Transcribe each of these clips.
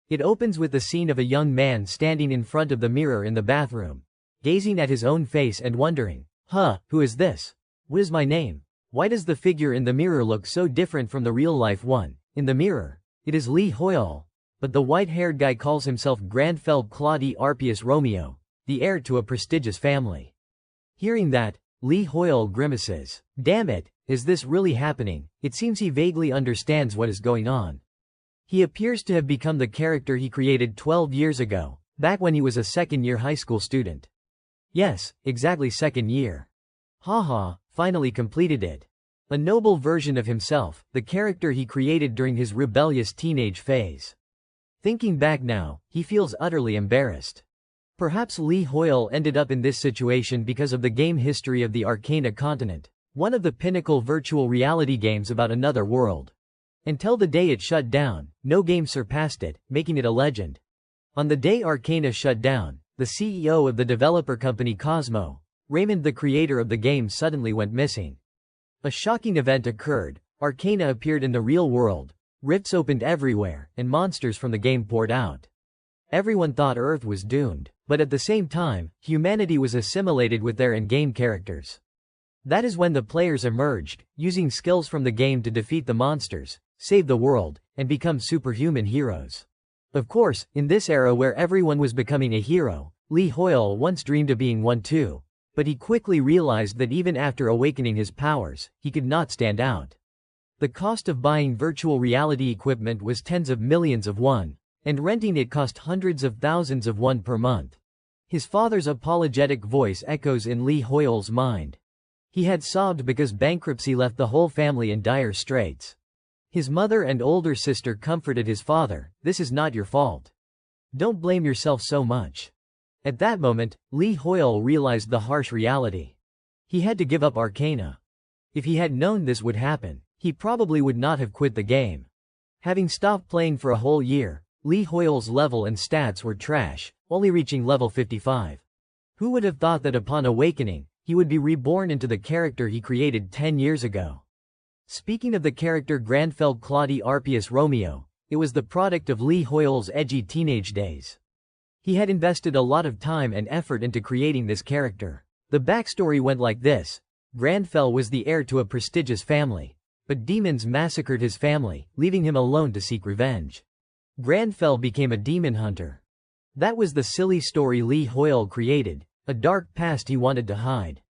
It opens with the scene of a young man standing in front of the mirror in the bathroom, gazing at his own face and wondering, who is this? What is my name? Why does the figure in the mirror look so different from the real-life one? In the mirror, it is Lee Hoyle, but the white-haired guy calls himself Grandfell Claudie Arpius Romeo, the heir to a prestigious family. Hearing that, Lee Hoyle grimaces. Damn it, is this really happening? It seems he vaguely understands what is going on. He appears to have become the character he created 12 years ago, back when he was a second-year high school student. Yes, exactly second year. Haha, finally completed it. A noble version of himself, the character he created during his rebellious teenage phase. Thinking back now, he feels utterly embarrassed. Perhaps Lee Hoyle ended up in this situation because of the game history of the Arcana continent, one of the pinnacle virtual reality games about another world. Until the day it shut down, no game surpassed it, making it a legend. On the day Arcana shut down, the CEO of the developer company Cosmo, Raymond, the creator of the game, suddenly went missing. A shocking event occurred. Arcana appeared in the real world, rifts opened everywhere, and monsters from the game poured out. Everyone thought Earth was doomed, but at the same time, humanity was assimilated with their in-game characters. That is when the players emerged, using skills from the game to defeat the monsters, save the world, and become superhuman heroes. Of course, in this era where everyone was becoming a hero, Lee Hoyle once dreamed of being one too, but he quickly realized that even after awakening his powers, he could not stand out. The cost of buying virtual reality equipment was tens of millions of won, and renting it cost hundreds of thousands of won per month. His father's apologetic voice echoes in Lee Hoyle's mind. He had sobbed because bankruptcy left the whole family in dire straits. His mother and older sister comforted his father, "This is not your fault. Don't blame yourself so much." At that moment, Lee Hoyle realized the harsh reality. He had to give up Arcana. If he had known this would happen, he probably would not have quit the game. Having stopped playing for a whole year, Lee Hoyle's level and stats were trash, only reaching level 55. Who would have thought that upon awakening, he would be reborn into the character he created 10 years ago? Speaking of the character Grandfell Claudie Arpius Romeo, it was the product of Lee Hoyle's edgy teenage days. He had invested a lot of time and effort into creating this character. The backstory went like this. Grandfell was the heir to a prestigious family, but demons massacred his family, leaving him alone to seek revenge. Grandfell became a demon hunter. That was the silly story Lee Hoyle created, a dark past he wanted to hide.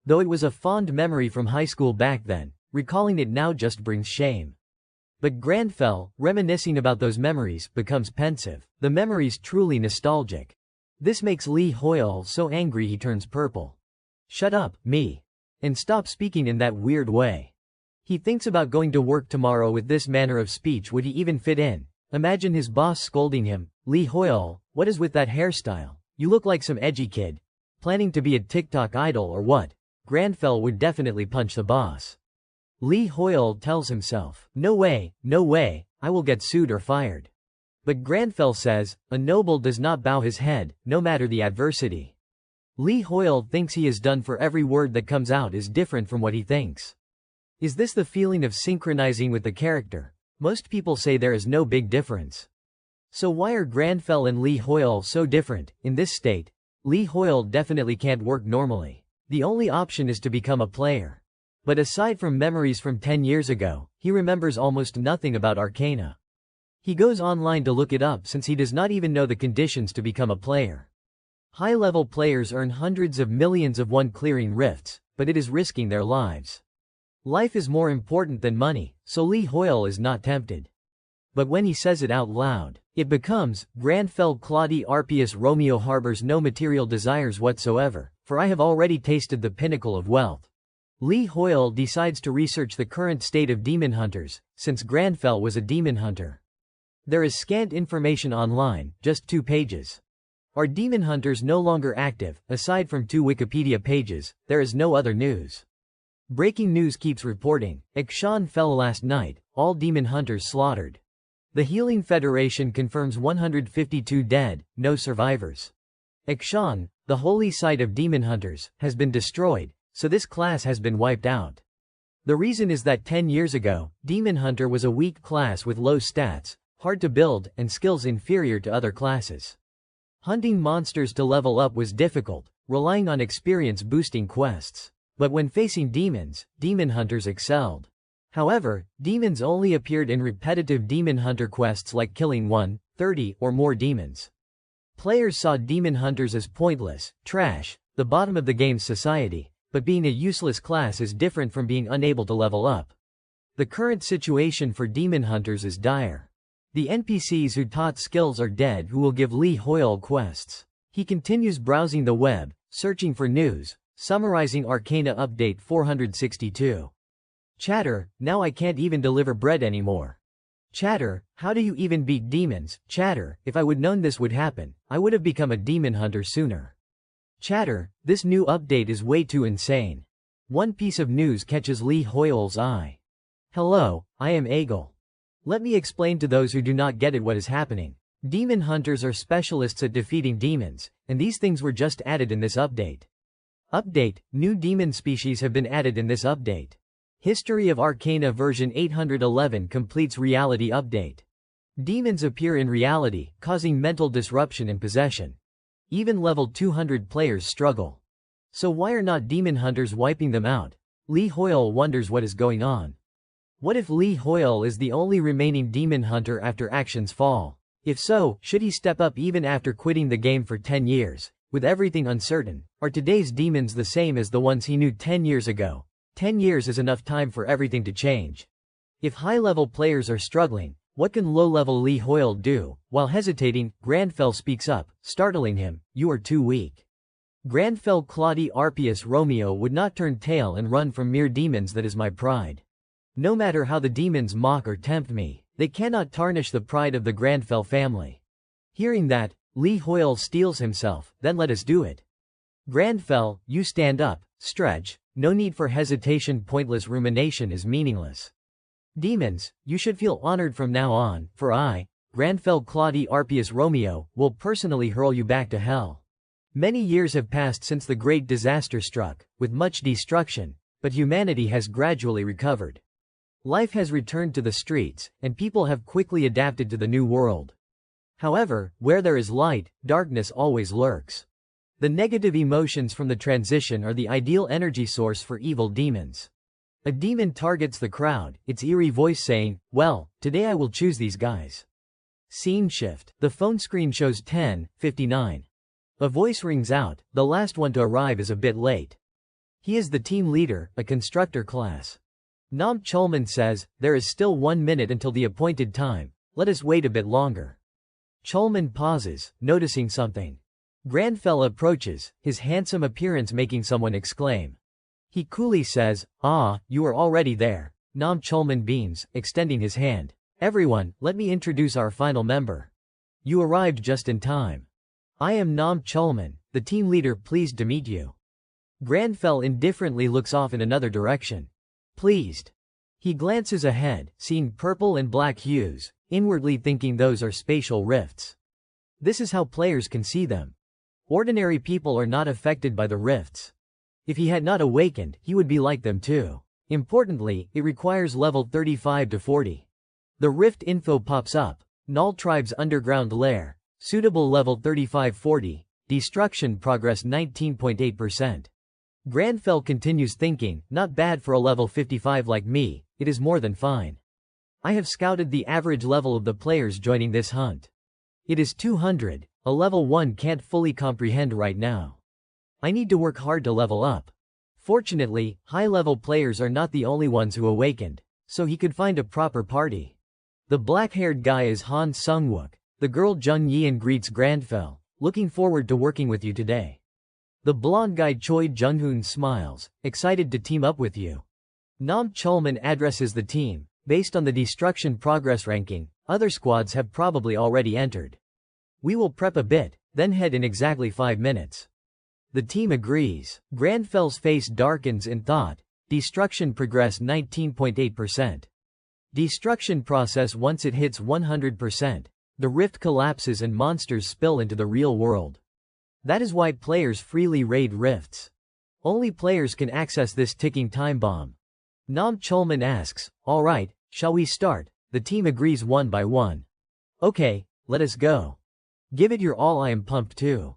Though it was a fond memory from high school back then, recalling it now just brings shame. But Grandfell, reminiscing about those memories, becomes pensive, the memories truly nostalgic. This makes Lee Hoyle so angry he turns purple. "Shut up, me. And stop speaking in that weird way." He thinks about going to work tomorrow with this manner of speech. Would he even fit in? Imagine his boss scolding him, "Lee Hoyle, what is with that hairstyle? You look like some edgy kid. Planning to be a TikTok idol or what?" Grandfell would definitely punch the boss. Lee Hoyle tells himself, no way, I will get sued or fired." But Grandfell says, "A noble does not bow his head, no matter the adversity." Lee Hoyle thinks he is done, for every word that comes out is different from what he thinks. Is this the feeling of synchronizing with the character? Most people say there is no big difference. So why are Grandfell and Lee Hoyle so different? In this state, Lee Hoyle definitely can't work normally. The only option is to become a player. But aside from memories from 10 years ago, he remembers almost nothing about Arcana. He goes online to look it up since he does not even know the conditions to become a player. High-level players earn hundreds of millions of won clearing rifts, but it is risking their lives. Life is more important than money, so Lee Hoyle is not tempted. But when he says it out loud, it becomes, Grandfell Claudie Arpius Romeo harbors no material desires whatsoever, for I have already tasted the pinnacle of wealth. Lee Hoyle decides to research the current state of demon hunters, since Grandfell was a demon hunter. There is scant information online, just 2 pages. Are demon hunters no longer active? Aside from 2 Wikipedia pages, there is no other news. Breaking news keeps reporting, Akshan fell last night, all demon hunters slaughtered. The Healing Federation confirms 152 dead, no survivors. Akshan, the holy site of demon hunters, has been destroyed, so this class has been wiped out. The reason is that 10 years ago, Demon Hunter was a weak class with low stats, hard to build, and skills inferior to other classes. Hunting monsters to level up was difficult, relying on experience-boosting quests. But when facing demons, demon hunters excelled. However, demons only appeared in repetitive demon hunter quests like killing 130 or more demons. Players saw demon hunters as pointless, trash, the bottom of the game's society, but being a useless class is different from being unable to level up. The current situation for demon hunters is dire. The NPCs who taught skills are dead who will give Lee Hoyle quests. He continues browsing the web, searching for news, summarizing Arcana Update 462. Chatter, now I can't even deliver bread anymore. Chatter, how do you even beat demons? Chatter, if I would known this would happen, I would have become a demon hunter sooner. Chatter, this new update is way too insane. One piece of news catches Lee Hoyle's eye. Hello, I am Eagle. Let me explain to those who do not get it what is happening. Demon hunters are specialists at defeating demons, and these things were just added in this update. Update, new demon species have been added in this update. History of Arcana version 811 completes reality update. Demons appear in reality, causing mental disruption and possession. Even level 200 players struggle. So why are not demon hunters wiping them out? Lee Hoyle wonders what is going on. What if Lee Hoyle is the only remaining demon hunter after actions fall? If so, should he step up even after quitting the game for 10 years? With everything uncertain, are today's demons the same as the ones he knew 10 years ago? 10 years is enough time for everything to change. If high-level players are struggling, what can low-level Lee Hoyle do? While hesitating, Grandfell speaks up, startling him, "You are too weak." Grandfell Claudie Arpius Romeo would not turn tail and run from mere demons. That is my pride. No matter how the demons mock or tempt me, they cannot tarnish the pride of the Grandfell family. Hearing that, Lee Hoyle steels himself, then let us do it. Grandfell, you stand up, stretch, no need for hesitation. Pointless rumination is meaningless. Demons, you should feel honored from now on, for I, Grandfell Claudie Arpius Romeo, will personally hurl you back to hell. Many years have passed since the great disaster struck, with much destruction, but humanity has gradually recovered. Life has returned to the streets, and people have quickly adapted to the new world. However, where there is light, darkness always lurks. The negative emotions from the transition are the ideal energy source for evil demons. A demon targets the crowd, its eerie voice saying, "Well, today I will choose these guys." Scene shift. The phone screen shows 10:59. A voice rings out, the last one to arrive is a bit late. He is the team leader, a constructor class. Nam Chulman says, "There is still 1 minute until the appointed time, let us wait a bit longer." Chulman pauses, noticing something. Grandfell approaches, his handsome appearance making someone exclaim. He coolly says, "Ah, you are already there." Nam Chulman beams, extending his hand. "Everyone, let me introduce our final member. You arrived just in time. I am Nam Chulman, the team leader, pleased to meet you." Grandfell indifferently looks off in another direction. Pleased. He glances ahead, seeing purple and black hues, inwardly thinking those are spatial rifts. This is how players can see them. Ordinary people are not affected by the rifts. If he had not awakened, he would be like them too. Importantly, it requires level 35 to 40. The rift info pops up. Null Tribe's underground lair. Suitable level 35-40. Destruction progress 19.8%. Grandfell continues thinking, not bad for a level 55 like me, it is more than fine. I have scouted the average level of the players joining this hunt. It is 200, a level 1 can't fully comprehend right now. I need to work hard to level up. Fortunately, high-level players are not the only ones who awakened, so he could find a proper party. The black-haired guy is Han Sungwook. The girl Jung Yeon greets Grandfell, "Looking forward to working with you today." The blonde guy Choi Junghoon smiles, "Excited to team up with you." Nam Chulman addresses the team. Based on the destruction progress ranking, other squads have probably already entered. We will prep a bit, then head in exactly 5 minutes. The team agrees. Grandfell's face darkens in thought. Destruction progress 19.8%. Destruction process once it hits 100%. The rift collapses and monsters spill into the real world. That is why players freely raid rifts. Only players can access this ticking time bomb. Nam Chulman asks, "Alright, shall we start?" The team agrees one by one. Okay, let us go. Give it your all, I am pumped too.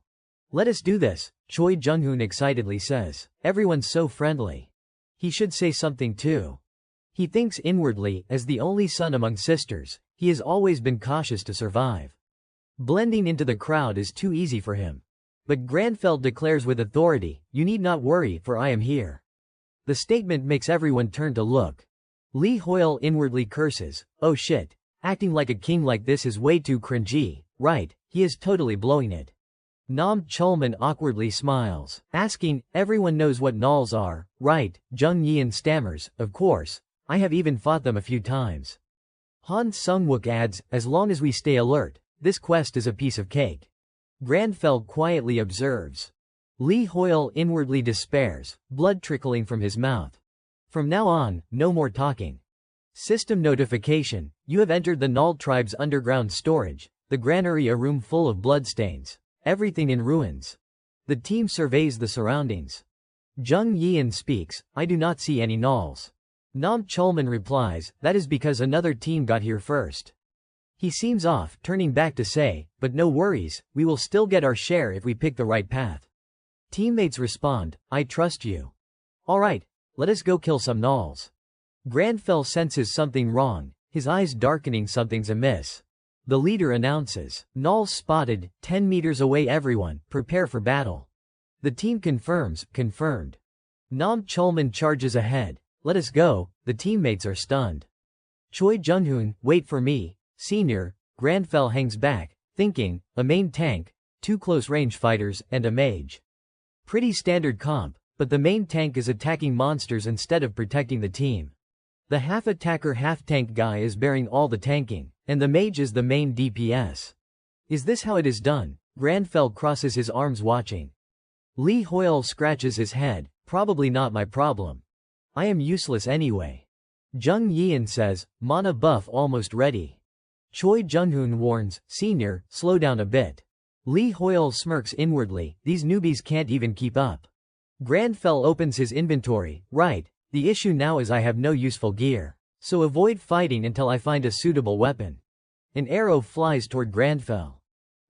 Let us do this, Choi Jung-hoon excitedly says. Everyone's so friendly. He should say something too. He thinks inwardly, as the only son among sisters, he has always been cautious to survive. Blending into the crowd is too easy for him. But Granfell declares with authority, you need not worry, for I am here. The statement makes everyone turn to look. Lee Hoyle inwardly curses, oh shit, acting like a king like this is way too cringy, right, he is totally blowing it. Nam Chulman awkwardly smiles, asking, everyone knows what nulls are, right? Jung Yeon stammers, of course, I have even fought them a few times. Han Sung-wook adds, as long as we stay alert, this quest is a piece of cake. Granfell quietly observes. Lee Hoyle inwardly despairs, blood trickling from his mouth. From now on, no more talking. System notification, you have entered the Null tribe's underground storage, the granary, a room full of bloodstains. Everything in ruins. The team surveys the surroundings. Jung Yeon speaks, I do not see any nulls. Nam Chulman replies, that is because another team got here first. He seems off, turning back to say, but no worries, we will still get our share if we pick the right path. Teammates respond, I trust you. Alright, let us go kill some nulls. Granfell senses something wrong, his eyes darkening, something's amiss. The leader announces, nulls spotted, 10 meters away, everyone, prepare for battle. The team confirms, confirmed. Nam Chulman charges ahead, let us go, the teammates are stunned. Choi Jung-hoon, wait for me, senior, Granfell hangs back, thinking, a main tank, 2 close-range fighters, and a mage. Pretty standard comp, but the main tank is attacking monsters instead of protecting the team. The half-attacker half-tank guy is bearing all the tanking, and the mage is the main DPS. Is this how it is done? Granfell crosses his arms watching. Lee Hoyle scratches his head, probably not my problem. I am useless anyway. Jung Yeon says, mana buff almost ready. Choi Jung-hoon warns, senior, slow down a bit. Lee Hoyle smirks inwardly, these newbies can't even keep up. Granfell opens his inventory, right, the issue now is I have no useful gear. So avoid fighting until I find a suitable weapon. An arrow flies toward Granfell.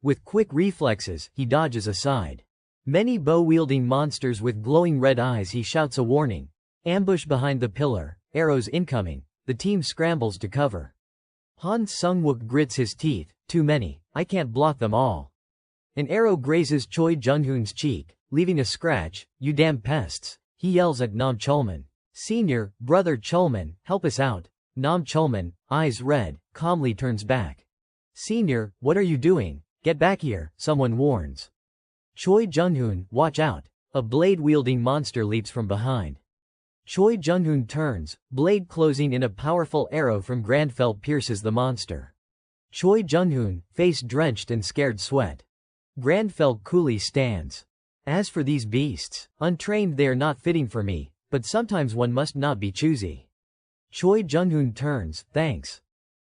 With quick reflexes, he dodges aside. Many bow-wielding monsters with glowing red eyes, he shouts a warning. Ambush behind the pillar, arrows incoming, the team scrambles to cover. Han Sung-wook grits his teeth, too many, I can't block them all. An arrow grazes Choi Jung-hoon's cheek, leaving a scratch, you damn pests, he yells at Nam Chulman. Senior, brother Chulman, help us out. Nam Chulman, eyes red, calmly turns back. Senior, what are you doing? Get back here, someone warns. Choi Jung-hoon, watch out. A blade-wielding monster leaps from behind. Choi Jung-hoon turns, blade closing in a powerful arrow from Granfell pierces the monster. Choi Jung-hoon, face drenched in scared sweat. Granfell coolly stands. As for these beasts, untrained they are not fitting for me. But sometimes one must not be choosy. Choi Jung-hoon turns, thanks.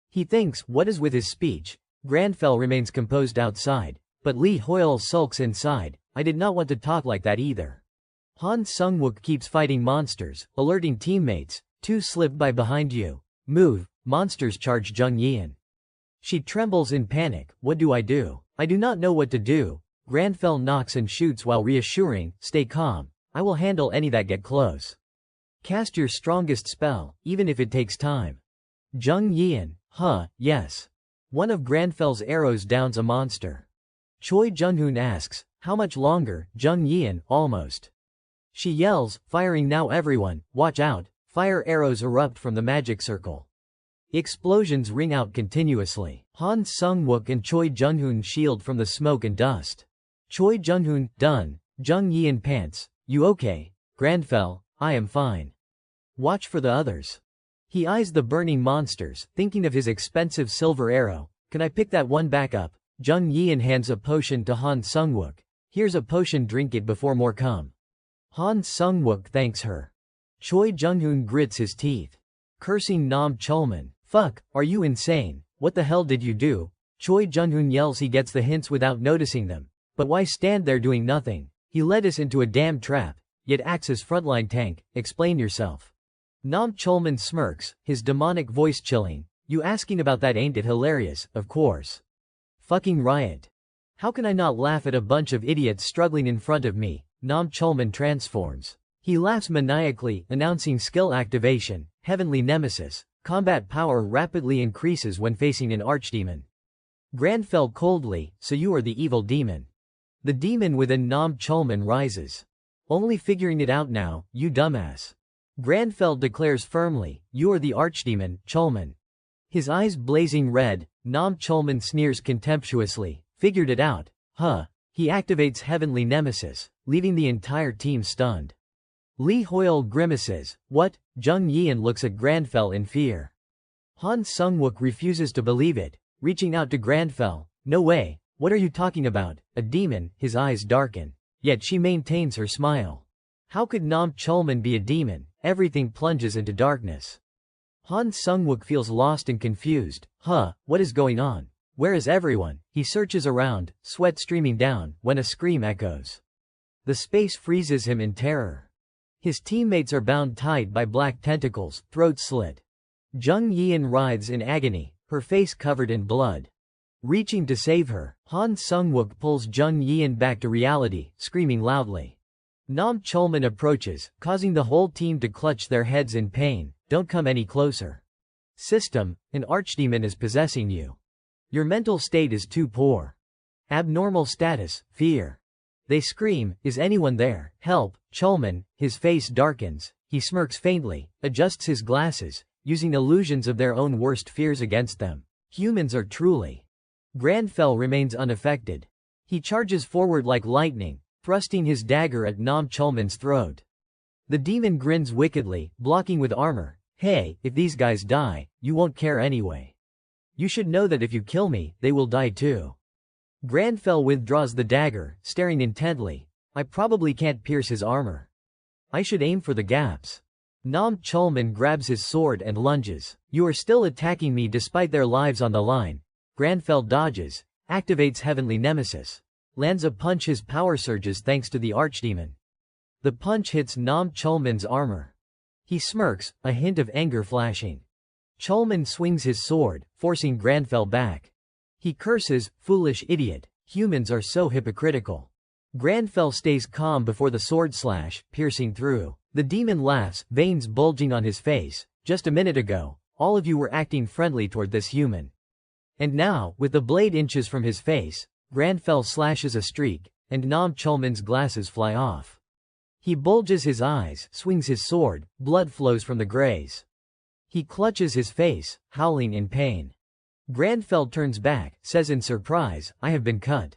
He thinks, what is with his speech? Granfell remains composed outside, but Lee Hoyle sulks inside, I did not want to talk like that either. Han Sung-wook keeps fighting monsters, alerting teammates, 2 slip by behind you. Move, monsters charge Jung Yeon. She trembles in panic, what do? I do not know what to do. Granfell knocks and shoots while reassuring, stay calm. I will handle any that get close. Cast your strongest spell, even if it takes time. Jung Yeon, yes. One of Granfell's arrows downs a monster. Choi Jung-hoon asks, how much longer? Jung Yeon, almost. She yells, firing now everyone, watch out, fire arrows erupt from the magic circle. Explosions ring out continuously. Han Sung-wook and Choi Jung-hoon shield from the smoke and dust. Choi Jung-hoon, done. Jung Yeon pants. You okay, Granfell? I am fine. Watch for the others. He eyes the burning monsters, thinking of his expensive silver arrow. Can I pick that one back up? Jung Yeon hands a potion to Han Sung-wook. Here's a potion, drink it before more come. Han Sung-wook thanks her. Choi Jung-hoon grits his teeth. Cursing Nam Chulman. Fuck, are you insane? What the hell did you do? Choi Jung-hoon yells he gets the hints without noticing them. But why stand there doing nothing? He led us into a damn trap, yet acts as frontline tank, explain yourself. Nam Chulman smirks, his demonic voice chilling, You asking about that, ain't it hilarious? Of course. Fucking riot. How can I not laugh at a bunch of idiots struggling in front of me? Nam Cholman transforms. He laughs maniacally, announcing skill activation, Heavenly Nemesis. Combat power rapidly increases when facing an archdemon. Gran fell coldly, so you are the evil demon. The demon within Nam Cholman rises. Only figuring it out now, you dumbass. Granfeld declares firmly, you are the archdemon, Cholman. His eyes blazing red, Nam Cholman sneers contemptuously, figured it out, huh? He activates Heavenly Nemesis, leaving the entire team stunned. Li Hoyle grimaces, what? Jung Yian looks at Granfell in fear. Han Sungwook refuses to believe it, reaching out to Granfell, no way, what are you talking about, a demon? His eyes darken. Yet she maintains her smile. How could Nam Cholman be a demon? Everything plunges into darkness. Han Sungwook feels lost and confused. Huh, what is going on? Where is everyone? He searches around, sweat streaming down, when a scream echoes. The space freezes him in terror. His teammates are bound tight by black tentacles, throats slit. Jung Yian writhes in agony, her face covered in blood. Reaching to save her, Han Sungwook pulls Jung Yian back to reality, screaming loudly. Nam Cholman approaches, causing the whole team to clutch their heads in pain. Don't come any closer. System, an archdemon is possessing you. Your mental state is too poor. Abnormal status, fear. They scream, is anyone there? Help, Cholman, his face darkens, he smirks faintly, adjusts his glasses, using illusions of their own worst fears against them. Humans are truly. Granfell remains unaffected. He charges forward like lightning, thrusting his dagger at Nam Cholman's throat. The demon grins wickedly, blocking with armor. Hey, if these guys die, you won't care anyway. You should know that if you kill me, they will die too. Granfell withdraws the dagger, staring intently. I probably can't pierce his armor. I should aim for the gaps. Nam Cholman grabs his sword and lunges. You are still attacking me despite their lives on the line. Granfell dodges, activates Heavenly Nemesis. Lands a punch, his power surges thanks to the archdemon. The punch hits Nam Cholman's armor. He smirks, a hint of anger flashing. Cholman swings his sword, forcing Granfell back. He curses, foolish idiot, humans are so hypocritical. Granfell stays calm before the sword slash, piercing through. The demon laughs, veins bulging on his face. Just a minute ago, all of you were acting friendly toward this human. And now, with the blade inches from his face, Granfell slashes a streak, and Nam Cholman's glasses fly off. He bulges his eyes, swings his sword, blood flows from the graze. He clutches his face, howling in pain. Granfell turns back, says in surprise, I have been cut.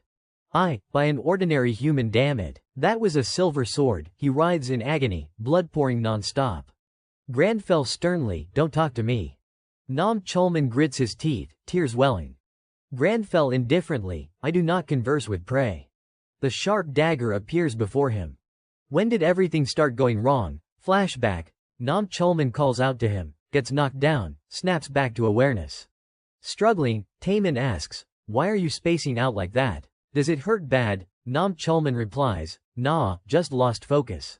By an ordinary human, damn it. That was a silver sword. He writhes in agony, blood pouring non-stop. Granfell sternly, don't talk to me. Nam Cholman grits his teeth, tears welling. Granfell indifferently, I do not converse with prey. The sharp dagger appears before him. When did everything start going wrong? Flashback. Nam Cholman calls out to him, gets knocked down, snaps back to awareness. Struggling, Taemin asks, why are you spacing out like that? Does it hurt bad? Nam Cholman replies, nah, just lost focus.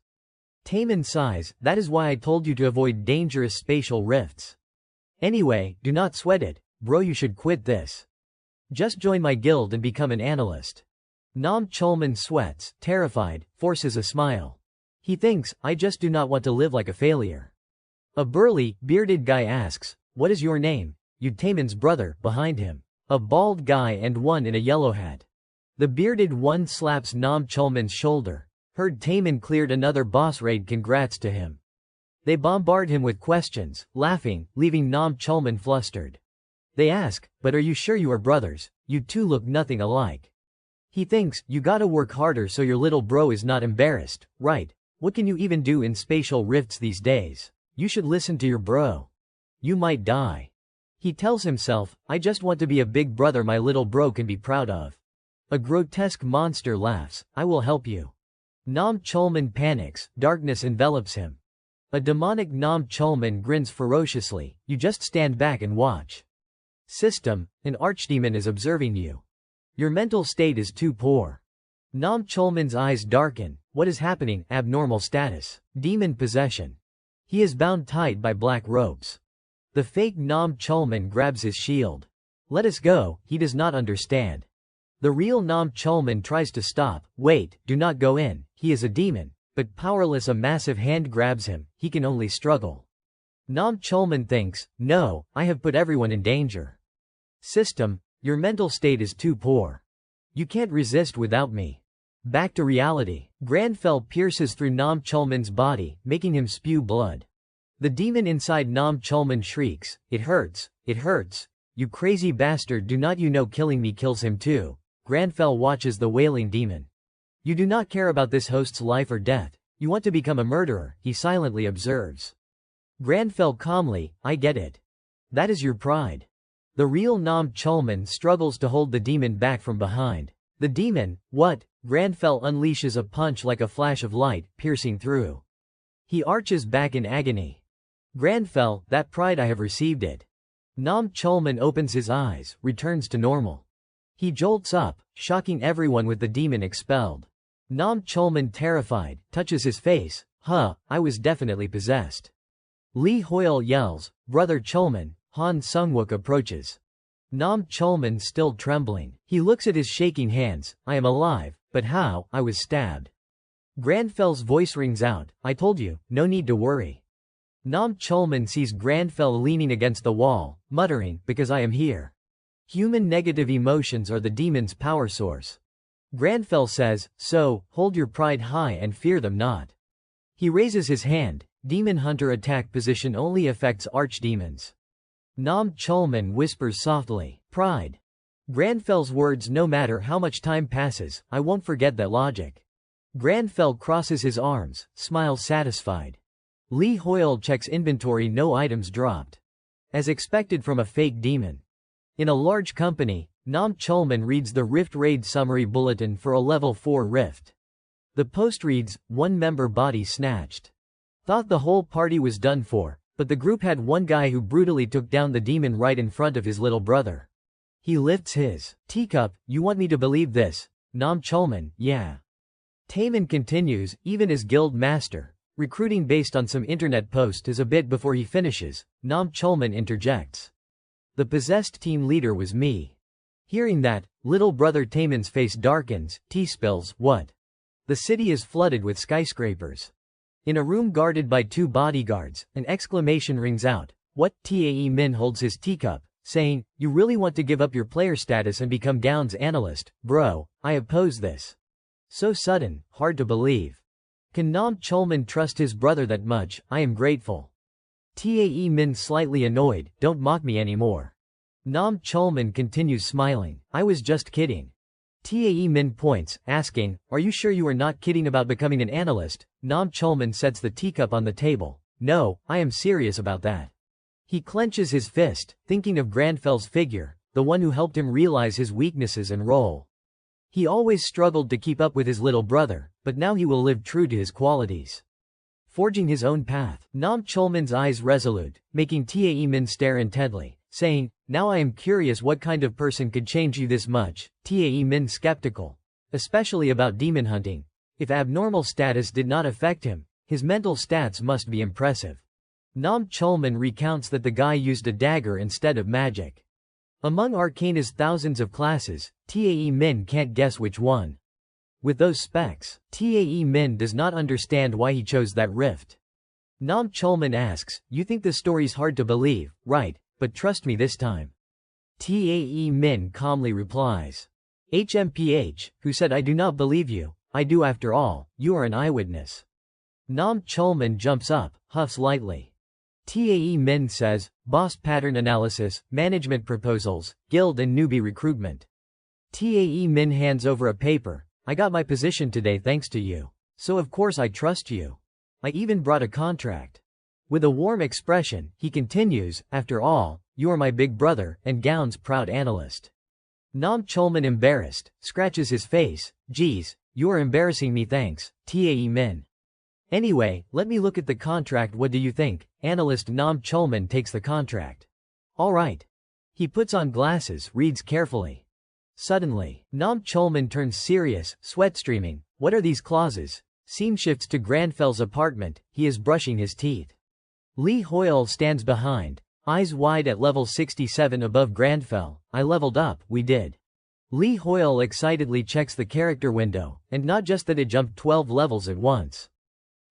Taemin sighs, that is why I told you to avoid dangerous spatial rifts. Anyway, do not sweat it, bro, you should quit this. Just join my guild and become an analyst. Nam Cholman sweats, terrified, forces a smile. He thinks, I just do not want to live like a failure. A burly, bearded guy asks, what is your name? You Taemin's brother, behind him. A bald guy and one in a yellow hat. The bearded one slaps Nam Cholman's shoulder. Heard Taemin cleared another boss raid, congrats to him. They bombard him with questions, laughing, leaving Nam Cholman flustered. They ask, but are you sure you are brothers? You two look nothing alike. He thinks, you gotta work harder so your little bro is not embarrassed, right? What can you even do in spatial rifts these days? You should listen to your bro. You might die. He tells himself, I just want to be a big brother my little bro can be proud of. A grotesque monster laughs, I will help you. Nam Cholman panics, darkness envelops him. A demonic Nam Cholman grins ferociously, you just stand back and watch. System, an archdemon is observing you. Your mental state is too poor. Nam Cholman's eyes darken, what is happening? Abnormal status. Demon possession. He is bound tight by black ropes. The fake Nam Chulman grabs his shield. Let us go, he does not understand. The real Nam Chulman tries to stop. Wait, do not go in, he is a demon. But powerless, a massive hand grabs him, he can only struggle. Nam Chulman thinks, no, I have put everyone in danger. System, your mental state is too poor. You can't resist without me. Back to reality. Granfell pierces through Nam Chulman's body, making him spew blood. The demon inside Nam Chulman shrieks, it hurts, you crazy bastard, do not you know killing me kills him too. Granfell watches the wailing demon. You do not care about this host's life or death, you want to become a murderer, he silently observes. Granfell calmly, I get it. That is your pride. The real Nam Chulman struggles to hold the demon back from behind. The demon, what? Granfell unleashes a punch like a flash of light, piercing through. He arches back in agony. Granfell, that pride I have received it. Nam Chulman opens his eyes, returns to normal. He jolts up, shocking everyone with the demon expelled. Nam Chulman, terrified, touches his face, I was definitely possessed. Lee Hoyle yells, Brother Chulman. Han Sungwook approaches. Nam Chulman still trembling. He looks at his shaking hands, I am alive, but how? I was stabbed. Granfell's voice rings out, I told you, no need to worry. Nam Chulman sees Granfell leaning against the wall, muttering, because I am here. Human negative emotions are the demon's power source. Granfell says, so, hold your pride high and fear them not. He raises his hand, demon hunter attack position only affects archdemons. Nam Chulman whispers softly, pride. Granfell's words, no matter how much time passes, I won't forget that logic. Granfell crosses his arms, smiles satisfied. Lee Hoyle checks inventory, no items dropped. As expected from a fake demon. In a large company, Nam Chulman reads the Rift Raid summary bulletin for a level 4 rift. The post reads, one member body snatched. Thought the whole party was done for, but the group had one guy who brutally took down the demon right in front of his little brother. He lifts his teacup, you want me to believe this? Nam Chulman, yeah. Taemin continues, even as guild master. Recruiting based on some internet post is a bit before he finishes, Nam Chulman interjects. The possessed team leader was me. Hearing that, little brother Taemin's face darkens, tea spills, what? The city is flooded with skyscrapers. In a room guarded by 2 bodyguards, an exclamation rings out, what? Tae Min holds his teacup, saying, you really want to give up your player status and become Gown's analyst, bro, I oppose this. So sudden, hard to believe. Can Nam Chulman trust his brother that much? I am grateful. Tae Min slightly annoyed, don't mock me anymore. Nam Chulman continues smiling, I was just kidding. Tae Min points, asking, are you sure you are not kidding about becoming an analyst? Nam Chulman sets the teacup on the table, no, I am serious about that. He clenches his fist, thinking of Granfell's figure, the one who helped him realize his weaknesses and role. He always struggled to keep up with his little brother, but now he will live true to his qualities. Forging his own path. Nam Chulman's eyes resolute, making Tae Min stare intently, saying, now I am curious what kind of person could change you this much. Tae Min skeptical. Especially about demon hunting. If abnormal status did not affect him, his mental stats must be impressive. Nam Chulman recounts that the guy used a dagger instead of magic. Among Arcana's thousands of classes, Tae Min can't guess which one. With those specs, Tae Min does not understand why he chose that rift. Nam Chulman asks, you think the story's hard to believe, right, but trust me this time. Tae Min calmly replies. HMPH, who said I do not believe you, I do after all, you are an eyewitness. Nam Chulman jumps up, huffs lightly. Tae Min says, boss pattern analysis, management proposals, guild and newbie recruitment. Tae Min hands over a paper, I got my position today thanks to you. So of course I trust you. I even brought a contract. With a warm expression, he continues, after all, you are my big brother, and Gown's proud analyst. Nam Chulman embarrassed, scratches his face, geez, you are embarrassing me thanks, Tae Min. Anyway, let me look at the contract, what do you think? Analyst Nam Chulman takes the contract. Alright. He puts on glasses, reads carefully. Suddenly, Nam Chulman turns serious, sweat streaming, what are these clauses? Scene shifts to Granfell's apartment, he is brushing his teeth. Lee Hoyle stands behind, Eyes wide at level 67 above Grandfell. I leveled up, we did. Lee Hoyle excitedly checks the character window, and not just that, it jumped 12 levels at once.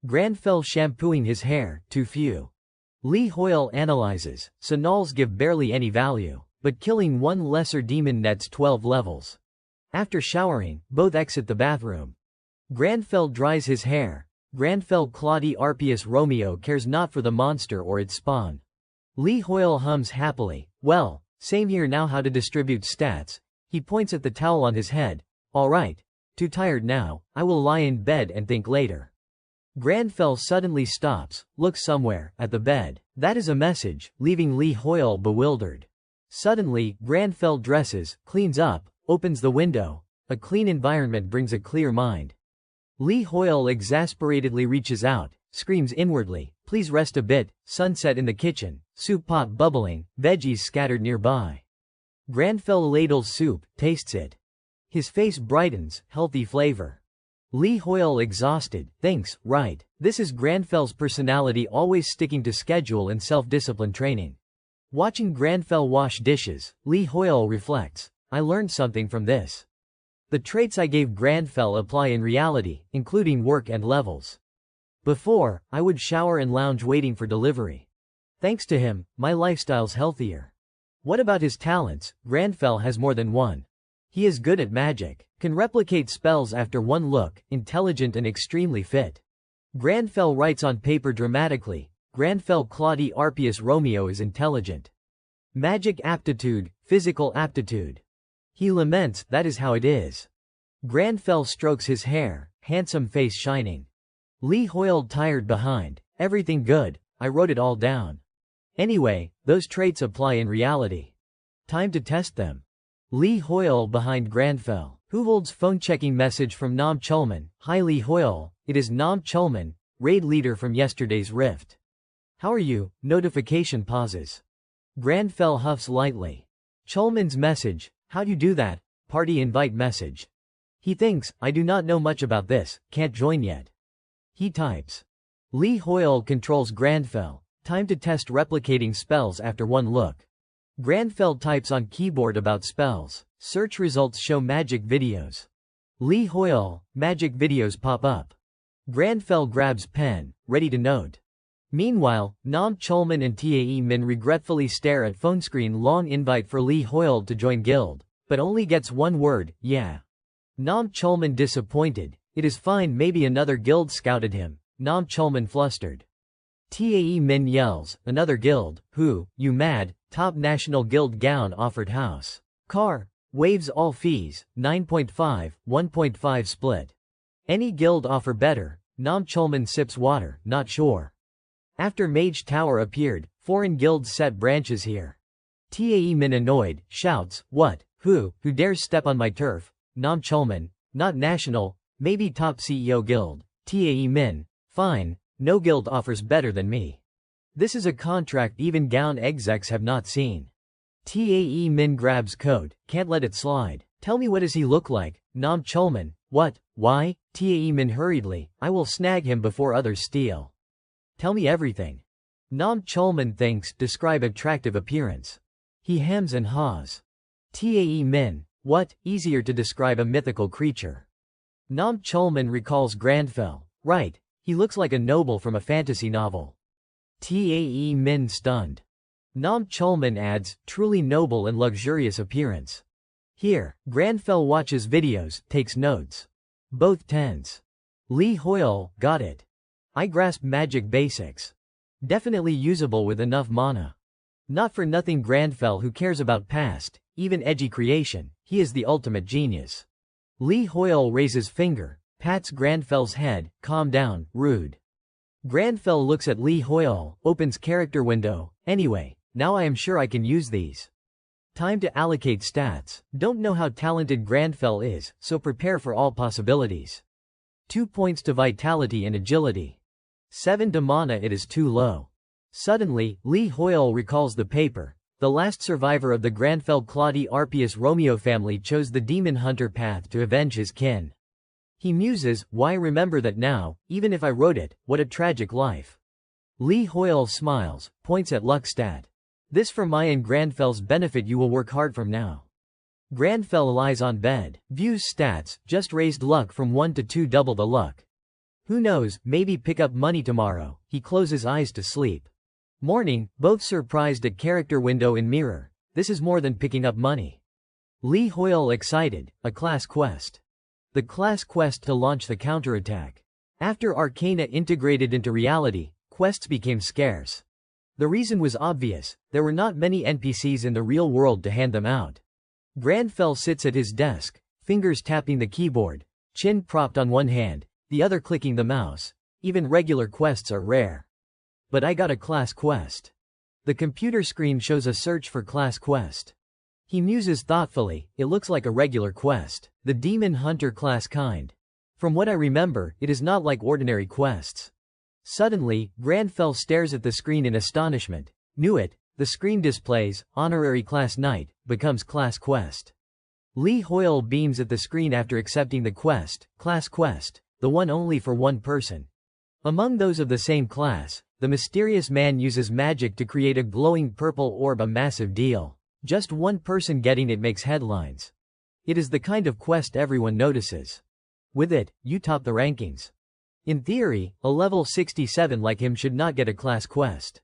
Grandfell shampooing his hair, too few. Lee Hoyle analyzes, so nulls give barely any value, but killing one lesser demon nets 12 levels. After showering, both exit the bathroom. Grandfell dries his hair. Grandfell Claudie Arpius Romeo cares not for the monster or its spawn. Lee Hoyle hums happily, well, same here now. How to distribute stats? He points at the towel on his head. Alright. Too tired now, I will lie in bed and think later. Grandfell suddenly stops, looks somewhere, at the bed. That is a message, leaving Lee Hoyle bewildered. Suddenly, Grandfell dresses, cleans up, opens the window. A clean environment brings a clear mind. Lee Hoyle exasperatedly reaches out, screams inwardly, please rest a bit. Sunset in the kitchen, soup pot bubbling, veggies scattered nearby. Grandfell ladles soup, tastes it. His face brightens, healthy flavor. Lee Hoyle exhausted, thinks, right, this is Grandfell's personality, always sticking to schedule and self-discipline training. Watching Grandfell wash dishes, Lee Hoyle reflects, I learned something from this. The traits I gave Grandfell apply in reality, including work and levels. Before, I would shower and lounge waiting for delivery. Thanks to him, my lifestyle's healthier. What about his talents? Grandfell has more than one. He is good at magic, can replicate spells after one look, intelligent and extremely fit. Grandfell writes on paper dramatically. Grandfell Claudie Arpius Romeo is intelligent. Magic aptitude, physical aptitude. He laments, that is how it is. Grandfell strokes his hair, handsome face shining. Lee Hoyle tired behind, everything good, I wrote it all down. Anyway, those traits apply in reality. Time to test them. Lee Hoyle behind Grandfell. Who holds phone checking message from Nam Chulman? Hi Lee Hoyle, it is Nam Chulman, raid leader from yesterday's rift. How are you? Notification pauses. Grandfell huffs lightly. Chulman's message, how'd you do that? Party invite message. He thinks, I do not know much about this, can't join yet. He types. Lee Hoyle controls Grandfell. Time to test replicating spells after one look. Grandfell types on keyboard about spells. Search results show magic videos. Lee Hoyle, magic videos pop up. Grandfell grabs pen, ready to note. Meanwhile, Nam Chulman and Tae Min regretfully stare at phone screen. Long invite for Lee Hoyle to join guild, but only gets one word, yeah. Nam Chulman disappointed. It is fine, maybe another guild scouted him. Nam Chulman flustered. Tae Min yells, another guild, who, you mad? Top national guild gown offered house. Car. Waives all fees, 9.5, 1.5 split. Any guild offer better. Nam Chulman sips water, not sure. After Mage Tower appeared, foreign guilds set branches here. Tae Min annoyed, shouts, what? Who dares step on my turf? Nam Chulman, not national, maybe top CEO guild. Tae Min, fine, no guild offers better than me. This is a contract even gown execs have not seen. Tae Min grabs coat, can't let it slide. Tell me, what does he look like? Nam Chulman, what? Why? Tae Min hurriedly, I will snag him before others steal. Tell me everything. Nam Chulman thinks, describe attractive appearance. He hems and haws. Tae Min, what? Easier to describe a mythical creature. Nam Chulman recalls Grandfell. Right, he looks like a noble from a fantasy novel. Tae Min stunned. Nam Chulman adds, truly noble and luxurious appearance. Here, Grandfell watches videos, takes notes. Both tense. Lee Hoyle, got it. I grasp magic basics. Definitely usable with enough mana. Not for nothing Grandfell who cares about past, even edgy creation, he is the ultimate genius. Lee Hoyle raises finger, pats Grandfell's head, calm down, rude. Grandfell looks at Lee Hoyle, opens character window, anyway, now I am sure I can use these. Time to allocate stats. Don't know how talented Grandfell is, so prepare for all possibilities. 2 points to vitality and agility. 7 to mana, it is too low. Suddenly, Lee Hoyle recalls the paper. The last survivor of the Grandfell Claudie Arpius Romeo family chose the demon hunter path to avenge his kin. He muses, why remember that now, even if I wrote it, what a tragic life. Lee Hoyle smiles, points at luck stat. This for my and Grandfel's benefit, you will work hard from now. Grandfell lies on bed. Views stats, just raised luck from 1 to 2, double the luck. Who knows, maybe pick up money tomorrow. He closes eyes to sleep. Morning, both surprised at character window in mirror. This is more than picking up money. Lee Hoyle excited, a class quest. The class quest to launch the counterattack. After Arcana integrated into reality, quests became scarce. The reason was obvious, there were not many NPCs in the real world to hand them out. Grandfell sits at his desk, fingers tapping the keyboard, chin propped on one hand, the other clicking the mouse. Even regular quests are rare. But I got a class quest. The computer screen shows a search for class quest. He muses thoughtfully, it looks like a regular quest, the demon hunter class kind. From what I remember, it is not like ordinary quests. Suddenly, Grandfell stares at the screen in astonishment. Knew it, the screen displays, honorary class knight, becomes class quest. Lee Hoyle beams at the screen after accepting the quest, class quest, the one only for one person. Among those of the same class, the mysterious man uses magic to create a glowing purple orb, a massive deal. Just one person getting it makes headlines. It is the kind of quest everyone notices. With it, you top the rankings. In theory, a level 67 like him should not get a class quest.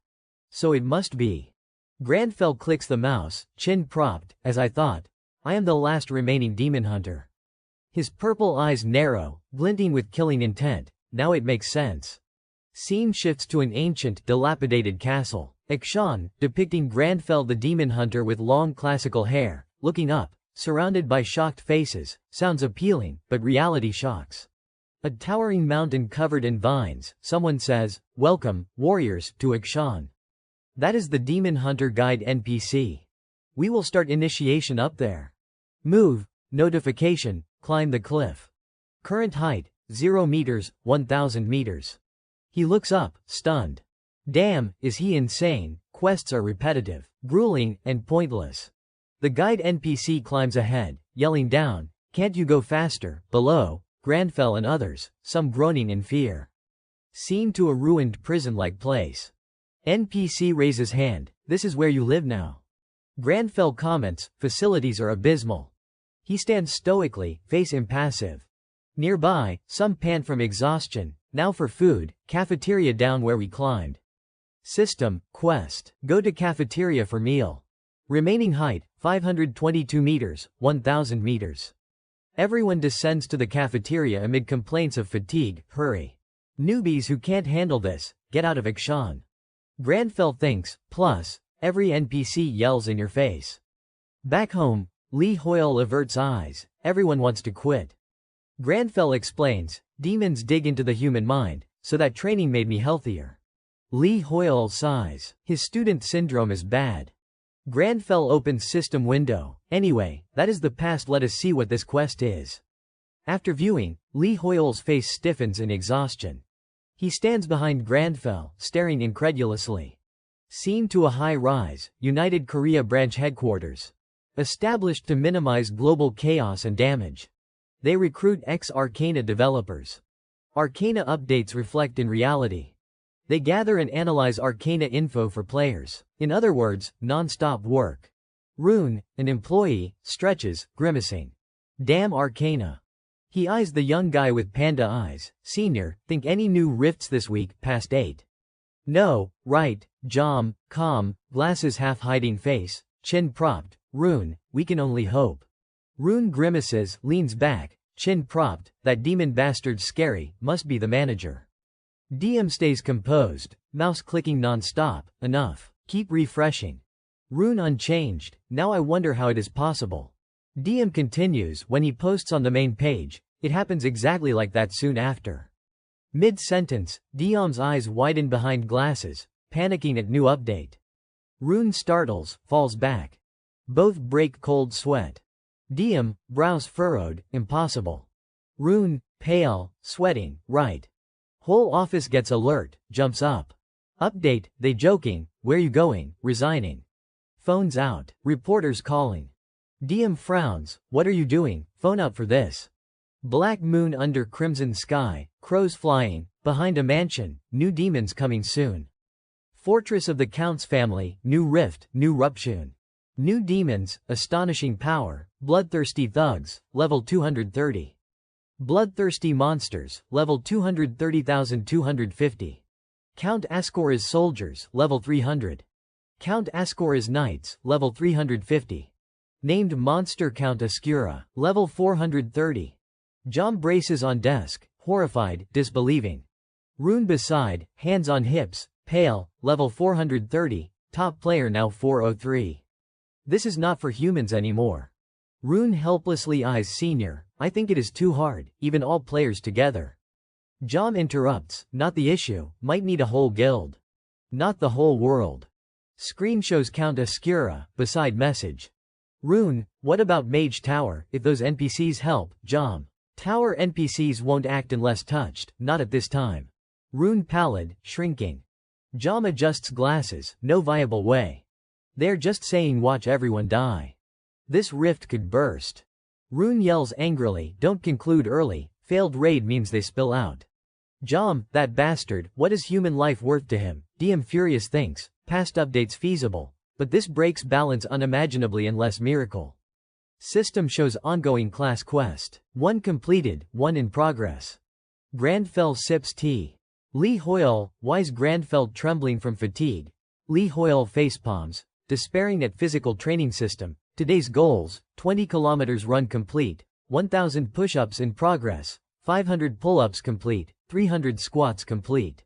So it must be. Grandfell clicks the mouse, chin propped, as I thought. I am the last remaining demon hunter. His purple eyes narrow, glinting with killing intent. Now it makes sense. Scene shifts to an ancient, dilapidated castle. Akshan, depicting Grandfell the demon hunter with long classical hair, looking up, surrounded by shocked faces. Sounds appealing, but reality shocks. A towering mountain covered in vines. Someone says, "Welcome, warriors, to Akshan." That is the demon hunter guide NPC. We will start initiation up there. Move, notification, climb the cliff. Current height, 0 meters, 1000 meters. He looks up, stunned. Damn, is he insane? Quests are repetitive, grueling, and pointless. The guide NPC climbs ahead, yelling down, "Can't you go faster?" Below, Grandfell and others, some groaning in fear. Scene to a ruined prison-like place. NPC raises hand, "This is where you live now." Grandfell comments, "Facilities are abysmal." He stands stoically, face impassive. Nearby, some pant from exhaustion. Now for food, cafeteria down where we climbed. System, quest, go to cafeteria for meal. Remaining height, 522 meters, 1000 meters. Everyone descends to the cafeteria amid complaints of fatigue. Hurry. Newbies who can't handle this, get out of Akshan. Grandfell thinks, plus, every NPC yells in your face. Back home, Lee Hoyle averts eyes, everyone wants to quit. Grandfell explains, demons dig into the human mind, so that training made me healthier. Lee Hoyle sighs, his student syndrome is bad. Grandfell opens system window, anyway, that is the past, let us see what this quest is. After viewing, Lee Hoyle's face stiffens in exhaustion. He stands behind Grandfell, staring incredulously. Scene to a high-rise, United Korea branch headquarters. Established to minimize global chaos and damage. They recruit ex-Arcana developers. Arcana updates reflect in reality. They gather and analyze Arcana info for players. In other words, non-stop work. Rune, an employee, stretches, grimacing. Damn Arcana. He eyes the young guy with panda eyes. Senior, think any new rifts this week, past 8? No, right, Jom, calm, glasses half hiding face, chin propped. Rune, we can only hope. Rune grimaces, leans back, chin propped, that demon bastard scary, must be the manager. DM stays composed, mouse clicking non-stop, enough, keep refreshing. Rune unchanged, now I wonder how it is possible. DM continues, when he posts on the main page, it happens exactly like that soon after. Mid-sentence, DM's eyes widen behind glasses, panicking at new update. Rune startles, falls back. Both break cold sweat. DM, brows furrowed, impossible. Rune, pale, sweating, right. Whole office gets alert, jumps up. Update, they joking, where you going, resigning. Phones out, reporters calling. DM frowns, what are you doing, phone out for this. Black moon under crimson sky, crows flying, behind a mansion, new demons coming soon. Fortress of the Count's family, new rift, new ruption. New demons, astonishing power, bloodthirsty thugs, level 230. Bloodthirsty monsters, level 230,250. Count Ascora's soldiers, level 300. Count Ascora's knights, level 350. Named monster Count Ascura, level 430. Jom braces on desk, horrified, disbelieving. Rune beside, hands on hips, pale, level 430, top player now 403. This is not for humans anymore. Rune helplessly eyes senior, I think it is too hard, even all players together. Jom interrupts, not the issue, might need a whole guild. Not the whole world. Screen shows Count Ascura, beside message. Rune, what about Mage Tower, if those NPCs help, Jom? Tower NPCs won't act unless touched, not at this time. Rune pallid, shrinking. Jom adjusts glasses, no viable way. They're just saying watch everyone die. This rift could burst. Rune yells angrily, don't conclude early, failed raid means they spill out. Jom, that bastard, what is human life worth to him? DM furious thinks, past updates feasible. But this breaks balance unimaginably unless miracle. System shows ongoing class quest. 1 completed, 1 in progress. Grandfell sips tea. Lee Hoyle, why's Grandfell trembling from fatigue? Lee Hoyle facepalms, despairing at physical training system. Today's goals, 20 kilometers run complete, 1,000 push-ups in progress, 500 pull-ups complete, 300 squats complete.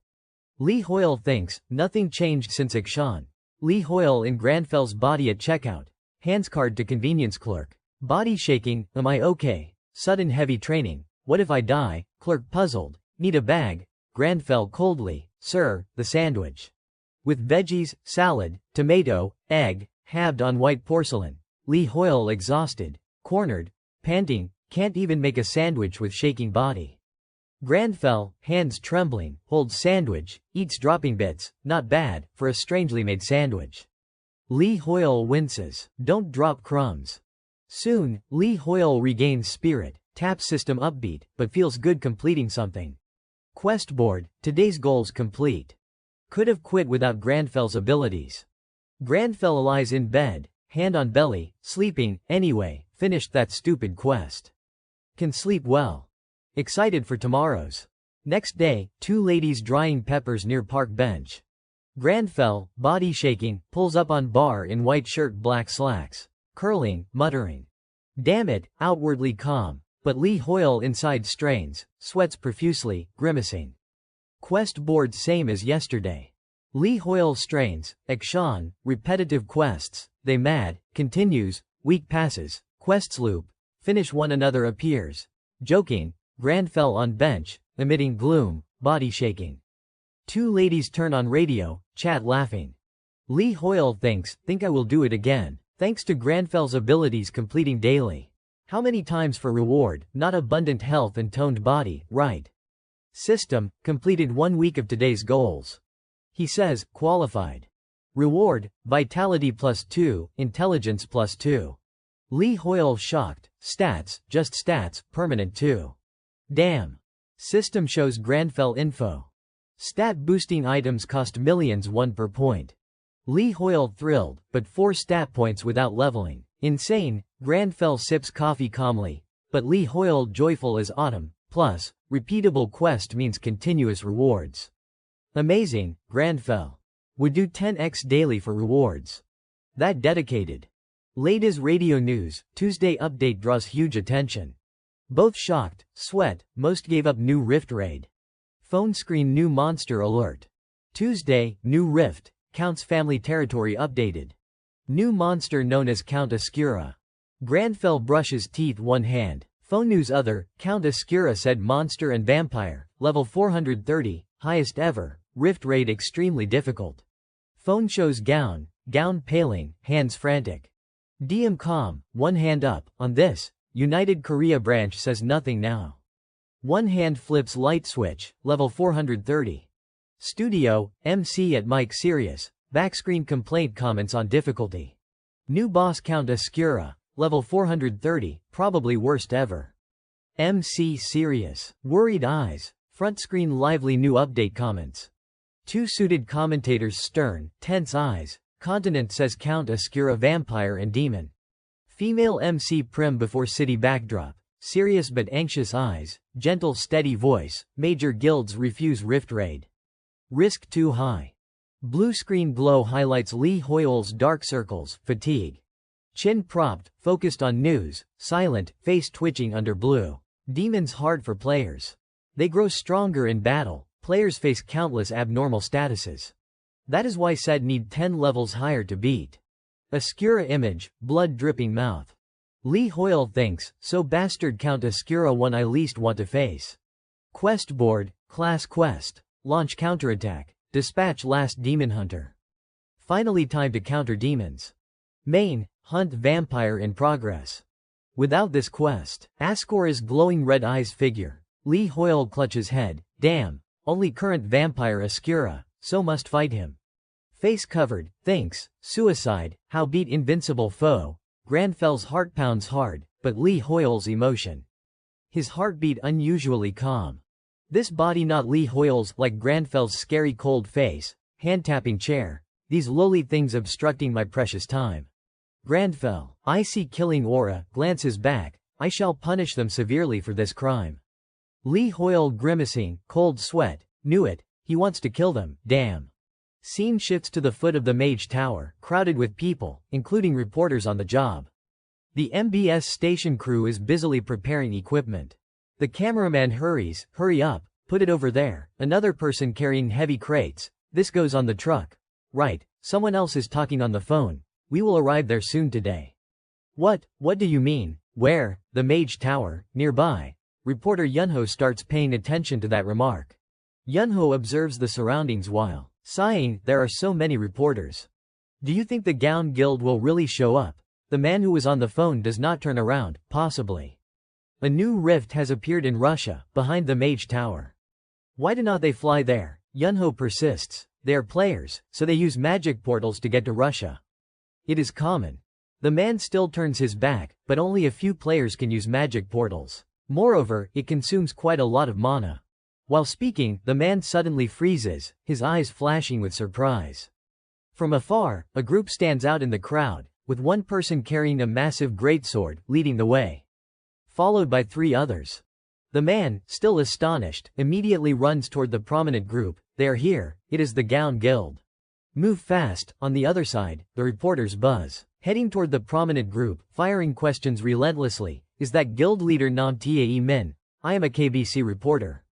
Lee Hoyle thinks, nothing changed since Akshan. Lee Hoyle in Grandfell's body at checkout. Hands card to convenience clerk. Body shaking, am I okay? Sudden heavy training, what if I die? Clerk puzzled, need a bag? Grandfell coldly, sir, the sandwich. With veggies, salad, tomato, egg, halved on white porcelain. Lee Hoyle exhausted, cornered, panting, can't even make a sandwich with shaking body. Grandfell, hands trembling, holds sandwich, eats dropping bits, not bad, for a strangely made sandwich. Lee Hoyle winces, don't drop crumbs. Soon, Lee Hoyle regains spirit, taps system upbeat, but feels good completing something. Quest board, today's goals complete. Could have quit without Grandfell's abilities. Grandfell lies in bed, hand on belly, sleeping, anyway, finished that stupid quest. Can sleep well. Excited for tomorrow's. Next day, 2 ladies drying peppers near park bench. Grandfell, body shaking, pulls up on bar in white shirt black slacks. Curling, muttering. Damn it, outwardly calm. But Lee Hoyle inside strains, sweats profusely, grimacing. Quest board same as yesterday. Lee Hoyle strains, Akshan, repetitive quests, they mad, continues, week passes, quests loop, finish one another appears. Joking, Grandfell on bench, emitting gloom, body shaking. 2 ladies turn on radio, chat laughing. Lee Hoyle thinks, think I will do it again, thanks to Grandfell's abilities completing daily. How many times for reward, not abundant health and toned body, right? System, completed 1 week of today's goals. He says, qualified. Reward, vitality +2, intelligence +2. Lee Hoyle shocked, stats, just stats, permanent 2. Damn. System shows Grandfell info. Stat boosting items cost millions 1 per point. Lee Hoyle thrilled, but 4 stat points without leveling. Insane, Grandfell sips coffee calmly, but Lee Hoyle joyful as autumn, plus, repeatable quest means continuous rewards. Amazing, Grandfell. Would do 10x daily for rewards. That dedicated. Latest radio news, Tuesday update draws huge attention. Both shocked, sweat, most gave up new rift raid. Phone screen new monster alert. Tuesday, new rift, Count's family territory updated. New monster known as Count Ascura. Grandfell brushes teeth one hand. Phone news other, Count Ascura said monster and vampire, level 430, highest ever, rift raid extremely difficult. Phone shows gown paling, hands frantic. DM calm, one hand up, on this, United Korea branch says nothing now. One hand flips light switch, level 430. Studio, MC at mic serious, backscreen complaint comments on difficulty. New boss Count Ascura, level 430, probably worst ever. MC serious, worried eyes, front screen lively new update comments. Two suited commentators stern, tense eyes. Continent says Count Ascura vampire and demon. Female MC prim before city backdrop. Serious but anxious eyes. Gentle steady voice. Major guilds refuse rift raid. Risk too high. Blue screen glow highlights Lee Hoyle's dark circles. Fatigue. Chin propped, focused on news. Silent, face twitching under blue. Demons hard for players. They grow stronger in battle. Players face countless abnormal statuses. That is why said need 10 levels higher to beat. Ascura image, blood dripping mouth. Lee Hoyle thinks, so bastard Count Ascura one I least want to face. Quest board, class quest. Launch counterattack. Dispatch last demon hunter. Finally time to counter demons. Main, hunt vampire in progress. Without this quest, Ascora's glowing red eyes figure. Lee Hoyle clutches head. Damn. Only current vampire Ascura, so must fight him. Face covered, thinks, suicide, how beat invincible foe. Granfell's heart pounds hard, but Lee Hoyle's emotion. His heartbeat unusually calm. This body not Lee Hoyle's, like Granfell's scary cold face, hand-tapping chair. These lowly things obstructing my precious time. Granfell, I see killing aura, glances back, I shall punish them severely for this crime. Lee Hoyle grimacing, cold sweat, knew it, he wants to kill them, damn. Scene shifts to the foot of the Mage Tower, crowded with people, including reporters on the job. The MBS station crew is busily preparing equipment. The cameraman hurries, hurry up, put it over there, another person carrying heavy crates, this goes on the truck. Right, someone else is talking on the phone, we will arrive there soon today. What do you mean, where, the Mage Tower, nearby? Reporter Yunho starts paying attention to that remark. Yunho observes the surroundings while sighing, there are so many reporters. Do you think the Gown Guild will really show up? The man who was on the phone does not turn around, possibly. A new rift has appeared in Russia, behind the Mage Tower. Why do not they fly there? Yunho persists. They are players, so they use magic portals to get to Russia. It is common. The man still turns his back, but only a few players can use magic portals. Moreover, it consumes quite a lot of mana. While speaking, the man suddenly freezes, his eyes flashing with surprise. From afar, a group stands out in the crowd, with one person carrying a massive greatsword, leading the way. Followed by 3 others. The man, still astonished, immediately runs toward the prominent group. They are here, it is the Gown Guild. Move fast, on the other side, the reporters buzz. Heading toward the prominent group, firing questions relentlessly. Is that guild leader Nam Tae Min? I am a KBC reporter.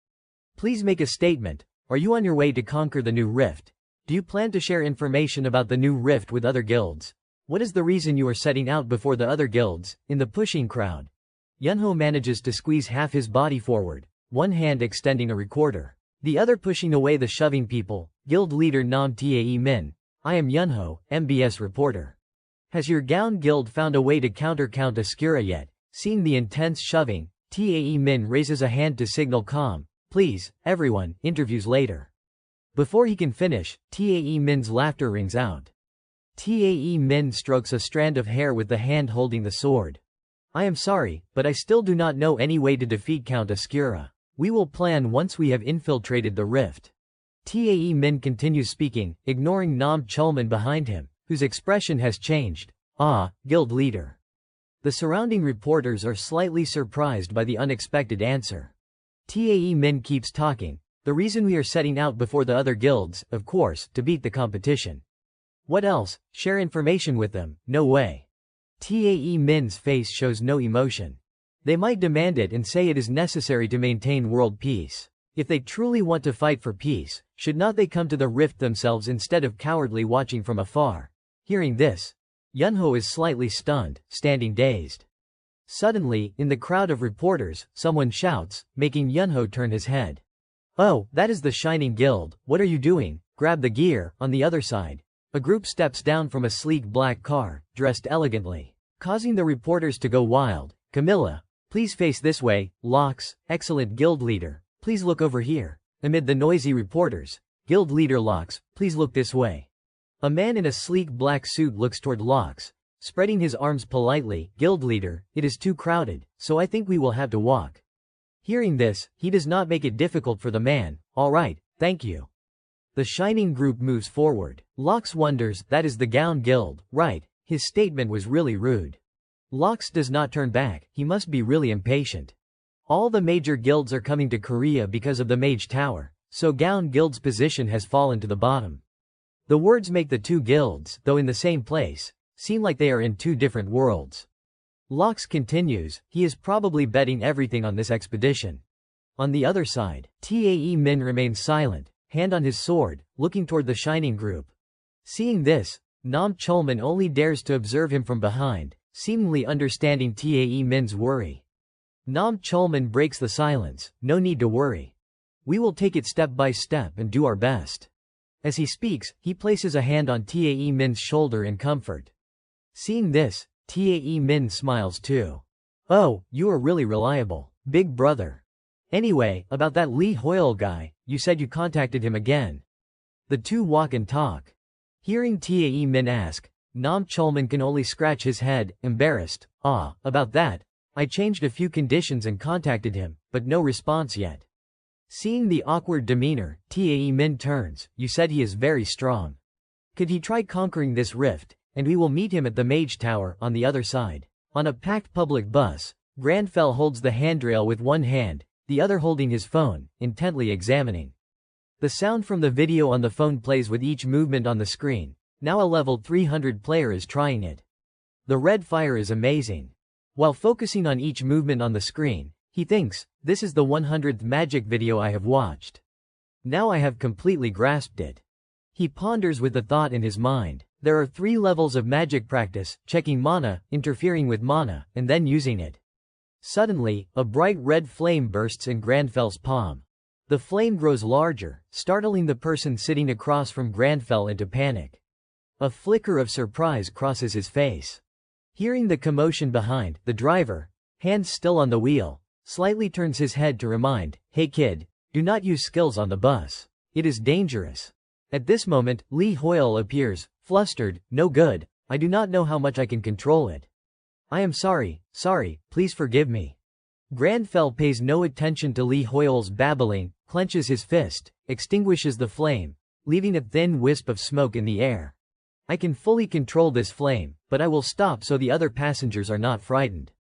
Please make a statement. Are you on your way to conquer the new rift? Do you plan to share information about the new rift with other guilds? What is the reason you are setting out before the other guilds, in the pushing crowd? Yunho manages to squeeze half his body forward, one hand extending a recorder, the other pushing away the shoving people. Guild leader Nam Tae Min. I am Yunho, MBS reporter. Has your Gown Guild found a way to counter Count Ascura yet? Seeing the intense shoving, Tae Min raises a hand to signal calm. Please, everyone, interviews later. Before he can finish, Tae Min's laughter rings out. Tae Min strokes a strand of hair with the hand holding the sword. I am sorry, but I still do not know any way to defeat Count Ascura. We will plan once we have infiltrated the rift. Tae Min continues speaking, ignoring Nam Chulman behind him, whose expression has changed. Ah, guild leader. The surrounding reporters are slightly surprised by the unexpected answer. Tae Min keeps talking. The reason we are setting out before the other guilds, of course, to beat the competition. What else? Share information with them? No way. Tae Min's face shows no emotion. They might demand it and say it is necessary to maintain world peace. If they truly want to fight for peace, should not they come to the rift themselves instead of cowardly watching from afar? Hearing this, Yunho is slightly stunned, standing dazed. Suddenly, in the crowd of reporters, someone shouts, making Yunho turn his head. Oh, that is the Shining Guild. What are you doing? Grab the gear. On the other side, a group steps down from a sleek black car, dressed elegantly, causing the reporters to go wild. Camilla, please face this way. Lox, excellent guild leader, please look over here. Amid the noisy reporters, guild leader Lox, please look this way. A man in a sleek black suit looks toward Lox, spreading his arms politely. Guild leader, it is too crowded, so I think we will have to walk. Hearing this, he does not make it difficult for the man. All right, thank you. The Shining group moves forward. Lox wonders, that is the Gown Guild, right? His statement was really rude. Lox does not turn back, he must be really impatient. All the major guilds are coming to Korea because of the Mage Tower, so Gown Guild's position has fallen to the bottom. The words make the two guilds, though in the same place, seem like they are in two different worlds. Lox continues, he is probably betting everything on this expedition. On the other side, Tae-min remains silent, hand on his sword, looking toward the Shining group. Seeing this, Nam Chulman only dares to observe him from behind, seemingly understanding Tae-min's worry. Nam Chulman breaks the silence, no need to worry. We will take it step by step and do our best. As he speaks, he places a hand on Tae-min's shoulder in comfort. Seeing this, Tae-min smiles too. Oh, you are really reliable, big brother. Anyway, about that Lee Hoyle guy, you said you contacted him again. The two walk and talk. Hearing Tae-min ask, Nam Chulman can only scratch his head, embarrassed. About that. I changed a few conditions and contacted him, but no response yet. Seeing the awkward demeanor, Tae-min turns, you said he is very strong. Could he try conquering this rift, and we will meet him at the Mage Tower, on the other side. On a packed public bus, Granfell holds the handrail with one hand, the other holding his phone, intently examining. The sound from the video on the phone plays with each movement on the screen. Now a level 300 player is trying it. The red fire is amazing. While focusing on each movement on the screen, he thinks, this is the 100th magic video I have watched. Now I have completely grasped it. He ponders with the thought in his mind. There are 3 levels of magic practice, checking mana, interfering with mana, and then using it. Suddenly, a bright red flame bursts in Granfell's palm. The flame grows larger, startling the person sitting across from Granfell into panic. A flicker of surprise crosses his face. Hearing the commotion behind, the driver, hands still on the wheel, slightly turns his head to remind, hey kid, do not use skills on the bus. It is dangerous. At this moment, Lee Hoyle appears, flustered, no good, I do not know how much I can control it. I am sorry, please forgive me. Granfell pays no attention to Lee Hoyle's babbling, clenches his fist, extinguishes the flame, leaving a thin wisp of smoke in the air. I can fully control this flame, but I will stop so the other passengers are not frightened.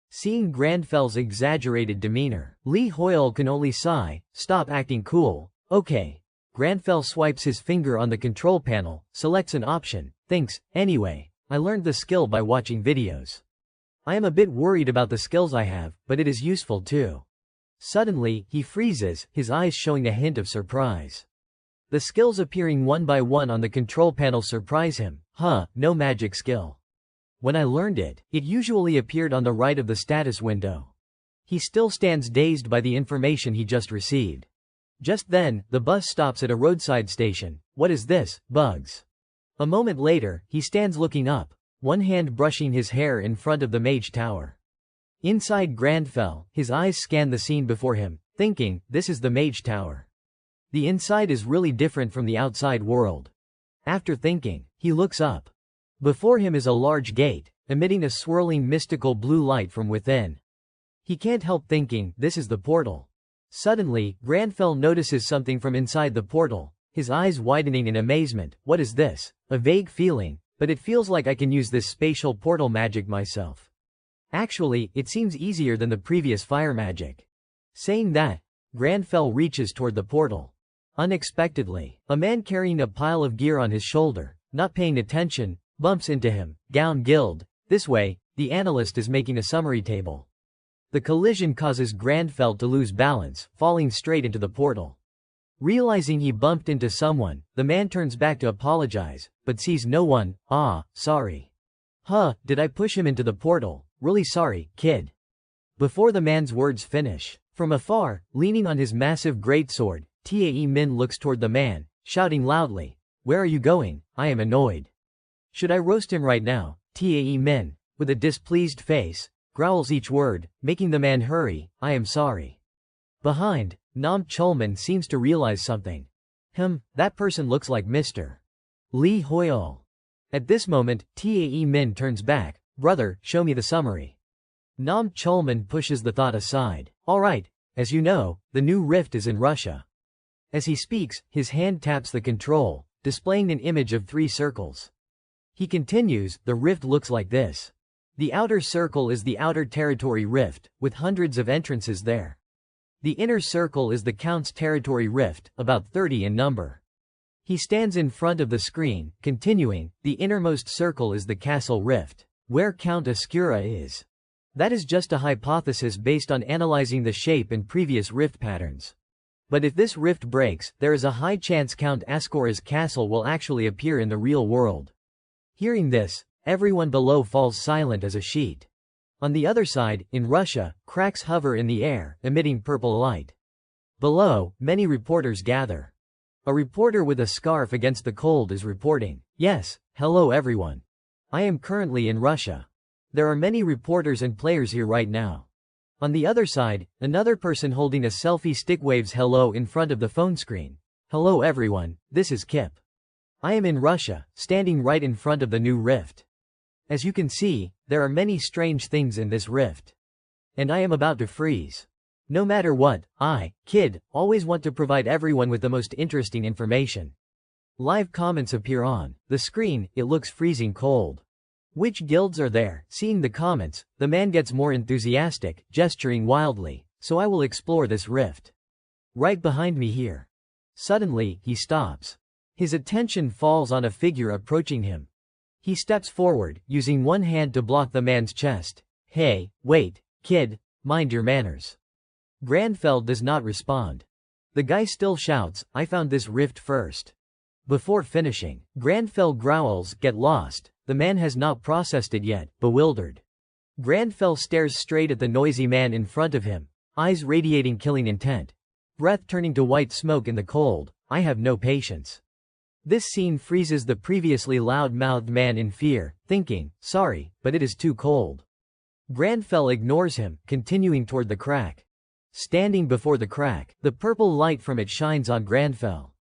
Seeing Granfell's exaggerated demeanor, Lee Hoyle can only sigh, stop acting cool, okay. Granfell swipes his finger on the control panel, selects an option, thinks, anyway, I learned the skill by watching videos. I am a bit worried about the skills I have, but it is useful too. Suddenly, he freezes, his eyes showing a hint of surprise. The skills appearing one by one on the control panel surprise him. No magic skill. When I learned it, it usually appeared on the right of the status window. He still stands dazed by the information he just received. Just then, the bus stops at a roadside station. What is this, bugs? A moment later, he stands looking up, one hand brushing his hair in front of the Mage Tower. Inside Granfell, his eyes scan the scene before him, thinking, this is the Mage Tower. The inside is really different from the outside world. After thinking, he looks up. Before him is a large gate, emitting a swirling mystical blue light from within. He can't help thinking, this is the portal. Suddenly, Granfell notices something from inside the portal, his eyes widening in amazement. What is this? A vague feeling, but it feels like I can use this spatial portal magic myself. Actually, it seems easier than the previous fire magic. Saying that, Granfell reaches toward the portal. Unexpectedly, a man carrying a pile of gear on his shoulder, not paying attention, bumps into him. Gown Guild. This way, the analyst is making a summary table. The collision causes Granfell to lose balance, falling straight into the portal. Realizing he bumped into someone, the man turns back to apologize, but sees no one. Sorry. Did I push him into the portal? Really sorry, kid. Before the man's words finish, from afar, leaning on his massive greatsword, Tae-min looks toward the man, shouting loudly, where are you going? I am annoyed. Should I roast him right now? Tae-min, with a displeased face, growls each word, making the man hurry. I am sorry. Behind, Nam Chulman seems to realize something. That person looks like Mr. Lee Hoyle. At this moment, Tae-min turns back. Brother, show me the summary. Nam Chulman pushes the thought aside. Alright, as you know, the new rift is in Russia. As he speaks, his hand taps the control, displaying an image of 3 circles. He continues, the rift looks like this. The outer circle is the outer territory rift, with hundreds of entrances there. The inner circle is the Count's territory rift, about 30 in number. He stands in front of the screen, continuing, the innermost circle is the castle rift, where Count Ascura is. That is just a hypothesis based on analyzing the shape and previous rift patterns. But if this rift breaks, there is a high chance Count Ascura's castle will actually appear in the real world. Hearing this, everyone below falls silent as a sheet. On the other side, in Russia, cracks hover in the air, emitting purple light. Below, many reporters gather. A reporter with a scarf against the cold is reporting. Yes, hello everyone. I am currently in Russia. There are many reporters and players here right now. On the other side, another person holding a selfie stick waves hello in front of the phone screen. Hello everyone, this is Kip. I am in Russia, standing right in front of the new rift. As you can see, there are many strange things in this rift. And I am about to freeze. No matter what, I, Kid, always want to provide everyone with the most interesting information. Live comments appear on the screen, it looks freezing cold. Which guilds are there? Seeing the comments, the man gets more enthusiastic, gesturing wildly, so I will explore this rift. Right behind me here. Suddenly, he stops. His attention falls on a figure approaching him. He steps forward, using one hand to block the man's chest. Hey, wait, kid, mind your manners. Granfell does not respond. The guy still shouts, I found this rift first. Before finishing, Granfell growls, get lost. The man has not processed it yet, bewildered. Granfell stares straight at the noisy man in front of him, eyes radiating killing intent. Breath turning to white smoke in the cold, I have no patience. This scene freezes the previously loud-mouthed man in fear, thinking, sorry, but it is too cold. Granfell ignores him, continuing toward the crack. Standing before the crack, the purple light from it shines on Granfell.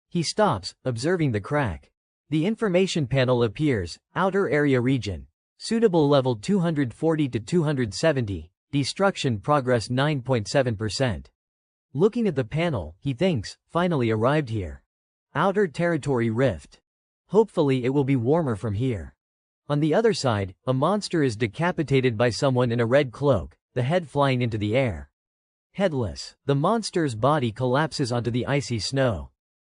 He stops, observing the crack. The information panel appears, outer area region. Suitable level 240 to 270, destruction progress 9.7%. Looking at the panel, he thinks, finally arrived here. Outer territory rift. Hopefully it will be warmer from here. On the other side, a monster is decapitated by someone in a red cloak, the head flying into the air. Headless, the monster's body collapses onto the icy snow.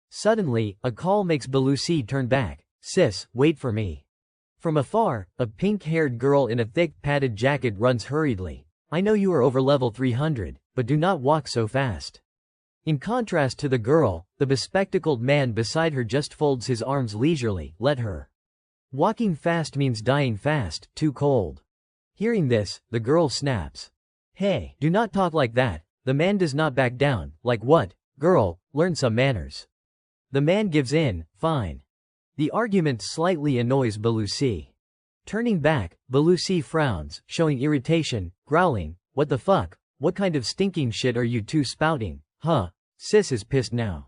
Suddenly, a call makes Belusi turn back. Sis, wait for me. From afar, a pink-haired girl in a thick padded jacket runs hurriedly. I know you are over level 300, but do not walk so fast. In contrast to the girl, the bespectacled man beside her just folds his arms leisurely, let her. Walking fast means dying fast, too cold. Hearing this, the girl snaps. Hey, do not talk like that. The man does not back down, like what? Girl, learn some manners. The man gives in, fine. The argument slightly annoys Belusi. Turning back, Belusi frowns, showing irritation, growling, what the fuck, what kind of stinking shit are you two spouting, huh? Sis is pissed now.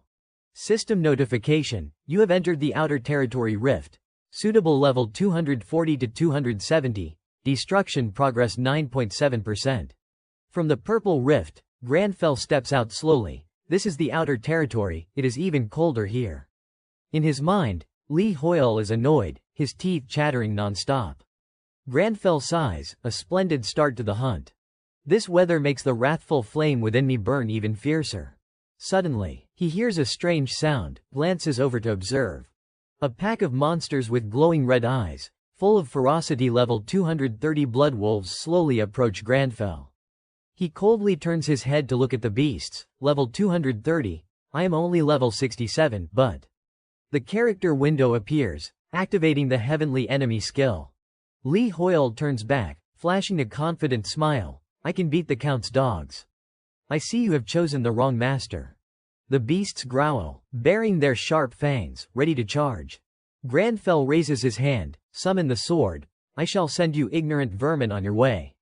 System notification, you have entered the outer territory rift. Suitable level 240 to 270, destruction progress 9.7%. From the purple rift, Granfell steps out slowly. This is the outer territory, it is even colder here. In his mind, Lee Hoyle is annoyed, his teeth chattering non-stop. Granfell sighs, a splendid start to the hunt. This weather makes the wrathful flame within me burn even fiercer. Suddenly, he hears a strange sound, glances over to observe. A pack of monsters with glowing red eyes, full of ferocity level 230 blood wolves slowly approach Granfell. He coldly turns his head to look at the beasts, level 230, I am only level 67, but... The character window appears, activating the heavenly enemy skill. Lee Hoyle turns back, flashing a confident smile, I can beat the Count's dogs. I see you have chosen the wrong master. The beasts growl, baring their sharp fangs, ready to charge. Granfell raises his hand, summon the sword, I shall send you ignorant vermin on your way.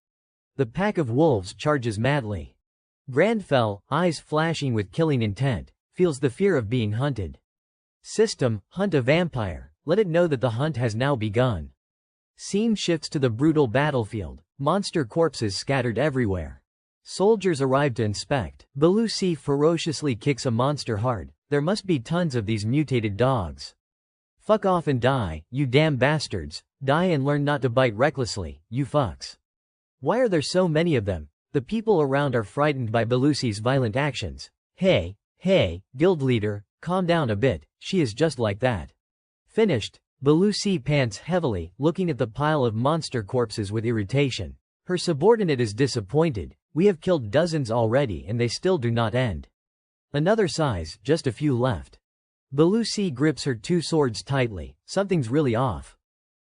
The pack of wolves charges madly. Granfell, eyes flashing with killing intent, feels the fear of being hunted. System, hunt a vampire, let it know that the hunt has now begun. Scene shifts to the brutal battlefield, monster corpses scattered everywhere. Soldiers arrive to inspect. Belusi ferociously kicks a monster hard, There must be tons of these mutated dogs. Fuck off and die, you damn bastards. Die and learn not to bite recklessly, you fucks. Why are there so many of them? The people around are frightened by Belusi's violent actions. Hey, guild leader, calm down a bit, she is just like that. Finished. Belusi pants heavily, looking at the pile of monster corpses with irritation. Her subordinate is disappointed. We have killed dozens already and they still do not end. Another sighs, just a few left. Belusi grips her two swords tightly. Something's really off.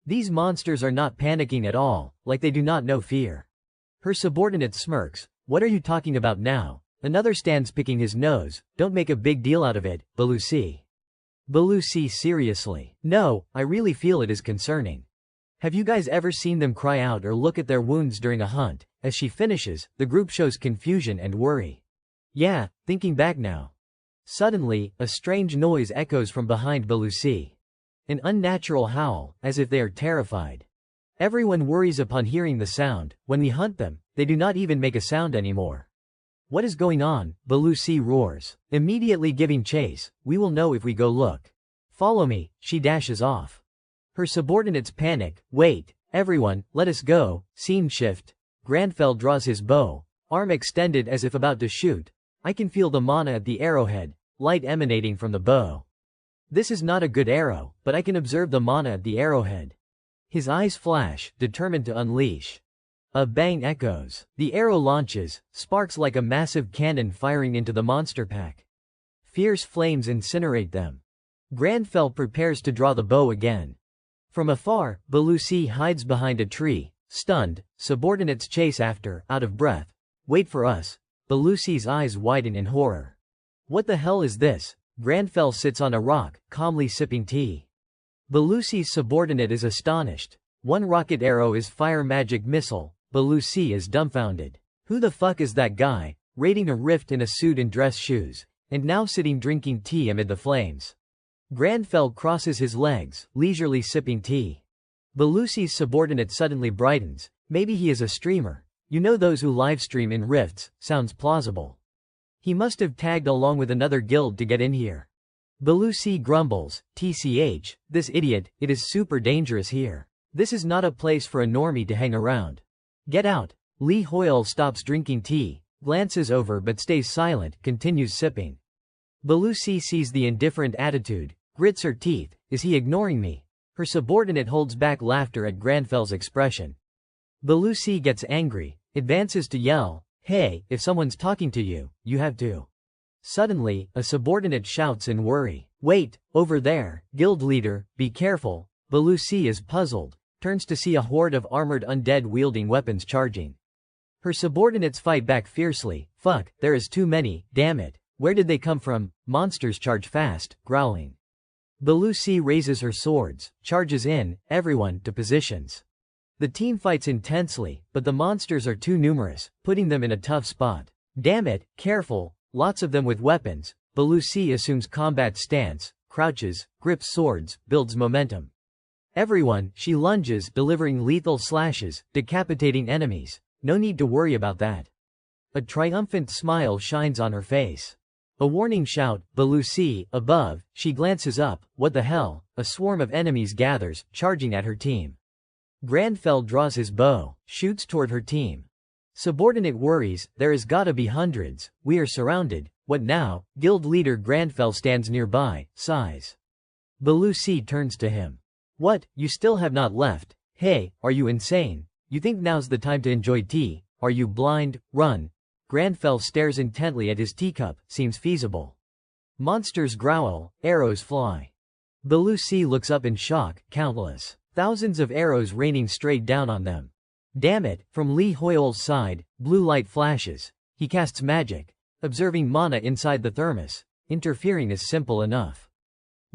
These monsters are not panicking at all, like they do not know fear. Her subordinate smirks. What are you talking about now? Another stands picking his nose. Don't make a big deal out of it, Belusi. Belusi seriously. No, I really feel it is concerning. Have you guys ever seen them cry out or look at their wounds during a hunt? As she finishes, the group shows confusion and worry. Yeah, thinking back now. Suddenly, a strange noise echoes from behind Belusi. An unnatural howl, as if they are terrified. Everyone worries upon hearing the sound. When we hunt them, they do not even make a sound anymore. What is going on? Belusi roars. Immediately giving chase. We will know if we go look. Follow me, she dashes off. Her subordinates panic. Wait, everyone, let us go. Scene shift. Granfell draws his bow, arm extended as if about to shoot. I can feel the mana at the arrowhead, light emanating from the bow. This is not a good arrow, but I can observe the mana at the arrowhead. His eyes flash, determined to unleash. A bang echoes. The arrow launches, sparks like a massive cannon firing into the monster pack. Fierce flames incinerate them. Granfell prepares to draw the bow again. From afar, Belusi hides behind a tree, stunned. Subordinates chase after, out of breath. Wait for us. Belusi's eyes widen in horror. What the hell is this? Granfell sits on a rock, calmly sipping tea. Belusi's subordinate is astonished. One rocket arrow is fire magic missile. Belusi is dumbfounded. Who the fuck is that guy, raiding a rift in a suit and dress shoes, and now sitting drinking tea amid the flames? Granfell crosses his legs, leisurely sipping tea. Belusi's subordinate suddenly brightens. Maybe he is a streamer. You know those who livestream in rifts, sounds plausible. He must have tagged along with another guild to get in here. Belusi grumbles, TCH, this idiot, it is super dangerous here. This is not a place for a normie to hang around. Get out. Lee Hoyle stops drinking tea, glances over but stays silent, continues sipping. Belusi sees the indifferent attitude, grits her teeth. Is he ignoring me? Her subordinate holds back laughter at Granfell's expression. Belusi gets angry, advances to yell, hey, if someone's talking to you, you have to. Suddenly, a subordinate shouts in worry. Wait, over there, guild leader, be careful. Belusi is puzzled, turns to see a horde of armored undead wielding weapons charging. Her subordinates fight back fiercely. Fuck, there is too many, damn it. Where did they come from? Monsters charge fast, growling. Belusi raises her swords, charges in, everyone to positions. The team fights intensely, but the monsters are too numerous, putting them in a tough spot. Damn it, careful, lots of them with weapons. Belusi assumes combat stance, crouches, grips swords, builds momentum. Everyone, she lunges, delivering lethal slashes, decapitating enemies. No need to worry about that. A triumphant smile shines on her face. A warning shout, Belusi, above, she glances up. What the hell? A swarm of enemies gathers, charging at her team. Granfell draws his bow, shoots toward her team. Subordinate worries, there is gotta be hundreds, we are surrounded, what now? Guild leader Granfell stands nearby, sighs. Belusi turns to him. What, you still have not left? Hey, are you insane? You think now's the time to enjoy tea? Are you blind? Run. Granfell stares intently at his teacup, seems feasible. Monsters growl, arrows fly. Belusi looks up in shock, countless. Thousands of arrows raining straight down on them. Damn it, from Lee Hoyle's side, blue light flashes. He casts magic, observing mana inside the thermos. Interfering is simple enough.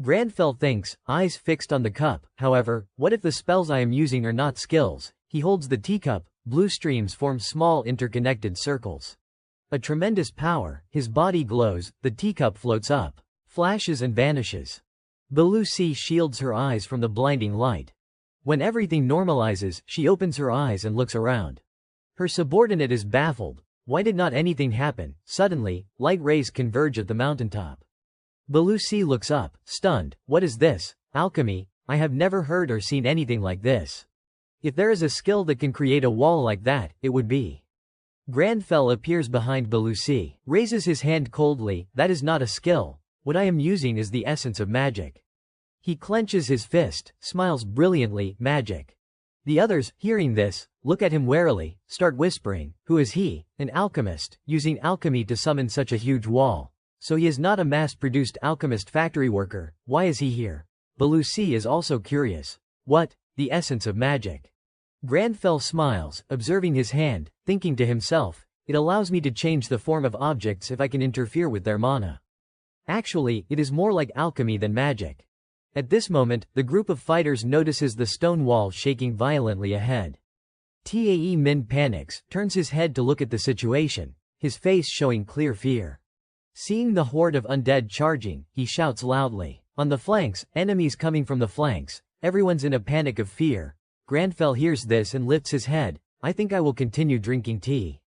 Granfell thinks, eyes fixed on the cup. However, what if the spells I am using are not skills? He holds the teacup, blue streams form small interconnected circles. A tremendous power, his body glows, the teacup floats up, flashes and vanishes. Belusi shields her eyes from the blinding light. When everything normalizes, she opens her eyes and looks around. Her subordinate is baffled. Why did not anything happen? Suddenly, light rays converge at the mountaintop. Belusi looks up, stunned. What is this? Alchemy? I have never heard or seen anything like this. If there is a skill that can create a wall like that, it would be. Granfell appears behind Belusi, raises his hand coldly. That is not a skill. What I am using is the essence of magic. He clenches his fist, smiles brilliantly. Magic. The others, hearing this, look at him warily, start whispering. Who is he? An alchemist, using alchemy to summon such a huge wall. So he is not a mass-produced alchemist factory worker. Why is he here? Belusi is also curious. What? The essence of magic. Granfell smiles, observing his hand, thinking to himself, it allows me to change the form of objects if I can interfere with their mana. Actually, it is more like alchemy than magic. At this moment, the group of fighters notices the stone wall shaking violently ahead. Tae Min panics, turns his head to look at the situation, his face showing clear fear. Seeing the horde of undead charging, he shouts loudly. On the flanks, enemies coming from the flanks, everyone's in a panic of fear. Granfell hears this and lifts his head. I think I will continue drinking tea.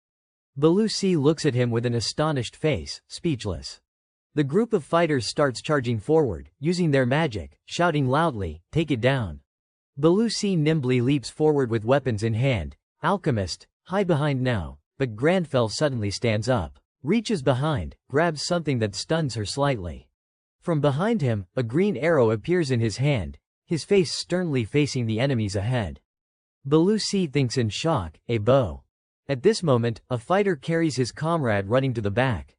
Belusi looks at him with an astonished face, speechless. The group of fighters starts charging forward, using their magic, shouting loudly, take it down. Belusi nimbly leaps forward with weapons in hand. Alchemist, hide behind now, but Granfell suddenly stands up, reaches behind, grabs something that stuns her slightly. From behind him, a green arrow appears in his hand, his face sternly facing the enemies ahead. Belusi thinks in shock, a bow. At this moment, a fighter carries his comrade running to the back.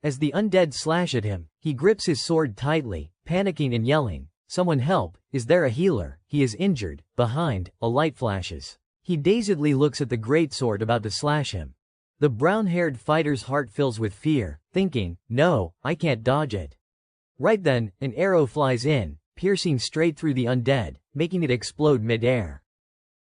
As the undead slash at him, he grips his sword tightly, panicking and yelling, someone help, is there a healer? He is injured. Behind, a light flashes. He dazedly looks at the greatsword about to slash him. The brown-haired fighter's heart fills with fear, thinking, no, I can't dodge it. Right then, an arrow flies in, piercing straight through the undead, making it explode mid-air.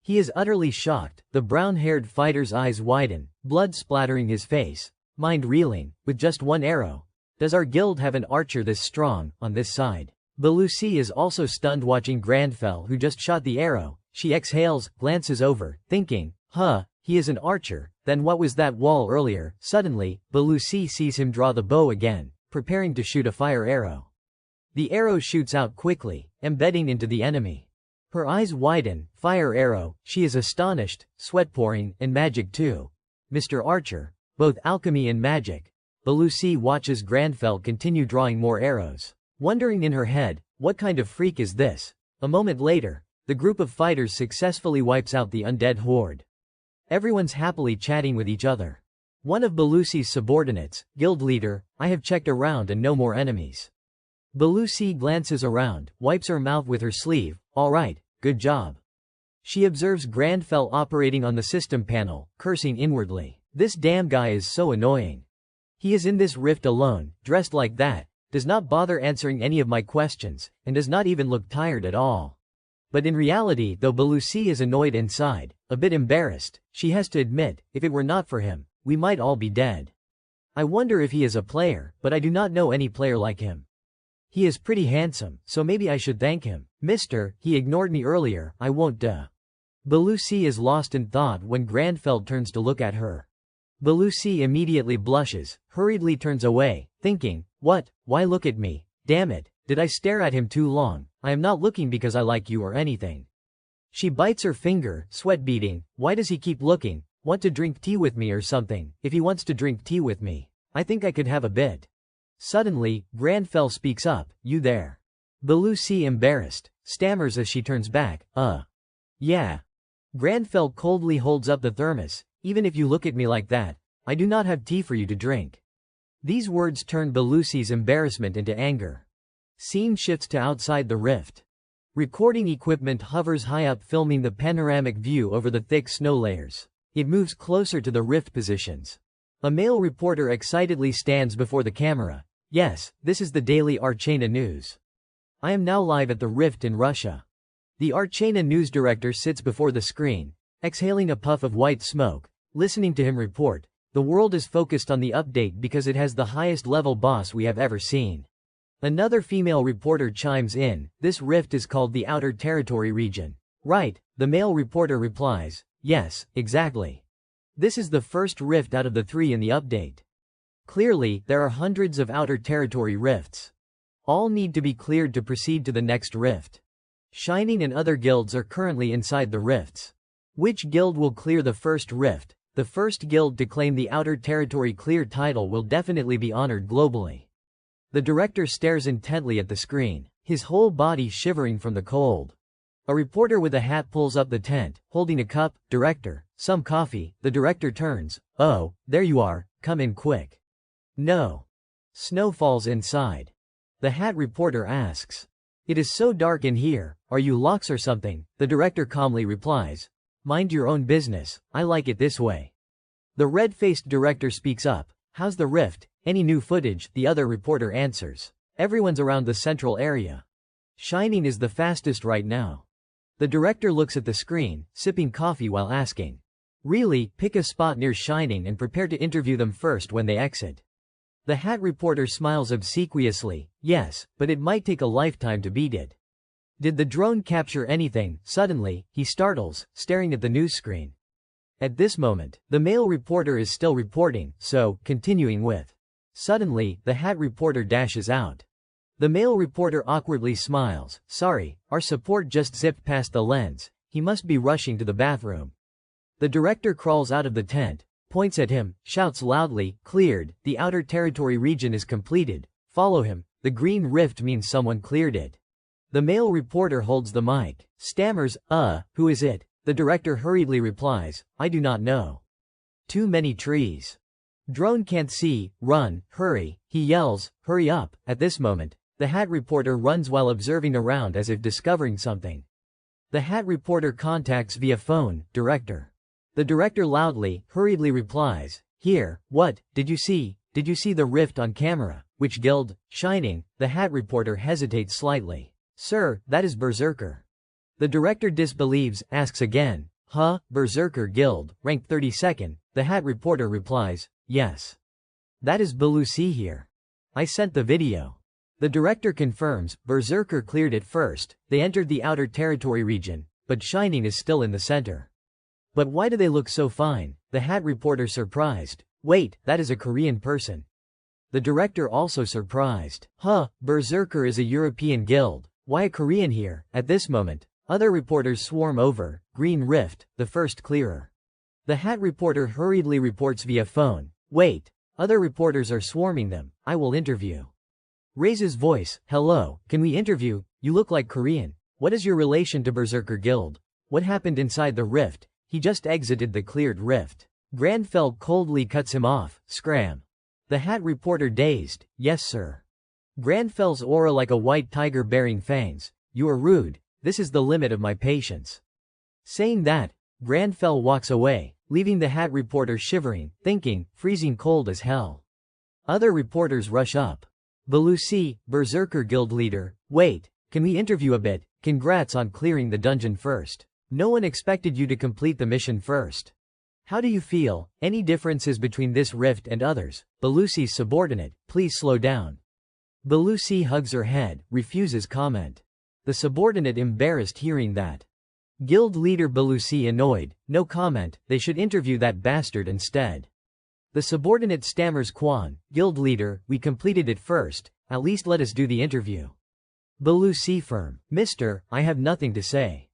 He is utterly shocked, the brown-haired fighter's eyes widen, blood splattering his face, mind reeling, with just one arrow. Does our guild have an archer this strong, on this side? Belusi is also stunned watching Granfell who just shot the arrow. She exhales, glances over, thinking, he is an archer, then what was that wall earlier? Suddenly, Belusi sees him draw the bow again, preparing to shoot a fire arrow. The arrow shoots out quickly, embedding into the enemy. Her eyes widen, fire arrow, she is astonished, sweat pouring, and magic too. Mr. Archer, both alchemy and magic. Belusi watches Granfell continue drawing more arrows, wondering in her head, what kind of freak is this? A moment later, the group of fighters successfully wipes out the undead horde. Everyone's happily chatting with each other. One of Belusi's subordinates, guild leader, I have checked around and no more enemies. Belusi glances around, wipes her mouth with her sleeve. All right, good job. She observes Granfell operating on the system panel, cursing inwardly. This damn guy is so annoying. He is in this rift alone, dressed like that, does not bother answering any of my questions, and does not even look tired at all. But in reality, though Belusi is annoyed inside, a bit embarrassed, she has to admit, if it were not for him, we might all be dead. I wonder if he is a player, but I do not know any player like him. He is pretty handsome, so maybe I should thank him. Mister, he ignored me earlier, I won't duh. Belusi is lost in thought when Granfell turns to look at her. Belusi immediately blushes, hurriedly turns away, thinking, what, why look at me, damn it, did I stare at him too long? I am not looking because I like you or anything. She bites her finger, sweat beading, why does he keep looking, want to drink tea with me or something? If he wants to drink tea with me, I think I could have a bit. Suddenly, Granfell speaks up, you there. Belusi embarrassed, stammers as she turns back, yeah. Granfell coldly holds up the thermos, even if you look at me like that, I do not have tea for you to drink. These words turn Belusi's embarrassment into anger. Scene shifts to outside the rift. Recording equipment hovers high up filming the panoramic view over the thick snow layers. It moves closer to the rift positions. A male reporter excitedly stands before the camera. Yes, this is the daily Archena News. I am now live at the rift in Russia. The Archena news director sits before the screen, exhaling a puff of white smoke, listening to him report. The world is focused on the update because it has the highest level boss we have ever seen. Another female reporter chimes in, this rift is called the Outer Territory region. Right, the male reporter replies, yes, exactly. This is the first rift out of the 3 in the update. Clearly, there are hundreds of Outer Territory rifts. All need to be cleared to proceed to the next rift. Shining and other guilds are currently inside the rifts. Which guild will clear the first rift? The first guild to claim the Outer Territory Clear title will definitely be honored globally. The director stares intently at the screen, his whole body shivering from the cold. A reporter with a hat pulls up the tent, holding a cup. Director, some coffee. The director turns. Oh, there you are, come in quick. No. Snow falls inside. The hat reporter asks. It is so dark in here, are you locks or something? The director calmly replies. Mind your own business, I like it this way. The red-faced director speaks up. How's the rift? Any new footage? The other reporter answers. Everyone's around the central area. Shining is the fastest right now. The director looks at the screen, sipping coffee while asking. Really, pick a spot near Shining and prepare to interview them first when they exit. The hat reporter smiles obsequiously. Yes, but it might take a lifetime to beat it. Did the drone capture anything? Suddenly, he startles, staring at the news screen. At this moment, the male reporter is still reporting, so, continuing with. Suddenly, the hat reporter dashes out. The male reporter awkwardly smiles. Sorry, our support just zipped past the lens, he must be rushing to the bathroom. The director crawls out of the tent, points at him, shouts loudly, cleared, the Outer Territory region is completed, follow him, the green rift means someone cleared it. The male reporter holds the mic, stammers, who is it? The director hurriedly replies, I do not know. Too many trees. Drone can't see, run, hurry, he yells, hurry up. At this moment, the hat reporter runs while observing around as if discovering something. The hat reporter contacts via phone, director. The director loudly, hurriedly replies, here, what, did you see the rift on camera? Which guild? Shining. The hat reporter hesitates slightly. Sir, that is Berserker. The director disbelieves, asks again, huh, Berserker Guild, ranked 32nd, the hat reporter replies, yes. That is Belusi here. I sent the video. The director confirms, Berserker cleared it first, they entered the Outer Territory region, but Shining is still in the center. But why do they look so fine? The hat reporter surprised. Wait, that is a Korean person. The director also surprised. Huh, Berserker is a European guild, why a Korean here? At this moment, other reporters swarm over. Green Rift, the first clearer. The hat reporter hurriedly reports via phone. Wait, other reporters are swarming them, I will interview. Raises voice, hello, can we interview? You look like Korean. What is your relation to Berserker Guild? What happened inside the rift? He just exited the cleared rift. Granfeld coldly cuts him off. Scram. The hat reporter dazed. Yes sir. Granfeld's aura like a white tiger bearing fangs. You are rude. This is the limit of my patience. Saying that, Granfeld walks away, leaving the hat reporter shivering, thinking, freezing cold as hell. Other reporters rush up. Belusi, Berserker Guild leader, wait, can we interview a bit? Congrats on clearing the dungeon first. No one expected you to complete the mission first. How do you feel? Any differences between this rift and others? Belusi's subordinate, please slow down. Belusi hugs her head, refuses comment. The subordinate embarrassed hearing that. Guild leader Belusi annoyed, no comment, they should interview that bastard instead. The subordinate stammers Quan, guild leader, we completed it first, at least let us do the interview. Belusi firm, Mister, I have nothing to say.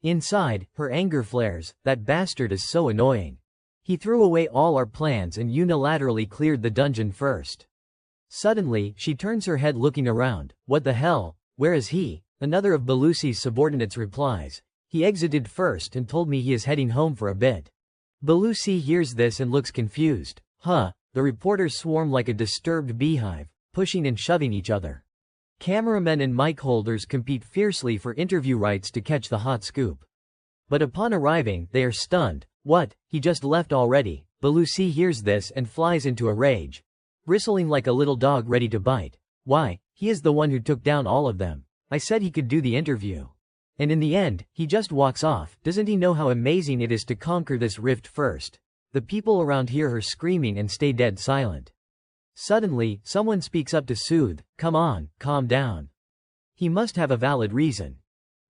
Inside, her anger flares, that bastard is so annoying. He threw away all our plans and unilaterally cleared the dungeon first. Suddenly, she turns her head looking around, what the hell, where is he? Another of Belusi's subordinates replies, he exited first and told me he is heading home for a bit. Belusi hears this and looks confused. Huh, the reporters swarm like a disturbed beehive, pushing and shoving each other. Cameramen and mic holders compete fiercely for interview rights to catch the hot scoop. But upon arriving, they are stunned. What, he just left already? Belusi hears this and flies into a rage, bristling like a little dog ready to bite. Why, he is the one who took down all of them. I said he could do the interview. And in the end, he just walks off. Doesn't he know how amazing it is to conquer this rift first? The people around hear her screaming and stay dead silent. Suddenly, someone speaks up to soothe, come on, calm down. He must have a valid reason.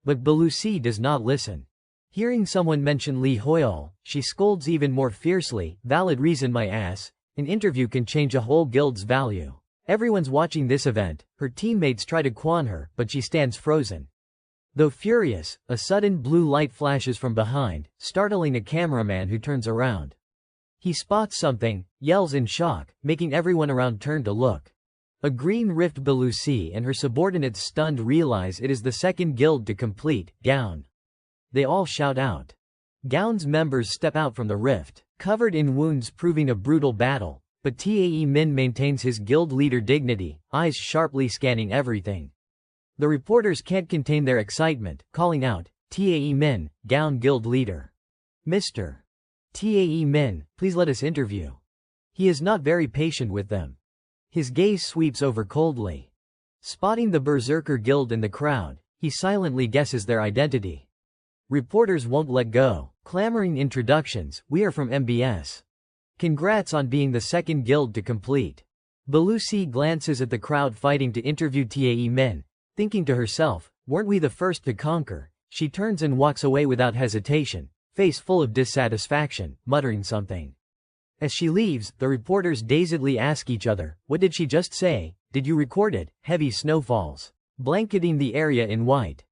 But Belusi does not listen. Hearing someone mention Li Hoyol, she scolds even more fiercely, valid reason my ass, an interview can change a whole guild's value. Everyone's watching this event, her teammates try to quan her, but she stands frozen. Though furious, a sudden blue light flashes from behind, startling a cameraman who turns around. He spots something, yells in shock, making everyone around turn to look. A green rift Belusi and her subordinates stunned realize it is the second guild to complete, Gown. They all shout out. Gown's members step out from the rift, covered in wounds proving a brutal battle, but Tae Min maintains his guild leader dignity, eyes sharply scanning everything. The reporters can't contain their excitement, calling out, Tae Min, Gown guild leader. Mr. Tae Min, please let us interview. He is not very patient with them. His gaze sweeps over coldly. Spotting the Berserker Guild in the crowd, he silently guesses their identity. Reporters won't let go, clamoring introductions, we are from MBS. Congrats on being the second guild to complete. Belusi glances at the crowd fighting to interview Tae Min, thinking to herself, weren't we the first to conquer? She turns and walks away without hesitation, face full of dissatisfaction, muttering something. As she leaves, the reporters dazedly ask each other, what did she just say? Did you record it? Heavy snow falls, blanketing the area in white.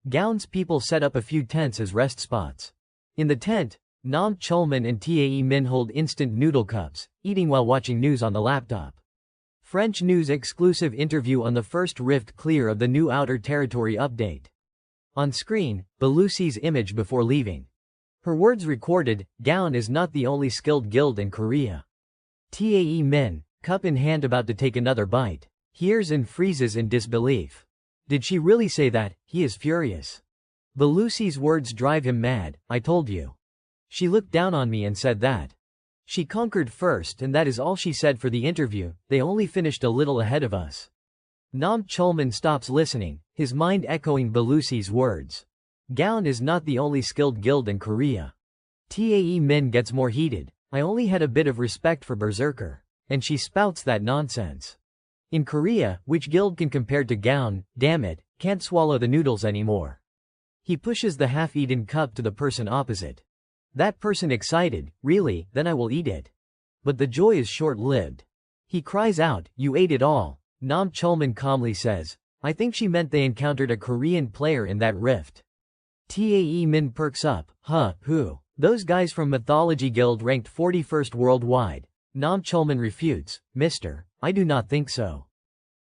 Gown's people set up a few tents as rest spots. In the tent, Nam Chulman and Tae Min hold instant noodle cups, eating while watching news on the laptop. French news exclusive interview on the first rift clear of the new Outer Territory update. On screen, Belusi's image before leaving. Her words recorded, Gown is not the only skilled guild in Korea. Tae Min, cup in hand about to take another bite, hears and freezes in disbelief. Did she really say that? He is furious. Belusi's words drive him mad, I told you. She looked down on me and said that. She conquered first and that is all she said for the interview, they only finished a little ahead of us. Nam Chulman stops listening, his mind echoing Belusi's words. Gown is not the only skilled guild in Korea. Tae Min gets more heated, I only had a bit of respect for Berserker. And she spouts that nonsense. In Korea, which guild can compare to Gown, damn it, can't swallow the noodles anymore. He pushes the half-eaten cup to the person opposite. That person excited, really, then I will eat it. But the joy is short-lived. He cries out, you ate it all. Nam Chulman calmly says, I think she meant they encountered a Korean player in that rift. Tae Min perks up, who? Those guys from Mythology Guild ranked 41st worldwide. Nam Chulman refutes, Mister, I do not think so.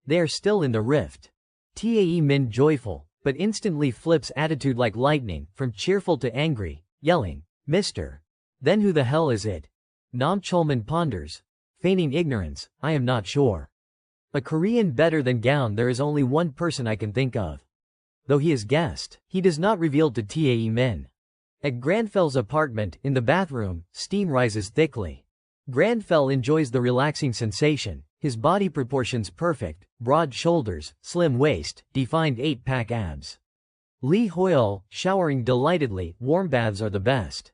They are still in the rift. Tae Min joyful, but instantly flips attitude like lightning, from cheerful to angry, yelling, Mister. Then who the hell is it? Nam Chulman ponders. Feigning ignorance, I am not sure. A Korean better than Gown there is only one person I can think of. Though he is guessed, he does not reveal to Tae Min. At Granfel's apartment, in the bathroom, steam rises thickly. Granfell enjoys the relaxing sensation, his body proportions perfect, broad shoulders, slim waist, defined 8-pack abs. Lee Hoyle, showering delightedly, warm baths are the best.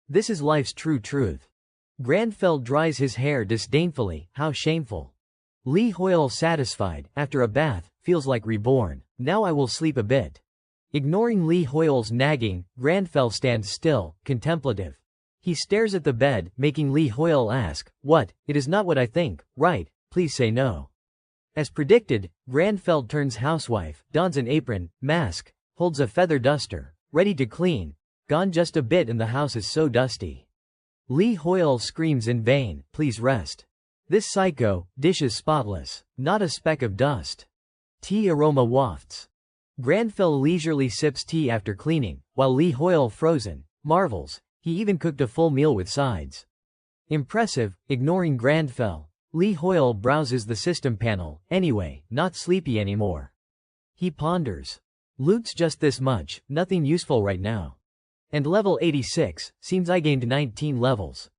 This is life's true truth. Granfell dries his hair disdainfully, how shameful. Lee Hoyle satisfied, after a bath, feels like reborn, now I will sleep a bit. Ignoring Lee Hoyle's nagging, Granfell stands still, contemplative. He stares at the bed, making Lee Hoyle ask, what, it is not what I think, right, please say no. As predicted, Granfell turns housewife, dons an apron, mask, holds a feather duster, ready to clean. Gone just a bit and the house is so dusty. Lee Hoyle screams in vain, please rest. This psycho, dishes spotless, not a speck of dust. Tea aroma wafts. Granfell leisurely sips tea after cleaning, while Lee Hoyle frozen, marvels, he even cooked a full meal with sides. Impressive, ignoring Granfell, Lee Hoyle browses the system panel, anyway, not sleepy anymore. He ponders. Loot's just this much, nothing useful right now. And level 86, seems I gained 19 levels.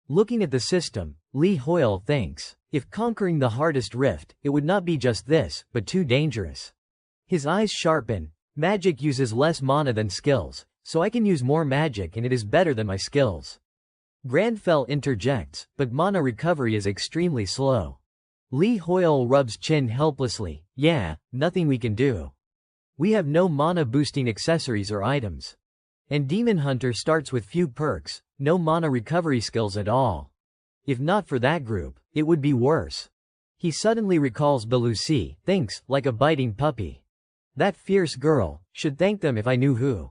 Looking at the system, Lee Hoyle thinks, if conquering the hardest rift, it would not be just this, but too dangerous. His eyes sharpen, magic uses less mana than skills, so I can use more magic and it is better than my skills. Granfell interjects, but mana recovery is extremely slow. Lee Hoyle rubs chin helplessly, yeah, nothing we can do. We have no mana boosting accessories or items. And Demon Hunter starts with few perks, no mana recovery skills at all. If not for that group, it would be worse. He suddenly recalls Belusi, thinks, like a biting puppy. That fierce girl, should thank them if I knew who.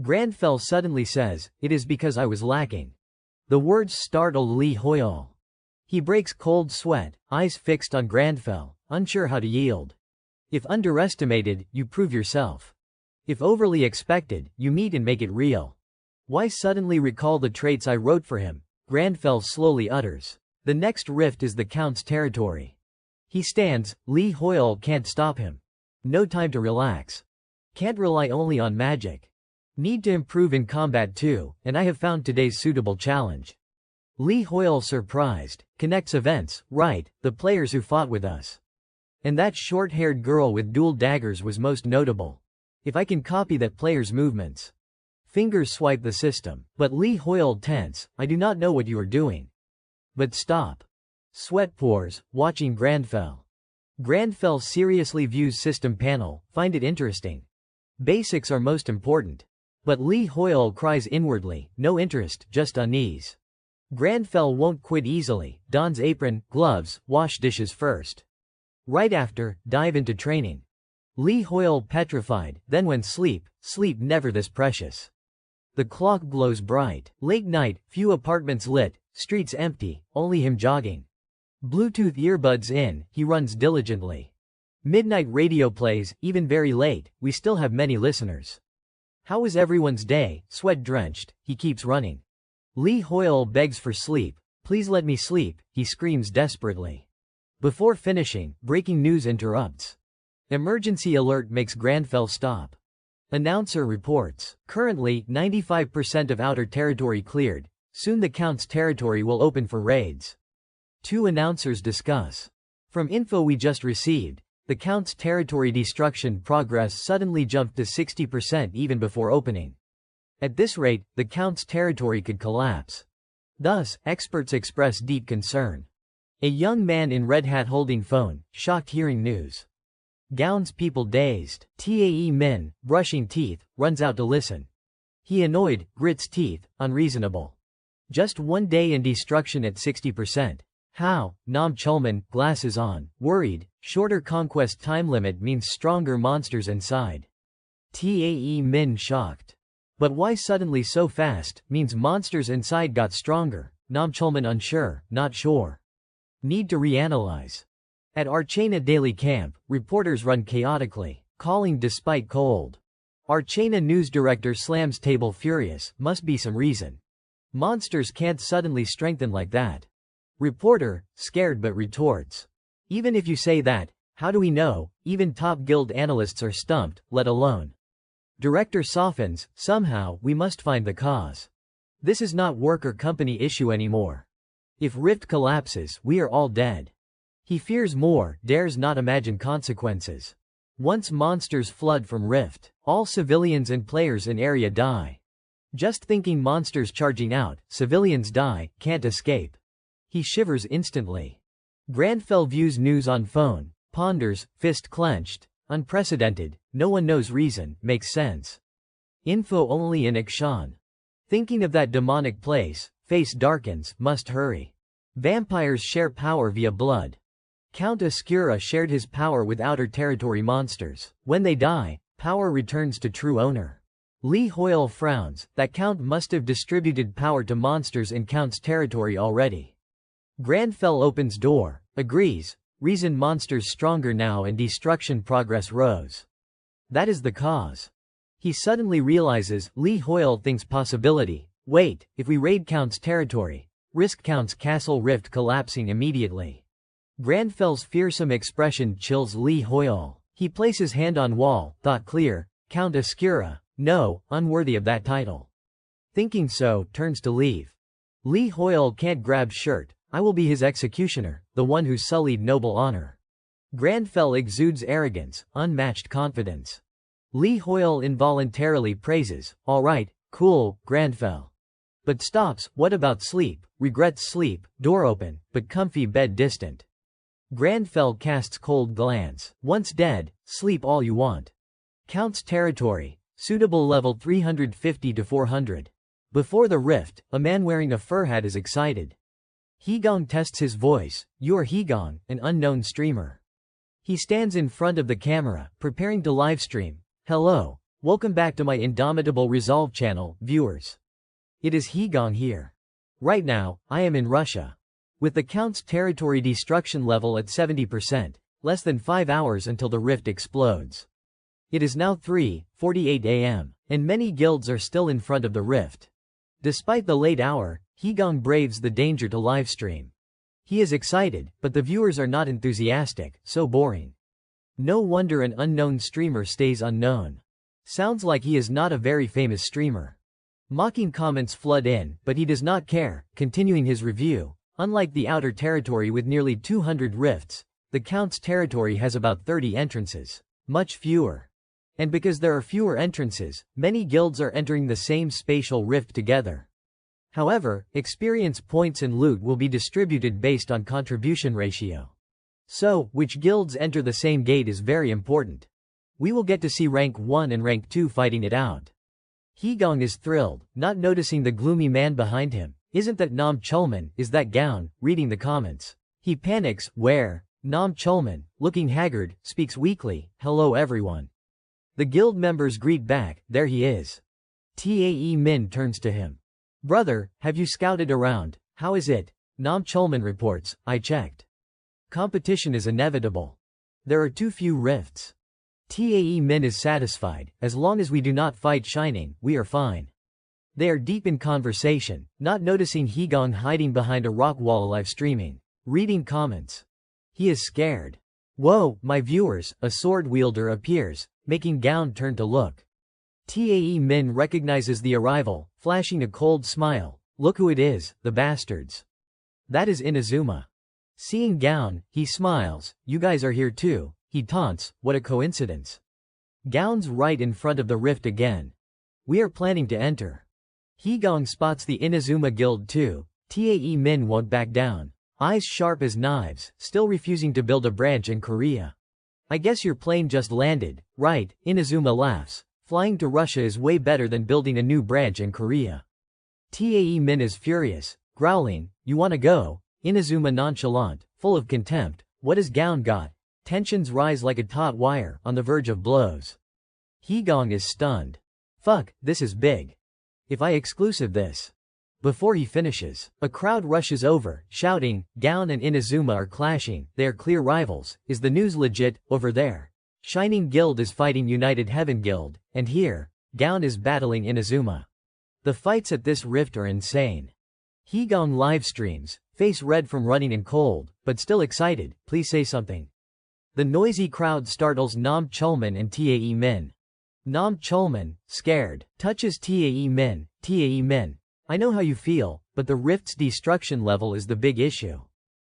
Granfell suddenly says, it is because I was lacking. The words startle Lee Hoyle. He breaks cold sweat, eyes fixed on Granfell, unsure how to yield. If underestimated, you prove yourself. If overly expected, you meet and make it real. Why suddenly recall the traits I wrote for him? Granfell slowly utters. The next rift is the Count's territory. He stands, Lee Hoyle can't stop him. No time to relax. Can't rely only on magic. Need to improve in combat too, and I have found today's suitable challenge. Lee Hoyle surprised, connects events, right, the players who fought with us. And that short-haired girl with dual daggers was most notable. If I can copy that player's movements. Fingers swipe the system, but Lee Hoyle tense, I do not know what you are doing. But stop. Sweat pours, watching Granfell. Granfell seriously views system panel, find it interesting. Basics are most important. But Lee Hoyle cries inwardly, no interest, just unease. Granfell won't quit easily, dons apron, gloves, wash dishes first. Right after, dive into training. Lee Hoyle petrified, then when sleep never this precious. The clock glows bright, late night, few apartments lit, streets empty, only him jogging. Bluetooth earbuds in, he runs diligently. Midnight radio plays, even very late, we still have many listeners. How is everyone's day? Sweat-drenched, he keeps running. Lee Hoyle begs for sleep. Please let me sleep, he screams desperately. Before finishing, breaking news interrupts. Emergency alert makes Granfell stop. Announcer reports, currently, 95% of outer territory cleared. Soon the Count's territory will open for raids. Two announcers discuss. From info we just received, the Count's territory destruction progress suddenly jumped to 60% even before opening. At this rate, the Count's territory could collapse. Thus, experts express deep concern. A young man in red hat holding phone, shocked hearing news. Gowns people dazed. Tae Min, brushing teeth, runs out to listen. He annoyed, grits teeth, unreasonable. Just one day and destruction at 60%. How? Nam Chulman, glasses on, worried, shorter conquest time limit means stronger monsters inside. Tae Min shocked. But why suddenly so fast, means monsters inside got stronger. Nam Chulman unsure, not sure. Need to reanalyze. At Archana Daily Camp, reporters run chaotically, calling despite cold. Archana news director slams table furious, must be some reason. Monsters can't suddenly strengthen like that. Reporter, scared but retorts. Even if you say that, how do we know? Even top guild analysts are stumped, let alone. Director softens, somehow, we must find the cause. This is not work or company issue anymore. If Rift collapses, we are all dead. He fears more, dares not imagine consequences. Once monsters flood from Rift, all civilians and players in area die. Just thinking monsters charging out, civilians die, can't escape. He shivers instantly. Granfell views news on phone, ponders, fist clenched. Unprecedented, no one knows reason, makes sense. Info only in Akshan. Thinking of that demonic place, face darkens, must hurry. Vampires share power via blood. Count Ascura shared his power with outer territory monsters. When they die, power returns to true owner. Lee Hoyle frowns, that Count must have distributed power to monsters in Count's territory already. Granfell opens door, agrees, reason monsters stronger now and destruction progress rose. That is the cause. He suddenly realizes, Lee Hoyle thinks possibility, wait, if we raid Count's territory, risk Count's castle rift collapsing immediately. Granfell's fearsome expression chills Lee Hoyle. He places hand on wall, thought clear, Count Ascura, no, unworthy of that title. Thinking so, turns to leave. Lee Hoyle can't grab shirt, I will be his executioner, the one who sullied noble honor. Granfell exudes arrogance, unmatched confidence. Lee Hoyle involuntarily praises, all right, cool, Granfell. But stops, what about sleep, regrets sleep, door open, but comfy bed distant. Granfell casts cold glance, once dead, sleep all you want. Count's territory, suitable level 350 to 400. Before the rift, a man wearing a fur hat is excited. Hegong tests his voice. You are Hegong, an unknown streamer. He stands in front of the camera, preparing to livestream. Hello. Welcome back to my Indomitable Resolve channel, viewers. It is Hegong here. Right now, I am in Russia. With the Count's territory destruction level at 70%, less than 5 hours until the rift explodes. It is now 3:48 a.m., and many guilds are still in front of the rift. Despite the late hour, Hegong braves the danger to livestream. He is excited, but the viewers are not enthusiastic, so boring. No wonder an unknown streamer stays unknown. Sounds like he is not a very famous streamer. Mocking comments flood in, but he does not care, continuing his review. Unlike the outer territory with nearly 200 rifts, the Count's territory has about 30 entrances. Much fewer. And because there are fewer entrances, many guilds are entering the same spatial rift together. However, experience points and loot will be distributed based on contribution ratio. So, which guilds enter the same gate is very important. We will get to see rank 1 and rank 2 fighting it out. Hegong is thrilled, not noticing the gloomy man behind him. Isn't that Nam Chulman? Is that Gown? Reading the comments. He panics. Where? Nam Chulman, looking haggard, speaks weakly. Hello everyone. The guild members greet back. There he is. Tae Min turns to him. Brother, have you scouted around? How is it? Nam Chulman reports. I checked. Competition is inevitable. There are too few rifts. Tae Min is satisfied. As long as we do not fight Shining, we are fine. They are deep in conversation, not noticing Hegong hiding behind a rock wall live streaming. Reading comments. He is scared. Whoa, my viewers, a sword wielder appears, making Gown turn to look. Tae Min recognizes the arrival, flashing a cold smile. Look who it is, the bastards. That is Inazuma. Seeing Gown, he smiles. You guys are here too, he taunts. What a coincidence. Gown's right in front of the rift again. We are planning to enter. Hegong spots the Inazuma guild too. Tae Min won't back down. Eyes sharp as knives, still refusing to build a branch in Korea. I guess your plane just landed, right? Inazuma laughs. Flying to Russia is way better than building a new branch in Korea. Tae Min is furious, growling, you wanna go? Inazuma nonchalant, full of contempt. What has Gown got? Tensions rise like a taut wire, on the verge of blows. Hegong is stunned. Fuck, this is big. If I exclusive this. Before he finishes, a crowd rushes over, shouting, Gown and Inazuma are clashing, they are clear rivals. Is the news legit? Over there. Shining Guild is fighting United Heaven Guild, and here, Gown is battling Inazuma. The fights at this rift are insane. Hegong live streams, face red from running and cold, but still excited. Please say something. The noisy crowd startles Nam Chulman and Tae Min. Nam Chulman, scared, touches Tae Min. Tae Min, I know how you feel, but the rift's destruction level is the big issue.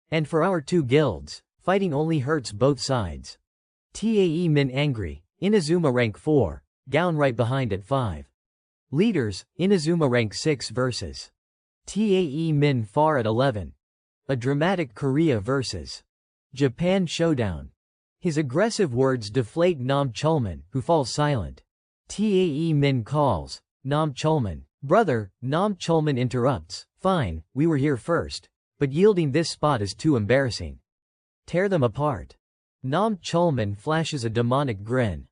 And for our two guilds, fighting only hurts both sides. Tae Min angry. Inazuma rank 4, Gown right behind at 5. Leaders, Inazuma rank 6 versus Tae Min far at 11. A dramatic Korea versus Japan showdown. His aggressive words deflate Nam Chulman, who falls silent. Tae Min calls, Nam Chulman. Brother, Nam Chulman interrupts. Fine, we were here first. But yielding this spot is too embarrassing. Tear them apart. Nam Chulman flashes a demonic grin.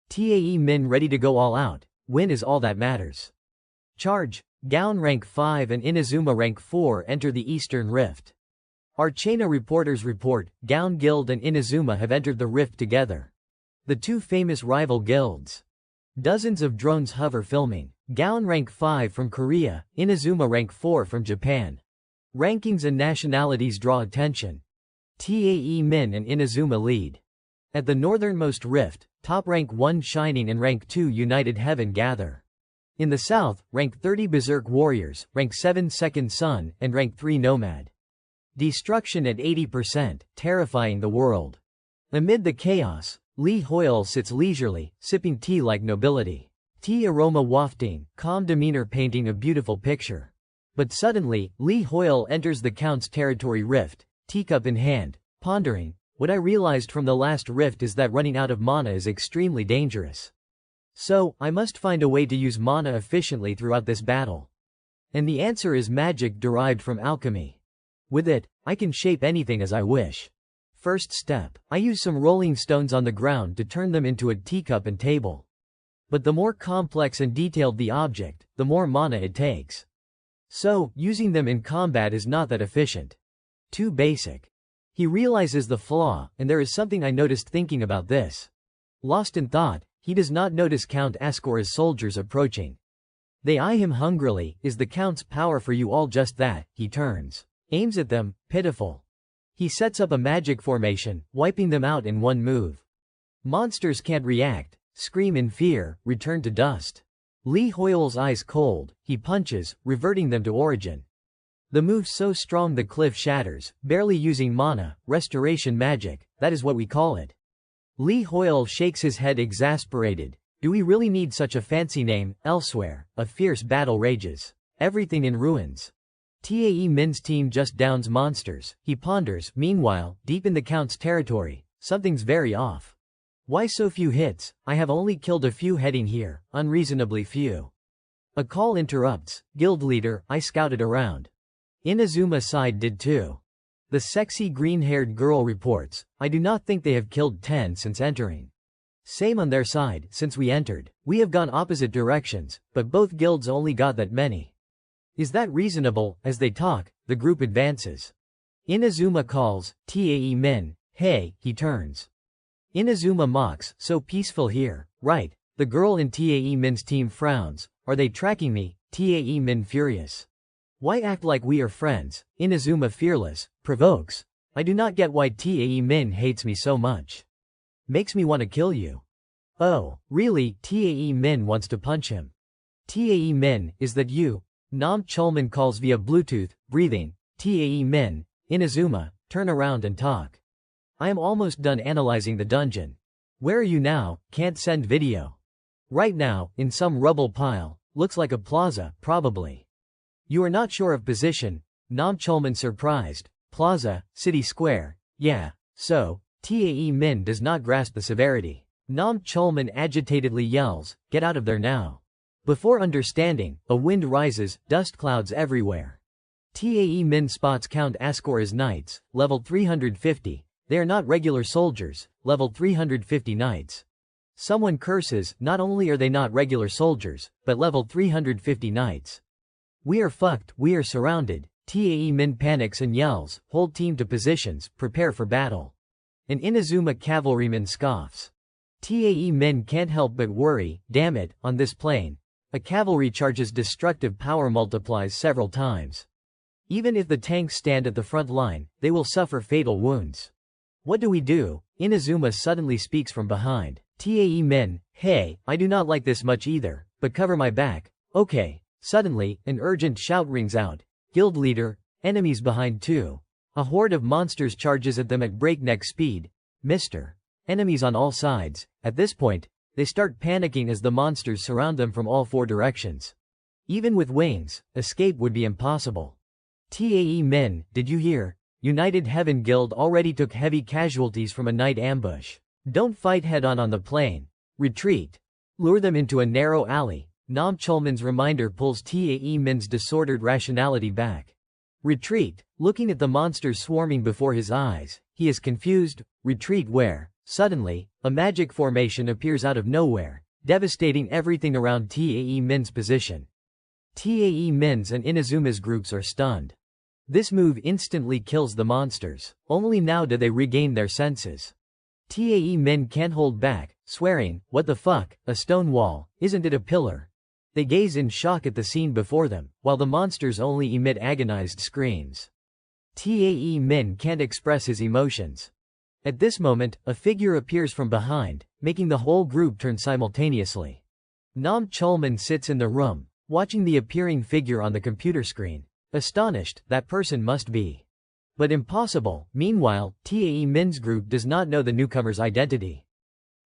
Tae Min ready to go all out. Win is all that matters. Charge. Gown rank 5 and Inazuma rank 4 enter the Eastern Rift. Archena reporters report, Gown Guild and Inazuma have entered the rift together. The two famous rival guilds. Dozens of drones hover filming. Gown rank 5 from Korea, Inazuma rank 4 from Japan. Rankings and nationalities draw attention. Tae Min and Inazuma lead. At the northernmost rift, top rank 1 Shining and rank 2 United Heaven gather. In the south, rank 30 Berserk Warriors, rank 7 Second Sun, and rank 3 Nomad. Destruction at 80%, terrifying the world. Amid the chaos, Lee Hoyle sits leisurely, sipping tea like nobility. Tea aroma wafting, calm demeanor painting a beautiful picture. But suddenly, Lee Hoyle enters the Count's territory rift, teacup in hand, pondering, what I realized from the last rift is that running out of mana is extremely dangerous. So, I must find a way to use mana efficiently throughout this battle. And the answer is magic derived from alchemy. With it, I can shape anything as I wish. First step, I use some rolling stones on the ground to turn them into a teacup and table. But the more complex and detailed the object, the more mana it takes. So, using them in combat is not that efficient. Too basic. He realizes the flaw, and there is something I noticed thinking about this. Lost in thought, he does not notice Count Ascor's soldiers approaching. They eye him hungrily. Is the Count's power for you all just that? He turns. Aims at them, pitiful. He sets up a magic formation, wiping them out in one move. Monsters can't react, scream in fear, return to dust. Li Hoyle's eyes cold, he punches, reverting them to origin. The move's so strong the cliff shatters, barely using mana, restoration magic, that is what we call it. Li Hoyle shakes his head exasperated. Do we really need such a fancy name? Elsewhere, a fierce battle rages. Everything in ruins. Tae Min's team just downs monsters, he ponders. Meanwhile, deep in the Count's territory, something's very off. Why so few hits? I have only killed a few heading here, unreasonably few. A call interrupts. Guild leader, I scouted around. Inazuma side did too. The sexy green-haired girl reports, I do not think they have killed 10 since entering. Same on their side, since we entered. We have gone opposite directions, but both guilds only got that many. Is that reasonable? As they talk, the group advances. Inazuma calls, Tae Min, hey, he turns. Inazuma mocks, so peaceful here, right? The girl in Tae Min's team frowns, are they tracking me? Tae Min furious. Why act like we are friends? Inazuma fearless, provokes. I do not get why Tae Min hates me so much. Makes me want to kill you. Oh, really? Tae Min wants to punch him. Tae Min, is that you? Nam Chulman calls via Bluetooth, breathing. Tae Min, Inazuma, turn around and talk. I am almost done analyzing the dungeon. Where are you now? Can't send video. Right now, in some rubble pile, looks like a plaza, probably. You are not sure of position? Nam Chulman surprised. Plaza, city square, yeah, so, Tae Min does not grasp the severity. Nam Chulman agitatedly yells, get out of there now. Before understanding, a wind rises, dust clouds everywhere. Tae Min spots Count Ascor's knights, level 350. They are not regular soldiers, level 350 knights. Someone curses, not only are they not regular soldiers, but level 350 knights. We are fucked, we are surrounded. Tae Min panics and yells, hold team to positions, prepare for battle. An Inazuma cavalryman scoffs. Tae Min can't help but worry, damn it, on this plane. A cavalry charge's destructive power multiplies several times. Even if the tanks stand at the front line, they will suffer fatal wounds. What do we do? Inazuma suddenly speaks from behind. Tae Min, hey, I do not like this much either, but cover my back. Okay. Suddenly, an urgent shout rings out. Guild leader, enemies behind too. A horde of monsters charges at them at breakneck speed. Mr. Enemies on all sides. At this point, they start panicking as the monsters surround them from all four directions. Even with wings, escape would be impossible. Tae Min, did you hear? United Heaven Guild already took heavy casualties from a night ambush. Don't fight head-on the plane. Retreat. Lure them into a narrow alley. Nam Chulman's reminder pulls Tae Min's disordered rationality back. Retreat. Looking at the monsters swarming before his eyes, he is confused. Retreat where? Suddenly, a magic formation appears out of nowhere, devastating everything around Tae Min's position. Tae Min's and Inazuma's groups are stunned. This move instantly kills the monsters. Only now do they regain their senses. Tae Min can't hold back, swearing, what the fuck, a stone wall, isn't it a pillar? They gaze in shock at the scene before them, while the monsters only emit agonized screams. Tae Min can't express his emotions. At this moment, a figure appears from behind, making the whole group turn simultaneously. Nam Chulman sits in the room, watching the appearing figure on the computer screen. Astonished, that person must be. But impossible. Meanwhile, Tae Min's group does not know the newcomer's identity.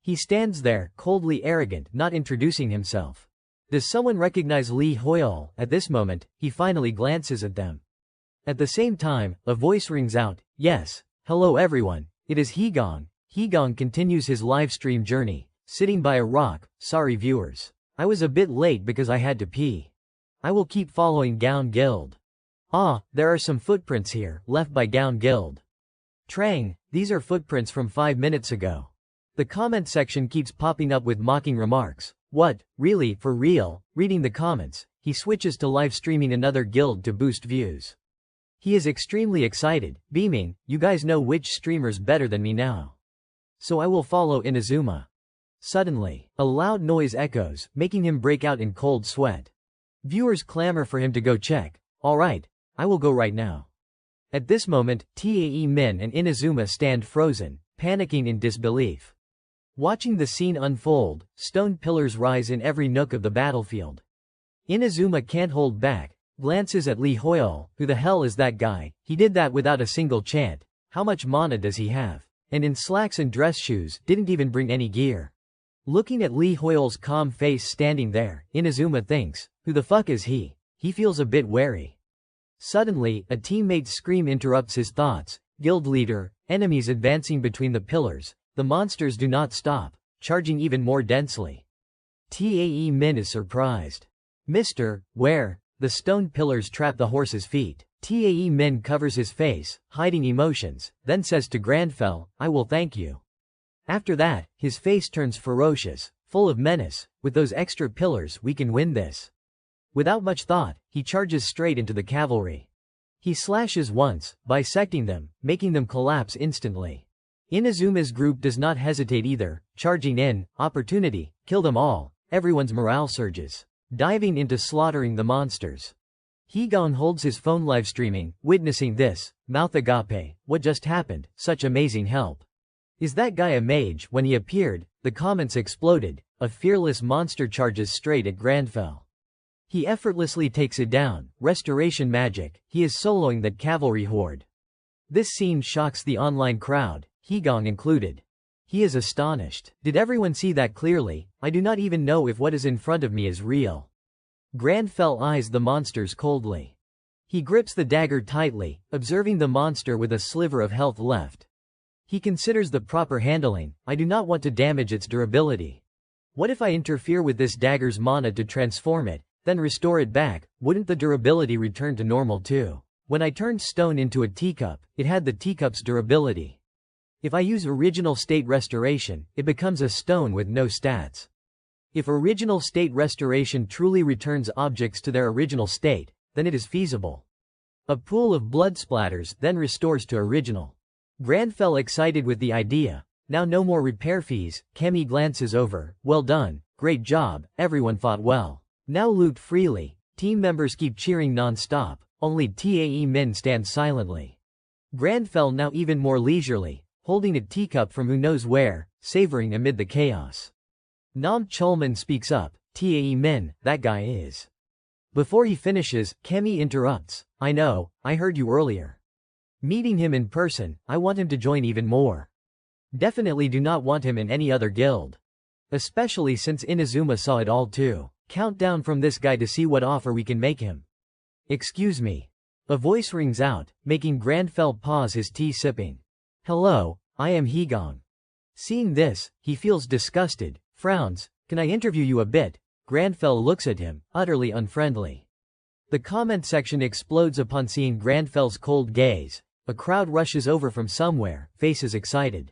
He stands there, coldly arrogant, not introducing himself. Does someone recognize Li Hoyle? At this moment, he finally glances at them. At the same time, a voice rings out, yes, hello everyone, it is Hegong. Hegong continues his livestream journey, sitting by a rock. Sorry viewers. I was a bit late because I had to pee. I will keep following Gown Guild. Ah, there are some footprints here, left by Gown Guild. Trang, these are footprints from 5 minutes ago. The comment section keeps popping up with mocking remarks. What, really, for real? Reading the comments, he switches to live streaming another guild to boost views. He is extremely excited, beaming, you guys know which streamer's better than me now. So I will follow Inazuma. Suddenly, a loud noise echoes, making him break out in cold sweat. Viewers clamor for him to go check. Alright, I will go right now. At this moment, Tae Min and Inazuma stand frozen, panicking in disbelief. Watching the scene unfold, stone pillars rise in every nook of the battlefield. Inazuma can't hold back, glances at Lee Hoyle. Who the hell is that guy? He did that without a single chant. How much mana does he have? And in slacks and dress shoes, didn't even bring any gear. Looking at Lee Hoyle's calm face standing there, Inazuma thinks, who the fuck is he? He feels a bit wary. Suddenly, a teammate's scream interrupts his thoughts. Guild leader, enemies advancing between the pillars. The monsters do not stop, charging even more densely. Tae Min is surprised. Mister, where? The stone pillars trap the horse's feet. Tae Min covers his face, hiding emotions, then says to Granfell, I will thank you. After that, his face turns ferocious, full of menace. With those extra pillars we can win this. Without much thought, he charges straight into the cavalry. He slashes once, bisecting them, making them collapse instantly. Inazuma's group does not hesitate either, charging in, opportunity, kill them all. Everyone's morale surges, diving into slaughtering the monsters. Higon holds his phone live streaming, witnessing this. Mouth agape, what just happened? Such amazing help. Is that guy a mage? When he appeared, the comments exploded. A fearless monster charges straight at Granfell. He effortlessly takes it down. Restoration magic. He is soloing that cavalry horde. This scene shocks the online crowd, Higong included. He is astonished. Did everyone see that clearly? I do not even know if what is in front of me is real. Granfell eyes the monsters coldly. He grips the dagger tightly, observing the monster with a sliver of health left. He considers the proper handling. I do not want to damage its durability. What if I interfere with this dagger's mana to transform it, then restore it back? Wouldn't the durability return to normal too? When I turned stone into a teacup, it had the teacup's durability. If I use original state restoration, it becomes a stone with no stats. If original state restoration truly returns objects to their original state, then it is feasible. A pool of blood splatters then restores to original. Granfell excited with the idea. Now no more repair fees. Kemi glances over. Well done, great job, everyone fought well. Now loot freely. Team members keep cheering non-stop. Only Tae Min stands silently. Granfell now even more leisurely, holding a teacup from who knows where, savoring amid the chaos. Nam Chulman speaks up. Tae Min, that guy is. Before he finishes, Kemi interrupts. I know, I heard you earlier. Meeting him in person, I want him to join even more. Definitely do not want him in any other guild. Especially since Inazuma saw it all too. Countdown from this guy to see what offer we can make him. Excuse me. A voice rings out, making Granfell pause his tea sipping. Hello, I am Higong. Seeing this, he feels disgusted, frowns. Can I interview you a bit? Granfell looks at him, utterly unfriendly. The comment section explodes upon seeing Granfell's cold gaze. A crowd rushes over from somewhere, faces excited.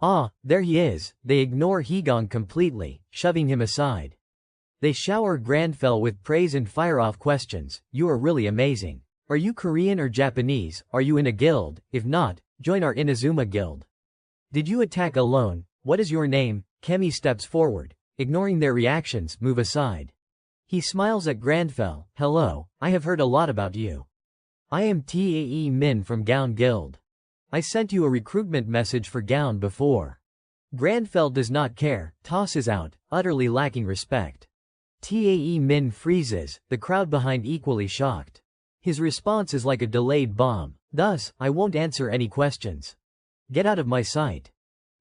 Ah, there he is. They ignore Higong completely, shoving him aside. They shower Granfell with praise and fire off questions. You are really amazing. Are you Korean or Japanese? Are you in a guild? If not, join our Inazuma guild. Did you attack alone? What is your name? Kemi steps forward. Ignoring their reactions, move aside. He smiles at Granfell. Hello, I have heard a lot about you. I am Tae Min from Gown Guild. I sent you a recruitment message for Gown before. Granfell does not care, tosses out, utterly lacking respect. Tae Min freezes, the crowd behind equally shocked. His response is like a delayed bomb. Thus, I won't answer any questions. Get out of my sight.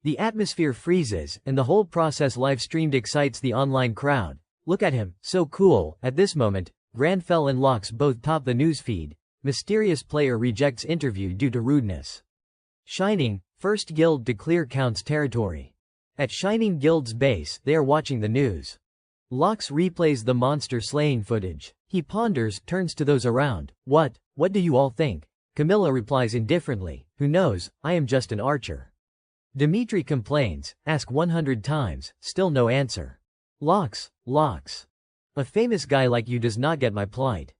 The atmosphere freezes, and the whole process live-streamed excites the online crowd. Look at him, so cool. At this moment, Granfell and Locks both top the newsfeed. Mysterious player rejects interview due to rudeness. Shining, first guild to clear Count's territory. At Shining Guild's base, they are watching the news. Locks replays the monster slaying footage. He ponders, turns to those around. What What do you all think? Camilla replies indifferently, who knows, I am just an archer. Dimitri complains, ask 100 times, still no answer. Locks. A famous guy like you does not get my plight.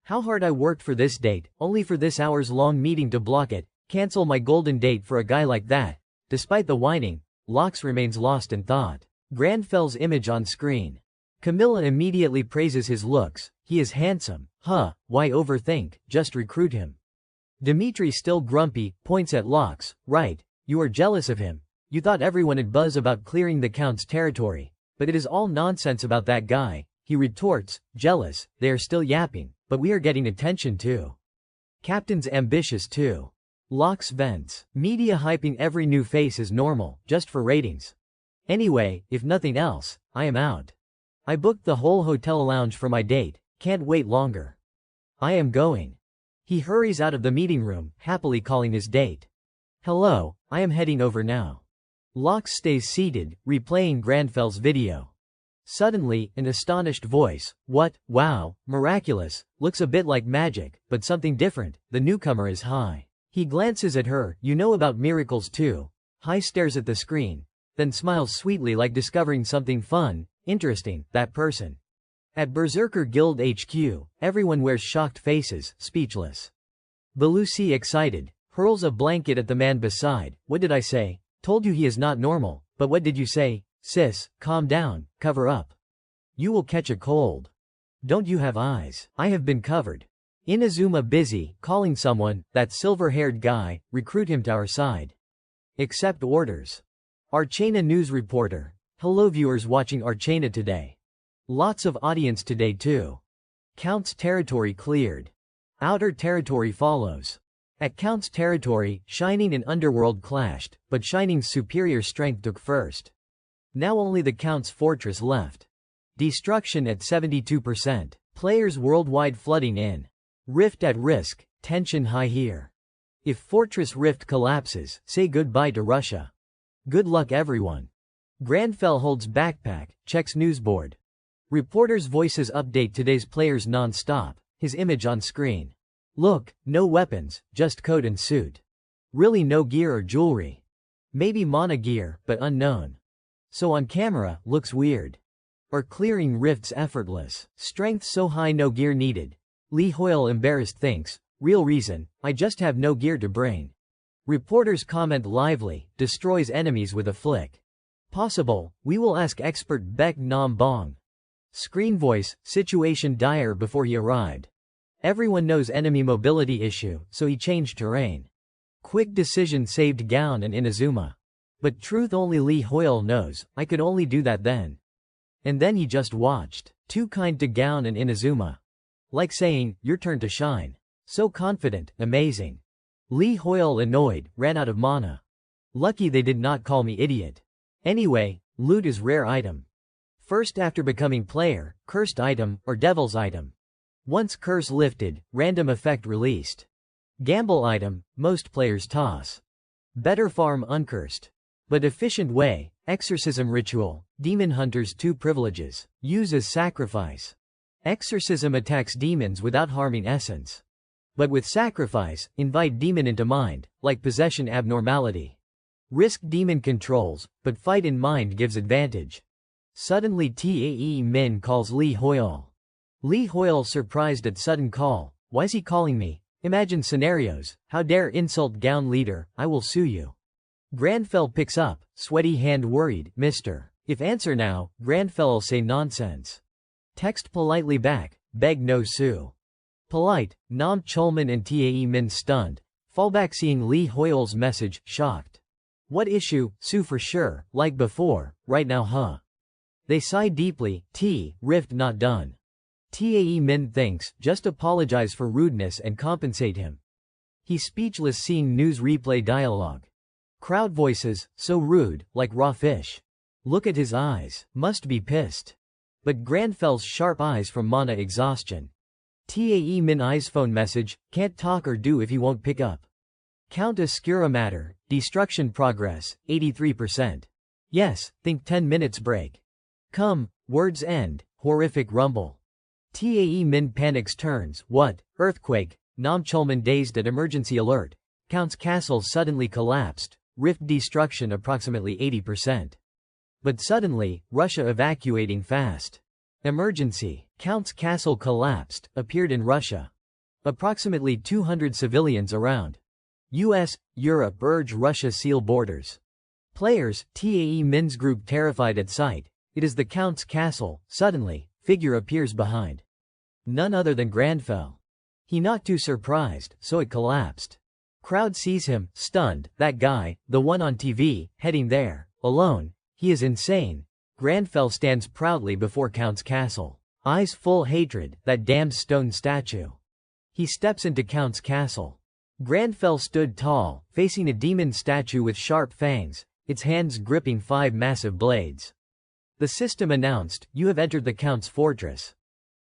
How hard I worked for this date, only for this hours-long meeting to block it, cancel my golden date for a guy like that. Despite the whining, Locks remains lost in thought. Granfel's image on screen. Camilla immediately praises his looks, he is handsome, why overthink, just recruit him. Dimitri, still grumpy, points at Locks, right, you are jealous of him. You thought everyone would buzz about clearing the Count's territory, but it is all nonsense about that guy, he retorts, jealous, they are still yapping, but we are getting attention too. Captain's ambitious too. Locks vents, media hyping every new face is normal, just for ratings. Anyway, if nothing else, I am out. I booked the whole hotel lounge for my date, can't wait longer. I am going. He hurries out of the meeting room, happily calling his date. Hello, I am heading over now. Locks stays seated, replaying Granfel's video. Suddenly, an astonished voice, what, wow, miraculous, looks a bit like magic, but something different, the newcomer is Hai. He glances at her, you know about miracles too. Hai stares at the screen, then smiles sweetly like discovering something fun, interesting, that person. At Berserker Guild HQ, everyone wears shocked faces, speechless. Belusi, excited, hurls a blanket at the man beside, what did I say? Told you he is not normal, but what did you say? Sis, calm down, cover up. You will catch a cold. Don't you have eyes? I have been covered. Inazuma busy, calling someone, that silver-haired guy, recruit him to our side. Accept orders. Archana news reporter. Hello viewers watching Archana today. Lots of audience today too. Count's territory cleared. Outer territory follows. At Count's territory, Shining and Underworld clashed, but Shining's superior strength took first. Now only the Count's fortress left. Destruction at 72%. Players worldwide flooding in. Rift at risk, tension high here. If Fortress Rift collapses, say goodbye to Russia. Good luck everyone. Granfell holds backpack, checks newsboard. Reporters' voices update today's players non-stop, his image on screen. Look, no weapons, just coat and suit. Really no gear or jewelry. Maybe mana gear, but unknown. So on camera, looks weird. Or clearing rifts effortless, strength so high no gear needed. Lee Hoyle embarrassed thinks, real reason, I just have no gear to bring. Reporters comment lively, destroys enemies with a flick. Possible, we will ask expert Beck Nam Bong. Screen voice, situation dire before he arrived. Everyone knows enemy mobility issue, so he changed terrain. Quick decision saved Gown and Inazuma. But truth only Lee Hoyle knows, I could only do that then. And then he just watched. Too kind to Gown and Inazuma. Like saying, your turn to shine. So confident, amazing. Lee Hoyle, annoyed, ran out of mana. Lucky they did not call me idiot. Anyway, loot is rare item. First after becoming player, cursed item, or devil's item. Once curse lifted, random effect released. Gamble item, most players toss. Better farm uncursed. But efficient way, exorcism ritual, demon hunters 2 privileges, use as sacrifice. Exorcism attacks demons without harming essence. But with sacrifice, invite demon into mind, like possession abnormality. Risk demon controls, but fight in mind gives advantage. Suddenly Tae Min calls Lee Hoyle. Lee Hoyle surprised at sudden call, why's he calling me? Imagine scenarios, how dare insult Gown leader, I will sue you. Granfell picks up, sweaty hand worried, mister. If answer now, Granfell'll say nonsense. Text politely back, beg no sue. Polite, Nam Cholman and Tae Min stunned. Fallback seeing Lee Hoyle's message, shocked. What issue, sue for sure, like before, right now They sigh deeply, rift not done. Tae Min thinks, just apologize for rudeness and compensate him. He's speechless seeing news replay dialogue. Crowd voices, so rude, like raw fish. Look at his eyes, must be pissed. But Granfell's sharp eyes from mana exhaustion. Tae Min eyes phone message, can't talk or do if he won't pick up. Count Oscura matter, destruction progress, 83%. Yes, think 10 minutes break. Come, words end, horrific rumble. Tae Min panics turns, what, earthquake, Nam Cholman dazed at emergency alert. Count's castle suddenly collapsed. Rift destruction approximately 80%. But suddenly, Russia evacuating fast. Emergency. Count's castle collapsed, appeared in Russia. Approximately 200 civilians around. US, Europe urge Russia seal borders. Players, TAE Min's group terrified at sight. It is the Count's castle. Suddenly, figure appears behind. None other than Grandfell. He not too surprised, so it collapsed. Crowd sees him, stunned. That guy, the one on TV, heading there, alone. He is insane. Grandfell stands proudly before Count's castle. Eyes full hatred, that damned stone statue. He steps into Count's castle. Grandfell stood tall, facing a demon statue with sharp fangs, its hands gripping 5 massive blades. The system announced, "You have entered the Count's fortress."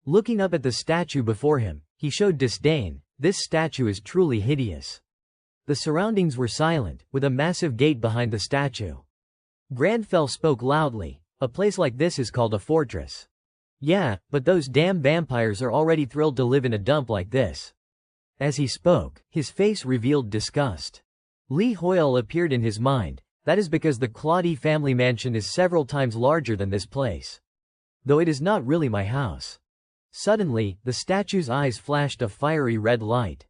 Looking up at the statue before him, he showed disdain. This statue is truly hideous. The surroundings were silent, with a massive gate behind the statue. Grandfell spoke loudly. "A place like this is called a fortress." "Yeah, but those damn vampires are already thrilled to live in a dump like this." As he spoke, his face revealed disgust. Lee Hoyle appeared in his mind. That is because the Claudie family mansion is several times larger than this place. Though it is not really my house. Suddenly, the statue's eyes flashed a fiery red light.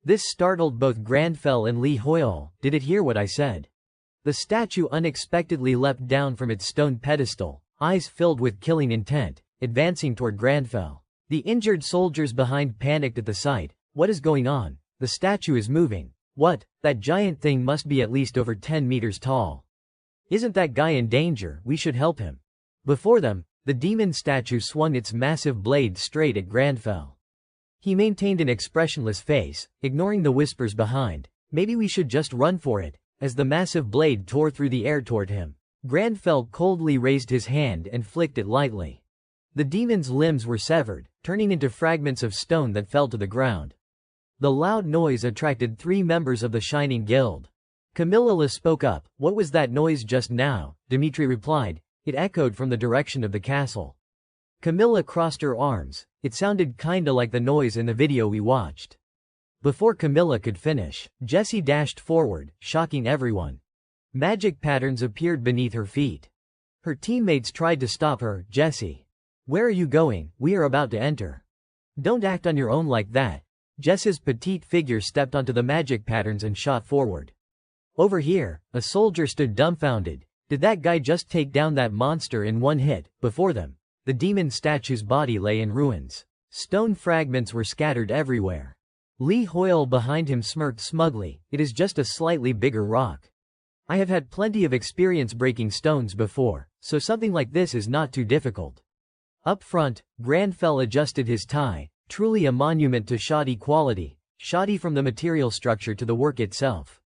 This startled both Grandfell and Lee Hoyle. "Did it hear what I said?" The statue unexpectedly leapt down from its stone pedestal, eyes filled with killing intent, advancing toward Grandfell. The injured soldiers behind panicked at the sight. "What is going on? The statue is moving." "What? That giant thing must be at least over 10 meters tall. Isn't that guy in danger? We should help him." Before them, the demon statue swung its massive blade straight at Grandfell. He maintained an expressionless face, ignoring the whispers behind. "Maybe we should just run for it," as the massive blade tore through the air toward him. Grandfell coldly raised his hand and flicked it lightly. The demon's limbs were severed, turning into fragments of stone that fell to the ground. The loud noise attracted 3 members of the Shining Guild. Camilla spoke up. "What was that noise just now?" Dmitri replied. "It echoed from the direction of the castle." Camilla crossed her arms. "It sounded kinda like the noise in the video we watched." Before Camilla could finish, Jessie dashed forward, shocking everyone. Magic patterns appeared beneath her feet. Her teammates tried to stop her. "Jessie, where are you going? We are about to enter." "Don't act on your own like that." Jessie's petite figure stepped onto the magic patterns and shot forward. Over here, a soldier stood dumbfounded. Did that guy just take down that monster in one hit? Before them, the demon statue's body lay in ruins. Stone fragments were scattered everywhere. Lee Hoyle behind him smirked smugly. "It is just a slightly bigger rock. I have had plenty of experience breaking stones before, so something like this is not too difficult." Up front, Grandfell adjusted his tie. Truly a monument to shoddy quality, shoddy from the material structure to the work itself.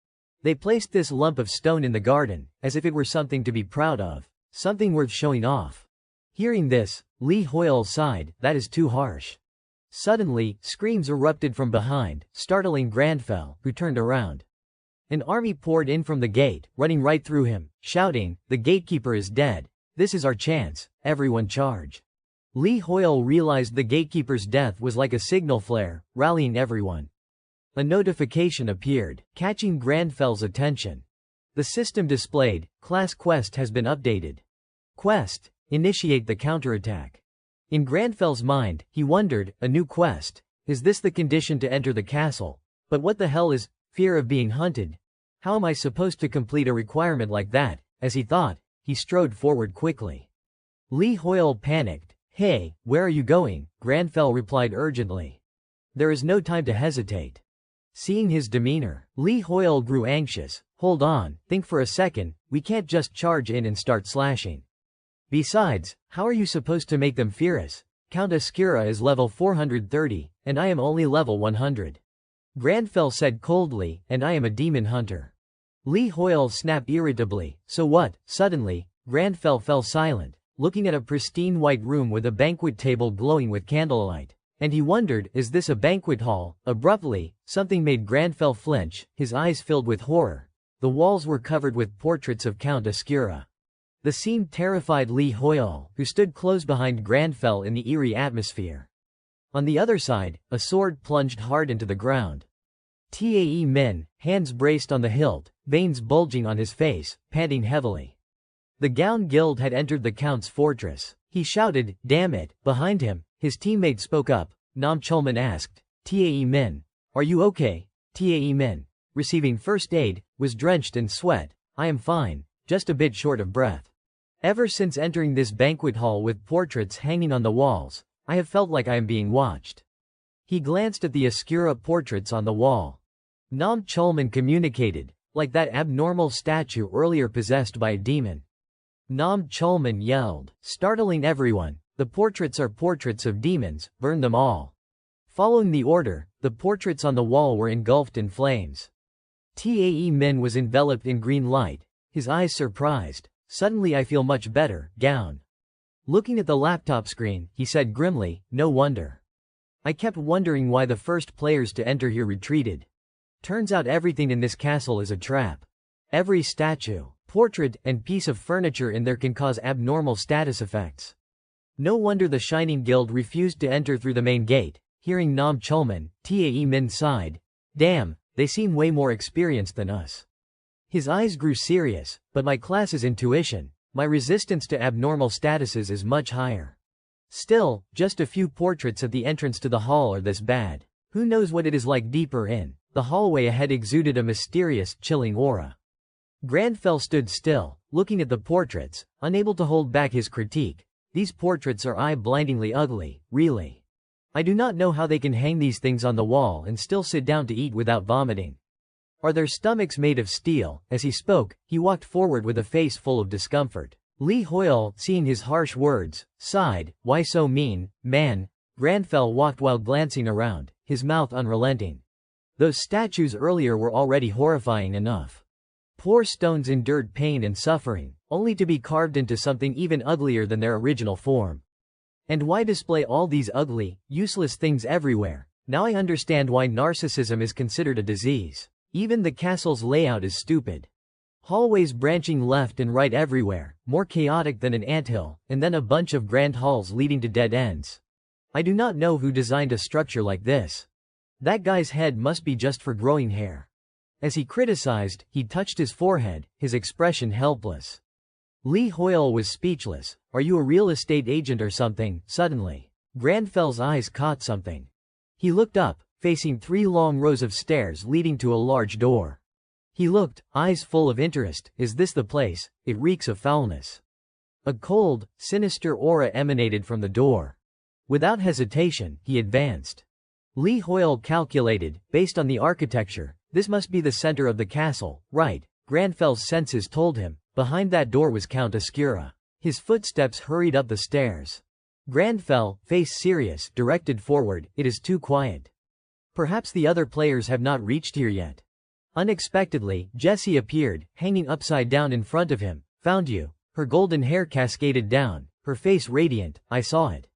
They placed this lump of stone in the garden, as if it were something to be proud of, something worth showing off. Hearing this, Lee Hoyle sighed. "That is too harsh." Suddenly, screams erupted from behind, startling Grandfell, who turned around. An army poured in from the gate, running right through him, shouting, "The gatekeeper is dead. This is our chance, everyone charge." Lee Hoyle realized the gatekeeper's death was like a signal flare, rallying everyone. A notification appeared, catching Grandfell's attention. The system displayed, "Class quest has been updated. Quest, initiate the counterattack." In Grandfell's mind, he wondered, a new quest? Is this the condition to enter the castle? But what the hell is fear of being hunted? How am I supposed to complete a requirement like that? As he thought, he strode forward quickly. Lee Hoyle panicked. "Hey, where are you going?" Grandfell replied urgently. "There is no time to hesitate." Seeing his demeanor, Lee Hoyle grew anxious. "Hold on, think for a second, we can't just charge in and start slashing. Besides, how are you supposed to make them fear us? Count Ascura is level 430, and I am only level 100. Grandfell said coldly, "And I am a demon hunter." Lee Hoyle snapped irritably. "So what?" Suddenly, Grandfell fell silent, looking at a pristine white room with a banquet table glowing with candlelight. And he wondered, is this a banquet hall? Abruptly, something made Grandfell flinch, his eyes filled with horror. The walls were covered with portraits of Count Ascura. The scene terrified Lee Hoyle, who stood close behind Grandfell in the eerie atmosphere. On the other side, a sword plunged hard into the ground. Tae Min, hands braced on the hilt, veins bulging on his face, panting heavily. The Gown Guild had entered the Count's fortress. He shouted, "Damn it!" Behind him, his teammate spoke up. Nam Chulman asked, "Tae Min, are you okay?" Tae Min, receiving first aid, was drenched in sweat. "I am fine, just a bit short of breath. Ever since entering this banquet hall with portraits hanging on the walls, I have felt like I am being watched." He glanced at the Ascura portraits on the wall. Nam Chulman communicated, like that abnormal statue earlier possessed by a demon. Nam Chulman yelled, startling everyone, "The portraits are portraits of demons, burn them all." Following the order, the portraits on the wall were engulfed in flames. Tae Min was enveloped in green light, his eyes surprised. "Suddenly I feel much better, Gown." Looking at the laptop screen, he said grimly, "No wonder. I kept wondering why the first players to enter here retreated. Turns out everything in this castle is a trap. Every statue, portrait, and piece of furniture in there can cause abnormal status effects. No wonder the Shining Guild refused to enter through the main gate." Hearing Nam Chulman, Tae Min sighed. "Damn, they seem way more experienced than us." His eyes grew serious, "But my class is intuition. My resistance to abnormal statuses is much higher. Still, just a few portraits at the entrance to the hall are this bad. Who knows what it is like deeper in." The hallway ahead exuded a mysterious, chilling aura. Granfell stood still, looking at the portraits, unable to hold back his critique. "These portraits are eye-blindingly ugly, really. I do not know how they can hang these things on the wall and still sit down to eat without vomiting. Are their stomachs made of steel?" As he spoke, he walked forward with a face full of discomfort. Lee Hoyle, seeing his harsh words, sighed, "Why so mean, man?" Granfell walked while glancing around, his mouth unrelenting. Those statues earlier were already horrifying enough. Poor stones endured pain and suffering, only to be carved into something even uglier than their original form. And why display all these ugly, useless things everywhere? Now I understand why narcissism is considered a disease. Even the castle's layout is stupid. Hallways branching left and right everywhere, more chaotic than an anthill, and then a bunch of grand halls leading to dead ends. I do not know who designed a structure like this. That guy's head must be just for growing hair." As he criticized, he touched his forehead, his expression helpless. Lee Hoyle was speechless. "Are you a real estate agent or something?" Suddenly, Granfell's eyes caught something. He looked up, facing 3 long rows of stairs leading to a large door. He looked, eyes full of interest. "Is this the place? It reeks of foulness." A cold, sinister aura emanated from the door. Without hesitation, he advanced. Lee Hoyle calculated, based on the architecture, this must be the center of the castle, right? Granfell's senses told him, behind that door was Count Ascura. His footsteps hurried up the stairs. Granfell, face serious, directed forward. "It is too quiet. Perhaps the other players have not reached here yet." Unexpectedly, Jessie appeared, hanging upside down in front of him. "Found you." Her golden hair cascaded down, her face radiant. "I saw it.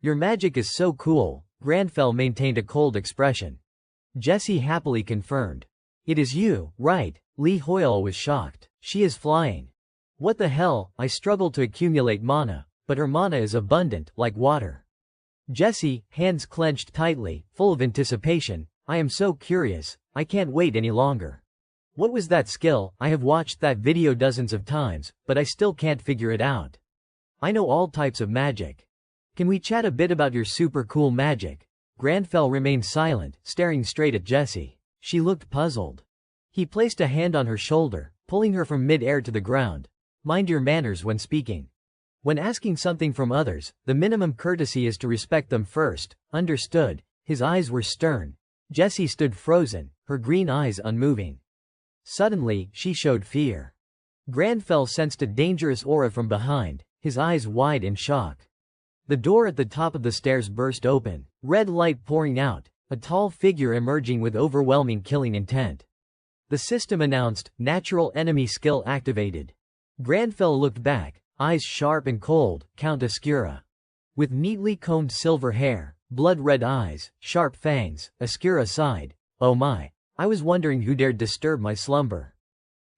Your magic is so cool." Granfell maintained a cold expression. Jessie happily confirmed. "It is you, right?" Lee Hoyle was shocked. "She is flying." "What the hell?" "I struggle to accumulate mana, but her mana is abundant, like water." Jessie, hands clenched tightly, full of anticipation. "I am so curious, I can't wait any longer." "What was that skill?" "I have watched that video dozens of times, but I still can't figure it out. I know all types of magic. Can we chat a bit about your super cool magic?" Granfell remained silent, staring straight at Jessie. She looked puzzled. He placed a hand on her shoulder, pulling her from mid-air to the ground. "Mind your manners when speaking. When asking something from others, the minimum courtesy is to respect them first, understood?" His eyes were stern. Jessie stood frozen, her green eyes unmoving. Suddenly, she showed fear. Granfell sensed a dangerous aura from behind, his eyes wide in shock. The door at the top of the stairs burst open, red light pouring out, a tall figure emerging with overwhelming killing intent. The system announced, "Natural enemy skill activated." Granfell looked back, eyes sharp and cold. Count Ascura. With neatly combed silver hair, blood-red eyes, sharp fangs, Ascura sighed. "Oh my. I was wondering who dared disturb my slumber.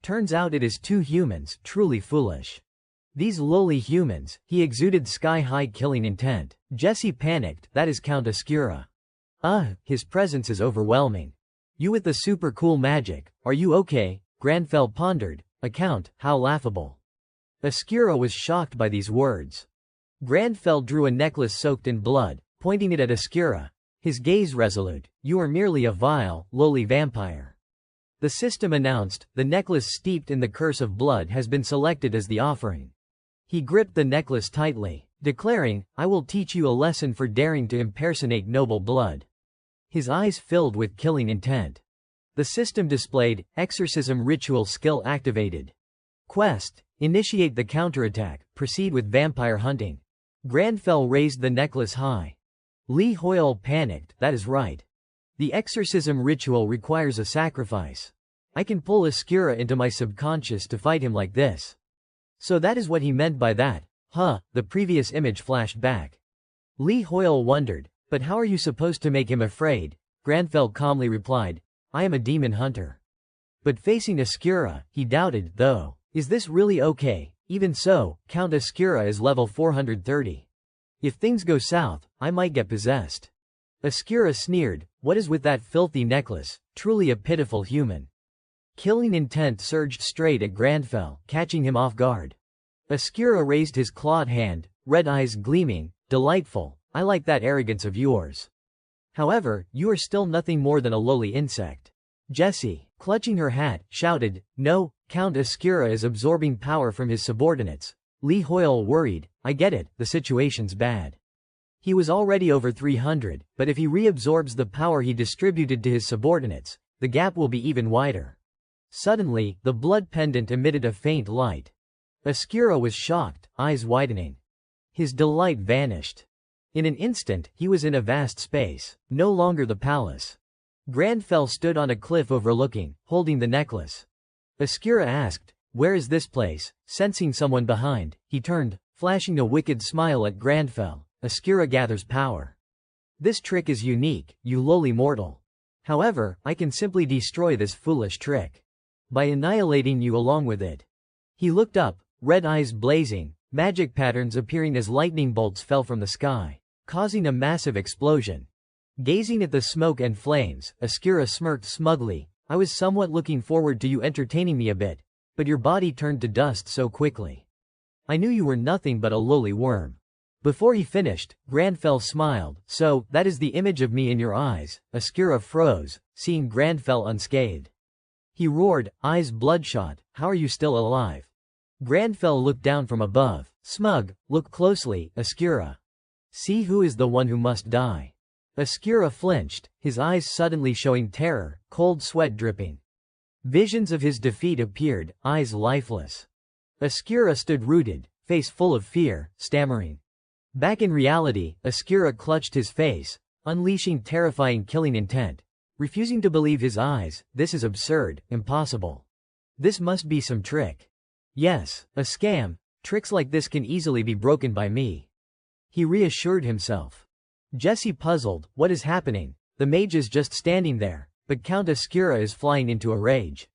Turns out it is 2 humans, truly foolish." These lowly humans, he exuded sky-high killing intent. Jesse panicked, that is Count Ascura. His presence is overwhelming. You with the super cool magic, are you okay? Granfell pondered. A count, how laughable. Ascura was shocked by these words. Granfell drew a necklace soaked in blood, pointing it at Ascura. His gaze resolute. You are merely a vile, lowly vampire. The system announced, the necklace steeped in the curse of blood has been selected as the offering. He gripped the necklace tightly, declaring, I will teach you a lesson for daring to impersonate noble blood. His eyes filled with killing intent. The system displayed, exorcism ritual skill activated. Quest, initiate the counterattack, proceed with vampire hunting. Granfell raised the necklace high. Li Hoyle panicked, that is right. The exorcism ritual requires a sacrifice. I can pull Ascura into my subconscious to fight him like this. So that is what he meant by that. The previous image flashed back. Li Hoyle wondered, but how are you supposed to make him afraid? Granfell calmly replied, I am a demon hunter. But facing Ascura, he doubted, though. Is this really okay? Even so, Count Ascura is level 430. If things go south, I might get possessed. Ascura sneered, what is with that filthy necklace? Truly a pitiful human. Killing intent surged straight at Granfell, catching him off guard. Ascura raised his clawed hand, red eyes gleaming, delightful, I like that arrogance of yours. However, you are still nothing more than a lowly insect. Jessie, clutching her hat, shouted, no, Count Ascura is absorbing power from his subordinates. Li Hoyle worried, I get it, the situation's bad. He was already over 300, but if he reabsorbs the power he distributed to his subordinates, the gap will be even wider. Suddenly, the blood pendant emitted a faint light. Ascura was shocked, eyes widening. His delight vanished. In an instant, he was in a vast space, no longer the palace. Granfell stood on a cliff overlooking, holding the necklace. Ascura asked, where is this place? Sensing someone behind, he turned, flashing a wicked smile at Granfell. Ascura gathers power. This trick is unique, you lowly mortal. However, I can simply destroy this foolish trick. By annihilating you along with it. He looked up, red eyes blazing, magic patterns appearing as lightning bolts fell from the sky, causing a massive explosion. Gazing at the smoke and flames, Ascura smirked smugly, I was somewhat looking forward to you entertaining me a bit, but your body turned to dust so quickly. I knew you were nothing but a lowly worm. Before he finished, Granfell smiled, so, that is the image of me in your eyes. Ascura froze, seeing Granfell unscathed. He roared, eyes bloodshot, how are you still alive? Granfell looked down from above, smug, look closely, Ascura. See who is the one who must die. Ascura flinched, his eyes suddenly showing terror, cold sweat dripping. Visions of his defeat appeared, eyes lifeless. Ascura stood rooted, face full of fear, stammering. Back in reality, Ascura clutched his face, unleashing terrifying killing intent. Refusing to believe his eyes, this is absurd, impossible. This must be some trick. Yes, a scam, tricks like this can easily be broken by me. He reassured himself. Jessie puzzled, what is happening? The mage is just standing there, but Count Ascura is flying into a rage.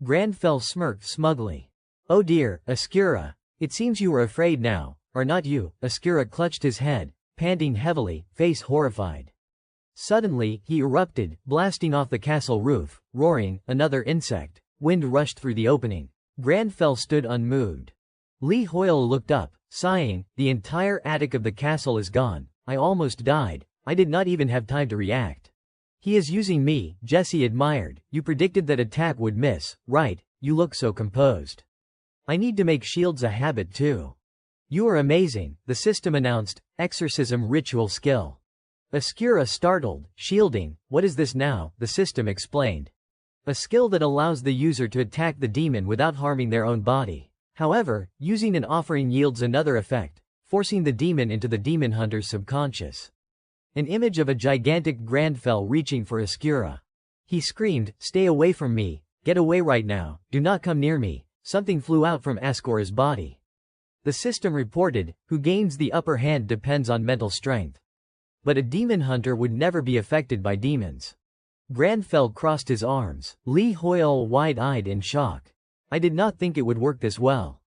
Granfell smirked smugly. Oh dear, Ascura, it seems you are afraid now, are not you? Ascura clutched his head, panting heavily, face horrified. Suddenly, he erupted, blasting off the castle roof, roaring, another insect. Wind rushed through the opening. Granfell stood unmoved. Li Hoyle looked up, sighing, the entire attic of the castle is gone. I almost died. I did not even have time to react. He is using me, Jessie admired. You predicted that attack would miss, right? You look so composed. I need to make shields a habit too. You are amazing, the system announced, exorcism ritual skill. Ascura startled, shielding, what is this now? The system explained. A skill that allows the user to attack the demon without harming their own body. However, using an offering yields another effect, forcing the demon into the demon hunter's subconscious. An image of a gigantic Granfell reaching for Ascura. He screamed, stay away from me, get away right now, do not come near me. Something flew out from Ascura's body. The system reported, who gains the upper hand depends on mental strength. But a demon hunter would never be affected by demons. Granfell crossed his arms, Li Hoyle wide-eyed in shock. I did not think it would work this well.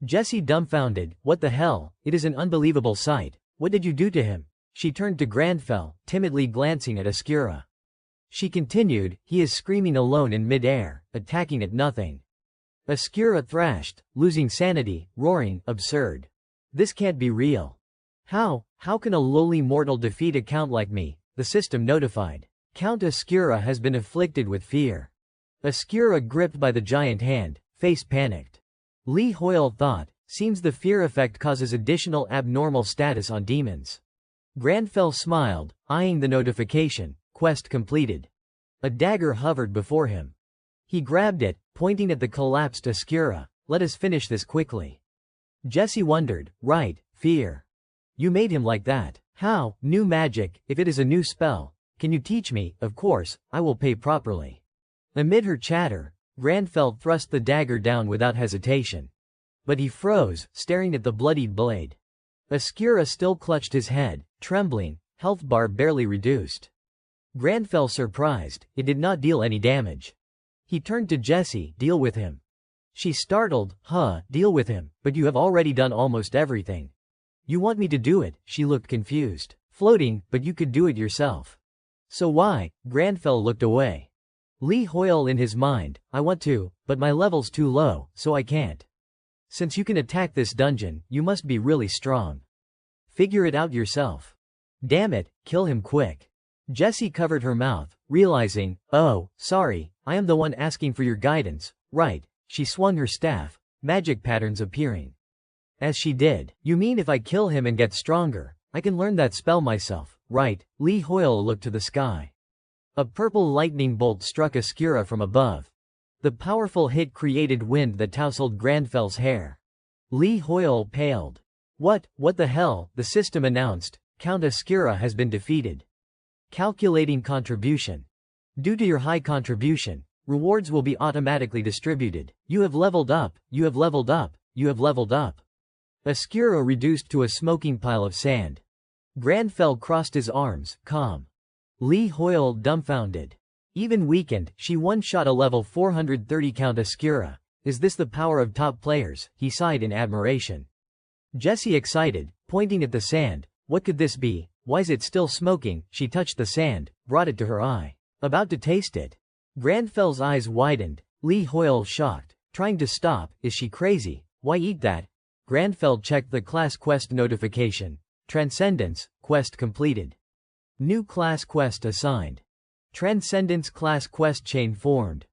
Jessie dumbfounded. What the hell? It is an unbelievable sight. What did you do to him? She turned to Granfell, timidly glancing at Ascura. She continued, he is screaming alone in mid-air, attacking at nothing. Ascura thrashed, losing sanity, roaring, absurd. This can't be real. How can a lowly mortal defeat a count like me? The system notified. Count Ascura has been afflicted with fear. Ascura gripped by the giant hand, face panicked. Li Hoyle thought, seems the fear effect causes additional abnormal status on demons. Granfell smiled, eyeing the notification, quest completed. A dagger hovered before him. He grabbed it, pointing at the collapsed Ascura. Let us finish this quickly. Jessie wondered, right, fear. You made him like that. How? New magic, if it is a new spell. Can you teach me? Of course, I will pay properly. Amid her chatter, Granfell thrust the dagger down without hesitation. But he froze, staring at the bloodied blade. Ascura still clutched his head, trembling, health bar barely reduced. Granfell surprised, it did not deal any damage. He turned to Jessie, deal with him. She startled, deal with him, but you have already done almost everything. You want me to do it? She looked confused. Floating, but you could do it yourself. So why? Granfell looked away. Li Hoyle in his mind, I want to, but my level's too low, so I can't. Since you can attack this dungeon, you must be really strong. Figure it out yourself. Damn it, kill him quick. Jessie covered her mouth, realizing, oh, sorry, I am the one asking for your guidance, right? She swung her staff, magic patterns appearing. As she did, you mean if I kill him and get stronger, I can learn that spell myself, right? Li Hoyle looked to the sky. A purple lightning bolt struck Ascura from above. The powerful hit created wind that tousled Granfell's hair. Li Hoyle paled. What the hell? The system announced, Count Ascura has been defeated. Calculating contribution. Due to your high contribution, rewards will be automatically distributed. You have leveled up, you have leveled up, you have leveled up. Ascura reduced to a smoking pile of sand. Granfell crossed his arms, calm. Li Hoyle dumbfounded. Even weakened, she one-shot a level 430 Count Ascura. Is this the power of top players? He sighed in admiration. Jessie excited, pointing at the sand. What could this be? Why is it still smoking? She touched the sand, brought it to her eye. About to taste it. Granfell's eyes widened. Li Hoyle shocked. Trying to stop. Is she crazy? Why eat that? Granfell checked the class quest notification. Transcendence, quest completed. New class quest assigned. Transcendence class quest chain formed.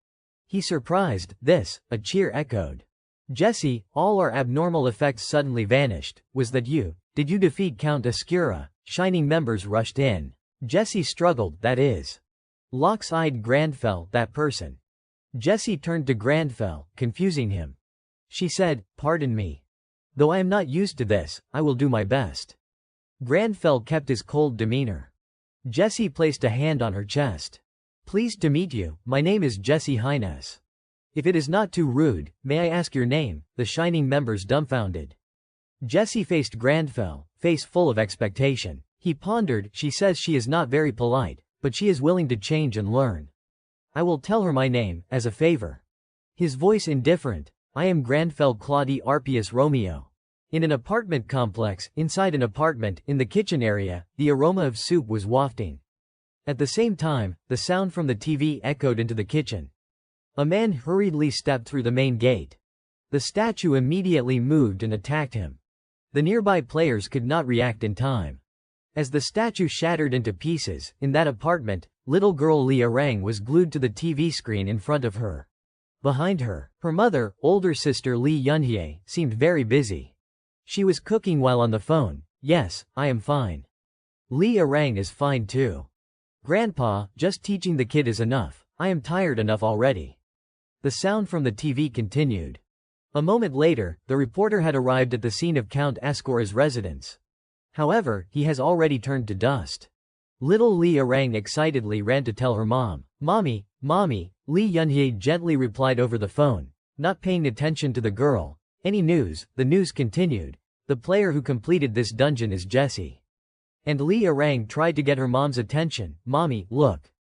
He surprised. This, a cheer echoed. Jessie, all our abnormal effects suddenly vanished. Was that you? Did you defeat Count Ascura? Shining members rushed in. Jessie struggled, that is. Locks eyed Granfell, that person. Jessie turned to Granfell, confusing him. She said, pardon me. Though I am not used to this, I will do my best. Granfell kept his cold demeanor. Jessie placed a hand on her chest. Pleased to meet you, my name is Jessie Highness. If it is not too rude, may I ask your name? The shining members dumbfounded. Jessie faced Granfell, face full of expectation. He pondered, she says she is not very polite, but she is willing to change and learn. I will tell her my name, as a favor. His voice indifferent. I am Granfell Claudie Arpius Romeo. In an apartment complex, inside an apartment, in the kitchen area, the aroma of soup was wafting. At the same time, the sound from the TV echoed into the kitchen. A man hurriedly stepped through the main gate. The statue immediately moved and attacked him. The nearby players could not react in time. As the statue shattered into pieces, in that apartment, little girl Li Arang was glued to the TV screen in front of her. Behind her, her mother, older sister Li Yunhye, seemed very busy. She was cooking while on the phone. Yes, I am fine. Li Arang is fine too. Grandpa, just teaching the kid is enough. I am tired enough already. The sound from the TV continued. A moment later, the reporter had arrived at the scene of Count Ascura's residence. However, he has already turned to dust. Little Li Arang excitedly ran to tell her mom. Mommy, mommy, Li Yunhye gently replied over the phone, not paying attention to the girl. Any news? The news continued. The player who completed this dungeon is Jessie. And Li Arang tried to get her mom's attention. Mommy, look.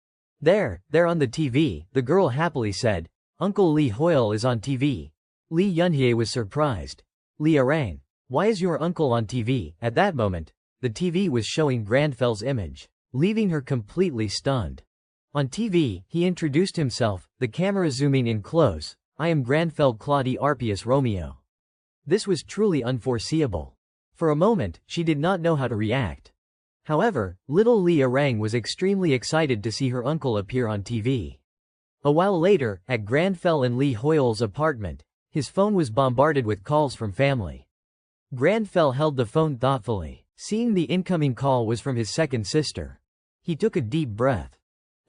There on the TV, the girl happily said. Uncle Li Hoyle is on TV. Li Yunhye was surprised. Li Arang, why is your uncle on TV? At that moment, the TV was showing Granfel's image, leaving her completely stunned. On TV, he introduced himself, the camera zooming in close. I am Granfell Claude Arpius Romeo. This was truly unforeseeable. For a moment, she did not know how to react. However, little Li Arang was extremely excited to see her uncle appear on TV. A while later, at Granfell and Li Hoyle's apartment, his phone was bombarded with calls from family. Granfell held the phone thoughtfully, seeing the incoming call was from his second sister. He took a deep breath.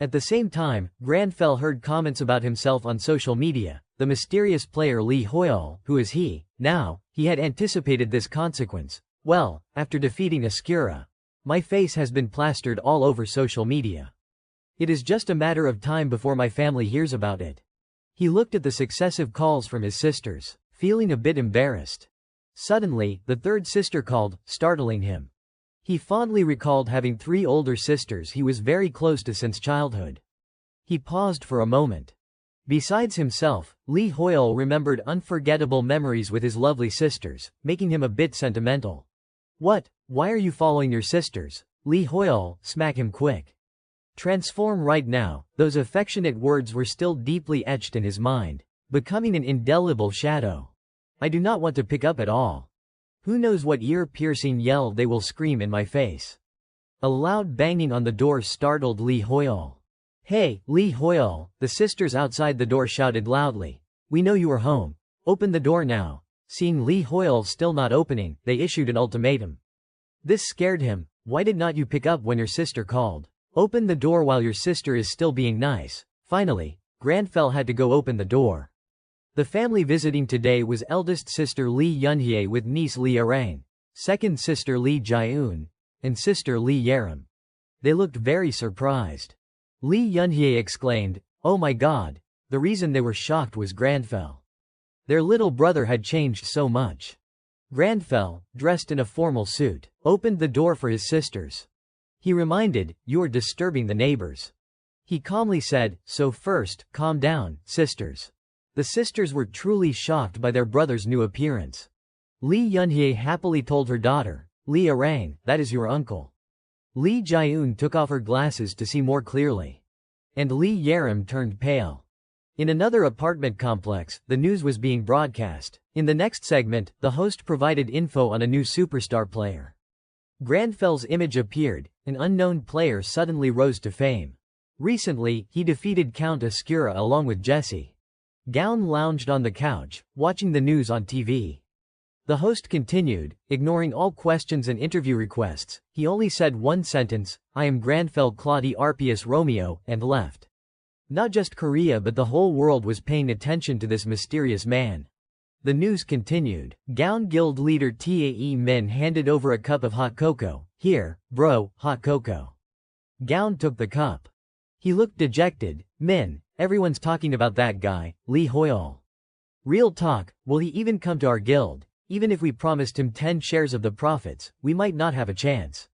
At the same time, Granfell heard comments about himself on social media. The mysterious player Li Hoyle, who is he? Now, he had anticipated this consequence. Well, after defeating Ascura, my face has been plastered all over social media. It is just a matter of time before my family hears about it. He looked at the successive calls from his sisters, feeling a bit embarrassed. Suddenly, the third sister called, startling him. He fondly recalled having 3 older sisters he was very close to since childhood. He paused for a moment. Besides himself, Li Hoyle remembered unforgettable memories with his lovely sisters, making him a bit sentimental. What? Why are you following your sisters? Li Hoyle, smack him quick. Transform right now. Those affectionate words were still deeply etched in his mind, becoming an indelible shadow. I do not want to pick up at all. Who knows what ear-piercing yell they will scream in my face. A loud banging on the door startled Li Hoyle. Hey, Li Hoyle, the sisters outside the door shouted loudly. We know you are home. Open the door now. Seeing Li Hoyle still not opening, they issued an ultimatum. This scared him. Why did not you pick up when your sister called? Open the door while your sister is still being nice. Finally, Granfell had to go open the door. The family visiting today was eldest sister Li Yunhye with niece Li Arang, second sister Li Jiun, and sister Li Yaram. They looked very surprised. Li Yunhye exclaimed, "Oh my God!" The reason they were shocked was Granfell. Their little brother had changed so much. Granfell, dressed in a formal suit, opened the door for his sisters. He reminded, "You are disturbing the neighbors." He calmly said, "So first, calm down, sisters." The sisters were truly shocked by their brother's new appearance. Li Yunhye happily told her daughter, "Li Arang, that is your uncle." Li Jiun took off her glasses to see more clearly. And Li Yaram turned pale. In another apartment complex, the news was being broadcast. In the next segment, the host provided info on a new superstar player. Granfell's image appeared. An unknown player suddenly rose to fame. Recently, he defeated Count Ascura along with Jesse. Gown lounged on the couch, watching the news on TV. The host continued, ignoring all questions and interview requests. He only said one sentence, "I am Granfell Claude Arpius Romeo," and left. Not just Korea but the whole world was paying attention to this mysterious man. The news continued. Gown Guild leader Tae Min handed over a cup of hot cocoa. "Here, bro, hot cocoa." Gown took the cup. He looked dejected. "Min, everyone's talking about that guy, Li Hoyle. Real talk, will he even come to our guild? Even if we promised him 10 shares of the profits, we might not have a chance."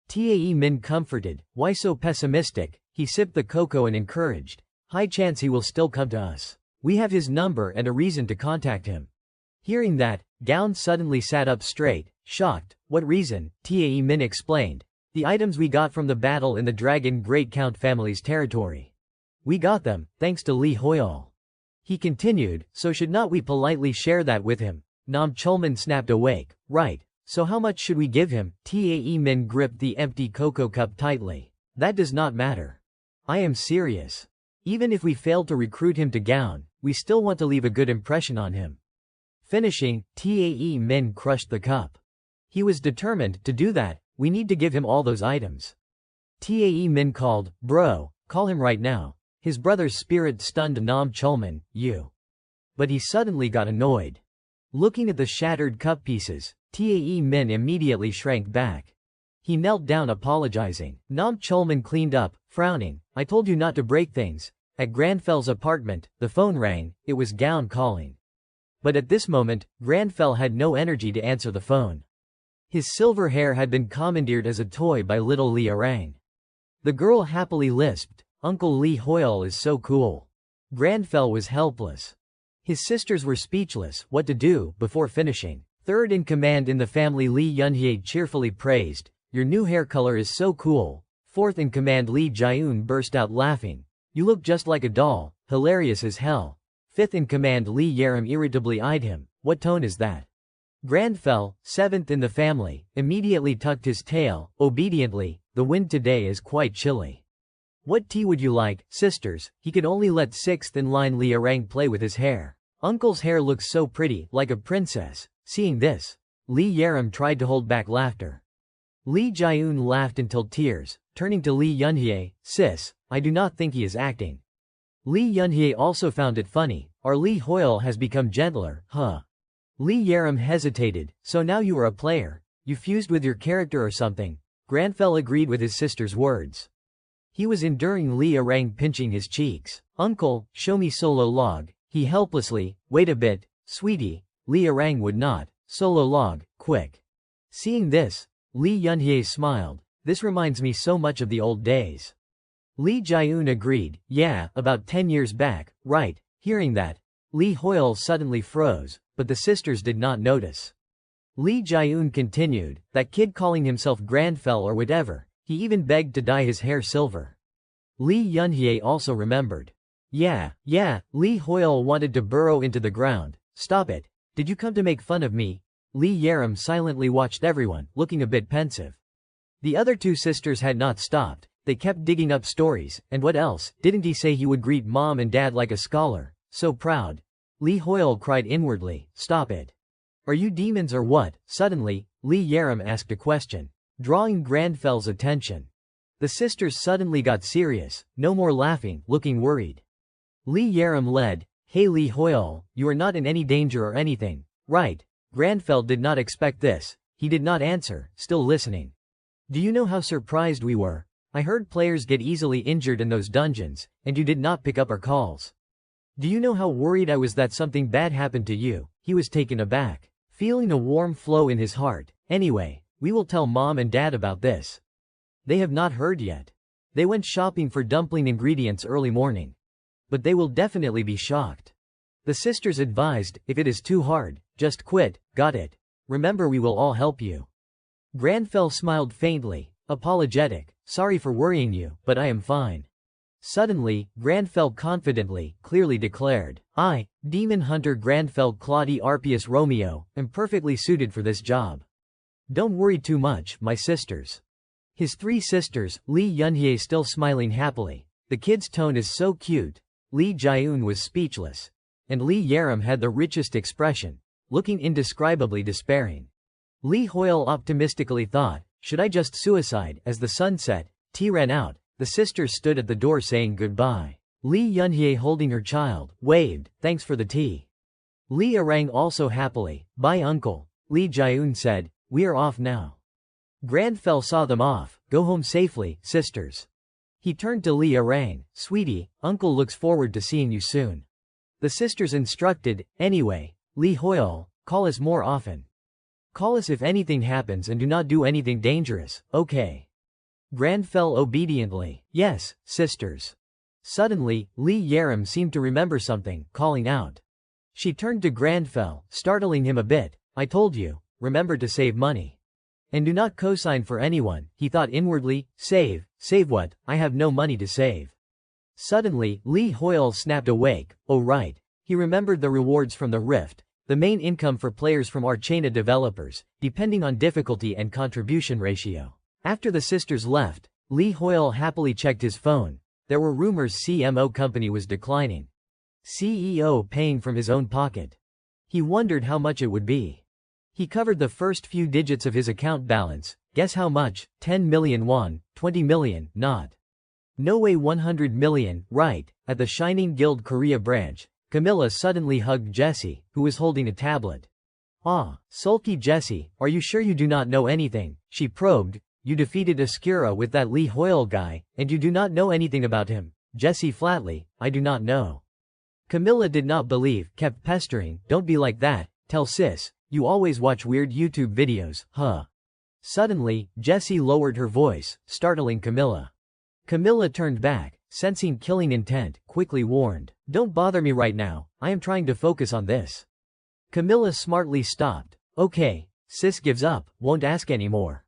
Tae Min comforted. "Why so pessimistic?" He sipped the cocoa and encouraged. "High chance he will still come to us. We have his number and a reason to contact him." Hearing that, Gown suddenly sat up straight, shocked. "What reason?" Tae Min explained. "The items we got from the battle in the Dragon Great Count family's territory. We got them, thanks to Li Hoyle." He continued, "So should not we politely share that with him?" Nam Chulman snapped awake. "Right. So how much should we give him?" Tae Min gripped the empty cocoa cup tightly. "That does not matter. I am serious. Even if we fail to recruit him to Gown, we still want to leave a good impression on him." Finishing, Tae Min crushed the cup. He was determined to do that. "We need to give him all those items." Tae Min called, "Bro, call him right now." His brother's spirit stunned Nam Chulman. "You." But he suddenly got annoyed. Looking at the shattered cup pieces, Tae Min immediately shrank back. He knelt down apologizing. Nam Chulman cleaned up, frowning. "I told you not to break things." At Granfell's apartment, the phone rang. It was Gown calling. But at this moment, Granfell had no energy to answer the phone. His silver hair had been commandeered as a toy by little Li Arang. The girl happily lisped, "Uncle Li Hoyle is so cool." Granfell was helpless. His sisters were speechless, what to do, before finishing. Third in command in the family, Lee Yunhye cheerfully praised, "Your new hair color is so cool." Fourth in command, Lee Jae-eun burst out laughing. "You look just like a doll, hilarious as hell." Fifth in command, Lee Yerim irritably eyed him. "What tone is that?" Grandfell, seventh in the family, immediately tucked his tail, obediently. "The wind today is quite chilly." "What tea would you like, sisters?" He could only let sixth in line Lee Arang play with his hair. "Uncle's hair looks so pretty, like a princess." Seeing this, Lee Yerim tried to hold back laughter. Lee Jae-eun laughed until tears, turning to Lee Yunhye, "Sis, I do not think he is acting." Lee Yunhye also found it funny. "Our Lee Hoyle has become gentler, huh?" Lee Yerim hesitated. "So now you are a player? You fused with your character or something?" Grandfell agreed with his sister's words. He was enduring Lee Arang pinching his cheeks. "Uncle, show me solo log." He helplessly, "Wait a bit, sweetie." Lee Arang would not. "Solo log, quick." Seeing this, Lee Yunhye smiled. "This reminds me so much of the old days." Lee Jae-eun agreed. "Yeah, about 10 years back, right?" Hearing that, Lee Hoyle suddenly froze, but the sisters did not notice. Lee Jae-eun continued, "That kid calling himself Grandfell or whatever, he even begged to dye his hair silver." Lee Yunhye also remembered. Yeah, Lee Hoyle wanted to burrow into the ground." "Stop it. Did you come to make fun of me?" Lee Yerim silently watched everyone, looking a bit pensive. The other two sisters had not stopped. They kept digging up stories. "And what else? Didn't he say he would greet mom and dad like a scholar? So proud." Lee Hoyle cried inwardly, "Stop it. Are you demons or what?" Suddenly, Lee Yerim asked a question, drawing Grandfell's attention. The sisters suddenly got serious, no more laughing, looking worried. Lee Yerim led, "Hey Lee Hoyle, you are not in any danger or anything, right?" Grandfell did not expect this. He did not answer, still listening. "Do you know how surprised we were? I heard players get easily injured in those dungeons, and you did not pick up our calls. Do you know how worried I was that something bad happened to you?" He was taken aback, feeling a warm flow in his heart. "Anyway, we will tell mom and dad about this. They have not heard yet. They went shopping for dumpling ingredients early morning. But they will definitely be shocked." The sisters advised, "If it is too hard, just quit, got it? Remember, we will all help you." Grandfell smiled faintly, apologetic, "Sorry for worrying you, but I am fine." Suddenly, Grandfell confidently, clearly declared, "I, Demon Hunter Grandfell Claudie Arpius Romeo, am perfectly suited for this job. Don't worry too much, my sisters." His three sisters, Lee Yunhye still smiling happily. "The kid's tone is so cute." Lee Jae-eun was speechless. And Lee Yerim had the richest expression, looking indescribably despairing. Lee Hoyle optimistically thought, "Should I just suicide?" As the sun set, tea ran out. The sisters stood at the door saying goodbye. Lee Yunhye, holding her child, waved, "Thanks for the tea." Lee Arang also happily, "Bye uncle." Lee Jae-eun said, "We are off now." Grandfell saw them off. "Go home safely, sisters." He turned to Lee Arang, "Sweetie, uncle looks forward to seeing you soon." The sisters instructed, "Anyway, Lee Hoyle, call us more often. Call us if anything happens and do not do anything dangerous, okay?" Grandfell obediently, "Yes, sisters." Suddenly, Lee Yerim seemed to remember something, calling out. She turned to Grandfell, startling him a bit. "I told you, remember to save money. And do not cosign for anyone." He thought inwardly, "Save? Save what? I have no money to save." Suddenly, Lee Hoyle snapped awake. Oh right. He remembered the rewards from the Rift, the main income for players from Arcana developers, depending on difficulty and contribution ratio. After the sisters left, Lee Hoyle happily checked his phone. There were rumors CMO company was declining. CEO paying from his own pocket. He wondered how much it would be. He covered the first few digits of his account balance. Guess how much? 10 million won, 20 million, not. No way, 100 million, right. At the Shining Guild Korea branch, Camilla suddenly hugged Jessie, who was holding a tablet. "Ah, sulky Jessie, are you sure you do not know anything?" she probed. "You defeated Ascura with that Lee Hoyle guy, and you do not know anything about him." Jessie flatly, "I do not know." Camilla did not believe, kept pestering, "Don't be like that, tell sis, you always watch weird YouTube videos, huh?" Suddenly, Jessie lowered her voice, startling Camilla. Camilla turned back, sensing killing intent, quickly warned, "Don't bother me right now, I am trying to focus on this." Camilla smartly stopped. Okay, sis gives up, won't ask anymore.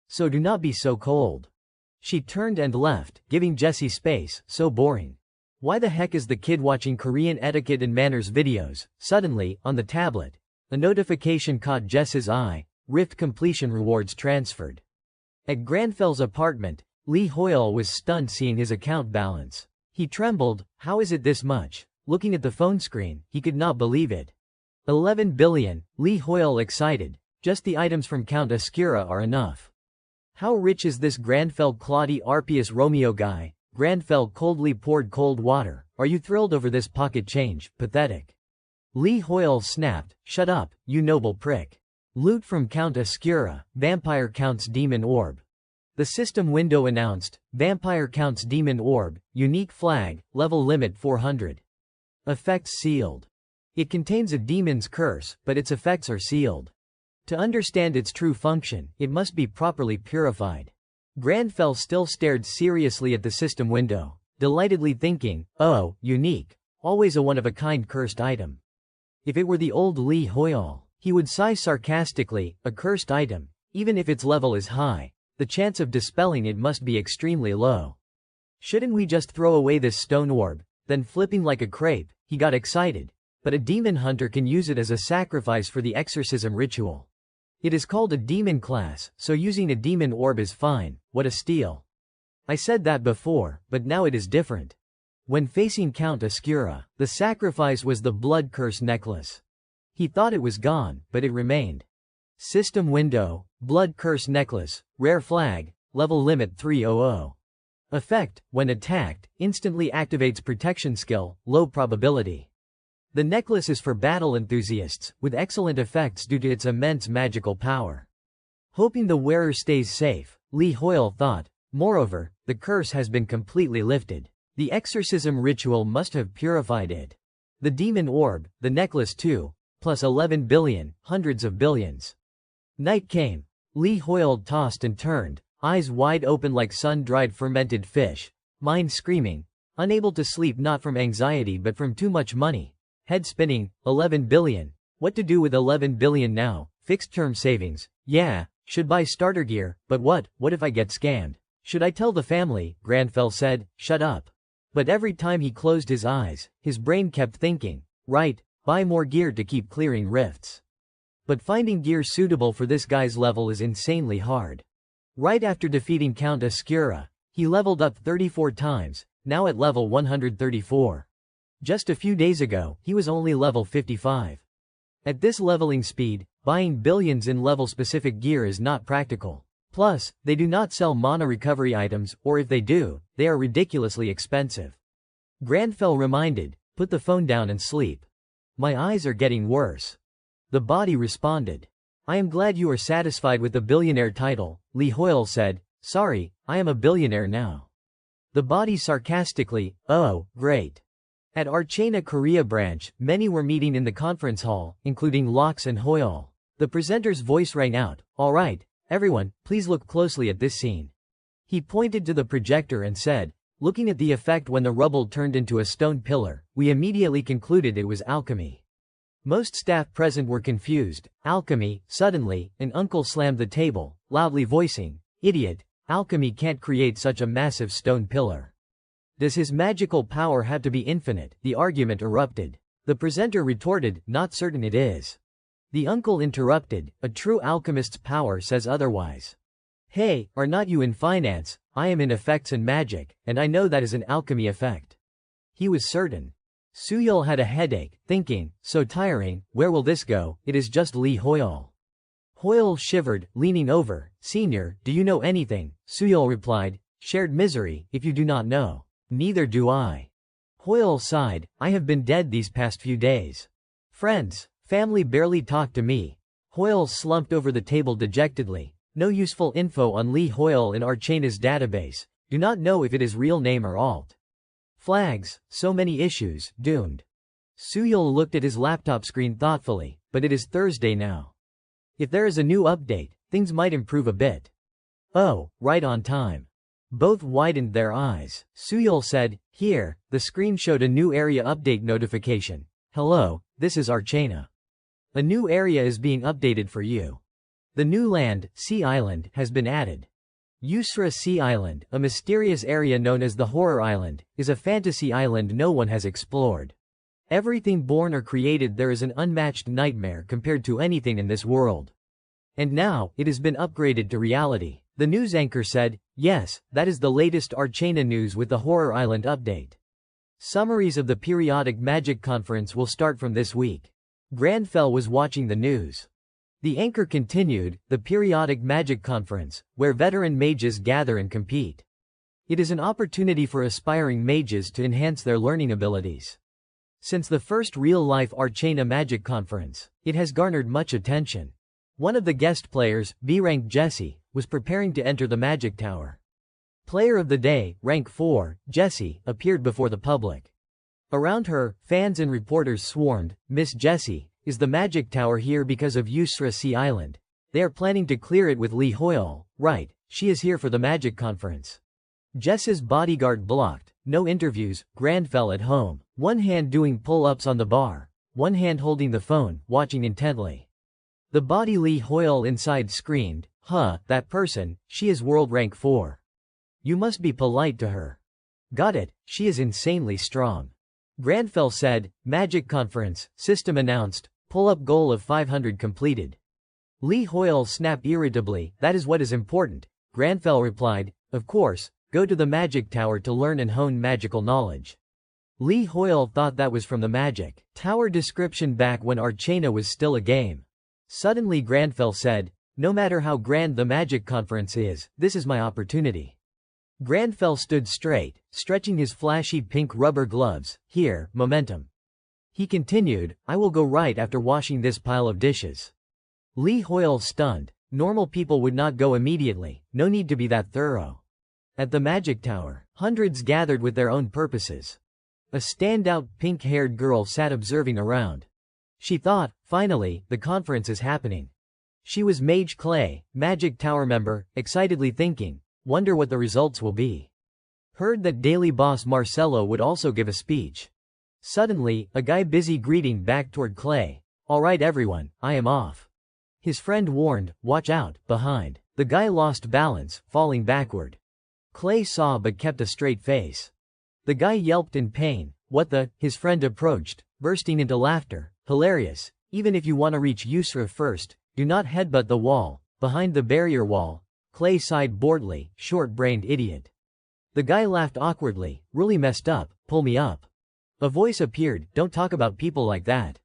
So do not be so cold. She turned and left, giving Jessie space. So boring. Why the heck is the kid watching Korean etiquette and manners videos? Suddenly, on the tablet, a notification caught Jess's eye. Rift completion rewards transferred. At Granfel's apartment, Lee Hoyle was stunned seeing his account balance. He trembled. How is it this much? Looking at the phone screen, he could not believe it. 11 billion, Lee Hoyle excited. Just the items from Count Ascura are enough. How rich is this Granfell Claudie Arpius Romeo guy? Granfell coldly poured cold water. Are you thrilled over this pocket change? Pathetic. Lee Hoyle snapped. Shut up, you noble prick. Loot from Count Ascura, Vampire Count's Demon Orb. The system window announced, Vampire Count's Demon Orb, unique flag, level limit 400. Effects sealed. It contains a demon's curse, but its effects are sealed. To understand its true function, it must be properly purified. Granfell still stared seriously at the system window, delightedly thinking, oh, unique, always a one-of-a-kind cursed item. If it were the old Lee Hoyle, he would sigh sarcastically, a cursed item, even if its level is high, the chance of dispelling it must be extremely low. Shouldn't we just throw away this stone orb? Then flipping like a crepe, he got excited. But a demon hunter can use it as a sacrifice for the exorcism ritual. It is called a demon class, so using a demon orb is fine. What a steal. I said that before, but now it is different. When facing Count Ascura, the sacrifice was the blood curse necklace. He thought it was gone, but it remained. System window, blood curse necklace, rare flag, level limit 300. Effect, when attacked, instantly activates protection skill, low probability. The necklace is for battle enthusiasts, with excellent effects due to its immense magical power. Hoping the wearer stays safe, Lee Hoyle thought. Moreover, the curse has been completely lifted. The exorcism ritual must have purified it. The demon orb, the necklace too, plus 11 billion, hundreds of billions. Night came. Lee Hoyle tossed and turned, eyes wide open like sun-dried fermented fish, mind screaming, unable to sleep not from anxiety but from too much money. Head spinning, 11 billion. What to do with 11 billion now? Fixed-term savings. Yeah, should buy starter gear, but what if I get scammed? Should I tell the family? Granfell said, shut up. But every time he closed his eyes, his brain kept thinking, right, buy more gear to keep clearing rifts. But finding gear suitable for this guy's level is insanely hard. Right after defeating Count Ascura, he leveled up 34 times, now at level 134. Just a few days ago, he was only level 55. At this leveling speed, buying billions in level-specific gear is not practical. Plus, they do not sell mana recovery items, or if they do, they are ridiculously expensive. Granfell reminded, put the phone down and sleep. My eyes are getting worse. The body responded. I am glad you are satisfied with the billionaire title, Lee Hoyle said. Sorry, I am a billionaire now. The body sarcastically, oh, great. At Archana Korea branch, many were meeting in the conference hall, including Locks and Hoyle. The presenter's voice rang out, all right, everyone, please look closely at this scene. He pointed to the projector and said, looking at the effect when the rubble turned into a stone pillar, we immediately concluded it was alchemy. Most staff present were confused. Alchemy. Suddenly, an uncle slammed the table, loudly voicing, idiot, alchemy can't create such a massive stone pillar. Does his magical power have to be infinite? The argument erupted. The presenter retorted, not certain it is. The uncle interrupted, a true alchemist's power says otherwise. Hey, are not you in finance? I am in effects and magic, and I know that is an alchemy effect. He was certain. Suyul had a headache, thinking, so tiring, where will this go? It is just Lee Hoyle. Hoyle shivered, leaning over, Senior, do you know anything? Suyul replied, shared misery, if you do not know. Neither do I. Hoyle sighed, I have been dead these past few days. Friends, family barely talk to me. Hoyle slumped over the table dejectedly. No useful info on Lee Hoyle in Archana's database. Do not know if it is real name or alt. Flags, so many issues, doomed. Suyul looked at his laptop screen thoughtfully, but it is Thursday now. If there is a new update, things might improve a bit. Oh, right on time. Both widened their eyes. Suyul said, here, the screen showed a new area update notification. Hello, this is Archana. A new area is being updated for you. The new land, Sea Island, has been added. Yusra Sea Island, a mysterious area known as the Horror Island, is a fantasy island no one has explored. Everything born or created there is an unmatched nightmare compared to anything in this world. And now, it has been upgraded to reality. The news anchor said, yes, that is the latest Arcana news with the Horror Island update. Summaries of the periodic magic conference will start from this week. Granfell was watching the news. The anchor continued, the periodic magic conference, where veteran mages gather and compete. It is an opportunity for aspiring mages to enhance their learning abilities. Since the first real-life Arcana magic conference, it has garnered much attention. One of the guest players, B-rank Jessie, was preparing to enter the magic tower. Player of the day, rank 4, Jessie, appeared before the public. Around her, fans and reporters swarmed. Miss Jessie, is the magic tower here because of Yusra Sea Island? They are planning to clear it with Lee Hoyle, right, she is here for the magic conference. Jess's bodyguard blocked, no interviews. Granfell at home, one hand doing pull-ups on the bar, one hand holding the phone, watching intently. The body Lee Hoyle inside screamed, huh, that person, she is world rank 4. You must be polite to her. Got it, she is insanely strong. Granfell said, magic conference, system announced, pull-up goal of 500 completed. Lee Hoyle snapped irritably, that is what is important. Granfell replied, of course, go to the magic tower to learn and hone magical knowledge. Lee Hoyle thought that was from the magic tower description back when Arcana was still a game. Suddenly Granfell said, no matter how grand the magic conference is, this is my opportunity. Granfell stood straight, stretching his flashy pink rubber gloves. Here, momentum. He continued, I will go right after washing this pile of dishes. Lee Hoyle stunned. Normal people would not go immediately, no need to be that thorough. At the magic tower, hundreds gathered with their own purposes. A standout pink-haired girl sat observing around. She thought, finally, the conference is happening. She was Mage Clay, magic tower member, excitedly thinking, wonder what the results will be. Heard that daily boss Marcelo would also give a speech. Suddenly, a guy busy greeting back toward Clay. Alright everyone, I am off. His friend warned, watch out, behind. The guy lost balance, falling backward. Clay saw but kept a straight face. The guy yelped in pain, what the, his friend approached, bursting into laughter, hilarious, even if you want to reach Yusra first, do not headbutt the wall, behind the barrier wall. Clay sighed boredly, short-brained idiot. The guy laughed awkwardly, really messed up, pull me up. A voice appeared, don't talk about people like that.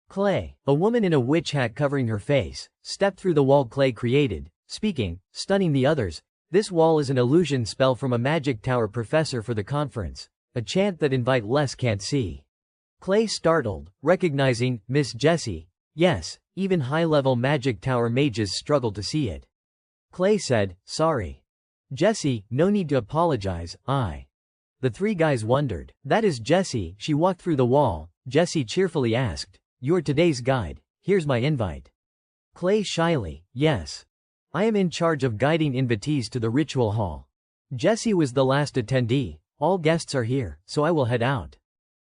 Clay, a woman in a witch hat covering her face, stepped through the wall Clay created, speaking, stunning the others. This wall is an illusion spell from a magic tower professor for the conference, a chant that invite less can't see. Clay startled, recognizing, Miss Jessie, yes, even high-level magic tower mages struggle to see it. Clay said, sorry. Jessie, no need to apologize, The three guys wondered. That is Jessie, she walked through the wall. Jessie cheerfully asked, you're today's guide, here's my invite. Clay shyly, yes. I am in charge of guiding invitees to the ritual hall. Jessie was the last attendee, all guests are here, so I will head out.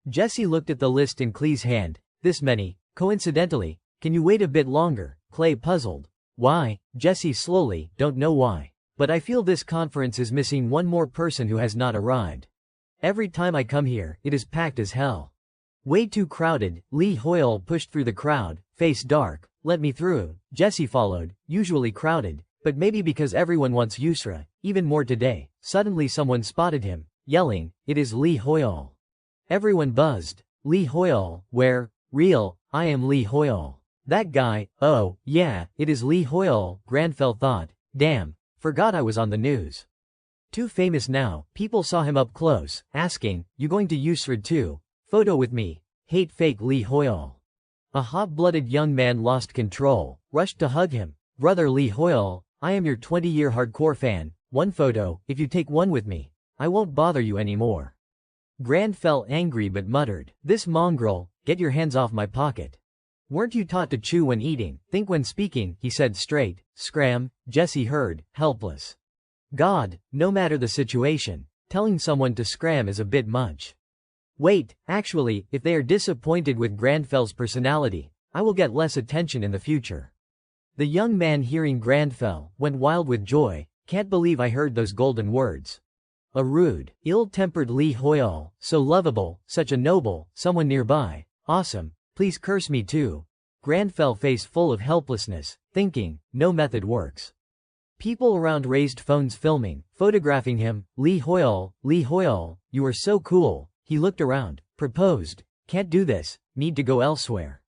Jessie looked at the list in Clay's hand, this many, coincidentally, can you wait a bit longer? Clay puzzled. Why? Jessie slowly, don't know why. But I feel this conference is missing one more person who has not arrived. Every time I come here, it is packed as hell. Way too crowded. Lee Hoyle pushed through the crowd, face dark, let me through. Jessie followed, usually crowded, but maybe because everyone wants Yusra, even more today. Suddenly someone spotted him, yelling, it is Lee Hoyle. Everyone buzzed. Lee Hoyle, where? Real, I am Lee Hoyle. That guy, oh, yeah, it is Lee Hoyle. Granfell thought, damn, forgot I was on the news. Too famous now. People saw him up close, asking, you going to Yusra too? Photo with me. Hate fake Lee Hoyle. A hot-blooded young man lost control, rushed to hug him. Brother Lee Hoyle, I am your 20-year hardcore fan. One photo, if you take one with me, I won't bother you anymore. Granfell angry but muttered, this mongrel, get your hands off my pocket. Weren't you taught to chew when eating, think when speaking? He said straight. Scram. Jessie heard, helpless. God, no matter the situation, telling someone to scram is a bit much. Wait, actually, if they are disappointed with Granfell's personality, I will get less attention in the future. The young man hearing Grandfell went wild with joy. Can't believe I heard those golden words. A rude, ill-tempered Li Hoyol, so lovable, such a noble, someone nearby. Awesome, please curse me too. Grandfell face full of helplessness, thinking, no method works. People around raised phones filming, photographing him. Li Hoyol, you are so cool. He looked around, proposed. Can't do this, need to go elsewhere.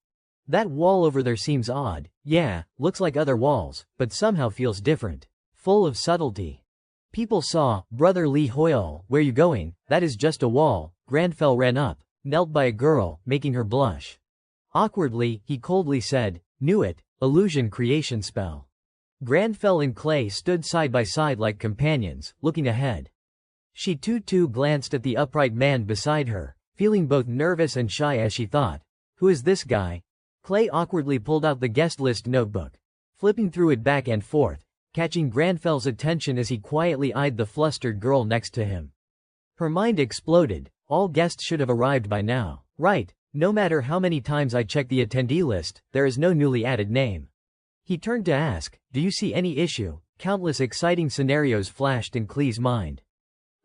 That wall over there seems odd. Yeah, looks like other walls, but somehow feels different. Full of subtlety. People saw, brother Li Hoyol, where you going? That is just a wall. Grandfell ran up, knelt by a girl, making her blush. Awkwardly, he coldly said, knew it, illusion creation spell. Grandfell and Clay stood side by side like companions, looking ahead. She too glanced at the upright man beside her, feeling both nervous and shy as she thought, who is this guy? Clay awkwardly pulled out the guest list notebook, flipping through it back and forth, catching Grandfell's attention as he quietly eyed the flustered girl next to him. Her mind exploded. All guests should have arrived by now. Right, no matter how many times I check the attendee list, there is no newly added name. He turned to ask, do you see any issue? Countless exciting scenarios flashed in Clee's mind.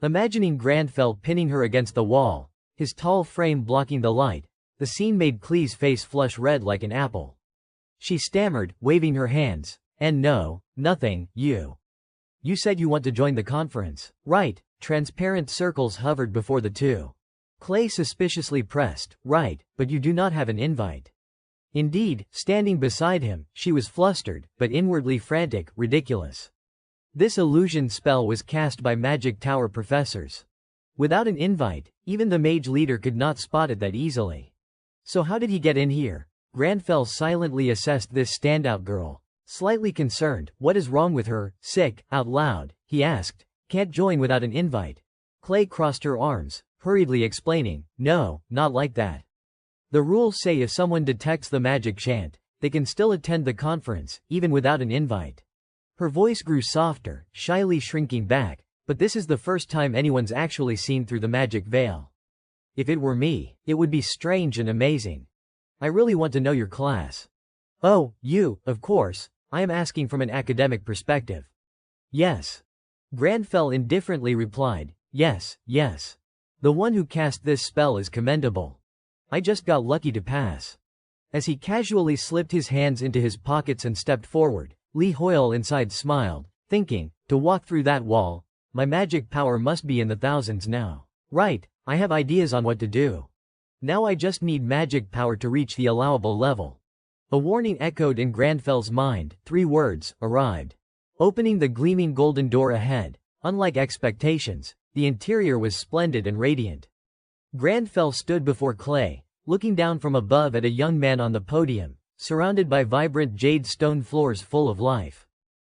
Imagining Grandfell pinning her against the wall, his tall frame blocking the light, the scene made Clee's face flush red like an apple. She stammered, waving her hands, and no, nothing, you said you want to join the conference, right? Transparent circles hovered before the two. Clay suspiciously pressed, right, but you do not have an invite. Indeed, standing beside him, she was flustered, but inwardly frantic, ridiculous. This illusion spell was cast by Magic Tower professors. Without an invite, even the mage leader could not spot it that easily. So how did he get in here? Grandfell silently assessed this standout girl. Slightly concerned, what is wrong with her? Sick, out loud, he asked. Can't join without an invite. Clay crossed her arms, hurriedly explaining, no, not like that. The rules say if someone detects the magic chant, they can still attend the conference, even without an invite. Her voice grew softer, shyly shrinking back, but this is the first time anyone's actually seen through the magic veil. If it were me, it would be strange and amazing. I really want to know your class. Oh, you, of course, I am asking from an academic perspective. Yes. Grandfell indifferently replied, yes. The one who cast this spell is commendable. I just got lucky to pass. As he casually slipped his hands into his pockets and stepped forward, Li Hoyol inside smiled, thinking, to walk through that wall, my magic power must be in the thousands now. Right, I have ideas on what to do. Now I just need magic power to reach the allowable level. A warning echoed in Grandfell's mind, 3 words, arrived. Opening the gleaming golden door ahead, unlike expectations, the interior was splendid and radiant. Grandfell stood before Clay, looking down from above at a young man on the podium, surrounded by vibrant jade stone floors full of life.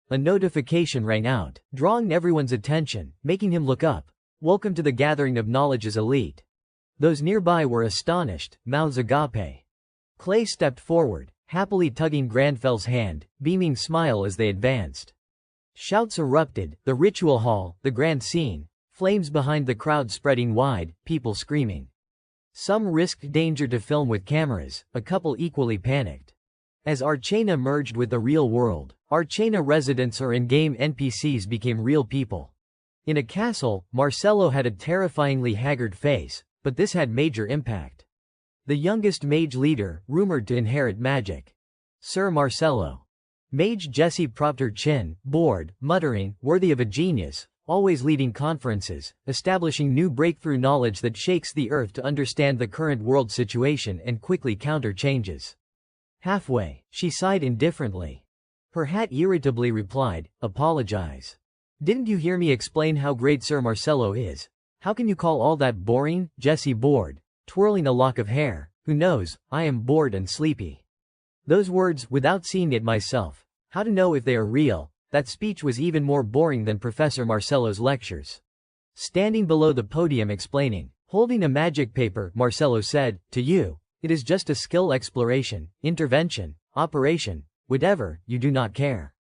A notification rang out, drawing everyone's attention, making him look up. Welcome to the gathering of knowledge's elite. Those nearby were astonished, mouths agape. Clay stepped forward, happily tugging Grandfell's hand, beaming smile as they advanced. Shouts erupted, the ritual hall, the grand scene, flames behind the crowd spreading wide, people screaming. Some risked danger to film with cameras, a couple equally panicked. As Archana merged with the real world, Archana residents or in-game NPCs became real people. In a castle, Marcello had a terrifyingly haggard face, but this had major impact. The youngest mage leader, rumored to inherit magic. Sir Marcello. Mage Jessie propped her chin, bored, muttering, worthy of a genius, always leading conferences, establishing new breakthrough knowledge that shakes the earth to understand the current world situation and quickly counter changes. Halfway, she sighed indifferently. Her hat irritably replied, apologize. Didn't you hear me explain how great Sir Marcello is? How can you call all that boring? Jessie bored, twirling a lock of hair. Who knows, I am bored and sleepy. Those words, without seeing it myself, how to know if they are real, that speech was even more boring than Professor Marcello's lectures. Standing below the podium explaining, holding a magic paper, Marcello said, to you, it is just a skill exploration, intervention, operation, whatever, you do not care.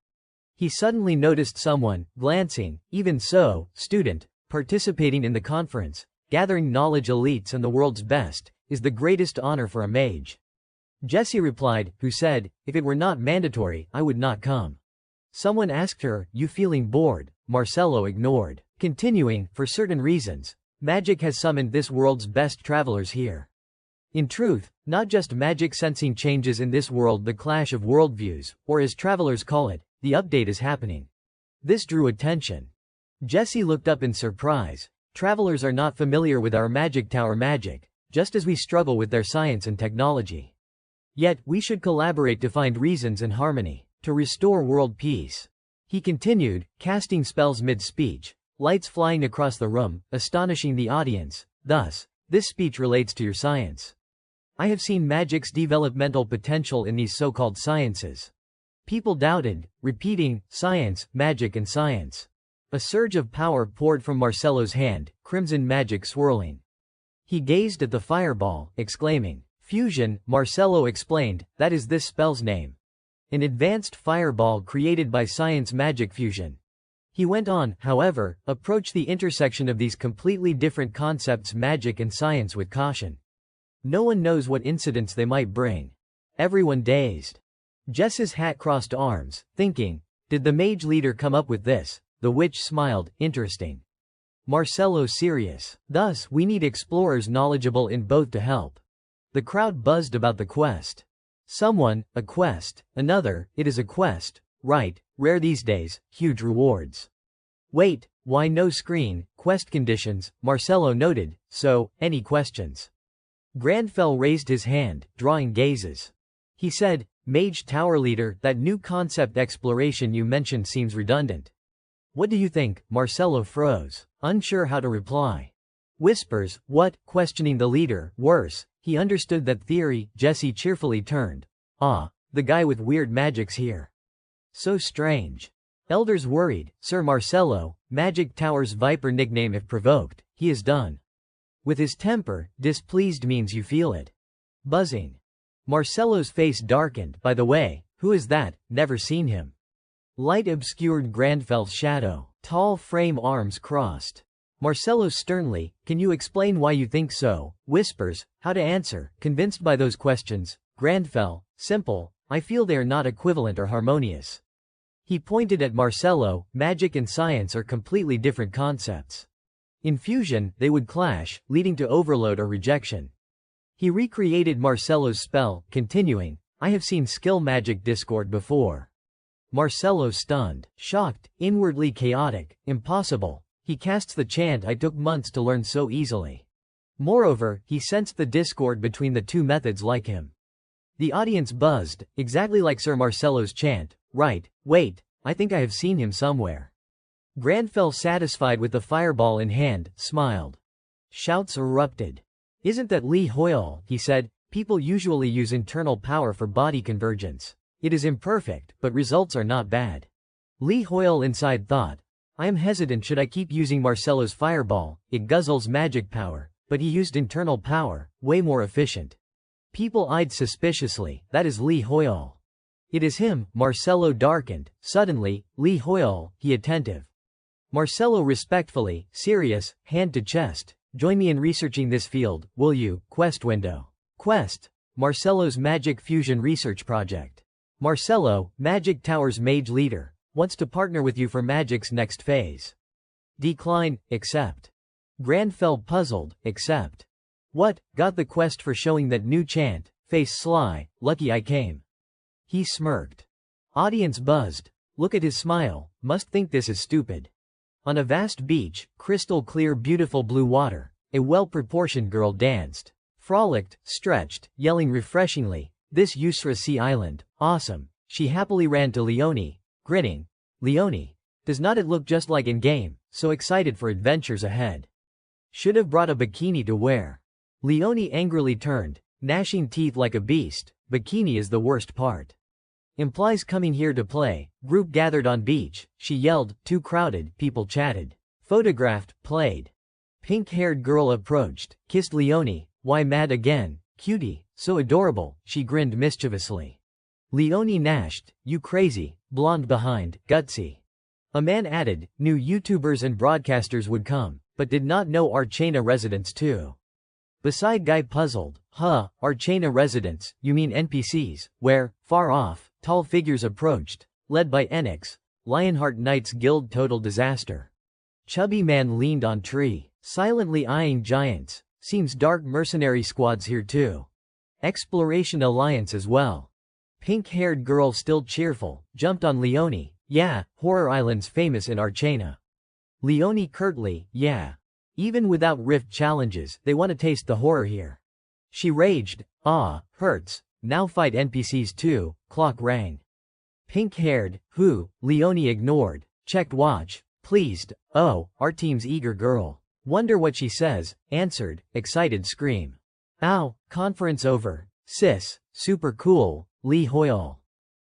He suddenly noticed someone, glancing, even so, student, participating in the conference, gathering knowledge elites and the world's best, is the greatest honor for a mage. Jessie replied, who said, if it were not mandatory, I would not come. Someone asked her, you feeling bored? Marcelo ignored. Continuing, for certain reasons, magic has summoned this world's best travelers here. In truth, not just magic sensing changes in this world, the clash of worldviews, or as travelers call it, the update is happening. This drew attention. Jessie looked up in surprise. Travelers are not familiar with our magic tower magic, just as we struggle with their science and technology. Yet, we should collaborate to find reasons and harmony, to restore world peace. He continued, casting spells mid-speech, lights flying across the room, astonishing the audience. Thus, this speech relates to your science. I have seen magic's developmental potential in these so-called sciences. People doubted, repeating, science, magic and science. A surge of power poured from Marcelo's hand, crimson magic swirling. He gazed at the fireball, exclaiming, fusion. Marcelo explained, that is this spell's name. An advanced fireball created by science magic fusion. He went on, however, approach the intersection of these completely different concepts, magic and science, with caution. No one knows what incidents they might bring. Everyone dazed. Jess's hat crossed arms, thinking, did the mage leader come up with this? The witch smiled, interesting. Marcelo serious. Thus, we need explorers knowledgeable in both to help. The crowd buzzed about the quest. Someone, a quest, another, it is a quest, right, rare these days, huge rewards. Wait, why no screen, quest conditions, Marcelo noted, so, any questions? Grandfell raised his hand, drawing gazes. He said, Mage Tower Leader, that new concept exploration you mentioned seems redundant. What do you think? Marcelo froze, unsure how to reply. Whispers, what? Questioning the leader, worse, he understood that theory. Jessie cheerfully turned. Ah, the guy with weird magics here. So strange. Elders worried, Sir Marcelo, Magic Tower's Viper nickname if provoked, he is done. With his temper, displeased means you feel it. Buzzing. Marcelo's face darkened. By the way, who is that? Never seen him. Light obscured Grandfell's shadow. Tall frame, arms crossed. Marcelo sternly, can you explain why you think so? Whispers, how to answer, convinced by those questions. Grandfell, simple, I feel they are not equivalent or harmonious. He pointed at Marcelo, magic and science are completely different concepts. In fusion, they would clash, leading to overload or rejection. He recreated Marcelo's spell, continuing, I have seen skill magic discord before. Marcelo stunned, shocked, inwardly chaotic, impossible. He casts the chant I took months to learn so easily. Moreover, he sensed the discord between the two methods like him. The audience buzzed, exactly like Sir Marcelo's chant, right, wait, I think I have seen him somewhere. Grandfell, satisfied with the fireball in hand, smiled. Shouts erupted. Isn't that Li Hoyle? He said, people usually use internal power for body convergence. It is imperfect, but results are not bad. Li Hoyle inside thought, I am hesitant, should I keep using Marcelo's fireball? It guzzles magic power, but he used internal power, way more efficient. People eyed suspiciously, that is Li Hoyle. It is him. Marcelo darkened. Suddenly, Li Hoyle, he attentive. Marcelo respectfully, serious, hand to chest. Join me in researching this field, will you? Quest window. Quest. Marcelo's Magic Fusion Research Project. Marcelo, Magic Tower's mage leader, wants to partner with you for magic's next phase. Decline, accept. Grandfell puzzled, accept. What? Got the quest for showing that new chant, face sly, lucky I came. He smirked. Audience buzzed. Look at his smile, must think this is stupid. On a vast beach, crystal clear beautiful blue water, a well-proportioned girl danced. Frolicked, stretched, yelling refreshingly, this Yusra Sea Island, awesome. She happily ran to Leone, grinning. Leone, does not it look just like in-game, so excited for adventures ahead. Should have brought a bikini to wear. Leone angrily turned, gnashing teeth like a beast, bikini is the worst part. Implies coming here to play. Group gathered on beach, she yelled, too crowded, people chatted. Photographed, played. Pink-haired girl approached, kissed Leone, why mad again, cutie, so adorable, she grinned mischievously. Leone gnashed, you crazy, blonde behind, gutsy. A man added, new YouTubers and broadcasters would come, but did not know Archena residents too. Beside Guy puzzled. Archana residents, you mean NPCs, where, far off, tall figures approached, led by Enix, Lionheart Knights Guild total disaster. Chubby man leaned on tree, silently eyeing giants, seems dark mercenary squads here too. Exploration alliance as well. Pink-haired girl still cheerful, jumped on Leonie, yeah, horror islands famous in Archana. Leonie curtly, yeah. Even without rift challenges, they want to taste the horror here. She raged, hurts, now fight NPCs too, clock rang. Pink-haired, who, Leonie ignored, checked watch, pleased, oh, our team's eager girl. Wonder what she says, answered, excited scream. Ow, conference over, sis, super cool, Lee Hoyle.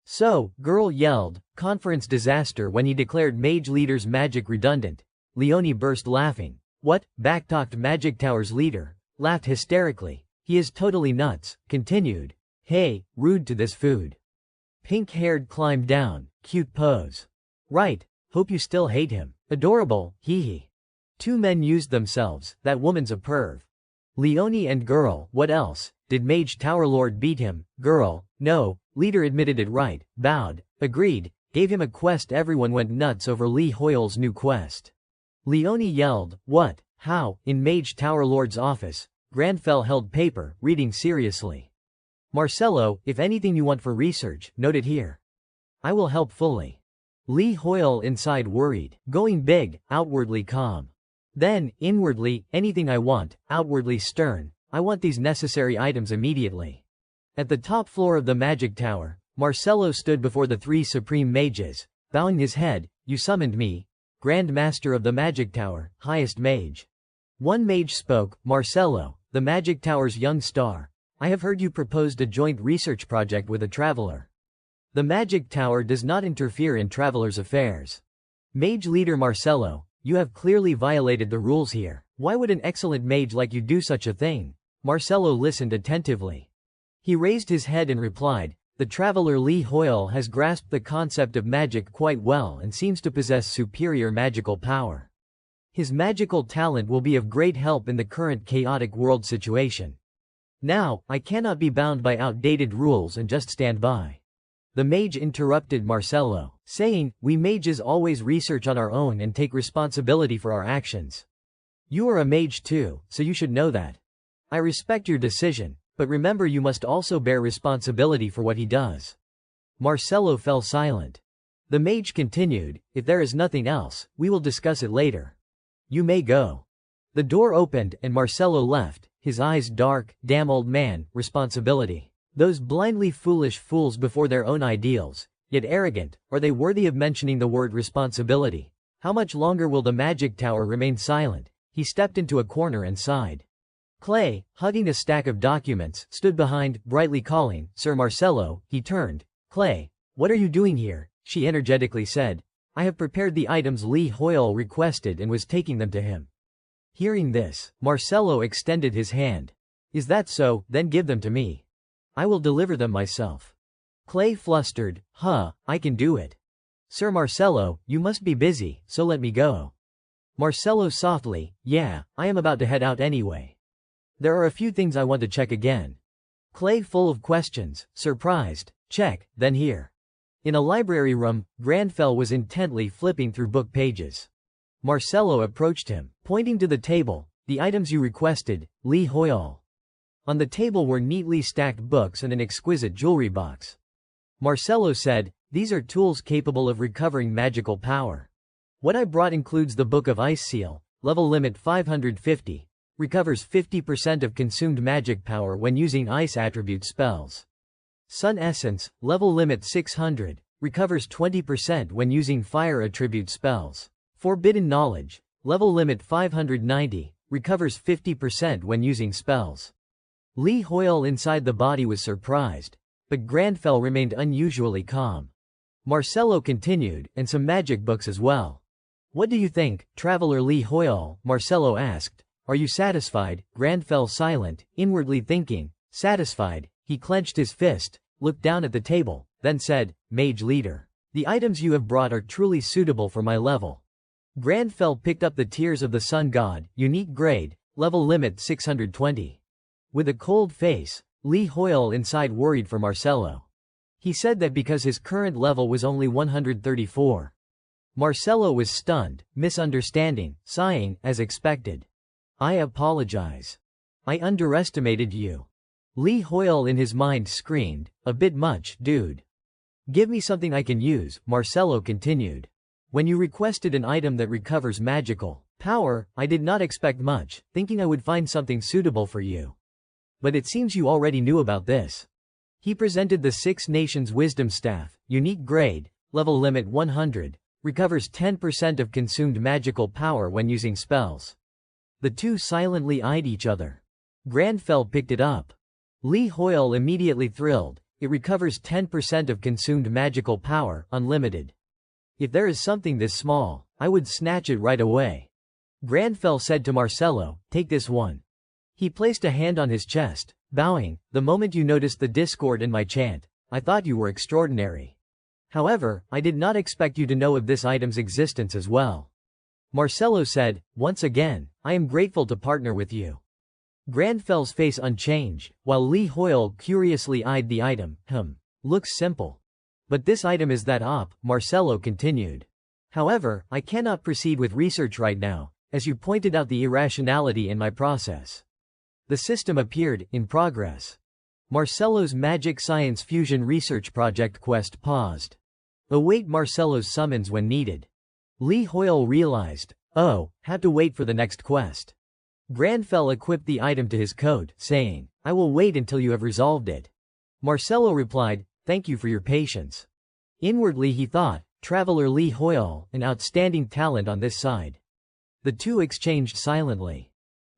So, girl yelled, conference disaster when he declared mage leader's magic redundant. Leonie burst laughing. What, backtalked Magic Tower's leader, laughed hysterically. He is totally nuts, continued. Hey, rude to this food. Pink-haired climbed down, cute pose. Right, hope you still hate him. Adorable, hee hee. Two men used themselves, that woman's a perv. Leonie and girl, what else, did Mage Tower Lord beat him? Girl, no, leader admitted it right, bowed, agreed, gave him a quest. Everyone went nuts over Lee Hoyle's new quest. Leonie yelled, what, how, in Mage Tower Lord's office, Grandfell held paper, reading seriously. Marcelo, if anything you want for research, note it here. I will help fully. Lee Hoyle inside worried, going big, outwardly calm. Then, inwardly, anything I want, outwardly stern, I want these necessary items immediately. At the top floor of the Magic Tower, Marcelo stood before the three supreme mages, bowing his head, you summoned me, Grand Master of the Magic Tower, highest mage. One mage spoke, Marcelo, the Magic Tower's young star, I have heard you proposed a joint research project with a traveler. The Magic Tower does not interfere in travelers' affairs. Mage leader Marcelo, you have clearly violated the rules here. Why would an excellent mage like you do such a thing? Marcelo listened attentively. He raised his head and replied, the traveler Lee Hoyle has grasped the concept of magic quite well and seems to possess superior magical power. His magical talent will be of great help in the current chaotic world situation. Now, I cannot be bound by outdated rules and just stand by. The mage interrupted Marcelo, saying, we mages always research on our own and take responsibility for our actions. You are a mage too, so you should know that. I respect your decision, but remember you must also bear responsibility for what he does. Marcelo fell silent. The mage continued, if there is nothing else, we will discuss it later. You may go. The door opened and Marcelo left, his eyes dark, damn old man, responsibility. Those blindly foolish fools before their own ideals, yet arrogant, are they worthy of mentioning the word responsibility? How much longer will the Magic Tower remain silent? He stepped into a corner and sighed. Clay, hugging a stack of documents, stood behind, brightly calling, Sir Marcelo. He turned. Clay, what are you doing here? She energetically said. I have prepared the items Lee Hoyle requested and was taking them to him. Hearing this, Marcelo extended his hand. Is that so? Then give them to me. I will deliver them myself. Clay flustered, I can do it. Sir Marcelo, you must be busy, so let me go. Marcelo softly, yeah, I am about to head out anyway. There are a few things I want to check again. Clay full of questions, surprised, check, then here. In a library room, Grandfell was intently flipping through book pages. Marcelo approached him, pointing to the table, the items you requested, Lee Hoyle. On the table were neatly stacked books and an exquisite jewelry box. Marcelo said, these are tools capable of recovering magical power. What I brought includes the Book of Ice Seal, level limit 550, recovers 50% of consumed magic power when using ice attribute spells. Sun Essence, level limit 600, recovers 20% when using fire attribute spells. Forbidden Knowledge, level limit 590, recovers 50% when using spells. Lee Hoyle inside the body was surprised, but Grandfell remained unusually calm. Marcelo continued, and some magic books as well. What do you think, Traveler Lee Hoyle? Marcelo asked. Are you satisfied? Grandfell silent, inwardly thinking, satisfied. He clenched his fist, looked down at the table, then said, Mage Leader. The items you have brought are truly suitable for my level. Grandfell picked up the Tears of the Sun God, unique grade, Level limit 620. With a cold face, Lee Hoyle inside worried for Marcelo. He said that because his current level was only 134. Marcelo was stunned, misunderstanding, sighing, as expected. I apologize. I underestimated you. Lee Hoyle in his mind screamed, a bit much, dude. Give me something I can use, Marcelo continued. When you requested an item that recovers magical power, I did not expect much, thinking I would find something suitable for you. But it seems you already knew about this. He presented the Six Nations Wisdom Staff, unique grade, level limit 100, recovers 10% of consumed magical power when using spells. The two silently eyed each other. Granfell picked it up. Lee Hoyle immediately thrilled. It recovers 10% of consumed magical power, unlimited. If there is something this small, I would snatch it right away. Granfell said to Marcelo, take this one. He placed a hand on his chest, bowing. The moment you noticed the discord in my chant, I thought you were extraordinary. However, I did not expect you to know of this item's existence as well. Marcelo said, once again, I am grateful to partner with you. Granfell's face unchanged, while Lee Hoyle curiously eyed the item. Looks simple. But this item is that op, Marcelo continued. However, I cannot proceed with research right now, as you pointed out the irrationality in my process. The system appeared, in progress. Marcelo's Magic Science Fusion Research Project quest paused. Await Marcelo's summons when needed. Lee Hoyle realized, have to wait for the next quest. Granfell equipped the item to his code, saying, I will wait until you have resolved it. Marcelo replied, thank you for your patience. Inwardly he thought, Traveler Lee Hoyle, an outstanding talent on this side. The two exchanged silently.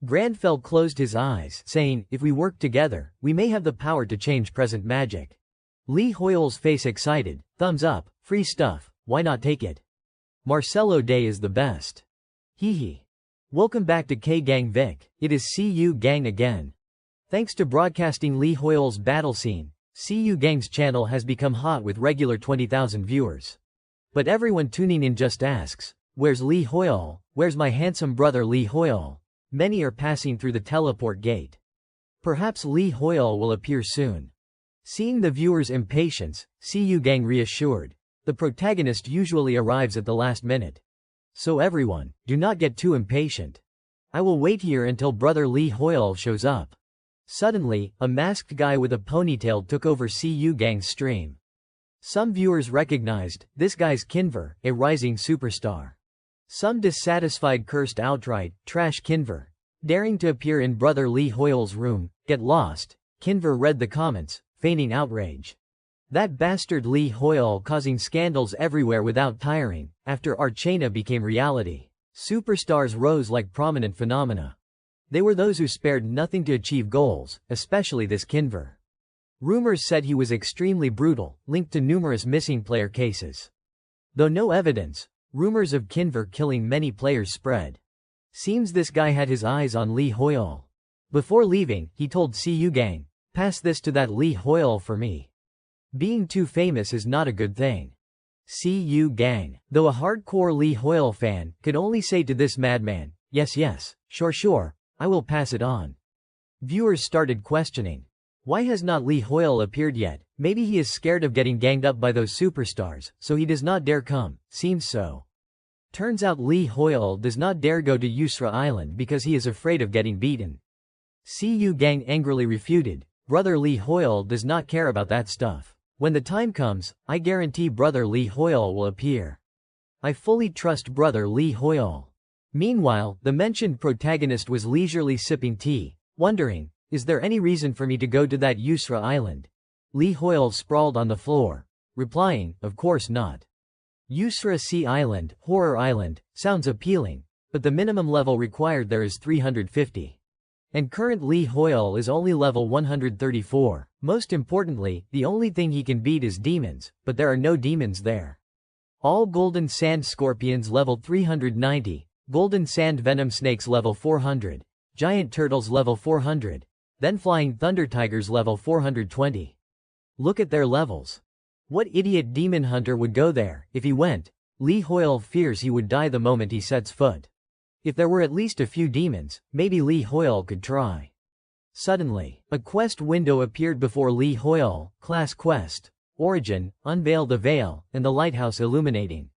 Granfell closed his eyes, saying, if we work together, we may have the power to change present magic. Lee Hoyle's face excited, thumbs up, free stuff, why not take it? Marcelo Day is the best. Hee. Welcome back to K-Gang Vic, it is CU Gang again. Thanks to broadcasting Lee Hoyle's battle scene, CU Gang's channel has become hot with regular 20,000 viewers. But everyone tuning in just asks, where's Lee Hoyle, where's my handsome brother Lee Hoyle? Many are passing through the teleport gate. Perhaps Lee Hoyle will appear soon. Seeing the viewers' impatience, CU Gang reassured. The protagonist usually arrives at the last minute. So everyone, do not get too impatient. I will wait here until brother Lee Hoyle shows up. Suddenly, a masked guy with a ponytail took over CU Gang's stream. Some viewers recognized, this guy's Kinver, a rising superstar. Some dissatisfied cursed outright, trash Kinver. Daring to appear in brother Lee Hoyle's room, get lost. Kinver read the comments, feigning outrage. That bastard Lee Hoyle causing scandals everywhere without tiring. After Archana became reality, superstars rose like prominent phenomena. They were those who spared nothing to achieve goals, especially this Kinver. Rumors said he was extremely brutal, linked to numerous missing player cases. Though no evidence, rumors of Kinver killing many players spread. Seems this guy had his eyes on Lee Hoyle. Before leaving, he told CU Gang, pass this to that Lee Hoyle for me. Being too famous is not a good thing. CU Gang, though a hardcore Lee Hoyle fan, could only say to this madman, yes, sure, I will pass it on. Viewers started questioning. Why has not Lee Hoyle appeared yet? Maybe he is scared of getting ganged up by those superstars, so he does not dare come, seems so. Turns out Lee Hoyle does not dare go to Yusra Island because he is afraid of getting beaten. CU Gang angrily refuted, brother Lee Hoyle does not care about that stuff. When the time comes, I guarantee brother Lee Hoyle will appear. I fully trust brother Lee Hoyle. Meanwhile, the mentioned protagonist was leisurely sipping tea, wondering, is there any reason for me to go to that Yusra Island? Lee Hoyle sprawled on the floor, replying, of course not. Yusra Sea Island, Horror Island, sounds appealing, but the minimum level required there is 350. And current Lee Hoyle is only level 134. Most importantly, the only thing he can beat is demons, but there are no demons there. All golden sand scorpions level 390, golden sand venom snakes level 400, giant turtles level 400, then flying thunder tigers level 420. Look at their levels. What idiot demon hunter would go there? If he went, Lee Hoyle fears he would die the moment he sets foot. If there were at least a few demons, maybe Lee Hoyle could try. Suddenly, a quest window appeared before Lee Hoyle. Class quest. Origin, unveil the veil, and the lighthouse illuminating.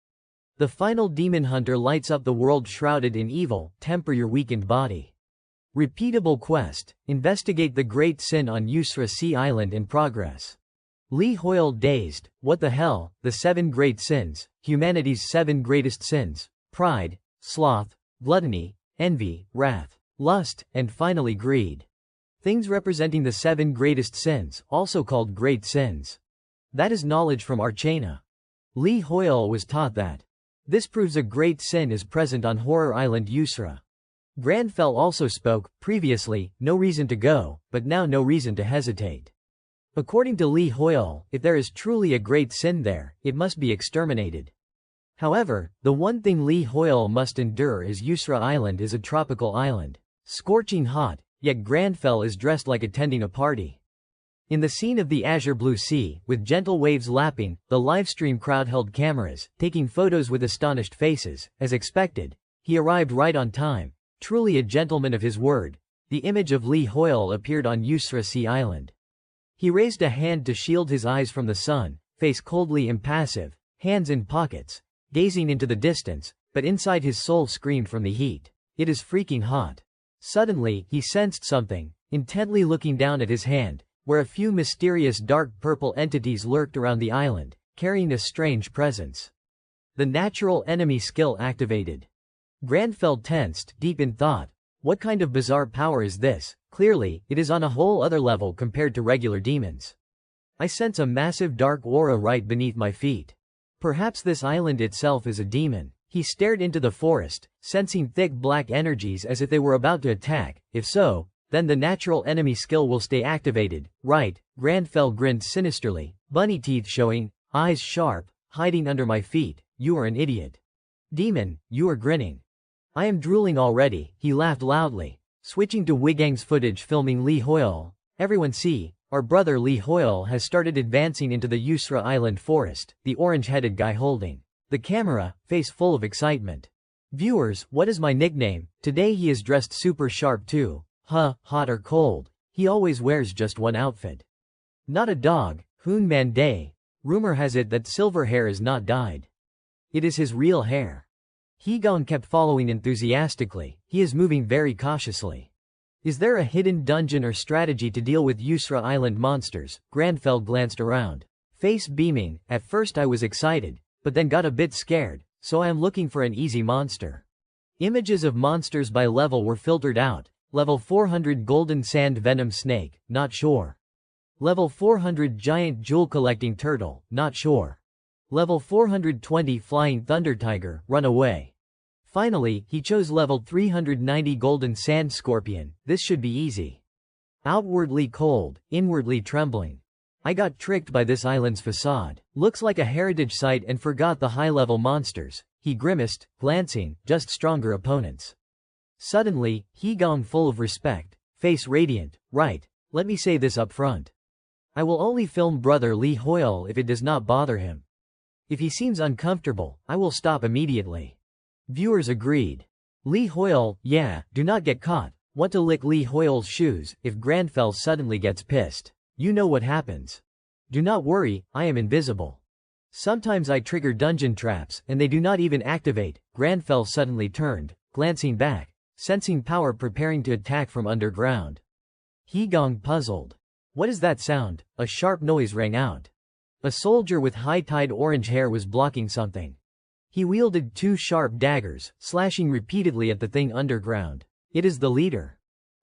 The final demon hunter lights up the world shrouded in evil, temper your weakened body. Repeatable quest, investigate the great sin on Yusra Sea Island in progress. Lee Hoyle dazed, what the hell, the 7 great sins, humanity's 7 greatest sins, pride, sloth, gluttony, envy, wrath, lust, and finally greed. Things representing the 7 greatest sins, also called great sins. That is knowledge from Archana. Lee Hoyle was taught that. This proves a great sin is present on Horror Island Yusra. Granfell also spoke, previously, no reason to go, but now no reason to hesitate. According to Lee Hoyle, if there is truly a great sin there, it must be exterminated. However, the one thing Lee Hoyle must endure is Yusra Island is a tropical island. Scorching hot, yet Granfell is dressed like attending a party. In the scene of the azure blue sea, with gentle waves lapping, the livestream crowd held cameras, taking photos with astonished faces. As expected, he arrived right on time, truly a gentleman of his word. The image of Lee Hoyle appeared on Yusra Sea Island. He raised a hand to shield his eyes from the sun, face coldly impassive, hands in pockets, gazing into the distance, but inside his soul screamed from the heat. It is freaking hot. Suddenly, he sensed something, intently looking down at his hand, where a few mysterious dark purple entities lurked around the island, carrying a strange presence. The natural enemy skill activated. Granfell tensed, deep in thought. What kind of bizarre power is this? Clearly, it is on a whole other level compared to regular demons. I sense a massive dark aura right beneath my feet. Perhaps this island itself is a demon. He stared into the forest, sensing thick black energies as if they were about to attack. If so, then the natural enemy skill will stay activated, right? Granfell grinned sinisterly, bunny teeth showing, eyes sharp, hiding under my feet. You are an idiot. Demon, you are grinning. I am drooling already, he laughed loudly. Switching to Wigang's footage filming Lee Hoyle. Everyone see, our brother Lee Hoyle has started advancing into the Yusra Island forest, the orange-headed guy holding the camera, face full of excitement. Viewers, what is my nickname? Today he is dressed super sharp too. Hot or cold. He always wears just one outfit. Not a dog, Hoon Man Day. Rumor has it that silver hair is not dyed. It is his real hair. Hegon kept following enthusiastically. He is moving very cautiously. Is there a hidden dungeon or strategy to deal with Yusra Island monsters? Granfell glanced around. Face beaming. At first I was excited, but then got a bit scared, so I am looking for an easy monster. Images of monsters by level were filtered out. Level 400 Golden Sand Venom Snake, not sure. Level 400 Giant Jewel Collecting Turtle, not sure. Level 420 Flying Thunder Tiger, run away. Finally, he chose level 390 Golden Sand Scorpion. This should be easy. Outwardly cold, inwardly trembling. I got tricked by this island's facade. Looks like a heritage site and forgot the high-level monsters. He grimaced, glancing, just stronger opponents. Suddenly, Hegon full of respect, face radiant. Right, let me say this up front. I will only film brother Lee Hoyle if it does not bother him. If he seems uncomfortable, I will stop immediately. Viewers agreed. Lee Hoyle, yeah, do not get caught. Want to lick Lee Hoyle's shoes. If Granfell suddenly gets pissed, you know what happens. Do not worry, I am invisible. Sometimes I trigger dungeon traps, and they do not even activate. Granfell suddenly turned, glancing back, sensing power preparing to attack from underground. Hegon puzzled. What is that sound? A sharp noise rang out. A soldier with high-tied orange hair was blocking something. He wielded 2 sharp daggers, slashing repeatedly at the thing underground. It is the leader.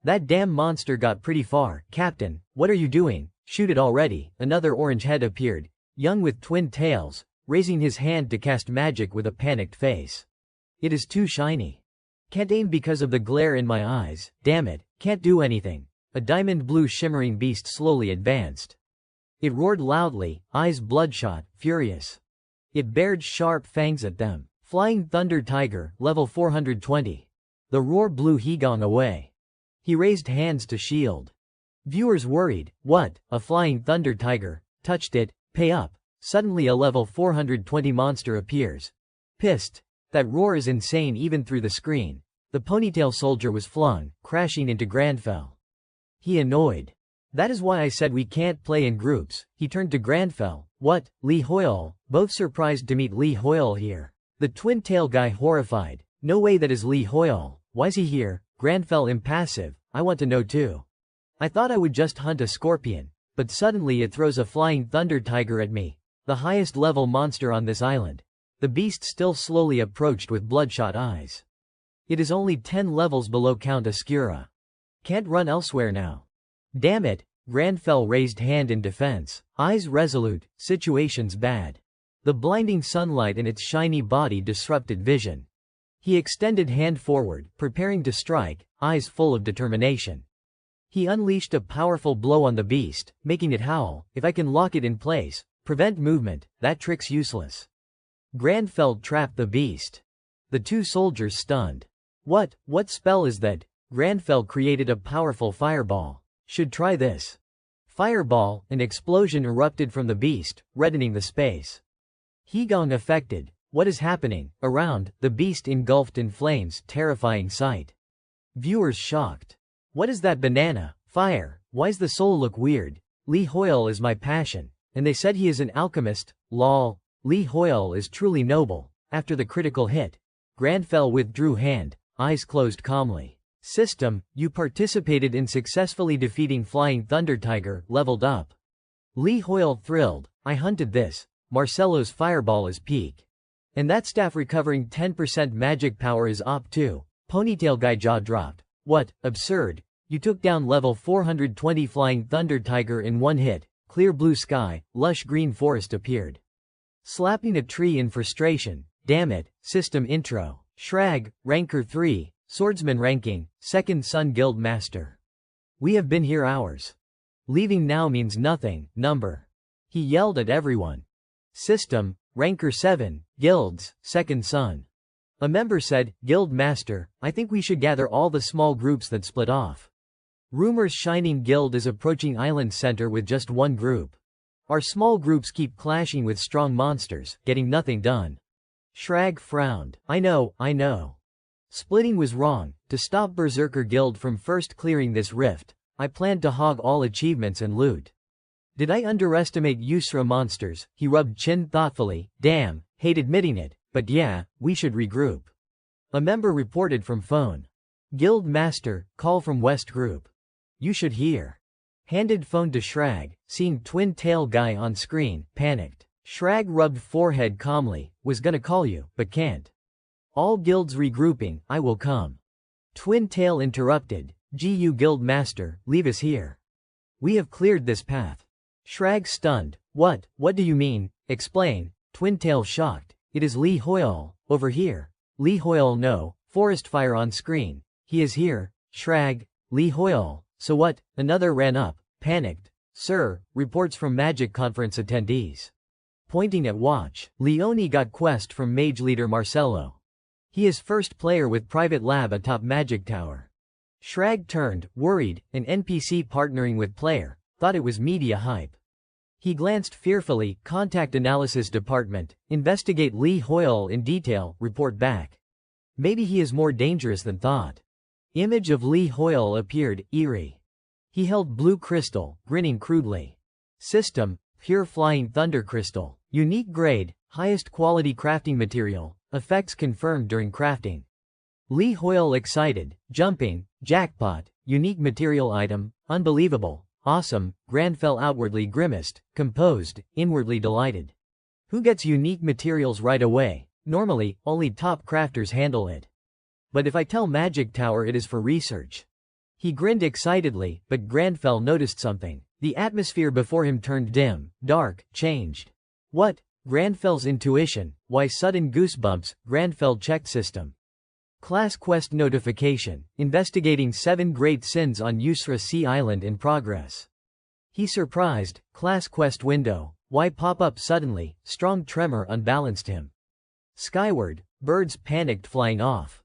That damn monster got pretty far. Captain, what are you doing? Shoot it already. Another orange head appeared, young with twin tails, raising his hand to cast magic with a panicked face. It is too shiny. Can't aim because of the glare in my eyes. Damn it, can't do anything. A diamond blue shimmering beast slowly advanced. It roared loudly, eyes bloodshot, furious. It bared sharp fangs at them. Flying Thunder Tiger, level 420. The roar blew Hegon away. He raised hands to shield. Viewers worried. What? A Flying Thunder Tiger? Touched it. Pay up. Suddenly a level 420 monster appears. Pissed. That roar is insane even through the screen. The ponytail soldier was flung, crashing into Granfell. He annoyed. That is why I said we can't play in groups. He turned to Granfell. What, Lee Hoyle? Both surprised to meet Lee Hoyle here. The twin tail guy horrified. No way, that is Lee Hoyle. Why's he here? Granfell impassive. I want to know too. I thought I would just hunt a scorpion, but suddenly it throws a flying thunder tiger at me. The highest level monster on this island. The beast still slowly approached with bloodshot eyes. It is only 10 levels below Count Oscura. Can't run elsewhere now. Damn it, Granfell raised hand in defense, eyes resolute, situation's bad. The blinding sunlight in its shiny body disrupted vision. He extended hand forward, preparing to strike, eyes full of determination. He unleashed a powerful blow on the beast, making it howl. If I can lock it in place, prevent movement, that trick's useless. Granfell trapped the beast. The two soldiers stunned. What spell is that? Granfell created a powerful fireball. Should try this. Fireball, an explosion erupted from the beast, reddening the space. Hegong affected. What is happening? Around, the beast engulfed in flames, terrifying sight. Viewers shocked. What is that banana? Fire. Why's the soul look weird? Lee Hoyle is my passion. And they said he is an alchemist. Lol. Lee Hoyle is truly noble. After the critical hit, Granfell withdrew hand, eyes closed calmly. System, you participated in successfully defeating Flying Thunder Tiger, leveled up. Lee Hoyle thrilled. I hunted this. Marcello's fireball is peak. And that staff recovering 10% magic power is op too. Ponytail guy jaw dropped. What, absurd. You took down level 420 Flying Thunder Tiger in one hit. Clear blue sky, lush green forest appeared. Slapping a tree in frustration. Damn it, system intro. Shrag, Ranker 3, Swordsman ranking, 2nd Sun Guild Master. We have been here hours. Leaving now means nothing, number. He yelled at everyone. System, Ranker 7, Guilds, 2nd Sun. A member said, Guild Master, I think we should gather all the small groups that split off. Rumors Shining Guild is approaching Island Center with just one group. Our small groups keep clashing with strong monsters, getting nothing done. Shrag frowned. I know. Splitting was wrong. To stop Berserker Guild from first clearing this rift, I planned to hog all achievements and loot. Did I underestimate Yusra monsters? He rubbed chin thoughtfully. Damn, hate admitting it, but yeah, we should regroup. A member reported from phone. Guild Master, call from West Group. You should hear. Handed phone to Shrag, seeing twin tail guy on screen, panicked. Shrag rubbed forehead calmly, was gonna call you, but can't. All guilds regrouping, I will come. Twin tail interrupted. GU Guild Master, leave us here. We have cleared this path. Shrag stunned. What do you mean? Explain. Twin tail shocked. It is Lee Hoyle, over here. Lee Hoyle no, forest fire on screen. He is here. Shrag, Lee Hoyle, so what? Another ran up, panicked. Sir, reports from Magic Conference attendees. Pointing at watch, Leone got quest from mage leader Marcello. He is first player with private lab atop Magic Tower. Shrag turned, worried, an NPC partnering with player, thought it was media hype. He glanced fearfully, contact analysis department, investigate Lee Hoyle in detail, report back. Maybe he is more dangerous than thought. Image of Lee Hoyle appeared, eerie. He held blue crystal, grinning crudely. System, pure flying thunder crystal. Unique grade, highest quality crafting material, effects confirmed during crafting. Lee Hoyle excited, jumping, jackpot, unique material item, unbelievable, awesome. Granfell outwardly grimaced, composed, inwardly delighted. Who gets unique materials right away? Normally, only top crafters handle it. But if I tell Magic Tower it is for research. He grinned excitedly, but Granfell noticed something. The atmosphere before him turned dim, dark, changed. What? Granfell's intuition. Why sudden goosebumps? Granfell checked system. Class quest notification. Investigating 7 great sins on Yusra Sea Island in progress. He surprised. Class quest window. Why pop up suddenly? Strong tremor unbalanced him. Skyward. Birds panicked flying off.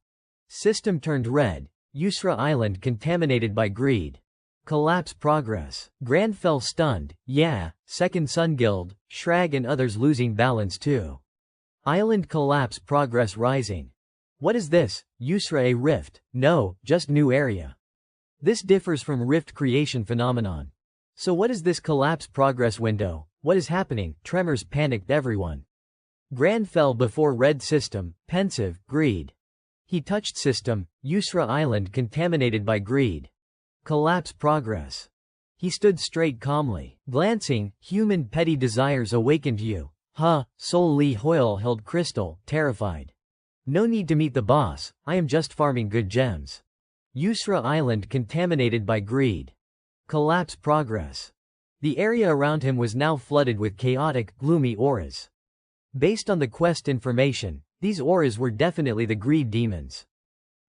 System turned red. Yusra Island contaminated by greed. Collapse progress. Granfell stunned. Yeah, 2nd Sun Guild, Shrag and others losing balance too. Island collapse progress rising. What is this? Yusra, a rift? No, just new area. This differs from rift creation phenomenon. So what is this collapse progress window? What is happening? Tremors panicked everyone. Grand fell before red system, pensive, greed. He touched system, Yusra Island contaminated by greed. Collapse progress. He stood straight calmly. Glancing, human petty desires awakened you. Soul Li Hoyle held crystal, terrified. No need to meet the boss, I am just farming good gems. Yusra Island contaminated by greed. Collapse progress. The area around him was now flooded with chaotic, gloomy auras. Based on the quest information, these auras were definitely the greed demons.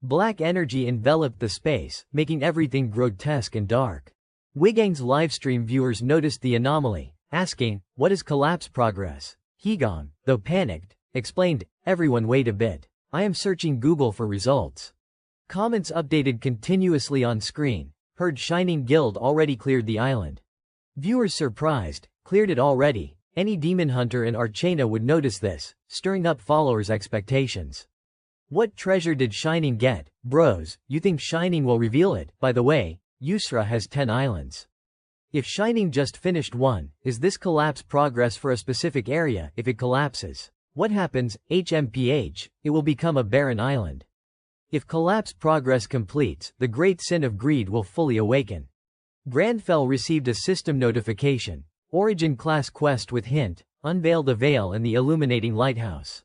Black energy enveloped the space, making everything grotesque and dark. Wigang's livestream viewers noticed the anomaly, asking, what is collapse progress? Hegon, though panicked, explained, everyone wait a bit. I am searching Google for results. Comments updated continuously on screen. Heard Shining Guild already cleared the island. Viewers surprised, cleared it already. Any demon hunter in Archana would notice this, stirring up followers' expectations. What treasure did Shining get? Bros, you think Shining will reveal it? By the way, Yusra has 10 islands. If Shining just finished one, is this collapse progress for a specific area? If it collapses, what happens? HMPH, it will become a barren island. If collapse progress completes, the great sin of greed will fully awaken. Grandfell received a system notification. Origin class quest with hint, unveil the veil and the illuminating lighthouse.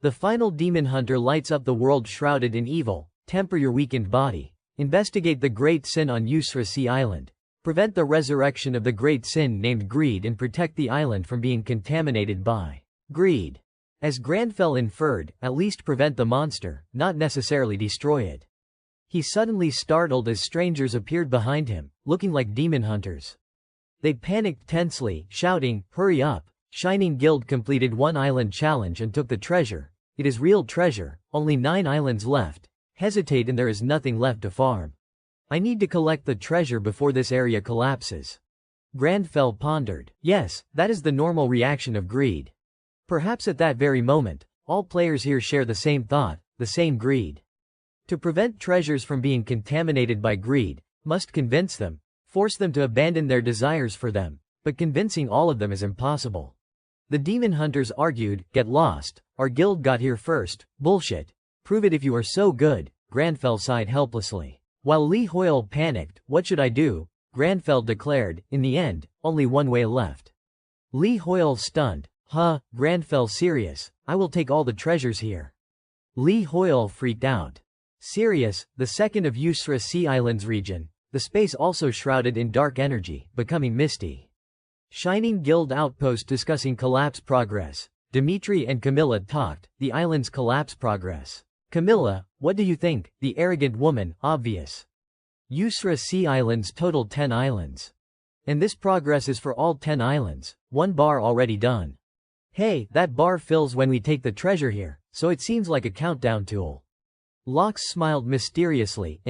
The final demon hunter lights up the world shrouded in evil, temper your weakened body. Investigate the great sin on Yusra Sea Island. Prevent the resurrection of the great sin named greed and protect the island from being contaminated by greed. As Grandfell inferred, at least prevent the monster, not necessarily destroy it. He suddenly startled as strangers appeared behind him, looking like demon hunters. They panicked tensely, shouting, hurry up. Shining Guild completed one island challenge and took the treasure. It is real treasure, only 9 islands left. Hesitate and there is nothing left to farm. I need to collect the treasure before this area collapses. Grandfell pondered. Yes, that is the normal reaction of greed. Perhaps at that very moment, all players here share the same thought, the same greed. To prevent treasures from being contaminated by greed, must convince them, force them to abandon their desires for them, but convincing all of them is impossible. The demon hunters argued, get lost, our guild got here first, bullshit. Prove it if you are so good, Grandfell sighed helplessly. While Li Hoyle panicked, what should I do? Grandfell declared, in the end, only one way left. Li Hoyle stunned. Grandfell serious, I will take all the treasures here. Li Hoyle freaked out. Serious, the second of Yusra Sea Islands region, the space also shrouded in dark energy, becoming misty. Shining Guild outpost discussing collapse progress. Dimitri and Camilla talked, the island's collapse progress. Camilla, what do you think? The arrogant woman, obvious. Yusra Sea Islands total 10 islands. And this progress is for all 10 islands, 1 bar already done. Hey, that bar fills when we take the treasure here, so it seems like a countdown tool. Lox smiled mysteriously,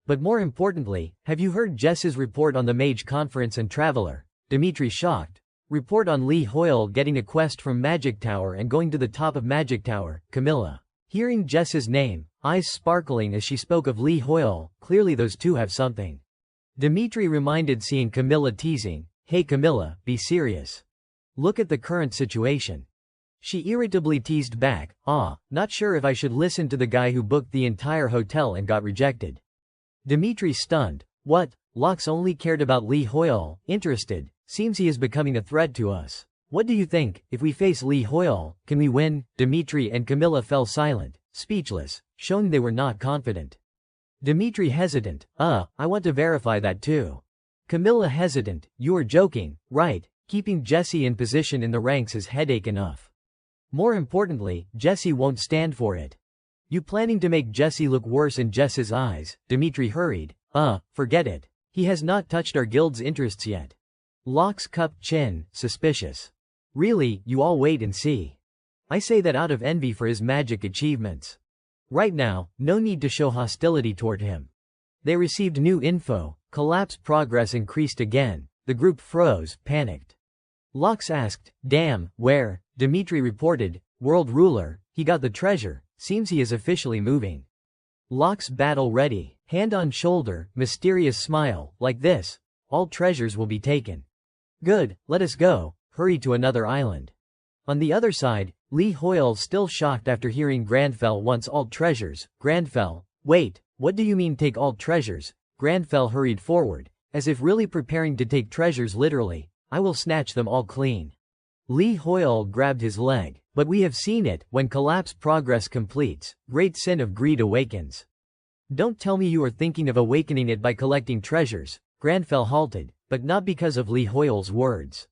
But more importantly, have you heard Jess's report on the Mage Conference and Traveler? Dimitri shocked. Report on Li Hoyle getting a quest from Magic Tower and going to the top of Magic Tower. Camilla. Hearing Jess's name, eyes sparkling as she spoke of Li Hoyle, clearly those two have something. Dimitri reminded seeing Camilla teasing, hey Camilla, be serious. Look at the current situation. She irritably teased back, not sure if I should listen to the guy who booked the entire hotel and got rejected. Dimitri stunned. What? Lox only cared about Li Hoyle, interested, seems he is becoming a threat to us. What do you think, if we face Li Hoyle, can we win? Dimitri and Camilla fell silent, speechless, showing they were not confident. Dimitri hesitant, I want to verify that too. Camilla hesitant, you are joking, right? Keeping Jessie in position in the ranks is headache enough. More importantly, Jessie won't stand for it. You planning to make Jessie look worse in Jess's eyes? Dimitri hurried. Forget it. He has not touched our guild's interests yet. Lox cupped chin, suspicious. Really, you all wait and see. I say that out of envy for his magic achievements. Right now, no need to show hostility toward him. They received new info, collapse progress increased again, the group froze, panicked. Lox asked, damn, where? Dimitri reported, world ruler, he got the treasure, seems he is officially moving. Locks battle ready, hand on shoulder, mysterious smile, like this, all treasures will be taken. Good, let us go, hurry to another island. On the other side, Li Hoyle still shocked after hearing Grandfell wants all treasures. Grandfell, wait, what do you mean take all treasures? Grandfell hurried forward, as if really preparing to take treasures literally. I will snatch them all clean. Li Hoyle grabbed his leg. But we have seen it, when collapse progress completes, great sin of greed awakens. Don't tell me you are thinking of awakening it by collecting treasures. Grandfell halted, but not because of Li Hoyle's words.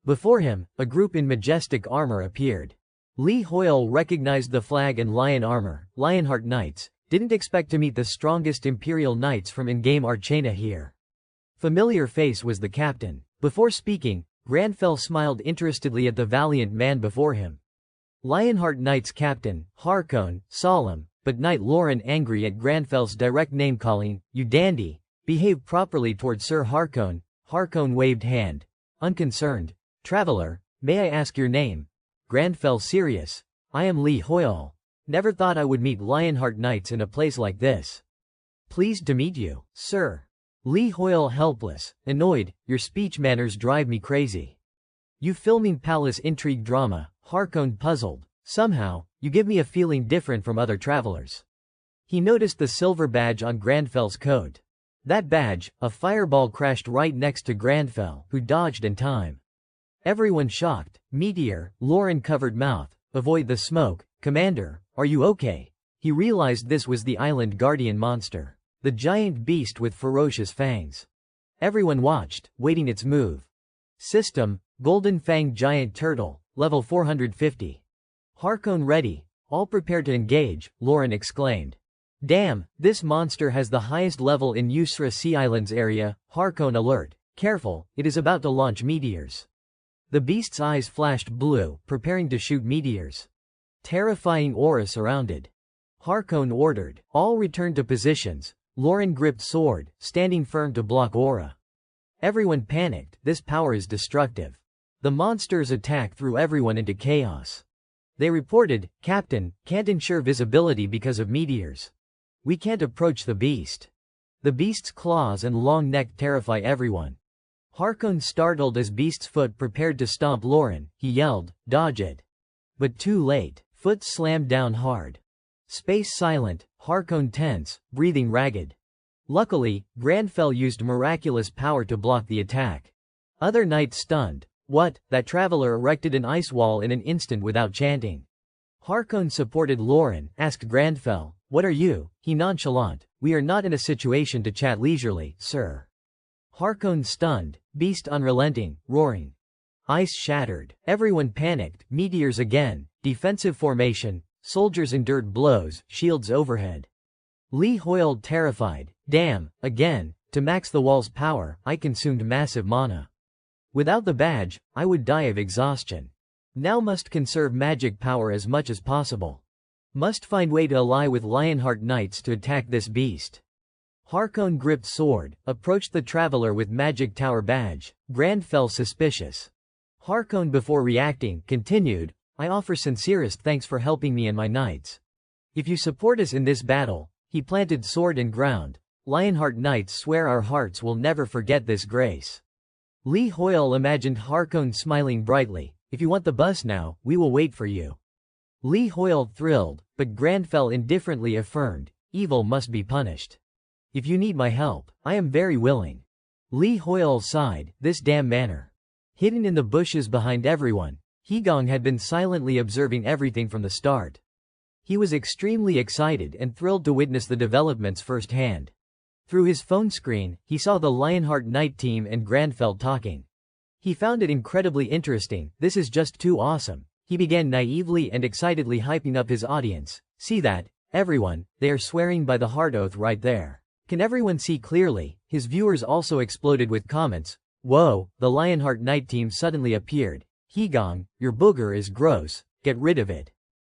Before him, a group in majestic armor appeared. Li Hoyle recognized the flag and lion armor, Lionheart Knights, didn't expect to meet the strongest Imperial Knights from in-game Archena here. Familiar face was the captain. Before speaking, Grandfell smiled interestedly at the valiant man before him. Lionheart Knights captain, Harkon, solemn, but Knight Lauren angry at Grandfell's direct name-calling. You dandy, behave properly toward Sir Harkon. Harkon waved hand. Unconcerned. Traveler, may I ask your name? Grandfell serious. I am Li Hoyle. Never thought I would meet Lionheart Knights in a place like this. Pleased to meet you, sir. Li Hoyle helpless, annoyed, your speech manners drive me crazy. You filming palace intrigue drama, Harkon puzzled. Somehow, you give me a feeling different from other travelers. He noticed the silver badge on Grandfell's coat. That badge, a fireball crashed right next to Grandfell, who dodged in time. Everyone shocked. Meteor, Lauren covered mouth. Avoid the smoke. Commander, are you okay? He realized this was the island guardian monster. The giant beast with ferocious fangs. Everyone watched, waiting its move. System, Golden Fang Giant Turtle, level 450. Harkon ready, all prepared to engage, Lauren exclaimed. Damn, this monster has the highest level in Yusra Sea Islands area. Harkon alert, careful, it is about to launch meteors. The beast's eyes flashed blue, preparing to shoot meteors. Terrifying aura surrounded. Harkon ordered, all return to positions. Lauren gripped sword, standing firm to block aura. Everyone panicked, this power is destructive. The monster's attack threw everyone into chaos. They reported, Captain, can't ensure visibility because of meteors. We can't approach the beast. The beast's claws and long neck terrify everyone. Harkon startled as beast's foot prepared to stomp Lauren. He yelled, dodge it. But too late, foot slammed down hard. Space silent, Harkon tense, breathing ragged. Luckily, Grandfell used miraculous power to block the attack. Other knights stunned. What? That traveler erected an ice wall in an instant without chanting. Harkon supported Lauren, asked Grandfell, what are you? He nonchalant. We are not in a situation to chat leisurely, sir. Harkon stunned, beast unrelenting, roaring. Ice shattered. Everyone panicked. Meteors again. Defensive formation. Soldiers endured blows, shields overhead. Li Hoyle terrified. Damn, again, to max the wall's power, I consumed massive mana. Without the badge, I would die of exhaustion. Now must conserve magic power as much as possible. Must find way to ally with Lionheart Knights to attack this beast. Harkon gripped sword, approached the traveler with magic tower badge. Grandfell suspicious. Harkon before reacting, continued, I offer sincerest thanks for helping me and my knights. If you support us in this battle, he planted sword in ground. Lionheart Knights swear our hearts will never forget this grace. Li Hoyle imagined Harkon smiling brightly, if you want the bus now, we will wait for you. Li Hoyle thrilled, but Grandfell indifferently affirmed, evil must be punished. If you need my help, I am very willing. Li Hoyle sighed, this damn manner. Hidden in the bushes behind everyone, Hegong had been silently observing everything from the start. He was extremely excited and thrilled to witness the developments firsthand. Through his phone screen, he saw the Lionheart Knight team and Grandfell talking. He found it incredibly interesting, this is just too awesome. He began naively and excitedly hyping up his audience. See that, everyone, they are swearing by the heart oath right there. Can everyone see clearly? His viewers also exploded with comments. Whoa, the Lionheart Knight team suddenly appeared. Hegong, your booger is gross, get rid of it.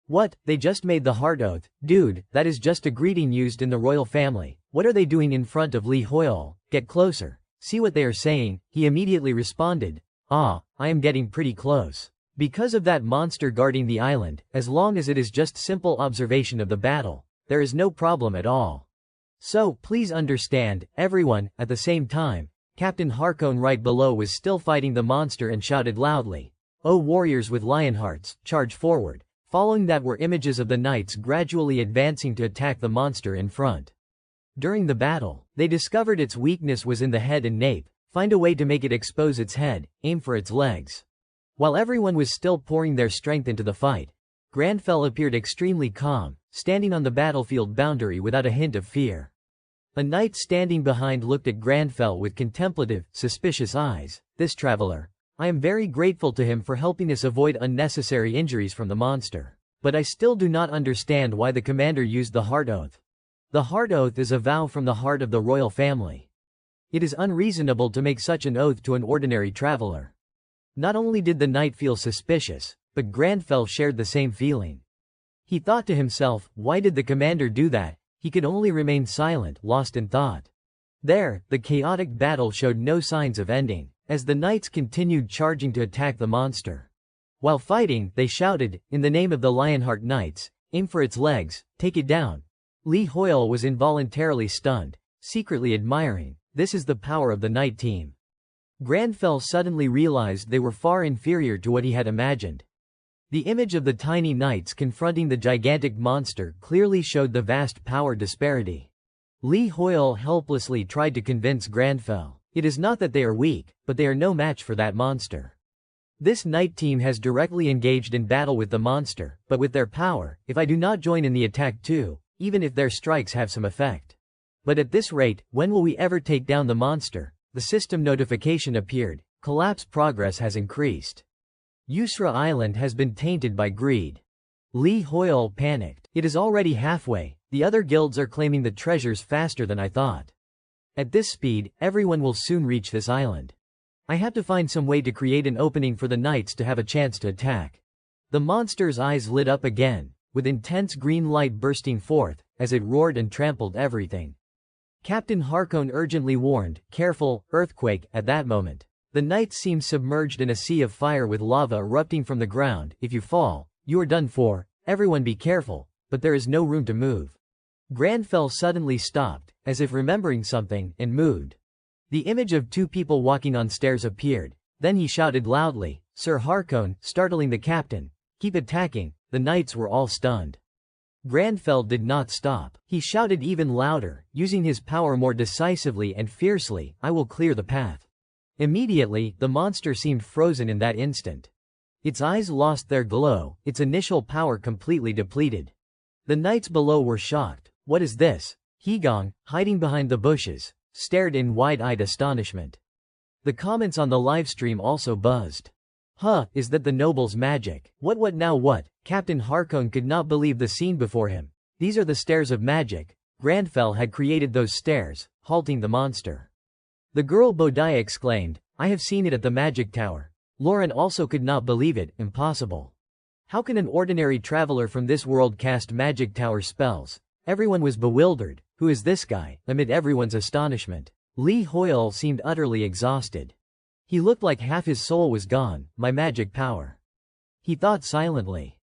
What, they just made the heart oath? Dude, that is just a greeting used in the royal family. What are they doing in front of Li Hoyle? Get closer. See what they are saying. He immediately responded. Ah, I am getting pretty close. Because of that monster guarding the island, as long as it is just simple observation of the battle, there is no problem at all. So, please understand, everyone, at the same time, Captain Harkon right below was still fighting the monster and shouted loudly, "O warriors with lion hearts, charge forward." Following that were images of the knights gradually advancing to attack the monster in front. During the battle, they discovered its weakness was in the head and nape. Find a way to make it expose its head, aim for its legs. While everyone was still pouring their strength into the fight, Granfell appeared extremely calm, standing on the battlefield boundary without a hint of fear. A knight standing behind looked at Granfell with contemplative, suspicious eyes. "This traveler. I am very grateful to him for helping us avoid unnecessary injuries from the monster. But I still do not understand why the commander used the Heart Oath. The Heart Oath is a vow from the heart of the royal family. It is unreasonable to make such an oath to an ordinary traveler." Not only did the knight feel suspicious, but Granfell shared the same feeling. He thought to himself, why did the commander do that? He could only remain silent, lost in thought. There, the chaotic battle showed no signs of ending, as the knights continued charging to attack the monster. While fighting, they shouted, "In the name of the Lionheart Knights, aim for its legs, take it down." Li Hoyle was involuntarily stunned, secretly admiring, "This is the power of the knight team." Granfell suddenly realized they were far inferior to what he had imagined. The image of the tiny knights confronting the gigantic monster clearly showed the vast power disparity. Li Hoyle helplessly tried to convince Granfell, "It is not that they are weak, but they are no match for that monster. This knight team has directly engaged in battle with the monster, but with their power, if I do not join in the attack too, even if their strikes have some effect. But at this rate, when will we ever take down the monster?" The system notification appeared. Collapse progress has increased. Yusra Island has been tainted by greed. Li Hoyle panicked. "It is already halfway. The other guilds are claiming the treasures faster than I thought. At this speed, everyone will soon reach this island. I have to find some way to create an opening for the knights to have a chance to attack." The monster's eyes lit up again, with intense green light bursting forth, as it roared and trampled everything. Captain Harkon urgently warned, "Careful, earthquake." At that moment, the knights seemed submerged in a sea of fire with lava erupting from the ground. "If you fall, you are done for. Everyone be careful." But there is no room to move. Granfell suddenly stopped, as if remembering something, and moved. The image of two people walking on stairs appeared. Then he shouted loudly, "Sir Harkon," startling the captain, "keep attacking." The knights were all stunned. Granfell did not stop. He shouted even louder, using his power more decisively and fiercely, "I will clear the path." Immediately, the monster seemed frozen in that instant. Its eyes lost their glow, its initial power completely depleted. The knights below were shocked. "What is this?" Hegong, hiding behind the bushes, stared in wide-eyed astonishment. The comments on the livestream also buzzed. "Huh, is that the noble's magic? What now what?" Captain Harkon could not believe the scene before him. "These are the stairs of magic." Granfell had created those stairs, halting the monster. The girl Bodiah exclaimed, "I have seen it at the magic tower." Lauren also could not believe it. Impossible. How can an ordinary traveler from this world cast magic tower spells? Everyone was bewildered. "Who is this guy?" Amid everyone's astonishment, Li Hoyle seemed utterly exhausted. He looked like half his soul was gone. "My magic power," he thought silently.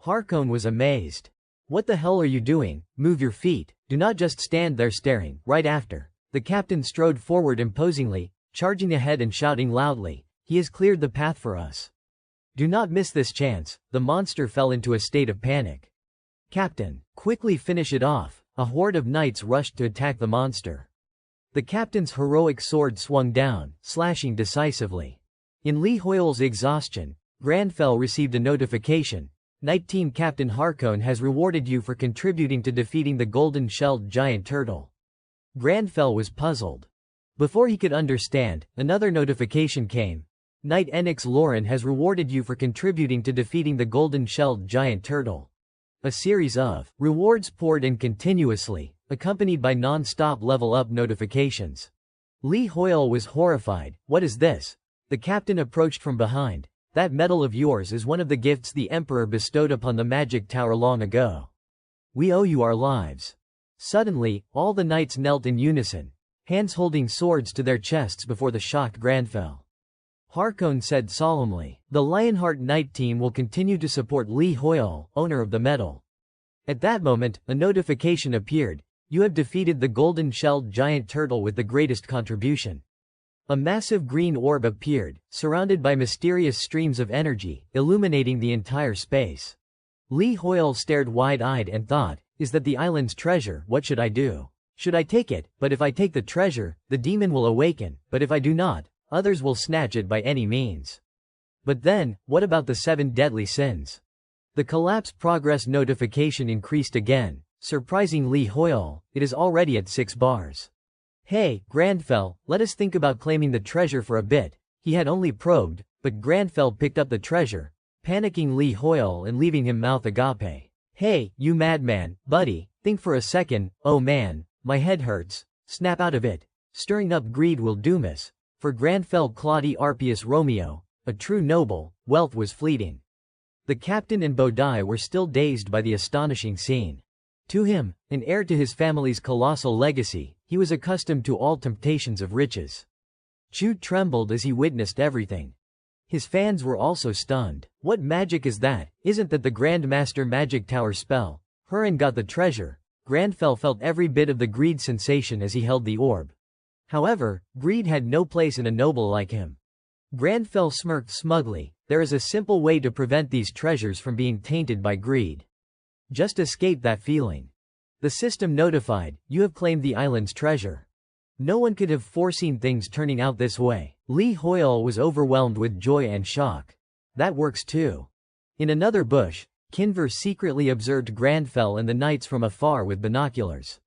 Harkon was amazed. "What the hell are you doing? Move your feet. Do not just stand there staring." Right after, the captain strode forward imposingly, charging ahead and shouting loudly, "He has cleared the path for us. Do not miss this chance." The monster fell into a state of panic. "Captain, quickly finish it off." A horde of knights rushed to attack the monster. The captain's heroic sword swung down, slashing decisively. In Li Hoyle's exhaustion, Granfell received a notification. "Knight Team Captain Harkon has rewarded you for contributing to defeating the golden-shelled giant turtle." Granfell was puzzled. Before he could understand, another notification came. "Knight Enix Lauren has rewarded you for contributing to defeating the golden-shelled giant turtle." A series of rewards poured in continuously, accompanied by non-stop level-up notifications. Li Hoyle was horrified. "What is this?" The captain approached from behind. "That medal of yours is one of the gifts the Emperor bestowed upon the magic tower long ago. We owe you our lives." Suddenly, all the knights knelt in unison, hands holding swords to their chests before the shocked Granfell. Harkon said solemnly. The Lionheart Knight team will continue to support Li Hoyle, owner of the medal. At that moment, a notification appeared. You have defeated the golden-shelled giant turtle with the greatest contribution. A massive green orb appeared, surrounded by mysterious streams of energy, illuminating the entire space. Li Hoyle stared wide-eyed and thought, is that the island's treasure? What should I do? Should I take it? But if I take the treasure, the demon will awaken, but if I do not, others will snatch it by any means. But then, what about the 7 deadly sins? The collapse progress notification increased again, surprising Li Hoyle. It is already at 6 bars. Hey, Grandfell, let us think about claiming the treasure for a bit. He had only probed, but Grandfell picked up the treasure, panicking Li Hoyle and leaving him mouth agape. Hey, you madman, buddy, think for a second. Oh man, my head hurts. Snap out of it. Stirring up greed will doom us. For Grandfell Claudi Arpius Romeo, a true noble, wealth was fleeting. The captain and Bodai were still dazed by the astonishing scene. To him, an heir to his family's colossal legacy, he was accustomed to all temptations of riches. Chu trembled as he witnessed everything. His fans were also stunned. What magic is that? Isn't that the Grandmaster Magic Tower spell? Huron got the treasure. Grandfell felt every bit of the greed sensation as he held the orb. However, greed had no place in a noble like him. Grandfell smirked smugly. There is a simple way to prevent these treasures from being tainted by greed. Just escape that feeling. The system notified, you have claimed the island's treasure. No one could have foreseen things turning out this way. Li Hoyle was overwhelmed with joy and shock. That works too. In another bush, Kinver secretly observed Grandfell and the knights from afar with binoculars.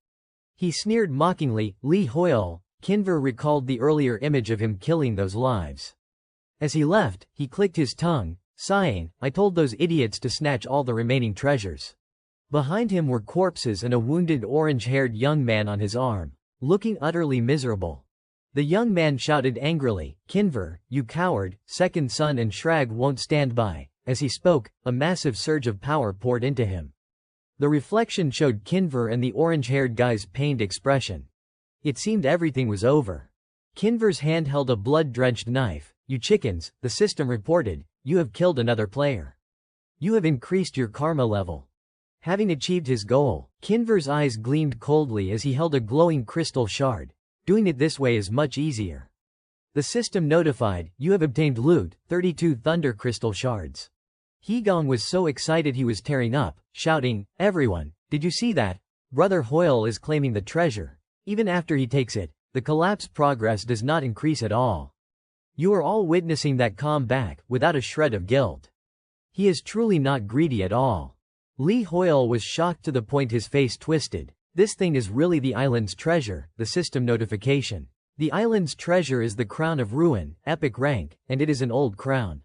He sneered mockingly. Li Hoyle, Kinver recalled the earlier image of him killing those lives. As he left, he clicked his tongue, sighing, I told those idiots to snatch all the remaining treasures. Behind him were corpses and a wounded orange-haired young man on his arm, looking utterly miserable. The young man shouted angrily, Kinver, you coward, second son and Shrag won't stand by. As he spoke, a massive surge of power poured into him. The reflection showed Kinver and the orange-haired guy's pained expression. It seemed everything was over. Kinver's hand held a blood-drenched knife. You chickens, the system reported, you have killed another player. You have increased your karma level. Having achieved his goal, Kinver's eyes gleamed coldly as he held a glowing crystal shard. Doing it this way is much easier. The system notified, you have obtained loot, 32 thunder crystal shards. Hegong was so excited he was tearing up, shouting, everyone, did you see that? Brother Hoyle is claiming the treasure. Even after he takes it, the collapse progress does not increase at all. You are all witnessing that calm back, without a shred of guilt. He is truly not greedy at all. Li Hoyle was shocked to the point his face twisted. This thing is really the island's treasure, the system notification. The island's treasure is the crown of ruin, epic rank, and it is an old crown.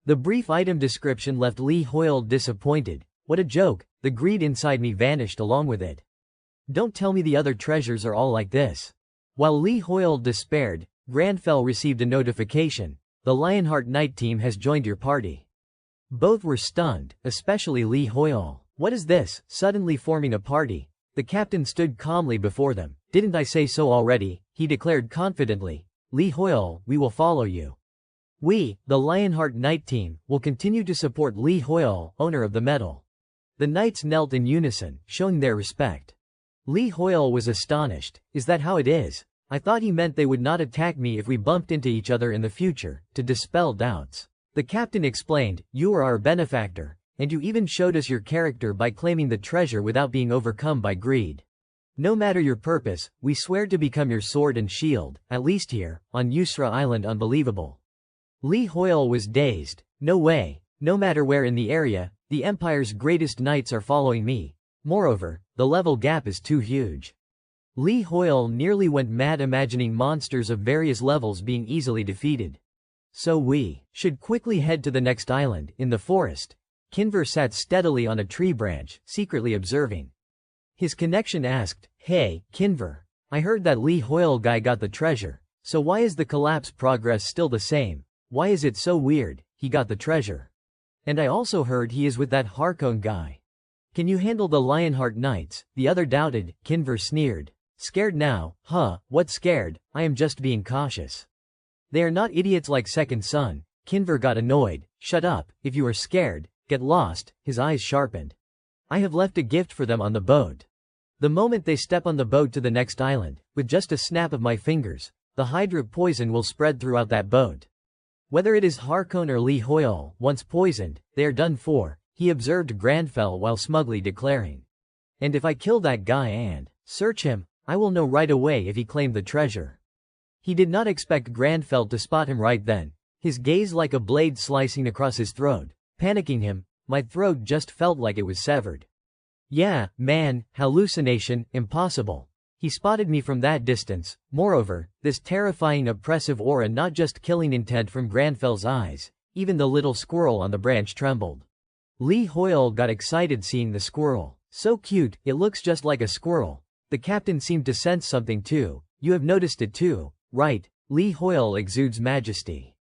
The brief item description left Li Hoyle disappointed. What a joke, the greed inside me vanished along with it. Don't tell me the other treasures are all like this. While Li Hoyle despaired, Grandfell received a notification. The Lionheart Knight team has joined your party. Both were stunned, especially Li Hoyle. What is this, suddenly forming a party? The captain stood calmly before them. Didn't I say so already? He declared confidently. Li Hoyle, we will follow you. We, the Lionheart Knight team, will continue to support Li Hoyle, owner of the medal. The knights knelt in unison, showing their respect. Li Hoyle was astonished. Is that how it is? I thought he meant they would not attack me if we bumped into each other in the future, to dispel doubts. The captain explained, you are our benefactor, and you even showed us your character by claiming the treasure without being overcome by greed. No matter your purpose, we swear to become your sword and shield, at least here, on Yusra Island. Unbelievable. Li Hoyle was dazed. No way. No matter where in the area, the Empire's greatest knights are following me. Moreover, the level gap is too huge. Li Hoyle nearly went mad imagining monsters of various levels being easily defeated. So we should quickly head to the next island, in the forest. Kinver sat steadily on a tree branch, secretly observing. His connection asked, Hey, Kinver. I heard that Li Hoyle guy got the treasure. So why is the collapse progress still the same? Why is it so weird? He got the treasure. And I also heard he is with that Harkon guy. Can you handle the Lionheart Knights? The other doubted. Kinver sneered. Scared now? Huh, what scared? I am just being cautious. They are not idiots like second son. Kinver got annoyed. Shut up, if you are scared, get lost. His eyes sharpened. I have left a gift for them on the boat. The moment they step on the boat to the next island, with just a snap of my fingers, the hydra poison will spread throughout that boat. Whether it is Harkon or Lee Hoyle, once poisoned, they are done for, he observed Granfell while smugly declaring. And if I kill that guy and search him, I will know right away if he claimed the treasure. He did not expect Granfell to spot him right then, his gaze like a blade slicing across his throat, panicking him. My throat just felt like it was severed. Yeah, man, hallucination, impossible. He spotted me from that distance. Moreover, this terrifying oppressive aura, not just killing intent from Granfell's eyes, even the little squirrel on the branch trembled. Lee Hoyle got excited seeing the squirrel. So cute, it looks just like a squirrel. The captain seemed to sense something too. You have noticed it too, right? Lee Hoyle exudes majesty.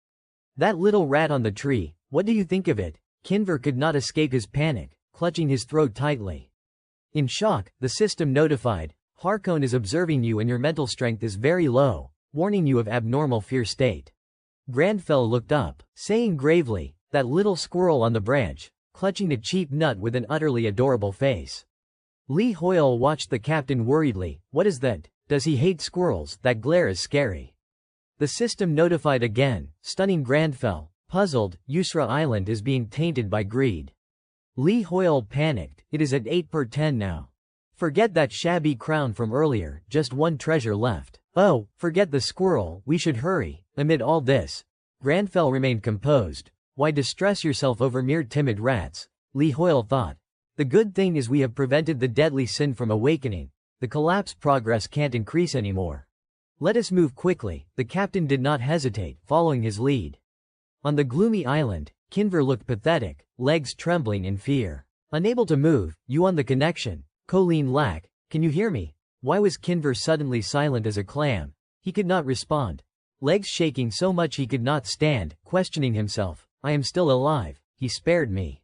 That little rat on the tree, what do you think of it? Kinver could not escape his panic, clutching his throat tightly. In shock, the system notified, Harkon is observing you and your mental strength is very low, warning you of abnormal fear state. Granfell looked up, saying gravely, that little squirrel on the branch, clutching a cheap nut with an utterly adorable face. Lee Hoyle watched the captain worriedly. What is that? Does he hate squirrels? That glare is scary. The system notified again, stunning Granfell. Puzzled, Yusra Island is being tainted by greed. Lee Hoyle panicked. It is at 8/10 now. Forget that shabby crown from earlier, just one treasure left. Oh, forget the squirrel, we should hurry. Amid all this, Granfell remained composed. Why distress yourself over mere timid rats? Lee Hoyle thought. The good thing is we have prevented the deadly sin from awakening. The collapse progress can't increase anymore. Let us move quickly. The captain did not hesitate, following his lead. On the gloomy island, Kinver looked pathetic, legs trembling in fear. Unable to move, you on the connection. Colleen Lack, can you hear me? Why was Kinver suddenly silent as a clam? He could not respond. Legs shaking so much he could not stand, questioning himself. I am still alive, he spared me.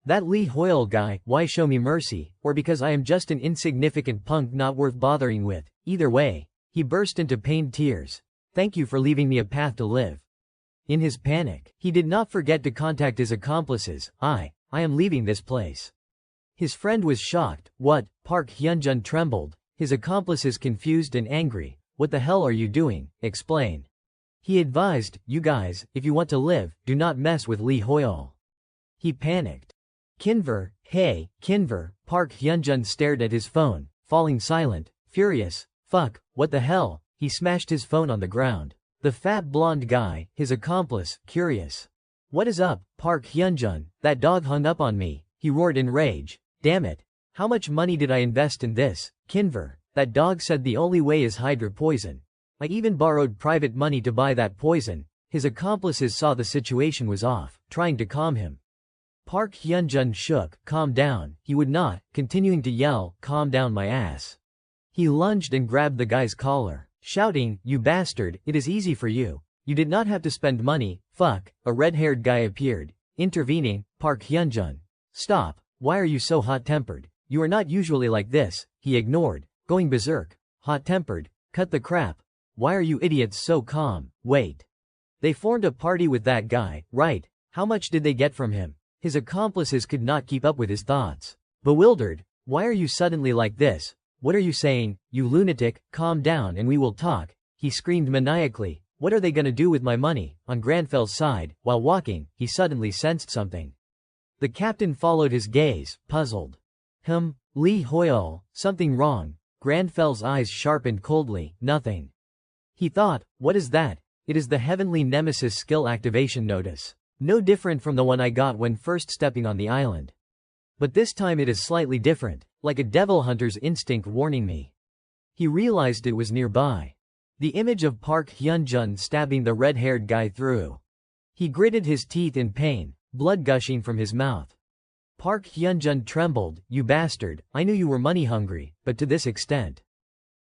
That Lee Hoyle guy, why show me mercy, or because I am just an insignificant punk not worth bothering with? Either way, he burst into pained tears. Thank you for leaving me a path to live. In his panic, he did not forget to contact his accomplices. I am leaving this place. His friend was shocked. What? Park Hyunjun trembled, his accomplices confused and angry. What the hell are you doing? Explain. He advised, you guys, if you want to live, do not mess with Lee Hoyle. He panicked. Kinver, hey, Kinver. Park Hyunjun stared at his phone, falling silent, furious. Fuck, what the hell? He smashed his phone on the ground. The fat blonde guy, his accomplice, curious. What is up, Park Hyunjun? That dog hung up on me, he roared in rage. Damn it. How much money did I invest in this? Kinver, that dog said the only way is hydra poison. I even borrowed private money to buy that poison. His accomplices saw the situation was off, trying to calm him. Park Hyunjun shook. Calm down. He would not, continuing to yell, calm down my ass. He lunged and grabbed the guy's collar, shouting, you bastard, it is easy for you. You did not have to spend money. Fuck. A red-haired guy appeared, intervening. Park Hyunjun. Stop. Why are you so hot-tempered? You are not usually like this. He ignored, going berserk. Hot-tempered. Cut the crap. Why are you idiots so calm? Wait. They formed a party with that guy, right? How much did they get from him? His accomplices could not keep up with his thoughts. Bewildered. Why are you suddenly like this? What are you saying, you lunatic? Calm down and we will talk. He screamed maniacally. What are they gonna do with my money? On Granfell's side, while walking, he suddenly sensed something. The captain followed his gaze, puzzled. Lee Hoyle, something wrong. Granfell's eyes sharpened coldly. Nothing. He thought, what is that? It is the Heavenly Nemesis skill activation notice. No different from the one I got when first stepping on the island. But this time it is slightly different, like a devil hunter's instinct warning me. He realized it was nearby. The image of Park Hyunjun stabbing the red-haired guy through. He gritted his teeth in pain, blood gushing from his mouth. Park Hyunjun trembled. You bastard, I knew you were money hungry, but to this extent.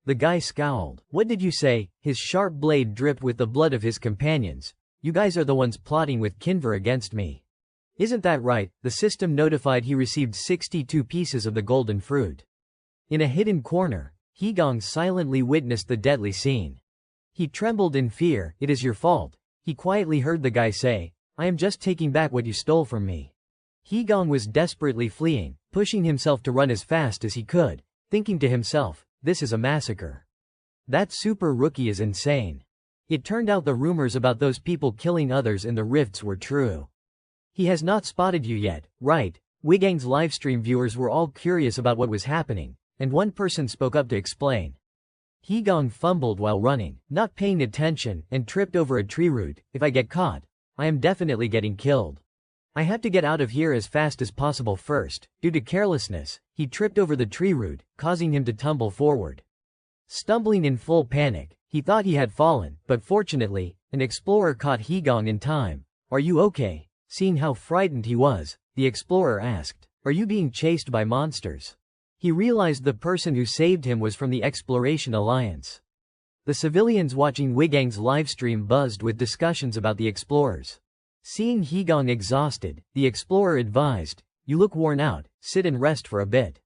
The guy scowled. What did you say? His sharp blade dripped with the blood of his companions. You guys are the ones plotting with Kinver against me. Isn't that right? The system notified he received 62 pieces of the golden fruit. In a hidden corner, Hegong silently witnessed the deadly scene. He trembled in fear. It is your fault. He quietly heard the guy say, "I am just taking back what you stole from me." Gong was desperately fleeing, pushing himself to run as fast as he could, thinking to himself, this is a massacre. That super rookie is insane. It turned out the rumors about those people killing others in the rifts were true. He has not spotted you yet, right? Wigang's livestream viewers were all curious about what was happening, and one person spoke up to explain. Gong fumbled while running, not paying attention, and tripped over a tree root. If I get caught, I am definitely getting killed. I have to get out of here as fast as possible first. Due to carelessness, he tripped over the tree root, causing him to tumble forward. Stumbling in full panic, he thought he had fallen, but fortunately, an explorer caught Gong in time. Are you okay? Seeing how frightened he was, the explorer asked, are you being chased by monsters? He realized the person who saved him was from the Exploration Alliance. The civilians watching Wigang's livestream buzzed with discussions about the explorers. Seeing Gong exhausted, the explorer advised, you look worn out, sit and rest for a bit.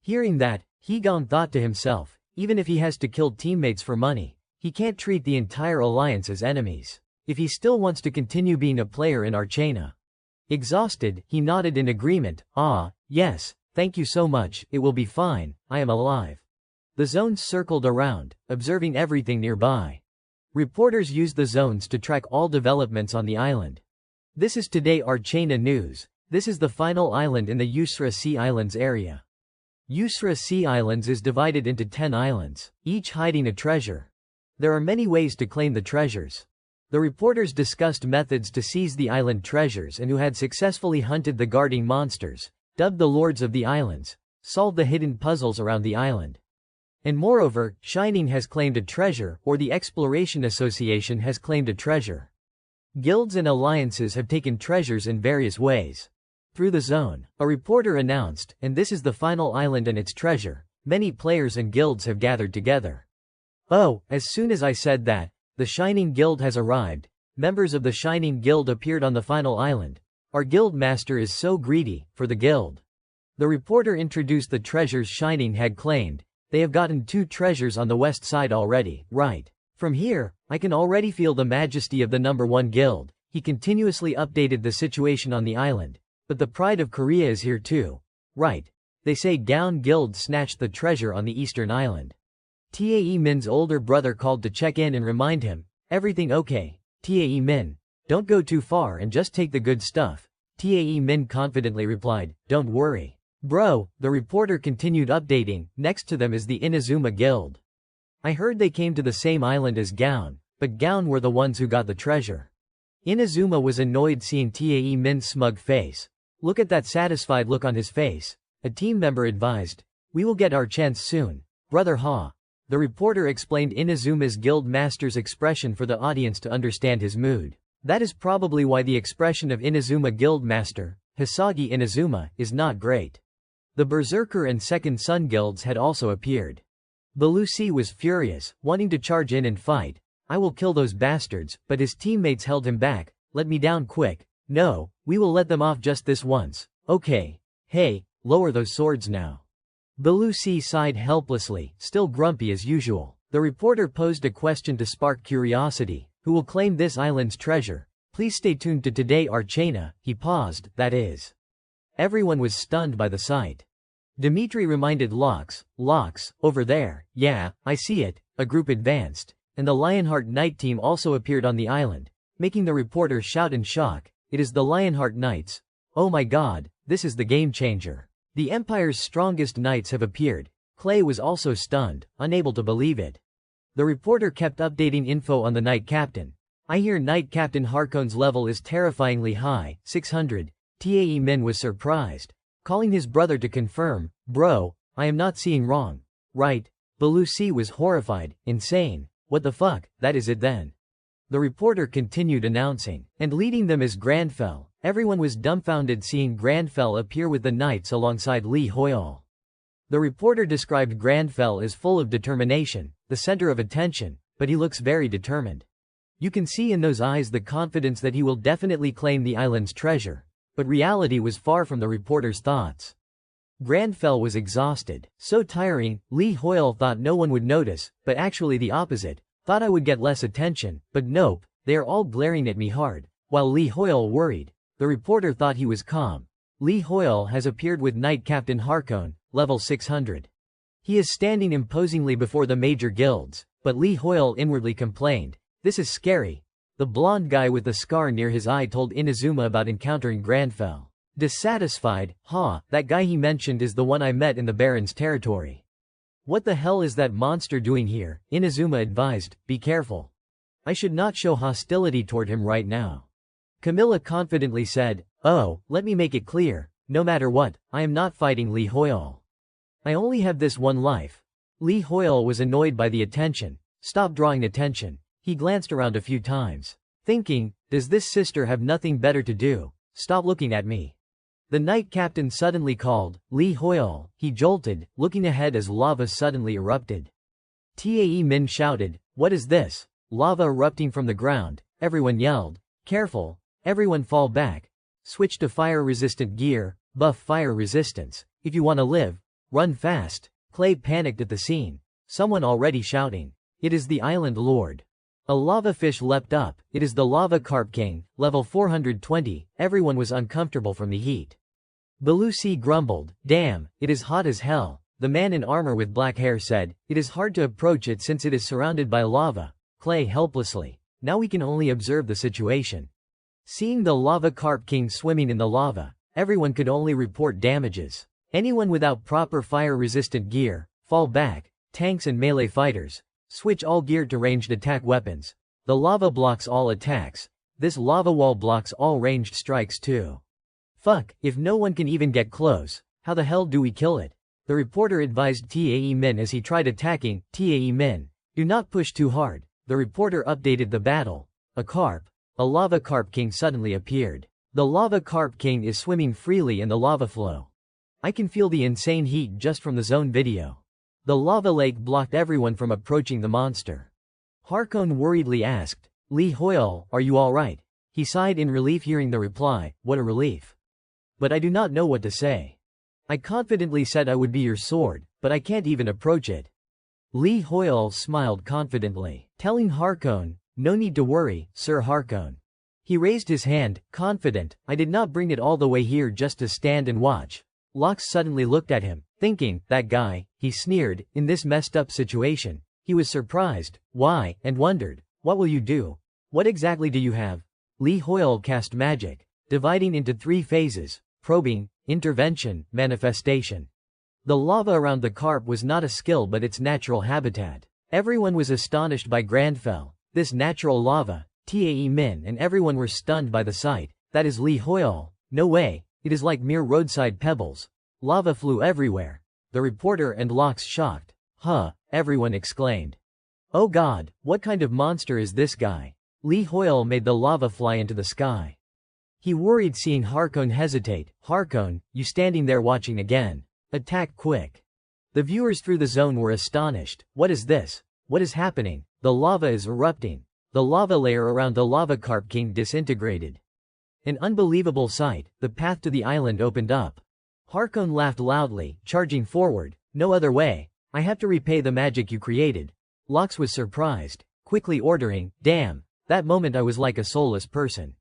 Hearing that, Gong thought to himself, even if he has to kill teammates for money, he can't treat the entire alliance as enemies, if he still wants to continue being a player in Archana. Exhausted, he nodded in agreement, yes, thank you so much, it will be fine, I am alive. The zones circled around, observing everything nearby. Reporters used the zones to track all developments on the island. This is today Archana news. This is the final island in the Yusra Sea Islands area. Yusra Sea Islands is divided into 10 islands, each hiding a treasure. There are many ways to claim the treasures. The reporters discussed methods to seize the island treasures and who had successfully hunted the guarding monsters, dubbed the Lords of the Islands, solved the hidden puzzles around the island. And moreover, Shining has claimed a treasure, or the Exploration Association has claimed a treasure. Guilds and alliances have taken treasures in various ways. Through the zone, a reporter announced, and this is the final island and its treasure, many players and guilds have gathered together. Oh, as soon as I said that, the Shining Guild has arrived. Members of the Shining Guild appeared on the final island. Our guild master is so greedy, for the guild. The reporter introduced the treasures Shining had claimed. They have gotten 2 treasures on the west side already, right? From here, I can already feel the majesty of the number 1 guild. He continuously updated the situation on the island. But the pride of Korea is here too. Right. They say Gown Guild snatched the treasure on the eastern island. Tae Min's older brother called to check in and remind him, everything okay, Tae Min? Don't go too far and just take the good stuff. Tae Min confidently replied, don't worry. Bro, the reporter continued updating, next to them is the Inazuma Guild. I heard they came to the same island as Gown, but Gown were the ones who got the treasure. Inazuma was annoyed seeing Tae Min's smug face. Look at that satisfied look on his face. A team member advised, we will get our chance soon, brother Ha. The reporter explained Inazuma's guild master's expression for the audience to understand his mood. That is probably why the expression of Inazuma guild master, Hisagi Inazuma, is not great. The Berserker and Second Son guilds had also appeared. Belusi was furious, wanting to charge in and fight. I will kill those bastards, but his teammates held him back. Let me down quick. No, we will let them off just this once. Okay. Hey, lower those swords now. Belusi sighed helplessly, still grumpy as usual. The reporter posed a question to spark curiosity. Who will claim this island's treasure? Please stay tuned to Today Archana. He paused, that is. Everyone was stunned by the sight. Dimitri reminded Lox, over there, yeah, I see it. A group advanced, and the Lionheart Knight team also appeared on the island, making the reporter shout in shock, it is the Lionheart Knights. Oh my god, this is the game changer. The Empire's strongest knights have appeared. Clay was also stunned, unable to believe it. The reporter kept updating info on the Knight Captain. I hear Knight Captain Harkon's level is terrifyingly high, 600. Tae Min was surprised, calling his brother to confirm, bro, I am not seeing wrong. Right? Belusi was horrified, insane. What the fuck, that is it then. The reporter continued announcing, and leading them is Grandfell. Everyone was dumbfounded seeing Grandfell appear with the knights alongside Lee Hoyol. The reporter described Grandfell as full of determination, the center of attention, but he looks very determined. You can see in those eyes the confidence that he will definitely claim the island's treasure. But reality was far from the reporter's thoughts. Grandfell was exhausted, so tiring. Lee Hoyol thought no one would notice, but actually the opposite, thought I would get less attention, but nope, They are all glaring at me hard, while Lee Hoyle worried. The reporter thought he was calm. Lee Hoyle has appeared with Knight Captain Harkon, level 600. He is standing imposingly before the major guilds, but Lee Hoyle inwardly complained, "This is scary." The blonde guy with the scar near his eye told Inazuma about encountering Grandfell. Dissatisfied, that guy he mentioned is the one I met in the Baron's territory. What the hell is that monster doing here? Inazuma advised, be careful. I should not show hostility toward him right now. Camilla confidently said, oh, let me make it clear, no matter what, I am not fighting Lee Hoyle. I only have this one life. Lee Hoyle was annoyed by the attention. Stop drawing attention. He glanced around a few times, thinking, does this sister have nothing better to do? Stop looking at me. The Knight Captain suddenly called, Lee Hoyle. He jolted, looking ahead as lava suddenly erupted. Tae Min shouted, what is this? Lava erupting from the ground. Everyone yelled, careful, everyone fall back. Switch to fire-resistant gear, buff fire resistance. If you want to live, run fast. Clay panicked at the scene. Someone already shouting, it is the Island Lord. A lava fish leapt up. It is the Lava Carp King, level 420. Everyone was uncomfortable from the heat. Belusi grumbled, damn, it is hot as hell. The man in armor with black hair said, it is hard to approach it since it is surrounded by lava. Clay helplessly, now we can only observe the situation. Seeing the Lava Carp King swimming in the lava, everyone could only report damages. Anyone without proper fire-resistant gear, fall back. Tanks and melee fighters, switch all gear to ranged attack weapons. The lava blocks all attacks. This lava wall blocks all ranged strikes too. Fuck, if no one can even get close, how the hell do we kill it? The reporter advised Tae Min as he tried attacking. Tae Min, do not push too hard. The reporter updated the battle. A Lava Carp King suddenly appeared. The Lava Carp King is swimming freely in the lava flow. I can feel the insane heat just from the zone video. The lava lake blocked everyone from approaching the monster. Harkon worriedly asked, Lee Hoyle, are you alright? He sighed in relief hearing the reply, what a relief. But I do not know what to say. I confidently said I would be your sword, but I can't even approach it. Lee Hoyle smiled confidently, telling Harkon, no need to worry, Sir Harkon. He raised his hand, confident, I did not bring it all the way here just to stand and watch. Lox suddenly looked at him, thinking, that guy, he sneered, in this messed up situation. He was surprised, why, and wondered, what will you do? What exactly do you have? Lee Hoyle cast magic, dividing into 3 phases, probing, intervention, manifestation. The lava around the carp was not a skill but its natural habitat. Everyone was astonished by Grandfell, this natural lava. Tae Min and everyone were stunned by the sight. That is Lee Hoyle. No way, it is like mere roadside pebbles. Lava flew everywhere. The reporter and Lox shocked. Everyone exclaimed. Oh god, what kind of monster is this guy? Lee Hoyle made the lava fly into the sky. He worried seeing Harkon hesitate. Harkon, you standing there watching again. Attack quick. The viewers through the zone were astonished. What is this? What is happening? The lava is erupting. The lava layer around the Lava Carp King disintegrated. An unbelievable sight, the path to the island opened up. Harkon laughed loudly, charging forward. No other way. I have to repay the magic you created. Lox was surprised, quickly ordering, damn, that moment I was like a soulless person.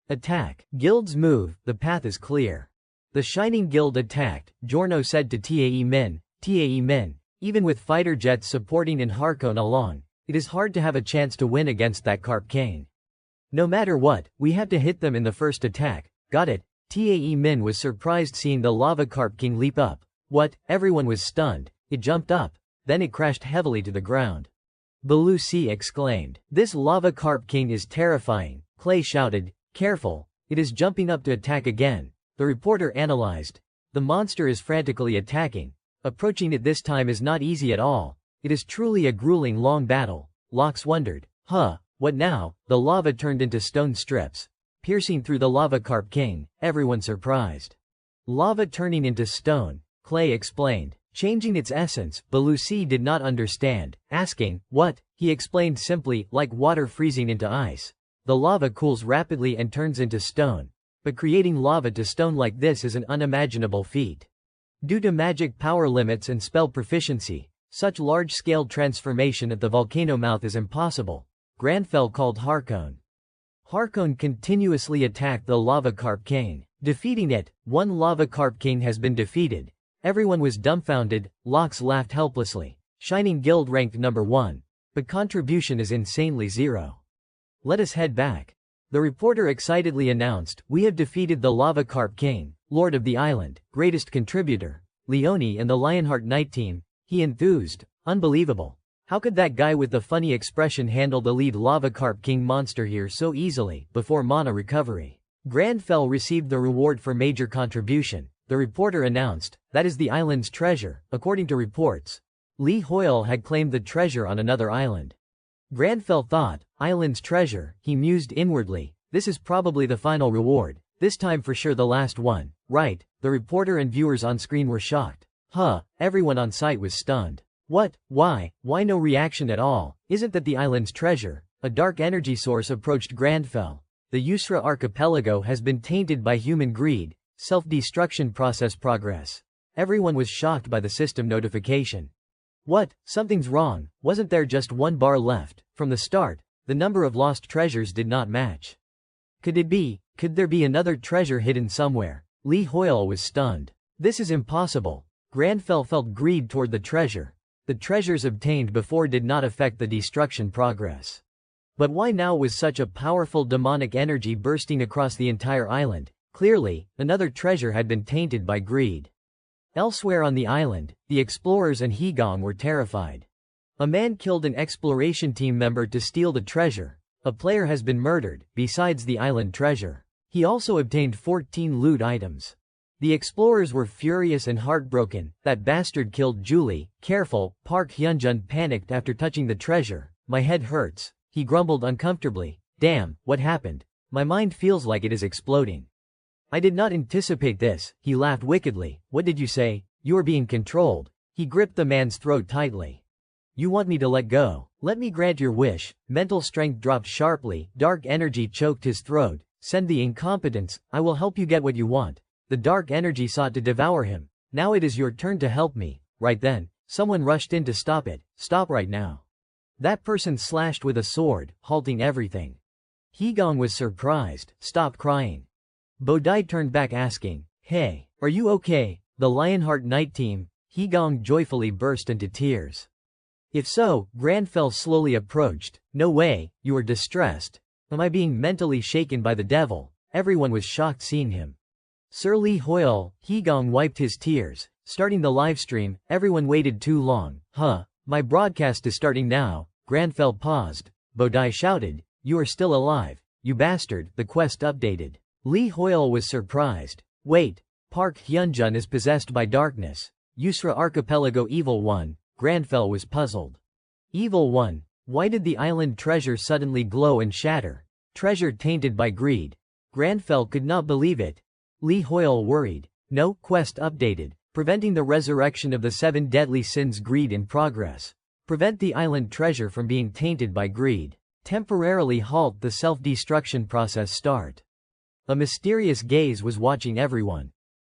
Attack. Guilds move, the path is clear. The Shining Guild attacked, Giorno said to Tae Min. Tae Min, even with fighter jets supporting and Harkon along, it is hard to have a chance to win against that Carp King. No matter what, we have to hit them in the first attack. Got it. Tae Min was surprised seeing the Lava Carp King leap up. What? Everyone was stunned. It jumped up. Then it crashed heavily to the ground. Belusi exclaimed. This Lava Carp King is terrifying. Clay shouted. Careful. It is jumping up to attack again. The reporter analyzed. The monster is frantically attacking. Approaching it this time is not easy at all. It is truly a grueling long battle. Lox wondered. What now? The lava turned into stone strips, piercing through the Lava Carp King, everyone surprised. Lava turning into stone, Clay explained. Changing its essence, Belusi did not understand, asking, what? He explained simply, like water freezing into ice. The lava cools rapidly and turns into stone. But creating lava to stone like this is an unimaginable feat. Due to magic power limits and spell proficiency, such large-scale transformation at the volcano mouth is impossible. Granfell called Harkon. Harkon continuously attacked the Lava Carp King. Defeating it, one Lava Carp King has been defeated. Everyone was dumbfounded. Lox laughed helplessly. Shining Guild ranked number 1. But contribution is insanely 0. Let us head back. The reporter excitedly announced, we have defeated the Lava Carp King, Lord of the Island, greatest contributor, Leone and the Lionheart Knight team. He enthused. Unbelievable. How could that guy with the funny expression handle the lead Lava Carp King monster here so easily? Before mana recovery, Granfell received the reward for major contribution. The reporter announced, that is the island's treasure. According to reports, Lee Hoyle had claimed the treasure on another island. Granfell thought, island's treasure, he mused inwardly, this is probably the final reward. This time for sure the last one, right? The reporter and viewers on screen were shocked. Everyone on site was stunned. What? Why no reaction at all? Isn't that the island's treasure? A dark energy source approached Granfell. The Yusra archipelago has been tainted by human greed, self-destruction process progress. Everyone was shocked by the system notification. What? Something's wrong. Wasn't there just one bar left? From the start, the number of lost treasures did not match. Could there be another treasure hidden somewhere? Lee Hoyle was stunned. This is impossible. Granfell felt greed toward the treasure. The treasures obtained before did not affect the destruction progress. But why now was such a powerful demonic energy bursting across the entire island? Clearly, another treasure had been tainted by greed. Elsewhere on the island, the explorers and Hegong were terrified. A man killed an exploration team member to steal the treasure. A player has been murdered, besides the island treasure. He also obtained 14 loot items. The explorers were furious and heartbroken. That bastard killed Julie. Careful, Park Hyunjun panicked after touching the treasure. My head hurts. He grumbled uncomfortably. Damn, what happened? My mind feels like it is exploding. I did not anticipate this. He laughed wickedly. What did you say? You are being controlled. He gripped the man's throat tightly. You want me to let go? Let me grant your wish. Mental strength dropped sharply. Dark energy choked his throat. Send the incompetence. I will help you get what you want. The dark energy sought to devour him. Now it is your turn to help me. Right then, someone rushed in to stop it. Stop right now. That person slashed with a sword, halting everything. Hegong was surprised. Stop crying. Bodai turned back asking, hey, are you okay? The Lionheart Knight team. Hegong joyfully burst into tears. If so, Granfell slowly approached. No way, you are distressed. Am I being mentally shaken by the devil? Everyone was shocked seeing him. Sir Lee Hoyle. Hegong wiped his tears. Starting the livestream, everyone waited too long. My broadcast is starting now. Granfell paused. Bodai shouted, you are still alive, you bastard. The quest updated. Lee Hoyle was surprised. Wait, Park Hyunjun is possessed by darkness. Yusra Archipelago Evil 1. Granfell was puzzled. Evil 1. Why did the island treasure suddenly glow and shatter? Treasure tainted by greed. Granfell could not believe it. Lee Hoyle worried. No, quest updated. Preventing the resurrection of the 7 deadly sins. Greed in progress. Prevent the island treasure from being tainted by greed. Temporarily halt the self-destruction process. Start. A mysterious gaze was watching everyone.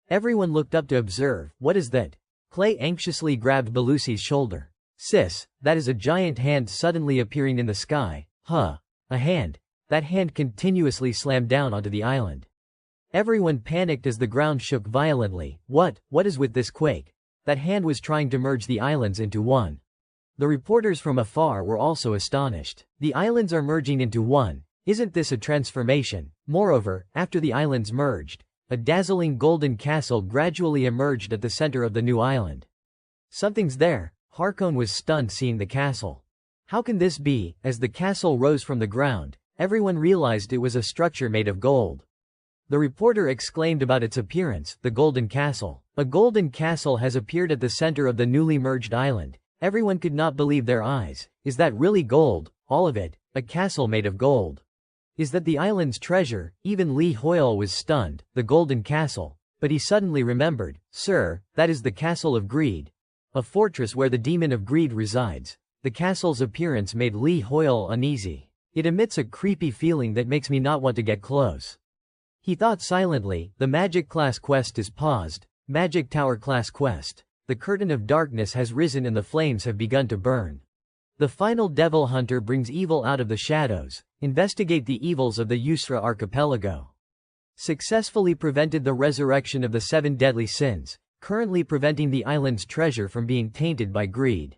Everyone looked up to observe. What is that? Clay anxiously grabbed Belusi's shoulder. Sis, that is a giant hand suddenly appearing in the sky. A hand. That hand continuously slammed down onto the island. Everyone panicked as the ground shook violently. What is with this quake? That hand was trying to merge the islands into one. The reporters from afar were also astonished. The islands are merging into one. Isn't this a transformation? Moreover, after the islands merged, a dazzling golden castle gradually emerged at the center of the new island. Something's there. Harkon was stunned seeing the castle. How can this be? As the castle rose from the ground, everyone realized it was a structure made of gold. The reporter exclaimed about its appearance, the golden castle. A golden castle has appeared at the center of the newly merged island. Everyone could not believe their eyes. Is that really gold? All of it? A castle made of gold? Is that the island's treasure? Even Lee Hoyle was stunned. The golden castle. But he suddenly remembered. Sir, that is the castle of greed. A fortress where the demon of greed resides. The castle's appearance made Lee Hoyle uneasy. It emits a creepy feeling that makes me not want to get close. He thought silently. The Magic class quest is paused. Magic Tower class quest. The curtain of darkness has risen and the flames have begun to burn. The final devil hunter brings evil out of the shadows. Investigate the evils of the Yusra archipelago. Successfully prevented the resurrection of the 7 deadly sins, currently preventing the island's treasure from being tainted by greed.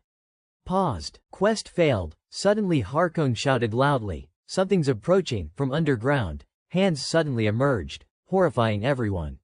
Paused. Quest failed. Suddenly Harkon shouted loudly, "Something's approaching," from underground. Hands suddenly emerged, horrifying everyone.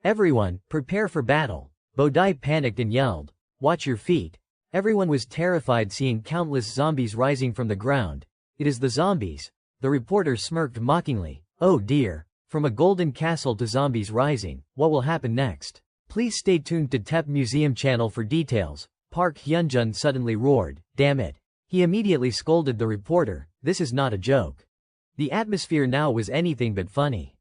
"Everyone, prepare for battle." Bodai panicked and yelled, "Watch your feet." Everyone was terrified seeing countless zombies rising from the ground. "It is the zombies." The reporter smirked mockingly. "Oh dear. From a golden castle to zombies rising, what will happen next? Please stay tuned to TEP Museum channel for details." Park Hyunjun suddenly roared, "Damn it." He immediately scolded the reporter, "This is not a joke." The atmosphere now was anything but funny.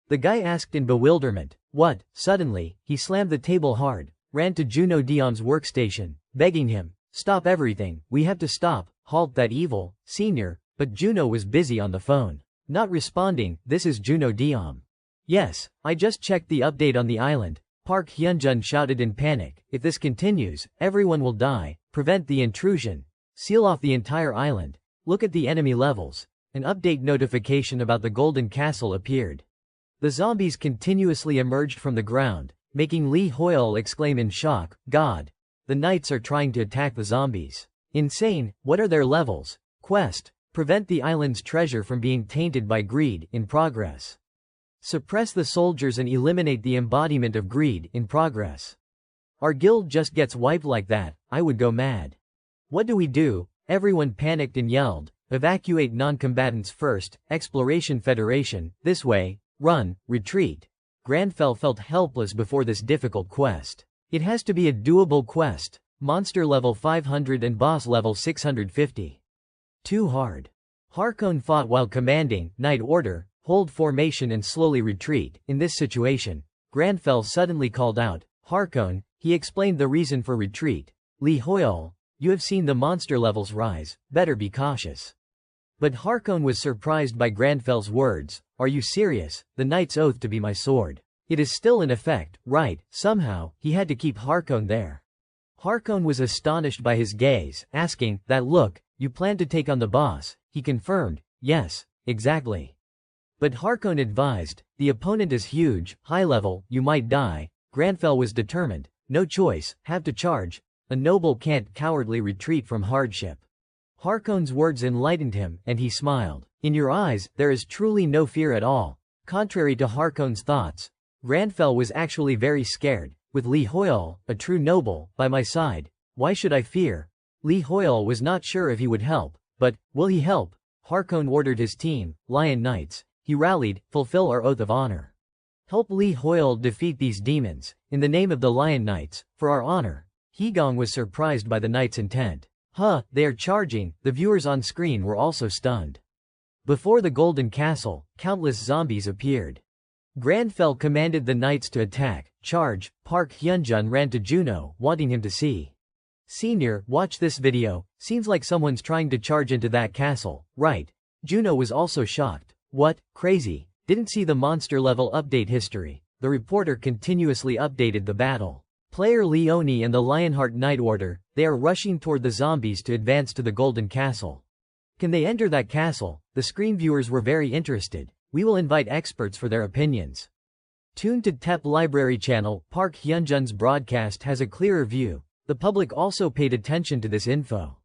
The guy asked in bewilderment, "What?" Suddenly, he slammed the table hard, ran to Juno Diom's workstation, begging him, "Stop everything, we have to stop, halt that evil, senior." But Juno was busy on the phone. Not responding. "This is Juno Diom." "Yes, I just checked the update on the island." Park Hyunjun shouted in panic, "If this continues, everyone will die. Prevent the intrusion. Seal off the entire island. Look at the enemy levels." An update notification about the Golden Castle appeared. The zombies continuously emerged from the ground, making Lee Hoyle exclaim in shock, "God! The knights are trying to attack the zombies. Insane, what are their levels?" Quest: prevent the island's treasure from being tainted by greed, in progress. Suppress the soldiers and eliminate the embodiment of greed, in progress. Our guild just gets wiped like that, I would go mad. What do we do? Everyone panicked and yelled, "Evacuate non-combatants first, Exploration Federation, this way, run, retreat." Granfell felt helpless before this difficult quest. It has to be a doable quest. Monster level 500 and boss level 650. Too hard. Harkon fought while commanding, "Night Order, hold formation and slowly retreat." In this situation, Granfell suddenly called out, "Harkon." He explained the reason for retreat. "Lee Hoyle, you have seen the monster levels rise, better be cautious." But Harkon was surprised by Granfell's words. "Are you serious? The knight's oath to be my sword. It is still in effect, right?" Somehow, he had to keep Harkon there. Harkon was astonished by his gaze, asking, "That look, you plan to take on the boss?" He confirmed, "Yes, exactly." But Harkon advised, "The opponent is huge, high level, you might die." Granfell was determined. "No choice, have to charge. A noble can't cowardly retreat from hardship." Harkon's words enlightened him, and he smiled. "In your eyes, there is truly no fear at all." Contrary to Harkon's thoughts, Granfell was actually very scared. "With Lee Hoyle, a true noble, by my side, why should I fear?" Lee Hoyle was not sure if he would help, but, will he help? Harkon ordered his team, Lion Knights. He rallied, "Fulfill our oath of honor. Help Lee Hoyle defeat these demons, in the name of the Lion Knights, for our honor." Hegong was surprised by the knights' intent. They are charging." The viewers on screen were also stunned. Before the Golden Castle, countless zombies appeared. Granfell commanded the knights to attack, charge. Park Hyunjun ran to Juno, wanting him to see. "Senior, watch this video, seems like someone's trying to charge into that castle, right?" Juno was also shocked. "What? Crazy. Didn't see the monster level update history." The reporter continuously updated the battle. Player Leone and the Lionheart Night Order, they are rushing toward the zombies to advance to the Golden Castle. Can they enter that castle? The screen viewers were very interested. We will invite experts for their opinions. Tuned to TEP Library channel, Park Hyunjun's broadcast has a clearer view. The public also paid attention to this info.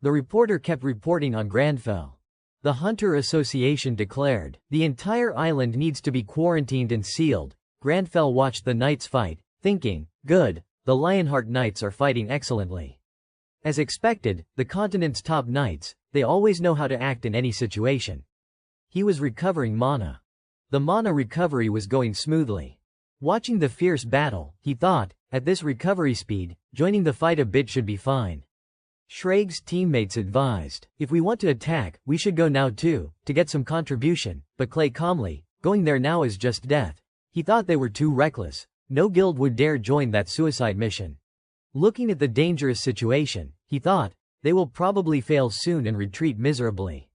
The reporter kept reporting on Granfell. The Hunter Association declared, "The entire island needs to be quarantined and sealed." Granfell watched the knights fight, thinking, "Good, the Lionheart Knights are fighting excellently." As expected, the continent's top knights, they always know how to act in any situation. He was recovering mana. The mana recovery was going smoothly. Watching the fierce battle, he thought, at this recovery speed, joining the fight a bit should be fine. Schraeg's teammates advised, "If we want to attack, we should go now too, to get some contribution." But Clay calmly, "Going there now is just death." He thought they were too reckless. No guild would dare join that suicide mission. Looking at the dangerous situation, he thought, they will probably fail soon and retreat miserably.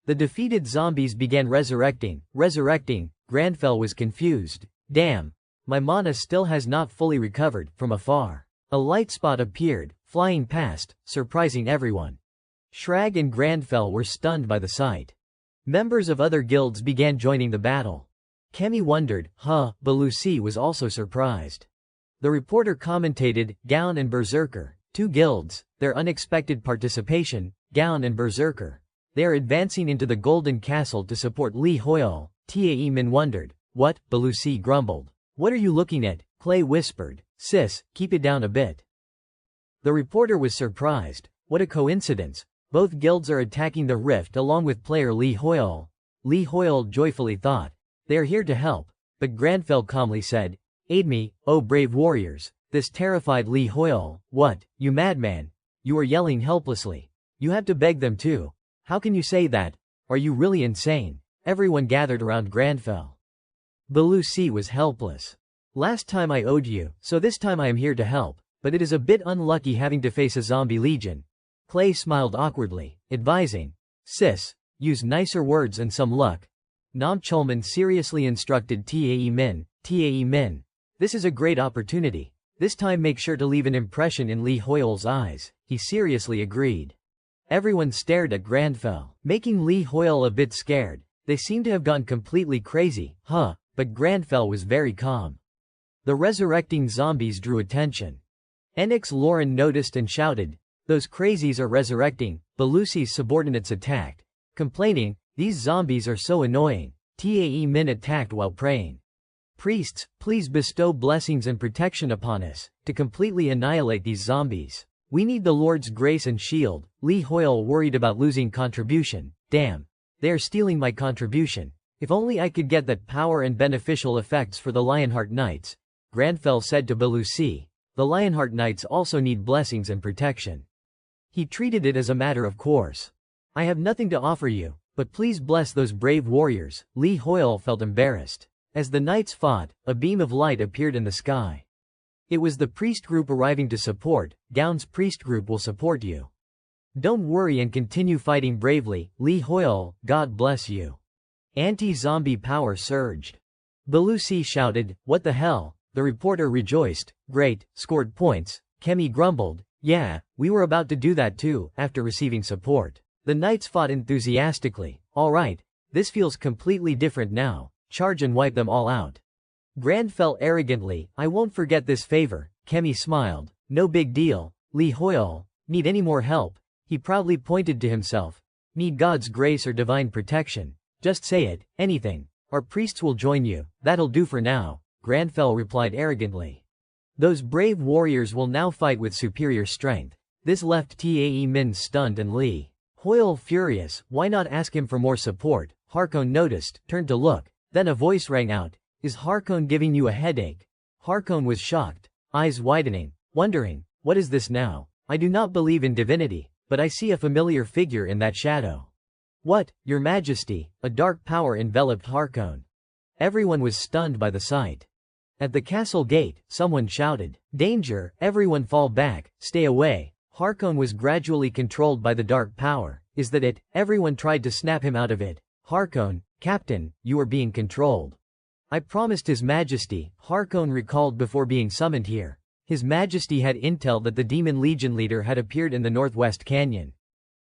The defeated zombies began resurrecting. Granfell was confused. "Damn. My mana still has not fully recovered." From afar, a light spot appeared, flying past, surprising everyone. Shrag and Grandfell were stunned by the sight. Members of other guilds began joining the battle. Kemi wondered, Belusi was also surprised. The reporter commentated, Gaon and Berserker, two guilds, their unexpected participation, Gaon and Berserker. They are advancing into the Golden Castle to support Li Hoyle. Tae Min wondered. What? Belusi grumbled. What are you looking at? Clay whispered. Sis, keep it down a bit. The reporter was surprised. What a coincidence. Both guilds are attacking the rift along with player Li Hoyle. Li Hoyle joyfully thought. They are here to help. But Grandfell calmly said, Aid me, oh brave warriors. This terrified Li Hoyle. What, you madman? You are yelling helplessly. You have to beg them too. How can you say that? Are you really insane? Everyone gathered around Grandfell. Belusi was helpless. Last time I owed you, so this time I am here to help, but it is a bit unlucky having to face a zombie legion. Clay smiled awkwardly, advising, Sis, use nicer words and some luck. Nam Cholman seriously instructed Tae Min. Tae Min. This is a great opportunity. This time make sure to leave an impression in Li Hoyle's eyes. He seriously agreed. Everyone stared at Grandfell, making Li Hoyle a bit scared. They seemed to have gone completely crazy, but Grandfell was very calm. The resurrecting zombies drew attention. Enix Lauren noticed and shouted, Those crazies are resurrecting. Belusi's subordinates attacked, complaining, These zombies are so annoying. Tae Min attacked while praying. Priests, please bestow blessings and protection upon us, to completely annihilate these zombies. We need the Lord's grace and shield. Li Hoyle worried about losing contribution. Damn. They are stealing my contribution. If only I could get that power and beneficial effects for the Lionheart Knights. Grandfell said to Belusi. The Lionheart Knights also need blessings and protection. He treated it as a matter of course. I have nothing to offer you, but please bless those brave warriors. Li Hoyle felt embarrassed. As the knights fought, a beam of light appeared in the sky. It was the priest group arriving to support. Gaon's priest group will support you. Don't worry and continue fighting bravely. Li Hoyle, God bless you. Anti-zombie power surged. Belusi shouted, What the hell? The reporter rejoiced. Great, scored points. Kemi grumbled. Yeah, we were about to do that too, after receiving support. The knights fought enthusiastically. Alright, this feels completely different now. Charge and wipe them all out. Grandfell arrogantly, I won't forget this favor. Kemi smiled. No big deal. Li Hoyle, need any more help? He proudly pointed to himself. Need God's grace or divine protection? Just say it, anything. Our priests will join you, that'll do for now. Grandfell replied arrogantly. Those brave warriors will now fight with superior strength. This left Tae Min stunned and Li Hoyle furious. Why not ask him for more support? Harkon noticed, turned to look. Then a voice rang out. Is Harkon giving you a headache? Harkon was shocked, eyes widening, wondering, what is this now? I do not believe in divinity, but I see a familiar figure in that shadow. What, Your Majesty? A dark power enveloped Harkon. Everyone was stunned by the sight. At the castle gate, someone shouted, Danger, everyone fall back, stay away. Harkon was gradually controlled by the dark power. Is that it? Everyone tried to snap him out of it. Harkon, Captain, you are being controlled. I promised His Majesty, Harkon recalled before being summoned here. His Majesty had intel that the Demon Legion leader had appeared in the Northwest Canyon.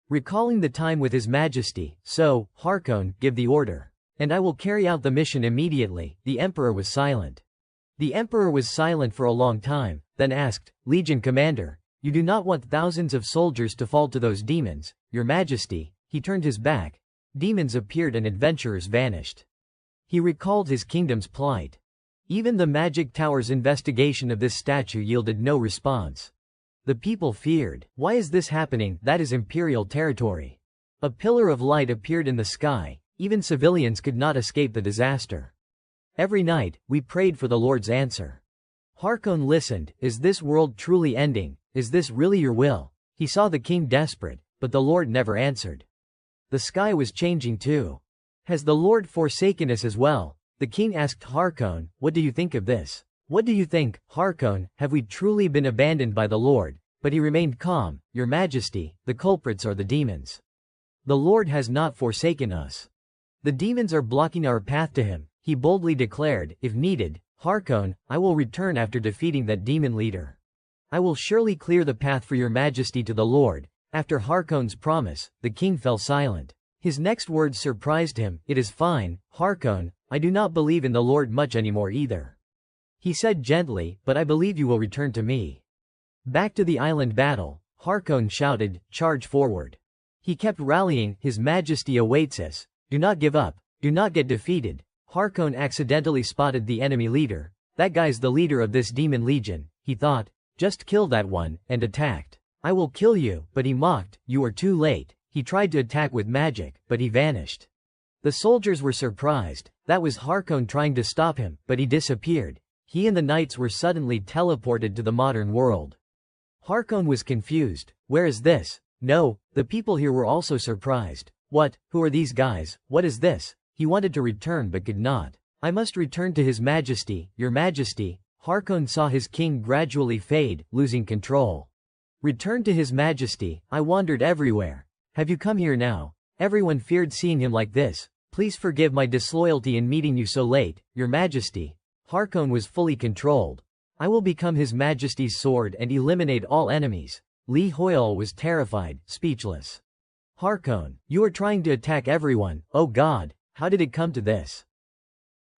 Recalling the time with His Majesty, so, Harkon, give the order. And I will carry out the mission immediately. The Emperor was silent. The Emperor was silent for a long time, then asked, Legion Commander, you do not want thousands of soldiers to fall to those demons, Your Majesty. He turned his back. Demons appeared and adventurers vanished. He recalled his kingdom's plight. Even the Magic Tower's investigation of this statue yielded no response. The people feared. Why is this happening? That is imperial territory. A pillar of light appeared in the sky. Even civilians could not escape the disaster. Every night, we prayed for the Lord's answer. Harkon listened. Is this world truly ending? Is this really your will? He saw the king desperate, but the Lord never answered. The sky was changing too. Has the Lord forsaken us as well? The king asked Harkon, what do you think of this? What do you think, Harkon, have we truly been abandoned by the Lord? But he remained calm. Your Majesty, the culprits are the demons. The Lord has not forsaken us. The demons are blocking our path to him, he boldly declared. If needed, Harkon, I will return after defeating that demon leader. I will surely clear the path for Your Majesty to the Lord. After Harkon's promise, the king fell silent. His next words surprised him. It is fine, Harkon, I do not believe in the Lord much anymore either. He said gently, but I believe you will return to me. Back to the island battle, Harkon shouted, charge forward. He kept rallying, His Majesty awaits us. Do not give up. Do not get defeated. Harkon accidentally spotted the enemy leader. That guy's the leader of this demon legion, he thought. Just kill that one, and attacked. I will kill you, but he mocked, you are too late. He tried to attack with magic, but he vanished. The soldiers were surprised. That was Harkon trying to stop him, but he disappeared. He and the knights were suddenly teleported to the modern world. Harkon was confused. Where is this? No, the people here were also surprised. What? Who are these guys? What is this? He wanted to return but could not. I must return to His Majesty, Your Majesty. Harkon saw his king gradually fade, losing control. Return to His Majesty, I wandered everywhere. Have you come here now? Everyone feared seeing him like this. Please forgive my disloyalty in meeting you so late, Your Majesty. Harkon was fully controlled. I will become His Majesty's sword and eliminate all enemies. Li Hoyle was terrified, speechless. Harkon, you are trying to attack everyone, oh God, how did it come to this?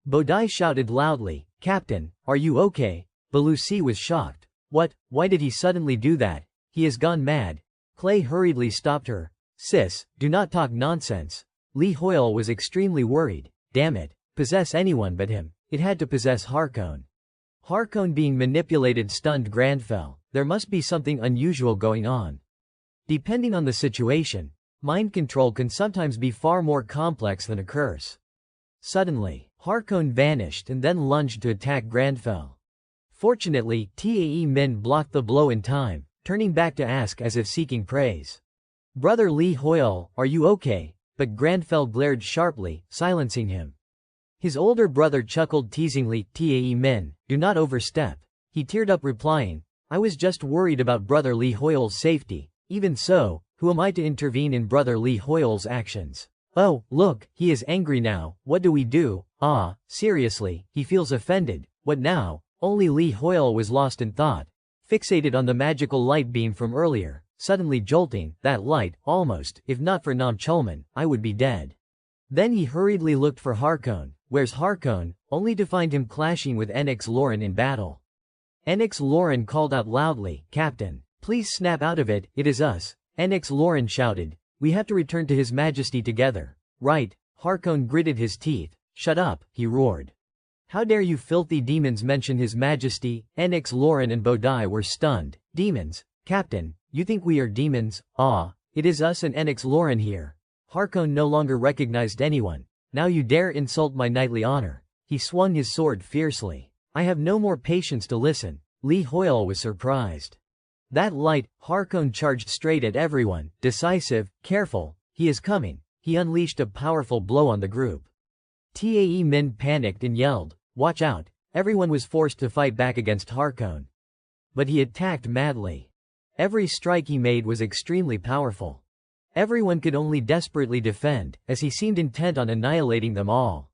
Bodai shouted loudly, Captain, are you okay? Belusi was shocked. What? Why did he suddenly do that? He has gone mad. Clay hurriedly stopped her. Sis, do not talk nonsense. Li Hoyle was extremely worried. Damn it. Possess anyone but him. It had to possess Harkon. Harkon being manipulated stunned Granfell. There must be something unusual going on. Depending on the situation, mind control can sometimes be far more complex than a curse. Suddenly, Harkon vanished and then lunged to attack Granfell. Fortunately, Tae Min blocked the blow in time, turning back to ask as if seeking praise. Brother Li Hoyle, are you okay? But Granfell glared sharply, silencing him. His older brother chuckled teasingly, Tae Min, do not overstep. He teared up replying, I was just worried about Brother Li Hoyle's safety. Even so, who am I to intervene in Brother Li Hoyle's actions? Oh, look, he is angry now. What do we do? Ah, seriously, he feels offended. What now? Only Li Hoyle was lost in thought, fixated on the magical light beam from earlier, suddenly jolting. That light, almost, if not for Nam Cholman, I would be dead. Then he hurriedly looked for Harkon. Where's Harkon? Only to find him clashing with Enix Lauren in battle. Enix Lauren called out loudly, Captain, please snap out of it, it is us. Enix Lauren shouted, we have to return to His Majesty together. Right. Harkon gritted his teeth. Shut up, he roared. How dare you filthy demons mention His Majesty? Enix Lauren and Bodai were stunned. Demons? Captain, you think we are demons? Ah, it is us and Enix Lauren here. Harkon no longer recognized anyone. Now you dare insult my knightly honor. He swung his sword fiercely. I have no more patience to listen. Li Hoyle was surprised. That light, Harkon charged straight at everyone, decisive, careful, he is coming. He unleashed a powerful blow on the group. Tae Min panicked and yelled, watch out. Everyone was forced to fight back against Harkon. But he attacked madly. Every strike he made was extremely powerful. Everyone could only desperately defend, as he seemed intent on annihilating them all.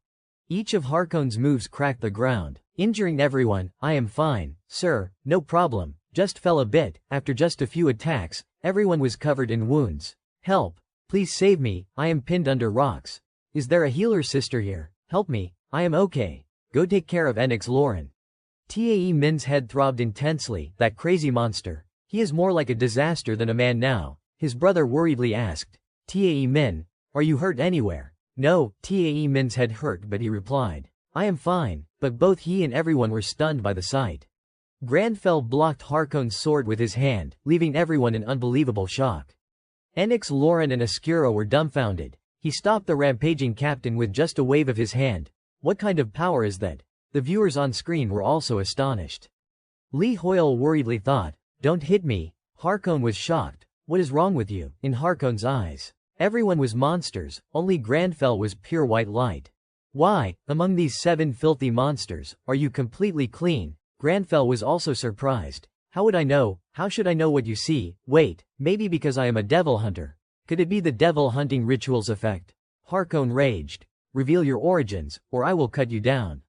Each of Harkon's moves cracked the ground, injuring everyone. I am fine, sir, no problem, just fell a bit. After just a few attacks, everyone was covered in wounds. Help! Please save me, I am pinned under rocks. Is there a healer sister here? Help me, I am okay. Go take care of Enix Lauren. Tae Min's head throbbed intensely. That crazy monster. He is more like a disaster than a man now. His brother worriedly asked, Tae Min, are you hurt anywhere? No, Tae Min's head hurt but he replied, I am fine, but both he and everyone were stunned by the sight. Granfell blocked Harkon's sword with his hand, leaving everyone in unbelievable shock. Enix Lauren and Ascuro were dumbfounded. He stopped the rampaging captain with just a wave of his hand. What kind of power is that? The viewers on screen were also astonished. Li Hoyle worriedly thought, don't hit me. Harkon was shocked. What is wrong with you? In Harkon's eyes, everyone was monsters, only Granfell was pure white light. Why, among these 7 filthy monsters, are you completely clean? Granfell was also surprised. How would I know? How should I know what you see? Wait, maybe because I am a devil hunter. Could it be the devil hunting rituals effect? Harkon raged. Reveal your origins, or I will cut you down.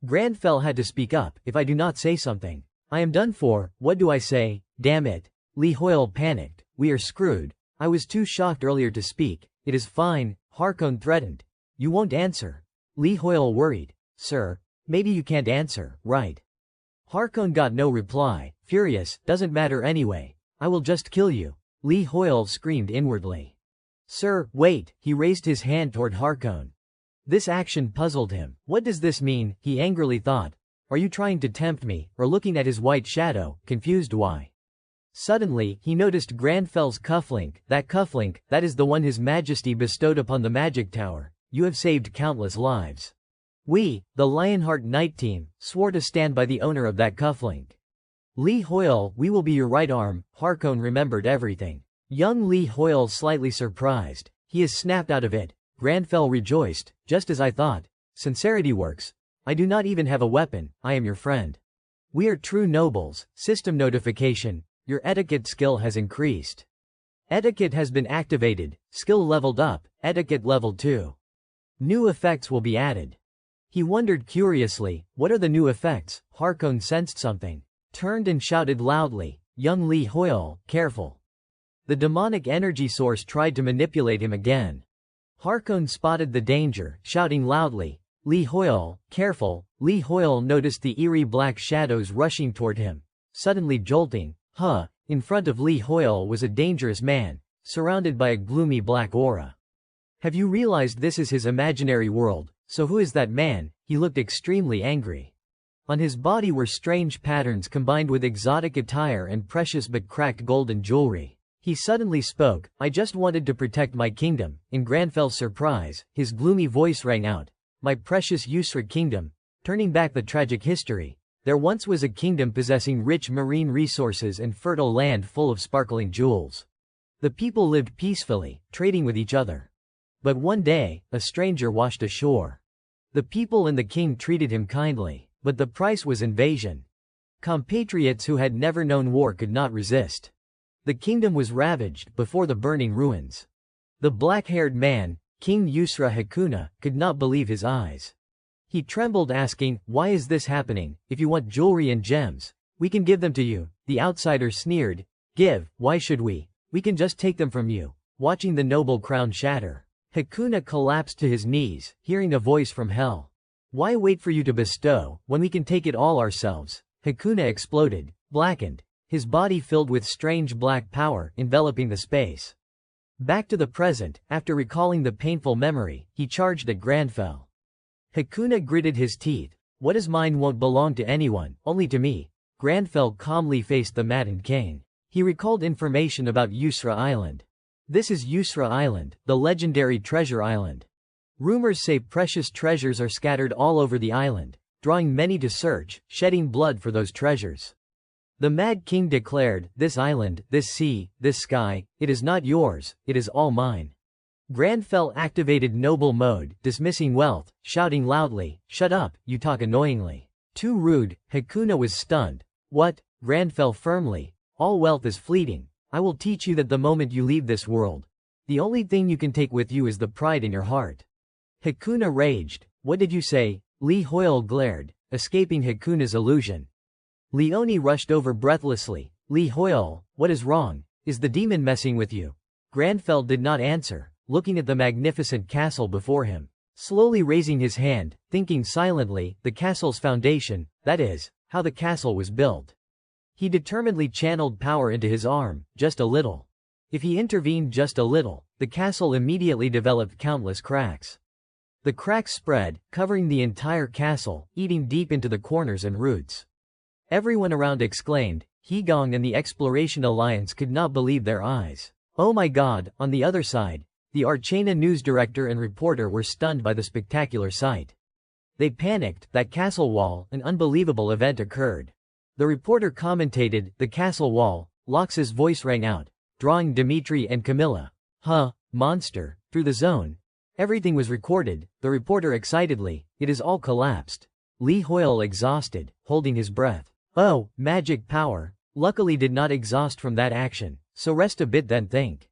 Granfell had to speak up. If I do not say something, I am done for. What do I say? Damn it. Li Hoyle panicked. We are screwed. I was too shocked earlier to speak. It is fine, Harkon threatened. You won't answer. Lee Hoyle worried. Sir, maybe you can't answer, right? Harkon got no reply. Furious, doesn't matter anyway. I will just kill you. Lee Hoyle screamed inwardly. Sir, wait, he raised his hand toward Harkon. This action puzzled him. What does this mean, he angrily thought. Are you trying to tempt me, or looking at his white shadow, confused why? Suddenly, he noticed Granfel's cufflink. That cufflink, that is the one His Majesty bestowed upon the magic tower. You have saved countless lives. We, the Lionheart Knight team, swore to stand by the owner of that cufflink. Lee Hoyle, we will be your right arm. Harkon remembered everything. Young Lee Hoyle slightly surprised. He is snapped out of it. Granfell rejoiced, just as I thought. Sincerity works. I do not even have a weapon, I am your friend. We are true nobles. System notification. Your etiquette skill has increased. Etiquette has been activated. Skill leveled up. Etiquette level 2. New effects will be added. He wondered curiously, what are the new effects? Harkon sensed something. Turned and shouted loudly, young Lee Hoyle, careful. The demonic energy source tried to manipulate him again. Harkon spotted the danger, shouting loudly, Lee Hoyle, careful. Lee Hoyle noticed the eerie black shadows rushing toward him. Suddenly jolting, in front of Lee Hoyle was a dangerous man, surrounded by a gloomy black aura. Have you realized this is his imaginary world? So who is that man? He looked extremely angry. On his body were strange patterns combined with exotic attire and precious but cracked golden jewelry. He suddenly spoke, I just wanted to protect my kingdom. In Granfel's surprise, his gloomy voice rang out, my precious Yusra kingdom, turning back the tragic history. There once was a kingdom possessing rich marine resources and fertile land full of sparkling jewels. The people lived peacefully, trading with each other. But one day, a stranger washed ashore. The people and the king treated him kindly, but the price was invasion. Compatriots who had never known war could not resist. The kingdom was ravaged before the burning ruins. The black-haired man, King Yusra Hakuna, could not believe his eyes. He trembled, asking, why is this happening? If you want jewelry and gems, we can give them to you. The outsider sneered. Give, why should we? We can just take them from you. Watching the noble crown shatter, Hakuna collapsed to his knees, hearing a voice from hell. Why wait for you to bestow, when we can take it all ourselves? Hakuna exploded, blackened, his body filled with strange black power, enveloping the space. Back to the present, after recalling the painful memory, he charged at Granfell. Hakuna gritted his teeth. What is mine won't belong to anyone, only to me. Granfell calmly faced the maddened king. He recalled information about Yusra Island. This is Yusra Island, the legendary treasure island. Rumors say precious treasures are scattered all over the island, drawing many to search, shedding blood for those treasures. The Mad King declared, this island, this sea, this sky, it is not yours, it is all mine. Granfell activated noble mode, dismissing wealth, shouting loudly, shut up, you talk annoyingly. Too rude. Hakuna was stunned. What? Granfell firmly, all wealth is fleeting. I will teach you that the moment you leave this world, the only thing you can take with you is the pride in your heart. Hakuna raged. What did you say? Lee Hoyle glared, escaping Hakuna's illusion. Leone rushed over breathlessly. Lee Hoyle, what is wrong? Is the demon messing with you? Granfell did not answer, looking at the magnificent castle before him. Slowly raising his hand, thinking silently, the castle's foundation, that is, how the castle was built. He determinedly channeled power into his arm, just a little. If he intervened just a little, the castle immediately developed countless cracks. The cracks spread, covering the entire castle, eating deep into the corners and roots. Everyone around exclaimed. Hegong and the Exploration Alliance could not believe their eyes. Oh my god, on the other side, the Archena news director and reporter were stunned by the spectacular sight. They panicked. That castle wall, an unbelievable event occurred. The reporter commentated, the castle wall. Lox's voice rang out, drawing Dimitri and Camilla. Monster, through the zone. Everything was recorded. The reporter excitedly, it is all collapsed. Lee Hoyle exhausted, holding his breath. Oh, magic power. Luckily did not exhaust from that action, so rest a bit then think.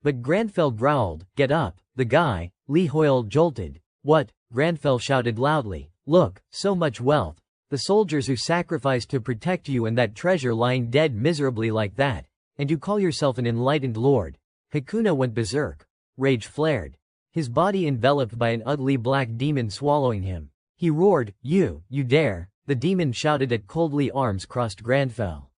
But Granfell growled, get up. The guy, Lee Hoyle jolted. What? Granfell shouted loudly. Look, so much wealth. The soldiers who sacrificed to protect you and that treasure lying dead miserably like that. And you call yourself an enlightened lord? Hakuna went berserk. Rage flared. His body enveloped by an ugly black demon swallowing him. He roared, you dare. The demon shouted at coldly arms crossed Granfell.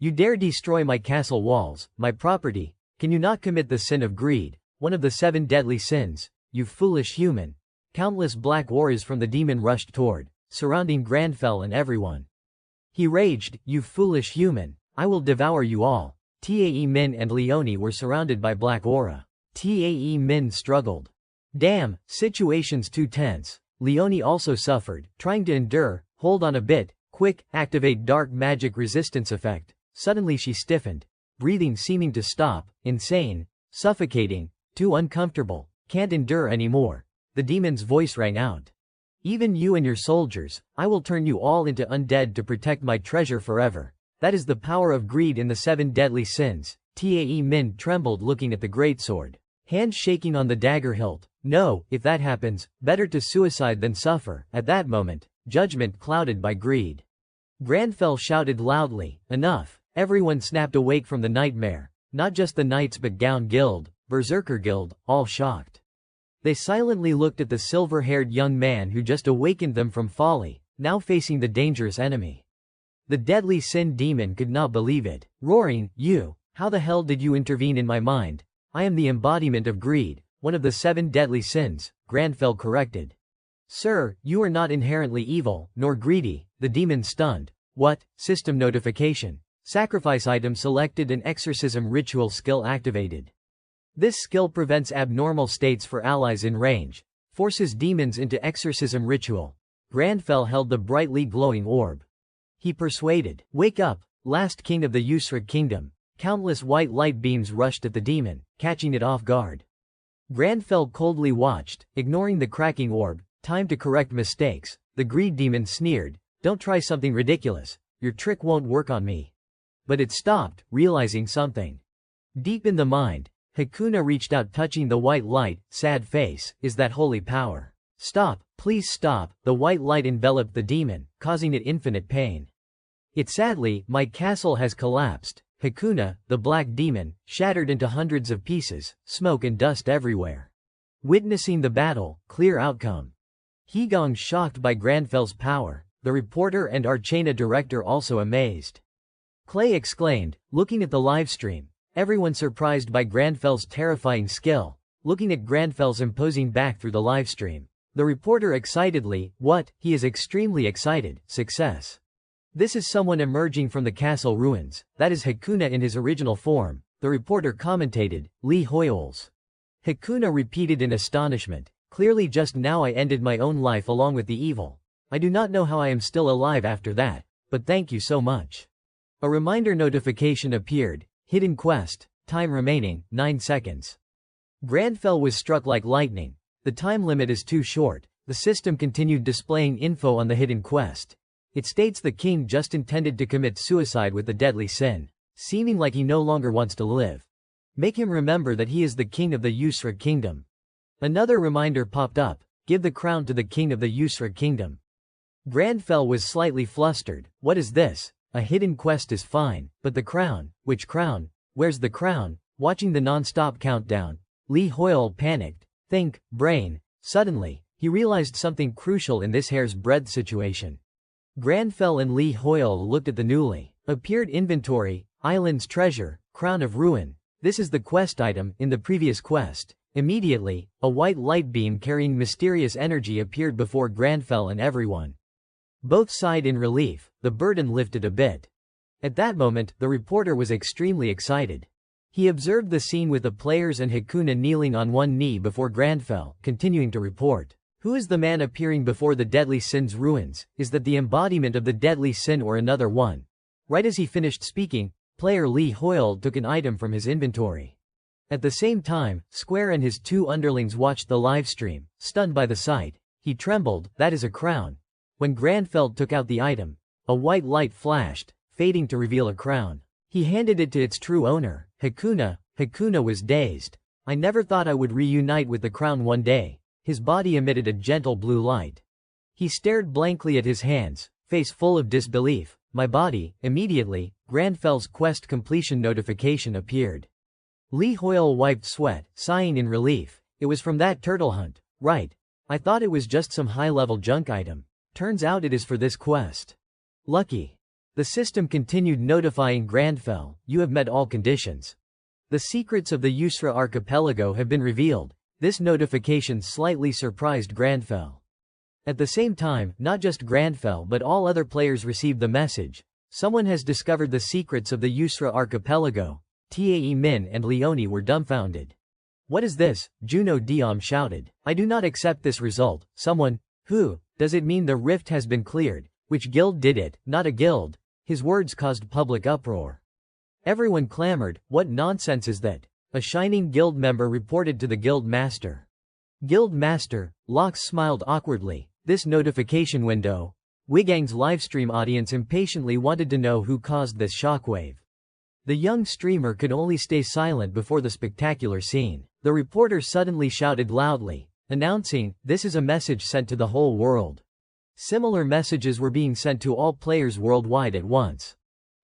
You dare destroy my castle walls, my property? Can you not commit the sin of greed, one of the 7 deadly sins, you foolish human? Countless black warriors from the demon rushed toward, surrounding Granfell and everyone. He raged, you foolish human, I will devour you all. Tae Min and Leonie were surrounded by black aura. Tae Min struggled. Damn, situation's too tense. Leonie also suffered, trying to endure. Hold on a bit, quick, activate dark magic resistance effect. Suddenly she stiffened, breathing seeming to stop, insane, suffocating, too uncomfortable, can't endure anymore. The demon's voice rang out. Even you and your soldiers, I will turn you all into undead to protect my treasure forever. That is the power of greed in the 7 deadly sins. Tae Min trembled looking at the greatsword, hands shaking on the dagger hilt. No, if that happens, better to suicide than suffer. At that moment, judgment clouded by greed. Granfell shouted loudly, enough. Everyone snapped awake from the nightmare, not just the knights but Gown Guild, Berserker Guild, all shocked. They silently looked at the silver-haired young man who just awakened them from folly, now facing the dangerous enemy. The deadly sin demon could not believe it, roaring, you, how the hell did you intervene in my mind? I am the embodiment of greed, one of the 7 deadly sins, Granfell corrected. Sir, you are not inherently evil, nor greedy, the demon stunned. What? System notification. Sacrifice item selected and exorcism ritual skill activated. This skill prevents abnormal states for allies in range, forces demons into exorcism ritual. Granfell held the brightly glowing orb. He persuaded, wake up, last king of the Yusra kingdom. Countless white light beams rushed at the demon, catching it off guard. Granfell coldly watched, ignoring the cracking orb. Time to correct mistakes. The greed demon sneered, don't try something ridiculous, your trick won't work on me. But it stopped, realizing something. Deep in the mind, Hakuna reached out touching the white light, sad face, is that holy power? Stop, please stop. The white light enveloped the demon, causing it infinite pain. It sadly, my castle has collapsed. Hakuna, the black demon, shattered into hundreds of pieces, smoke and dust everywhere. Witnessing the battle, clear outcome. Hegong shocked by Granfell's power, the reporter and Archana director also amazed. Clay exclaimed, looking at the livestream, everyone surprised by Granfell's terrifying skill, looking at Granfell's imposing back through the livestream. The reporter excitedly, what? He is extremely excited, success. This is someone emerging from the castle ruins, that is Hakuna in his original form, the reporter commentated, Lee Hoyles. Hakuna repeated in astonishment, clearly just now I ended my own life along with the evil. I do not know how I am still alive after that, but thank you so much. A reminder notification appeared, hidden quest, time remaining, 9 seconds. Granfell was struck like lightning. The time limit is too short. The system continued displaying info on the hidden quest. It states the king just intended to commit suicide with the deadly sin, seeming like he no longer wants to live. Make him remember that he is the king of the Yusra kingdom. Another reminder popped up, give the crown to the king of the Yusra kingdom. Granfell was slightly flustered, what is this? A hidden quest is fine, but the crown, which crown? Where's the crown? Watching the non-stop countdown, Lee Hoyle panicked, think, brain. Suddenly, he realized something crucial in this hair's breadth situation. Granfell and Lee Hoyle looked at the newly appeared inventory, island's treasure, crown of ruin. This is the quest item in the previous quest. Immediately, a white light beam carrying mysterious energy appeared before Granfell and everyone. Both sighed in relief, the burden lifted a bit. At that moment, the reporter was extremely excited. He observed the scene with the players and Hakuna kneeling on one knee before Granfell, continuing to report. Who is the man appearing before the deadly sin's ruins? Is that the embodiment of the deadly sin or another one? Right as he finished speaking, player Lee Hoyle took an item from his inventory. At the same time, Square and his 2 underlings watched the livestream, stunned by the sight. He trembled, that is a crown. When Granfell took out the item, a white light flashed, fading to reveal a crown. He handed it to its true owner, Hakuna. Hakuna was dazed. I never thought I would reunite with the crown one day. His body emitted a gentle blue light. He stared blankly at his hands, face full of disbelief. My body, immediately, Grandfel's quest completion notification appeared. Lee Hoyle wiped sweat, sighing in relief. It was from that turtle hunt, right? I thought it was just some high-level junk item. Turns out it is for this quest. Lucky. The system continued notifying Grandfell, you have met all conditions. The secrets of the Yusra archipelago have been revealed. This notification slightly surprised Grandfell. At the same time, not just Grandfell but all other players received the message. Someone has discovered the secrets of the Yusra archipelago. Tae Min and Leonie were dumbfounded. What is this? Juno Diom shouted. I do not accept this result. Someone? Who? Does it mean the rift has been cleared? Which guild did it? Not a guild. His words caused public uproar. Everyone clamored, what nonsense is that? A shining guild member reported to the guild master. Guild master, Lox smiled awkwardly. This notification window. Wigang's livestream audience impatiently wanted to know who caused this shockwave. The young streamer could only stay silent before the spectacular scene. The reporter suddenly shouted loudly, announcing, this is a message sent to the whole world. Similar messages were being sent to all players worldwide at once.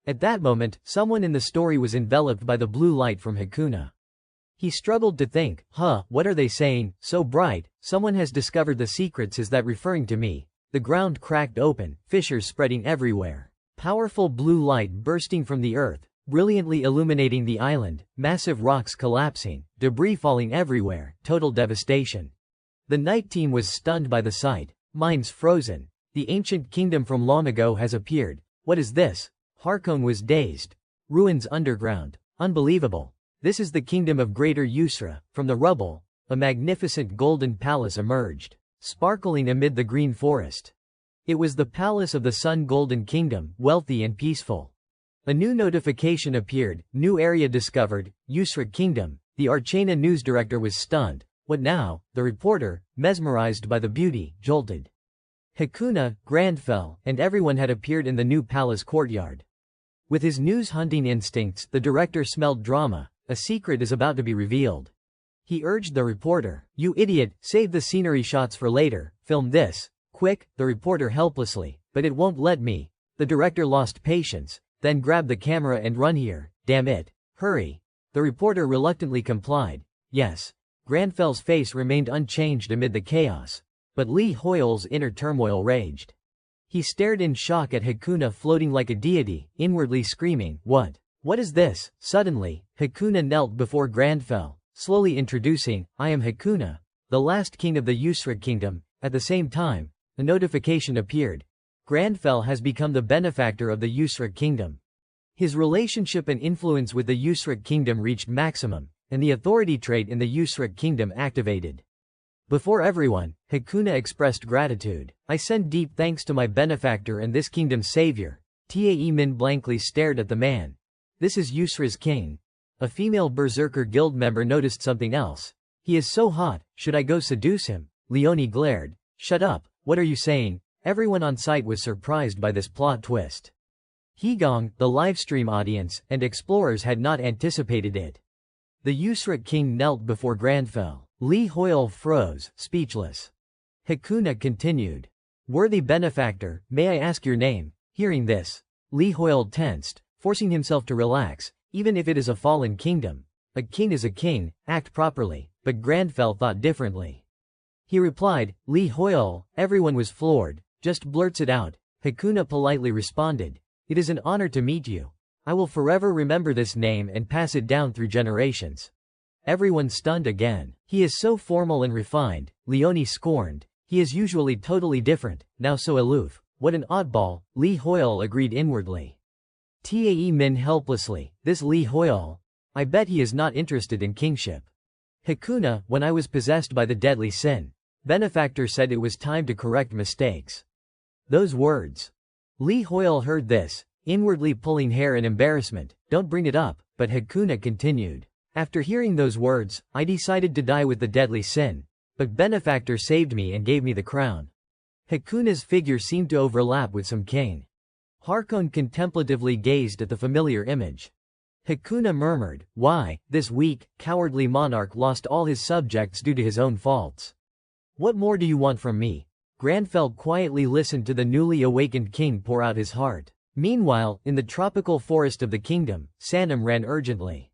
At that moment, someone in the story was enveloped by the blue light from Hakuna. He struggled to think, what are they saying? So bright, someone has discovered the secrets, is that referring to me? The ground cracked open, fissures spreading everywhere. Powerful blue light bursting from the earth, brilliantly illuminating the island, massive rocks collapsing, debris falling everywhere, total devastation. The night team was stunned by the sight. Minds frozen. The ancient kingdom from long ago has appeared. What is this? Harkon was dazed. Ruins underground. Unbelievable. This is the kingdom of Greater Yusra. From the rubble, a magnificent golden palace emerged, sparkling amid the green forest. It was the palace of the Sun Golden Kingdom, wealthy and peaceful. A new notification appeared. New area discovered. Yusra Kingdom. The Archana news director was stunned. What now? The reporter, mesmerized by the beauty, jolted. Hakuna, Grandfell, and everyone had appeared in the new palace courtyard. With his news-hunting instincts, the director smelled drama. A secret is about to be revealed. He urged the reporter, you idiot, save the scenery shots for later, film this. Quick, the reporter helplessly, but it won't let me. The director lost patience, then grab the camera and run here, damn it. Hurry. The reporter reluctantly complied. Yes. Grandfell's face remained unchanged amid the chaos, but Lee Hoyle's inner turmoil raged. He stared in shock at Hakuna floating like a deity, inwardly screaming, what? What is this? Suddenly, Hakuna knelt before Grandfell, slowly introducing, I am Hakuna, the last king of the Yusra kingdom. At the same time, a notification appeared. Grandfell has become the benefactor of the Yusra kingdom. His relationship and influence with the Yusra kingdom reached maximum, and the authority trait in the Yusra kingdom activated. Before everyone, Hakuna expressed gratitude. I send deep thanks to my benefactor and this kingdom's savior. Tae Min blankly stared at the man. This is Yusra's king. A female berserker guild member noticed something else. He is so hot, should I go seduce him? Leonie glared. Shut up, what are you saying? Everyone on site was surprised by this plot twist. Hegong, the livestream audience, and explorers had not anticipated it. The Yusra king knelt before Grandfell. Lee Hoyle froze, speechless. Hakuna continued. Worthy benefactor, may I ask your name? Hearing this, Lee Hoyle tensed, forcing himself to relax. Even if it is a fallen kingdom, a king is a king, act properly, but Grandfell thought differently. He replied, Lee Hoyle, everyone was floored, just blurts it out. Hakuna politely responded, it is an honor to meet you. I will forever remember this name and pass it down through generations. Everyone stunned again. He is so formal and refined, Leonie scorned. He is usually totally different, now so aloof. What an oddball, Lee Hoyle agreed inwardly. Tae Min helplessly, this Lee Hoyle. I bet he is not interested in kingship. Hakuna, when I was possessed by the deadly sin, benefactor said it was time to correct mistakes. Those words. Lee Hoyle heard this, inwardly pulling hair in embarrassment. Don't bring it up, but Hakuna continued. After hearing those words, I decided to die with the deadly sin, but benefactor saved me and gave me the crown. Hakuna's figure seemed to overlap with some king. Harkon contemplatively gazed at the familiar image. Hakuna murmured, why, this weak, cowardly monarch lost all his subjects due to his own faults. What more do you want from me? Grandfell quietly listened to the newly awakened king pour out his heart. Meanwhile, in the tropical forest of the kingdom, Sanam ran urgently.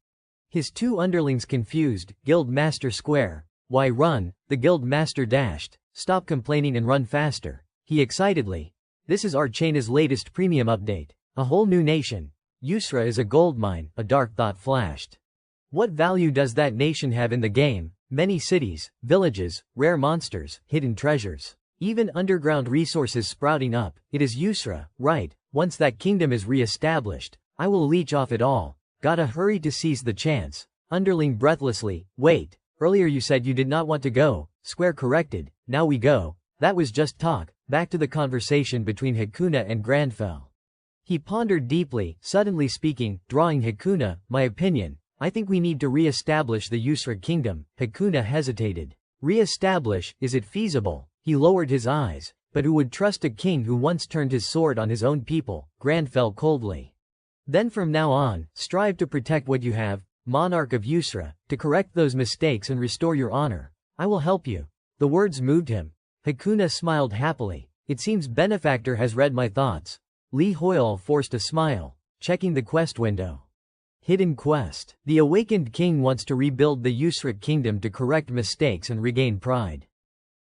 His two underlings confused, Guild Master Square. Why run? The Guild Master dashed. Stop complaining and run faster. He excitedly. This is Archaina's latest premium update. A whole new nation. Yusra is a goldmine, a dark thought flashed. What value does that nation have in the game? Many cities, villages, rare monsters, hidden treasures. Even underground resources sprouting up. It is Yusra, right? Once that kingdom is re-established, I will leech off it all. Gotta hurry to seize the chance. Underling breathlessly. Wait, earlier you said you did not want to go. Square corrected. Now we go. That was just talk. Back to the conversation between Hakuna and Grandfell. He pondered deeply, suddenly speaking, drawing Hakuna, my opinion. I think we need to re-establish the Yusra kingdom. Hakuna hesitated. Re-establish, is it feasible? He lowered his eyes. But who would trust a king who once turned his sword on his own people? Grandfell coldly. Then from now on, strive to protect what you have, monarch of Yusra, to correct those mistakes and restore your honor. I will help you. The words moved him. Hakuna smiled happily. It seems benefactor has read my thoughts. Li Hoyle forced a smile, checking the quest window. Hidden quest. The awakened king wants to rebuild the Yusra kingdom to correct mistakes and regain pride.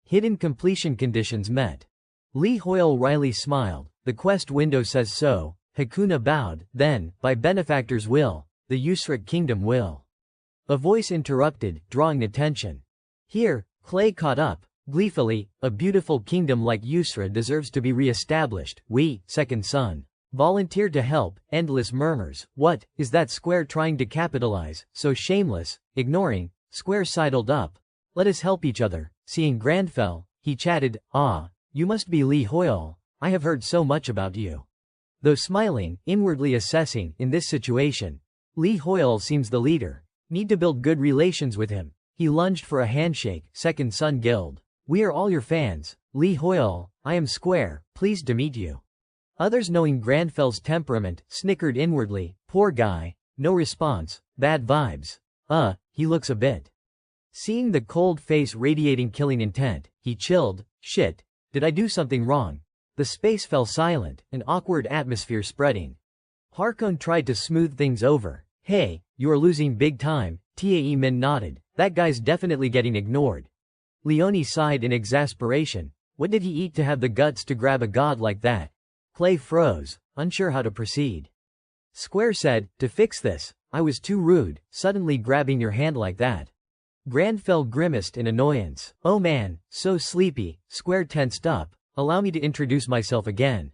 Hidden completion conditions met. Li Hoyle wryly smiled. The quest window says so. Hakuna bowed. Then, by benefactor's will, the Yusra kingdom will. A voice interrupted, drawing attention. Here, Clay caught up. Gleefully, a beautiful kingdom like Yusra deserves to be re-established. We, second son, volunteered to help. Endless murmurs. What, is that Square trying to capitalize? So shameless. Ignoring, Square sidled up. Let us help each other. Seeing Grandfell, he chatted. Ah, you must be Li Hoyle. I have heard so much about you. Though smiling, inwardly assessing, in this situation, Li Hoyle seems the leader. Need to build good relations with him. He lunged for a handshake. Second Son Guild. We are all your fans. Li Hoyle, I am Square, pleased to meet you. Others, knowing Grandfell's temperament, snickered inwardly. Poor guy. No response. Bad vibes. He looks a bit. Seeing the cold face radiating killing intent, he chilled. Shit. Did I do something wrong? The space fell silent, an awkward atmosphere spreading. Harkon tried to smooth things over. Hey, you are losing big time. Tae Min nodded. That guy's definitely getting ignored. Leonie sighed in exasperation. What did he eat to have the guts to grab a god like that? Clay froze, unsure how to proceed. Square said, to fix this, I was too rude, suddenly grabbing your hand like that. Grandfell grimaced in annoyance. Oh man, so sleepy. Square tensed up. Allow me to introduce myself again.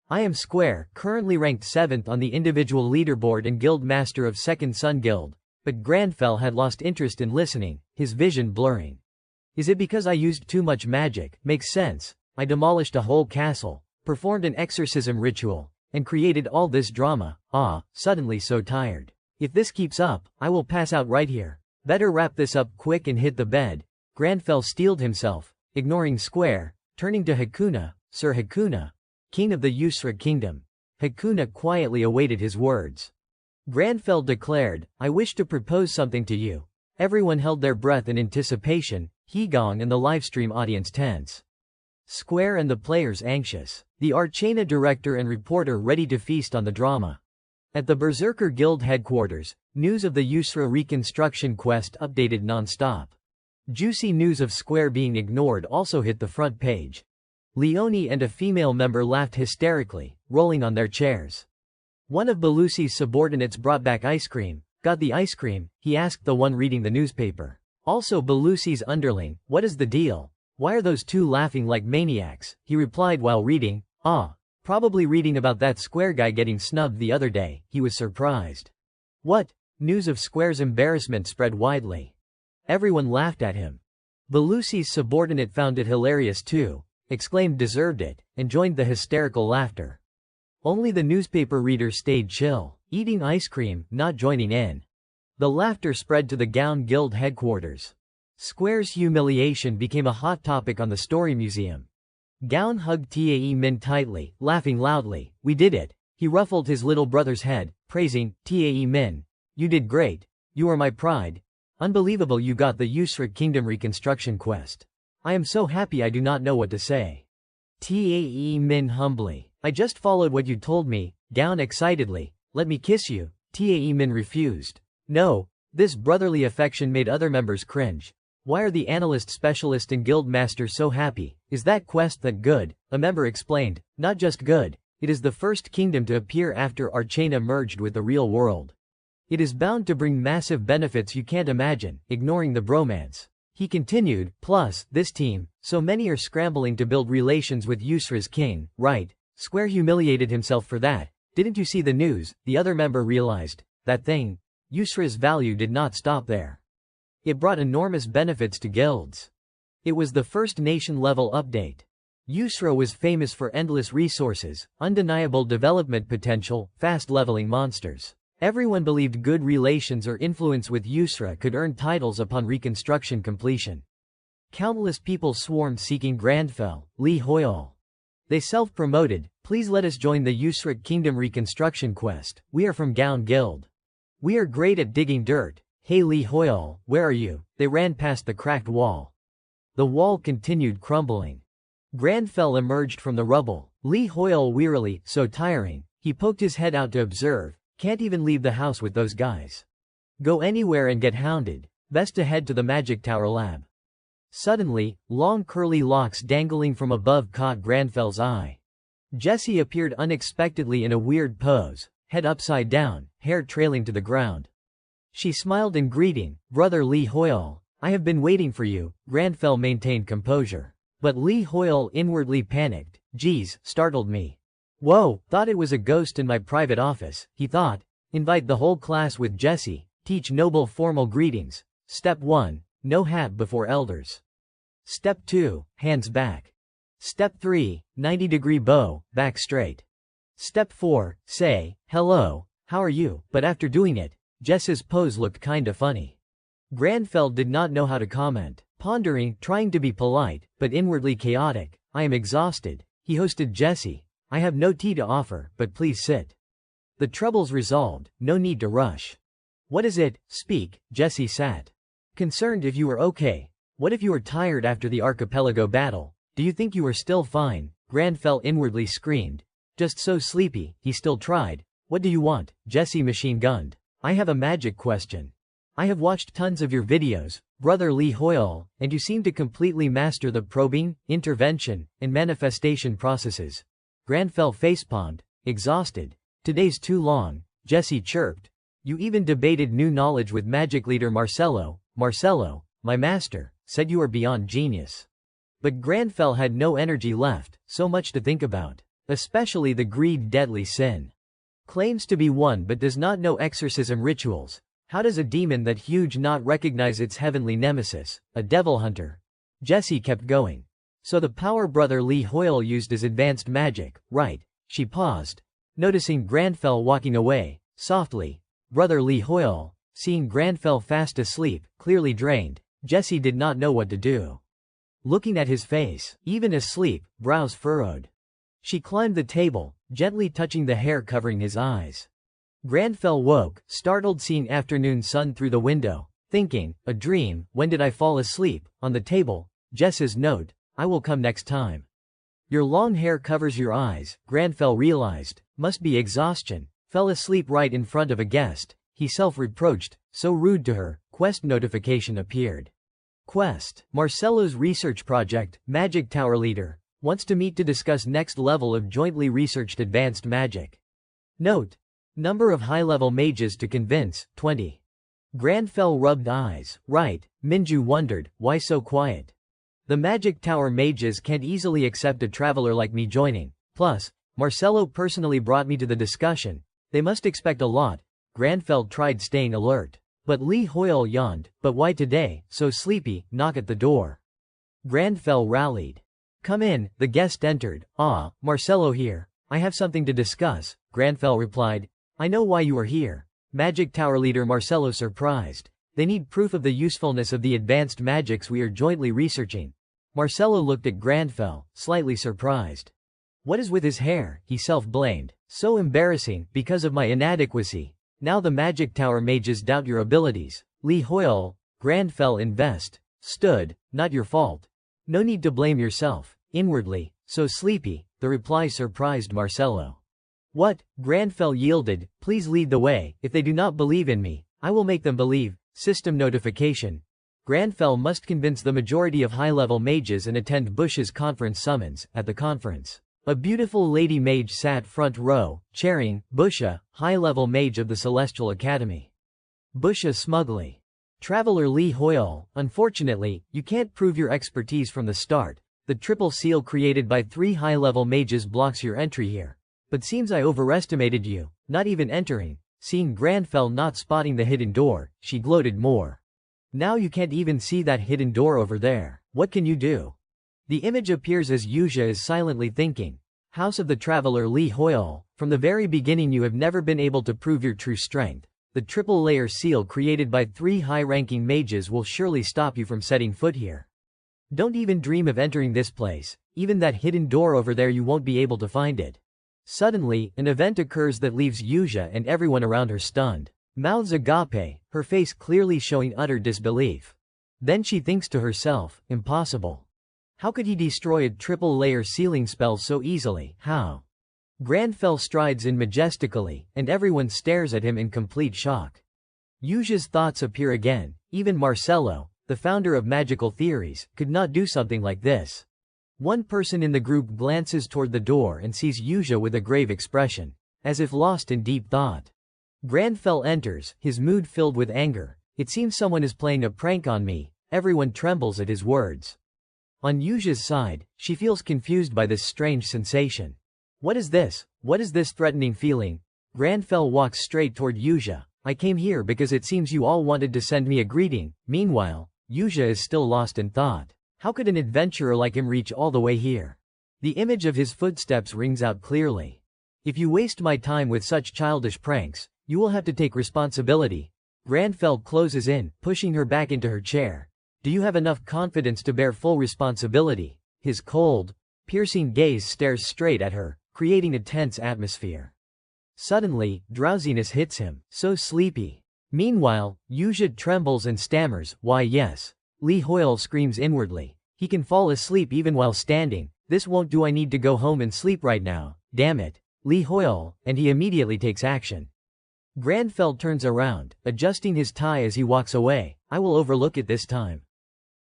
I am Square, currently ranked 7th on the individual leaderboard and guild master of Second Son Guild. But Grandfell had lost interest in listening, his vision blurring. Is it because I used too much magic? Makes sense. I demolished a whole castle, performed an exorcism ritual, and created all this drama. Suddenly so tired. If this keeps up, I will pass out right here. Better wrap this up quick and hit the bed. Grandfell steeled himself, ignoring Square, turning to Hakuna. Sir Hakuna, king of the Yusra kingdom. Hakuna quietly awaited his words. Grandfell declared, I wish to propose something to you. Everyone held their breath in anticipation, Hegong and the livestream audience tense. Square and the players anxious. The Archaina director and reporter ready to feast on the drama. At the Berserker Guild headquarters, news of the Yusra reconstruction quest updated non-stop. Juicy news of Square being ignored also hit the front page. Leonie and a female member laughed hysterically, rolling on their chairs. One of Belusi's subordinates brought back ice cream. Got the ice cream? He asked the one reading the newspaper. Also Belusi's underling, what is the deal? Why are those two laughing like maniacs? He replied while reading, probably reading about that Square guy getting snubbed the other day. He was surprised. What? News of Square's embarrassment spread widely. Everyone laughed at him. Belusi's subordinate found it hilarious too, exclaimed deserved it, and joined the hysterical laughter. Only the newspaper reader stayed chill, eating ice cream, not joining in. The laughter spread to the Gown Guild headquarters. Square's humiliation became a hot topic on the Story Museum. Gown hugged Tae Min tightly, laughing loudly. We did it. He ruffled his little brother's head, praising, Tae Min. You did great. You are my pride. Unbelievable you got the Yusra Kingdom reconstruction quest. I am so happy I do not know what to say. Tae Min humbly. I just followed what you told me, Gown excitedly. Let me kiss you. Tae Min refused. No. This brotherly affection made other members cringe. Why are the analyst specialist and guild master so happy? Is that quest that good? A member explained. Not just good. It is the first kingdom to appear after Archana merged with the real world. It is bound to bring massive benefits you can't imagine, ignoring the bromance. He continued, plus, this team, so many are scrambling to build relations with Yusra's king, right? Square humiliated himself for that. Didn't you see the news? The other member realized. That thing. Yusra's value did not stop there. It brought enormous benefits to guilds. It was the first nation-level update. Yusra was famous for endless resources, undeniable development potential, fast-leveling monsters. Everyone believed good relations or influence with Yusra could earn titles upon reconstruction completion. Countless people swarmed seeking Grandfell, Li Hoyol. They self-promoted, please let us join the Yusra Kingdom reconstruction quest, we are from Gown Guild. We are great at digging dirt. Hey Li Hoyol, where are you? They ran past the cracked wall. The wall continued crumbling. Grandfell emerged from the rubble. Li Hoyol wearily, so tiring, he poked his head out to observe, can't even leave the house with those guys. Go anywhere and get hounded, best to head to the magic tower lab. Suddenly, long curly locks dangling from above caught Grandfell's eye. Jessie appeared unexpectedly in a weird pose, head upside down, hair trailing to the ground. She smiled in greeting, Brother Li Hoyol, I have been waiting for you. Grandfell maintained composure. But Li Hoyol inwardly panicked, geez, startled me. Whoa, thought it was a ghost in my private office, he thought. Invite the whole class with Jessie, teach noble formal greetings. Step 1, no hat before elders. Step 2, hands back. Step 3, 90-degree bow, back straight. Step 4, say, hello, how are you? But after doing it, Jess's pose looked kinda funny. Grandfell did not know how to comment, pondering, trying to be polite, but inwardly chaotic. I am exhausted. He hosted Jessie. I have no tea to offer, but please sit. The trouble's resolved, no need to rush. What is it? Speak. Jessie sat. Concerned if you were okay. What if you were tired after the archipelago battle? Do you think you are still fine? Grandfell inwardly screamed. Just so sleepy, he still tried. What do you want? Jessie machine-gunned. I have a magic question. I have watched tons of your videos, Brother Li Hoyol, and you seem to completely master the probing, intervention, and manifestation processes. Grandfell facepalmed, exhausted. Today's too long, Jessie chirped. You even debated new knowledge with magic leader Marcelo. Marcelo, my master, said you are beyond genius. But Grandfell had no energy left, so much to think about. Especially the greed deadly sin. Claims to be one but does not know exorcism rituals. How does a demon that huge not recognize its heavenly nemesis, a devil hunter? Jessie kept going. So the power Brother Li Hoyol used is advanced magic, right? She paused, noticing Grandfell walking away, softly. Brother Li Hoyol, seeing Grandfell fast asleep, clearly drained, Jessie did not know what to do. Looking at his face, even asleep, brows furrowed. She climbed the table, gently touching the hair covering his eyes. Grandfell woke, startled seeing afternoon sun through the window, thinking, a dream, when did I fall asleep? On the table, Jess's note, I will come next time. Your long hair covers your eyes, Grandfell realized, must be exhaustion, fell asleep right in front of a guest, he self-reproached, so rude to her. Quest notification appeared. Quest, Marcelo's research project, Magic Tower leader, wants to meet to discuss next level of jointly researched advanced magic. Note. Number of high-level mages to convince, 20. Grandfell rubbed eyes. Right, Minju wondered, why so quiet? The Magic Tower mages can't easily accept a traveler like me joining. Plus, Marcelo personally brought me to the discussion. They must expect a lot. Grandfell tried staying alert. But Li Hoyol yawned. But why today, so sleepy? Knock at the door. Grandfell rallied. Come in, the guest entered. Ah, Marcelo here. I have something to discuss, Grandfell replied. I know why you are here. Magic Tower leader Marcelo surprised. They need proof of the usefulness of the advanced magics we are jointly researching. Marcelo looked at Grandfell, slightly surprised. What is with his hair? He self-blamed. So embarrassing, because of my inadequacy. Now the Magic Tower mages doubt your abilities. Li Hoyol, Grandfell stood, not your fault. No need to blame yourself. Inwardly, so sleepy, The reply surprised Marcelo. What? Granfell yielded. Please lead the way. If they do not believe in me, I will make them believe. System notification. Granfell must convince the majority of high-level mages and attend Bush's conference summons. At the conference, a beautiful lady mage sat front row, chairing Busha, high-level mage of the Celestial Academy. Busha smugly. Traveler Li Hoyle, unfortunately, you can't prove your expertise from the start. The triple seal created by 3 high-level mages blocks your entry here. But seems I overestimated you, not even entering. Seeing Granfell not spotting the hidden door, she gloated more. Now you can't even see that hidden door over there. What can you do? The image appears as Yuzha is silently thinking. House of the Traveler Li Hoyle, from the very beginning you have never been able to prove your true strength. The triple layer seal created by 3 high-ranking mages will surely stop you from setting foot here. Don't even dream of entering this place. Even that hidden door over there you won't be able to find it. Suddenly, an event occurs that leaves Yuzha and everyone around her stunned. Mouths agape, her face clearly showing utter disbelief. Then she thinks to herself, impossible. How could he destroy a triple-layer sealing spell so easily? How? Granfell strides in majestically, and everyone stares at him in complete shock. Yuzha's thoughts appear again. Even Marcelo, the founder of magical theories, could not do something like this. One person in the group glances toward the door and sees Yuzha with a grave expression, as if lost in deep thought. Granfell enters, his mood filled with anger. It seems someone is playing a prank on me. Everyone trembles at his words. On Yuzha's side, she feels confused by this strange sensation. What is this? What is this threatening feeling? Granfell walks straight toward Yuzha. I came here because it seems you all wanted to send me a greeting. Meanwhile, Yuzha is still lost in thought. How could an adventurer like him reach all the way here? The image of his footsteps rings out clearly. If you waste my time with such childish pranks, you will have to take responsibility. Granfell closes in, pushing her back into her chair. Do you have enough confidence to bear full responsibility? His cold, piercing gaze stares straight at her, creating a tense atmosphere. Suddenly, drowsiness hits him, so sleepy. Meanwhile, Yuzha trembles and stammers, why yes. Li Hoyle screams inwardly. He can fall asleep even while standing. This won't do, I need to go home and sleep right now. Damn it. Li Hoyle, and he immediately takes action. Granfell turns around, adjusting his tie as he walks away. I will overlook it this time.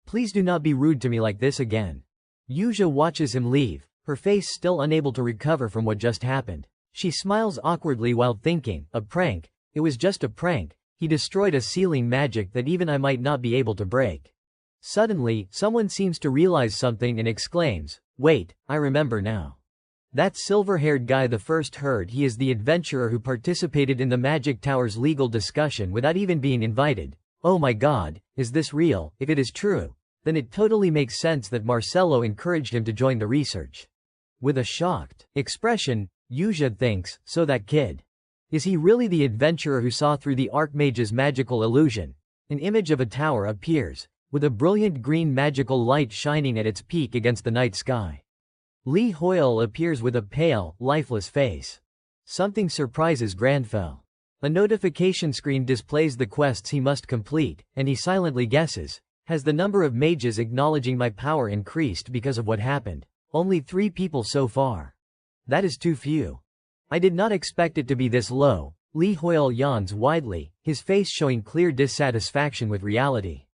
Please do not be rude to me like this again. Yuzha watches him leave, her face still unable to recover from what just happened. She smiles awkwardly while thinking, a prank. It was just a prank. He destroyed a sealing magic that even I might not be able to break. Suddenly, someone seems to realize something and exclaims, wait, I remember now. That silver-haired guy the first heard he is the adventurer who participated in the Magic Tower's legal discussion without even being invited. Oh my god, is this real? If it is true, then it totally makes sense that Marcelo encouraged him to join the research. With a shocked expression, Yuzha thinks, so that kid. Is he really the adventurer who saw through the Archmage's magical illusion? An image of a tower appears, with a brilliant green magical light shining at its peak against the night sky. Li Hoyle appears with a pale, lifeless face. Something surprises Granfell. A notification screen displays the quests he must complete, and he silently guesses, has the number of mages acknowledging my power increased because of what happened? Only 3 people so far. That is too few. I did not expect it to be this low. Li Hoyle yawns widely, his face showing clear dissatisfaction with reality.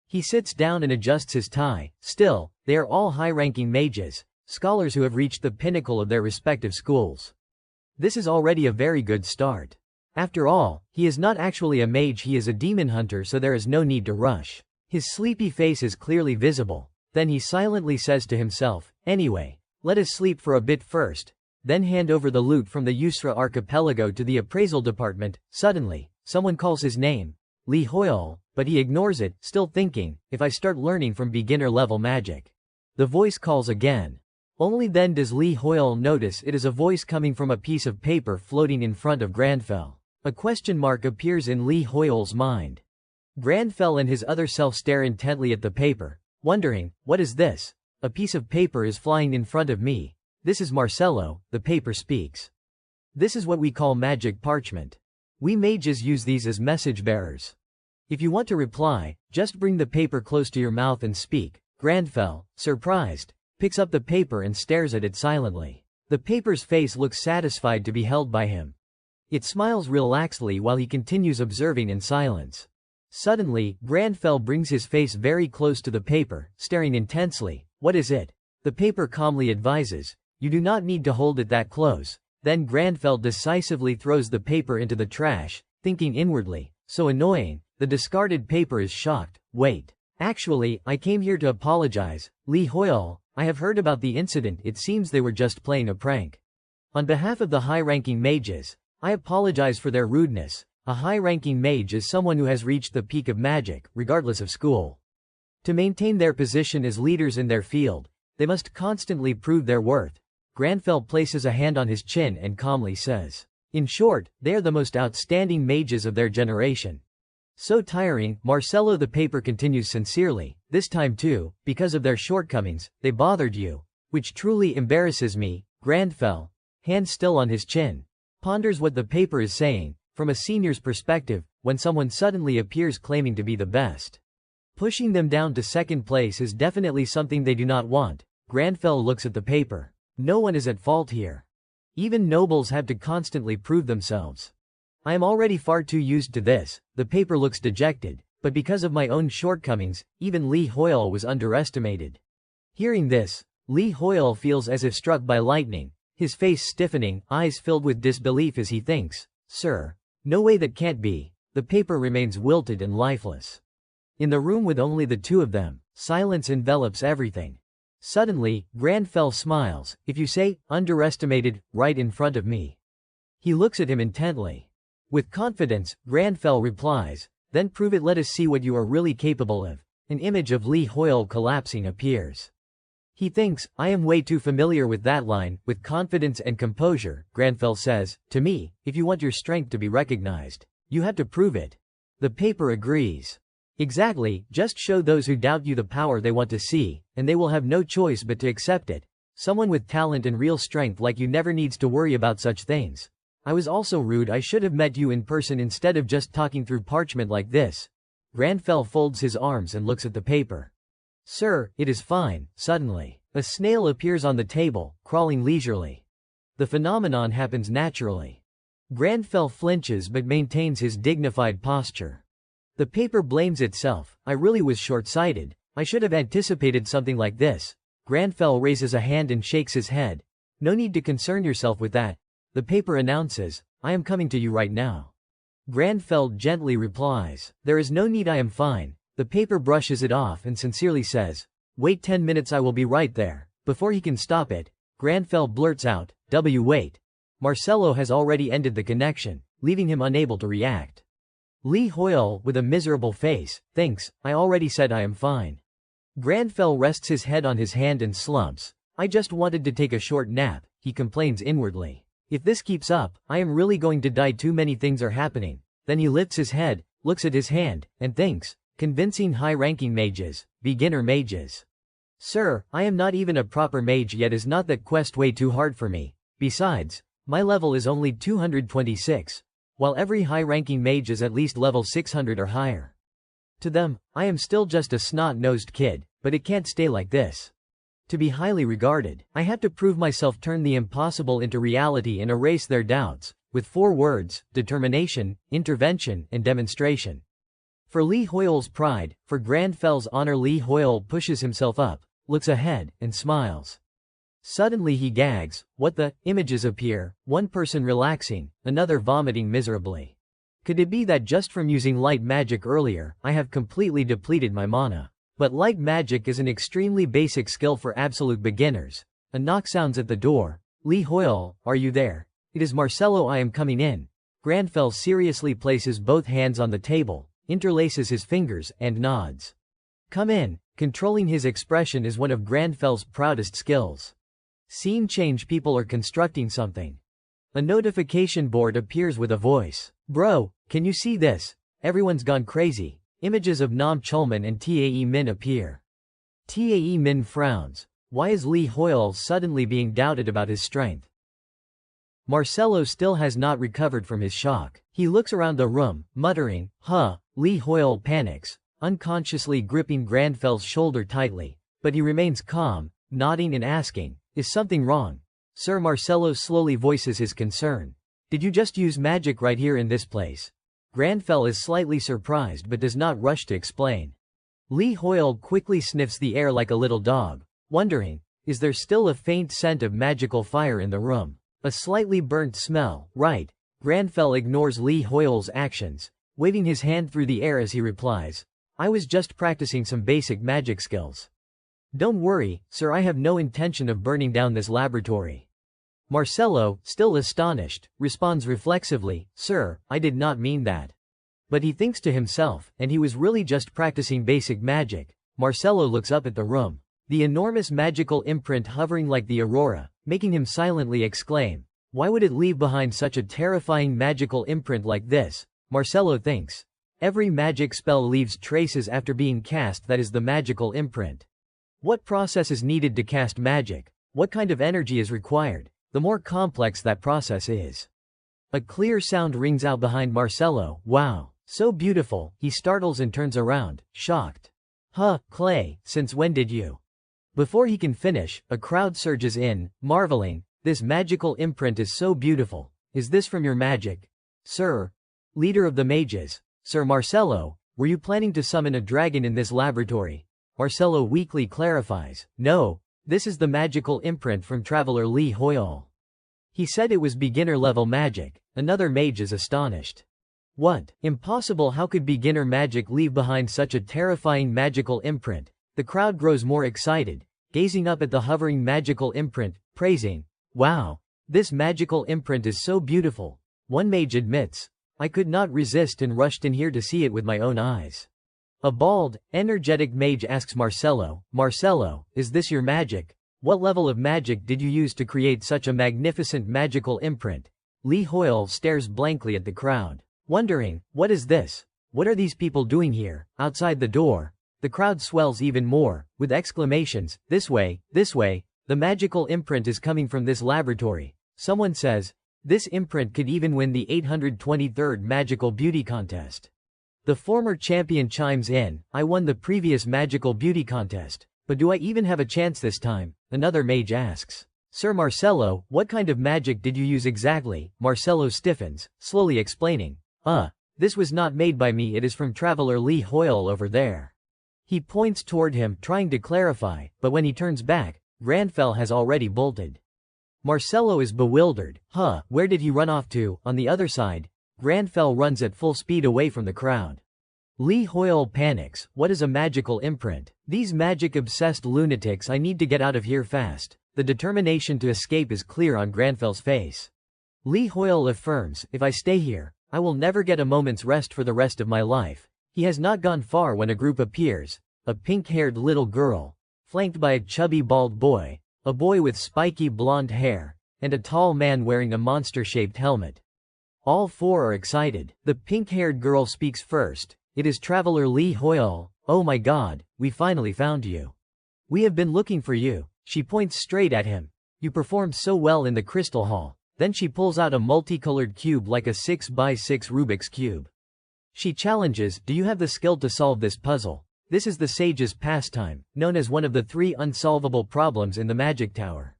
He sits down and adjusts his tie. Still, they are all high-ranking mages, scholars who have reached the pinnacle of their respective schools. This is already a very good start. After all, he is not actually a mage, he is a demon hunter, so there is no need to rush. His sleepy face is clearly visible. Then he silently says to himself, anyway, let us sleep for a bit first, then hand over the loot from the Yusra archipelago to the appraisal department. Suddenly, someone calls his name. Li Hoyle, but he ignores it, still thinking, if I start learning from beginner-level magic. The voice calls again. Only then does Li Hoyle notice it is a voice coming from a piece of paper floating in front of Granfell. A question mark appears in Li Hoyle's mind. Granfell and his other self stare intently at the paper, wondering, what is this? A piece of paper is flying in front of me. This is Marcelo, the paper speaks. This is what we call magic parchment. We mages use these as message bearers. If you want to reply, just bring the paper close to your mouth and speak. Granfell, surprised, picks up the paper and stares at it silently. The paper's face looks satisfied to be held by him. It smiles relaxedly while he continues observing in silence. Suddenly, Granfell brings his face very close to the paper, staring intensely. What is it? The paper calmly advises. You do not need to hold it that close. Then Granfell decisively throws the paper into the trash, thinking inwardly, so annoying. The discarded paper is shocked. Wait. Actually, I came here to apologize. Lee Hoyle, I have heard about the incident. It seems they were just playing a prank. On behalf of the high-ranking mages, I apologize for their rudeness. A high-ranking mage is someone who has reached the peak of magic, regardless of school. To maintain their position as leaders in their field, they must constantly prove their worth. Granfell places a hand on his chin and calmly says, in short, they are the most outstanding mages of their generation. So tiring, Marcello. The paper continues sincerely. This time too, because of their shortcomings, they bothered you. Which truly embarrasses me. Granfell, hand still on his chin, ponders what the paper is saying. From a senior's perspective, when someone suddenly appears claiming to be the best, pushing them down to second place is definitely something they do not want. Granfell looks at the paper. No one is at fault here. Even nobles have to constantly prove themselves. I am already far too used to this. The paper looks dejected, but because of my own shortcomings, even Lee Hoyle was underestimated. Hearing this, Lee Hoyle feels as if struck by lightning, his face stiffening, eyes filled with disbelief as he thinks, Sir, no way, that can't be. The paper remains wilted and lifeless. In the room with only the two of them, silence envelops everything. Suddenly, Granfell smiles. If you say, underestimated, right in front of me. He looks at him intently. With confidence, Granfell replies, then prove it, let us see what you are really capable of. An image of Lee Hoyle collapsing appears. He thinks, I am way too familiar with that line. With confidence and composure, Granfell says, to me, if you want your strength to be recognized, you have to prove it. The paper agrees. Exactly, just show those who doubt you the power they want to see, and they will have no choice but to accept it. Someone with talent and real strength like you never needs to worry about such things. I was also rude. I should have met you in person instead of just talking through parchment like this. Granfell folds his arms and looks at the paper. Sir, it is fine. Suddenly, a snail appears on the table, crawling leisurely. The phenomenon happens naturally. Granfell flinches but maintains his dignified posture. The paper blames itself. I really was short-sighted. I should have anticipated something like this. Granfell raises a hand and shakes his head. No need to concern yourself with that. The paper announces, I am coming to you right now. Granfell gently replies, there is no need, I am fine. The paper brushes it off and sincerely says, wait 10 minutes, I will be right there. Before he can stop it, Granfell blurts out, wait. Marcello has already ended the connection, leaving him unable to react. Lee Hoyle, with a miserable face, thinks, I already said I am fine. Granfell rests his head on his hand and slumps. I just wanted to take a short nap, he complains inwardly. If this keeps up, I am really going to die. Too many things are happening. Then he lifts his head, looks at his hand, and thinks, convincing high-ranking mages, beginner mages. Sir, I am not even a proper mage yet. Is not that quest way too hard for me? Besides, my level is only 226, while every high-ranking mage is at least level 600 or higher. To them, I am still just a snot-nosed kid, but it can't stay like this. To be highly regarded, I have to prove myself, turn the impossible into reality and erase their doubts, with 4 words, determination, intervention, and demonstration. For Lee Hoyle's pride, for Granfell's honor, Lee Hoyle pushes himself up, looks ahead, and smiles. Suddenly he gags. What the? Images appear, one person relaxing, another vomiting miserably. Could it be that just from using light magic earlier, I have completely depleted my mana? But light magic is an extremely basic skill for absolute beginners. A knock sounds at the door. Lee Hoyle, are you there? It is Marcello, I am coming in. Granfell seriously places both hands on the table, interlaces his fingers, and nods. Come in. Controlling his expression is one of Granfell's proudest skills. Scene change. People are constructing something. A notification board appears with a voice. Bro, can you see this? Everyone's gone crazy. Images of Nam Chulman and Tae Min appear. Tae Min frowns. Why is Lee Hoyle suddenly being doubted about his strength? Marcello still has not recovered from his shock. He looks around the room, muttering, Lee Hoyle panics, unconsciously gripping Granfell's shoulder tightly, but he remains calm. nodding and asking, "Is something wrong?" Sir Marcello slowly voices his concern. "Did you just use magic right here in this place?" Granfell is slightly surprised but does not rush to explain. Li Hoyle quickly sniffs the air like a little dog, wondering, is there still a faint scent of magical fire in the room? A slightly burnt smell, right? Granfell ignores Li Hoyle's actions, waving his hand through the air as he replies, "I was just practicing some basic magic skills." "Don't worry, sir, I have no intention of burning down this laboratory." Marcello, still astonished, responds reflexively, "Sir, I did not mean that." But he thinks to himself, and he was really just practicing basic magic. Marcello looks up at the room. The enormous magical imprint hovering like the aurora, making him silently exclaim, "Why would it leave behind such a terrifying magical imprint like this?" Marcello thinks. Every magic spell leaves traces after being cast, that is the magical imprint. What process is needed to cast magic? What kind of energy is required? The more complex that process is. A clear sound rings out behind Marcello. "Wow, so beautiful." He startles and turns around, shocked. "Huh, Clay, since when did you?" Before he can finish, a crowd surges in, marveling, "This magical imprint is so beautiful. Is this from your magic?" "Sir, leader of the mages, Sir Marcello, were you planning to summon a dragon in this laboratory?" Marcello weakly clarifies, "No. This is the magical imprint from Traveler Li Hoyle. He said it was beginner-level magic." Another mage is astonished. "What? Impossible! How could beginner magic leave behind such a terrifying magical imprint?" The crowd grows more excited, gazing up at the hovering magical imprint, praising, "Wow! This magical imprint is so beautiful." One mage admits, "I could not resist and rushed in here to see it with my own eyes." A bald, energetic mage asks Marcello, "Marcello, is this your magic? What level of magic did you use to create such a magnificent magical imprint?" Li Hoyle stares blankly at the crowd, wondering, "What is this? What are these people doing here?" Outside the door, the crowd swells even more, with exclamations, "This way, this way, the magical imprint is coming from this laboratory." Someone says, "This imprint could even win the 823rd Magical Beauty Contest." The former champion chimes in, "I won the previous Magical Beauty Contest, but do I even have a chance this time?" Another mage asks, "Sir Marcello, what kind of magic did you use exactly?" Marcello stiffens, slowly explaining, This was not made by me, it is from Traveler Li Hoyle over there." He points toward him, trying to clarify, but when he turns back, Granfell has already bolted. Marcello is bewildered. Where did he run off to? On the other side, Granfell runs at full speed away from the crowd. Li Hoyle panics. "What is a magical imprint? These magic-obsessed lunatics, I need to get out of here fast." The determination to escape is clear on Granfell's face. Li Hoyle affirms, "If I stay here, I will never get a moment's rest for the rest of my life." He has not gone far when a group appears, a pink-haired little girl, flanked by a chubby bald boy, a boy with spiky blonde hair, and a tall man wearing a monster-shaped helmet. All four are excited. The pink-haired girl speaks first. "It is Traveler Li Hoyle. Oh my god, we finally found you. We have been looking for you." She points straight at him. "You performed so well in the Crystal Hall." Then she pulls out a multicolored cube like a 6x6 Rubik's Cube. She challenges, "Do you have the skill to solve this puzzle?" This is the sage's pastime, known as one of the 3 unsolvable problems in the Magic Tower.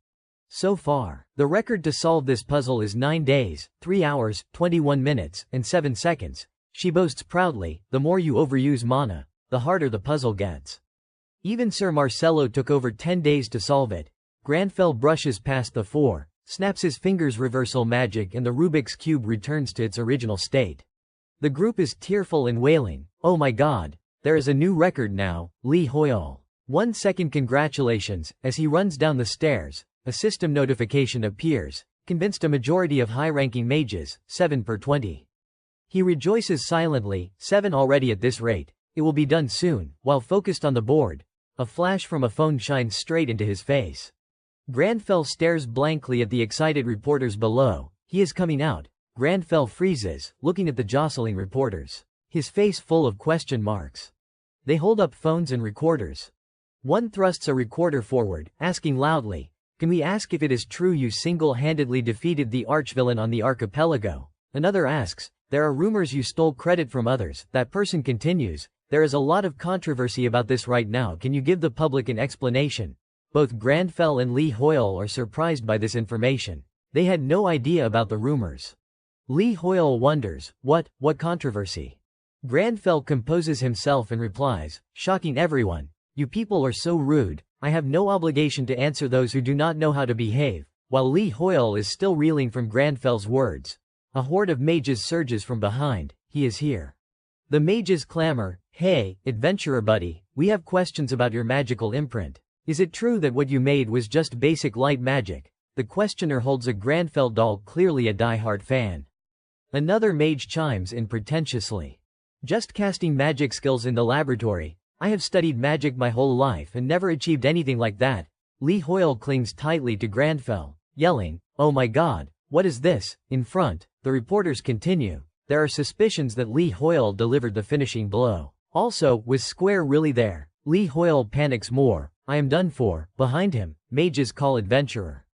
So far, the record to solve this puzzle is 9 days, 3 hours, 21 minutes, and 7 seconds. She boasts proudly, "The more you overuse mana, the harder the puzzle gets." Even Sir Marcello took over 10 days to solve it. Granfell brushes past the 4, snaps his fingers reversal magic, and the Rubik's Cube returns to its original state. The group is tearful and wailing, "Oh my god, there is a new record now, Li Hoyle. 1 second congratulations." As he runs down the stairs, a system notification appears, convinced a majority of high-ranking mages, 7 per 20. He rejoices silently, 7 already at this rate, it will be done soon. While focused on the board, a flash from a phone shines straight into his face. Granfell stares blankly at the excited reporters below. He is coming out. Granfell freezes, looking at the jostling reporters, his face full of question marks. They hold up phones and recorders. One thrusts a recorder forward, asking loudly, "Can we ask if it is true you single-handedly defeated the archvillain on the archipelago?" Another asks, "There are rumors you stole credit from others." That person continues, "There is a lot of controversy about this right now. Can you give the public an explanation?" Both Granfell and Li Hoyle are surprised by this information. They had no idea about the rumors. Li Hoyle wonders, what controversy? Granfell composes himself and replies, shocking everyone. You people are so rude, I have no obligation to answer those who do not know how to behave. While Li Hoyle is still reeling from Granfell's words, a horde of mages surges from behind. He is here. The mages clamor, hey, adventurer buddy, we have questions about your magical imprint. Is it true that what you made was just basic light magic? The questioner holds a Granfell doll, clearly a die-hard fan. Another mage chimes in pretentiously. Just casting magic skills in the laboratory. I have studied magic my whole life and never achieved anything like that. Li Hoyle clings tightly to Granfell, yelling, oh my god, what is this? In front, the reporters continue. There are suspicions that Li Hoyle delivered the finishing blow. Also, was Square really there? Li Hoyle panics more. I am done for. Behind him, mages call adventurer.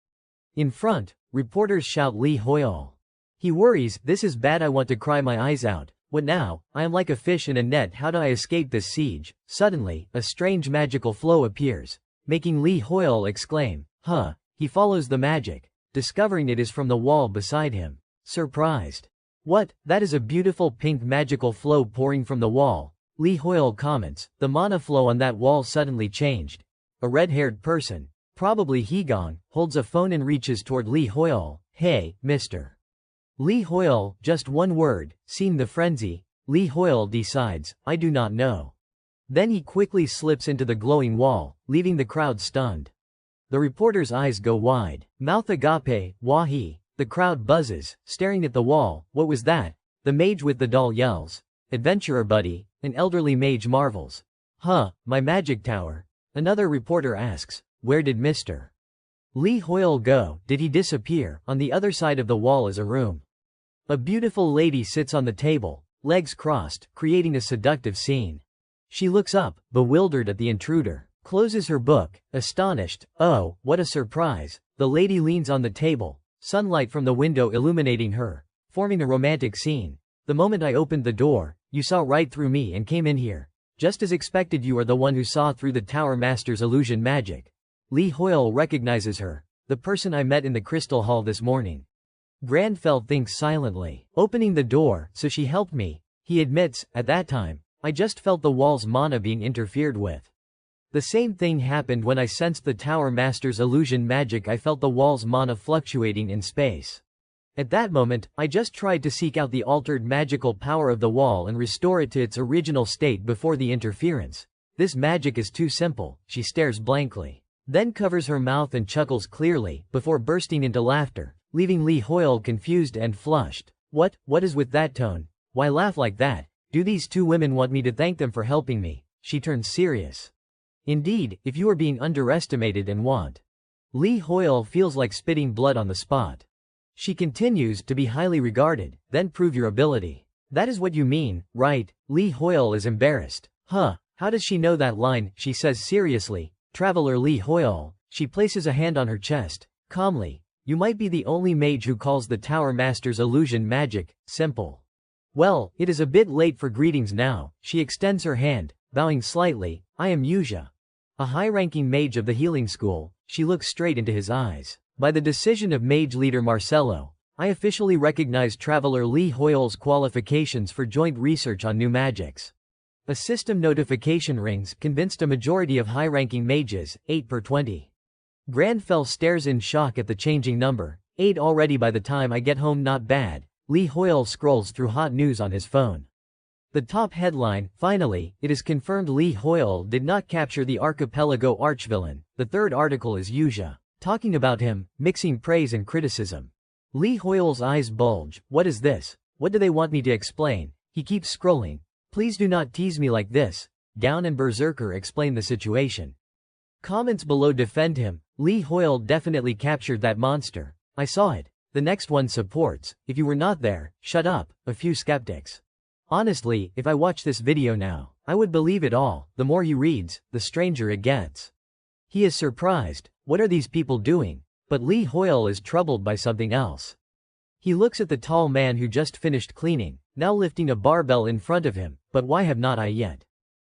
In front, reporters shout Li Hoyle. He worries, this is bad, I want to cry my eyes out. What now? I am like a fish in a net, how do I escape this siege? Suddenly, a strange magical flow appears, making Li Hoyle exclaim, huh? He follows the magic, discovering it is from the wall beside him. Surprised. What? That is a beautiful pink magical flow pouring from the wall. Li Hoyle comments, the mana flow on that wall suddenly changed. A red-haired person, probably Hegong, holds a phone and reaches toward Li Hoyle. Hey, Mr. Li Hoyle, just one word, seeing the frenzy, Li Hoyle decides, I do not know. Then he quickly slips into the glowing wall, leaving the crowd stunned. The reporter's eyes go wide. Mouth agape, wahi. The crowd buzzes, staring at the wall. What was that? The mage with the doll yells. Adventurer buddy. An elderly mage marvels. Huh, my magic tower. Another reporter asks, where did Mr. Li Hoyle go? Did he disappear? On the other side of the wall is a room. A beautiful lady sits on the table, legs crossed, creating a seductive scene. She looks up, bewildered at the intruder, closes her book, astonished. Oh, what a surprise. The lady leans on the table, sunlight from the window illuminating her, forming a romantic scene. The moment I opened the door, you saw right through me and came in here. Just as expected, you are the one who saw through the Tower Master's illusion magic. Li Hoyle recognizes her, the person I met in the Crystal Hall this morning. Granfell thinks silently. Opening the door, so she helped me. He admits, at that time, I just felt the wall's mana being interfered with. The same thing happened when I sensed the Tower Master's illusion magic. I felt the wall's mana fluctuating in space. At that moment, I just tried to seek out the altered magical power of the wall and restore it to its original state before the interference. This magic is too simple. She stares blankly, then covers her mouth and chuckles clearly, before bursting into laughter, leaving Li Hoyle confused and flushed. What is with that tone? Why laugh like that? Do these two women want me to thank them for helping me? She turns serious. Indeed, if you are being underestimated and want. Li Hoyle feels like spitting blood on the spot. She continues, to be highly regarded, then prove your ability. That is what you mean, right? Li Hoyle is embarrassed. Huh, how does she know that line? She says seriously. Traveler Li Hoyle. She places a hand on her chest, calmly. You might be the only mage who calls the Tower Master's illusion magic simple. Well, it is a bit late for greetings now. She extends her hand, bowing slightly. I am Yuja, a high-ranking mage of the healing school. She looks straight into his eyes. By the decision of mage leader Marcello, I officially recognize Traveler Li Hoyle's qualifications for joint research on new magics. A system notification rings, convinced a majority of high-ranking mages, 8 per 20. Granfell stares in shock at the changing number. 8 already by the time I get home, not bad. Li Hoyle scrolls through hot news on his phone. The top headline, finally, it is confirmed Li Hoyle did not capture the archipelago archvillain. The third article is Yuja, talking about him, mixing praise and criticism. Li Hoyle's eyes bulge. What is this? What do they want me to explain? He keeps scrolling. Please do not tease me like this. Down and Berserker explain the situation. Comments below defend him. Li Hoyle definitely captured that monster. I saw it. The next one supports. If you were not there, shut up. A few skeptics. Honestly, if I watch this video now, I would believe it all. The more he reads, the stranger it gets. He is surprised. What are these people doing? But Li Hoyle is troubled by something else. He looks at the tall man who just finished cleaning, now lifting a barbell in front of him. But why have not I yet?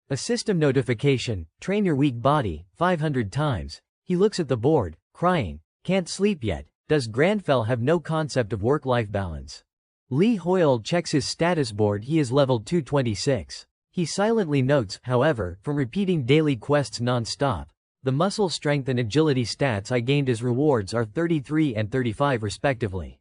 A system notification, train your weak body, 500 times. He looks at the board, crying. Can't sleep yet. Does Granfell have no concept of work-life balance? Lee Hoyle checks his status board. He is level 226. He silently notes, however, from repeating daily quests non-stop, the muscle strength and agility stats I gained as rewards are 33 and 35 respectively.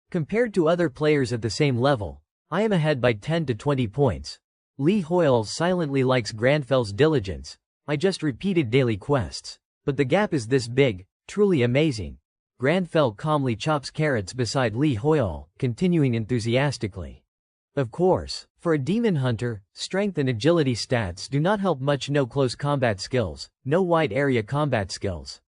Compared to other players at the same level, I am ahead by 10 to 20 points. Lee Hoyle silently likes Granfell's diligence. I just repeated daily quests. But the gap is this big, truly amazing. Granfell calmly chops carrots beside Lee Hoyle, continuing enthusiastically. Of course, for a demon hunter, strength and agility stats do not help much. No close combat skills, no wide area combat skills.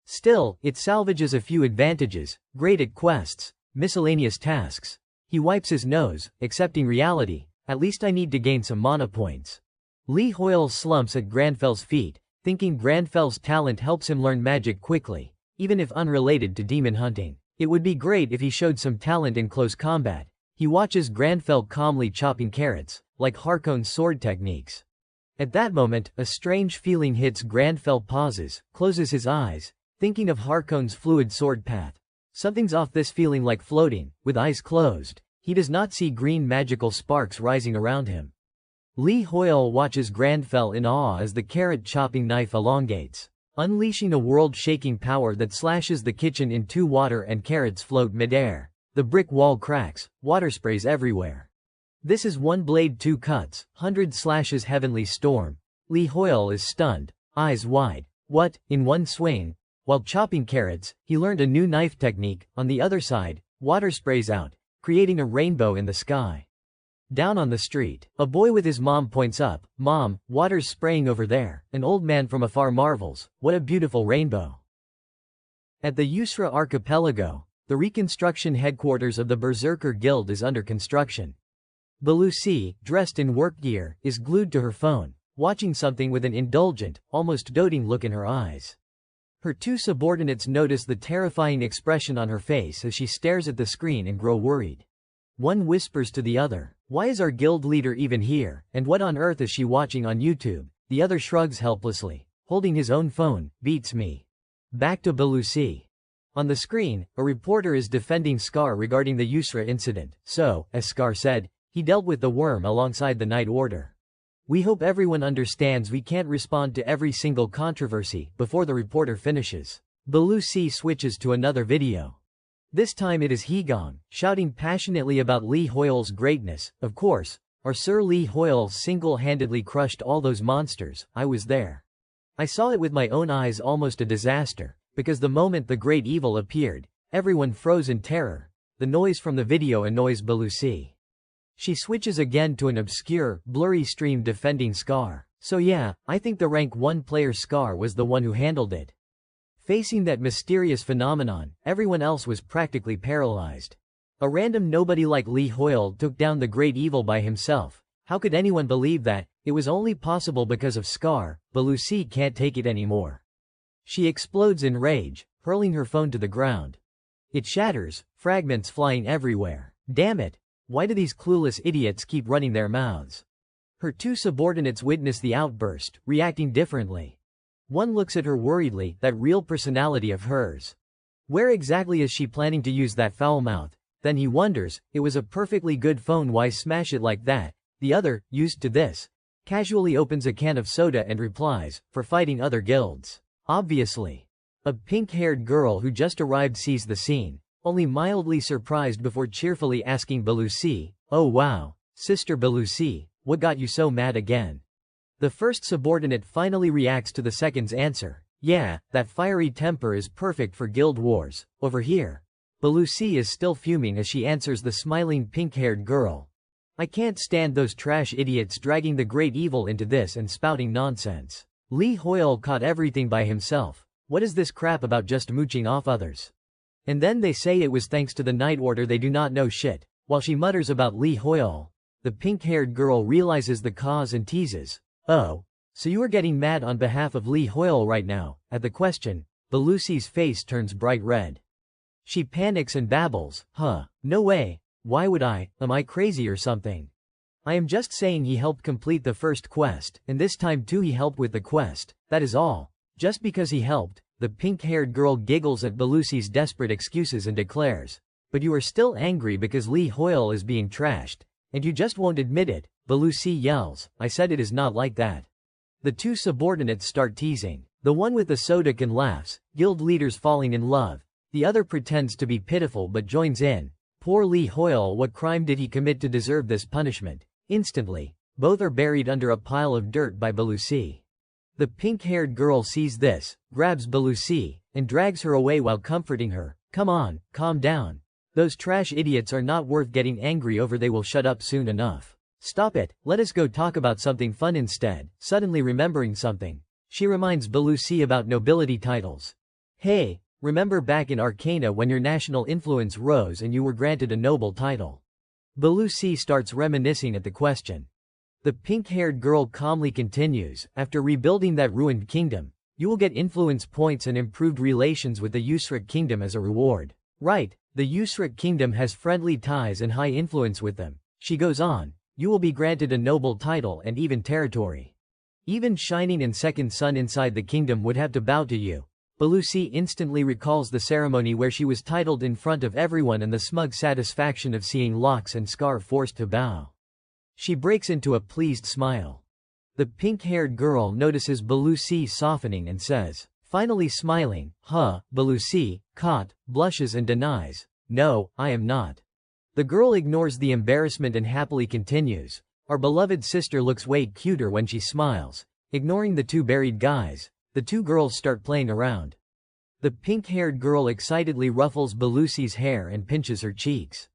Still, it salvages a few advantages, great at quests, miscellaneous tasks. He wipes his nose, accepting reality. At least I need to gain some mana points. Lee Hoyle slumps at Granfell's feet, thinking Granfell's talent helps him learn magic quickly, even if unrelated to demon hunting. It would be great if he showed some talent in close combat. He watches Granfell calmly chopping carrots, like Harkon's sword techniques. At that moment, a strange feeling hits. Granfell pauses, closes his eyes, thinking of Harkon's fluid sword path. Something's off. This feeling like floating, with eyes closed. He does not see green magical sparks rising around him. Lee Hoyle watches Granfell in awe as the carrot-chopping knife elongates, unleashing a world-shaking power that slashes the kitchen in two. Water and carrots float mid-air. The brick wall cracks, water sprays everywhere. This is one blade, two cuts, 100 slashes. Heavenly storm. Lee Hoyle is stunned, eyes wide. What, in one swing? While chopping carrots, he learned a new knife technique. On the other side, water sprays out, creating a rainbow in the sky. Down on the street, a boy with his mom points up. Mom, water's spraying over there. An old man from afar marvels, what a beautiful rainbow. At the Yusra archipelago, the reconstruction headquarters of the Berserker Guild is under construction. Belusi, dressed in work gear, is glued to her phone, watching something with an indulgent, almost doting look in her eyes. Her two subordinates notice the terrifying expression on her face as she stares at the screen and grow worried. One whispers to the other, "Why is our guild leader even here, and what on earth is she watching on YouTube?" The other shrugs helplessly, holding his own phone. Beats me. Back to Belusi. On the screen, a reporter is defending Scar regarding the Yusra incident. So, as Scar said, he dealt with the worm alongside the Night Order. We hope everyone understands we can't respond to every single controversy. Before the reporter finishes, Belusi switches to another video. This time it is Hegong, shouting passionately about Lee Hoyle's greatness. Of course, our Sir Lee Hoyle single-handedly crushed all those monsters. I was there. I saw it with my own eyes. Almost a disaster. Because the moment the great evil appeared, everyone froze in terror. The noise from the video annoys Belusi. She switches again to an obscure, blurry stream defending Scar. So yeah, I think the rank 1 player Scar was the one who handled it. Facing that mysterious phenomenon, everyone else was practically paralyzed. A random nobody like Lee Hoyle took down the great evil by himself. How could anyone believe that? It was only possible because of Scar. Belusi can't take it anymore. She explodes in rage, hurling her phone to the ground. It shatters, fragments flying everywhere. Damn it! Why do these clueless idiots keep running their mouths? Her two subordinates witness the outburst, reacting differently. One looks at her worriedly, that real personality of hers. Where exactly is she planning to use that foul mouth? Then he wonders, it was a perfectly good phone, why smash it like that? The other, used to this, casually opens a can of soda and replies, for fighting other guilds. Obviously. A pink-haired girl who just arrived sees the scene, only mildly surprised before cheerfully asking Belusi, "Oh wow, Sister Belusi, what got you so mad again?" The first subordinate finally reacts to the second's answer. Yeah, that fiery temper is perfect for guild wars. Over here. Belusi is still fuming as she answers the smiling pink-haired girl. I can't stand those trash idiots dragging the great evil into this and spouting nonsense. Lee Hoyle caught everything by himself. What is this crap about just mooching off others? And then they say it was thanks to the Night Order. They do not know shit. While she mutters about Lee Hoyle, the pink-haired girl realizes the cause and teases. Oh, so you are getting mad on behalf of Lee Hoyle right now? At the question, Belusi's face turns bright red. She panics and babbles, "Huh, no way. Why would I? Am I crazy or something? I am just saying he helped complete the first quest, and this time too he helped with the quest, that is all. Just because he helped, The pink-haired girl giggles at Belusi's desperate excuses and declares, "But you are still angry because Lee Hoyle is being trashed, and you just won't admit it." Belusi yells, "I said it is not like that." The two subordinates start teasing. The one with the soda can laughs, guild leaders falling in love. The other pretends to be pitiful but joins in. Poor Lee Hoyle, what crime did he commit to deserve this punishment? Instantly, both are buried under a pile of dirt by Belusi. The pink-haired girl sees this, grabs Belusi, and drags her away while comforting her. "Come on, calm down. Those trash idiots are not worth getting angry over. They will shut up soon enough. Stop it, let us go talk about something fun instead." Suddenly remembering something, she reminds Belusi about nobility titles. "Hey, remember back in Arcana when your national influence rose and you were granted a noble title?" Belusi starts reminiscing at the question. The pink-haired girl calmly continues, "After rebuilding that ruined kingdom, you will get influence points and improved relations with the Usric kingdom as a reward." "Right, the Usric kingdom has friendly ties and high influence with them." She goes on, "You will be granted a noble title and even territory. Even Shining and Second Sun inside the kingdom would have to bow to you." Belusi instantly recalls the ceremony where she was titled in front of everyone and the smug satisfaction of seeing Lox and Scar forced to bow. She breaks into a pleased smile. The pink-haired girl notices Belusi softening and says, finally smiling, Belusi, caught, blushes and denies, "No, I am not." The girl ignores the embarrassment and happily continues, "Our beloved sister looks way cuter when she smiles." Ignoring the two buried guys, the two girls start playing around. The pink-haired girl excitedly ruffles Belusi's hair and pinches her cheeks.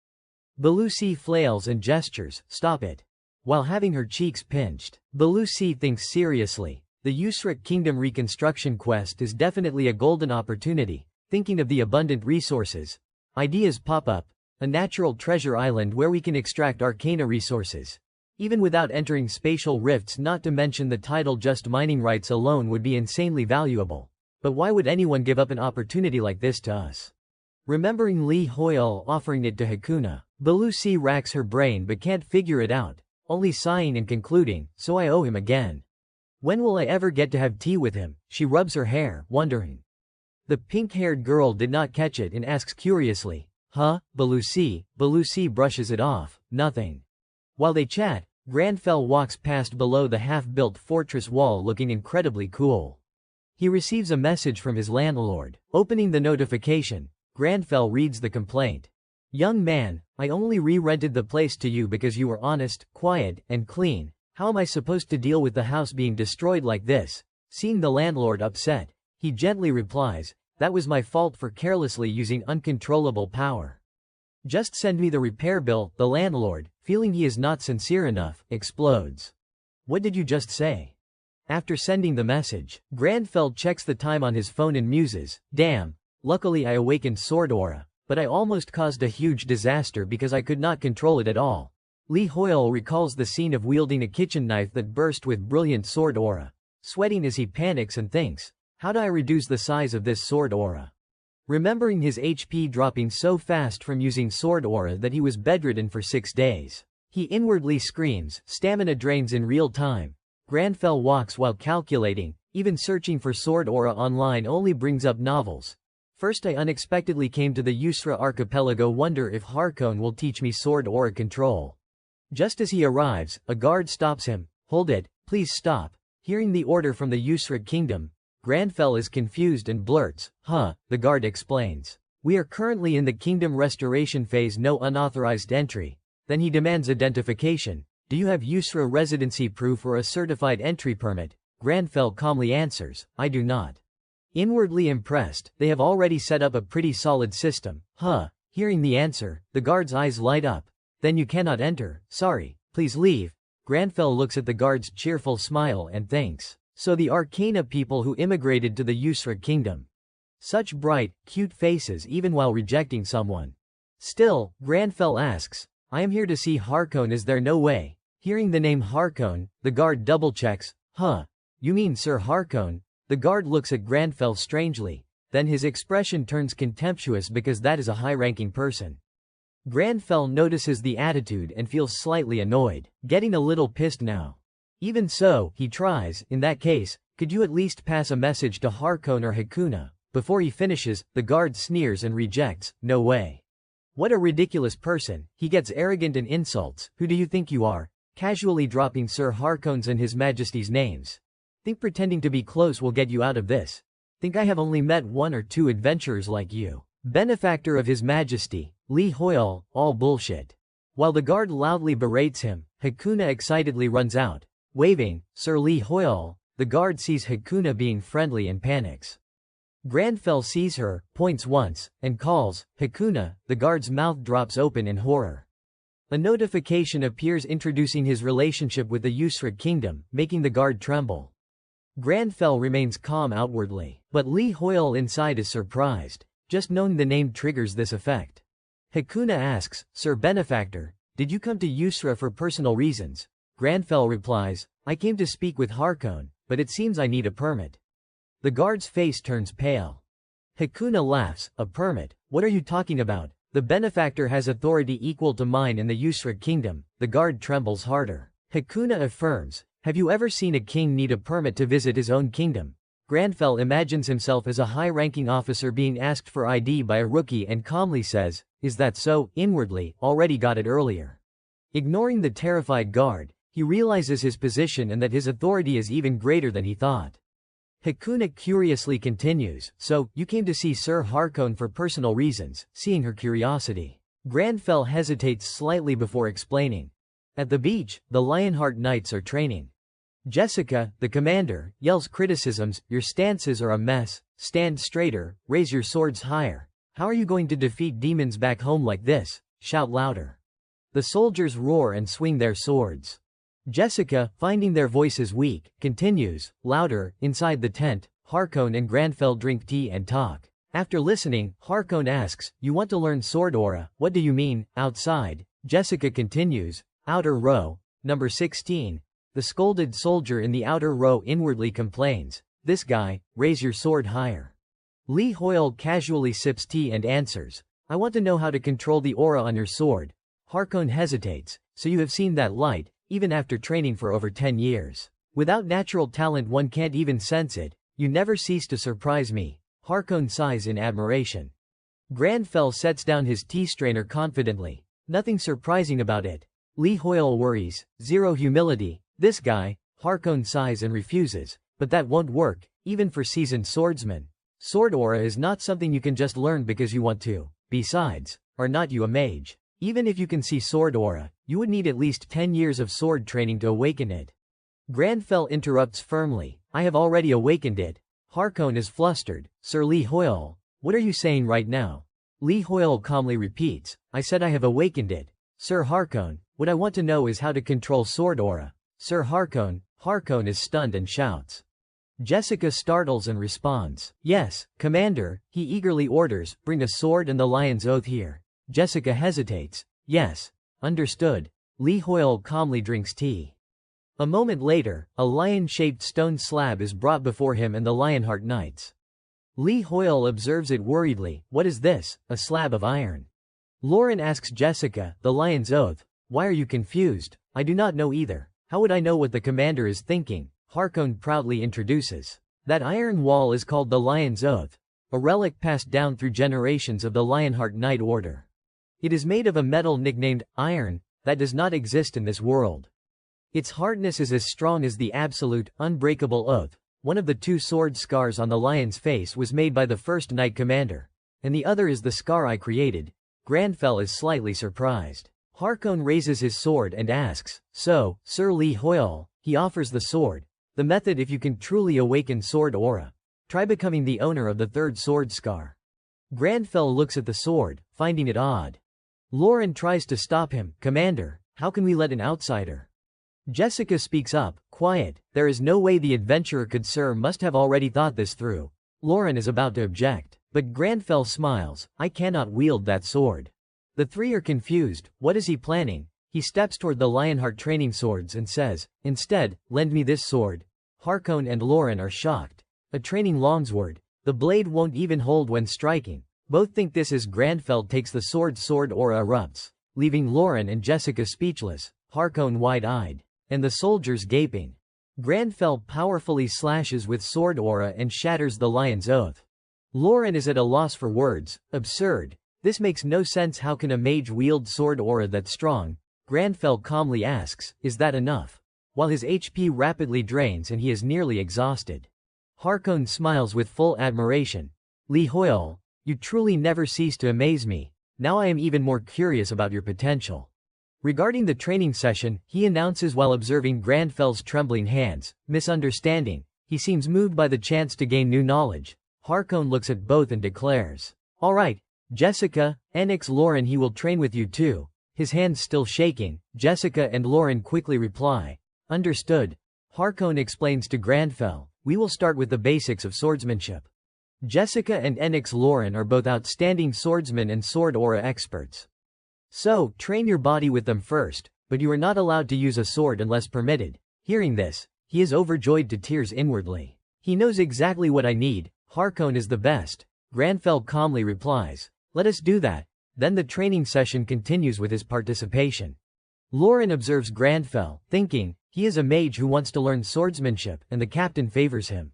Belusi flails and gestures, "Stop it," while having her cheeks pinched. Belusi thinks seriously. The Usric Kingdom reconstruction quest is definitely a golden opportunity. Thinking of the abundant resources, ideas pop up. A natural treasure island where we can extract arcana resources. Even without entering spatial rifts, not to mention the title, just mining rights alone would be insanely valuable. But why would anyone give up an opportunity like this to us? Remembering Lee Hoyle offering it to Hakuna, Belusi racks her brain but can't figure it out, only sighing and concluding, "So I owe him again. When will I ever get to have tea with him?" She rubs her hair, wondering. The pink-haired girl did not catch it and asks curiously, Belusi?" Belusi brushes it off, "Nothing." While they chat, Granfell walks past below the half-built fortress wall looking incredibly cool. He receives a message from his landlord. Opening the notification, Granfell reads the complaint. "Young man, I only re-rented the place to you because you were honest, quiet, and clean. How am I supposed to deal with the house being destroyed like this?" Seeing the landlord upset, he gently replies, "That was my fault for carelessly using uncontrollable power. Just send me the repair bill." The landlord, feeling he is not sincere enough, explodes. "What did you just say?" After sending the message, Granfell checks the time on his phone and muses, "Damn, luckily I awakened Sword Aura, but I almost caused a huge disaster because I could not control it at all." Lee Hoyle recalls the scene of wielding a kitchen knife that burst with brilliant sword aura. Sweating as he panics and thinks, "How do I reduce the size of this sword aura?" Remembering his HP dropping so fast from using sword aura that he was bedridden for 6 days, he inwardly screams, "Stamina drains in real time." Granfell walks while calculating. Even searching for sword aura online only brings up novels. "First I unexpectedly came to the Usra archipelago, wonder if Harkon will teach me sword aura control." Just as he arrives, a guard stops him. "Hold it, please stop." Hearing the order from the Usra kingdom, Granfell is confused and blurts, The guard explains, "We are currently in the kingdom restoration phase, no unauthorized entry." Then he demands identification. "Do you have Usra residency proof or a certified entry permit?" Granfell calmly answers, "I do not." Inwardly impressed, they have already set up a pretty solid system. Hearing the answer, the guard's eyes light up. "Then you cannot enter, sorry, please leave." Granfell looks at the guard's cheerful smile and thinks, so the Arcana people who immigrated to the Usra kingdom. Such bright, cute faces even while rejecting someone. Still, Granfell asks, "I am here to see Harkon, is there no way?" Hearing the name Harkon, the guard double-checks, You mean Sir Harkon?" The guard looks at Granfell strangely, then his expression turns contemptuous because that is a high-ranking person. Granfell notices the attitude and feels slightly annoyed, getting a little pissed now. Even so, he tries, "In that case, Could you at least pass a message to Harkon or Hakuna? Before he finishes, the guard sneers and rejects, no way. What a ridiculous person, he gets arrogant and insults, who do you think you are? Casually dropping Sir Harkon's and His Majesty's names. Think pretending to be close will get you out of this. Think I have only met 1 or 2 adventurers like you. Benefactor of His Majesty, Li Hoyle, all bullshit. While the guard loudly berates him, Hakuna excitedly runs out. Waving, Sir Li Hoyle, the guard sees Hakuna being friendly and panics. Granfell sees her, points once, and calls, Hakuna, the guard's mouth drops open in horror. A notification appears introducing his relationship with the Yusra kingdom, making the guard tremble. Granfell remains calm outwardly, but Li Hoyle inside is surprised. Just knowing the name triggers this effect. Hakuna asks, Sir Benefactor, did you come to Yusra for personal reasons? Granfell replies, I came to speak with Harkon, but it seems I need a permit. The guard's face turns pale. Hakuna laughs, a permit? What are you talking about? The benefactor has authority equal to mine in the Yusra kingdom. The guard trembles harder. Hakuna affirms, have you ever seen a king need a permit to visit his own kingdom? Granfell imagines himself as a high-ranking officer being asked for ID by a rookie and calmly says, is that so? Inwardly, already got it earlier. Ignoring the terrified guard, he realizes his position and that his authority is even greater than he thought. Hakuna curiously continues, so, you came to see Sir Harkon for personal reasons, seeing her curiosity. Granfell hesitates slightly before explaining. At the beach, the Lionheart Knights are training. Jessica, the commander, yells criticisms, your stances are a mess, stand straighter, raise your swords higher. How are you going to defeat demons back home like this? Shout louder. The soldiers roar and swing their swords. Jessica, finding their voices weak, continues, louder, inside the tent, Harkon and Granfell drink tea and talk. After listening, Harkon asks, you want to learn sword aura, what do you mean, outside? Jessica continues, outer row, number 16. The scolded soldier in the outer row inwardly complains, this guy, raise your sword higher. Li Hoyle casually sips tea and answers, I want to know how to control the aura on your sword. Harkon hesitates, so you have seen that light, even after training for over 10 years. Without natural talent one can't even sense it, you never cease to surprise me. Harkon sighs in admiration. Granfell sets down his tea strainer confidently, nothing surprising about it. Li Hoyle worries, zero humility, this guy. Harkon sighs and refuses, but that won't work, even for seasoned swordsmen. Sword aura is not something you can just learn because you want to. Besides, are not you a mage? Even if you can see sword aura, you would need at least 10 years of sword training to awaken it. Granfell interrupts firmly, I have already awakened it. Harkon is flustered, Sir Li Hoyle, what are you saying right now? Li Hoyle calmly repeats, I said I have awakened it. Sir Harkon, what I want to know is how to control sword aura. Sir Harkon is stunned and shouts. Jessica startles and responds, yes, Commander, he eagerly orders, bring a sword and the lion's oath here. Jessica hesitates, yes, understood. Li Hoyle calmly drinks tea. A moment later, a lion-shaped stone slab is brought before him and the Lionheart Knights. Li Hoyle observes it worriedly, what is this, a slab of iron? Lauren asks Jessica, the lion's oath, why are you confused? I do not know either. How would I know what the commander is thinking? Harkon proudly introduces. That iron wall is called the Lion's Oath, a relic passed down through generations of the Lionheart Knight Order. It is made of a metal nicknamed iron that does not exist in this world. Its hardness is as strong as the absolute, unbreakable oath. One of the 2 sword scars on the lion's face was made by the first Knight Commander, and the other is the scar I created. Granfell is slightly surprised. Harkon raises his sword and asks, so, Sir Li Hoyle, he offers the sword. The method if you can truly awaken sword aura. Try becoming the owner of the 3rd sword scar. Granfell looks at the sword, finding it odd. Lauren tries to stop him, Commander, how can we let an outsider? Jessica speaks up, quiet, there is no way the adventurer could Sir must have already thought this through. Lauren is about to object, but Granfell smiles, I cannot wield that sword. The 3 are confused, what is he planning? He steps toward the Lionheart training swords and says, instead, lend me this sword. Harkon and Lauren are shocked. A training longsword. The blade won't even hold when striking. Both think this as Granfell takes the sword aura erupts, leaving Lauren and Jessica speechless, Harkon wide-eyed, and the soldiers gaping. Granfell powerfully slashes with sword aura and shatters the lion's oath. Lauren is at a loss for words. Absurd. This makes no sense. How can a mage wield sword aura that strong? Granfell calmly asks, is that enough? While his HP rapidly drains and he is nearly exhausted. Harkon smiles with full admiration. Li Hoyle, you truly never cease to amaze me. Now I am even more curious about your potential. Regarding the training session, he announces while observing Granfell's trembling hands. Misunderstanding. He seems moved by the chance to gain new knowledge. Harkon looks at both and declares, all right, Jessica, Enix Lauren, he will train with you too. His hands still shaking, Jessica and Lauren quickly reply, understood. Harkon explains to Granfell, we will start with the basics of swordsmanship. Jessica and Enix Lauren are both outstanding swordsmen and sword aura experts. So, train your body with them first, but you are not allowed to use a sword unless permitted. Hearing this, he is overjoyed to tears inwardly. He knows exactly what I need. Harkon is the best. Granfell calmly replies, let us do that. Then the training session continues with his participation. Lauren observes Granfell, thinking, he is a mage who wants to learn swordsmanship and the captain favors him.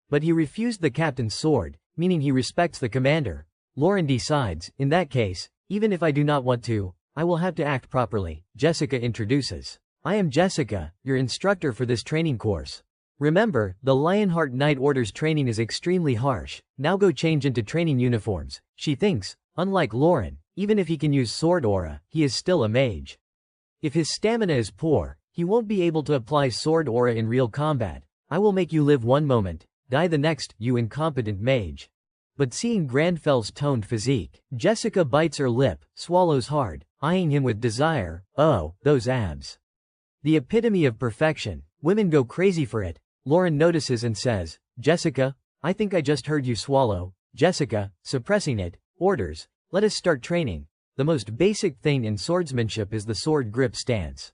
But he refused the captain's sword, meaning he respects the commander. Lauren decides, in that case, even if I do not want to, I will have to act properly. Jessica introduces. I am Jessica, your instructor for this training course. Remember, the Lionheart Knight Order's training is extremely harsh. Now go change into training uniforms. She thinks, unlike Lauren, even if he can use sword aura, he is still a mage. If his stamina is poor, he won't be able to apply sword aura in real combat. I will make you live one moment, die the next, you incompetent mage. But seeing Granfell's toned physique, Jessica bites her lip, swallows hard, eyeing him with desire. Oh, those abs. The epitome of perfection. Women go crazy for it. Lauren notices and says, Jessica, I think I just heard you swallow. Jessica, suppressing it, orders, let us start training. The most basic thing in swordsmanship is the sword grip stance.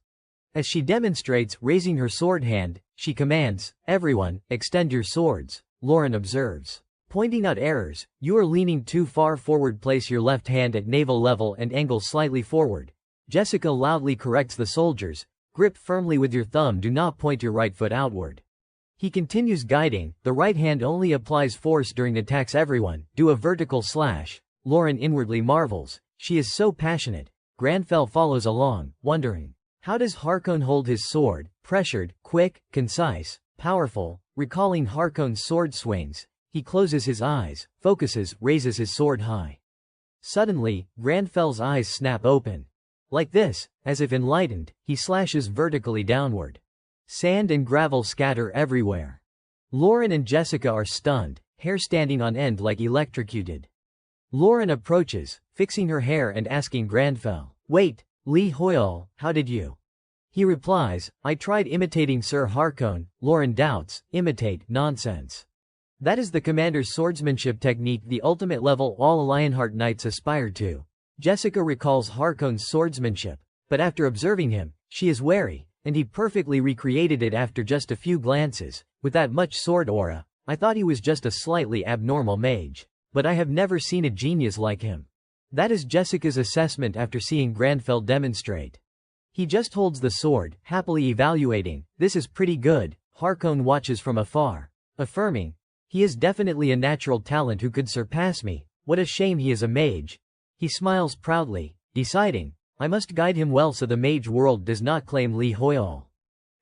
As she demonstrates, raising her sword hand, she commands, everyone, extend your swords. Lauren observes. Pointing out errors, you are leaning too far forward. Place your left hand at navel level and angle slightly forward. Jessica loudly corrects the soldiers. Grip firmly with your thumb. Do not point your right foot outward. He continues guiding. The right hand only applies force during attacks. Everyone, do a vertical slash. Lauren inwardly marvels. She is so passionate. Granfell follows along, wondering. How does Harkon hold his sword? Pressured, quick, concise, powerful. Recalling Harkon's sword swings, he closes his eyes, focuses, raises his sword high. Suddenly, Granfell's eyes snap open. Like this, as if enlightened, he slashes vertically downward. Sand and gravel scatter everywhere. Lauren and Jessica are stunned, hair standing on end like electrocuted. Lauren approaches, fixing her hair and asking Granfell, wait, Li Hoyle, how did you? He replies, I tried imitating Sir Harkon. Lauren doubts, imitate, nonsense. That is the commander's swordsmanship technique, the ultimate level all Lionheart Knights aspire to. Jessica recalls Harkon's swordsmanship, but after observing him, she is wary, and he perfectly recreated it after just a few glances. With that much sword aura, I thought he was just a slightly abnormal mage. But I have never seen a genius like him. That is Jessica's assessment after seeing Granfell demonstrate. He just holds the sword, happily evaluating, this is pretty good. Harkon watches from afar, affirming, he is definitely a natural talent who could surpass me. What a shame he is a mage. He smiles proudly, deciding, I must guide him well so the mage world does not claim Li Hoyle.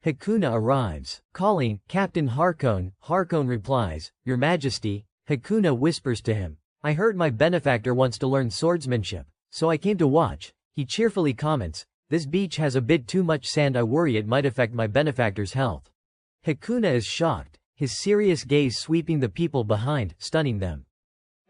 Hakuna arrives, calling, Captain Harkon. Harkon replies, Your Majesty. Hakuna whispers to him, I heard my benefactor wants to learn swordsmanship, so I came to watch. He cheerfully comments, this beach has a bit too much sand, I worry it might affect my benefactor's health. Hakuna is shocked, his serious gaze sweeping the people behind, stunning them.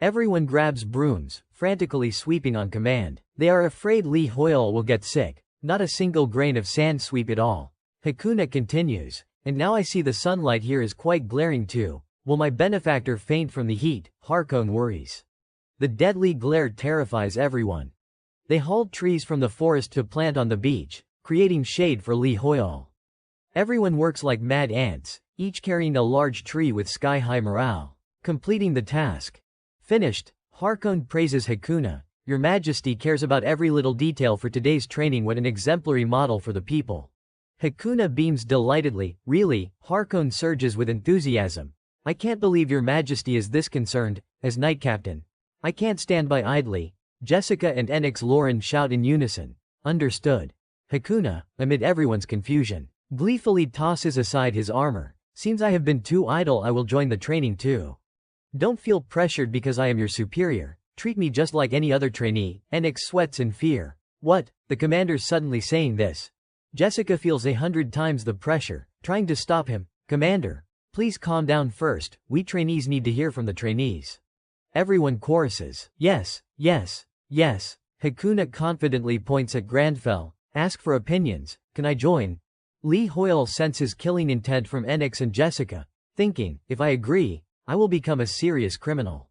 Everyone grabs brooms, frantically sweeping on command. They are afraid Li Hoyle will get sick. Not a single grain of sand sweep at all. Hakuna continues, and now I see the sunlight here is quite glaring too. Will my benefactor faint from the heat? Harkon worries. The deadly glare terrifies everyone. They hauled trees from the forest to plant on the beach, creating shade for Li Hoyle. Everyone works like mad ants, each carrying a large tree with sky-high morale. Completing the task. Finished, Harkon praises Hakuna. Your Majesty cares about every little detail for today's training. What an exemplary model for the people. Hakuna beams delightedly. Really, Harkon surges with enthusiasm. I can't believe your majesty is this concerned. As Knight Captain, I can't stand by idly. Jessica and Enix Lauren shout in unison. Understood. Hakuna, amid everyone's confusion, gleefully tosses aside his armor. Seems I have been too idle. I will join the training too. Don't feel pressured because I am your superior. Treat me just like any other trainee. Enix sweats in fear. What? The commander's suddenly saying this. Jessica feels 100 times the pressure, trying to stop him. Commander, please calm down first. We trainees need to hear from the trainees. Everyone choruses. Yes, yes, yes. Hakuna confidently points at Grandfell. Ask for opinions. Can I join? Lee Hoyle senses killing intent from Enix and Jessica, thinking, if I agree, I will become a serious criminal.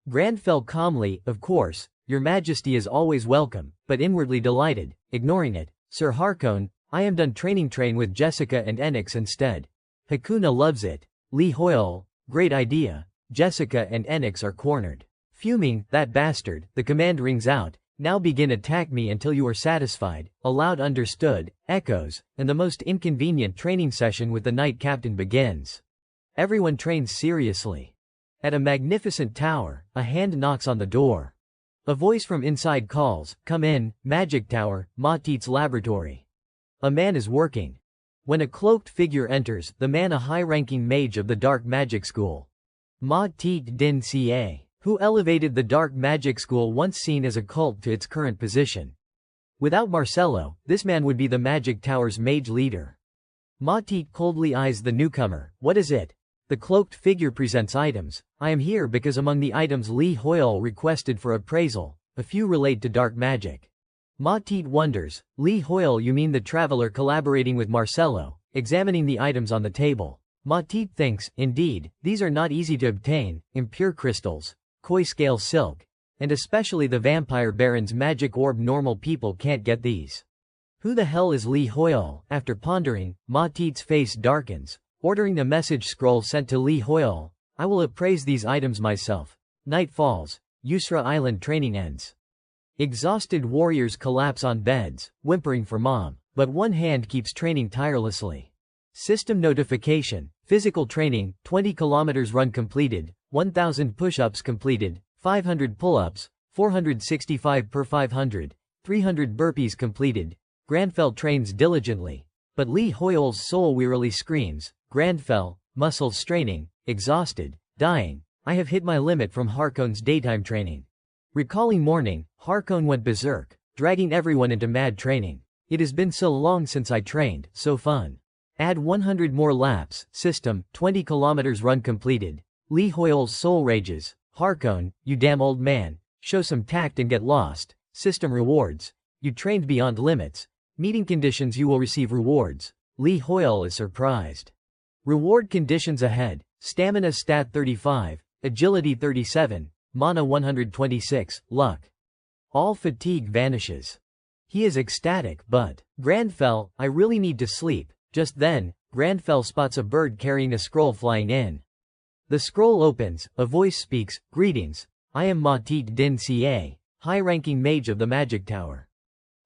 Grandfell calmly, of course, your majesty is always welcome, but inwardly delighted, ignoring it. Sir Harkon, I am done training. Train with Jessica and Enix instead. Hakuna loves it. Lee Hoyle, great idea. Jessica and Enix are cornered. Fuming, that bastard, the command rings out. Now begin, attack me until you are satisfied. A loud understood echoes, and the most inconvenient training session with the Knight Captain begins. Everyone trains seriously. At a magnificent tower, a hand knocks on the door. A voice from inside calls, come in, Magic Tower, Matit's laboratory. A man is working. When a cloaked figure enters, the man a high-ranking mage of the Dark Magic School. Matit Din Ca, who elevated the Dark Magic School once seen as a cult to its current position. Without Marcelo, this man would be the Magic Tower's mage leader. Matit coldly eyes the newcomer. What is it? The cloaked figure presents items. I am here because among the items Lee Hoyle requested for appraisal, a few relate to dark magic. Matit wonders, Lee Hoyle, you mean the traveler collaborating with Marcelo, examining the items on the table. Matit thinks, indeed, these are not easy to obtain, impure crystals, koi scale silk, and especially the vampire baron's magic orb. Normal people can't get these. Who the hell is Lee Hoyle? After pondering, Matit's face darkens, ordering the message scroll sent to Lee Hoyle. I will appraise these items myself. Night falls. Yusra Island training ends. Exhausted warriors collapse on beds, whimpering for mom, but one hand keeps training tirelessly. System notification. Physical training, 20 kilometers run completed, 1,000 push-ups completed, 500 pull-ups, 465 per 500, 300 burpees completed. Grandfell trains diligently, but Lee Hoyle's soul wearily screams, Grandfell, muscles straining, exhausted, dying. I have hit my limit from Harkon's daytime training. Recalling morning, Harkon went berserk, dragging everyone into mad training. It has been so long since I trained, so fun. Add 100 more laps. System, 20 kilometers run completed. Lee Hoyle's soul rages. Harkon, you damn old man. Show some tact and get lost. System rewards. You trained beyond limits. Meeting conditions, you will receive rewards. Lee Hoyle is surprised. Reward conditions ahead. Stamina stat 35, agility 37, mana 126, luck. All fatigue vanishes. He is ecstatic, but, Grandfell, I really need to sleep. Just then, Grandfell spots a bird carrying a scroll flying in. The scroll opens, a voice speaks, greetings, I am Matit Din Ca, high-ranking mage of the Magic Tower.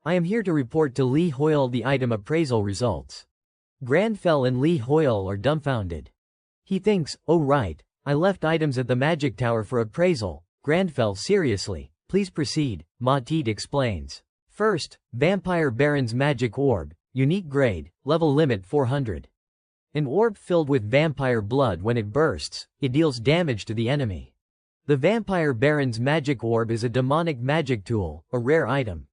I am here to report to Lee Hoyle the item appraisal results. Grandfell and Lee Hoyle are dumbfounded. He thinks, oh right, I left items at the Magic Tower for appraisal. Grandfell, seriously, please proceed, Matit explains. First, Vampire Baron's Magic Orb, unique grade, level limit 400. An orb filled with vampire blood. When it bursts, it deals damage to the enemy. The Vampire Baron's Magic Orb is a demonic magic tool, a rare item.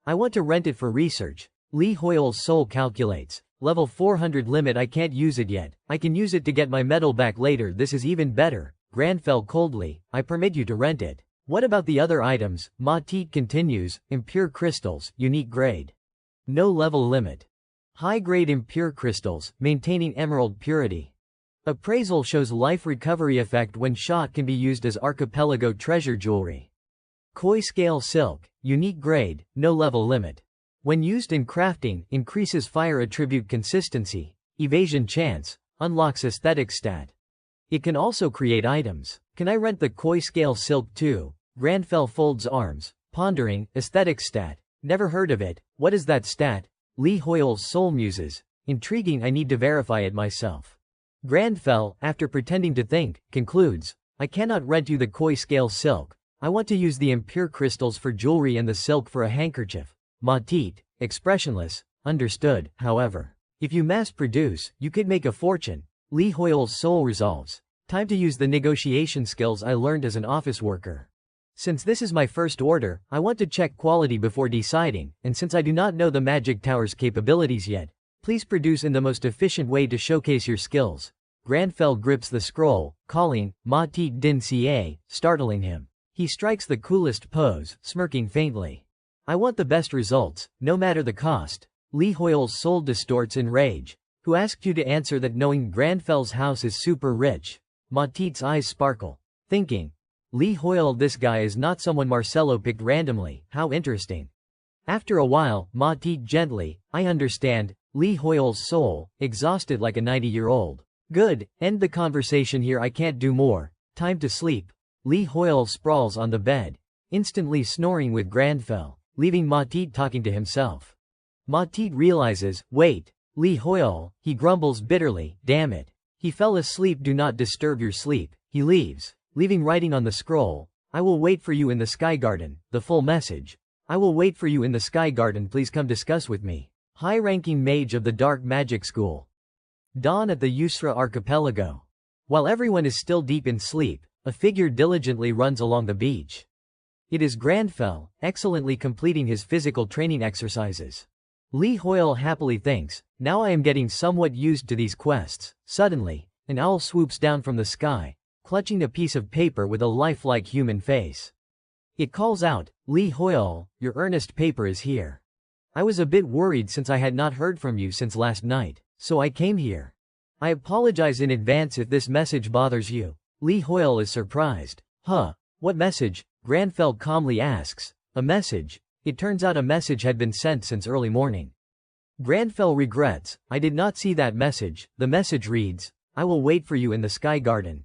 I want to rent it for research. Lee Hoyle's soul calculates. Level 400 limit. I can't use it yet. I can use it to get my medal back later. This is even better. Grandfell coldly, I permit you to rent it. What about the other items? Matit continues, impure crystals, unique grade. No level limit. High-grade impure crystals, maintaining emerald purity. Appraisal shows life recovery effect when shot, can be used as archipelago treasure jewelry. Koi scale silk, unique grade, no level limit. When used in crafting, increases fire attribute consistency, evasion chance, unlocks aesthetic stat. It can also create items. Can I rent the koi scale silk too? Grandfell folds arms, pondering, aesthetic stat. Never heard of it. What is that stat? Lee Hoyle's soul muses. Intriguing, I need to verify it myself. Grandfell, after pretending to think, concludes, I cannot rent you the koi scale silk. I want to use the impure crystals for jewelry and the silk for a handkerchief. Matit, expressionless, understood, however. If you mass produce, you could make a fortune. Li Hoyle's soul resolves. Time to use the negotiation skills I learned as an office worker. Since this is my first order, I want to check quality before deciding, and since I do not know the Magic Tower's capabilities yet, please produce in the most efficient way to showcase your skills. Grandfell grips the scroll, calling, Matit Din Ca, startling him. He strikes the coolest pose, smirking faintly. I want the best results, no matter the cost. Li Hoyle's soul distorts in rage. Who asked you to answer that knowing Grandfell's house is super rich? Matit's eyes sparkle. Thinking. Li Hoyle, this guy is not someone Marcelo picked randomly, how interesting. After a while, Matit gently, I understand. Li Hoyle's soul, exhausted like a 90-year-old. Good, end the conversation here, I can't do more. Time to sleep. Li Hoyle sprawls on the bed, instantly snoring with Grandfell, leaving Matit talking to himself. Matit realizes, wait, Li Hoyle, he grumbles bitterly, damn it. He fell asleep, do not disturb your sleep. He leaves, leaving writing on the scroll, I will wait for you in the Sky Garden, the full message. I will wait for you in the Sky Garden, please come discuss with me. High-ranking mage of the Dark Magic School. Dawn at the Yusra Archipelago. While everyone is still deep in sleep, a figure diligently runs along the beach. It is Grandfell, excellently completing his physical training exercises. Li Hoyle happily thinks, now I am getting somewhat used to these quests. Suddenly, an owl swoops down from the sky, clutching a piece of paper with a lifelike human face. It calls out, Li Hoyle, your earnest paper is here. I was a bit worried since I had not heard from you since last night, so I came here. I apologize in advance if this message bothers you. Li Hoyle is surprised. Huh, what message? Grandfell calmly asks. A message? It turns out a message had been sent since early morning. Grandfell regrets, I did not see that message. The message reads, I will wait for you in the Sky Garden.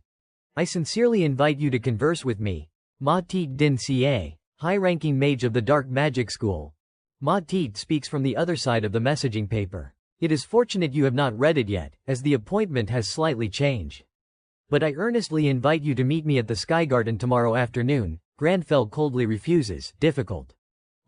I sincerely invite you to converse with me. Matit Din Ca, high-ranking mage of the Dark Magic School. Matit speaks from the other side of the messaging paper. It is fortunate you have not read it yet, as the appointment has slightly changed. But I earnestly invite you to meet me at the Sky Garden tomorrow afternoon. Grandfell coldly refuses. Difficult.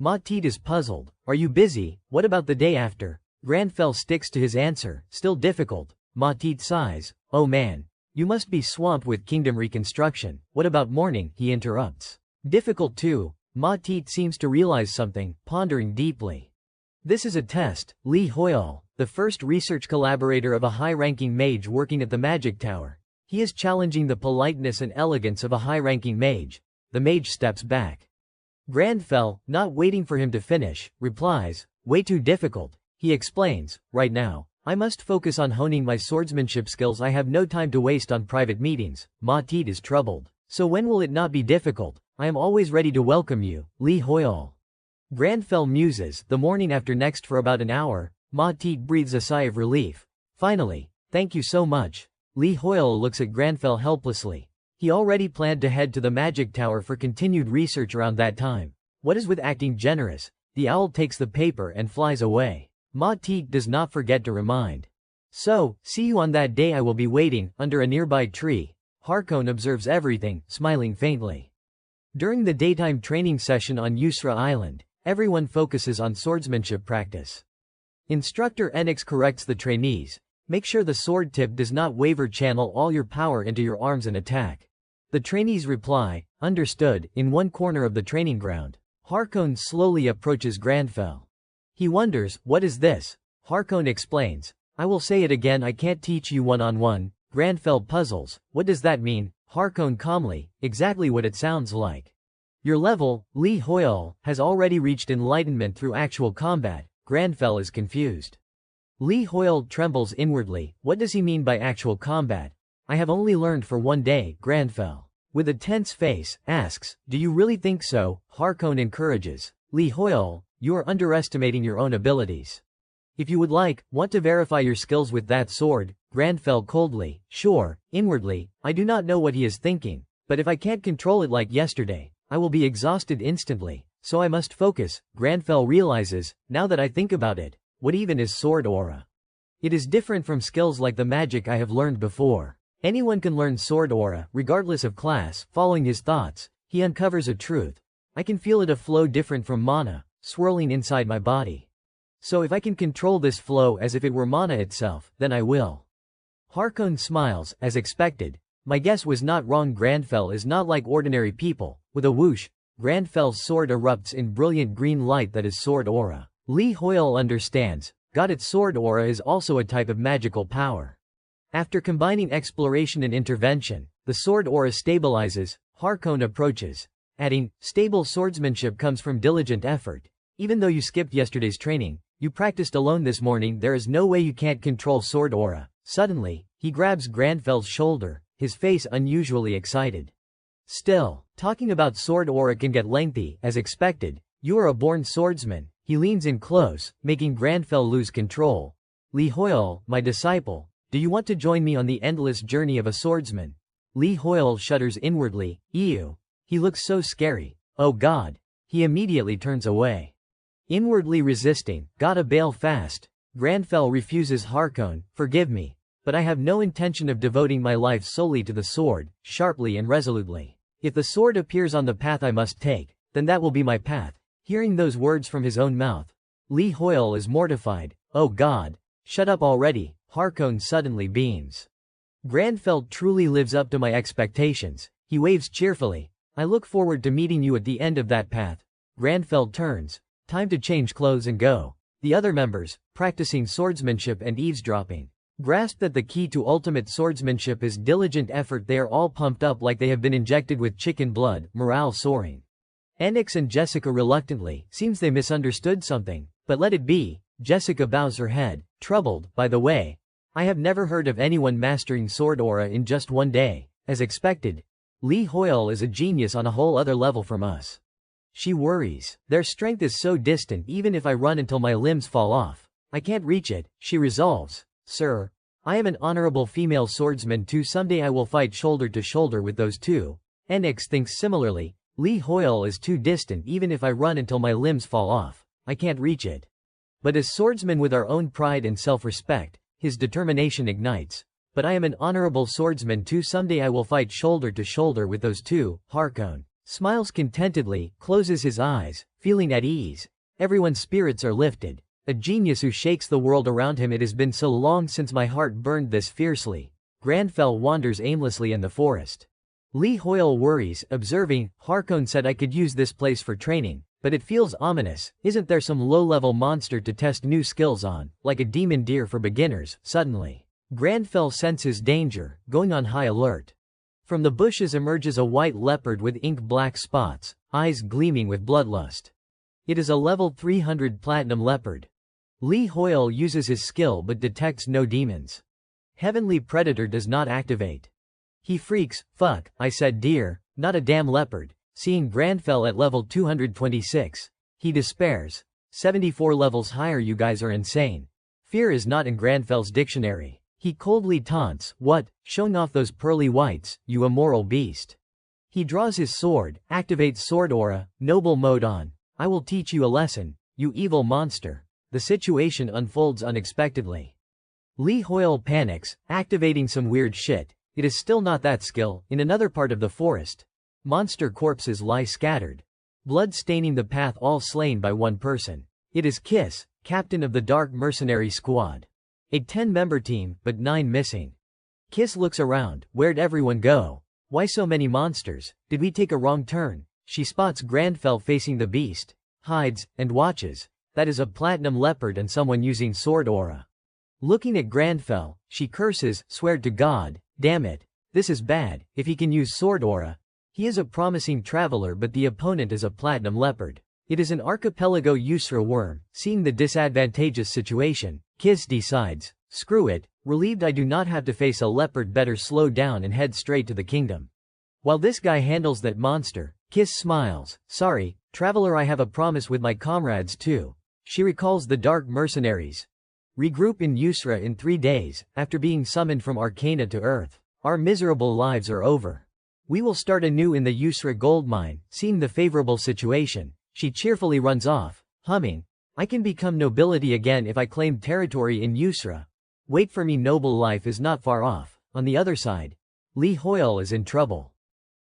Matit is puzzled. Are you busy? What about the day after? Grandfell sticks to his answer. Still difficult. Matit sighs. Oh man. You must be swamped with kingdom reconstruction. What about morning? He interrupts. Difficult too. Matit seems to realize something, pondering deeply. This is a test. Li Hoyle, the first research collaborator of a high-ranking mage working at the Magic Tower. He is challenging the politeness and elegance of a high-ranking mage. The mage steps back. Grandfell, not waiting for him to finish, replies, way too difficult. He explains, right now, I must focus on honing my swordsmanship skills. I have no time to waste on private meetings. Matit is troubled. So when will it not be difficult? I am always ready to welcome you, Li Hoyle. Grandfell muses. The morning after next for about an hour, Matit breathes a sigh of relief. Finally, thank you so much. Li Hoyle looks at Grandfell helplessly. He already planned to head to the Magic Tower for continued research around that time. What is with acting generous? The owl takes the paper and flies away. Matit does not forget to remind. So, see you on that day. I will be waiting, under a nearby tree. Harkon observes everything, smiling faintly. During the daytime training session on Yusra Island, everyone focuses on swordsmanship practice. Instructor Enix corrects the trainees. Make sure the sword tip does not waver. Channel all your power into your arms and attack. The trainees reply, understood. In one corner of the training ground, Harkon slowly approaches Grandfell. He wonders, what is this? Harkon explains, I will say it again, I can't teach you one-on-one. Grandfell puzzles, what does that mean? Harkon calmly, exactly what it sounds like. Your level, Li Hoyle, has already reached enlightenment through actual combat. Grandfell is confused. Li Hoyle trembles inwardly. What does he mean by actual combat? I have only learned for one day. Grandfell, with a tense face, asks, do you really think so? Harkon encourages. Li Hoyle, you are underestimating your own abilities. If you would want to verify your skills with that sword. Grandfell coldly, sure. Inwardly, I do not know what he is thinking, but if I can't control it like yesterday, I will be exhausted instantly, so I must focus. Grandfell realizes, now that I think about it, what even is sword aura? It is different from skills like the magic I have learned before. Anyone can learn sword aura, regardless of class. Following his thoughts, he uncovers a truth. I can feel it a flow different from mana, swirling inside my body. So if I can control this flow as if it were mana itself, then I will. Harkon smiles, as expected. My guess was not wrong. Grandfell is not like ordinary people. With a whoosh, Grandfell's sword erupts in brilliant green light that is sword aura. Li Hoyle understands. Got it. Sword aura is also a type of magical power. After combining exploration and intervention, the sword aura stabilizes. Harkon approaches, adding, stable swordsmanship comes from diligent effort. Even though you skipped yesterday's training, you practiced alone this morning. There is no way you can't control sword aura. Suddenly, he grabs Grandfell's shoulder, his face unusually excited. Still, talking about sword aura can get lengthy. As expected, you are a born swordsman. He leans in close, making Grandfell lose control. Li Hoyle, my disciple, do you want to join me on the endless journey of a swordsman? Li Hoyle shudders inwardly. Ew. He looks so scary. Oh God. He immediately turns away. Inwardly resisting, gotta bail fast. Grandfell refuses. Harkon, forgive me, but I have no intention of devoting my life solely to the sword, sharply and resolutely. If the sword appears on the path I must take, then that will be my path. Hearing those words from his own mouth, Li Hoyle is mortified. Oh God. Shut up already. Harkon suddenly beams. Grandfell truly lives up to my expectations. He waves cheerfully. I look forward to meeting you at the end of that path. Grandfell turns. Time to change clothes and go. The other members, practicing swordsmanship and eavesdropping, grasp that the key to ultimate swordsmanship is diligent effort. They are all pumped up like they have been injected with chicken blood, morale soaring. Enix and Jessica reluctantly, seems they misunderstood something, but let it be. Jessica bows her head, troubled. By the way, I have never heard of anyone mastering sword aura in just one day. As expected, Li Hoyle is a genius on a whole other level from us. She worries. Their strength is so distant. Even if I run until my limbs fall off, I can't reach it. She resolves. Sir, I am an honorable female swordsman too. Someday I will fight shoulder to shoulder with those two. Enix thinks similarly. Li Hoyle is too distant. Even if I run until my limbs fall off, I can't reach it. But as swordsmen with our own pride and self-respect, his determination ignites. But I am an honorable swordsman too. Someday I will fight shoulder to shoulder with those two. Harkon smiles contentedly, closes his eyes, feeling at ease. Everyone's spirits are lifted. A genius who shakes the world around him. It has been so long since my heart burned this fiercely. Grandfell wanders aimlessly in the forest. Li Hoyle worries, observing, Harkon said I could use this place for training, but it feels ominous. Isn't there some low-level monster to test new skills on, like a demon deer for beginners? Suddenly, Grandfell senses danger, going on high alert. From the bushes emerges a white leopard with ink-black spots, eyes gleaming with bloodlust. It is a level 300 platinum leopard. Li Hoyle uses his skill but detects no demons. Heavenly Predator does not activate. He freaks. Fuck, I said deer, not a damn leopard. Seeing Grandfell at level 226, he despairs. 74 levels higher. You guys are insane. Fear is not in Grandfell's dictionary. He coldly taunts, what, showing off those pearly whites, you immoral beast. He draws his sword, activates sword aura, noble mode on. I will teach you a lesson, you evil monster. The situation unfolds unexpectedly. Li Hoyle panics, activating some weird shit. It is still not that skill. In another part of the forest, monster corpses lie scattered, blood staining the path, all slain by one person. It is Kiss, captain of the Dark Mercenary Squad. A 10-member team, but 9 missing. Kiss looks around. Where'd everyone go? Why so many monsters? Did we take a wrong turn? She spots Grandfell facing the beast, hides, and watches. That is a platinum leopard and someone using sword aura. Looking at Grandfell, she curses, swear to God, damn it, this is bad. If he can use sword aura, he is a promising traveler, but the opponent is a platinum leopard. It is an archipelago Yusra worm. Seeing the disadvantageous situation, Kiss decides, screw it, relieved I do not have to face a leopard, better slow down and head straight to the kingdom. While this guy handles that monster, Kiss smiles, sorry, traveler, I have a promise with my comrades too. She recalls the Dark Mercenaries. Regroup in Yusra in 3 days, after being summoned from Arcana to Earth. Our miserable lives are over. We will start anew in the Yusra gold mine. Seeing the favorable situation, she cheerfully runs off, humming, I can become nobility again if I claim territory in Yusra. Wait for me, noble life is not far off. On the other side, Lee Hoyle is in trouble.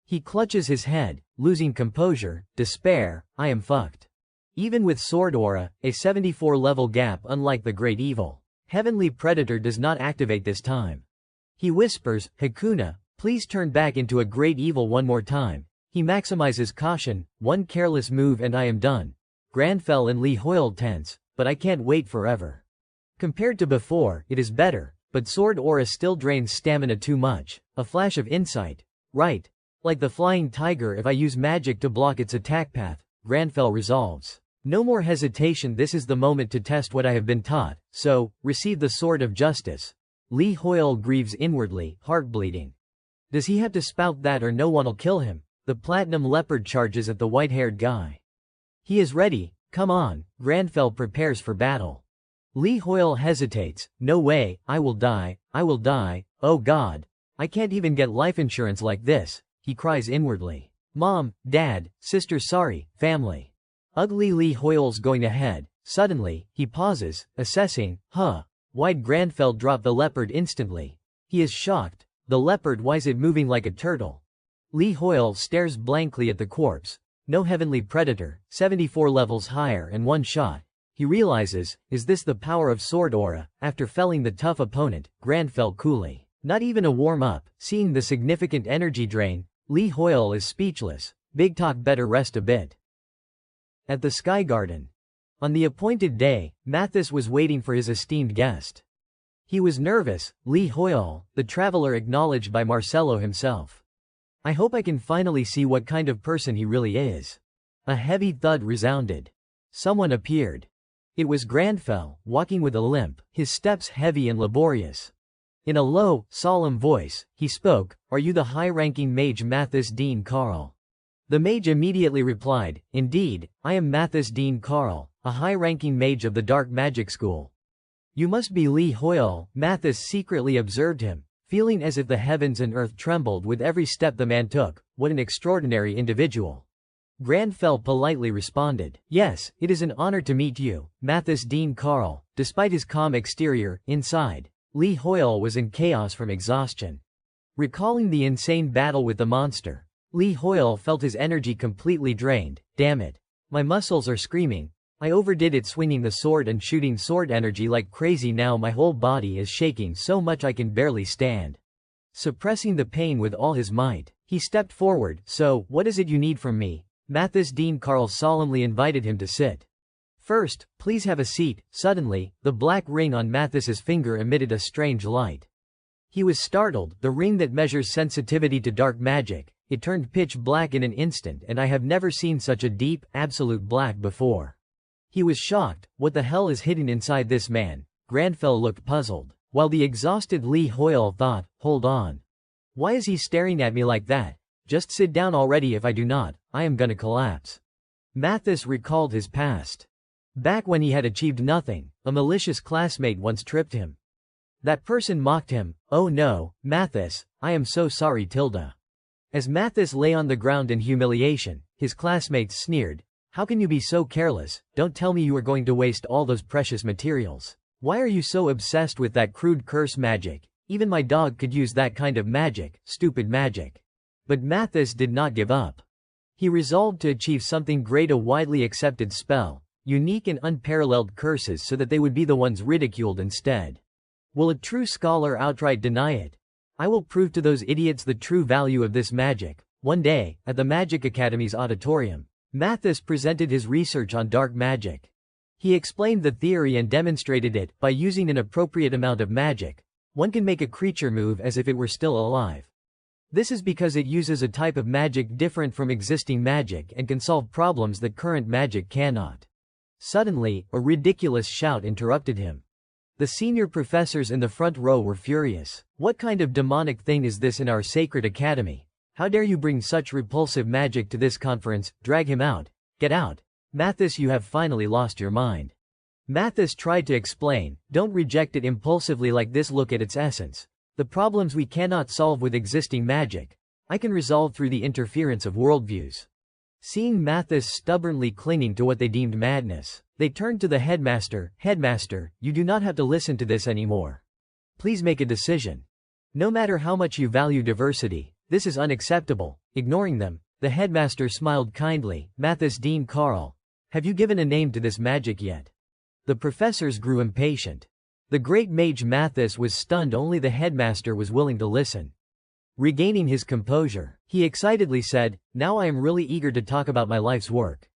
He clutches his head, losing composure, despair, I am fucked. Even with sword aura, a 74-level gap unlike the great evil heavenly predator does not activate this time. He whispers, Hakuna, please turn back into a great evil one more time. He maximizes caution, one careless move and I am done. Granfell and Lee Hoyle tense, but I can't wait forever. Compared to before, it is better, but sword aura still drains stamina too much. A flash of insight. Right. Like the flying tiger, if I use magic to block its attack path, Granfell resolves. No more hesitation, this is the moment to test what I have been taught, so, receive the sword of justice. Lee Hoyle grieves inwardly, heart bleeding. Does he have to spout that or no one'll kill him? The platinum leopard charges at the white-haired guy. He is ready, come on, Granfell prepares for battle. Lee Hoyle hesitates, no way, I will die, oh God. I can't even get life insurance like this, he cries inwardly. Mom, Dad, sister sorry, family. Ugly Lee Hoyle's going ahead. Suddenly, he pauses, assessing, why'd Granfell drop the leopard instantly? He is shocked. The leopard, why's it moving like a turtle? Lee Hoyle stares blankly at the corpse. No heavenly predator, 74 levels higher and one shot. He realizes, is this the power of sword aura? After felling the tough opponent, Granfell coolly. Not even a warm-up. Seeing the significant energy drain, Lee Hoyle is speechless. Big talk, better rest a bit. At the Sky Garden. On the appointed day, Mathis was waiting for his esteemed guest. He was nervous, Lee Hoyle, the traveler acknowledged by Marcello himself. I hope I can finally see what kind of person he really is. A heavy thud resounded. Someone appeared. It was Granfell, walking with a limp, his steps heavy and laborious. In a low, solemn voice, he spoke, Are you the high-ranking mage Mathis Dean Carl? The mage immediately replied, Indeed, I am Mathis Dean Carl, a high-ranking mage of the Dark Magic School. You must be Lee Hoyle. Mathis secretly observed him, feeling as if the heavens and earth trembled with every step the man took. What an extraordinary individual. Granfell politely responded, Yes, it is an honor to meet you, Mathis Dean Carl. Despite his calm exterior, inside, Lee Hoyle was in chaos from exhaustion. Recalling the insane battle with the monster, Lee Hoyle felt his energy completely drained. Damn it. My muscles are screaming. I overdid it swinging the sword and shooting sword energy like crazy. Now my whole body is shaking so much I can barely stand. Suppressing the pain with all his might, he stepped forward. So, what is it you need from me? Mathis Dean Carl solemnly invited him to sit. First, please have a seat. Suddenly, the black ring on Mathis's finger emitted a strange light. He was startled. The ring that measures sensitivity to dark magic. It turned pitch black in an instant and I have never seen such a deep, absolute black before. He was shocked. What the hell is hidden inside this man? Granfell looked puzzled, while the exhausted Lee Hoyle thought, hold on. Why is he staring at me like that? Just sit down already, if I do not, I am gonna collapse. Mathis recalled his past. Back when he had achieved nothing, a malicious classmate once tripped him. That person mocked him. Oh no, Mathis, I am so sorry Tilda. As Mathis lay on the ground in humiliation, his classmates sneered, How can you be so careless? Don't tell me you are going to waste all those precious materials. Why are you so obsessed with that crude curse magic? Even my dog could use that kind of magic, stupid magic. But Mathis did not give up. He resolved to achieve something great, a widely accepted spell, unique and unparalleled curses so that they would be the ones ridiculed instead. Will a true scholar outright deny it? I will prove to those idiots the true value of this magic. One day, at the Magic Academy's auditorium, Mathis presented his research on dark magic. He explained the theory and demonstrated it. By using an appropriate amount of magic, one can make a creature move as if it were still alive. This is because it uses a type of magic different from existing magic and can solve problems that current magic cannot. Suddenly, a ridiculous shout interrupted him. The senior professors in the front row were furious. What kind of demonic thing is this in our sacred academy? How dare you bring such repulsive magic to this conference? Drag him out. Get out. Mathis, you have finally lost your mind. Mathis tried to explain, don't reject it impulsively like this, look at its essence. The problems we cannot solve with existing magic, I can resolve through the interference of worldviews. Seeing Mathis stubbornly clinging to what they deemed madness, they turned to the headmaster. Headmaster, you do not have to listen to this anymore. Please make a decision. No matter how much you value diversity, this is unacceptable. Ignoring them, the headmaster smiled kindly. Mathis Dean Carl, have you given a name to this magic yet? The professors grew impatient. The great mage Mathis was stunned, only the headmaster was willing to listen. Regaining his composure, he excitedly said, now I am really eager to talk about my life's work.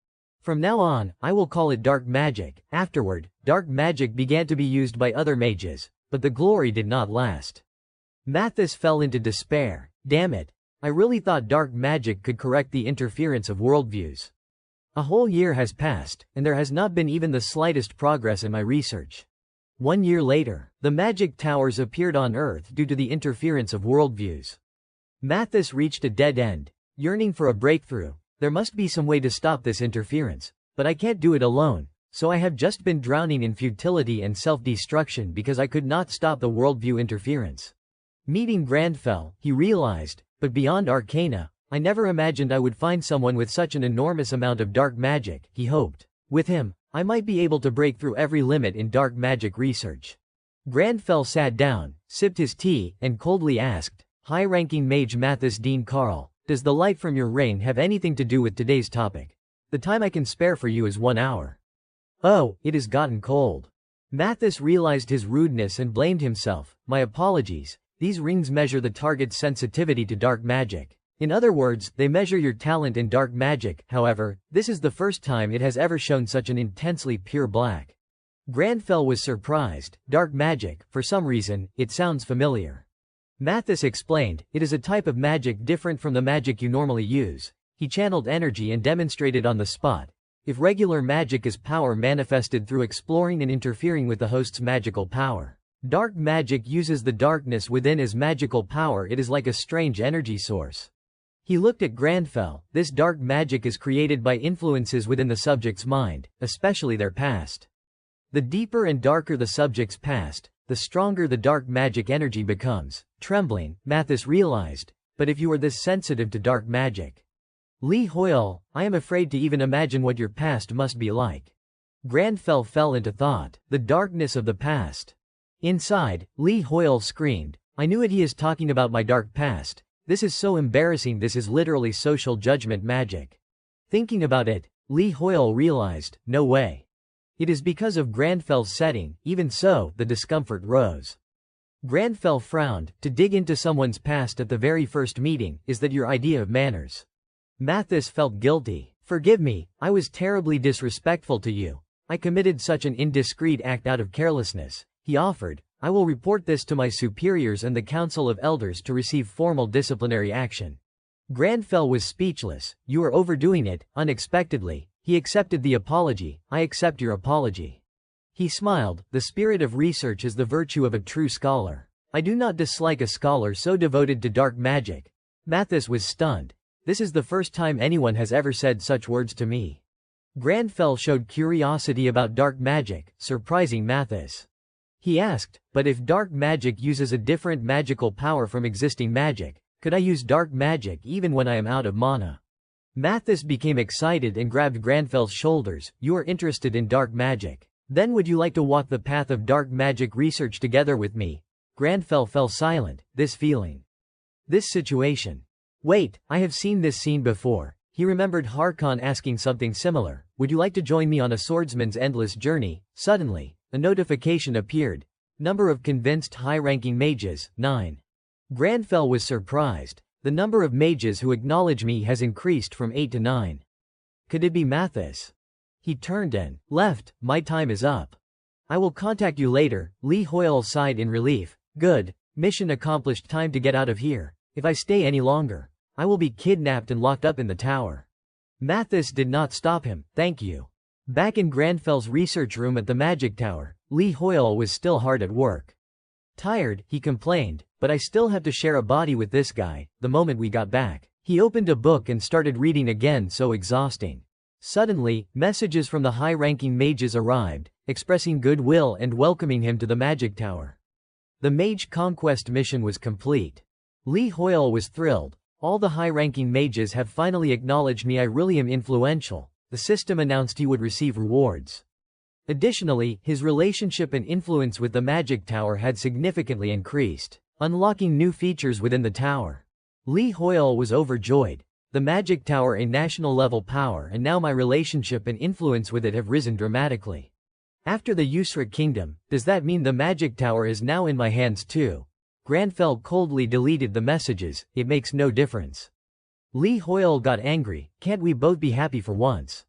From now on, I will call it dark magic. Afterward, dark magic began to be used by other mages, but the glory did not last. Mathis fell into despair. Damn it. I really thought dark magic could correct the interference of worldviews. A whole year has passed, and there has not been even the slightest progress in my research. 1 year later, the magic towers appeared on Earth due to the interference of worldviews. Mathis reached a dead end, yearning for a breakthrough. There must be some way to stop this interference, but I can't do it alone, so I have just been drowning in futility and self-destruction because I could not stop the worldview interference. Meeting Grandfell, he realized, but beyond Arcana, I never imagined I would find someone with such an enormous amount of dark magic, he hoped. With him, I might be able to break through every limit in dark magic research. Grandfell sat down, sipped his tea, and coldly asked, high-ranking mage Mathis Dean Carl, does the light from your reign have anything to do with today's topic? The time I can spare for you is 1 hour. Oh, it has gotten cold. Mathis realized his rudeness and blamed himself. My apologies, these rings measure the target's sensitivity to dark magic. In other words, they measure your talent in dark magic. However, this is the first time it has ever shown such an intensely pure black. Grandfell was surprised. Dark magic, for some reason, it sounds familiar. Mathis explained, it is a type of magic different from the magic you normally use. He channeled energy and demonstrated on the spot. If regular magic is power manifested through exploring and interfering with the host's magical power, dark magic uses the darkness within as magical power. It is like a strange energy source. He looked at Grandfell. This dark magic is created by influences within the subject's mind, especially their past. The deeper and darker the subject's past, the stronger the dark magic energy becomes. Trembling, Mathis realized, but if you are this sensitive to dark magic, Li Hoyle, I am afraid to even imagine what your past must be like. Grandfell fell into thought. The darkness of the past. Inside, Li Hoyle screamed, I knew it, he is talking about my dark past. This is so embarrassing, this is literally social judgment magic. Thinking about it, Li Hoyle realized, no way. It is because of Grandfell's setting. Even so, the discomfort rose. Grandfell frowned. To dig into someone's past at the very first meeting, is that your idea of manners? Mathis felt guilty. Forgive me, I was terribly disrespectful to you. I committed such an indiscreet act out of carelessness, he offered. I will report this to my superiors and the Council of Elders to receive formal disciplinary action. Grandfell was speechless. You are overdoing it. Unexpectedly, he accepted the apology. I accept your apology. He smiled. The spirit of research is the virtue of a true scholar. I do not dislike a scholar so devoted to dark magic. Mathis was stunned. This is the first time anyone has ever said such words to me. Grandfell showed curiosity about dark magic, surprising Mathis. He asked, but if dark magic uses a different magical power from existing magic, could I use dark magic even when I am out of mana? Mathis became excited and grabbed Grandfell's shoulders. You are interested in dark magic. Then would you like to walk the path of dark magic research together with me? Grandfell fell silent. This feeling. This situation. Wait, I have seen this scene before. He remembered Harkon asking something similar. Would you like to join me on a swordsman's endless journey? Suddenly, a notification appeared. Number of convinced high-ranking mages, 9. Grandfell was surprised. The number of mages who acknowledge me has increased from 8 to 9. Could it be Mathis? He turned and left. My time is up. I will contact you later. Li Hoyle sighed in relief. Good. Mission accomplished. Time to get out of here. If I stay any longer, I will be kidnapped and locked up in the tower. Mathis did not stop him. Thank you. Back in Grandfell's research room at the Magic Tower, Li Hoyle was still hard at work. Tired, he complained, but I still have to share a body with this guy. The moment we got back, he opened a book and started reading again. So exhausting. Suddenly, messages from the high-ranking mages arrived, expressing goodwill and welcoming him to the Magic Tower. The mage conquest mission was complete. Li Hoyle was thrilled. All the high-ranking mages have finally acknowledged me. I really am influential. The system announced he would receive rewards. Additionally, his relationship and influence with the magic tower had significantly increased, unlocking new features within the tower. Lee Hoyle was overjoyed. The magic tower a national-level power, and now my relationship and influence with it have risen dramatically. After the Yusrik Kingdom, does that mean the magic tower is now in my hands too? Granfell coldly deleted the messages. It makes no difference. Lee Hoyle got angry. Can't we both be happy for once?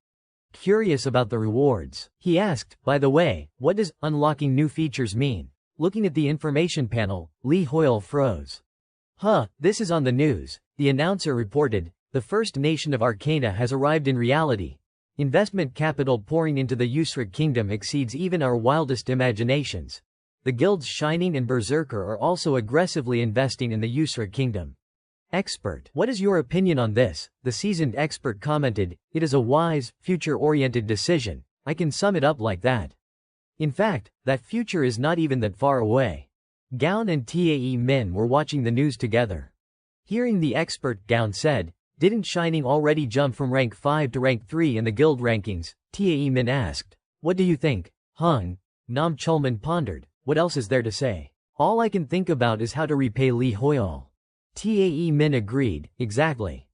Curious about the rewards, he asked, by the way, what does unlocking new features mean? Looking at the information panel, Lee Hoyle froze. This is on the news, the announcer reported. The first nation of Arcana has arrived in reality. Investment capital pouring into the Yusrik Kingdom exceeds even our wildest imaginations. The guilds Shining and Berserker are also aggressively investing in the Yusrik Kingdom. Expert: what is your opinion on this? The seasoned expert commented, it is a wise, future-oriented decision. I can sum it up like that. In fact, that future is not even that far away. Gown and Tae Min were watching the news together. Hearing the expert, Gown said, didn't Shining already jump from rank 5 to rank 3 in the guild rankings? Tae Min asked. What do you think? Hung. Nam Chulman pondered. What else is there to say? All I can think about is how to repay Lee Hoyle. Tae Min agreed, exactly.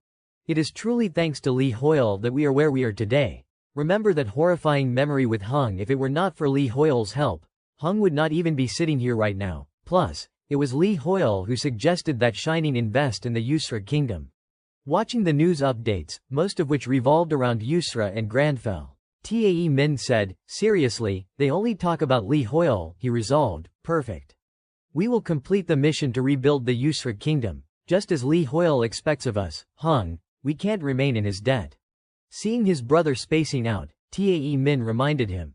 It is truly thanks to Lee Hoyle that we are where we are today. Remember that horrifying memory with Hung. If it were not for Lee Hoyle's help, Hung would not even be sitting here right now. Plus, it was Lee Hoyle who suggested that Shining invest in the Yusra Kingdom. Watching the news updates, most of which revolved around Yusra and Granfell, Tae Min said, seriously, they only talk about Lee Hoyle, he resolved, perfect. We will complete the mission to rebuild the Yusra Kingdom, just as Lee Hoyle expects of us. Hung, we can't remain in his debt. Seeing his brother spacing out, Tae Min reminded him.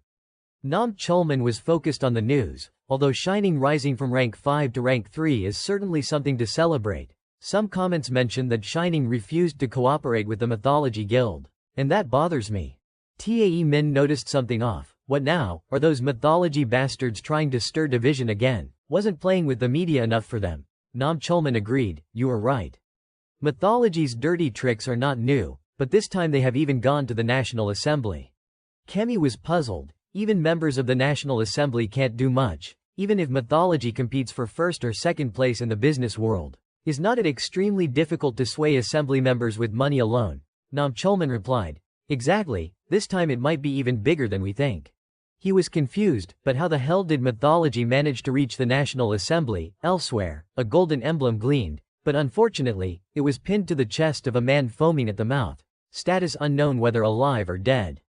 Nam Chulman was focused on the news. Although Shining rising from rank 5 to rank 3 is certainly something to celebrate, some comments mention that Shining refused to cooperate with the Mythology Guild. And that bothers me. Tae Min noticed something off. What now? Are those mythology bastards trying to stir division again? Wasn't playing with the media enough for them. Nam Chulman agreed, you are right. Mythology's dirty tricks are not new, but this time they have even gone to the National Assembly. Kemi was puzzled. Even members of the National Assembly can't do much, even if mythology competes for first or second place in the business world. Is not it extremely difficult to sway assembly members with money alone? Nam Chulman replied. Exactly, this time it might be even bigger than we think. He was confused, but how the hell did mythology manage to reach the National Assembly? Elsewhere, a golden emblem gleamed, but unfortunately, it was pinned to the chest of a man foaming at the mouth. Status unknown whether alive or dead.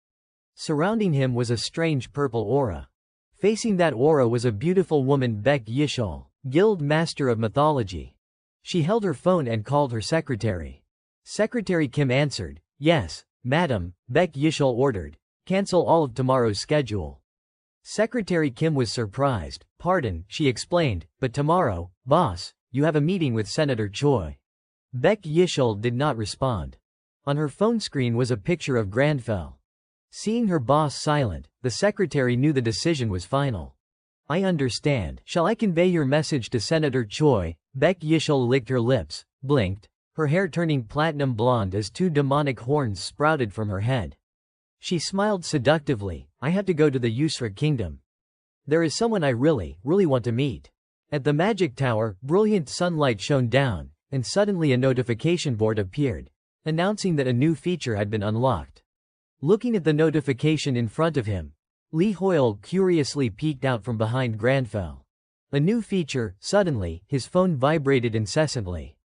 Surrounding him was a strange purple aura. Facing that aura was a beautiful woman, Beck Yishol, Guild Master of Mythology. She held her phone and called her secretary. Secretary Kim answered, yes, madam, Beck Yishol ordered. Cancel all of tomorrow's schedule. Secretary Kim was surprised. Pardon, she explained, but tomorrow, boss, you have a meeting with Senator Choi. Beck Yishol did not respond. On her phone screen was a picture of Granfell. Seeing her boss silent, the secretary knew the decision was final. I understand. Shall I convey your message to Senator Choi? Beck Yishol licked her lips, blinked, her hair turning platinum blonde as two demonic horns sprouted from her head. She smiled seductively. I have to go to the Yusra Kingdom. There is someone I really want to meet. At the magic tower, brilliant sunlight shone down, and suddenly a notification board appeared, announcing that a new feature had been unlocked. Looking at the notification in front of him, Lee Hoyle curiously peeked out from behind Granfell. A new feature. Suddenly, his phone vibrated incessantly.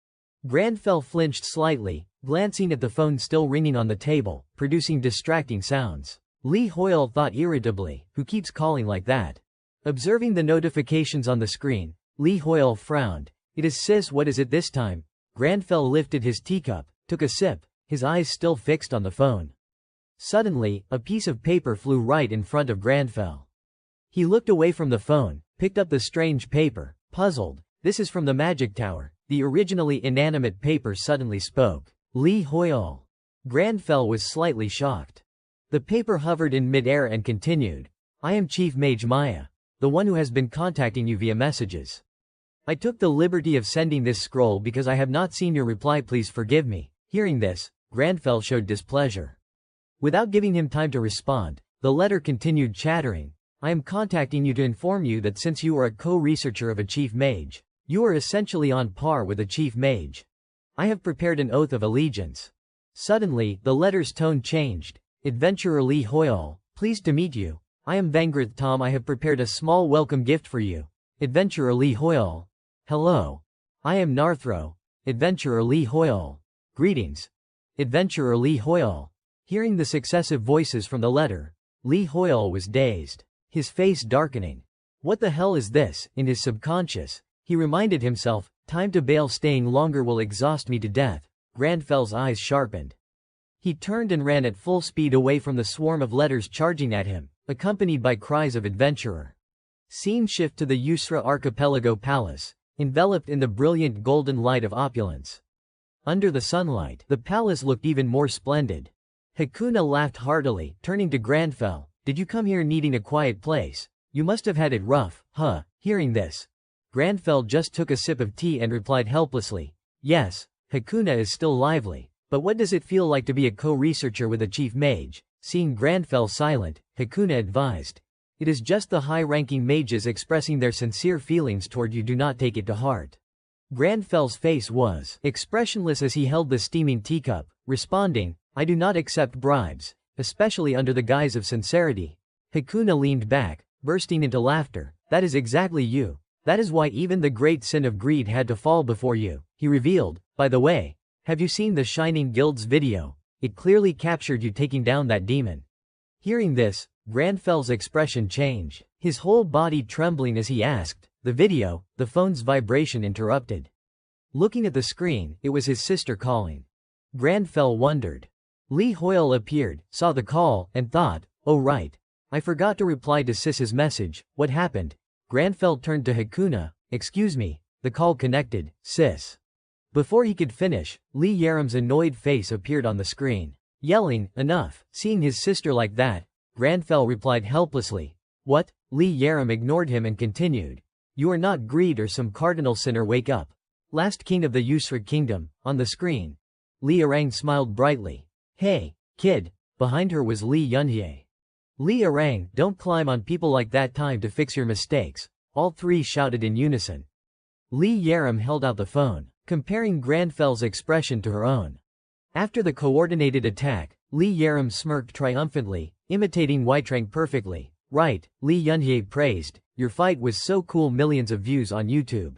Granfell flinched slightly, glancing at the phone still ringing on the table, producing distracting sounds. Lee Hoyle thought irritably, who keeps calling like that? Observing the notifications on the screen, Lee Hoyle frowned. It is sis. What is it this time? Granfell lifted his teacup, took a sip, his eyes still fixed on the phone. Suddenly, a piece of paper flew right in front of Granfell. He looked away from the phone, picked up the strange paper, puzzled. This is from the magic tower. The originally inanimate paper suddenly spoke. Lee Hoyle. Granfell was slightly shocked. The paper hovered in mid-air and continued. I am Chief Mage Maya, the one who has been contacting you via messages. I took the liberty of sending this scroll because I have not seen your reply. Please forgive me. Hearing this, Granfell showed displeasure. Without giving him time to respond, The letter continued chattering. I am contacting you to inform you that since you are a co-researcher of a chief mage, you are essentially on par with a chief mage. I have prepared an oath of allegiance. Suddenly, the letter's tone changed. Adventurer Lee Hoyle, pleased to meet you. I am Vangrith Tom. I have prepared a small welcome gift for you. Adventurer Lee Hoyle. Hello. I am Narthro. Adventurer Lee Hoyle. Greetings. Adventurer Lee Hoyle. Hearing the successive voices from the letter, Lee Hoyle was dazed, his face darkening. What the hell is this? In his subconscious, he reminded himself, time to bail, staying longer will exhaust me to death. Grandfel's eyes sharpened. He turned and ran at full speed away from the swarm of letters charging at him, accompanied by cries of adventurer. Scene shift to the Yusra Archipelago Palace, enveloped in the brilliant golden light of opulence. Under the sunlight, the palace looked even more splendid. Hakuna laughed heartily, turning to Grandfell. Did you come here needing a quiet place? You must have had it rough, huh? Hearing this, Grandfell just took a sip of tea and replied helplessly, yes, Hakuna is still lively, but what does it feel like to be a co-researcher with a chief mage? Seeing Grandfell silent, Hakuna advised, it is just the high-ranking mages expressing their sincere feelings toward you. Do not take it to heart. Grandfell's face was expressionless as he held the steaming teacup, responding, I do not accept bribes, especially under the guise of sincerity. Hakuna leaned back, bursting into laughter. That is exactly you. That is why even the great sin of greed had to fall before you, he revealed. By the way, have you seen the Shining Guild's video? It clearly captured you taking down that demon. Hearing this, Grandfell's expression changed, his whole body trembling as he asked, the video. The phone's vibration interrupted. Looking at the screen, it was his sister calling. Grandfell wondered. Lee Hoyle appeared, saw the call, and thought, oh right. I forgot to reply to Sis's message. What happened? Grandfell turned to Hakuna. Excuse me. The call connected, Sis. Before he could finish, Lee Yaram's annoyed face appeared on the screen. Yelling, enough. Seeing his sister like that, Grandfell replied helplessly. What? Lee Yaram ignored him and continued. You are not greed or some cardinal sinner. Wake up. Last king of the Yusra kingdom. On the screen, Lee Arang smiled brightly. Hey, kid. Behind her was Lee Yunhye. Lee Arang, don't climb on people like that. Time to fix your mistakes. All three shouted in unison. Lee Yaram held out the phone, comparing Grandfell's expression to her own. After the coordinated attack, Lee Yaram smirked triumphantly, imitating Waitrang perfectly. Right, Lee Yunhye praised, your fight was so cool. Millions of views on YouTube.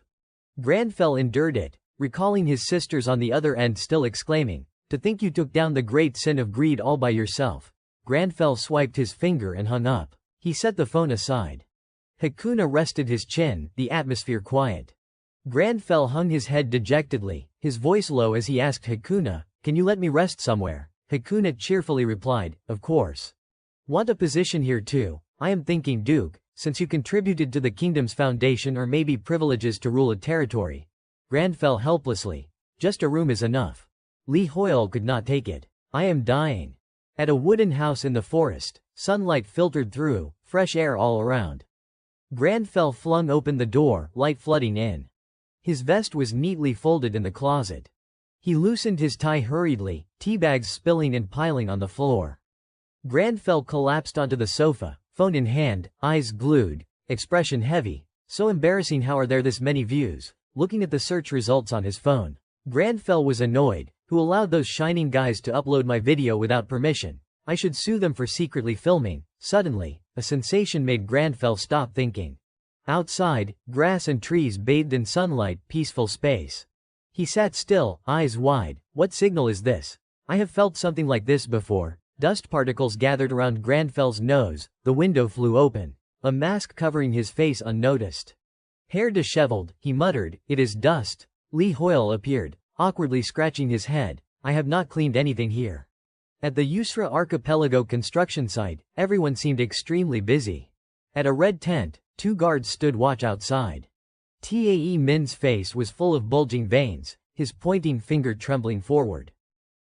Grandfell endured it, recalling his sisters on the other end still exclaiming, to think you took down the great sin of greed all by yourself. Grandfell swiped his finger and hung up. He set the phone aside. Hakuna rested his chin, the atmosphere quiet. Grandfell hung his head dejectedly, his voice low as he asked Hakuna, can you let me rest somewhere? Hakuna cheerfully replied, of course. Want a position here too? I am thinking Duke, since you contributed to the kingdom's foundation, or maybe privileges to rule a territory. Grandfell helplessly. Just a room is enough. Lee Hoyle could not take it. I am dying. At a wooden house in the forest, sunlight filtered through, fresh air all around. Grandfell flung open the door, light flooding in. His vest was neatly folded in the closet. He loosened his tie hurriedly, teabags spilling and piling on the floor. Grandfell collapsed onto the sofa, phone in hand, eyes glued, expression heavy. So embarrassing. How are there this many views? Looking at the search results on his phone, Grandfell was annoyed. Who allowed those shining guys to upload my video without permission? I should sue them for secretly filming. Suddenly, a sensation made Grandfell stop thinking. Outside, grass and trees bathed in sunlight, peaceful space. He sat still, eyes wide. What signal is this? I have felt something like this before. Dust particles gathered around Grandfell's nose. The window flew open, a mask covering his face unnoticed. Hair disheveled, he muttered, it is dust. Lee Hoyle appeared, awkwardly scratching his head. I have not cleaned anything here. At the Yusra Archipelago construction site, everyone seemed extremely busy. At a red tent, 2 guards stood watch outside. Tae Min's face was full of bulging veins, his pointing finger trembling forward.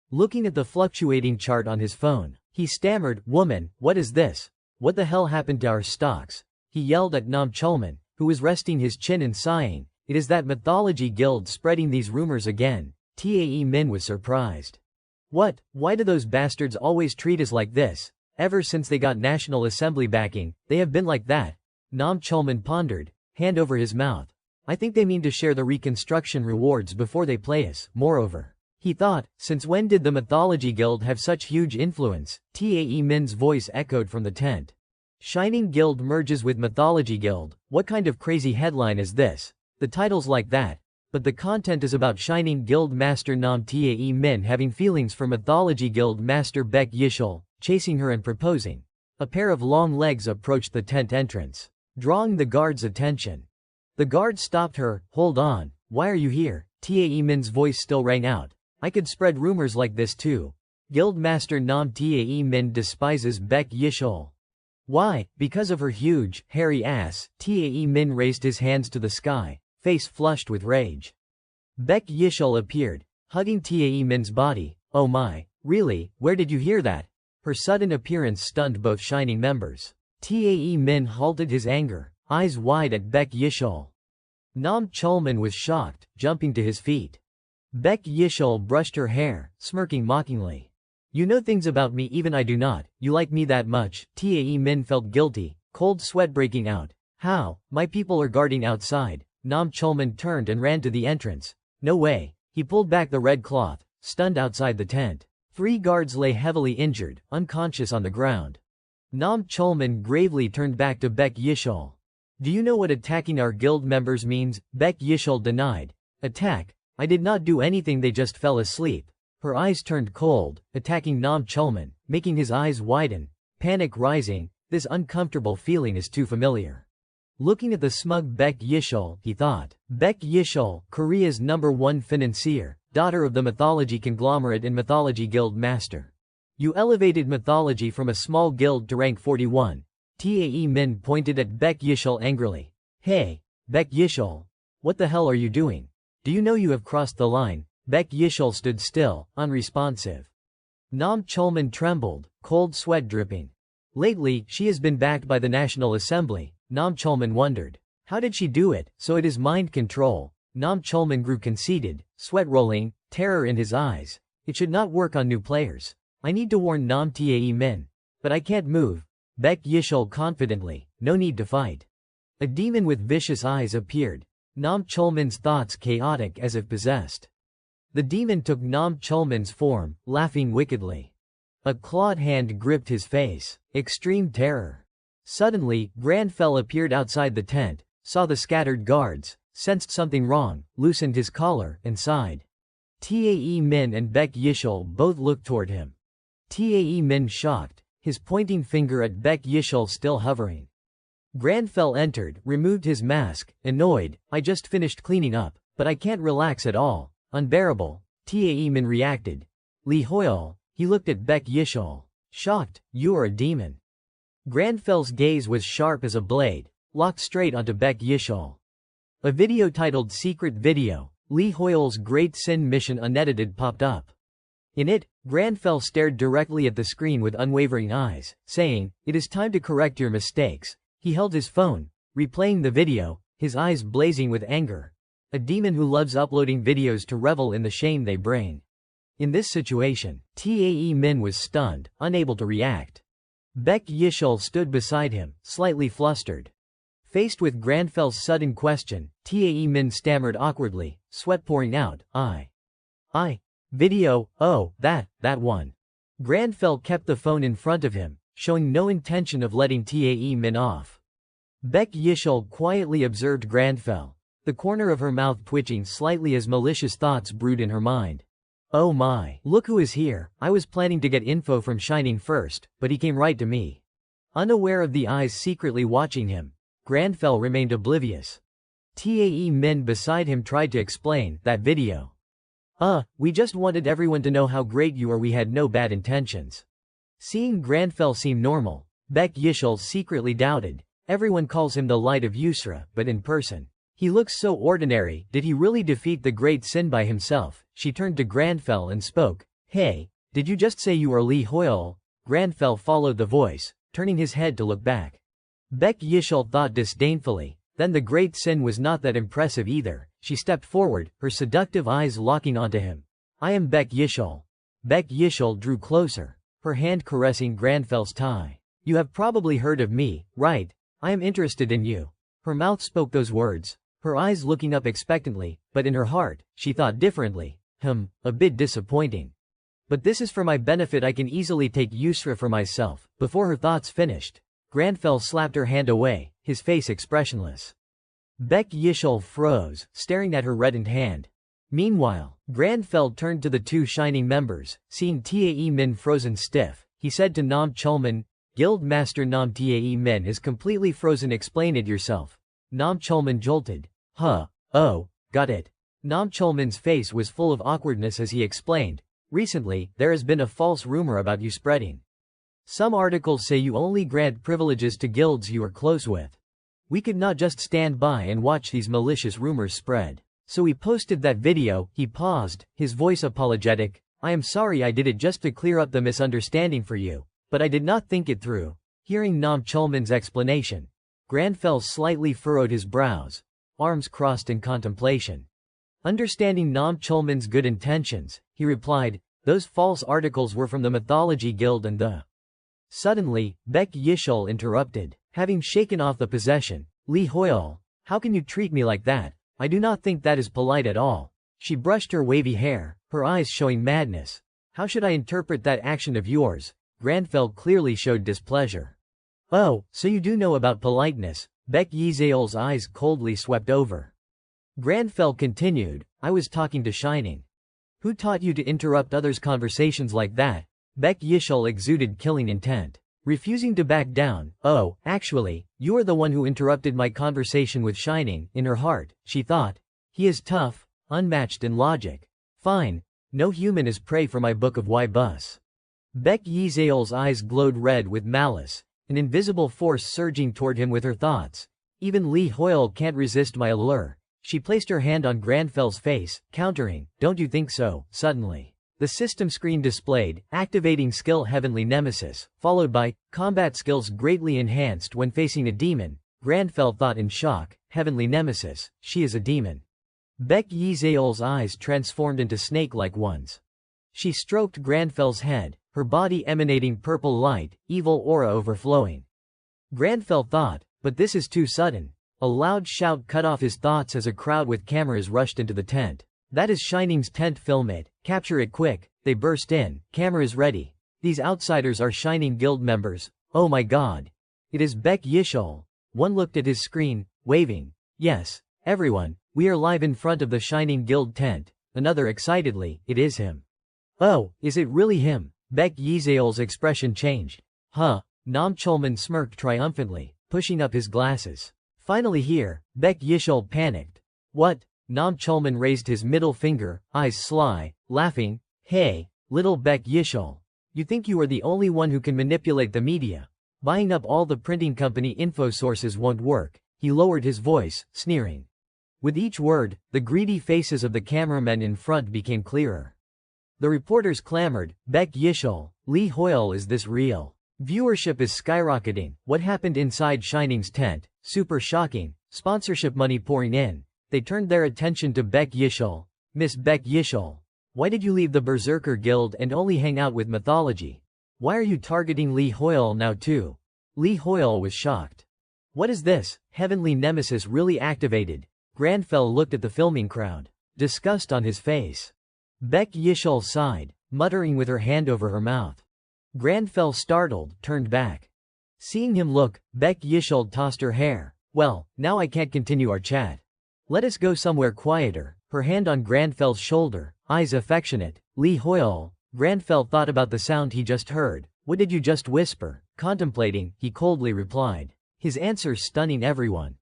Looking at the fluctuating chart on his phone, he stammered, woman, what is this? What the hell happened to our stocks? He yelled at Nam Chulman, who was resting his chin and sighing. It is that mythology guild spreading these rumors again. Tae Min was surprised. What? Why do those bastards always treat us like this? Ever since they got National Assembly backing, they have been like that. Nam Chulman pondered, hand over his mouth. I think they mean to share the reconstruction rewards before they play us. Moreover, he thought, since when did the Mythology Guild have such huge influence? Tae Min's voice echoed from the tent. Shining Guild merges with Mythology Guild. What kind of crazy headline is this? The title's like that, but the content is about Shining Guild Master Nam Tae Min having feelings for Mythology Guild Master Baek Yishul, chasing her and proposing. A pair of long legs approached the tent entrance, drawing the guard's attention. The guard stopped her. Hold on, why are you here? Tae Min's voice still rang out. I could spread rumors like this too. Guild Master Nam Tae Min despises Baek Yishul. Why? Because of her huge, hairy ass. Tae Min raised his hands to the sky, face flushed with rage. Baek Yishul appeared, hugging Tae Min's body. Oh my, really, where did you hear that? Her sudden appearance stunned both Shining members. Tae Min halted his anger, eyes wide at Baek Yishul. Nam Chulman was shocked, jumping to his feet. Baek Yishul brushed her hair, smirking mockingly. You know things about me even I do not. You like me that much? Tae Min felt guilty, cold sweat breaking out. How? My people are guarding outside. Nam Chulman turned and ran to the entrance. No way. He pulled back the red cloth, stunned outside the tent. 3 guards lay heavily injured, unconscious on the ground. Nam Chulman gravely turned back to Baek Yishul. Do you know what attacking our guild members means? Baek Yishul denied. Attack? I did not do anything, they just fell asleep. Her eyes turned cold, attacking Nam Chulman, making his eyes widen, panic rising. This uncomfortable feeling is too familiar. Looking at the smug Baek Yishul, he thought. Baek Yishul, Korea's #1 financier, daughter of the mythology conglomerate and Mythology Guild Master. You elevated mythology from a small guild to rank 41. Tae Min pointed at Baek Yishul angrily. Hey, Baek Yishul. What the hell are you doing? Do you know you have crossed the line? Baek Yishul stood still, unresponsive. Nam Chulman trembled, cold sweat dripping. Lately, she has been backed by the National Assembly. Nam Chulman wondered. How did she do it? So it is mind control. Nam Chulman grew conceited, sweat rolling, terror in his eyes. It should not work on new players. I need to warn Nam Tae Min. But I can't move. Baek Yishul confidently. No need to fight. A demon with vicious eyes appeared. Nam Chulman's thoughts chaotic as if possessed. The demon took Nam Chulman's form, laughing wickedly. A clawed hand gripped his face. Extreme terror. Suddenly, Granfell appeared outside the tent, saw the scattered guards, sensed something wrong, loosened his collar, and sighed. Tae Min and Baek Yishul both looked toward him. Tae Min shocked, his pointing finger at Baek Yishul still hovering. Granfell entered, removed his mask, annoyed. I just finished cleaning up, but I can't relax at all. Unbearable. Tae Min reacted. Lee Hoyle. He looked at Baek Yishul. Shocked. You are a demon. Granfell's gaze was sharp as a blade, locked straight onto Baek Yishul. A video titled Secret Video, Lee Hoyle's Great Sin Mission Unedited popped up. In it, Granfell stared directly at the screen with unwavering eyes, saying, "It is time to correct your mistakes." He held his phone, replaying the video, his eyes blazing with anger. A demon who loves uploading videos to revel in the shame they bring. In this situation, Tae Min was stunned, unable to react. Baek Yishul stood beside him, slightly flustered. Faced with Granfell's sudden question, Tae Min stammered awkwardly, sweat pouring out. Video, oh, that one. Granfell kept the phone in front of him, showing no intention of letting Tae Min off. Baek Yishul quietly observed Granfell, the corner of her mouth twitching slightly as malicious thoughts brewed in her mind. Oh my, look who is here. I was planning to get info from Shining first, but he came right to me. Unaware of the eyes secretly watching him, Granfell remained oblivious. Tae Min beside him tried to explain, that video. We just wanted everyone to know how great you are, we had no bad intentions. Seeing Granfell seem normal, Baek Yishul secretly doubted. Everyone calls him the Light of Yusra, but in person, he looks so ordinary. Did he really defeat the great sin by himself? She turned to Granfell and spoke. Hey, did you just say you are Lee Hoyle? Granfell followed the voice, turning his head to look back. Baek Yishul thought disdainfully, then the great sin was not that impressive either. She stepped forward, her seductive eyes locking onto him. I am Baek Yishul. Baek Yishul drew closer. her hand caressing Granfel's tie. You have probably heard of me, right? I am interested in you. Her mouth spoke those words, her eyes looking up expectantly, but in her heart, she thought differently. A bit disappointing. But this is for my benefit, I can easily take Yusra for myself. Before her thoughts finished, Granfell slapped her hand away, his face expressionless. Baek Yishul froze, staring at her reddened hand. Meanwhile, Granfell turned to the two shining members, seeing Tae Min frozen stiff. He said to Nam Chulman, Guild Master Nam Tae Min is completely frozen, explain it yourself. Nam Chulman jolted. Oh, got it. Nam Chulman's face was full of awkwardness as he explained. Recently, there has been a false rumor about you spreading. Some articles say you only grant privileges to guilds you are close with. We could not just stand by and watch these malicious rumors spread. So we posted that video. He paused, his voice apologetic. I am sorry, I did it just to clear up the misunderstanding for you, but I did not think it through. Hearing Nam Chulman's explanation, Granfell slightly furrowed his brows, arms crossed in contemplation. Understanding Nam Chulman's good intentions, he replied, those false articles were from the Mythology Guild and the... Suddenly, Baek Yishul interrupted, having shaken off the possession. Lee Hoyol, how can you treat me like that? I do not think that is polite at all. She brushed her wavy hair, her eyes showing madness. How should I interpret that action of yours? Granfell clearly showed displeasure. Oh, so you do know about politeness. Baek Yizale's eyes coldly swept over. Granfell continued, I was talking to Shining. Who taught you to interrupt others' conversations like that? Baek Yishul exuded killing intent. Refusing to back down. Oh, actually, you are the one who interrupted my conversation with Shining. In her heart, she thought. He is tough, unmatched in logic. Fine. No human is prey for my book of Y-Bus. Baek Yizale's eyes glowed red with malice, an invisible force surging toward him with her thoughts. Even Lee Hoyle can't resist my allure. She placed her hand on Granfell's face, countering, don't you think so? Suddenly, the system screen displayed, activating skill Heavenly Nemesis, followed by, combat skills greatly enhanced when facing a demon. Granfell thought in shock, Heavenly Nemesis, she is a demon. Baek Yizale's eyes transformed into snake-like ones. She stroked Granfell's head, her body emanating purple light, evil aura overflowing. Granfell thought, but this is too sudden. A loud shout cut off his thoughts as a crowd with cameras rushed into the tent. That is Shining's tent, film it, capture it quick. They burst in, cameras ready. These outsiders are Shining Guild members. Oh my god. It is Baek Yishul. One looked at his screen, waving. Yes, everyone, we are live in front of the Shining Guild tent. Another excitedly, it is him. Oh, is it really him? Baek Yizale's expression changed. Nam Chulman smirked triumphantly, pushing up his glasses. Finally here, Baek Yishul panicked. What? Nam Chulman raised his middle finger, eyes sly, laughing. Hey, little Baek Yishul. You think you are the only one who can manipulate the media? Buying up all the printing company info sources won't work. He lowered his voice, sneering. With each word, the greedy faces of the cameramen in front became clearer. The reporters clamored, Baek Yishul, Lee Hoyle, is this real? Viewership is skyrocketing. What happened inside Shining's tent? Super shocking. Sponsorship money pouring in. They turned their attention to Baek Yishul. Miss Baek Yishul, why did you leave the Berserker Guild and only hang out with mythology? Why are you targeting Lee Hoyle now too? Lee Hoyle was shocked. What is this? Heavenly Nemesis really activated. Granfell looked at the filming crowd, disgust on his face. Baek Yishul sighed, muttering with her hand over her mouth. Granfell, startled, turned back. Seeing him look, Baek Yishul tossed her hair. Well, now I can't continue our chat. Let us go somewhere quieter. Her hand on Granfell's shoulder, eyes affectionate. Lee Hoyle. Granfell thought about the sound he just heard. What did you just whisper? Contemplating, he coldly replied. His answer stunning everyone.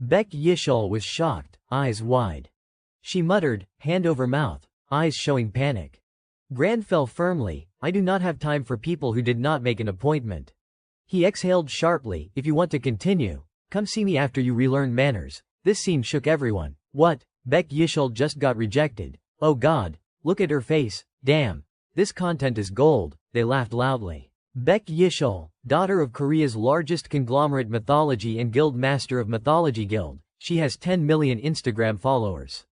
Baek Yishul was shocked, eyes wide. She muttered, hand over mouth, eyes showing panic. Granfell firmly, I do not have time for people who did not make an appointment. He exhaled sharply, if you want to continue, come see me after you relearn manners. This scene shook everyone. What? Baek Yishul just got rejected. Oh god, look at her face, damn. This content is gold, they laughed loudly. Baek Yishul, daughter of Korea's largest conglomerate Mythology and Guild Master of Mythology Guild. She has 10 million Instagram followers.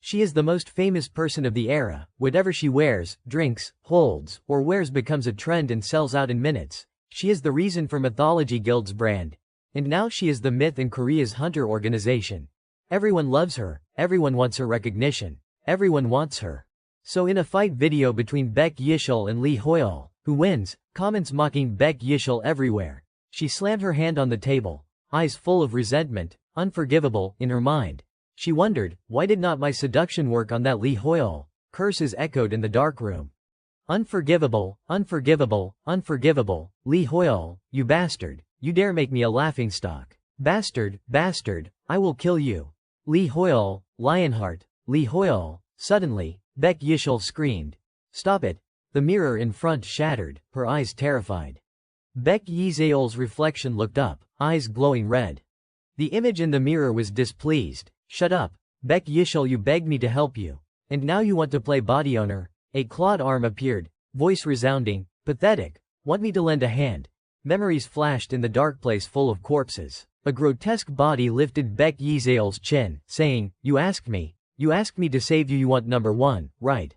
She is the most famous person of the era. Whatever she wears, drinks, holds, or wears becomes a trend and sells out in minutes. She is the reason for Mythology Guild's brand. And now she is the myth in Korea's hunter organization. Everyone loves her, everyone wants her recognition, everyone wants her. So in a fight video between Baek Yishul and Lee Hoyeol, who wins? Comments mocking Baek Yishul everywhere. She slammed her hand on the table, eyes full of resentment, unforgivable, in her mind. She wondered, why did not my seduction work on that Lee Hoyeol? Curses echoed in the dark room. Unforgivable, unforgivable, unforgivable, Lee Hoyeol, you bastard, you dare make me a laughingstock. Bastard, bastard, I will kill you. Lee Hoyeol, Lionheart, Lee Hoyeol. Suddenly, Baek Yishul screamed. Stop it. The mirror in front shattered, her eyes terrified. Baek Yishul's reflection looked up, eyes glowing red. The image in the mirror was displeased. Shut up. Baek Yishul, you begged me to help you. And now you want to play body owner? A clawed arm appeared, voice resounding, pathetic. Want me to lend a hand? Memories flashed in the dark place full of corpses. A grotesque body lifted Baek Yishul's chin, saying, You asked me to save you want number one, right?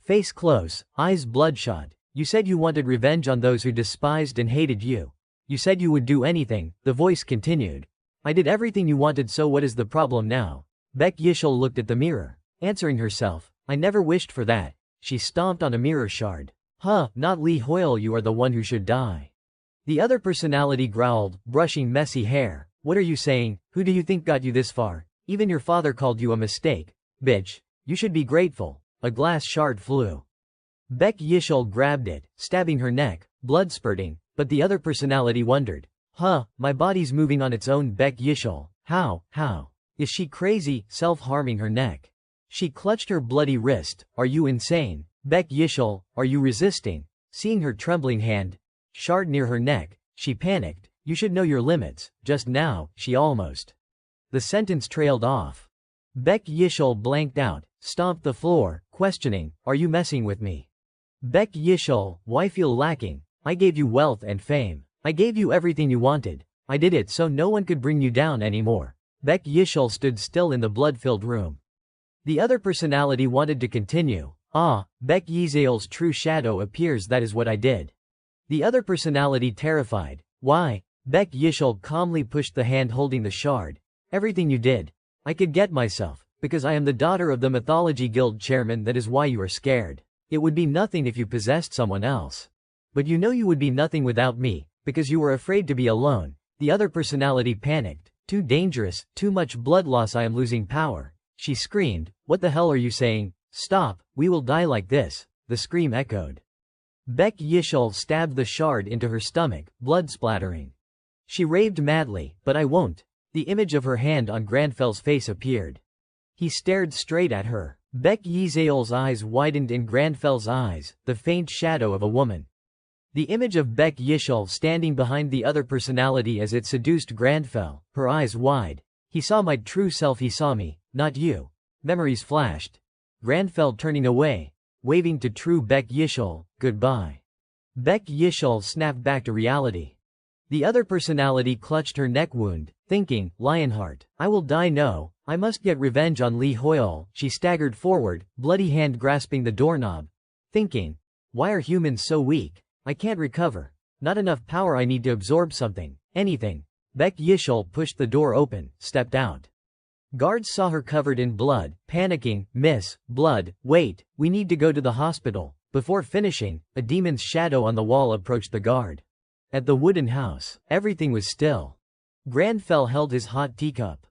Face close, eyes bloodshot. You said you wanted revenge on those who despised and hated you. You said you would do anything, the voice continued. I did everything you wanted, so what is the problem now? Baek Yishul looked at the mirror, answering herself, I never wished for that. She stomped on a mirror shard. Not Lee Hoyeol, you are the one who should die. The other personality growled, brushing messy hair. What are you saying? Who do you think got you this far? Even your father called you a mistake. Bitch. You should be grateful. A glass shard flew. Baek Yishul grabbed it, stabbing her neck, blood spurting, but the other personality wondered. My body's moving on its own. Baek Yishul. How? Is she crazy? Self-harming her neck. She clutched her bloody wrist. Are you insane? Baek Yishul, are you resisting? Seeing her trembling hand, shard near her neck, she panicked. You should know your limits. Just now, she almost. The sentence trailed off. Baek Yishul blanked out, stomped the floor, questioning, are you messing with me? Baek Yishul, why feel lacking? I gave you wealth and fame. I gave you everything you wanted. I did it so no one could bring you down anymore. Baek Yishul stood still in the blood-filled room. The other personality wanted to continue. Baek Yishul's true shadow appears, that is what I did. The other personality terrified. Why? Baek Yishul calmly pushed the hand holding the shard. Everything you did. I could get myself, because I am the daughter of the Mythology Guild chairman, that is why you are scared. It would be nothing if you possessed someone else. But you know you would be nothing without me, because you were afraid to be alone. The other personality panicked. Too dangerous, too much blood loss, I am losing power. She screamed, what the hell are you saying? Stop, we will die like this. The scream echoed. Baek Yishul stabbed the shard into her stomach, blood splattering. She raved madly, but I won't. The image of her hand on Granfel's face appeared. He stared straight at her. Baek Yishul's eyes widened in Granfel's eyes, the faint shadow of a woman. The image of Baek Yishul standing behind the other personality as it seduced Granfell, her eyes wide. He saw my true self, he saw me, not you. Memories flashed. Granfell turning away, waving to true Baek Yishul, goodbye. Baek Yishul snapped back to reality. The other personality clutched her neck wound, thinking, Lionheart, I will die, no, I must get revenge on Lee Hoyeol. She staggered forward, bloody hand grasping the doorknob. Thinking, why are humans so weak? I can't recover. Not enough power, I need to absorb something, anything. Baek Yishul pushed the door open, stepped out. Guards saw her covered in blood, panicking, Miss, blood, wait, we need to go to the hospital. Before finishing, a demon's shadow on the wall approached the guard. At the wooden house, everything was still. Granfell held his hot teacup.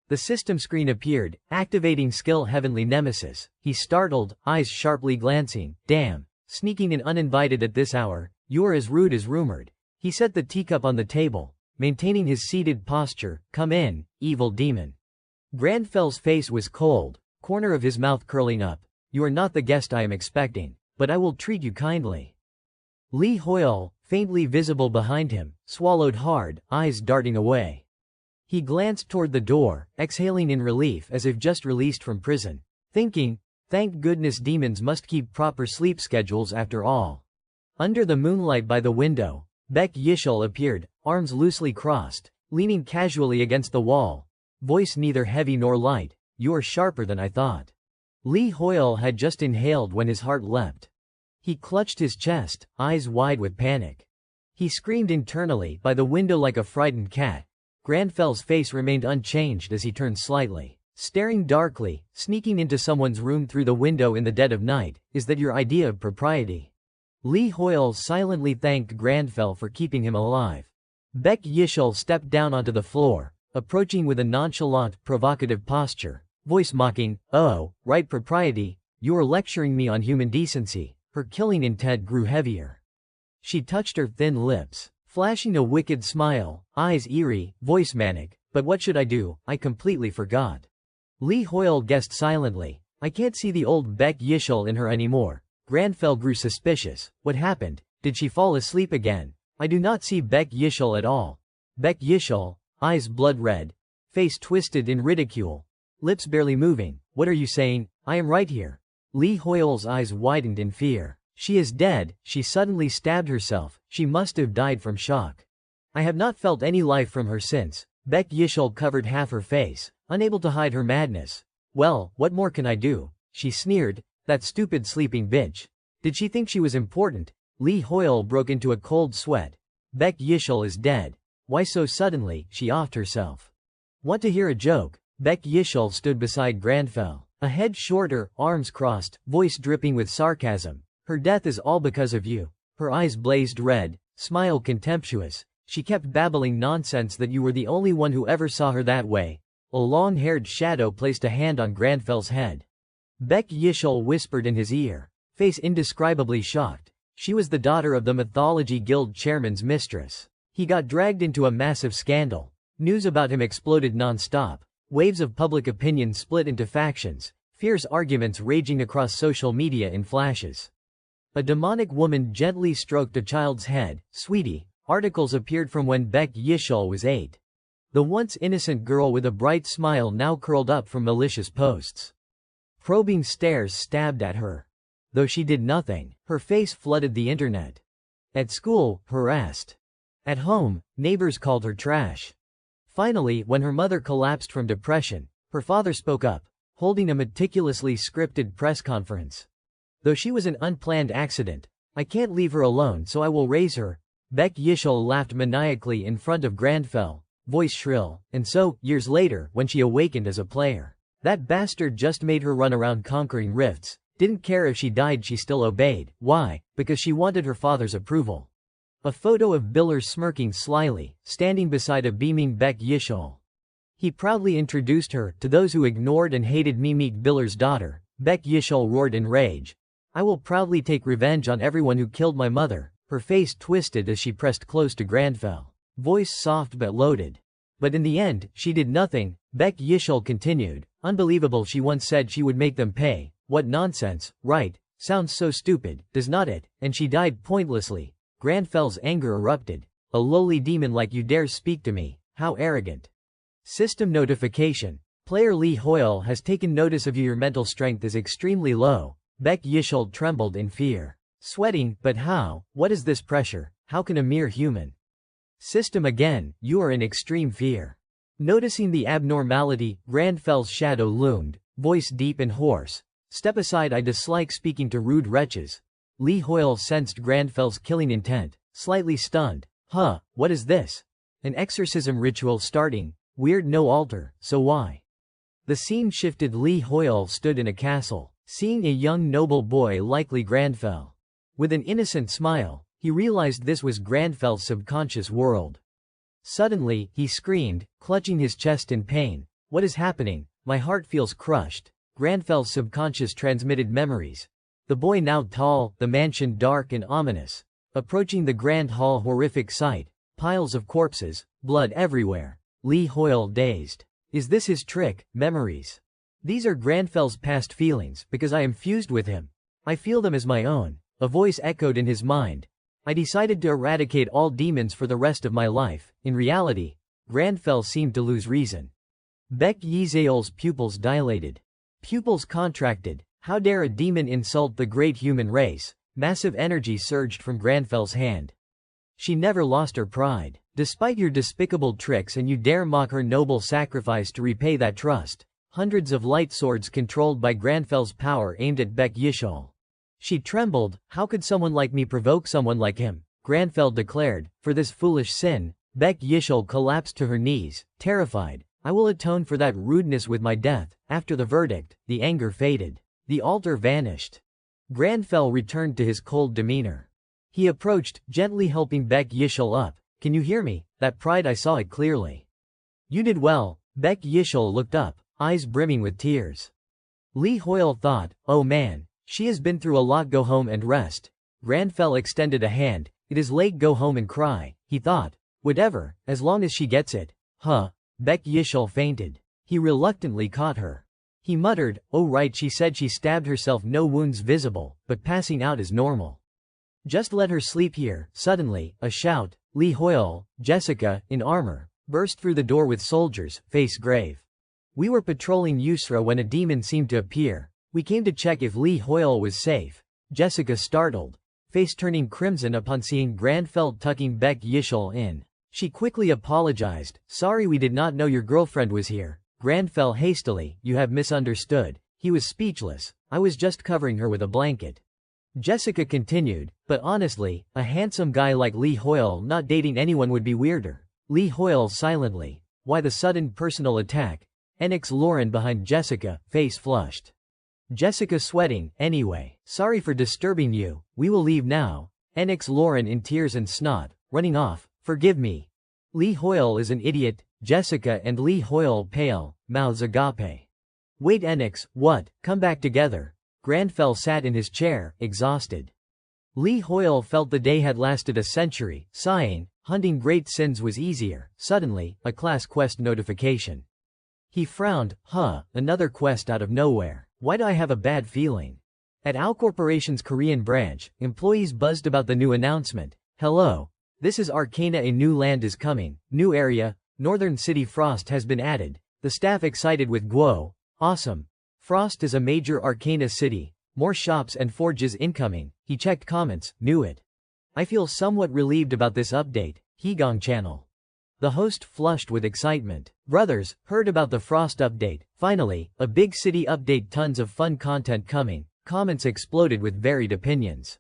The system screen appeared, activating skill Heavenly Nemesis. He startled, eyes sharply glancing. Damn, sneaking in uninvited at this hour, you're as rude as rumored. He set the teacup on the table, maintaining his seated posture. Come in, evil demon. Granfell's face was cold, corner of his mouth curling up. You are not the guest I am expecting, but I will treat you kindly. Lee Hoyeol, faintly visible behind him, swallowed hard, eyes darting away. He glanced toward the door, exhaling in relief as if just released from prison, thinking, thank goodness demons must keep proper sleep schedules after all. Under the moonlight by the window, Baek Yishul appeared, arms loosely crossed, leaning casually against the wall. Voice neither heavy nor light. You are sharper than I thought. Li Hoyle had just inhaled when his heart leapt. He clutched his chest, eyes wide with panic. He screamed internally by the window like a frightened cat. Granfell's face remained unchanged as he turned slightly, staring darkly, sneaking into someone's room through the window in the dead of night. Is that your idea of propriety? Li Hoyle silently thanked Granfell for keeping him alive. Baek Yishul stepped down onto the floor, approaching with a nonchalant, provocative posture, voice mocking, "Oh, right, propriety, you are lecturing me on human decency." Her killing intent grew heavier. She touched her thin lips, flashing a wicked smile, eyes eerie, voice manic. "But what should I do? I completely forgot." Li Hoyle guessed silently. "I can't see the old Baek Yishul in her anymore." Granfell grew suspicious. What happened? Did she fall asleep again? "I do not see Baek Yishul at all." Baek Yishul, eyes blood red, face twisted in ridicule, lips barely moving. "What are you saying? I am right here." Li Hoyle's eyes widened in fear. "She is dead." She suddenly stabbed herself. She must have died from shock. "I have not felt any life from her since." Baek Yishul covered half her face, unable to hide her madness. "Well, what more can I do?" she sneered. "That stupid sleeping bitch. Did she think she was important?" Li Hoyle broke into a cold sweat. "Baek Yishul is dead." "Why so suddenly?" She offed herself. "Want to hear a joke?" Baek Yishul stood beside Granfell, a head shorter, arms crossed, voice dripping with sarcasm. "Her death is all because of you." Her eyes blazed red, smile contemptuous. "She kept babbling nonsense that you were the only one who ever saw her that way." A long-haired shadow placed a hand on Granfell's head. Baek Yishul whispered in his ear, face indescribably shocked. She was the daughter of the Mythology Guild chairman's mistress. He got dragged into a massive scandal. News about him exploded non-stop. Waves of public opinion split into factions, fierce arguments raging across social media in flashes. A demonic woman gently stroked a child's head. "Sweetie." Articles appeared from when Baek Yishul was 8. The once innocent girl with a bright smile now curled up from malicious posts. Probing stares stabbed at her. Though she did nothing, her face flooded the internet. At school, harassed. At home, neighbors called her trash. Finally, when her mother collapsed from depression, her father spoke up, holding a meticulously scripted press conference. "Though she was an unplanned accident, I can't leave her alone, so I will raise her." Baek Yishul laughed maniacally in front of Granfell, voice shrill. "And so, years later, when she awakened as a player, that bastard just made her run around conquering rifts. Didn't care if she died, she still obeyed. Why? Because she wanted her father's approval." A photo of Biller smirking slyly, standing beside a beaming Baek Yishul. He proudly introduced her to those who ignored and hated me. "Meet Biller's daughter." Baek Yishul roared in rage. "I will proudly take revenge on everyone who killed my mother." Her face twisted as she pressed close to Granfell, voice soft but loaded. "But in the end, she did nothing." Baek Yishul continued. "Unbelievable, she once said she would make them pay." What nonsense, right? Sounds so stupid, does not it? And she died pointlessly. Granfell's anger erupted. "A lowly demon like you dares speak to me? How arrogant." System notification. Player Li Hoyle has taken notice of you. Your mental strength is extremely low. Baek Yishul trembled in fear. Sweating, but how? What is this pressure? How can a mere human? System again, you are in extreme fear. Noticing the abnormality, Granfell's shadow loomed, voice deep and hoarse. "Step aside, I dislike speaking to rude wretches." Li Hoyle sensed Granfell's killing intent, slightly stunned. "Huh, what is this? An exorcism ritual starting? Weird, no altar, so why?" The scene shifted. Li Hoyle stood in a castle, seeing a young noble boy, likely Granfell. With an innocent smile, he realized this was Granfell's subconscious world. Suddenly, he screamed, clutching his chest in pain. "What is happening? My heart feels crushed." Granfell's subconscious transmitted memories. The boy now tall, the mansion dark and ominous. Approaching the grand hall, horrific sight. Piles of corpses, blood everywhere. Li Hoyle dazed. Is this his trick? Memories. These are Granfell's past feelings, because I am fused with him. I feel them as my own. A voice echoed in his mind. I decided to eradicate all demons for the rest of my life. In reality, Granfell seemed to lose reason. Baek Yishul's pupils dilated. Pupils contracted. How dare a demon insult the great human race? Massive energy surged from Granfell's hand. She never lost her pride. Despite your despicable tricks, and you dare mock her noble sacrifice to repay that trust. Hundreds of light swords controlled by Granfel's power aimed at Baek Yishol. She trembled. How could someone like me provoke someone like him? Granfell declared. For this foolish sin, Baek Yishol collapsed to her knees, terrified. I will atone for that rudeness with my death. After the verdict, the anger faded. The altar vanished. Granfell returned to his cold demeanor. He approached, gently helping Baek Yishol up. Can you hear me? That pride, I saw it clearly. You did well. Baek Yishol looked up, eyes brimming with tears. Lee Hoyle thought, oh man, she has been through a lot, go home and rest. Granfell extended a hand. It is late, go home and cry, he thought. Whatever, as long as she gets it. Huh. Baek Yishol fainted. He reluctantly caught her. He muttered, oh right, she said she stabbed herself, no wounds visible, but passing out is normal. Just let her sleep here. Suddenly, a shout. Lee Hoyle, Jessica, in armor, burst through the door with soldiers, face grave. We were patrolling Yusra when a demon seemed to appear. We came to check if Lee Hoyle was safe. Jessica startled, face turning crimson upon seeing Granfell tucking Baek Yishol in. She quickly apologized. Sorry, we did not know your girlfriend was here. Granfell hastily, you have misunderstood. He was speechless. I was just covering her with a blanket. Jessica continued, but honestly, a handsome guy like Lee Hoyle not dating anyone would be weirder. Lee Hoyle silently. Why the sudden personal attack? Enix Lauren behind Jessica, face flushed. Jessica sweating, anyway. Sorry for disturbing you. We will leave now. Enix Lauren in tears and snot, running off. Forgive me. Lee Hoyle is an idiot. Jessica and Lee Hoyle pale, mouths agape. Wait, Enix, what? Come back together. Granfell sat in his chair, exhausted. Lee Hoyle felt the day had lasted a century, sighing. Hunting great sins was easier. Suddenly, a class quest notification. He frowned. Another quest out of nowhere. Why do I have a bad feeling? At OW Corporation's Korean branch, employees buzzed about the new announcement. Hello. This is Arcana, a new land is coming. New area, Northern City Frost has been added. The staff excited with Guo. Awesome. Frost is a major Arcana city. More shops and forges incoming. He checked comments, knew it. I feel somewhat relieved about this update. Hegong channel. The host flushed with excitement. Brothers, heard about the Frost update. Finally, a big city update, tons of fun content coming. Comments exploded with varied opinions.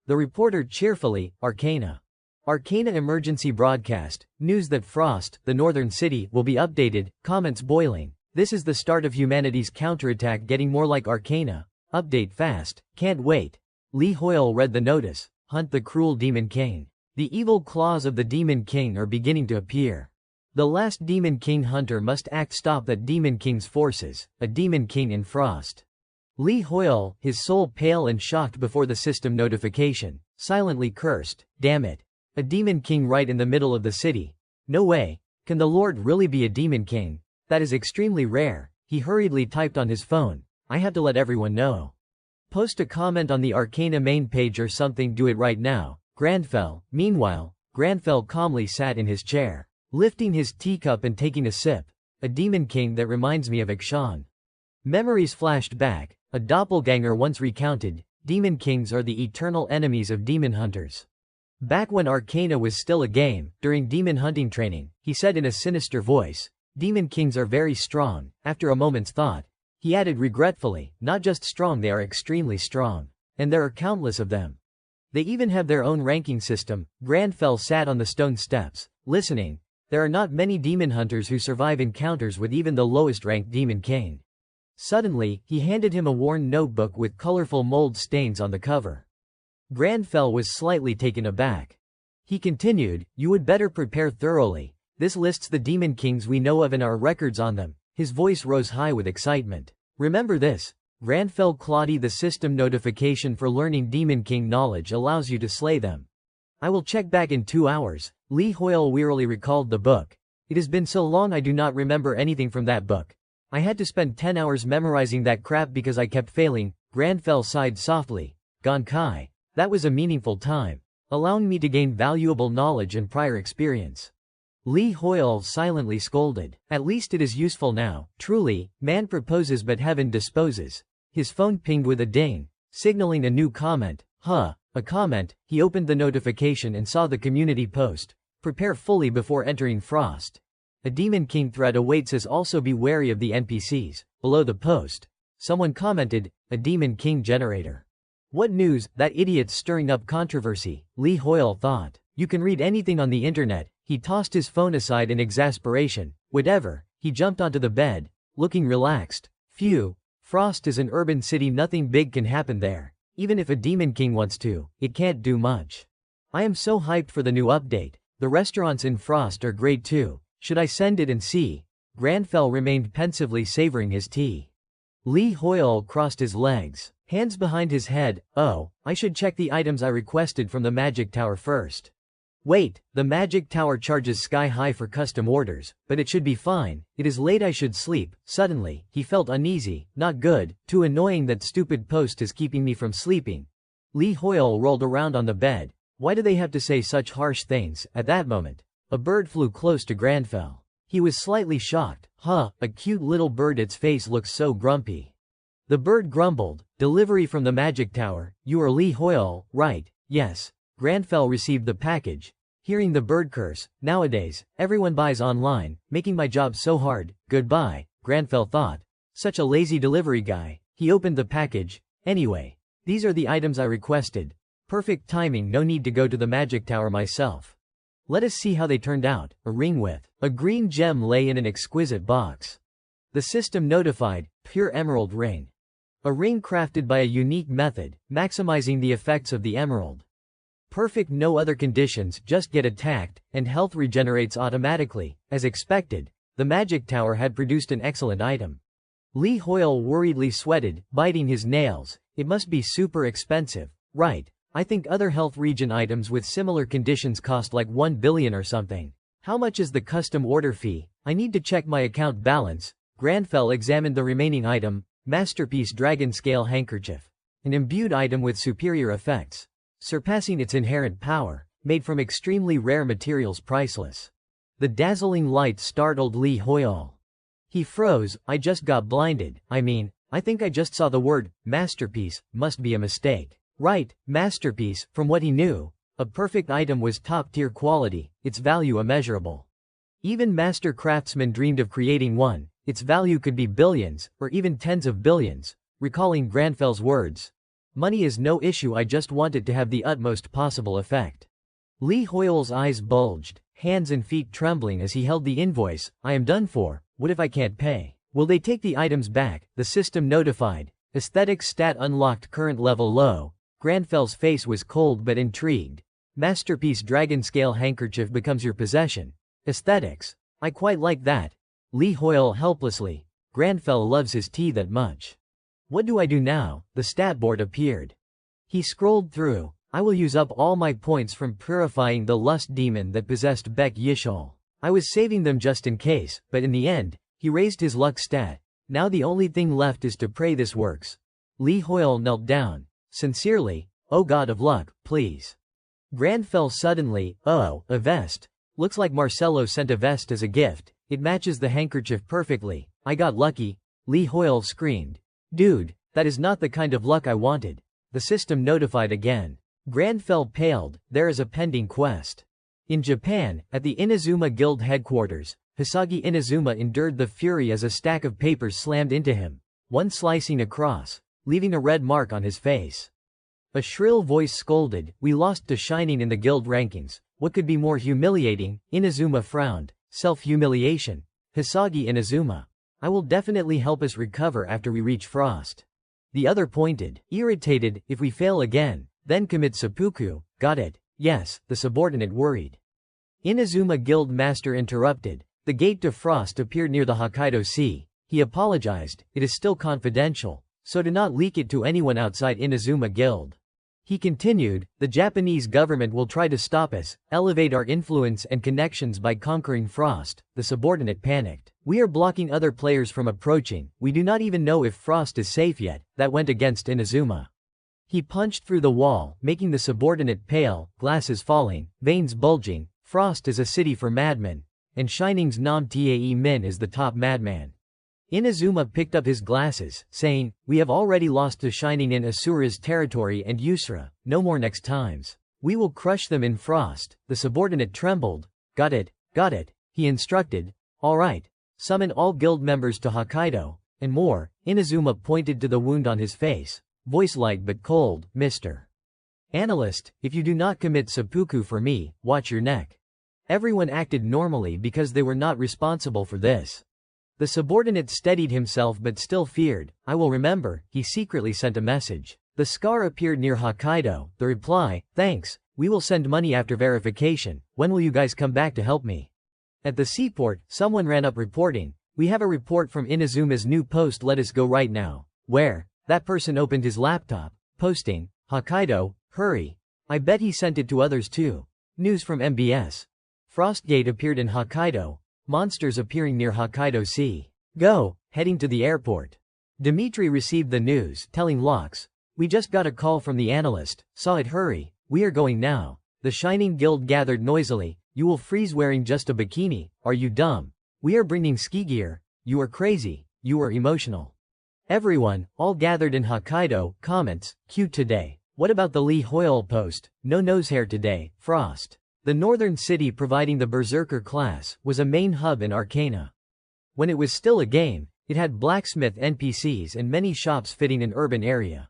The reporter cheerfully, Arcana. Arcana emergency broadcast. News that Frost, the northern city, will be updated. Comments boiling. This is the start of humanity's counterattack, getting more like Arcana. Update fast. Can't wait. Lee Hoyle read the notice. Hunt the cruel Demon King. The evil claws of the Demon King are beginning to appear. The last Demon King hunter must act, stop that Demon King's forces. A Demon King in Frost. Lee Hoyle, his soul pale and shocked before the system notification, silently cursed. Damn it. A Demon King right in the middle of the city. No way. Can the Lord really be a Demon King? That is extremely rare. He hurriedly typed on his phone. I have to let everyone know. Post a comment on the Arcana main page or something, do it right now. Granfell. Meanwhile, Granfell calmly sat in his chair, lifting his teacup and taking a sip. A Demon King that reminds me of Akshan. Memories flashed back. A doppelganger once recounted. Demon Kings are the eternal enemies of demon hunters. Back when Arcana was still a game, during demon hunting training, he said in a sinister voice, Demon Kings are very strong. After a moment's thought, he added regretfully, not just strong, they are extremely strong. And there are countless of them. They even have their own ranking system. Granfell sat on the stone steps, listening. There are not many demon hunters who survive encounters with even the lowest ranked Demon King. Suddenly, he handed him a worn notebook with colorful mold stains on the cover. Granfell was slightly taken aback. He continued, you would better prepare thoroughly. This lists the Demon Kings we know of and our records on them. His voice rose high with excitement. Remember this. Granfell Claudie, the system notification for learning Demon King knowledge allows you to slay them. I will check back in 2 hours. Lee Hoyle wearily recalled the book. It has been so long, I do not remember anything from that book. I had to spend 10 hours memorizing that crap because I kept failing. Granfell sighed softly. Gonkai. That was a meaningful time, allowing me to gain valuable knowledge and prior experience. Lee Hoyle silently scolded. At least it is useful now. Truly, man proposes but heaven disposes. His phone pinged with a ding, signaling a new comment. A comment. He opened the notification and saw the community post. Prepare fully before entering Frost. A Demon King threat awaits us, also be wary of the NPCs. Below the post, someone commented, a Demon King generator. What news, that idiot's stirring up controversy, Lee Hoyle thought. You can read anything on the internet. He tossed his phone aside in exasperation. Whatever, he jumped onto the bed, looking relaxed. Phew, Frost is an urban city, nothing big can happen there. Even if a Demon King wants to, it can't do much. I am so hyped for the new update. The restaurants in Frost are great too. Should I send it and see? Granfell remained pensively savoring his tea. Lee Hoyle crossed his legs, hands behind his head. Oh, I should check the items I requested from the Magic Tower first. Wait, the Magic Tower charges sky high for custom orders, but it should be fine. It is late, I should sleep. Suddenly, he felt uneasy. Not good, too annoying, that stupid post is keeping me from sleeping. Lee Hoyle rolled around on the bed. Why do they have to say such harsh things? At that moment, a bird flew close to Granfell. He was slightly shocked. Huh, a cute little bird, its face looks so grumpy. The bird grumbled, delivery from the Magic Tower. You are Lee Hoyle, right? Yes. Granfell received the package. Hearing the bird curse, nowadays, everyone buys online, making my job so hard. Goodbye, Granfell thought. Such a lazy delivery guy. He opened the package. Anyway, these are the items I requested. Perfect timing, no need to go to the Magic Tower myself. Let us see how they turned out. A ring with a green gem lay in an exquisite box. The system notified, pure emerald ring. A ring crafted by a unique method, maximizing the effects of the emerald. Perfect, no other conditions, just get attacked, and health regenerates automatically. As expected, the Magic Tower had produced an excellent item. Lee Hoyle worriedly sweated, biting his nails. It must be super expensive. Right, I think other health regen items with similar conditions cost like 1 billion or something. How much is the custom order fee? I need to check my account balance. Granfell examined the remaining item, Masterpiece Dragon Scale Handkerchief. An imbued item with superior effects, surpassing its inherent power, made from extremely rare materials, priceless. The dazzling light startled Lee Hoyle. He froze. I just got blinded. I think I just saw the word, masterpiece, must be a mistake. Right, masterpiece, from what he knew. A perfect item was top-tier quality, its value immeasurable. Even master craftsmen dreamed of creating one. Its value could be billions, or even tens of billions. Recalling Granfell's words. Money is no issue, I just want it to have the utmost possible effect. Lee Hoyle's eyes bulged, hands and feet trembling as he held the invoice. I am done for. What if I can't pay? Will they take the items back? The system notified. Aesthetics stat unlocked, current level low. Granfell's face was cold but intrigued. Masterpiece Dragon Scale Handkerchief becomes your possession. Aesthetics. I quite like that. Lee Hoyle helplessly. Granfell loves his tea that much. What do I do now? The stat board appeared. He scrolled through. I will use up all my points from purifying the lust demon that possessed Beck Yishol. I was saving them just in case, but in the end, he raised his luck stat. Now the only thing left is to pray this works. Lee Hoyle knelt down. Sincerely, oh God of luck, please. Granfell suddenly, oh, a vest. Looks like Marcelo sent a vest as a gift. It matches the handkerchief perfectly. I got lucky. Lee Hoyle screamed. Dude, that is not the kind of luck I wanted. The system notified again. Granfell paled. There is a pending quest. In Japan, at the Inazuma Guild headquarters, Hisagi Inazuma endured the fury as a stack of papers slammed into him, one slicing across, leaving a red mark on his face. A shrill voice scolded, we lost to Shining in the guild rankings. What could be more humiliating? Inazuma frowned. Self-humiliation. Hisagi Inazuma. I will definitely help us recover after we reach Frost. The other pointed, irritated, if we fail again, then commit seppuku. Got it? Yes, the subordinate worried. Inazuma Guild Master interrupted. The gate to Frost appeared near the Hokkaido Sea. He apologized, it is still confidential, so do not leak it to anyone outside Inazuma Guild. He continued, the Japanese government will try to stop us, elevate our influence and connections by conquering Frost. The subordinate panicked. We are blocking other players from approaching. We do not even know if Frost is safe yet. That went against Inazuma. He punched through the wall, making the subordinate pale, glasses falling, veins bulging. Frost is a city for madmen, and Shining's Nam Tae Min is the top madman. Inazuma picked up his glasses, saying, we have already lost to Shining in Asura's territory and Yusra, no more next times. We will crush them in Frost. The subordinate trembled. Got it, he instructed. Alright. Summon all guild members to Hokkaido, and more. Inazuma pointed to the wound on his face. Voice light but cold, Mr. Analyst, if you do not commit seppuku for me, watch your neck. Everyone acted normally because they were not responsible for this. The subordinate steadied himself but still feared. I will remember. He secretly sent a message. The scar appeared near Hokkaido. The reply, thanks, we will send money after verification. When will you guys come back to help me? At the seaport, someone ran up reporting, we have a report from Inazuma's new post, let us go right now. Where? That person opened his laptop. Posting, Hokkaido, hurry. I bet he sent it to others too. News from MBS. Frostgate appeared in Hokkaido. Monsters appearing near Hokkaido Sea. Go, heading to the airport. Dimitri received the news, telling Locks, we just got a call from the analyst, saw it, hurry, we are going now. The Shining Guild gathered noisily, you will freeze wearing just a bikini, are you dumb? We are bringing ski gear, you are crazy, you are emotional. Everyone, all gathered in Hokkaido, comments, cute today. What about the Lee Hoyle post? No nose hair today, Frost. The northern city providing the Berserker class was a main hub in Arcana. When it was still a game, it had blacksmith NPCs and many shops fitting an urban area.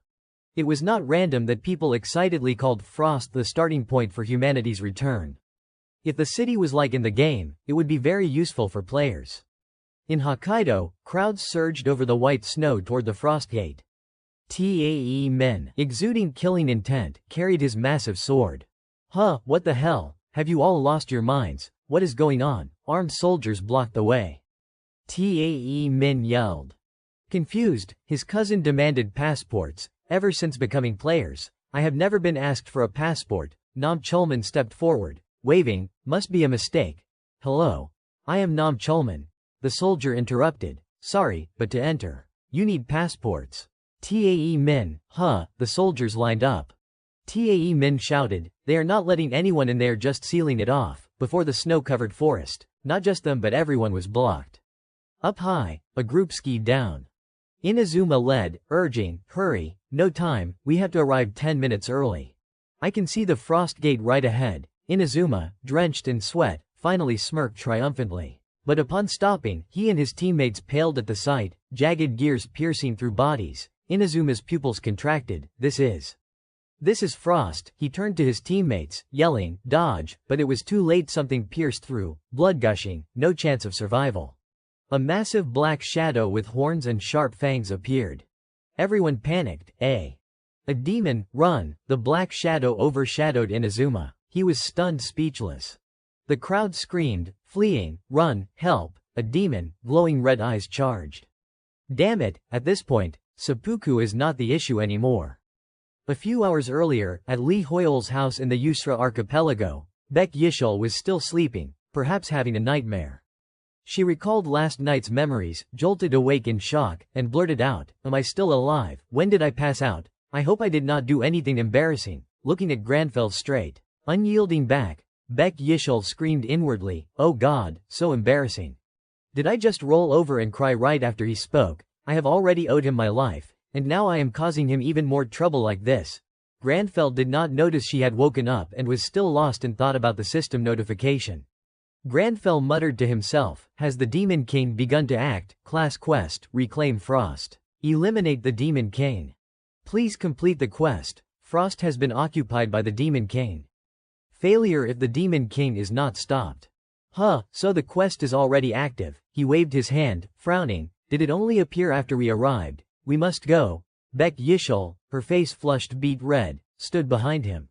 It was not random that people excitedly called Frost the starting point for humanity's return. If the city was like in the game, it would be very useful for players. In Hokkaido, crowds surged over the white snow toward the Frost Gate. Tae Men, exuding killing intent, carried his massive sword. Huh, what the hell? Have you all lost your minds? What is going on? Armed soldiers blocked the way. Tae Min yelled. Confused, his cousin demanded passports. Ever since becoming players, I have never been asked for a passport. Nam Chulman stepped forward, waving, must be a mistake. Hello. I am Nam Chulman. The soldier interrupted. Sorry, but to enter, you need passports. Tae Min, huh, the soldiers lined up. Tae Min shouted, they are not letting anyone in, there just sealing it off. Before the snow-covered forest, not just them but everyone was blocked. Up high, a group skied down. Inazuma led, urging, hurry, no time, we have to arrive 10 minutes early. I can see the Frost Gate right ahead. Inazuma, drenched in sweat, finally smirked triumphantly. But upon stopping, he and his teammates paled at the sight, jagged gears piercing through bodies. Inazuma's pupils contracted. This is Frost. He turned to his teammates, yelling, dodge, but it was too late. Something pierced through, blood gushing, no chance of survival. A massive black shadow with horns and sharp fangs appeared. Everyone panicked. A demon, run! The black shadow overshadowed Inazuma. He was stunned, speechless. The crowd screamed, fleeing, run, help, a demon, glowing red eyes charged. Damn it, at this point, seppuku is not the issue anymore. A few hours earlier, at Lee Hoyle's house in the Yusra archipelago, Beck Yishul was still sleeping, perhaps having a nightmare. She recalled last night's memories, jolted awake in shock, and blurted out, am I still alive? When did I pass out? I hope I did not do anything embarrassing. Looking at Granfell's straight, unyielding back, Beck Yishul screamed inwardly, oh God, so embarrassing. Did I just roll over and cry right after he spoke? I have already owed him my life, and now I am causing him even more trouble like this. Granfell did not notice she had woken up and was still lost in thought about the system notification. Granfell muttered to himself, has the Demon King begun to act? Class quest, reclaim Frost. Eliminate the Demon King. Please complete the quest. Frost has been occupied by the Demon King. Failure if the Demon King is not stopped. Huh, so the quest is already active. He waved his hand, frowning. Did it only appear after we arrived? We must go. Beck Yishul, her face flushed beet red, stood behind him.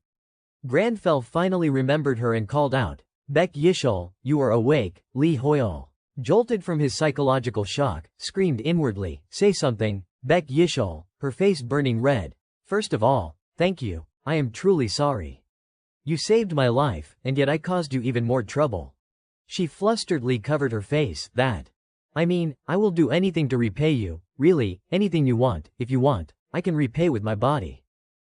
Granfell finally remembered her and called out, Beck Yishul, you are awake. Lee Hoyle, jolted from his psychological shock, screamed inwardly, say something. Beck Yishul, her face burning red. First of all, thank you. I am truly sorry. You saved my life, and yet I caused you even more trouble. She flusteredly covered her face. I mean, I will do anything to repay you, really, anything you want. If you want, I can repay with my body.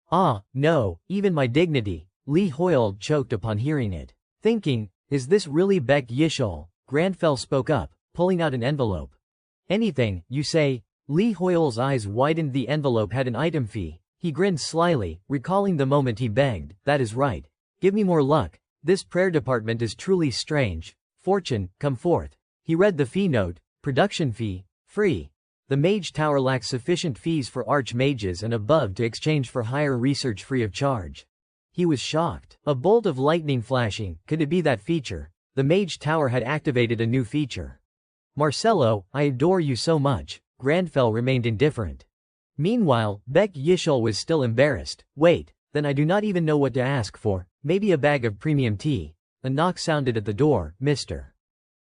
Ah, no, even my dignity. Lee Hoyle choked upon hearing it. Thinking, is this really Beck Yishul? Granfell spoke up, pulling out an envelope. Anything, you say? Lee Hoyle's eyes widened. The envelope had an item fee. He grinned slyly, recalling the moment he begged, that is right. Give me more luck. This prayer department is truly strange. Fortune, come forth. He read the fee note, production fee, free. The Mage Tower lacks sufficient fees for archmages and above to exchange for higher research free of charge. He was shocked. A bolt of lightning flashing, could it be that feature? The Mage Tower had activated a new feature. Marcelo, I adore you so much. Grandfell remained indifferent. Meanwhile, Beck Yishol was still embarrassed. Wait, then I do not even know what to ask for. Maybe a bag of premium tea. A knock sounded at the door. Mr.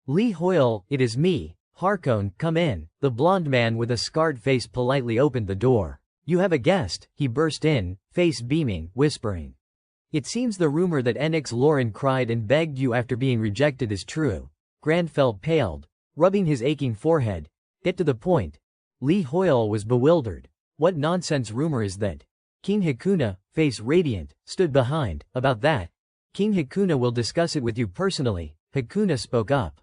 Lee Hoyle, it is me. Harkon, come in. The blond man with a scarred face politely opened the door. You have a guest, he burst in, face beaming, whispering. It seems the rumor that NX Lauren cried and begged you after being rejected is true. Grandfell paled, rubbing his aching forehead. Get to the point. Lee Hoyle was bewildered. What nonsense rumor is that? King Hakuna, face radiant, stood behind. About that. King Hakuna will discuss it with you personally. Hakuna spoke up.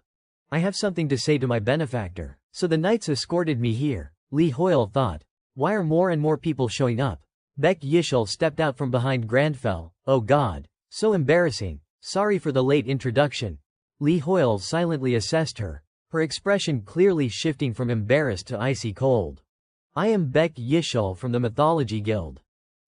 I have something to say to my benefactor. So the knights escorted me here. Lee Hoyle thought. Why are more and more people showing up? Beck Yishol stepped out from behind Grandfell. Oh God. So embarrassing. Sorry for the late introduction. Lee Hoyle silently assessed her. Her expression clearly shifting from embarrassed to icy cold. I am Beck Yishol from the Mythology Guild.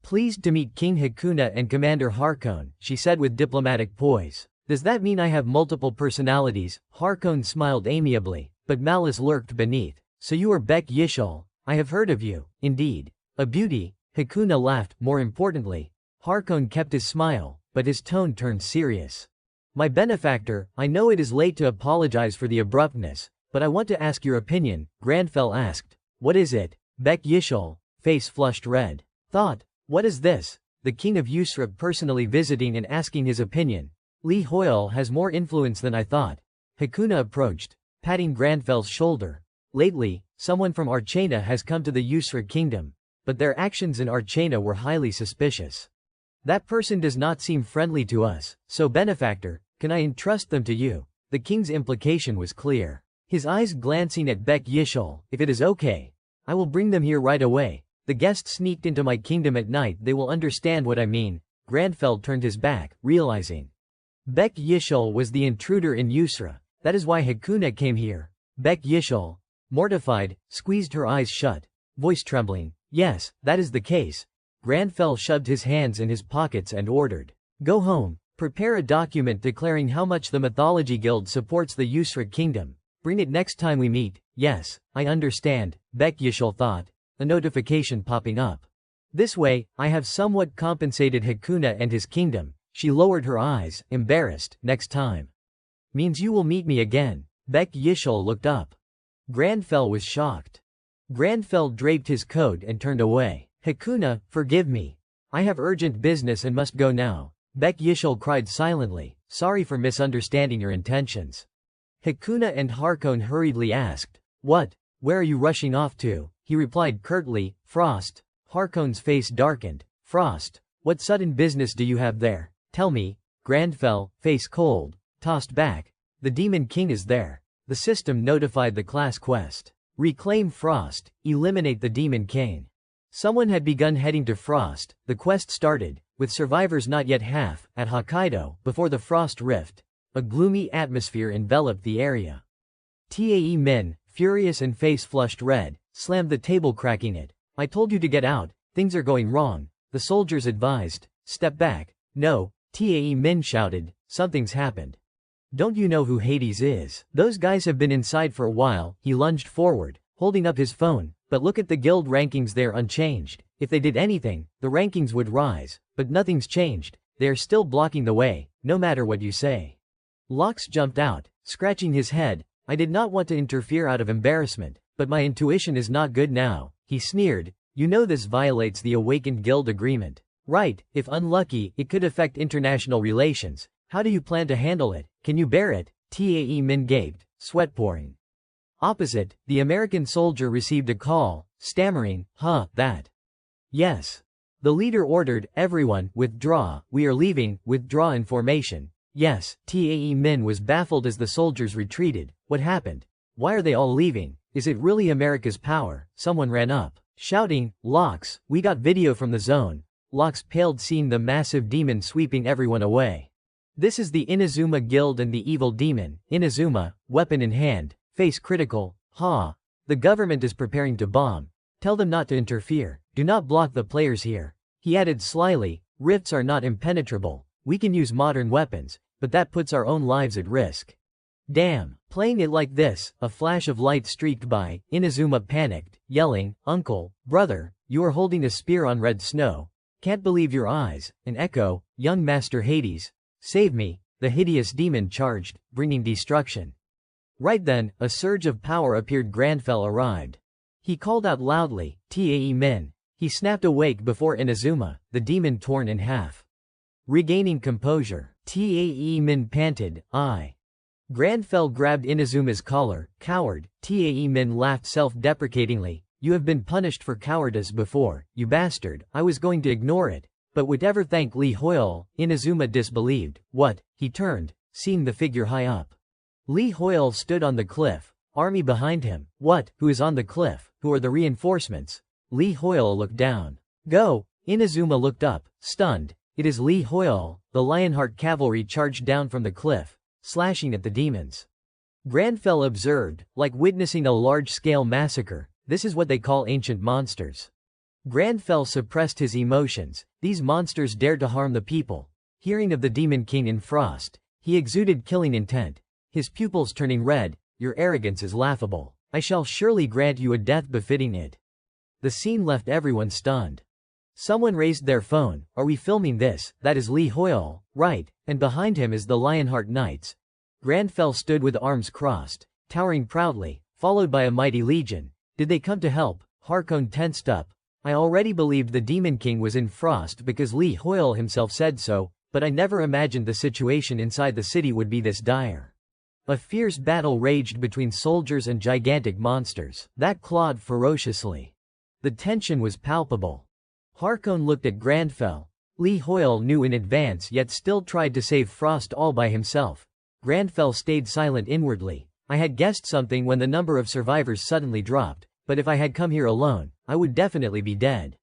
Pleased to meet King Hakuna and Commander Harkon, she said with diplomatic poise. Does that mean I have multiple personalities? Harkon smiled amiably, but malice lurked beneath. So you are Beck Yishol. I have heard of you. Indeed. A beauty. Hakuna laughed. More importantly, Harkon kept his smile, but his tone turned serious. My benefactor, I know it is late to apologize for the abruptness, but I want to ask your opinion. Grandfell asked. What is it? Beck Yishol, face flushed red. Thought. What is this? The king of Yusra personally visiting and asking his opinion. Lee Hoyle has more influence than I thought. Hakuna approached, patting Grandfell's shoulder. Lately, someone from Archana has come to the Yusra kingdom, but their actions in Archana were highly suspicious. That person does not seem friendly to us, so benefactor, can I entrust them to you? The king's implication was clear. His eyes glancing at Beck Yishol. If it is okay, I will bring them here right away. The guest sneaked into my kingdom at night, they will understand what I mean. Grandfell turned his back, realizing Beck Yishol was the intruder in Yusra. That is why Hakuna came here. Beck Yishol, mortified, squeezed her eyes shut, voice trembling. Yes, that is the case. Grandfell shoved his hands in his pockets and ordered. Go home. Prepare a document declaring how much the Mythology Guild supports the Yusra kingdom. Bring it next time we meet. Yes, I understand, Beck Yishol thought, a notification popping up. This way, I have somewhat compensated Hakuna and his kingdom. She lowered her eyes, embarrassed. Next time means you will meet me again. Beck Yishol looked up. Grandfell was shocked. Grandfell draped his coat and turned away. Hakuna, forgive me. I have urgent business and must go now. Beck Yishol cried silently, sorry for misunderstanding your intentions. Hakuna and Harkon hurriedly asked, what? Where are you rushing off to? He replied curtly, Frost. Harkon's face darkened. Frost, what sudden business do you have there? Tell me. Grandfell, face cold, tossed back. The Demon King is there. The system notified the class quest. Reclaim Frost, eliminate the Demon King. Someone had begun heading to Frost. The quest started, with survivors not yet half, at Hokkaido, before the Frost Rift. A gloomy atmosphere enveloped the area. Tae Min, furious and face flushed red, slammed the table cracking it. I told you to get out, things are going wrong. The soldiers advised. Step back. No, Tae Min shouted, something's happened. Don't you know who Hades is? Those guys have been inside for a while. He lunged forward, holding up his phone. But look at the guild rankings, they're unchanged. If they did anything, the rankings would rise. But nothing's changed. They are still blocking the way, no matter what you say. Lox jumped out, scratching his head. I did not want to interfere out of embarrassment, but my intuition is not good now. He sneered. You know this violates the Awakened Guild agreement. Right, if unlucky, it could affect international relations. How do you plan to handle it? Can you bear it? Tae Min gaped, sweat pouring. Opposite, the American soldier received a call, stammering, that. Yes. The leader ordered, everyone, withdraw, we are leaving, withdraw in formation. Yes, Tae Min was baffled as the soldiers retreated. What happened? Why are they all leaving? Is it really America's power? Someone ran up, shouting, Lox, we got video from the zone. Lox paled seeing the massive demon sweeping everyone away. This is the Inazuma Guild and the evil demon, Inazuma, weapon in hand, face critical, ha. The government is preparing to bomb. Tell them not to interfere, do not block the players here. He added slyly, rifts are not impenetrable, we can use modern weapons, but that puts our own lives at risk. Damn. Playing it like this, a flash of light streaked by, Inazuma panicked, yelling, uncle, brother, you are holding a spear on red snow. Can't believe your eyes. An echo, young Master Hades. Save me, the hideous demon charged, bringing destruction. Right then, a surge of power appeared. Grandfell arrived. He called out loudly, Tae Min. He snapped awake before Inazuma, the demon torn in half. Regaining composure, Tae Min panted, I. Grandfell grabbed Inazuma's collar, coward. Tae Min laughed self-deprecatingly, you have been punished for cowardice before, you bastard. I was going to ignore it, but would ever thank Lee Hoyle. Inazuma disbelieved. What? He turned, seeing the figure high up. Lee Hoyle stood on the cliff, army behind him. What? Who is on the cliff? Who are the reinforcements? Lee Hoyle looked down. Go! Inazuma looked up, stunned. It is Lee Hoyle. The Lionheart cavalry charged down from the cliff, slashing at the demons. Grandfell observed, like witnessing a large-scale massacre. This is what they call ancient monsters. Grandfell suppressed his emotions. These monsters dared to harm the people. Hearing of the Demon King in Frost, he exuded killing intent, his pupils turning red. Your arrogance is laughable. I shall surely grant you a death befitting it. The scene left everyone stunned. Someone raised their phone. Are we filming this? That is Lee Hoyle, right, and behind him is the Lionheart Knights. Grandfell stood with arms crossed, towering proudly, followed by a mighty legion. Did they come to help? Harkon tensed up. I already believed the Demon King was in Frost because Lee Hoyle himself said so, but I never imagined the situation inside the city would be this dire. A fierce battle raged between soldiers and gigantic monsters that clawed ferociously. The tension was palpable. Harkon looked at Grandfell. Lee Hoyle knew in advance yet still tried to save Frost all by himself. Grandfell stayed silent inwardly. I had guessed something when the number of survivors suddenly dropped, but if I had come here alone, I would definitely be dead.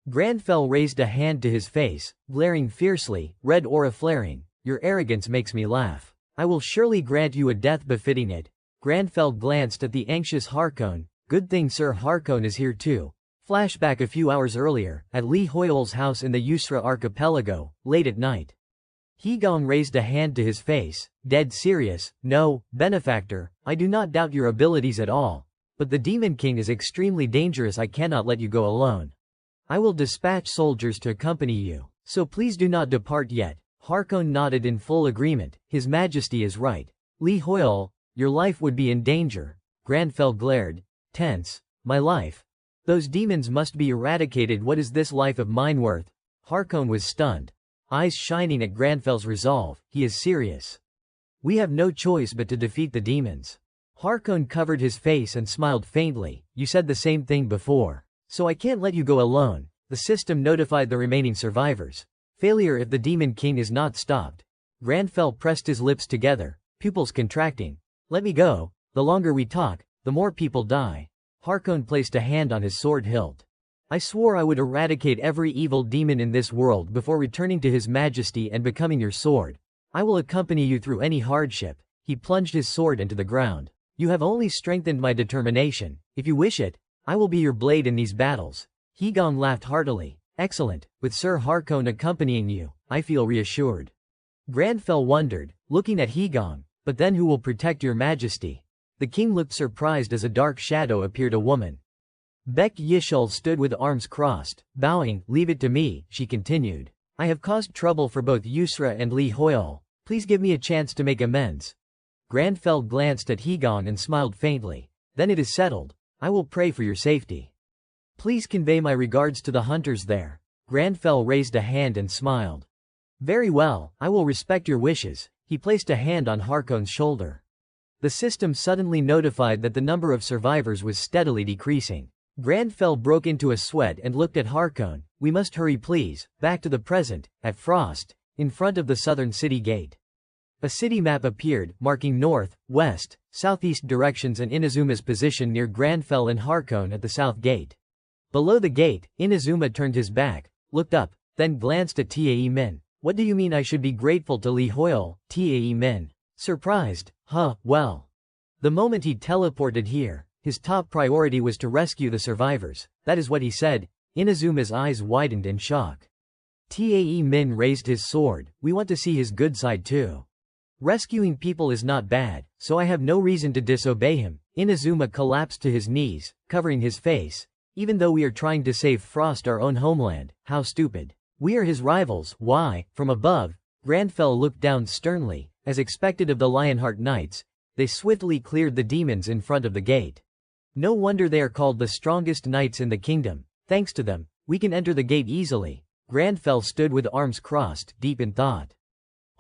Grandfell raised a hand to his face, glaring fiercely, red aura flaring. Your arrogance makes me laugh. I will surely grant you a death befitting it. Grandfell glanced at the anxious Harkon. Good thing Sir Harkon is here too. Flashback a few hours earlier, at Lee Hoyle's house in the Yusra archipelago, late at night. Higong raised a hand to his face, dead serious. No, benefactor, I do not doubt your abilities at all, but the Demon King is extremely dangerous. I cannot let you go alone. I will dispatch soldiers to accompany you, so please do not depart yet. Harkon nodded in full agreement. His Majesty is right. Lee Hoyle, your life would be in danger. Grandfell glared, tense. My life? Those demons must be eradicated. What is this life of mine worth? Harkon was stunned, eyes shining at Grandfell's resolve. He is serious. We have no choice but to defeat the demons. Harkon covered his face and smiled faintly. You said the same thing before. So I can't let you go alone. The system notified the remaining survivors. Failure if the Demon King is not stopped. Grandfell pressed his lips together, pupils contracting. Let me go. The longer we talk, the more people die. Harkon placed a hand on his sword hilt. I swore I would eradicate every evil demon in this world before returning to His Majesty and becoming your sword. I will accompany you through any hardship. He plunged his sword into the ground. You have only strengthened my determination. If you wish it, I will be your blade in these battles. Higong laughed heartily. Excellent, with Sir Harkon accompanying you, I feel reassured. Grandfell wondered, looking at Higong, but then who will protect your Majesty? The king looked surprised as a dark shadow appeared. A woman. Beck Yishul stood with arms crossed, bowing. Leave it to me, she continued. I have caused trouble for both Yusra and Lee Hoyle. Please give me a chance to make amends. Grandfell glanced at Higong and smiled faintly. Then it is settled. I will pray for your safety. Please convey my regards to the hunters there. Grandfell raised a hand and smiled. Very well, I will respect your wishes. He placed a hand on Harkon's shoulder. The system suddenly notified that the number of survivors was steadily decreasing. Grandfell broke into a sweat and looked at Harkon. We must hurry please, back to the present, at Frost, in front of the southern city gate. A city map appeared, marking north, west, southeast directions and Inazuma's position near Grandfell and Harkon at the south gate. Below the gate, Inazuma turned his back, looked up, then glanced at Tae Min. What do you mean I should be grateful to Lee Hoyle, Tae Min? Surprised, well. The moment he teleported here, his top priority was to rescue the survivors, that is what he said. Inazuma's eyes widened in shock. Tae Min raised his sword, we want to see his good side too. Rescuing people is not bad, so I have no reason to disobey him. Inazuma collapsed to his knees, covering his face. Even though we are trying to save Frost, our own homeland, how stupid. We are his rivals, why? From above, Grandfell looked down sternly. As expected of the Lionheart Knights, they swiftly cleared the demons in front of the gate. No wonder they are called the strongest knights in the kingdom. Thanks to them, we can enter the gate easily. Grandfell stood with arms crossed, deep in thought.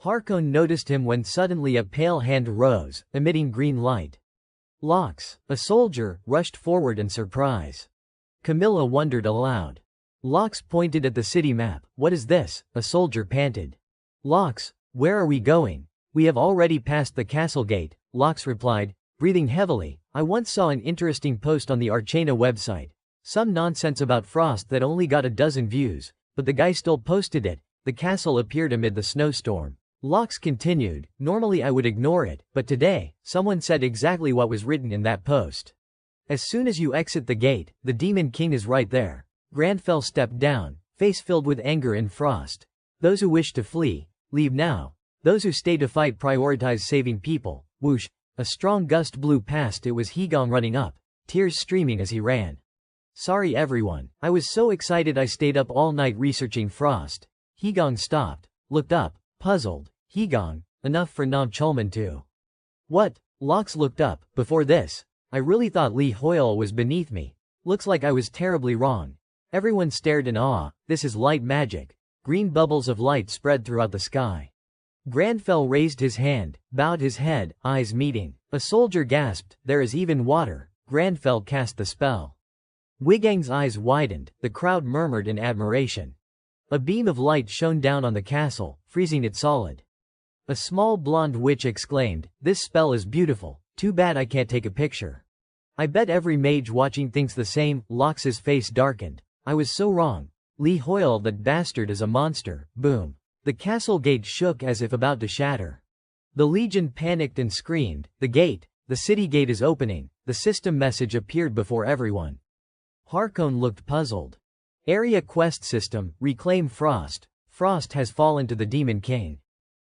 Harkon noticed him when suddenly a pale hand rose, emitting green light. Lox, a soldier, rushed forward in surprise. Camilla wondered aloud. Lox pointed at the city map. What is this? A soldier panted. Lox, where are we going? We have already passed the castle gate, Lox replied, breathing heavily. I once saw an interesting post on the Archana website. Some nonsense about Frost that only got a dozen views, but the guy still posted it. The castle appeared amid the snowstorm. Lox continued, normally I would ignore it, but today, someone said exactly what was written in that post. As soon as you exit the gate, the Demon King is right there. Grandfell stepped down, face filled with anger and frost. Those who wish to flee, leave now. Those who stay to fight prioritize saving people. Whoosh, a strong gust blew past. It was Hegong running up, tears streaming as he ran. Sorry everyone, I was so excited I stayed up all night researching Frost. Hegong stopped, looked up, puzzled. Hegong, enough for Nam Chulman too. What? Lox looked up. Before this, I really thought Lee Hoyle was beneath me. Looks like I was terribly wrong. Everyone stared in awe. This is light magic. Green bubbles of light spread throughout the sky. Grandfell raised his hand, bowed his head, eyes meeting. A soldier gasped, there is even water. Grandfell cast the spell. Wigang's eyes widened, the crowd murmured in admiration. A beam of light shone down on the castle, freezing it solid. A small blonde witch exclaimed, this spell is beautiful, too bad I can't take a picture. I bet every mage watching thinks the same. Lox's face darkened. I was so wrong. Lee Hoyle, that bastard, is a monster. Boom. The castle gate shook as if about to shatter. The Legion panicked and screamed, the city gate is opening. The system message appeared before everyone. Harkon looked puzzled. Area quest system, reclaim Frost. Frost has fallen to the Demon King.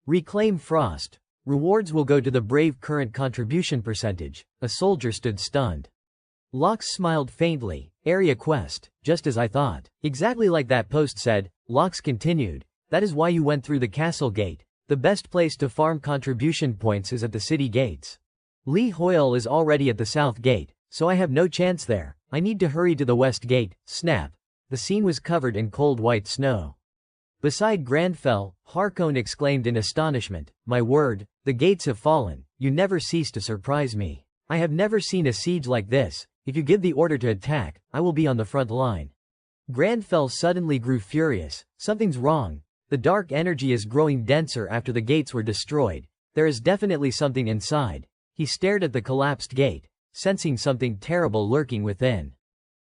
Reclaim Frost. Rewards will go to the brave. Current contribution percentage. A soldier stood stunned. Lox smiled faintly. Area quest, just as I thought. Exactly like that post said. Lox continued. That is why you went through the castle gate. The best place to farm contribution points is at the city gates. Lee Hoyle is already at the south gate, so I have no chance there. I need to hurry to the west gate. Snap. The scene was covered in cold white snow. Beside Grandfell, Harkon exclaimed in astonishment, my word, the gates have fallen. You never cease to surprise me. I have never seen a siege like this. If you give the order to attack, I will be on the front line. Grandfell suddenly grew furious. Something's wrong. The dark energy is growing denser after the gates were destroyed. There is definitely something inside. He stared at the collapsed gate, sensing something terrible lurking within.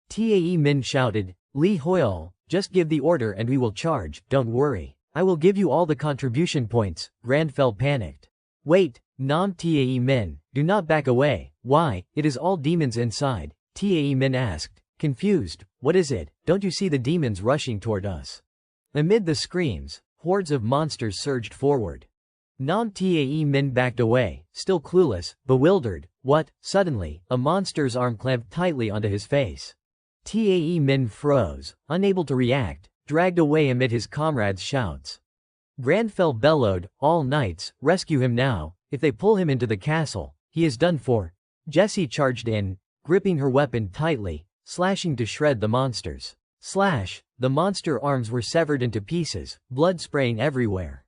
Tae Min shouted, Lee Hoyle, just give the order and we will charge. Don't worry. I will give you all the contribution points. Grandfell panicked. Wait, Nam Tae Min, do not back away. Why, it is all demons inside. Tae Min asked, confused. What is it? Don't you see the demons rushing toward us? Amid the screams, hordes of monsters surged forward. Nam Tae Min backed away, still clueless, bewildered. What? Suddenly, a monster's arm clamped tightly onto his face. Tae Min froze, unable to react, dragged away amid his comrades' shouts. Grandfell bellowed, all knights, rescue him now. If they pull him into the castle, he is done for. Jessie charged in, gripping her weapon tightly, slashing to shred the monsters. Slash! The monster arms were severed into pieces, blood spraying everywhere.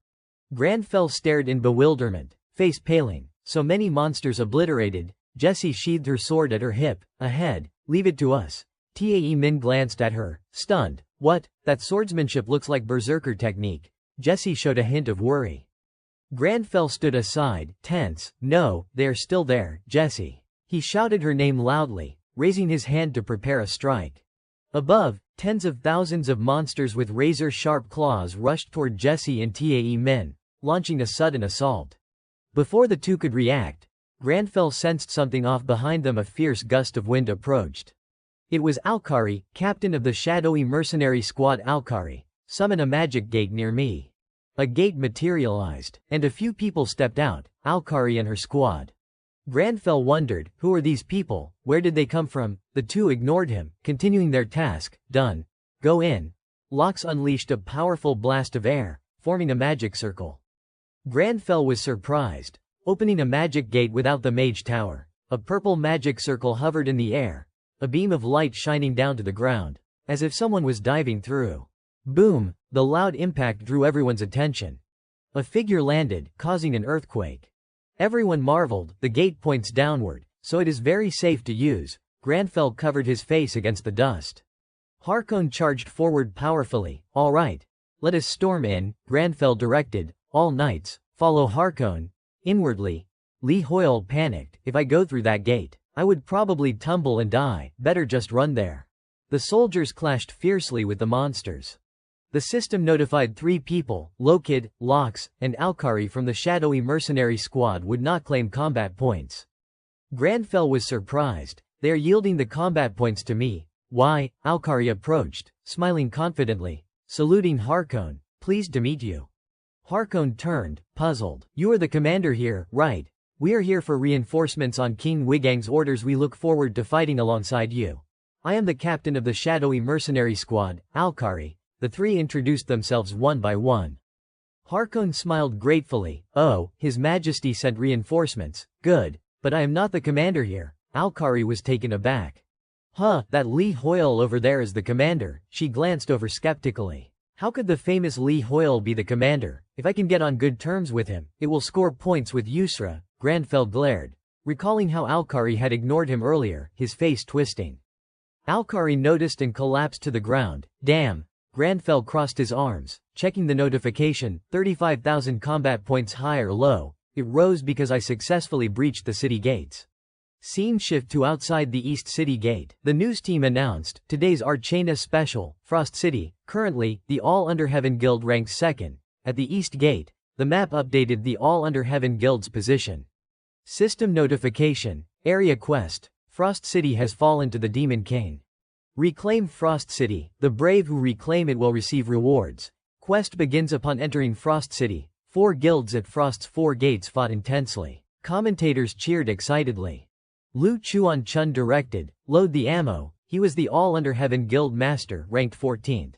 Grandfell stared in bewilderment, face paling. So many monsters obliterated. Jessie sheathed her sword at her hip. Ahead, leave it to us. Tae Min glanced at her, stunned. What? That swordsmanship looks like berserker technique. Jessie showed a hint of worry. Grandfell stood aside, tense. No, they are still there, Jessie. He shouted her name loudly, raising his hand to prepare a strike. Above, Tens of thousands of monsters with razor-sharp claws rushed toward Jesse and Tae Min, launching a sudden assault. Before the two could react, Granfell sensed something off behind them. A fierce gust of wind approached. It was Alkari, captain of the shadowy mercenary squad. Alkari, summon a magic gate near me. A gate materialized, and a few people stepped out, Alkari and her squad. Granfell wondered, who are these people, where did they come from? The two ignored him, continuing their task. Done. Go in. Lox unleashed a powerful blast of air, forming a magic circle. Granfell was surprised. Opening a magic gate without the mage tower, a purple magic circle hovered in the air, a beam of light shining down to the ground, as if someone was diving through. Boom! The loud impact drew everyone's attention. A figure landed, causing an earthquake. Everyone marveled. The gate points downward, so it is very safe to use. Granfell covered his face against the dust. Harkon charged forward powerfully. All right. Let us storm in, Granfell directed. All knights, follow Harkon. Inwardly, Li Hoyle panicked. If I go through that gate, I would probably tumble and die. Better just run there. The soldiers clashed fiercely with the monsters. The system notified 3 people, Lokid, Lox, and Alkari from the shadowy mercenary squad would not claim combat points. Granfell was surprised. They are yielding the combat points to me. Why? Alkari approached, smiling confidently, saluting Harkon. Pleased to meet you. Harkon turned, puzzled. You are the commander here, right? We are here for reinforcements on King Wigang's orders. We look forward to fighting alongside you. I am the captain of the shadowy mercenary squad, Alkari. The 3 introduced themselves one by one. Harkon smiled gratefully. Oh, His Majesty sent reinforcements. Good. But I am not the commander here. Alkari was taken aback. Huh, that Li Hoyle over there is the commander. She glanced over skeptically. How could the famous Li Hoyle be the commander? If I can get on good terms with him, it will score points with Yusra. Granfell glared, recalling how Alkari had ignored him earlier, his face twisting. Alkari noticed and collapsed to the ground. Damn. Granfell crossed his arms, checking the notification. 35,000 combat points. High or low? It rose because I successfully breached the city gates. Scene shift to outside the East City Gate. The news team announced, today's Archana special, Frost City. Currently, the All Under Heaven Guild ranks 2nd. At the East Gate, the map updated the All Under Heaven Guild's position. System notification. Area quest. Frost City has fallen to the Demon King. Reclaim Frost City. The brave who reclaim it will receive rewards. Quest begins upon entering Frost City. 4 guilds at Frost's 4 gates fought intensely. Commentators cheered excitedly. Lu Chuan-chun directed, load the ammo. He was the All Under Heaven Guild Master, ranked 14th.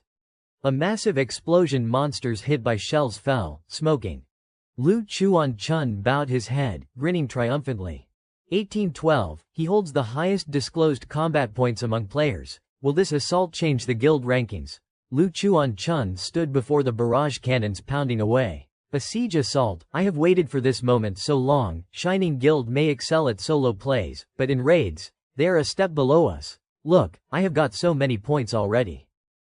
A massive explosion. Monsters hit by shells fell, smoking. Lu Chuan-chun bowed his head, grinning triumphantly. 1812, he holds the highest disclosed combat points among players. Will this assault change the guild rankings? Lu Chuan-chun stood before the barrage cannons pounding away. A siege assault. I have waited for this moment so long. Shining Guild may excel at solo plays, but in raids, they are a step below us. Look, I have got so many points already.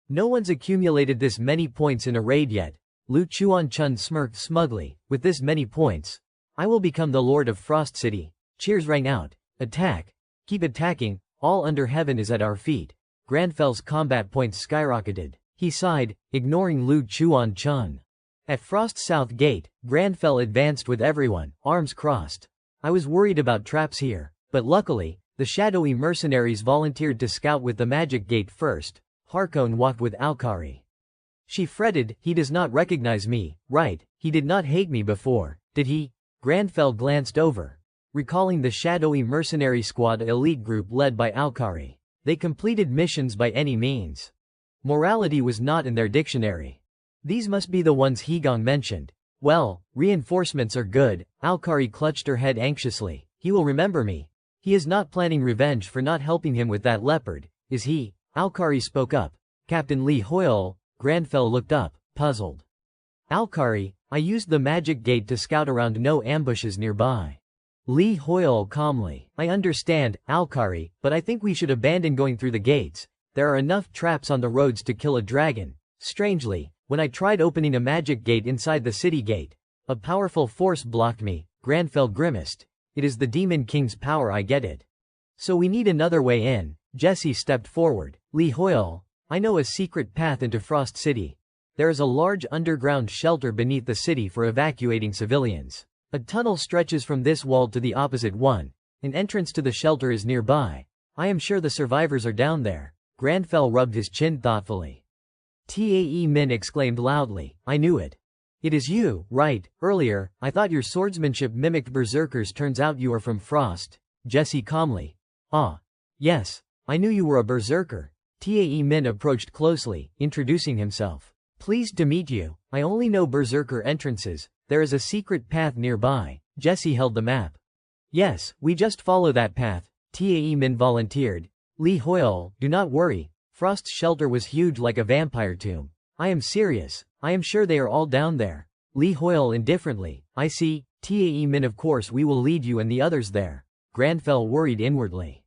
No one's accumulated this many points in a raid yet. Lu Chuan-chun smirked smugly. With this many points, I will become the Lord of Frost City. Cheers rang out. Attack. Keep attacking. All Under Heaven is at our feet. Granfell's combat points skyrocketed. He sighed, ignoring Lu Chuan-chun. At Frost South Gate, Granfell advanced with everyone, arms crossed. I was worried about traps here, but luckily, the shadowy mercenaries volunteered to scout with the magic gate first. Harkon walked with Alkari. She fretted, he does not recognize me, right? He did not hate me before, did he? Granfell glanced over, recalling the shadowy mercenary squad elite group led by Alkari. They completed missions by any means. Morality was not in their dictionary. These must be the ones Higong mentioned. Well, reinforcements are good. Alkari clutched her head anxiously. He will remember me. He is not planning revenge for not helping him with that leopard, is he? Alkari spoke up. Captain Li Hoyle. Granfell looked up, puzzled. Alkari, I used the magic gate to scout around no ambushes nearby. Li Hoyle calmly. I understand, Alkari, but I think we should abandon going through the gates. There are enough traps on the roads to kill a dragon. Strangely, when I tried opening a magic gate inside the city gate, a powerful force blocked me. Granfell grimaced. It is the Demon King's power, I get it. So we need another way in. Jesse stepped forward. Li Hoyle, I know a secret path into Frost City. There is a large underground shelter beneath the city for evacuating civilians. A tunnel stretches from this wall to the opposite one. An entrance to the shelter is nearby. I am sure the survivors are down there. Granfell rubbed his chin thoughtfully. Tae Min exclaimed loudly, I knew it. It is you, right? Earlier, I thought your swordsmanship mimicked berserkers. Turns out you are from Frost. Jesse calmly. Ah. Yes. I knew you were a berserker. Tae Min approached closely, introducing himself. Pleased to meet you. I only know berserker entrances. There is a secret path nearby. Jesse held the map. Yes, we just follow that path. Tae Min volunteered. Lee Hoyle, do not worry. Frost's shelter was huge like a vampire tomb. I am serious. I am sure they are all down there. Lee Hoyle indifferently. I see. Tae Min, of course we will lead you and the others there. Granfell worried inwardly.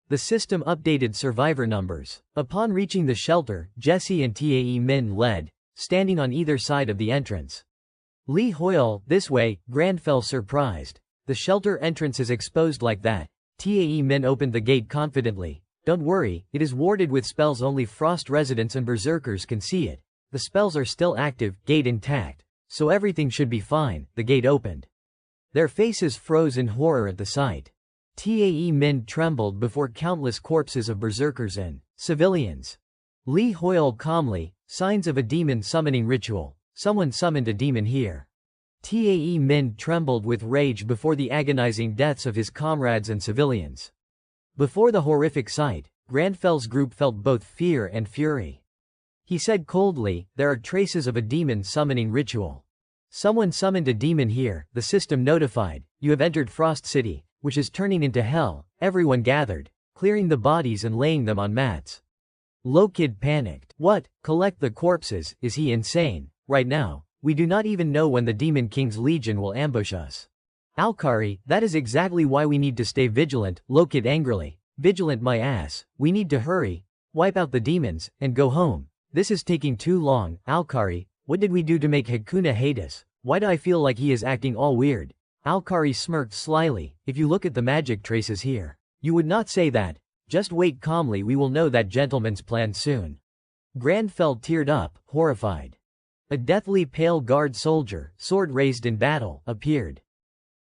The system updated survivor numbers. Upon reaching the shelter, Jesse and Tae Min led, standing on either side of the entrance. Lee Hoyle, this way, Granfell surprised. The shelter entrance is exposed like that. Tae Min opened the gate confidently. Don't worry, it is warded with spells. Only Frost residents and berserkers can see it. The spells are still active, gate intact. So everything should be fine. The gate opened. Their faces froze in horror at the sight. Tae Min trembled before countless corpses of berserkers and civilians. Lee Hoyle calmly, signs of a demon summoning ritual. Someone summoned a demon here. Tae Min trembled with rage before the agonizing deaths of his comrades and civilians. Before the horrific sight, Granfell's group felt both fear and fury. He said coldly, there are traces of a demon summoning ritual. Someone summoned a demon here, the system notified. You have entered Frost City, which is turning into hell. Everyone gathered, clearing the bodies and laying them on mats. Lokid panicked. What? Collect the corpses? Is he insane? Right now, we do not even know when the Demon King's Legion will ambush us. Alkari, that is exactly why we need to stay vigilant. Lokid angrily. Vigilant my ass. We need to hurry, wipe out the demons, and go home. This is taking too long. Alkari, what did we do to make Hakuna hate us? Why do I feel like he is acting all weird? Alkari smirked slyly. If you look at the magic traces here, you would not say that. Just wait calmly, we will know that gentleman's plan soon. Granfell teared up, horrified. A deathly pale guard soldier, sword raised in battle, appeared.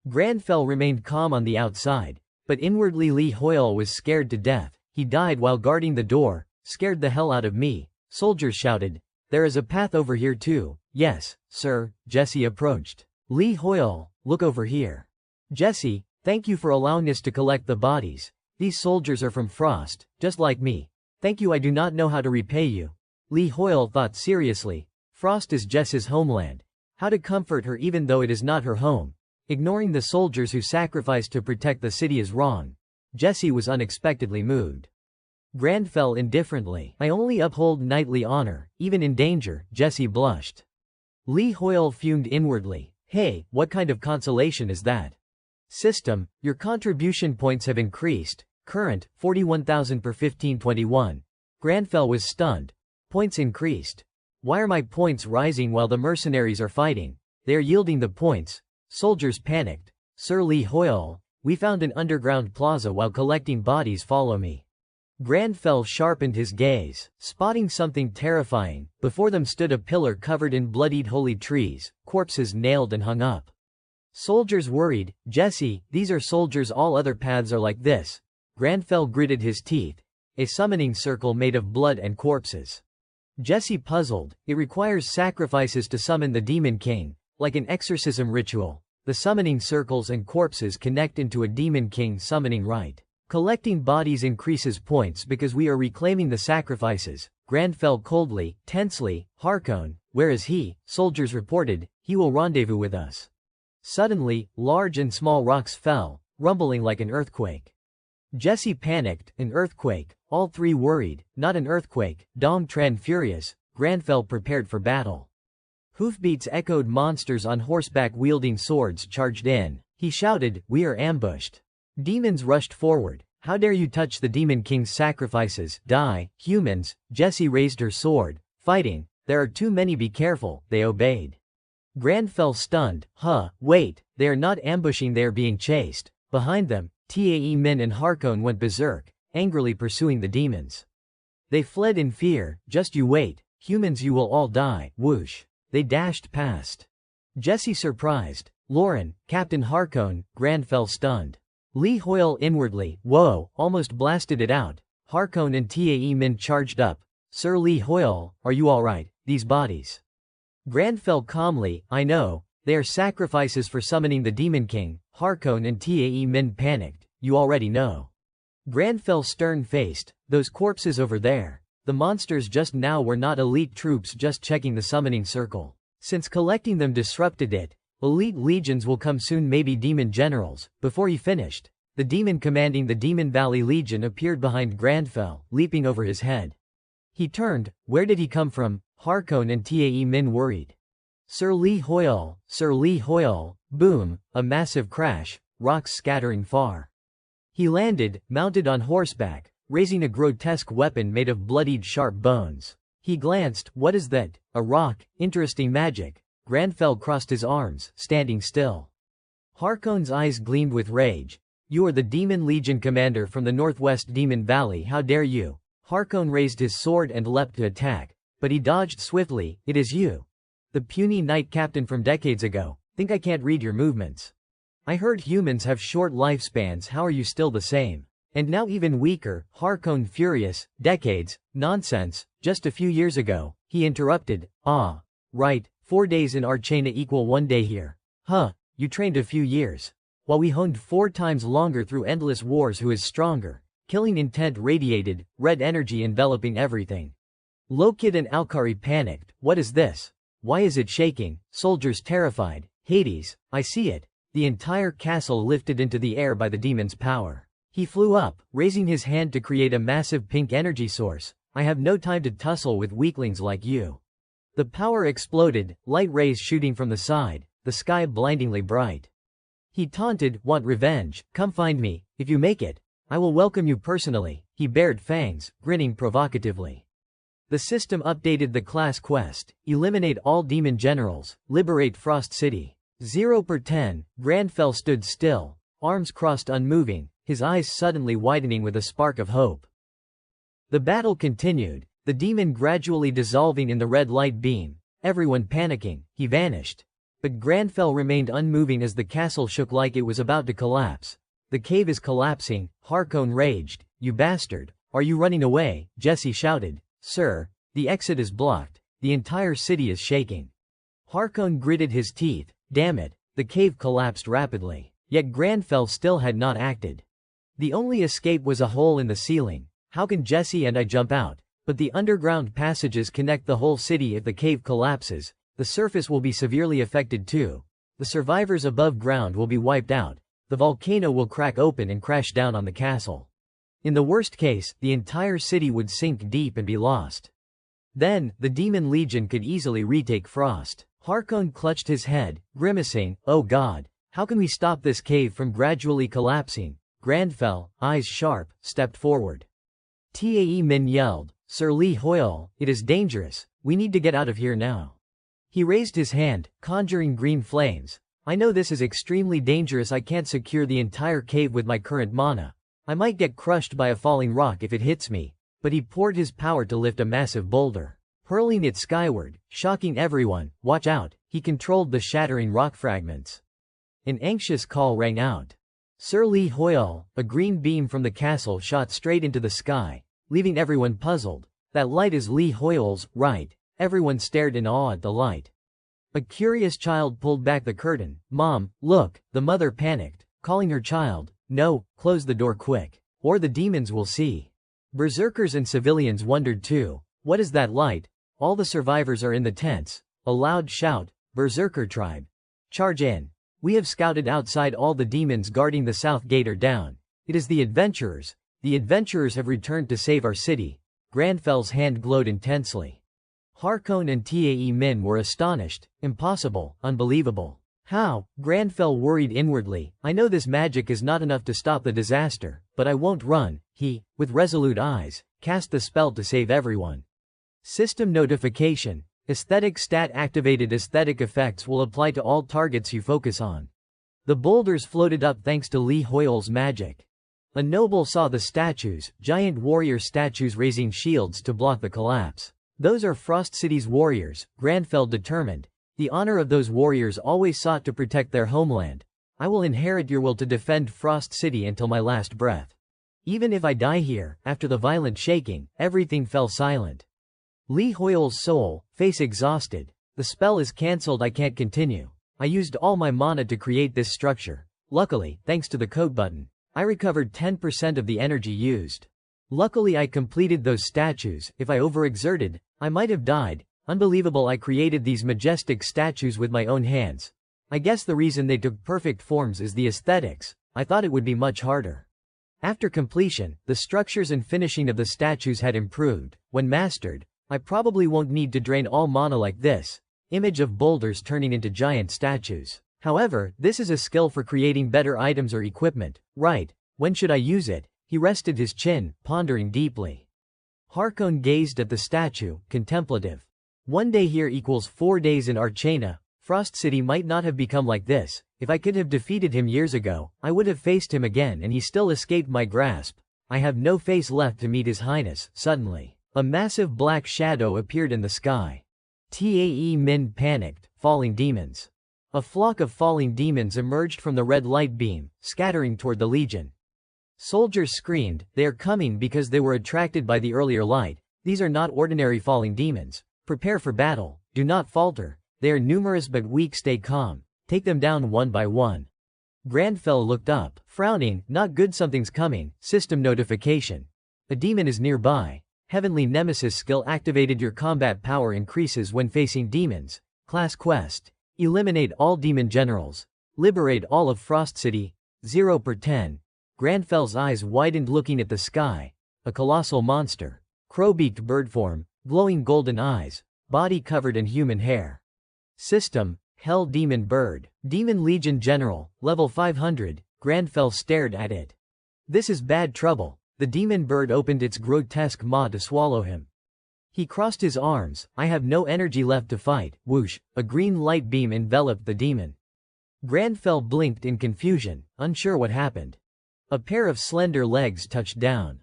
Granfell remained calm on the outside, but inwardly Lee Hoyle was scared to death. He died while guarding the door, scared the hell out of me. Soldiers shouted. There is a path over here too. Yes, sir. Jesse approached. Lee Hoyle, look over here. Jesse, thank you for allowing us to collect the bodies. These soldiers are from Frost, just like me. Thank you, I do not know how to repay you. Lee Hoyle thought seriously. Frost is Jess's homeland. How to comfort her even though it is not her home. Ignoring the soldiers who sacrificed to protect the city is wrong. Jesse was unexpectedly moved. Granfell indifferently. I only uphold knightly honor, even in danger. Jesse blushed. Lee Hoyle fumed inwardly. Hey, what kind of consolation is that? System, your contribution points have increased. Current, 41,000 per 1521. Granfell was stunned. Points increased. Why are my points rising while the mercenaries are fighting? They are yielding the points. Soldiers panicked. Sir Lee Hoyle, we found an underground plaza while collecting bodies. Follow me. Granfell sharpened his gaze, spotting something terrifying. Before them stood a pillar covered in bloodied holy trees, corpses nailed and hung up. Soldiers worried. Jesse, these are soldiers, all other paths are like this. Granfell gritted his teeth. A summoning circle made of blood and corpses. Jesse puzzled. It requires sacrifices to summon the Demon King, like an exorcism ritual. The summoning circles and corpses connect into a Demon King summoning rite. Collecting bodies increases points because we are reclaiming the sacrifices. Granfell coldly, tensely. Harkon, where is he? Soldiers reported. He will rendezvous with us. Suddenly, large and small rocks fell, rumbling like an earthquake. Jesse panicked. An earthquake. All three worried. Not an earthquake. Dong Tran furious. Granfell prepared for battle. Hoofbeats echoed. Monsters on horseback wielding swords charged in. He shouted, we are ambushed. Demons rushed forward. How dare you touch the Demon King's sacrifices? Die, humans. Jesse raised her sword. Fighting. There are too many, be careful. They obeyed. Granfell stunned. Wait. They are not ambushing, they are being chased. Behind them, Tae Min and Harkon went berserk, angrily pursuing the demons. They fled in fear. Just you wait. Humans, you will all die. Whoosh. They dashed past. Jesse surprised. Lauren, Captain Harkon, Granfell stunned. Lee Hoyle inwardly, whoa, almost blasted it out. Harkon and Tae Min charged up. Sir Lee Hoyle, are you alright? These bodies. Granfell calmly, I know, they are sacrifices for summoning the Demon King. Harkon and Tae Min panicked, you already know. Granfell stern-faced, those corpses over there. The monsters just now were not elite troops just checking the summoning circle. Since collecting them disrupted it, elite legions will come soon, maybe demon generals. Before he finished, the demon commanding the Demon Valley Legion appeared behind Granfell, leaping over his head. He turned, where did he come from? Harkon and Tae Min worried. Sir Lee Hoyle, Sir Lee Hoyle, boom, a massive crash, rocks scattering far. He landed, mounted on horseback, raising a grotesque weapon made of bloodied sharp bones. He glanced, what is that? A rock, interesting magic. Granfell crossed his arms, standing still. Harkon's eyes gleamed with rage. You are the Demon Legion commander from the Northwest Demon Valley, how dare you? Harkon raised his sword and leapt to attack, but he dodged swiftly, it is you. The puny knight captain from decades ago, think I can't read your movements. I heard humans have short lifespans, how are you still the same? And now even weaker. Harkon furious, decades, nonsense, just a few years ago, he interrupted, ah. Right, 4 days in Archana equal 1 day here. Huh, you trained a few years. While we honed 4 times longer through endless wars, who is stronger? Killing intent radiated, red energy enveloping everything. Lokid and Alkari panicked, what is this? Why is it shaking? Soldiers terrified, Hades, I see it. The entire castle lifted into the air by the demon's power. He flew up, raising his hand to create a massive pink energy source. I have no time to tussle with weaklings like you. The power exploded, light rays shooting from the side, the sky blindingly bright. He taunted, want revenge? Come find me, if you make it. I will welcome you personally. He bared fangs, grinning provocatively. The system updated the class quest, eliminate all demon generals, liberate Frost City. 0/10, Granfell stood still, arms crossed unmoving, his eyes suddenly widening with a spark of hope. The battle continued, the demon gradually dissolving in the red light beam, everyone panicking, he vanished. But Granfell remained unmoving as the castle shook like it was about to collapse. The cave is collapsing, Harkon raged, you bastard, are you running away? Jesse shouted, sir, the exit is blocked, the entire city is shaking. Harkon gritted his teeth, damn it, the cave collapsed rapidly, yet Granfell still had not acted. The only escape was a hole in the ceiling. How can Jesse and I jump out? But the underground passages connect the whole city. If the cave collapses, the surface will be severely affected too. The survivors above ground will be wiped out. The volcano will crack open and crash down on the castle. In the worst case, the entire city would sink deep and be lost. Then, the Demon Legion could easily retake Frost. Harkon clutched his head, grimacing, oh god, how can we stop this cave from gradually collapsing? Granfell, eyes sharp, stepped forward. Tae Min yelled, Sir Lee Hoyle, it is dangerous, we need to get out of here now. He raised his hand, conjuring green flames. I know this is extremely dangerous, I can't secure the entire cave with my current mana. I might get crushed by a falling rock if it hits me, but he poured his power to lift a massive boulder, hurling it skyward, shocking everyone, watch out, he controlled the shattering rock fragments. An anxious call rang out. Sir Lee Hoyle, a green beam from the castle shot straight into the sky, leaving everyone puzzled. That light is Lee Hoyle's, right? Everyone stared in awe at the light. A curious child pulled back the curtain. Mom, look, the mother panicked, calling her child. No, close the door quick, or the demons will see. Berserkers and civilians wondered too. What is that light? All the survivors are in the tents. A loud shout, Berserker tribe. Charge in. We have scouted outside, all the demons guarding the south gate are down. It is the adventurers. The adventurers have returned to save our city. Granfell's hand glowed intensely. Harkon and Tae Min were astonished. Impossible, unbelievable. How? Granfell worried inwardly. I know this magic is not enough to stop the disaster, but I won't run. He, with resolute eyes, cast the spell to save everyone. System notification. Aesthetic stat activated. Aesthetic effects will apply to all targets you focus on. The boulders floated up thanks to Lee Hoyle's magic. A noble saw the statues, giant warrior statues raising shields to block the collapse. Those are Frost City's warriors, Granfell determined. The honor of those warriors always sought to protect their homeland. I will inherit your will to defend Frost City until my last breath. Even if I die here. After the violent shaking, everything fell silent. Li Hoyle's soul, face exhausted. The spell is cancelled, I can't continue. I used all my mana to create this structure. Luckily, thanks to the code button, I recovered 10% of the energy used. Luckily I completed those statues. If I overexerted, I might have died. Unbelievable, I created these majestic statues with my own hands. I guess the reason they took perfect forms is the aesthetics. I thought it would be much harder. After completion, the structures and finishing of the statues had improved. When mastered, I probably won't need to drain all mana like this. Image of boulders turning into giant statues. However, this is a skill for creating better items or equipment. Right, when should I use it? He rested his chin, pondering deeply. Harkon gazed at the statue, contemplative. 1 day here equals 4 days in Archana. Frost City might not have become like this. If I could have defeated him years ago, I would have faced him again and he still escaped my grasp. I have no face left to meet his highness. Suddenly, a massive black shadow appeared in the sky. Tae Min panicked. Falling demons. A flock of falling demons emerged from the red light beam, scattering toward the Legion. Soldiers screamed, they are coming because they were attracted by the earlier light. These are not ordinary falling demons. Prepare for battle. Do not falter. They are numerous but weak, stay calm. Take them down one by one. Granfell looked up, frowning, not good, something's coming. System notification. A demon is nearby. Heavenly Nemesis skill activated. Your combat power increases when facing demons. Class quest. Eliminate all demon generals. Liberate all of Frost City. 0/10. Granfell's eyes widened looking at the sky. A colossal monster. Crow-beaked bird form, glowing golden eyes, body covered in human hair. System, Hell Demon Bird. Demon Legion General, level 500, Granfell stared at it. This is bad trouble. The demon bird opened its grotesque maw to swallow him. He crossed his arms. I have no energy left to fight. Whoosh, a green light beam enveloped the demon. Granfell blinked in confusion, unsure what happened. A pair of slender legs touched down.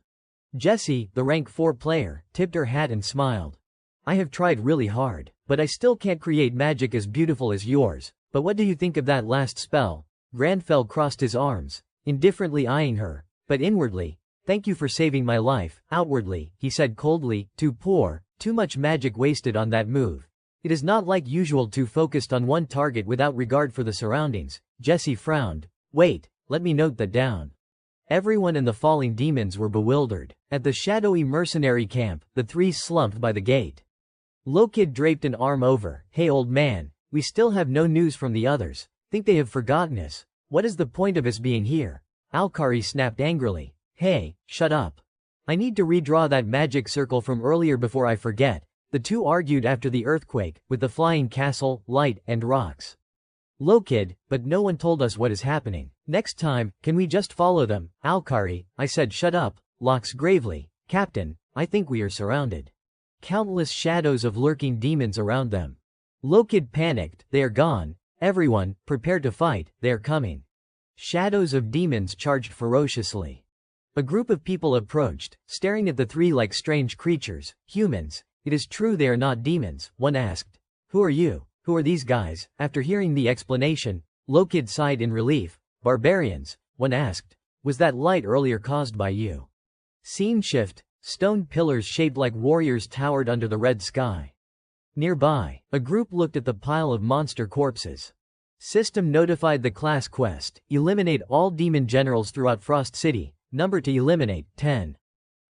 Jessie, the rank 4 player, tipped her hat and smiled. I have tried really hard, but I still can't create magic as beautiful as yours. But what do you think of that last spell? Granfell crossed his arms, indifferently eyeing her, but inwardly, thank you for saving my life. Outwardly, he said coldly, too poor, too much magic wasted on that move. It is not like usual, too focused on one target without regard for the surroundings. Jessie frowned. Wait, let me note that down. Everyone and the falling demons were bewildered. At the shadowy mercenary camp, the three slumped by the gate. Lokid draped an arm over. Hey old man, we still have no news from the others. Think they have forgotten us. What is the point of us being here? Alkari snapped angrily. Hey, shut up. I need to redraw that magic circle from earlier before I forget. The two argued after the earthquake, with the flying castle, light, and rocks. Lokid, but no one told us what is happening. Next time, can we just follow them? Alkari, I said shut up. Lox gravely. Captain, I think we are surrounded. Countless shadows of lurking demons around them. Lokid panicked. They are gone. Everyone, prepare to fight, they are coming. Shadows of demons charged ferociously. A group of people approached, staring at the three like strange creatures. Humans. It is true they are not demons, one asked. Who are you? Who are these guys? After hearing the explanation, Lokid sighed in relief. Barbarians, one asked. Was that light earlier caused by you? Scene shift. Stone pillars shaped like warriors towered under the red sky. Nearby, a group looked at the pile of monster corpses. System notified the class quest. Eliminate all demon generals throughout Frost City. Number to eliminate, 10.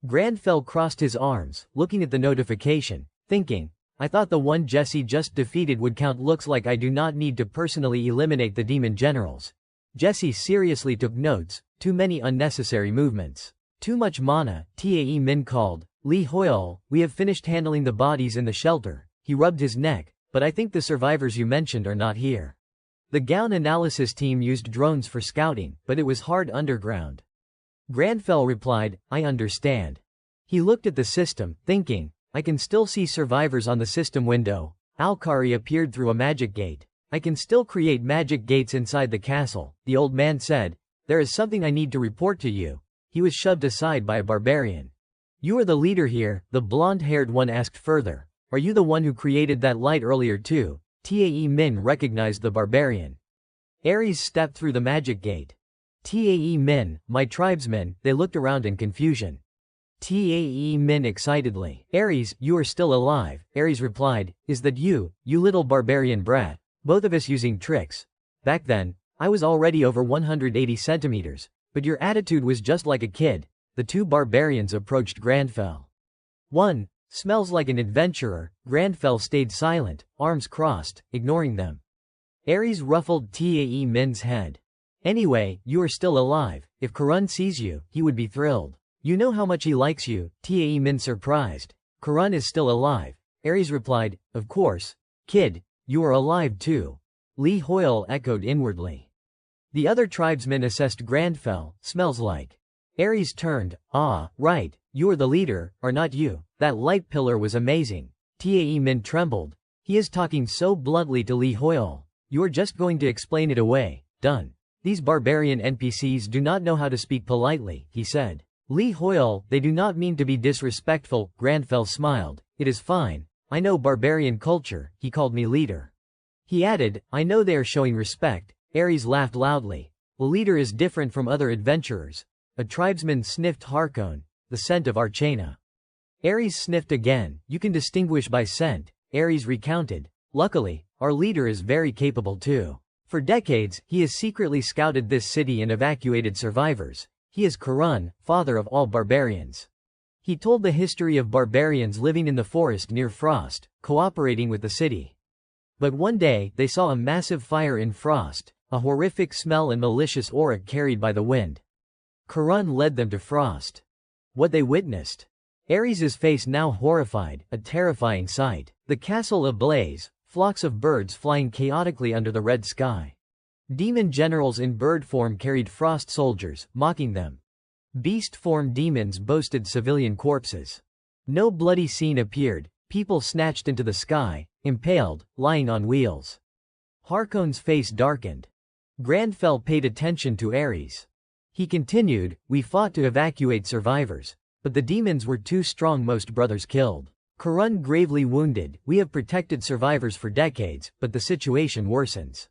Granfell crossed his arms, looking at the notification, thinking, I thought the one Jessie just defeated would count. Looks like I do not need to personally eliminate the demon generals. Jessie seriously took notes. Too many unnecessary movements. Too much mana. Tae Min called. Li Hoyle, we have finished handling the bodies in the shelter. He rubbed his neck, but I think the survivors you mentioned are not here. The gown analysis team used drones for scouting, but it was hard underground. Granfell replied, I understand. He looked at the system, thinking, I can still see survivors on the system window. Alkari appeared through a magic gate. I can still create magic gates inside the castle, the old man said. There is something I need to report to you. He was shoved aside by a barbarian. You are the leader here, the blonde-haired one asked further. Are you the one who created that light earlier too? Tae Min recognized the barbarian. Ares stepped through the magic gate. Tae Min, my tribesmen, they looked around in confusion. Tae Min excitedly. Ares, you are still alive, Ares replied, is that you little barbarian brat? Both of us using tricks. Back then, I was already over 180 centimeters, but your attitude was just like a kid. The two barbarians approached Grandfell. 1. Smells like an adventurer. Grandfell stayed silent, arms crossed, ignoring them. Ares ruffled Tae Min's head. Anyway, you are still alive. If Karun sees you, he would be thrilled. You know how much he likes you, Tae Min surprised. Karun is still alive. Ares replied, of course. Kid, you are alive too. Lee Hoyle echoed inwardly. The other tribesmen assessed Grandfell, smells like. Ares turned, ah, right, you are the leader, are not you? That light pillar was amazing. Tae Min trembled. He is talking so bluntly to Lee Hoyle. You are just going to explain it away, done. These barbarian NPCs do not know how to speak politely, he said. Lee Hoyle, they do not mean to be disrespectful, Grandfell smiled. It is fine. I know barbarian culture, he called me leader. He added, I know they are showing respect. Ares laughed loudly. A leader is different from other adventurers. A tribesman sniffed Harkon, the scent of Archana. Ares sniffed again. You can distinguish by scent, Ares recounted. Luckily, our leader is very capable too. For decades, he has secretly scouted this city and evacuated survivors. He is Karun, father of all barbarians. He told the history of barbarians living in the forest near Frost, cooperating with the city. But one day, they saw a massive fire in Frost, a horrific smell and malicious aura carried by the wind. Karun led them to Frost. What they witnessed. Ares's face now horrified, a terrifying sight. The castle ablaze, flocks of birds flying chaotically under the red sky. Demon generals in bird form carried frost soldiers, mocking them. Beast form demons boasted civilian corpses. No bloody scene appeared, people snatched into the sky, impaled, lying on wheels. Harkon's face darkened. Grandfell paid attention to Ares. He continued, we fought to evacuate survivors. But the demons were too strong, most brothers killed. Karun gravely wounded, we have protected survivors for decades, but the situation worsens.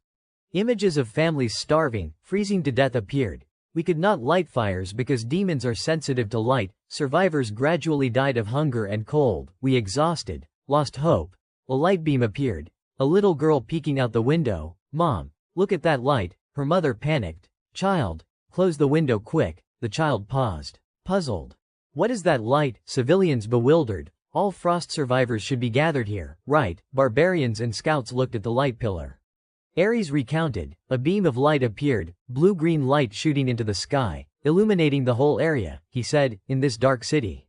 Images of families starving, freezing to death appeared. We could not light fires because demons are sensitive to light. Survivors gradually died of hunger and cold. We exhausted, lost hope. A light beam appeared. A little girl peeking out the window. Mom, look at that light. Her mother panicked. Child, close the window quick. The child paused, puzzled. What is that light? Civilians bewildered. All Frost survivors should be gathered here, right? Barbarians and scouts looked at the light pillar. Ares recounted. A beam of light appeared, blue-green light shooting into the sky, illuminating the whole area, he said, in this dark city.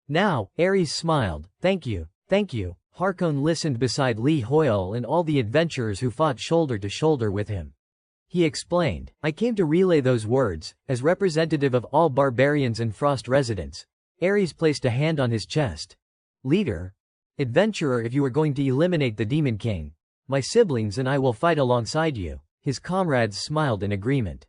Now, Ares smiled. Thank you, thank you. Harkon listened beside Lee Hoyle and all the adventurers who fought shoulder to shoulder with him. He explained, I came to relay those words, as representative of all barbarians and Frost residents. Ares placed a hand on his chest. Leader? Adventurer, if you are going to eliminate the Demon King, my siblings and I will fight alongside you. His comrades smiled in agreement.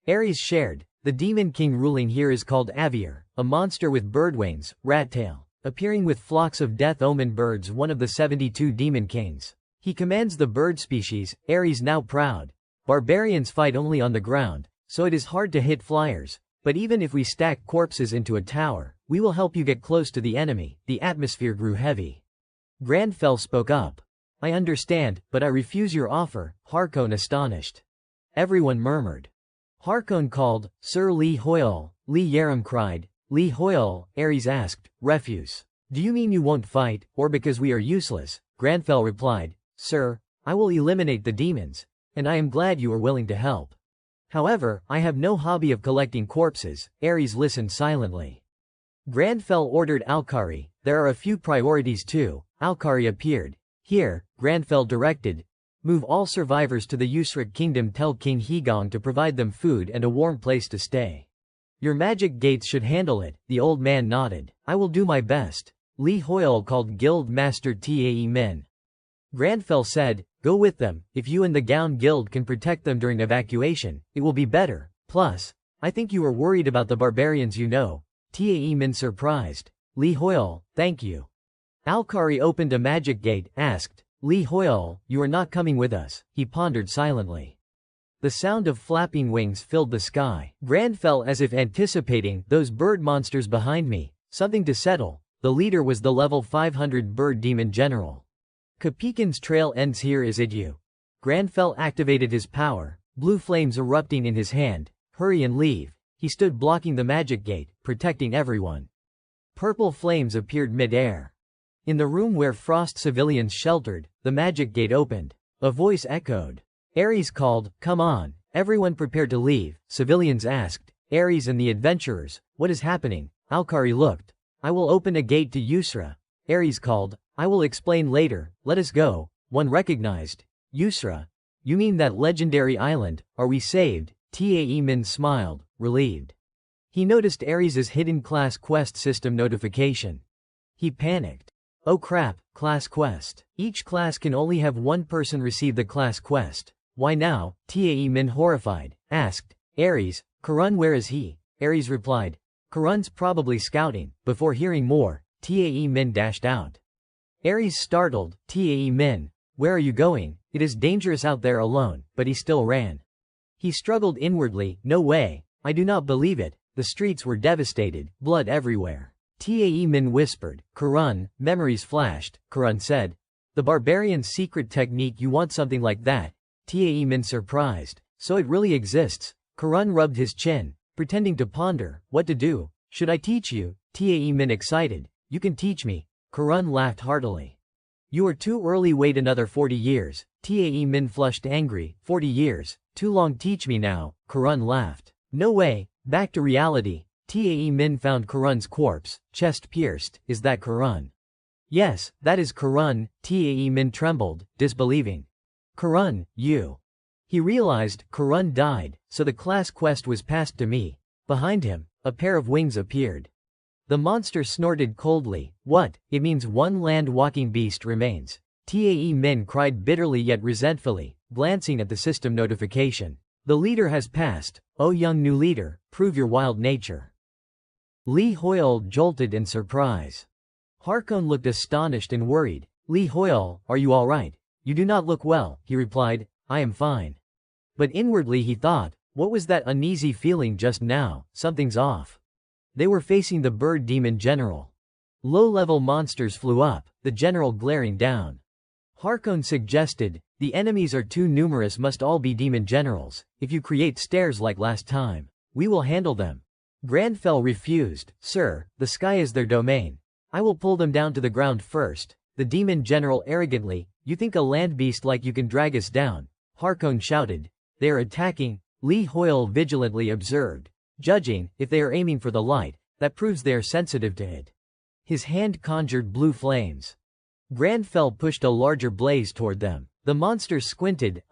Ares shared, the Demon King ruling here is called Avier, a monster with bird wings, rat tail, appearing with flocks of death-omen birds, one of the 72 Demon Kings. He commands the bird species. Ares now proud. Barbarians fight only on the ground, so it is hard to hit flyers, but even if we stack corpses into a tower, we will help you get close to the enemy. The atmosphere grew heavy. Grandfell spoke up. I understand, but I refuse your offer, Harkon astonished. Everyone murmured. Harkon called, Sir Lee Hoyle. Lee Yaram cried. Lee Hoyle, Ares asked, refuse. Do you mean you won't fight, or because we are useless? Grandfell replied, Sir, I will eliminate the demons. And I am glad you are willing to help. However, I have no hobby of collecting corpses. Ares listened silently. Grandfell ordered Alkari. There are a few priorities too. Alkari appeared. Here, Grandfell directed. Move all survivors to the Yusrik kingdom. Tell King Hegong to provide them food and a warm place to stay. Your magic gates should handle it. The old man nodded. I will do my best. Lee Hoyle called Guild Master Tae Min. Grandfell said, go with them. If you and the Gown Guild can protect them during evacuation, it will be better. Plus, I think you were worried about the barbarians you know. Tae Min surprised. Lee Hoyle, thank you. Alkari opened a magic gate, asked, Lee Hoyle, you are not coming with us. He pondered silently. The sound of flapping wings filled the sky. Grand fell as if anticipating those bird monsters behind me. Something to settle. The leader was the level 500 bird demon general. Kapikan's trail ends here, is it you? Granfell activated his power, blue flames erupting in his hand. Hurry and leave. He stood blocking the magic gate, protecting everyone. Purple flames appeared mid-air. In the room where Frost civilians sheltered, the magic gate opened. A voice echoed. Ares called, come on, everyone prepared to leave. Civilians asked, Ares and the adventurers, what is happening? Alkari looked. I will open a gate to Yusra. Ares called, I will explain later, let us go. One recognized. Yusra? You mean that legendary island, are we saved? Tae Min smiled, relieved. He noticed Ares's hidden class quest system notification. He panicked. Oh crap, class quest. Each class can only have one person receive the class quest. Why now? Tae Min horrified, asked, Ares, Karun where is he? Ares replied, Karun's probably scouting. Before hearing more, Tae Min dashed out. Ares startled, Tae Min, where are you going? It is dangerous out there alone, but he still ran. He struggled inwardly, no way, I do not believe it. The streets were devastated, blood everywhere. Tae Min whispered, Karun, memories flashed. Karun said, the barbarian's secret technique, you want something like that? Tae Min surprised, so it really exists. Karun rubbed his chin, pretending to ponder, what to do. Should I teach you? Tae Min excited, you can teach me. Karun laughed heartily. You are too early, wait another 40 years. Tae Min flushed angry, 40 years, too long, teach me now. Karun laughed. No way, back to reality. Tae Min found Karun's corpse, chest pierced, is that Karun? Yes, that is Karun. Tae Min trembled, disbelieving. Karun, you. He realized, Karun died, so the class quest was passed to me. Behind him, a pair of wings appeared. The monster snorted coldly, what? It means one land-walking beast remains. Tae Min cried bitterly yet resentfully, glancing at the system notification. The leader has passed. O young new leader, prove your wild nature. Lee Hoyle jolted in surprise. Harkon looked astonished and worried. Lee Hoyle, are you all right? You do not look well, he replied, I am fine. But inwardly he thought, what was that uneasy feeling just now? Something's off. They were facing the bird demon general. Low-level monsters flew up, the general glaring down. Harkon suggested, the enemies are too numerous, must all be demon generals. If you create stairs like last time, we will handle them. Granfell refused, sir, the sky is their domain. I will pull them down to the ground first. The demon general arrogantly, you think a land beast like you can drag us down? Harkon shouted, they are attacking. Lee Hoyle vigilantly observed, judging, if they are aiming for the light, that proves they are sensitive to it. His hand conjured blue flames. Granfell pushed a larger blaze toward them. The monsters squinted,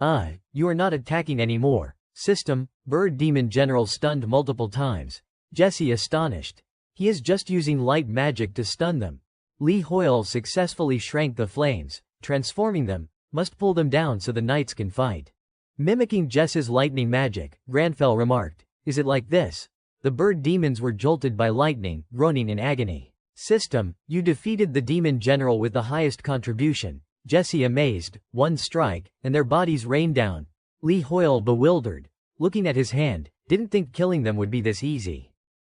you are not attacking anymore. System, bird demon general stunned multiple times. Jesse astonished. He is just using light magic to stun them. Lee Hoyle successfully shrank the flames, transforming them, must pull them down so the knights can fight. Mimicking Jess's lightning magic, Granfell remarked, is it like this? The bird demons were jolted by lightning, groaning in agony. System, you defeated the demon general with the highest contribution. Jesse amazed, one strike, and their bodies rained down. Lee Hoyle bewildered, looking at his hand, didn't think killing them would be this easy.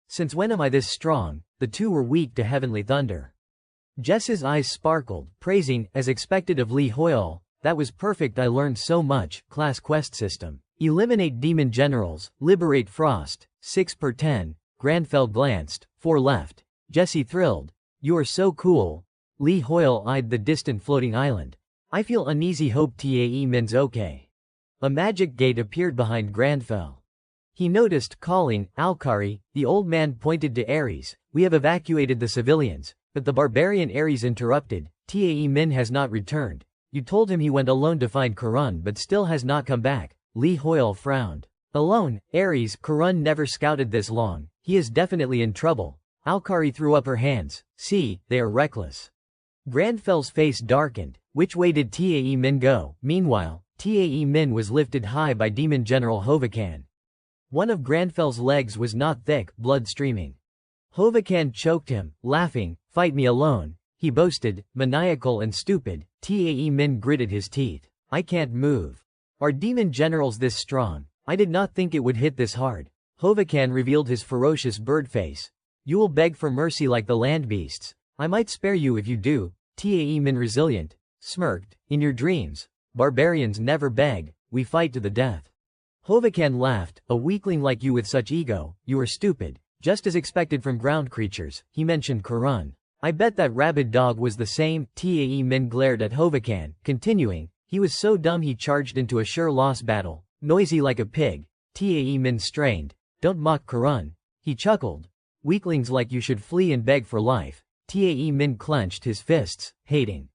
Since when am I this strong? The two were weak to heavenly thunder. Jess's eyes sparkled, praising, as expected of Lee Hoyle, that was perfect, I learned so much. Class quest system. Eliminate demon generals, liberate Frost, 6 per 10. Granfell glanced, 4 left. Jesse thrilled. You are so cool. Lee Hoyle eyed the distant floating island. I feel uneasy, hope Tae Min's okay. A magic gate appeared behind Granfell. He noticed, calling, Alkari. The old man pointed to Ares, we have evacuated the civilians, but the barbarian Ares interrupted, Tae Min has not returned. You told him he went alone to find Karun but still has not come back. Lee Hoyle frowned. Alone, Ares, Karun never scouted this long, he is definitely in trouble. Alkari threw up her hands, see, they are reckless. Granfell's face darkened, which way did Tae Min go? Meanwhile, Tae Min was lifted high by Demon General Hovakan. One of Granfel's legs was not thick, blood streaming. Hovakan choked him, laughing. Fight me alone, he boasted, maniacal and stupid. Tae Min gritted his teeth. I can't move. Are demon generals this strong? I did not think it would hit this hard. Hovakan revealed his ferocious bird face. You will beg for mercy like the land beasts. I might spare you if you do. Tae Min resilient, smirked. In your dreams, barbarians never beg, we fight to the death. Hovakan laughed. A weakling like you with such ego, you are stupid. Just as expected from ground creatures, he mentioned Karun. I bet that rabid dog was the same. Tae Min glared at Hovakan, continuing, he was so dumb he charged into a sure loss battle, noisy like a pig. Tae Min strained. Don't mock Karun. He chuckled. Weaklings like you should flee and beg for life. Tae Min clenched his fists, hating.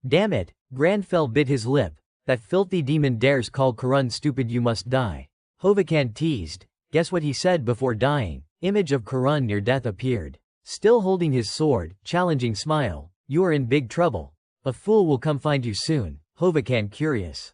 Damn it, Granfell bit his lip. That filthy demon dares call Karun stupid. You must die. Hovakan teased. Guess what he said before dying? Image of Karun near death appeared. Still holding his sword, challenging smile. You are in big trouble. A fool will come find you soon. Hovakan curious.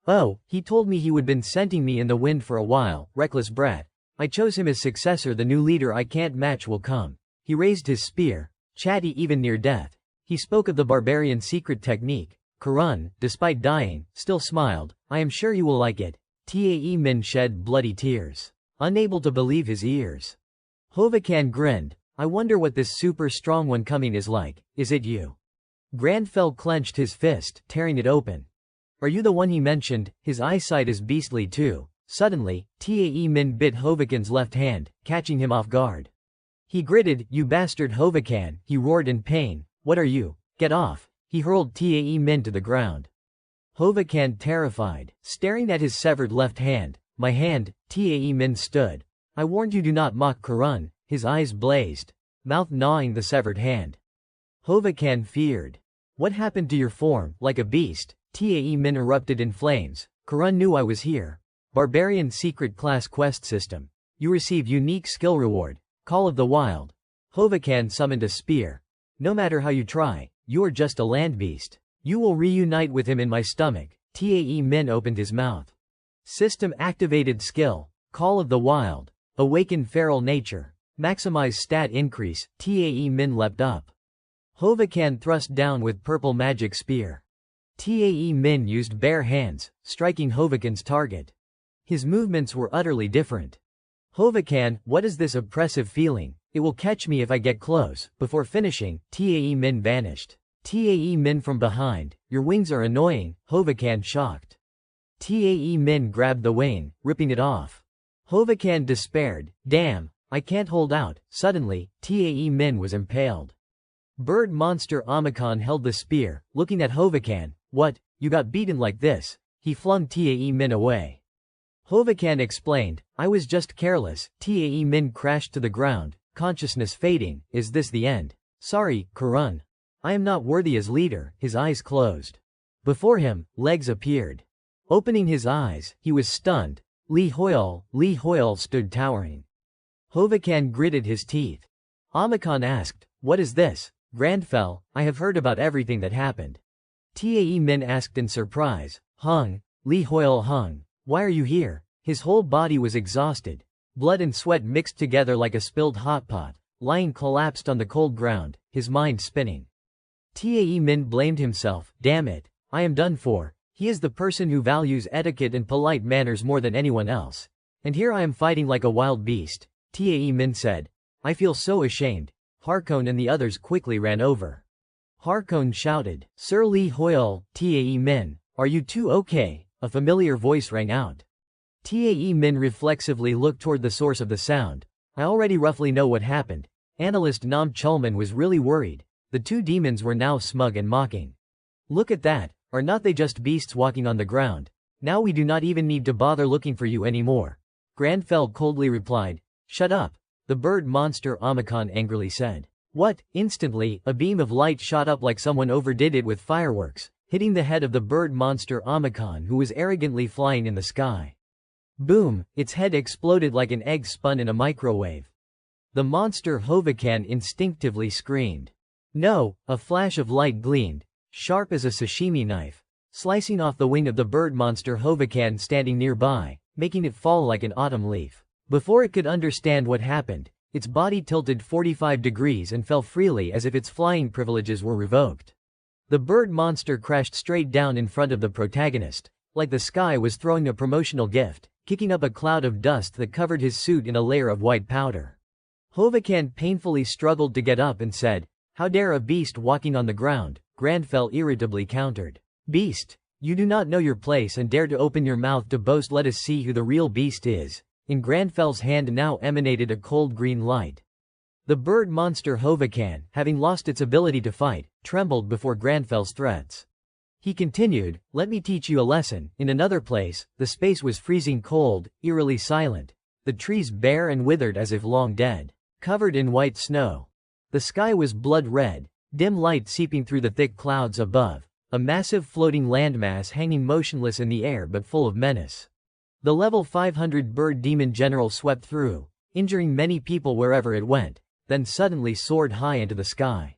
Oh, he told me he would been scenting me in the wind for a while. Reckless brat. I chose him as successor. The new leader I can't match will come. He raised his spear. Chatty even near death. He spoke of the barbarian secret technique. Karun, despite dying, still smiled. I am sure you will like it. Tae Min shed bloody tears, unable to believe his ears. Hovakan grinned. I wonder what this super strong one coming is like. Is it you? Granfell clenched his fist, tearing it open. Are you the one he mentioned? His eyesight is beastly too. Suddenly, Tae Min bit Hovakan's left hand, catching him off guard. He gritted. You bastard Hovakan, he roared in pain. What are you? Get off. He hurled Tae Min to the ground. Hovakan terrified, staring at his severed left hand. My hand. Tae Min stood. I warned you, do not mock Karun. His eyes blazed, mouth gnawing the severed hand. Hovakan feared. What happened to your form? Like a beast. Tae Min erupted in flames. Karun knew I was here. Barbarian secret class quest system. You receive unique skill reward. Call of the Wild. Hovakan summoned a spear. No matter how you try, you are just a land beast. You will reunite with him in my stomach. Tae Min opened his mouth. System activated skill. Call of the Wild. Awaken feral nature. Maximize stat increase. Tae Min leapt up. Hovakan thrust down with purple magic spear. Tae Min used bare hands, striking Hovakan's target. His movements were utterly different. Hovakan, what is this oppressive feeling? It will catch me if I get close. Before finishing, Tae Min vanished. Tae Min from behind. Your wings are annoying. Hovakan shocked. Tae Min grabbed the wing, ripping it off. Hovakan despaired. Damn, I can't hold out. Suddenly, Tae Min was impaled. Bird monster Omicron held the spear, looking at Hovakan. What, you got beaten like this? He flung Tae Min away. Hovakan explained, I was just careless. Tae Min crashed to the ground, consciousness fading. Is this the end? Sorry, Karun. I am not worthy as leader. His eyes closed. Before him, legs appeared. Opening his eyes, he was stunned. Lee Hoyle stood towering. Hovakan gritted his teeth. Omicron asked, what is this? Granfell, I have heard about everything that happened. Tae Min asked in surprise. Lee Hoyle hung. Why are you here? His whole body was exhausted. Blood and sweat mixed together like a spilled hot pot, lying collapsed on the cold ground, his mind spinning. Tae Min blamed himself. Damn it, I am done for. He is the person who values etiquette and polite manners more than anyone else. And here I am fighting like a wild beast. Tae Min said. I feel so ashamed. Harkon and the others quickly ran over. Harkon shouted, Sir Lee Hoyle, Tae Min, are you two okay? A familiar voice rang out. Tae Min reflexively looked toward the source of the sound. I already roughly know what happened. Analyst Nam Chulman was really worried. The two demons were now smug and mocking. Look at that, are not they just beasts walking on the ground? Now we do not even need to bother looking for you anymore. Granfell coldly replied. Shut up. The bird monster Omicron angrily said. What? Instantly, a beam of light shot up like someone overdid it with fireworks, hitting the head of the bird monster Omicron, who was arrogantly flying in the sky. Boom, its head exploded like an egg spun in a microwave. The monster Hovakan instinctively screamed. No, a flash of light gleamed, sharp as a sashimi knife, slicing off the wing of the bird monster Hovakan standing nearby, making it fall like an autumn leaf. Before it could understand what happened, its body tilted 45 degrees and fell freely as if its flying privileges were revoked. The bird monster crashed straight down in front of the protagonist, like the sky was throwing a promotional gift, kicking up a cloud of dust that covered his suit in a layer of white powder. Hovakan painfully struggled to get up and said, "How dare a beast walking on the ground?" Grandfell irritably countered. "Beast, you do not know your place and dare to open your mouth to boast. Let us see who the real beast is." In Grandfell's hand now emanated a cold green light. The bird monster Hovakan, having lost its ability to fight, trembled before Grandfell's threats. He continued, "Let me teach you a lesson." In another place, the space was freezing cold, eerily silent. The trees bare and withered as if long dead, covered in white snow. The sky was blood red, dim light seeping through the thick clouds above, a massive floating landmass hanging motionless in the air but full of menace. The level 500 bird demon general swept through, injuring many people wherever it went, then suddenly soared high into the sky.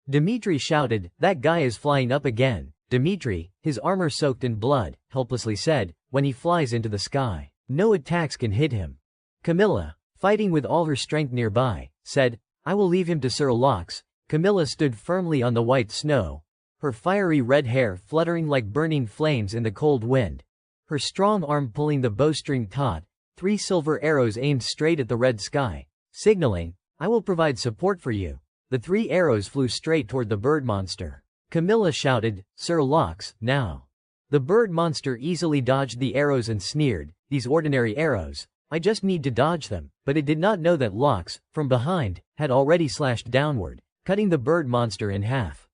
Dmitri shouted, "That guy is flying up again." Dmitri, his armor soaked in blood, helplessly said, "When he flies into the sky, no attacks can hit him." Camilla, fighting with all her strength nearby, said, "I will leave him to Sir Lox." Camilla stood firmly on the white snow, her fiery red hair fluttering like burning flames in the cold wind, her strong arm pulling the bowstring taut, 3 silver arrows aimed straight at the red sky, signaling, "I will provide support for you." The 3 arrows flew straight toward the bird monster. Camilla shouted, "Sir Lox, now." The bird monster easily dodged the arrows and sneered, "These ordinary arrows, I just need to dodge them." But it did not know that Lox, from behind, had already slashed downward, cutting the bird monster in half.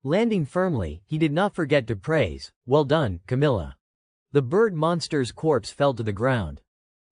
Landing firmly, he did not forget to praise, "Well done, Camilla." The bird monster's corpse fell to the ground.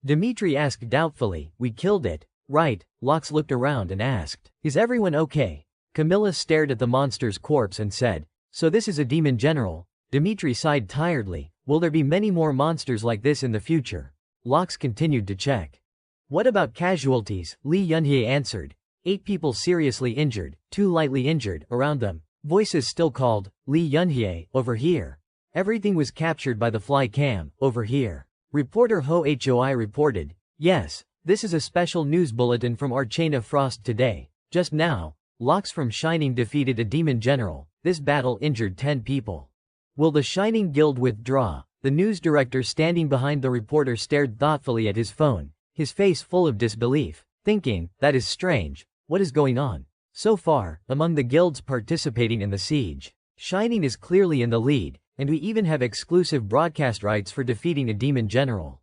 Dmitri asked doubtfully, "We killed it, right?" Lox looked around and asked, "Is everyone okay?" Camilla stared at the monster's corpse and said, "So this is a demon general?" Dmitri sighed tiredly, "Will there be many more monsters like this in the future?" Lox continued to check. "What about casualties?" Li Yunhye answered. 8 people seriously injured, 2 lightly injured. Around them, voices still called, "Li Yunhye, over here." Everything was captured by the fly cam, "Over here." Reporter Ho Hoi reported, "Yes, this is a special news bulletin from Archana Frost today. Just now, Lox from Shining defeated a demon general. This battle injured 10 people. Will the Shining Guild withdraw?" The news director standing behind the reporter stared thoughtfully at his phone, his face full of disbelief, thinking, "That is strange. What is going on?" So far, among the guilds participating in the siege, Shining is clearly in the lead, and we even have exclusive broadcast rights for defeating a demon general.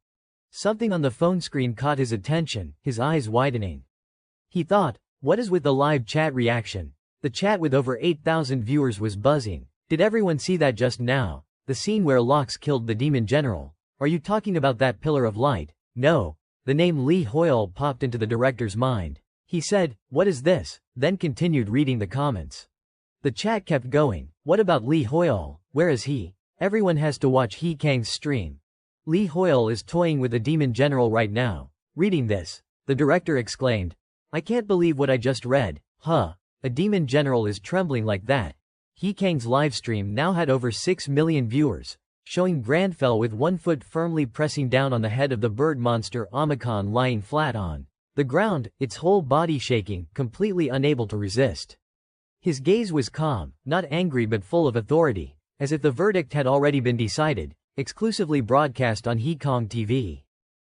Something on the phone screen caught his attention, his eyes widening. He thought, what is with the live chat reaction? The chat with over 8,000 viewers was buzzing. Did everyone see that just now? The scene where Lox killed the demon general. Are you talking about that pillar of light? No. The name Li Hoyle popped into the director's mind. He said, "What is this?" then continued reading the comments. The chat kept going. What about Li Hoyle? Where is he? Everyone has to watch He Kang's stream. Li Hoyle is toying with a demon general right now. Reading this, the director exclaimed, "I can't believe what I just read. Huh. A demon general is trembling like that." He Kang's livestream now had over 6 million viewers, showing Grandfell with 1 foot firmly pressing down on the head of the bird monster Omicron lying flat on the ground, its whole body shaking, completely unable to resist. His gaze was calm, not angry but full of authority, as if the verdict had already been decided, exclusively broadcast on He Kong TV.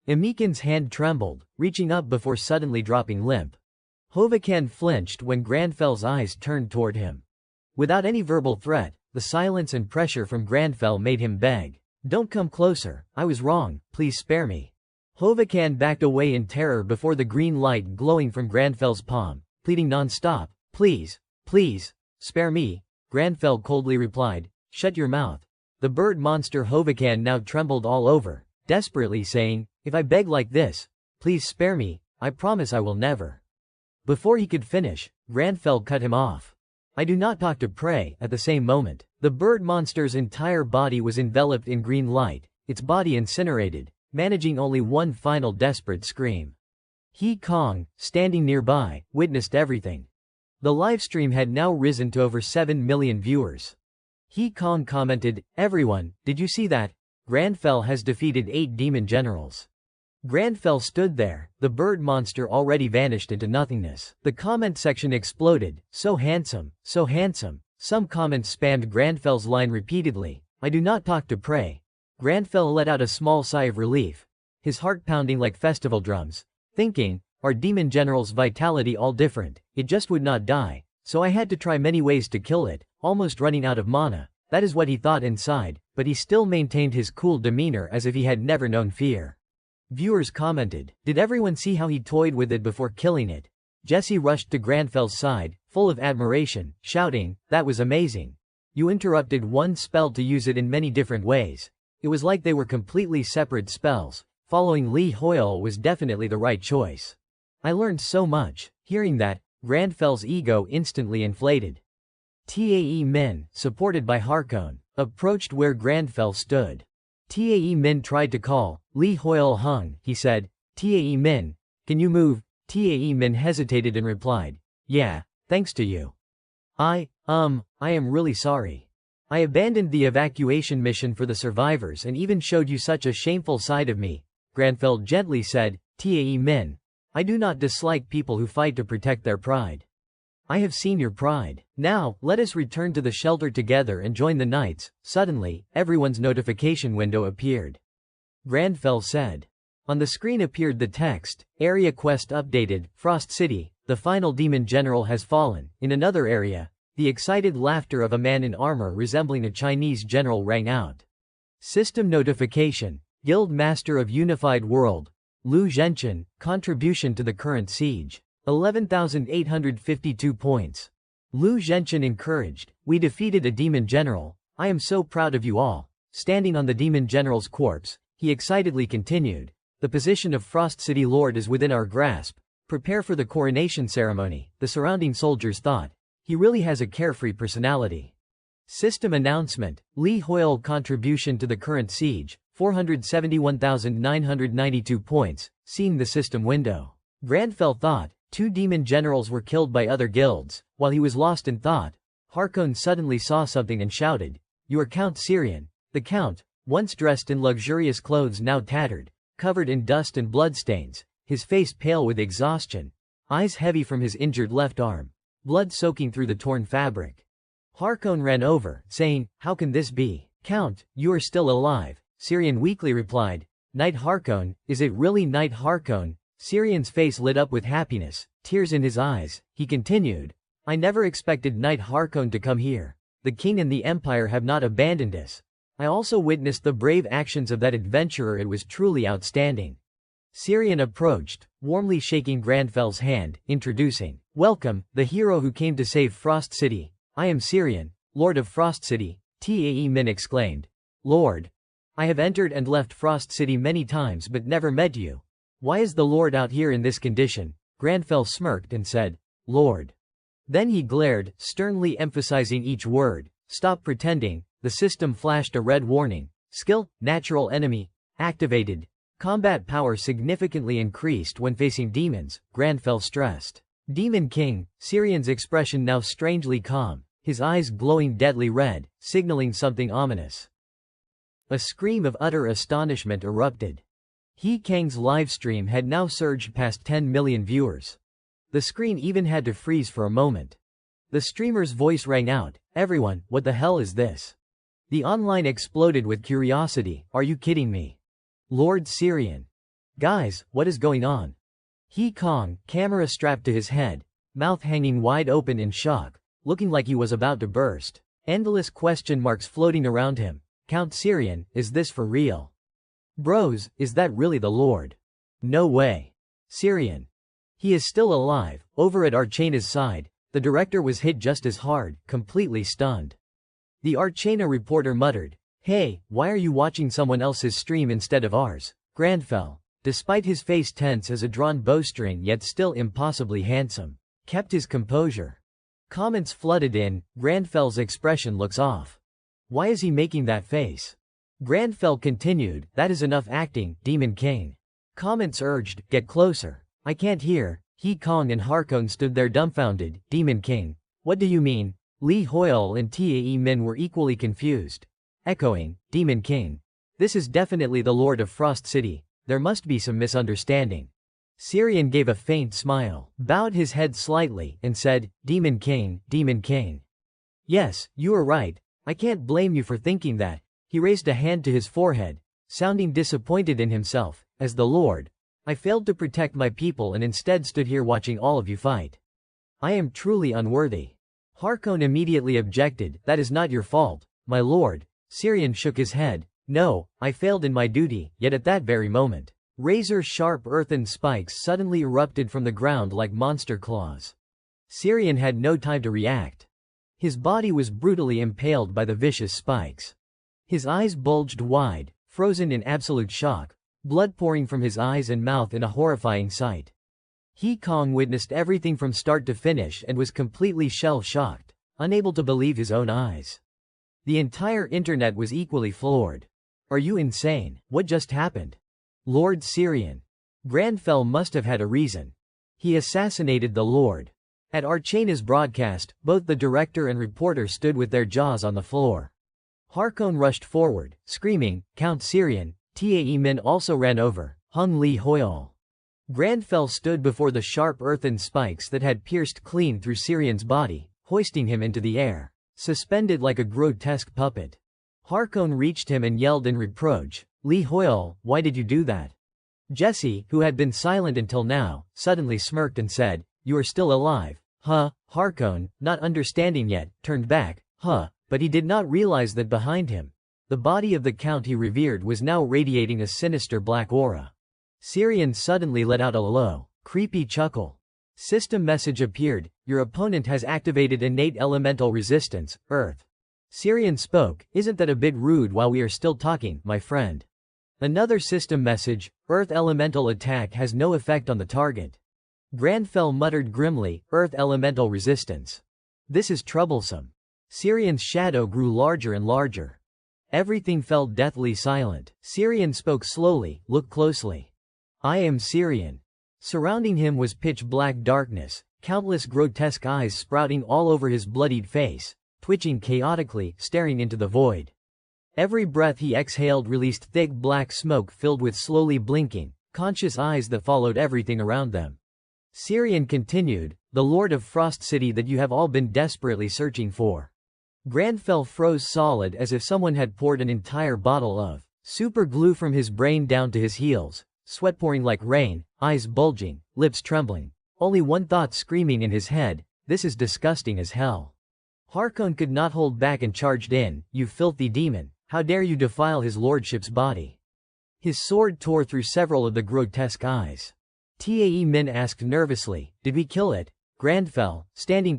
Emikin's hand trembled, reaching up before suddenly dropping limp. Hovakan flinched when Grandfell's eyes turned toward him. Without any verbal threat, the silence and pressure from Grandfell made him beg, "Don't come closer, I was wrong, please spare me." Hovakan backed away in terror before the green light glowing from Grandfell's palm, pleading non-stop, "Please, please, spare me." Grandfell coldly replied, "Shut your mouth." The bird monster Hovakan now trembled all over, desperately saying, "If I beg like this, please spare me, I promise I will never." Before he could finish, Grandfell cut him off. "I do not talk to pray." At the same moment, the bird monster's entire body was enveloped in green light, its body incinerated, managing only one final desperate scream. He Kong, standing nearby, witnessed everything. The livestream had now risen to over 7 million viewers. He Kong commented, "Everyone, did you see that? Grandfell has defeated 8 demon generals." Granfell stood there, the bird monster already vanished into nothingness. The comment section exploded. So handsome, so handsome. Some comments spammed Granfell's line repeatedly. I do not talk to prey. Granfell let out a small sigh of relief, his heart pounding like festival drums, thinking, our demon general's vitality all different, it just would not die, so I had to try many ways to kill it, almost running out of mana. That is what he thought inside, but he still maintained his cool demeanor as if he had never known fear. Viewers commented, did everyone see how he toyed with it before killing it? Jesse rushed to Granfell's side, full of admiration, shouting, that was amazing. You interrupted one spell to use it in many different ways. It was like they were completely separate spells. Following Li Hoyle was definitely the right choice. I learned so much. Hearing that, Granfell's ego instantly inflated. Tae Min, supported by Harkon, approached where Granfell stood. Tae Min tried to call. Li Hoyle hung. He said, Tae Min, can you move? Tae Min hesitated and replied, yeah, thanks to you. I am really sorry. I abandoned the evacuation mission for the survivors and even showed you such a shameful side of me. Granfell gently said, Tae Min, I do not dislike people who fight to protect their pride. I have seen your pride. Now, let us return to the shelter together and join the knights. Suddenly, everyone's notification window appeared. Granfell said. On the screen appeared the text, Area Quest updated, Frost City, the final demon general has fallen. In another area, the excited laughter of a man in armor resembling a Chinese general rang out. System notification, Guild Master of Unified World, Lu Zhenchen, contribution to the current siege. 11,852 points. Lu Zhenchen encouraged, we defeated a demon general, I am so proud of you all. Standing on the demon general's corpse, he excitedly continued, the position of Frost City Lord is within our grasp, prepare for the coronation ceremony. The surrounding soldiers thought, he really has a carefree personality. System announcement, Li Hoyle contribution to the current siege, 471,992 points, seeing the system window. Granfell thought, 2 demon generals were killed by other guilds. While he was lost in thought, Harkon suddenly saw something and shouted, you are Count Syrian. The Count, once dressed in luxurious clothes now tattered, covered in dust and bloodstains, his face pale with exhaustion, eyes heavy from his injured left arm, blood soaking through the torn fabric. Harkon ran over, saying, how can this be? Count, you are still alive. Syrian weakly replied, Knight Harkon, is it really Knight Harkon? Syrian's face lit up with happiness, tears in his eyes. He continued, I never expected Knight Harkon to come here. The king and the empire have not abandoned us. I also witnessed the brave actions of that adventurer. It was truly outstanding. Syrian approached, warmly shaking Granfell's hand, introducing, welcome, the hero who came to save Frost City. I am Syrian, Lord of Frost City. Tae Min exclaimed. Lord. I have entered and left Frost City many times but never met you. Why is the Lord out here in this condition? Granfell smirked and said, Lord. Then he glared, sternly emphasizing each word, stop pretending. The system flashed a red warning. Skill, natural enemy, activated. Combat power significantly increased when facing demons, Granfell stressed. Demon King, Syrian's expression now strangely calm, his eyes glowing deadly red, signaling something ominous. A scream of utter astonishment erupted. He Kang's livestream had now surged past 10 million viewers. The screen even had to freeze for a moment. The streamer's voice rang out, everyone, what the hell is this? The online exploded with curiosity, are you kidding me? Lord Syrian. Guys, what is going on? He Kong, camera strapped to his head, mouth hanging wide open in shock, looking like he was about to burst. Endless question marks floating around him. Count Syrian, is this for real? Bros, is that really the Lord? No way. Syrian. He is still alive. Over at Archaina's side, the director was hit just as hard, completely stunned. The Archaina reporter muttered, hey, why are you watching someone else's stream instead of ours? Granfell, despite his face tense as a drawn bowstring yet still impossibly handsome, kept his composure. Comments flooded in, Granfell's expression looks off. Why is he making that face? Granfell continued, that is enough acting, Demon King. Comments urged, get closer. I can't hear. He Kong and Harkon stood there dumbfounded. Demon King. What do you mean? Li Hoyle and Tae Min were equally confused. Echoing, Demon King. This is definitely the Lord of Frost City. There must be some misunderstanding. Syrian gave a faint smile, bowed his head slightly, and said, Demon King, Demon King. Yes, you are right. I can't blame you for thinking that. He raised a hand to his forehead, sounding disappointed in himself. As the Lord, I failed to protect my people and instead stood here watching all of you fight. I am truly unworthy. Harkon immediately objected, that is not your fault, my lord. Syrian shook his head. No, I failed in my duty, yet at that very moment, razor-sharp earthen spikes suddenly erupted from the ground like monster claws. Syrian had no time to react. His body was brutally impaled by the vicious spikes. His eyes bulged wide, frozen in absolute shock, blood pouring from his eyes and mouth in a horrifying sight. He Kong witnessed everything from start to finish and was completely shell-shocked, unable to believe his own eyes. The entire internet was equally floored. Are you insane? What just happened? Lord Syrian. Grandfell must have had a reason. He assassinated the Lord. At Archana's broadcast, both the director and reporter stood with their jaws on the floor. Harkon rushed forward, screaming, Count Syrian. Tae Min also ran over, Hung Lee Hoyol. Grandfell stood before the sharp earthen spikes that had pierced clean through Syrian's body, hoisting him into the air, suspended like a grotesque puppet. Harkon reached him and yelled in reproach, Lee Hoyol, why did you do that? Jesse, who had been silent until now, suddenly smirked and said, You are still alive. Huh? Harkon, not understanding yet, turned back, but he did not realize that behind him, the body of the count he revered was now radiating a sinister black aura. Syrian suddenly let out a low, creepy chuckle. System message appeared, your opponent has activated innate elemental resistance, Earth. Syrian spoke, isn't that a bit rude while we are still talking, my friend? Another system message, Earth elemental attack has no effect on the target. Grandfell muttered grimly, Earth elemental resistance. This is troublesome. Syrian's shadow grew larger and larger. Everything fell deathly silent. Syrian spoke slowly, look closely. I am Syrian. Surrounding him was pitch-black darkness, countless grotesque eyes sprouting all over his bloodied face, twitching chaotically, staring into the void. Every breath he exhaled released thick black smoke filled with slowly blinking, conscious eyes that followed everything around them. Syrian continued, the Lord of Frost City that you have all been desperately searching for. Grandfell froze solid as if someone had poured an entire bottle of super glue from his brain down to his heels, sweat pouring like rain, eyes bulging, lips trembling. Only one thought screaming in his head, this is disgusting as hell. Harkon could not hold back and charged in, you filthy demon, how dare you defile his lordship's body. His sword tore through several of the grotesque eyes. Tae Min asked nervously, did we kill it? Grandfell, standing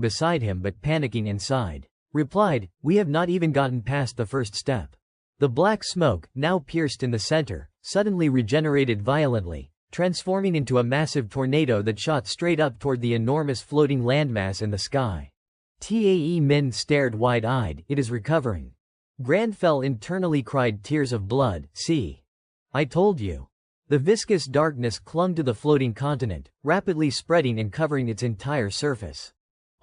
beside him but panicking inside, replied, we have not even gotten past the first step. The black smoke, now pierced in the center, suddenly regenerated violently, transforming into a massive tornado that shot straight up toward the enormous floating landmass in the sky. Tae Min stared wide-eyed, it is recovering. Grandfell internally cried tears of blood, see. I told you. The viscous darkness clung to the floating continent, rapidly spreading and covering its entire surface.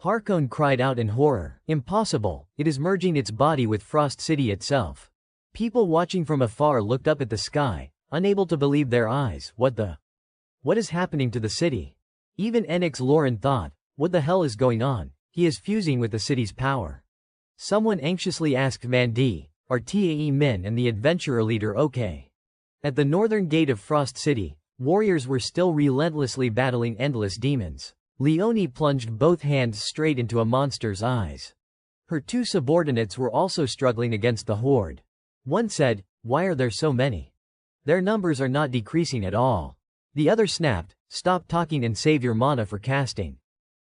Harkon cried out in horror, impossible, it is merging its body with Frost City itself. People watching from afar looked up at the sky, unable to believe their eyes, what is happening to the city? Even Enix Lauren thought, what the hell is going on? He is fusing with the city's power. Someone anxiously asked Mandi, are Tae Min and the adventurer leader okay? At the northern gate of Frost City, warriors were still relentlessly battling endless demons. Leonie plunged both hands straight into a monster's eyes. Her two subordinates were also struggling against the horde. One said, why are there so many? Their numbers are not decreasing at all. The other snapped, stop talking and save your mana for casting.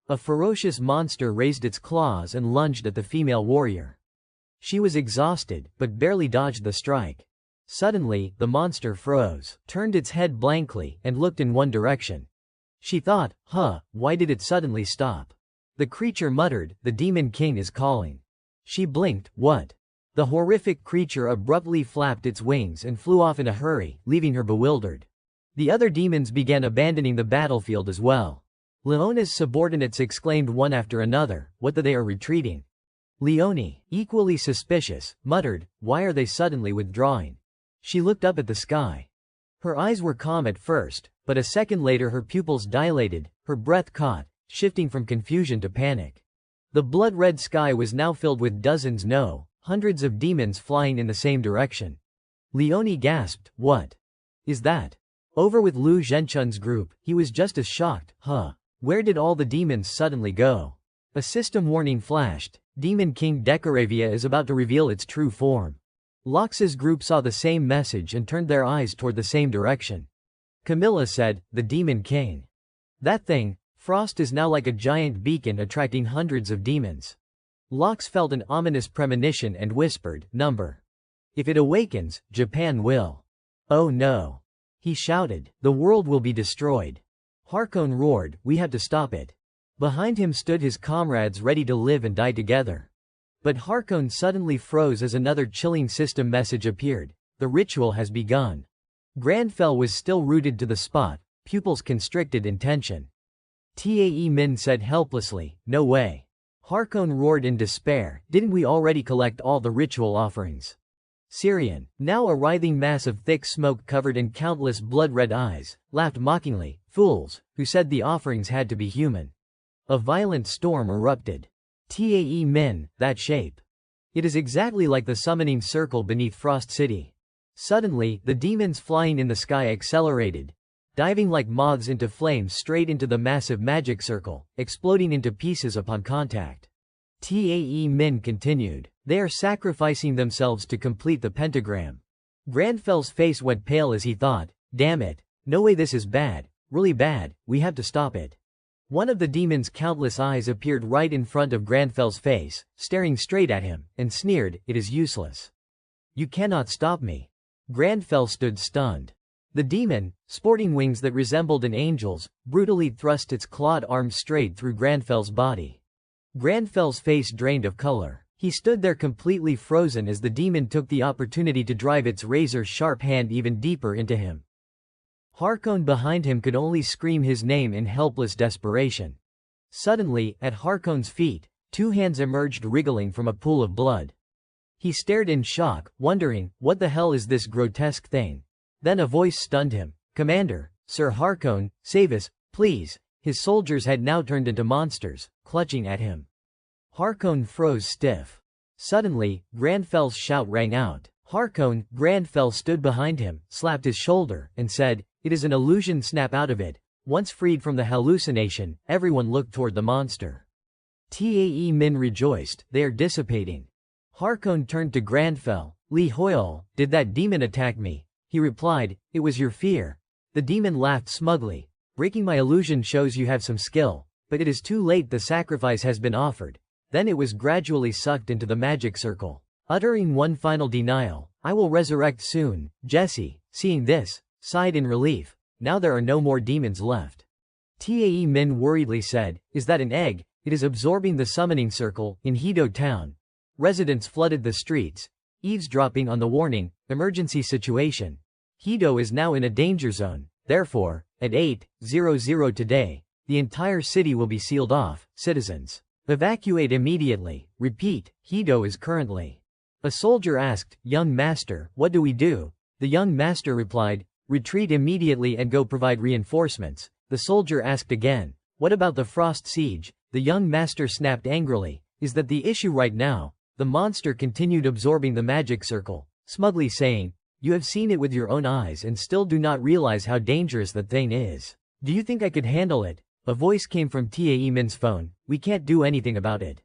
A ferocious monster raised its claws and lunged at the female warrior. She was exhausted, but barely dodged the strike. Suddenly, the monster froze, turned its head blankly, and looked in one direction. She thought, why did it suddenly stop? The creature muttered, the Demon King is calling. She blinked, what? The horrific creature abruptly flapped its wings and flew off in a hurry, leaving her bewildered. The other demons began abandoning the battlefield as well. Leona's subordinates exclaimed one after another, what the they are retreating. Leonie, equally suspicious, muttered, why are they suddenly withdrawing? She looked up at the sky. Her eyes were calm at first, but a second later her pupils dilated, her breath caught, shifting from confusion to panic. The blood-red sky was now filled with dozens, no, hundreds of demons flying in the same direction. Leonie gasped, "What is that?" Over with Lu Zhenchun's group, he was just as shocked. Where did all the demons suddenly go? A system warning flashed. Demon King Decoravia is about to reveal its true form. Lox's group saw the same message and turned their eyes toward the same direction. Camilla said, "The Demon King. That thing, Frost, is now like a giant beacon attracting hundreds of demons." Lox felt an ominous premonition and whispered, "Number. If it awakens, Japan will." "Oh no!" he shouted. "The world will be destroyed." Harkon roared, "We have to stop it." Behind him stood his comrades ready to live and die together. But Harkon suddenly froze as another chilling system message appeared. The ritual has begun. Grandfell was still rooted to the spot, pupils constricted in tension. Tae Min said helplessly, "No way." Harkon roared in despair, "Didn't we already collect all the ritual offerings?" Syrian, now a writhing mass of thick smoke covered in countless blood-red eyes, laughed mockingly, "Fools, who said the offerings had to be human?" A violent storm erupted. Tae Min, that shape. It is exactly like the summoning circle beneath Frost City. Suddenly, the demons flying in the sky accelerated, diving like moths into flames straight into the massive magic circle, exploding into pieces upon contact. Tae Min continued, "They are sacrificing themselves to complete the pentagram." Grandfell's face went pale as he thought, "Damn it, no way, this is bad, really bad, we have to stop it." One of the demon's countless eyes appeared right in front of Grandfell's face, staring straight at him, and sneered, "It is useless. You cannot stop me." Grandfell stood stunned. The demon, sporting wings that resembled an angel's, brutally thrust its clawed arms straight through Grandfell's body. Grandfell's face drained of color. He stood there completely frozen as the demon took the opportunity to drive its razor-sharp hand even deeper into him. Harkon behind him could only scream his name in helpless desperation. Suddenly, at Harkon's feet, two hands emerged wriggling from a pool of blood. He stared in shock, wondering, what the hell is this grotesque thing? Then a voice stunned him. "Commander, Sir Harkon, save us, please." His soldiers had now turned into monsters, clutching at him. Harkon froze stiff. Suddenly, Grandfell's shout rang out. Grandfell stood behind him, slapped his shoulder, and said, "It is an illusion, snap out of it." Once freed from the hallucination, everyone looked toward the monster. Tae Min rejoiced, "They are dissipating." Harkon turned to Grandfell. "Li Hoyol, did that demon attack me?" He replied, "It was your fear." The demon laughed smugly. "Breaking my illusion shows you have some skill, but it is too late, the sacrifice has been offered." Then it was gradually sucked into the magic circle. Uttering one final denial, "I will resurrect soon." Jesse, seeing this, sighed in relief. Now there are no more demons left. Tae Min worriedly said, "Is that an egg?" "It is absorbing the summoning circle." In Hido town, residents flooded the streets, eavesdropping on the warning, "Emergency situation. Hido is now in a danger zone. Therefore, at 8:00 today, the entire city will be sealed off. Citizens, evacuate immediately." Repeat, Hido is currently. A soldier asked, "Young master, what do we do?" The young master replied, "Retreat immediately and go provide reinforcements." The soldier asked again, "What about the Frost Siege?" The young master snapped angrily, "Is that the issue right now?" The monster continued absorbing the magic circle, smugly saying, "You have seen it with your own eyes and still do not realize how dangerous that thing is. Do you think I could handle it?" A voice came from Tae Min's phone, "We can't do anything about it."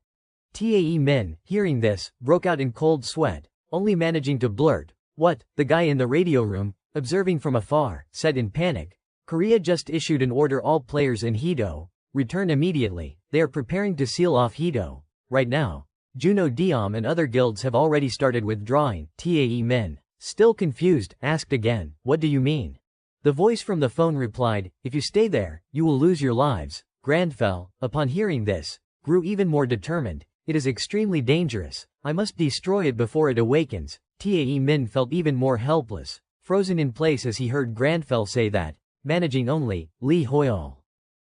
Tae Min, hearing this, broke out in cold sweat, only managing to blurt, "What?" The guy in the radio room, observing from afar, said in panic, "Korea just issued an order, all players in Hido, return immediately. They are preparing to seal off Hido. Right now, Juno Diom and other guilds have already started withdrawing." Tae Min, still confused, asked again, "What do you mean?" The voice from the phone replied, "If you stay there, you will lose your lives." Grandfell, upon hearing this, grew even more determined. "It is extremely dangerous. I must destroy it before it awakens." Tae Min felt even more helpless, frozen in place as he heard Grandfell say that, managing only, Li Hoyol.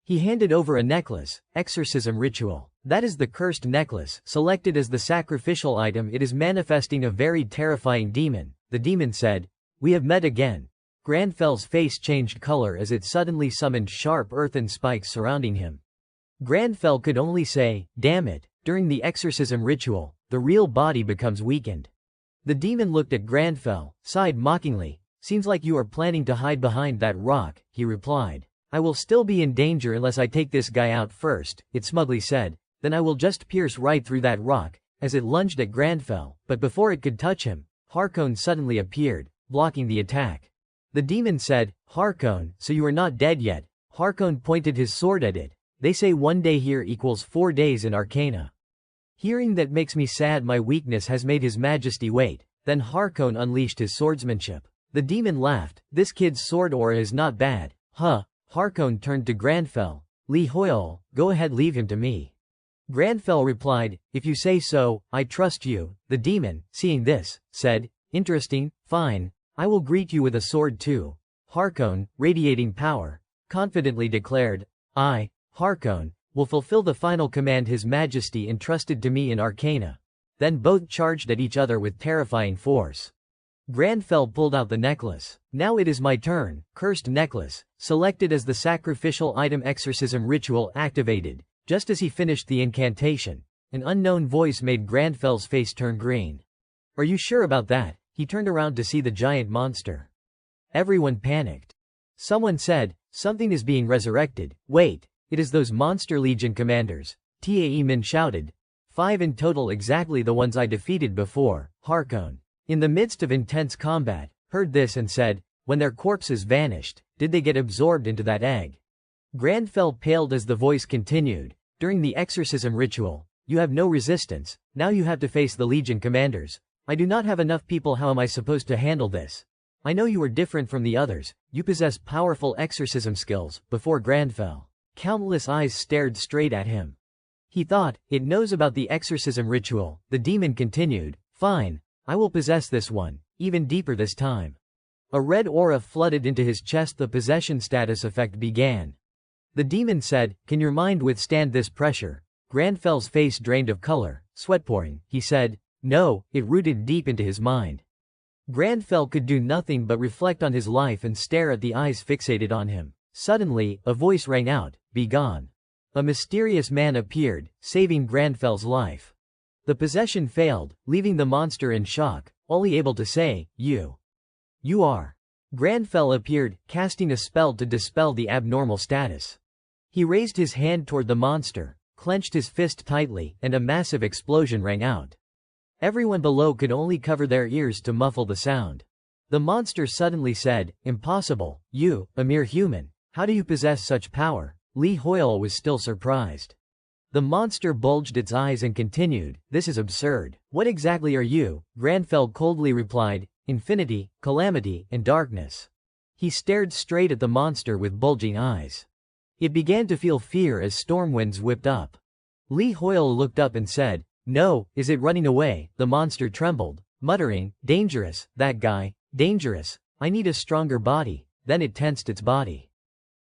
He handed over a necklace, exorcism ritual. That is the cursed necklace, selected as the sacrificial item. It is manifesting a very terrifying demon. The demon said, "We have met again. Granfel's face changed color as it suddenly summoned sharp earthen spikes surrounding him. Granfell could only say, "Damn it." During the exorcism ritual, the real body becomes weakened. The demon looked at Granfell, sighed mockingly. "Seems like you are planning to hide behind that rock," he replied. "I will still be in danger unless I take this guy out first," it smugly said. "Then I will just pierce right through that rock," as it lunged at Granfell. But before it could touch him, Harkon suddenly appeared, blocking the attack. The demon said, "Harkon, so you are not dead yet." Harkon pointed his sword at it. "They say 1 day here equals 4 days in Arcana. Hearing that makes me sad. My weakness has made His Majesty wait." Then Harkon unleashed his swordsmanship. The demon laughed. "This kid's sword aura is not bad, huh?" Harkon turned to Granfell. "Li Hoyle, go ahead, leave him to me." Granfell replied, "If you say so, I trust you." The demon, seeing this, said, "Interesting, fine. I will greet you with a sword too." Harkon, radiating power, confidently declared, "I, Harkon, will fulfill the final command His Majesty entrusted to me in Arcana." Then both charged at each other with terrifying force. Granfell pulled out the necklace. "Now it is my turn." Cursed necklace, selected as the sacrificial item. Exorcism ritual activated. Just as he finished the incantation, an unknown voice made Granfell's face turn green. "Are you sure about that?" He turned around to see the giant monster. Everyone panicked. Someone said, "Something is being resurrected." "Wait, it is those Monster Legion commanders," Tae Min shouted. "5 in total, exactly the ones I defeated before." Harkon, in the midst of intense combat, heard this and said, "When their corpses vanished, did they get absorbed into that egg?" Granfell paled as the voice continued. "During the exorcism ritual, you have no resistance. Now you have to face the Legion commanders. I do not have enough people. How am I supposed to handle this? I know you are different from the others. You possess powerful exorcism skills." Before Granfell, countless eyes stared straight at him. He thought, "It knows about the exorcism ritual." The demon continued, "Fine. I will possess this one, even deeper this time." A red aura flooded into his chest. The possession status effect began. The demon said, "Can your mind withstand this pressure?" Granfell's face drained of color, sweat pouring. He said, "No." It rooted deep into his mind. Granfell could do nothing but reflect on his life and stare at the eyes fixated on him. Suddenly, a voice rang out, "Be gone." A mysterious man appeared, saving Granfell's life. The possession failed, leaving the monster in shock, only able to say, You are." Granfell appeared, casting a spell to dispel the abnormal status. He raised his hand toward the monster, clenched his fist tightly, and a massive explosion rang out. Everyone below could only cover their ears to muffle the sound. The monster suddenly said, "Impossible. You, a mere human. How do you possess such power?" Li Hoyle was still surprised. The monster bulged its eyes and continued, "This is absurd. What exactly are you?" Granfell coldly replied, "Infinity, calamity, and darkness." He stared straight at the monster with bulging eyes. It began to feel fear as storm winds whipped up. Li Hoyle looked up and said, "No, is it running away?" The monster trembled, muttering, "Dangerous, that guy, dangerous. I need a stronger body." Then it tensed its body.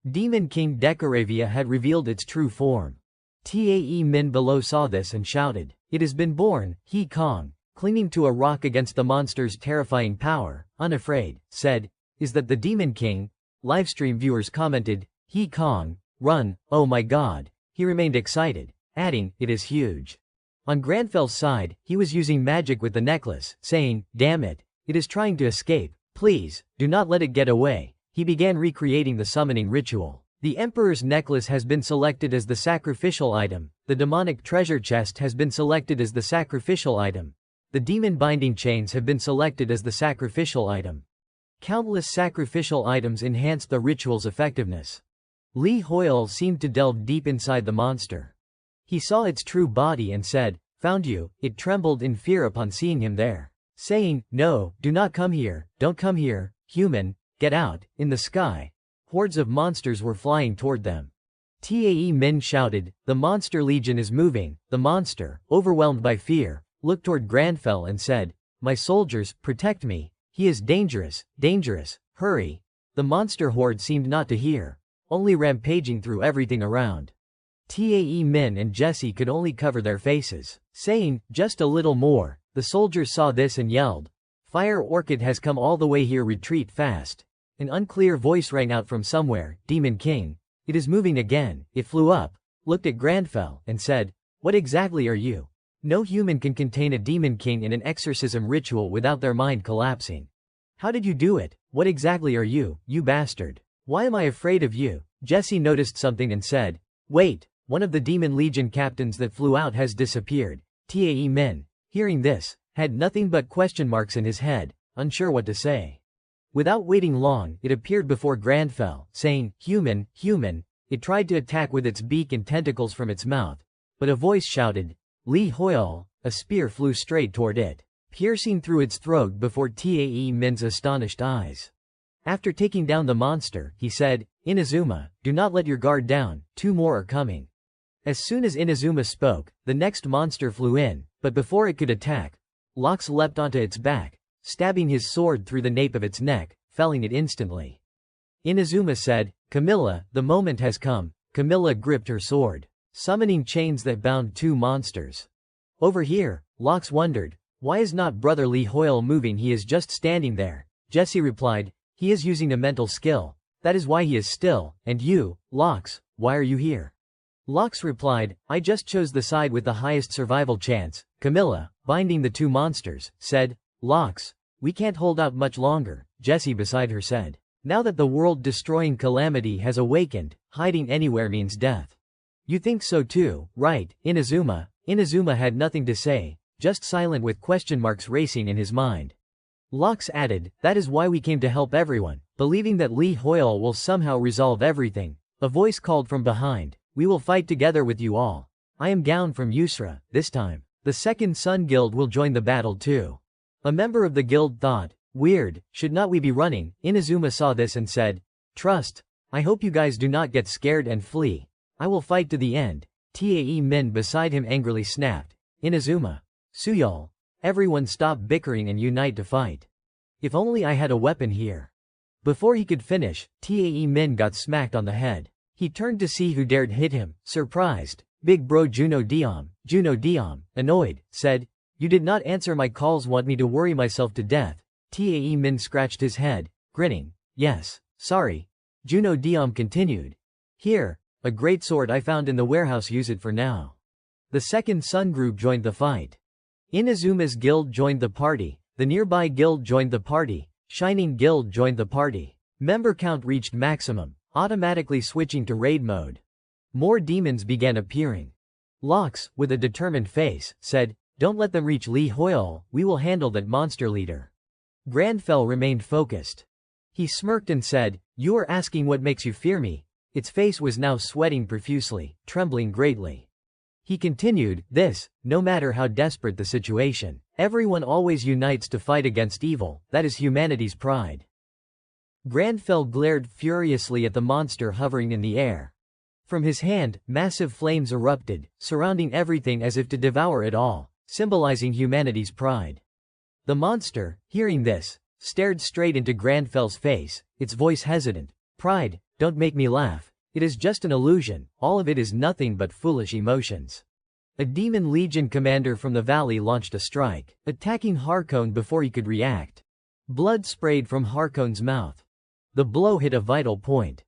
Demon King Decoravia had revealed its true form. Tae Min below saw this and shouted, "It has been born." He Kong, clinging to a rock against the monster's terrifying power, unafraid, said, "Is that the Demon King?" Livestream viewers commented, "He Kong, run, oh my god." He remained excited, adding, "It is huge." On Granfell's side, he was using magic with the necklace, saying, "Damn it. It is trying to escape. Please, do not let it get away." He began recreating the summoning ritual. The Emperor's necklace has been selected as the sacrificial item. The demonic treasure chest has been selected as the sacrificial item. The demon binding chains have been selected as the sacrificial item. Countless sacrificial items enhanced the ritual's effectiveness. Li Hoyle seemed to delve deep inside the monster. He saw its true body and said, "Found you." It trembled in fear upon seeing him there, saying, "No, do not come here, don't come here, human, get out." In the sky, hordes of monsters were flying toward them. Tae Min shouted, "The Monster Legion is moving." The monster, overwhelmed by fear, looked toward Granfell and said, "My soldiers, protect me. He is dangerous, dangerous, hurry." The monster horde seemed not to hear, only rampaging through everything around. Tae Min and Jesse could only cover their faces, saying, "Just a little more." The soldiers saw this and yelled, "Fire Orchid has come all the way here, retreat fast." An unclear voice rang out from somewhere, Demon King. It is moving again. It flew up, looked at Grandfell, and said, "What exactly are you?" No human can contain a Demon King in an exorcism ritual without their mind collapsing. "How did you do it? What exactly are you, you bastard? Why am I afraid of you?" Jesse noticed something and said, "Wait, one of the Demon Legion captains that flew out has disappeared." Tae Min, hearing this, had nothing but question marks in his head, unsure what to say. Without waiting long, it appeared before Grandfell, saying, "Human, human." It tried to attack with its beak and tentacles from its mouth, but a voice shouted, "Li Hoyle." A spear flew straight toward it, piercing through its throat before Tae Min's astonished eyes. After taking down the monster, he said, "Inazuma, do not let your guard down, 2 more are coming." As soon as Inazuma spoke, the next monster flew in, but before it could attack, Lox leapt onto its back, stabbing his sword through the nape of its neck, felling it instantly. Inazuma said, "Camilla, the moment has come." Camilla gripped her sword, summoning chains that bound 2 monsters. Over here, Lox wondered, why is not Brother Li Hoyle moving? He is just standing there. Jesse replied, "He is using a mental skill. That is why he is still. And you, Lox, why are you here?" Lox replied, "I just chose the side with the highest survival chance." Camilla, binding the 2 monsters, said, "Lox, we can't hold out much longer." Jesse beside her said, "Now that the world-destroying calamity has awakened, hiding anywhere means death." "You think so too, right, Inazuma?" Inazuma had nothing to say, just silent with question marks racing in his mind. Lox added, "That is why we came to help everyone, believing that Li Hoyle will somehow resolve everything." A voice called from behind, "We will fight together with you all. I am Gaon from Yusra, this time. The Second Sun Guild will join the battle too." A member of the guild thought, "Weird, should not we be running?" Inazuma saw this and said, "Trust. I hope you guys do not get scared and flee. I will fight to the end." Tae Min beside him angrily snapped, "Inazuma. Suyol. Everyone stop bickering and unite to fight. If only I had a weapon here." Before he could finish, Tae Min got smacked on the head. He turned to see who dared hit him, surprised. Big bro Juno Diom, annoyed, said, "You did not answer my calls, want me to worry myself to death." Tae Min scratched his head, grinning, "Yes, sorry." Juno Diom continued, "Here, a great sword I found in the warehouse, use it for now." The Second Sun group joined the fight. Inazuma's guild joined the party, the nearby guild joined the party, Shining Guild joined the party. Member count reached maximum, automatically switching to raid mode. More demons began appearing. Lox, with a determined face, said, "Don't let them reach Li Hoyle, we will handle that monster leader." Grandfell remained focused. He smirked and said, "You are asking what makes you fear me?" Its face was now sweating profusely, trembling greatly. He continued, "This, no matter how desperate the situation, everyone always unites to fight against evil, that is humanity's pride." Grandfell glared furiously at the monster hovering in the air. From his hand, massive flames erupted, surrounding everything as if to devour it all, symbolizing humanity's pride. The monster, hearing this, stared straight into Grandfell's face, its voice hesitant. "Pride, don't make me laugh. It is just an illusion, all of it is nothing but foolish emotions." A Demon Legion commander from the valley launched a strike, attacking Harkon before he could react. Blood sprayed from Harkon's mouth. The blow hit a vital point.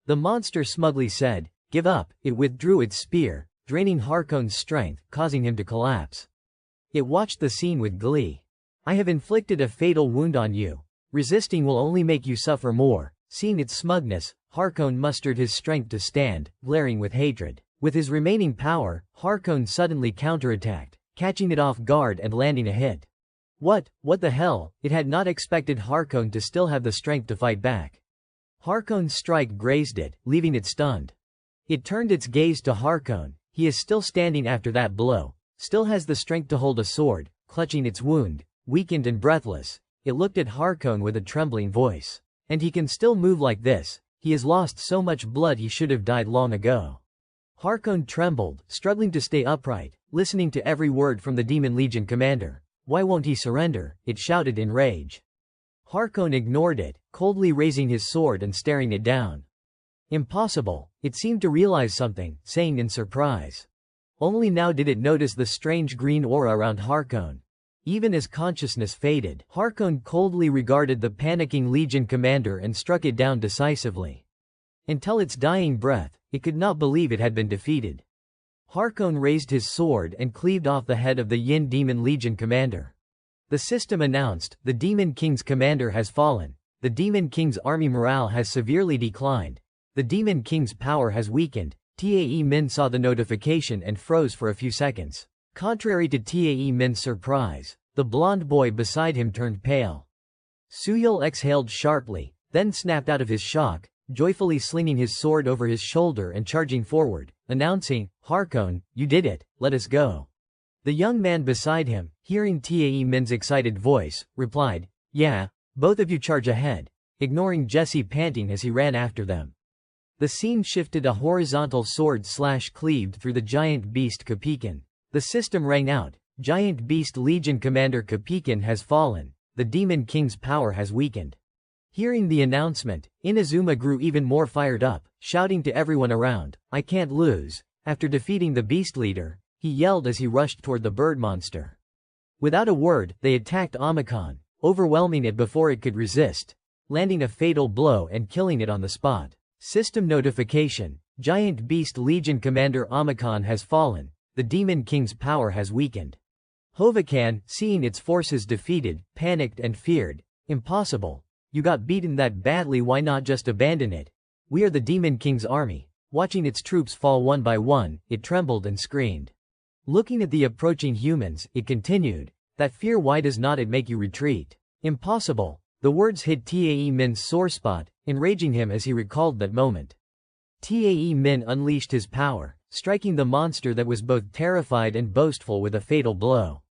The monster smugly said, "Give up." It withdrew its spear, draining Harkon's strength, causing him to collapse. It watched the scene with glee. "I have inflicted a fatal wound on you. Resisting will only make you suffer more." Seeing its smugness, Harkon mustered his strength to stand, glaring with hatred. With his remaining power, Harkon suddenly counterattacked, catching it off guard and landing a hit. What the hell? It had not expected Harkon to still have the strength to fight back. Harkon's strike grazed it, leaving it stunned. It turned its gaze to Harkon. He is still standing after that blow, still has the strength to hold a sword, clutching its wound, weakened and breathless. It looked at Harkon with a trembling voice. "And he can still move like this? He has lost so much blood, he should have died long ago." Harkon trembled, struggling to stay upright, listening to every word from the Demon Legion commander. "Why won't he surrender?" it shouted in rage. Harkon ignored it, coldly raising his sword and staring it down. "Impossible." It seemed to realize something, saying in surprise. Only now did it notice the strange green aura around Harkon. Even as consciousness faded, Harkon coldly regarded the panicking Legion commander and struck it down decisively. Until its dying breath, it could not believe it had been defeated. Harkon raised his sword and cleaved off the head of the Yin Demon Legion commander. The system announced, "The Demon King's commander has fallen. The Demon King's army morale has severely declined. The Demon King's power has weakened." Tae Min saw the notification and froze for a few seconds. Contrary to Tae Min's surprise, the blonde boy beside him turned pale. Suyul exhaled sharply, then snapped out of his shock, joyfully slinging his sword over his shoulder and charging forward, announcing, "Harkon, you did it, let us go." The young man beside him, hearing Tae Min's excited voice, replied, "Yeah, both of you charge ahead," ignoring Jesse panting as he ran after them. The scene shifted. A horizontal sword cleaved through the giant beast Kapikan. The system rang out, "Giant Beast Legion Commander Kapikan has fallen. The Demon King's power has weakened." Hearing the announcement, Inazuma grew even more fired up, shouting to everyone around, "I can't lose." After defeating the beast leader, he yelled as he rushed toward the bird monster. Without a word, they attacked Omicron, overwhelming it before it could resist, landing a fatal blow and killing it on the spot. System notification: Giant Beast Legion Commander Omicron has fallen. The Demon King's power has weakened. Hovakan, seeing its forces defeated, panicked and feared. "Impossible. You got beaten that badly, why not just abandon it? We are the Demon King's army." Watching its troops fall one by one, it trembled and screamed. Looking at the approaching humans, it continued, "That fear, why does not it make you retreat?" "Impossible." The words hit Tae Min's sore spot, enraging him as he recalled that moment. Tae Min unleashed his power, striking the monster that was both terrified and boastful with a fatal blow.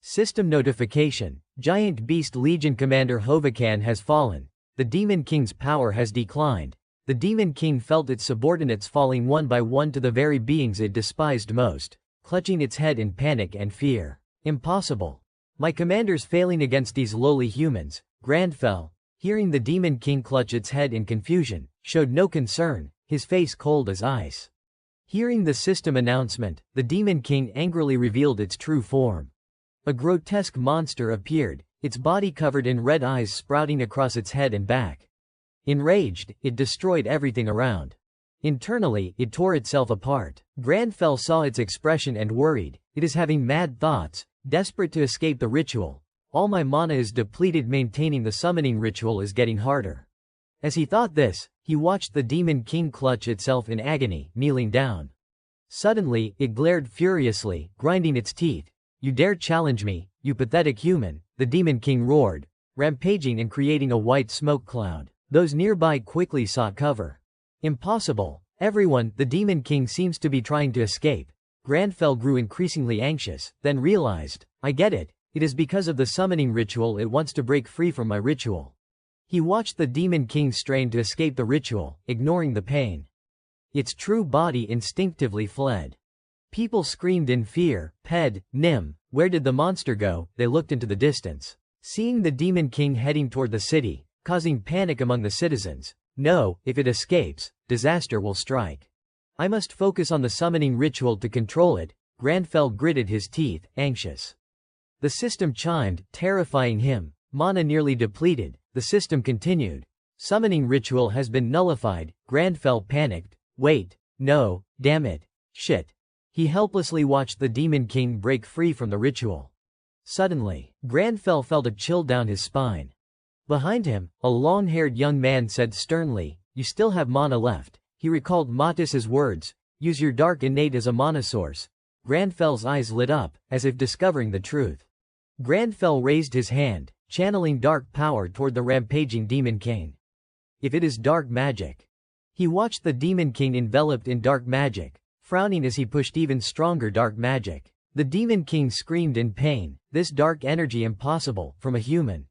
System notification: Giant Beast Legion Commander Hovakan has fallen. The Demon King's power has declined. The Demon King felt its subordinates falling one by one to the very beings it despised most, clutching its head in panic and fear. "Impossible. My commander's failing against these lowly humans." Grandfell, hearing the Demon King clutch its head in confusion, showed no concern, his face cold as ice. Hearing the system announcement, the Demon King angrily revealed its true form. A grotesque monster appeared, its body covered in red eyes sprouting across its head and back. Enraged, it destroyed everything around. Internally, it tore itself apart. Grandfell saw its expression and worried, "It is having mad thoughts, desperate to escape the ritual. All my mana is depleted, maintaining the summoning ritual is getting harder." As he thought this, he watched the Demon King clutch itself in agony, kneeling down. Suddenly, it glared furiously, grinding its teeth. "You dare challenge me, you pathetic human," the Demon King roared, rampaging and creating a white smoke cloud. Those nearby quickly sought cover. "Impossible. Everyone, the Demon King seems to be trying to escape." Grandfell grew increasingly anxious, then realized, "I get it. It is because of the summoning ritual, it wants to break free from my ritual." He watched the Demon King strain to escape the ritual, ignoring the pain. Its true body instinctively fled. People screamed in fear. "Ped, Nim, where did the monster go?" They looked into the distance. Seeing the Demon King heading toward the city, causing panic among the citizens. "No, if it escapes, disaster will strike. I must focus on the summoning ritual to control it." Grandfell gritted his teeth, anxious. The system chimed, terrifying him. Mana nearly depleted, the system continued. "Summoning ritual has been nullified." Grandfell panicked. "Wait, no, damn it. Shit." He helplessly watched the Demon King break free from the ritual. Suddenly, Grandfell felt a chill down his spine. Behind him, a long-haired young man said sternly, "You still have mana left." He recalled Matis's words, "Use your dark innate as a mana source." Grandfell's eyes lit up, as if discovering the truth. Grandfell raised his hand, channeling dark power toward the rampaging Demon King. "If it is dark magic." He watched the Demon King enveloped in dark magic, frowning as he pushed even stronger dark magic. The Demon King screamed in pain, "This dark energy, impossible, from a human."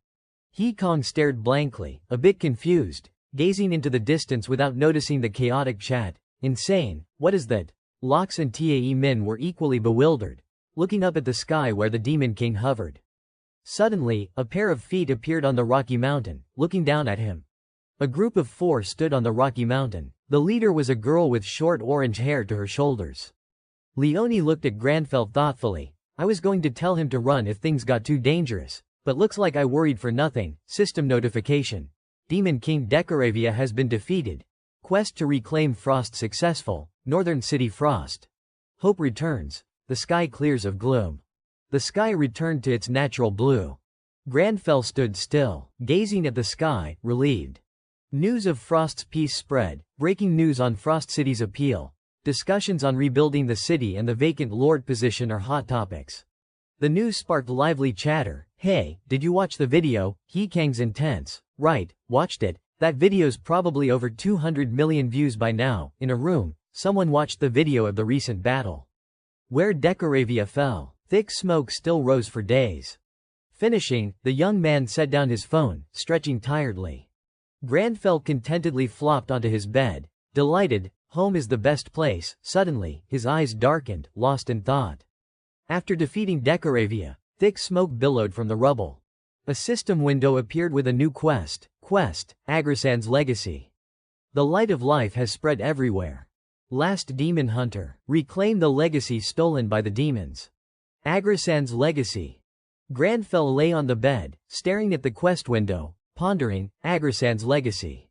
Hikong stared blankly, a bit confused, gazing into the distance without noticing the chaotic chat. "Insane, what is that?" Lox and Tae Min were equally bewildered, looking up at the sky where the Demon King hovered. Suddenly, a pair of feet appeared on the rocky mountain, looking down at him. A group of 4 stood on the rocky mountain. The leader was a girl with short orange hair to her shoulders. Leonie looked at Grandfell thoughtfully, I was going to tell him to run if things got too dangerous, but looks like I worried for nothing. System notification. Demon King Decoravia has been defeated. Quest to reclaim Frost successful. Northern City Frost. Hope returns. The sky clears of gloom. The sky returned to its natural blue. Grandfell stood still, gazing at the sky, relieved. News of Frost's peace spread. Breaking news on Frost City's appeal. Discussions on rebuilding the city and the vacant lord position are hot topics. The news sparked lively chatter. Hey, did you watch the video? He Kang's intense. Right, watched it. That video's probably over 200 million views by now. In a room, someone watched the video of the recent battle, where Decoravia fell. Thick smoke still rose for days. Finishing, the young man set down his phone, stretching tiredly. Grandfell contentedly flopped onto his bed. Delighted, home is the best place. Suddenly, his eyes darkened, lost in thought. After defeating Decoravia, thick smoke billowed from the rubble. A system window appeared with a new quest. Quest, Agrasan's Legacy. The light of life has spread everywhere. Last Demon Hunter. Reclaim the legacy stolen by the demons. Agrasan's Legacy. Grandfell lay on the bed, staring at the quest window, pondering. Agrasan's Legacy.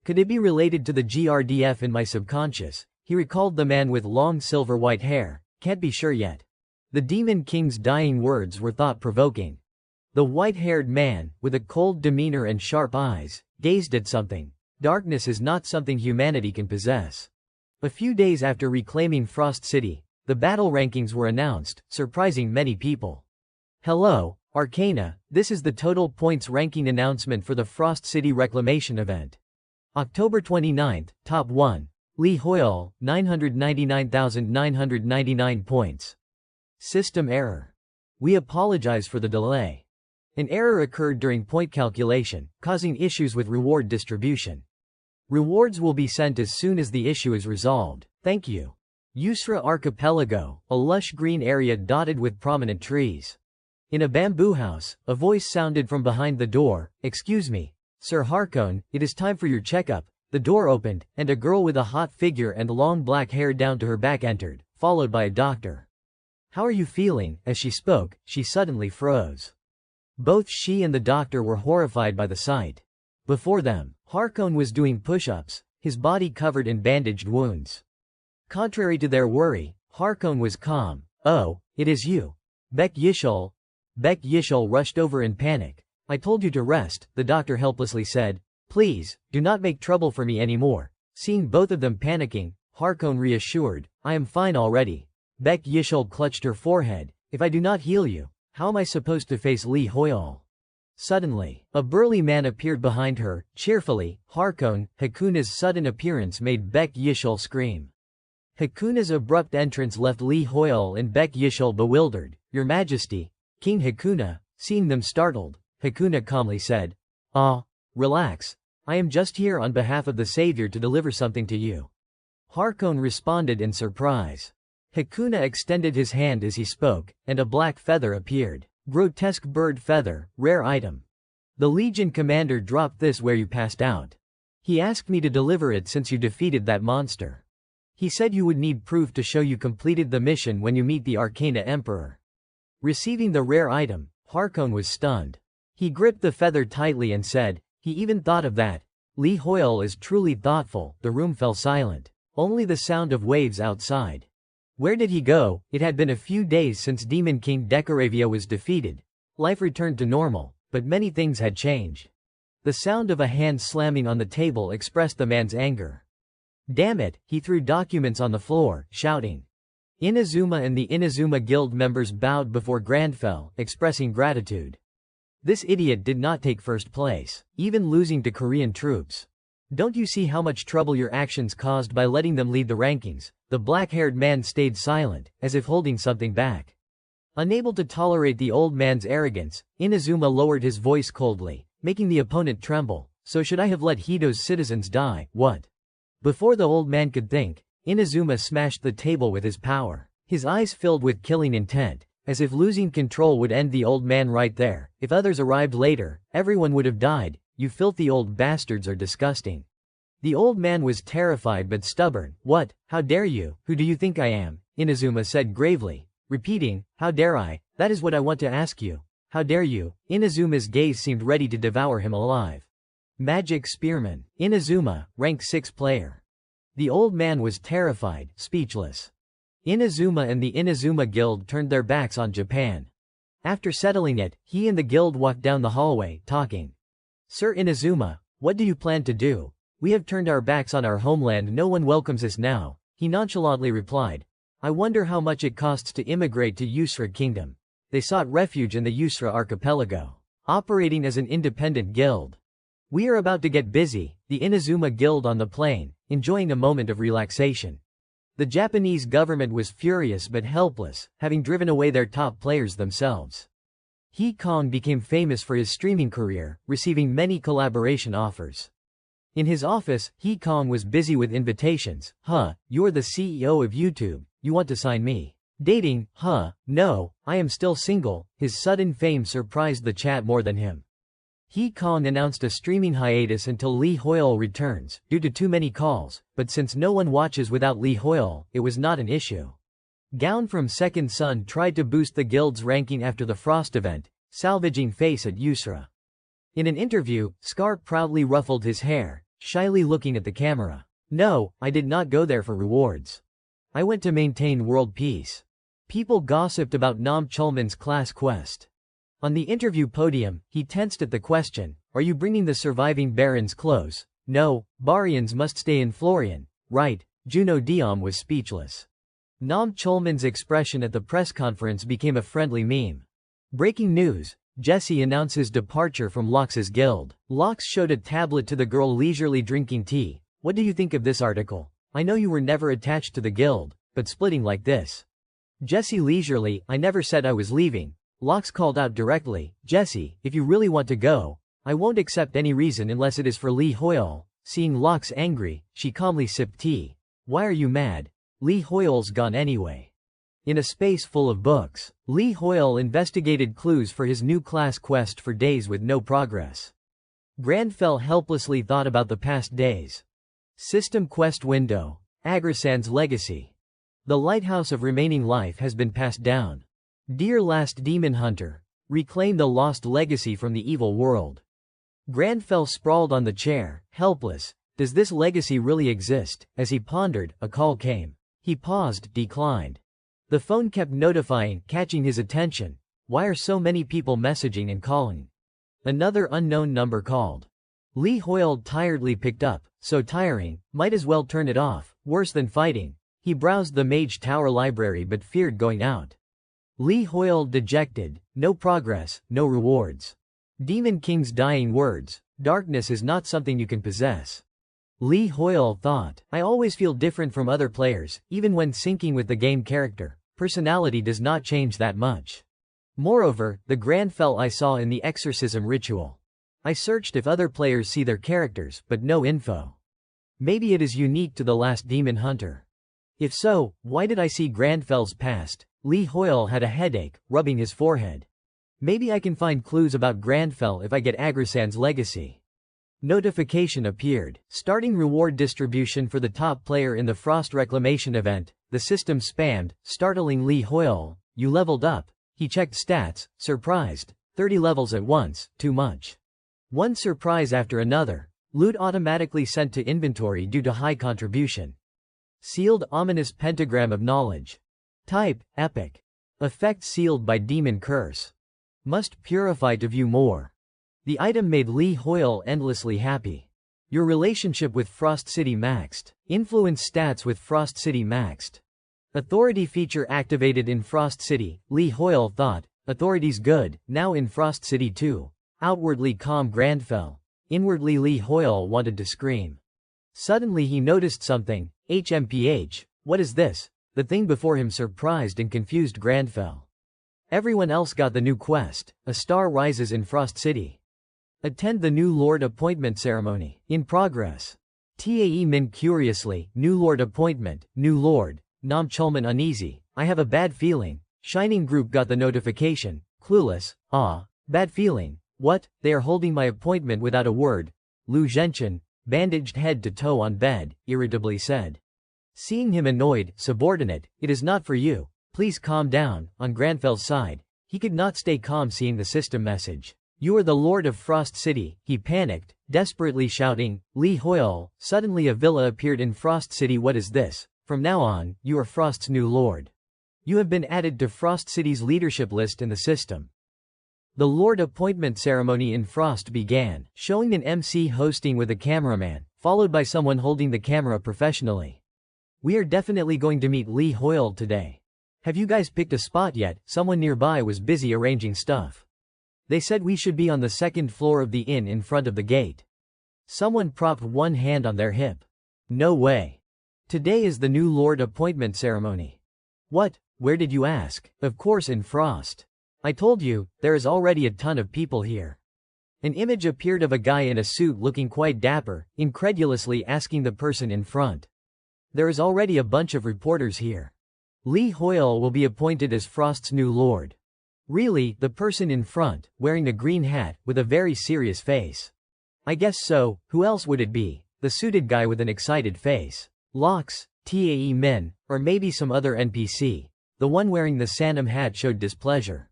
Could it be related to the GRDF in my subconscious? He recalled the man with long silver-white hair. Can't be sure yet. The Demon King's dying words were thought-provoking. The white-haired man, with a cold demeanor and sharp eyes, gazed at something. Darkness is not something humanity can possess. A few days after reclaiming Frost City, the battle rankings were announced, surprising many people. Hello, Arcana, this is the total points ranking announcement for the Frost City Reclamation event. October 29th, Top 1. Lee Hoyle, 999,999 points. System error. We apologize for the delay. An error occurred during point calculation, causing issues with reward distribution. Rewards will be sent as soon as the issue is resolved. Thank you. Yusra Archipelago, a lush green area dotted with prominent trees. In a bamboo house, a voice sounded from behind the door. Excuse me, Sir Harkon, it is time for your checkup. The door opened, and a girl with a hot figure and long black hair down to her back entered, followed by a doctor. How are you feeling? As she spoke, she suddenly froze. Both she and the doctor were horrified by the sight. Before them, Harkon was doing push-ups, his body covered in bandaged wounds. Contrary to their worry, Harkon was calm. Oh, it is you. Beck Yishol. Beck Yishol rushed over in panic. I told you to rest, the doctor helplessly said. Please, do not make trouble for me anymore. Seeing both of them panicking, Harkon reassured. I am fine already. Beck Yishol clutched her forehead. If I do not heal you, how am I supposed to face Lee Hoyle? Suddenly, a burly man appeared behind her, cheerfully. Harkon, Hakuna's sudden appearance made Beck Yishol scream. Hakuna's abrupt entrance left Lee Hoyle and Beck Yishol bewildered. Your Majesty, King Hakuna, seeing them startled, Hakuna calmly said, relax. I am just here on behalf of the Savior to deliver something to you. Harkon responded in surprise. Hakuna extended his hand as he spoke, and a black feather appeared. Grotesque bird feather, rare item. The Legion commander dropped this where you passed out. He asked me to deliver it since you defeated that monster. He said you would need proof to show you completed the mission when you meet the Arcana Emperor. Receiving the rare item, Harkon was stunned. He gripped the feather tightly and said, he even thought of that. Lee Hoyle is truly thoughtful. The room fell silent. Only the sound of waves outside. Where did he go? It had been a few days since Demon King Decoravia was defeated. Life returned to normal, but many things had changed. The sound of a hand slamming on the table expressed the man's anger. Damn it, he threw documents on the floor, shouting. Inazuma and the Inazuma Guild members bowed before Grandfell, expressing gratitude. This idiot did not take first place, even losing to Korean troops. Don't you see how much trouble your actions caused by letting them lead the rankings? The black-haired man stayed silent, as if holding something back. Unable to tolerate the old man's arrogance, Inazuma lowered his voice coldly, making the opponent tremble. So should I have let Hito's citizens die? What? Before the old man could think, Inazuma smashed the table with his power. His eyes filled with killing intent, as if losing control would end the old man right there. If others arrived later, everyone would have died. You filthy old bastards are disgusting. The old man was terrified but stubborn. What? How dare you? Who do you think I am? Inazuma said gravely. repeating, "How dare I? That is what I want to ask you. How dare you?" Inazuma's gaze seemed ready to devour him alive. Magic Spearman. Inazuma, rank 6 player. The old man was terrified, speechless. Inazuma and the Inazuma Guild turned their backs on Japan. After settling it, he and the guild walked down the hallway, talking. "Sir Inazuma, what do you plan to do? We have turned our backs on our homeland, no one welcomes us now," he nonchalantly replied. "I wonder how much it costs to immigrate to Yusra Kingdom." They sought refuge in the Yusra archipelago, operating as an independent guild. "We are about to get busy," the Inazuma Guild on the plane, enjoying a moment of relaxation. The Japanese government was furious but helpless, having driven away their top players themselves. He Kong became famous for his streaming career, receiving many collaboration offers. In his office, He Kong was busy with invitations. You're the CEO of YouTube, you want to sign me? Dating? No, I am still single." His sudden fame surprised the chat more than him. He Kong announced a streaming hiatus until Lee Hoyle returns, due to too many calls, but since no one watches without Lee Hoyle, it was not an issue. Gown from Second Son tried to boost the guild's ranking after the Frost event, salvaging face at Yusra. In an interview, Scar proudly ruffled his hair, shyly looking at the camera. "No, I did not go there for rewards. I went to maintain world peace." People gossiped about Nam Chulman's class quest. On the interview podium, he tensed at the question, "Are you bringing the surviving barons close?" "No, Barians must stay in Florian." "Right." Juno Diom was speechless. Nam Chulman's expression at the press conference became a friendly meme. Breaking news. Jesse announces departure from Lox's guild. Lox showed a tablet to the girl leisurely drinking tea. "What do you think of this article? I know you were never attached to the guild, but splitting like this." Jesse leisurely, "I never said I was leaving." Lox called out directly, "Jesse, if you really want to go, I won't accept any reason unless it is for Lee Hoyle." Seeing Lox angry, she calmly sipped tea. "Why are you mad? Lee Hoyle's gone anyway." In a space full of books, Lee Hoyle investigated clues for his new class quest for days with no progress. Granfell helplessly thought about the past days. System quest window. Agrasan's legacy. The lighthouse of remaining life has been passed down. Dear last demon hunter, reclaim the lost legacy from the evil world. Granfell sprawled on the chair, helpless. Does this legacy really exist? As he pondered, a call came. He paused, declined. The phone kept notifying, catching his attention. Why are so many people messaging and calling? Another unknown number called. Lee Hoyle tiredly picked up. So tiring, might as well turn it off, worse than fighting. He browsed the Mage Tower library but feared going out. Lee Hoyle dejected, no progress, no rewards. Demon King's dying words, darkness is not something you can possess. Lee Hoyle thought, I always feel different from other players, even when syncing with the game character. Personality does not change that much. Moreover, the Granfell I saw in the exorcism ritual. I searched if other players see their characters, but no info. Maybe it is unique to the last demon hunter. If so, why did I see Granfell's past? Lee Hoyle had a headache, rubbing his forehead. Maybe I can find clues about Granfell if I get Agrasan's legacy. Notification appeared. Starting reward distribution for the top player in the Frost Reclamation event. The system spammed, startling Lee Hoyle. You leveled up. He checked stats, surprised. 30 levels at once, too much. One surprise after another. Loot automatically sent to inventory due to high contribution. Sealed ominous pentagram of knowledge. Type, epic. Effect sealed by demon curse. Must purify to view more. The item made Lee Hoyle endlessly happy. Your relationship with Frost City maxed. Influence stats with Frost City maxed. Authority feature activated in Frost City. Lee Hoyle thought, authority's good, now in Frost City too. Outwardly calm Granfell. Inwardly Lee Hoyle wanted to scream. Suddenly he noticed something. HMPH, what is this? The thing before him surprised and confused Granfell. Everyone else got the new quest. A star rises in Frost City. Attend the new Lord appointment ceremony. In progress. TAE Min curiously, new Lord appointment, new Lord. Nam Chulman uneasy. I have a bad feeling. Shining Group got the notification. Clueless. Bad feeling. What? They are holding my appointment without a word. Lu Zhenchen, bandaged head to toe on bed, irritably said. Seeing him annoyed, subordinate, it is not for you. Please calm down. On Granfel's side, he could not stay calm seeing the system message. You are the Lord of Frost City. He panicked, desperately shouting, Lee Hoyle. Suddenly a villa appeared in Frost City. What is this? From now on, you are Frost's new lord. You have been added to Frost City's leadership list in the system. The Lord appointment ceremony in Frost began, showing an MC hosting with a cameraman, followed by someone holding the camera professionally. We are definitely going to meet Lee Hoyle today. Have you guys picked a spot yet? Someone nearby was busy arranging stuff. They said we should be on the second floor of the inn in front of the gate. Someone propped one hand on their hip. No way. Today is the new Lord appointment ceremony. What? Where did you ask? Of course in Frost. I told you, there is already a ton of people here. An image appeared of a guy in a suit looking quite dapper, incredulously asking the person in front. There is already a bunch of reporters here. Lee Hoyle will be appointed as Frost's new lord. Really? The person in front, wearing a green hat, with a very serious face. I guess so. Who else would it be? The suited guy with an excited face. Locks, TAE men, or maybe some other NPC. The one wearing the Sanam hat showed displeasure.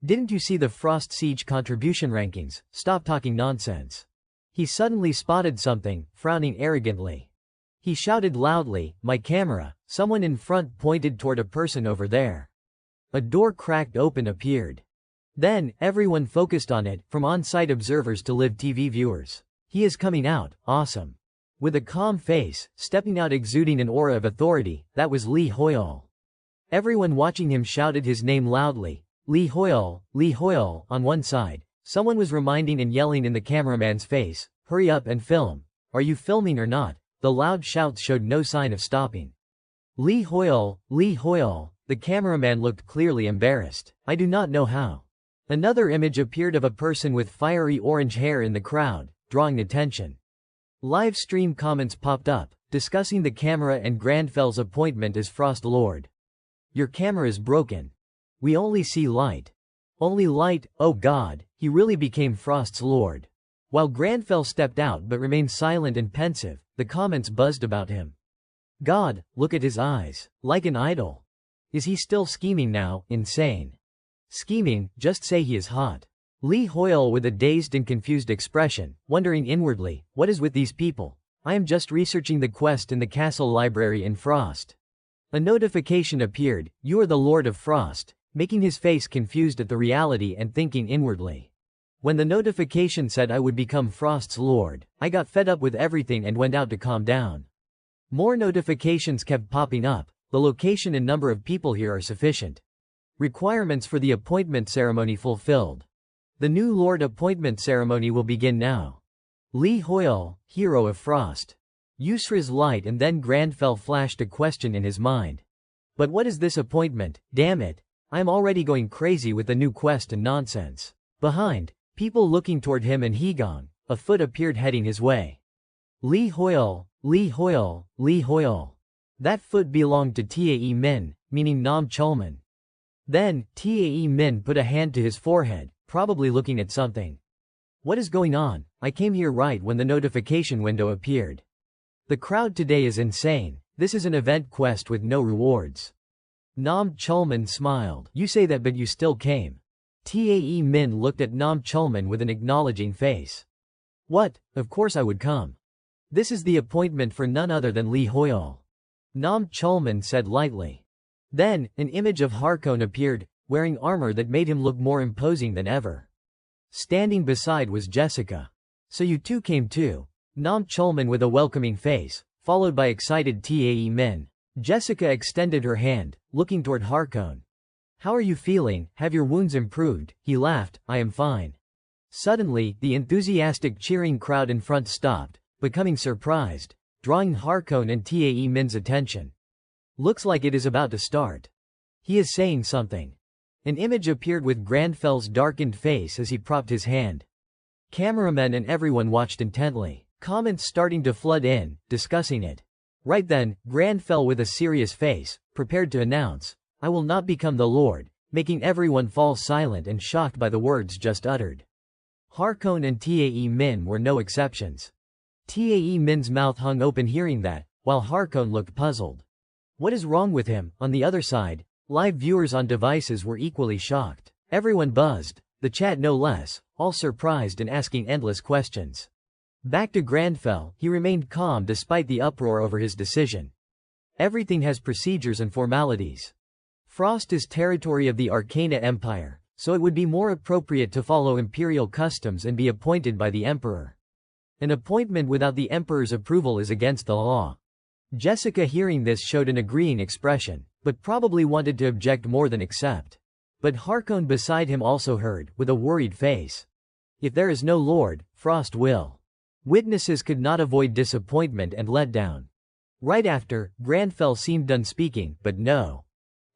Didn't you see the Frost Siege contribution rankings? Stop talking nonsense. He suddenly spotted something, frowning arrogantly. He shouted loudly, my camera. Someone in front pointed toward a person over there. A door cracked open appeared. Then, everyone focused on it, from on-site observers to live TV viewers. He is coming out, awesome. With a calm face, stepping out exuding an aura of authority, that was Lee Hoyle. Everyone watching him shouted his name loudly. Lee Hoyle, Lee Hoyle. On one side, someone was reminding and yelling in the cameraman's face, hurry up and film. Are you filming or not? The loud shouts showed no sign of stopping. Lee Hoyle, Lee Hoyle. The cameraman looked clearly embarrassed. I do not know how. Another image appeared of a person with fiery orange hair in the crowd, drawing attention. Live stream comments popped up, discussing the camera and Granfel's appointment as Frost Lord. Your camera is broken. We only see light. Only light, oh God, he really became Frost's Lord. While Granfell stepped out but remained silent and pensive, the comments buzzed about him. God, look at his eyes, like an idol. Is he still scheming now? Insane. Scheming, just say he is hot. Lee Hoyle with a dazed and confused expression, wondering inwardly, what is with these people? I am just researching the quest in the castle library in Frost. A notification appeared, you are the Lord of Frost, making his face confused at the reality and thinking inwardly. When the notification said I would become Frost's Lord, I got fed up with everything and went out to calm down. More notifications kept popping up, the location and number of people here are sufficient. Requirements for the appointment ceremony fulfilled. The new Lord appointment ceremony will begin now. Lee Hoyle, hero of Frost. Yusra's light and then Granfell flashed a question in his mind. But what is this appointment? Damn it. I am already going crazy with the new quest and nonsense. Behind, people looking toward him and Hegong, a foot appeared heading his way. Lee Hoyle, Lee Hoyle, Lee Hoyle. That foot belonged to Tae Min, meaning Nam Chulman. Then, Tae Min put a hand to his forehead, probably looking at something. What is going on? I came here right when the notification window appeared. The crowd today is insane. This is an event quest with no rewards. Nam Chulman smiled. You say that but you still came. Tae Min looked at Nam Chulman with an acknowledging face. What? Of course I would come. This is the appointment for none other than Lee Hoyle. Nam Chulman said lightly. Then, an image of Harkon appeared, wearing armor that made him look more imposing than ever. Standing beside was Jessica. So you two came too. Nam Chulman with a welcoming face, followed by excited Tae Min. Jessica extended her hand, looking toward Harkon. How are you feeling? Have your wounds improved? He laughed, I am fine. Suddenly, the enthusiastic cheering crowd in front stopped, becoming surprised, drawing Harkon and Tae Min's attention. Looks like it is about to start. He is saying something. An image appeared with Granfell's darkened face as he propped his hand. Cameramen and everyone watched intently, comments starting to flood in, discussing it. Right then, Granfell with a serious face, prepared to announce, I will not become the Lord, making everyone fall silent and shocked by the words just uttered. Harkon and Tae Min were no exceptions. Tae Min's mouth hung open hearing that, while Harkon looked puzzled. What is wrong with him? On the other side, Live viewers on devices were equally shocked. Everyone buzzed, the chat no less, all surprised and asking endless questions. Back to Grandfell, he remained calm despite the uproar over his decision. Everything has procedures and formalities. Frost is territory of the Arcana Empire, so it would be more appropriate to follow imperial customs and be appointed by the Emperor. An appointment without the Emperor's approval is against the law. Jessica, hearing this, showed an agreeing expression, but probably wanted to object more than accept. But Harkon beside him also heard, with a worried face. If there is no Lord, Frost will. Witnesses could not avoid disappointment and letdown. Right after, Grandfell seemed done speaking, but no.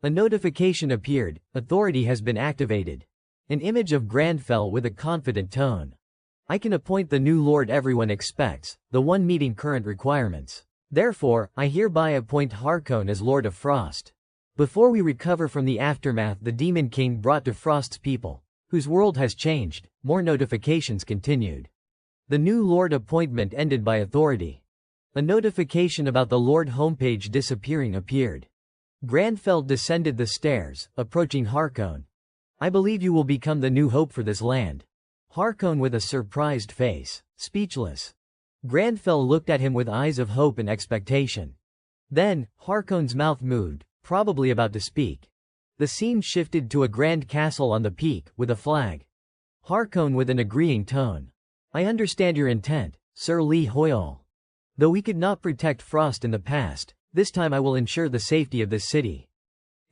A notification appeared, authority has been activated. An image of Grandfell with a confident tone. I can appoint the new lord everyone expects, the one meeting current requirements. Therefore, I hereby appoint Harkon as Lord of Frost. Before we recover from the aftermath the Demon King brought to Frost's people, whose world has changed, more notifications continued. The new lord appointment ended by authority. A notification about the Lord homepage disappearing appeared. Grandfell descended the stairs, approaching Harkon. I believe you will become the new hope for this land. Harkon with a surprised face, speechless. Grandfell looked at him with eyes of hope and expectation. Then, Harkon's mouth moved, probably about to speak. The scene shifted to a grand castle on the peak, with a flag. Harkon with an agreeing tone. I understand your intent, Sir Lee Hoyle. Though we could not protect Frost in the past, this time I will ensure the safety of this city.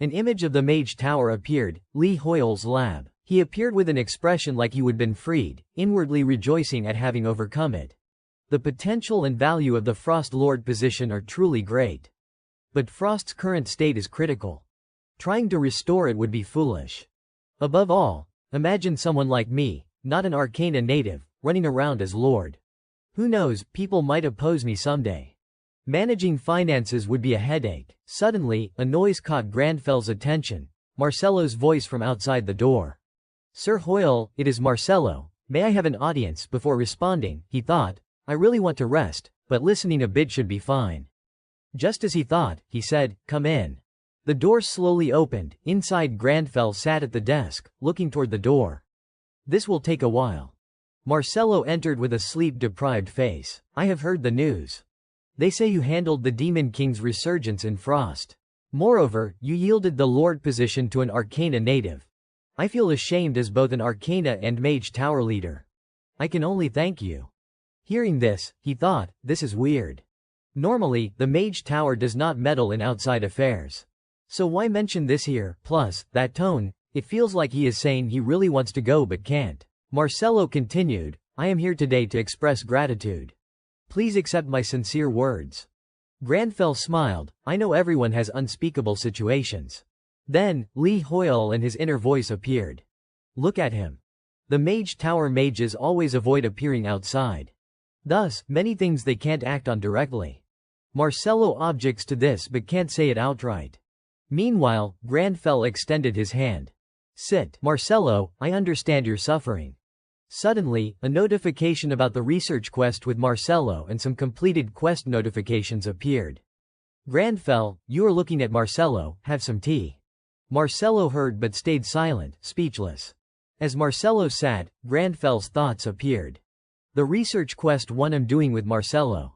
An image of the Mage Tower appeared, Lee Hoyle's lab. He appeared with an expression like he would been freed, inwardly rejoicing at having overcome it. The potential and value of the Frost Lord position are truly great. But Frost's current state is critical. Trying to restore it would be foolish. Above all, imagine someone like me, not an Arcana native, running around as Lord. Who knows, people might oppose me someday. Managing finances would be a headache. Suddenly, a noise caught Grandfell's attention. Marcello's voice from outside the door. Sir Hoyle, it is Marcello. May I have an audience? Before responding, he thought, I really want to rest, but listening a bit should be fine. Just as he thought, he said, come in. The door slowly opened. Inside, Grandfell sat at the desk, looking toward the door. This will take a while. Marcello entered with a sleep-deprived face. I have heard the news. They say you handled the Demon King's resurgence in Frost. Moreover, you yielded the Lord position to an Arcana native. I feel ashamed as both an Arcana and Mage Tower leader. I can only thank you. Hearing this, he thought, this is weird. Normally, the Mage Tower does not meddle in outside affairs. So why mention this here? Plus, that tone, it feels like he is saying he really wants to go but can't. Marcello continued, I am here today to express gratitude. Please accept my sincere words. Grandfell smiled, I know everyone has unspeakable situations. Then, Lee Hoyle and his inner voice appeared. Look at him. The Mage Tower mages always avoid appearing outside. Thus, many things they can't act on directly. Marcello objects to this but can't say it outright. Meanwhile, Grandfell extended his hand. Sit. Marcello, I understand your suffering. Suddenly, a notification about the research quest with Marcello and some completed quest notifications appeared. Grandfell, you are looking at Marcello, have some tea. Marcello heard but stayed silent, speechless. As Marcello sat, Grandfell's thoughts appeared. The research quest one I'm doing with Marcello.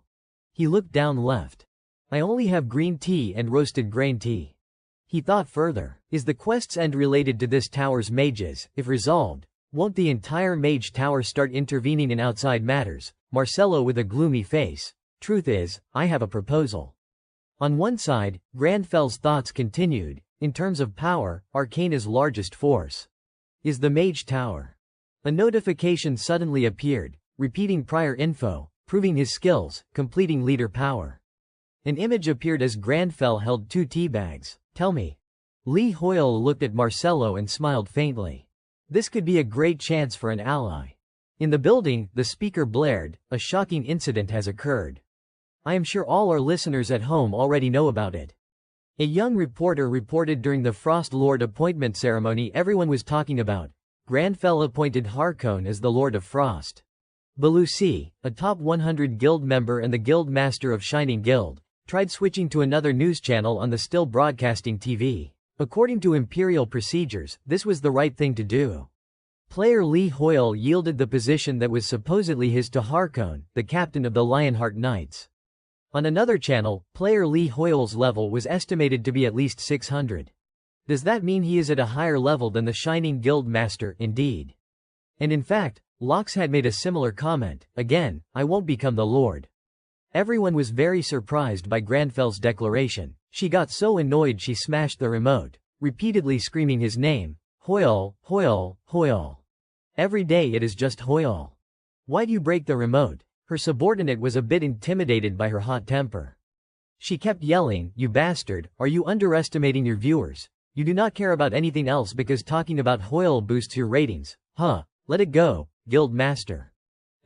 He looked down left. I only have green tea and roasted grain tea. He thought further. Is the quest's end related to this tower's mages? If resolved, won't the entire Mage Tower start intervening in outside matters? Marcello with a gloomy face. Truth is, I have a proposal. On one side, Grandfell's thoughts continued. In terms of power, Arcana's largest force is the Mage Tower. A notification suddenly appeared, repeating prior info, proving his skills, completing leader power. An image appeared as Grandfell held 2 tea bags. Tell me. Lee Hoyle looked at Marcello and smiled faintly. This could be a great chance for an ally. In the building, the speaker blared, a shocking incident has occurred. I am sure all our listeners at home already know about it. A young reporter reported during the Frost Lord appointment ceremony everyone was talking about. Grandfell appointed Harkon as the Lord of Frost. Belusi, a top 100 guild member and the guild master of Shining Guild, tried switching to another news channel on the still broadcasting TV. According to imperial procedures, this was the right thing to do. Player Lee Hoyle yielded the position that was supposedly his to Harkon, the captain of the Lionheart Knights. On another channel, player Lee Hoyle's level was estimated to be at least 600. Does that mean he is at a higher level than the Shining Guild Master? Indeed. And in fact, Lox had made a similar comment, again, I won't become the Lord. Everyone was very surprised by Granfel's declaration. She got so annoyed she smashed the remote, repeatedly screaming his name, Hoyle, Hoyle, Hoyle. Every day it is just Hoyle. Why do you break the remote? Her subordinate was a bit intimidated by her hot temper. She kept yelling, you bastard, are you underestimating your viewers? You do not care about anything else because talking about Hoyle boosts your ratings. Huh, let it go, Guild Master.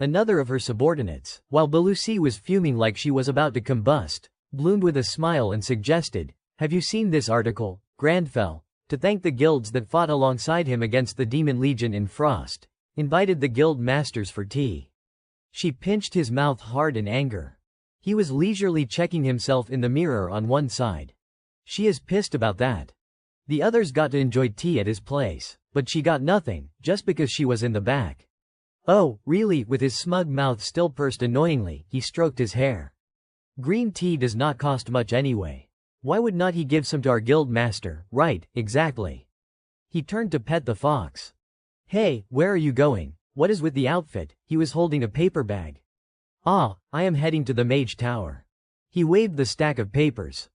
Another of her subordinates, while Belusi was fuming like she was about to combust, bloomed with a smile and suggested, have you seen this article, Granfell? To thank the guilds that fought alongside him against the Demon Legion in Frost, invited the guild masters for tea. She pinched his mouth hard in anger. He was leisurely checking himself in the mirror on one side. She is pissed about that. The others got to enjoy tea at his place, but she got nothing, just because she was in the back. Oh, really? With his smug mouth still pursed annoyingly, he stroked his hair. Green tea does not cost much anyway. Why would not he give some to our guild master? Right, exactly. He turned to pet the fox. Hey, where are you going? What is with the outfit? He was holding a paper bag. Ah, I am heading to the Mage Tower. He waved the stack of papers.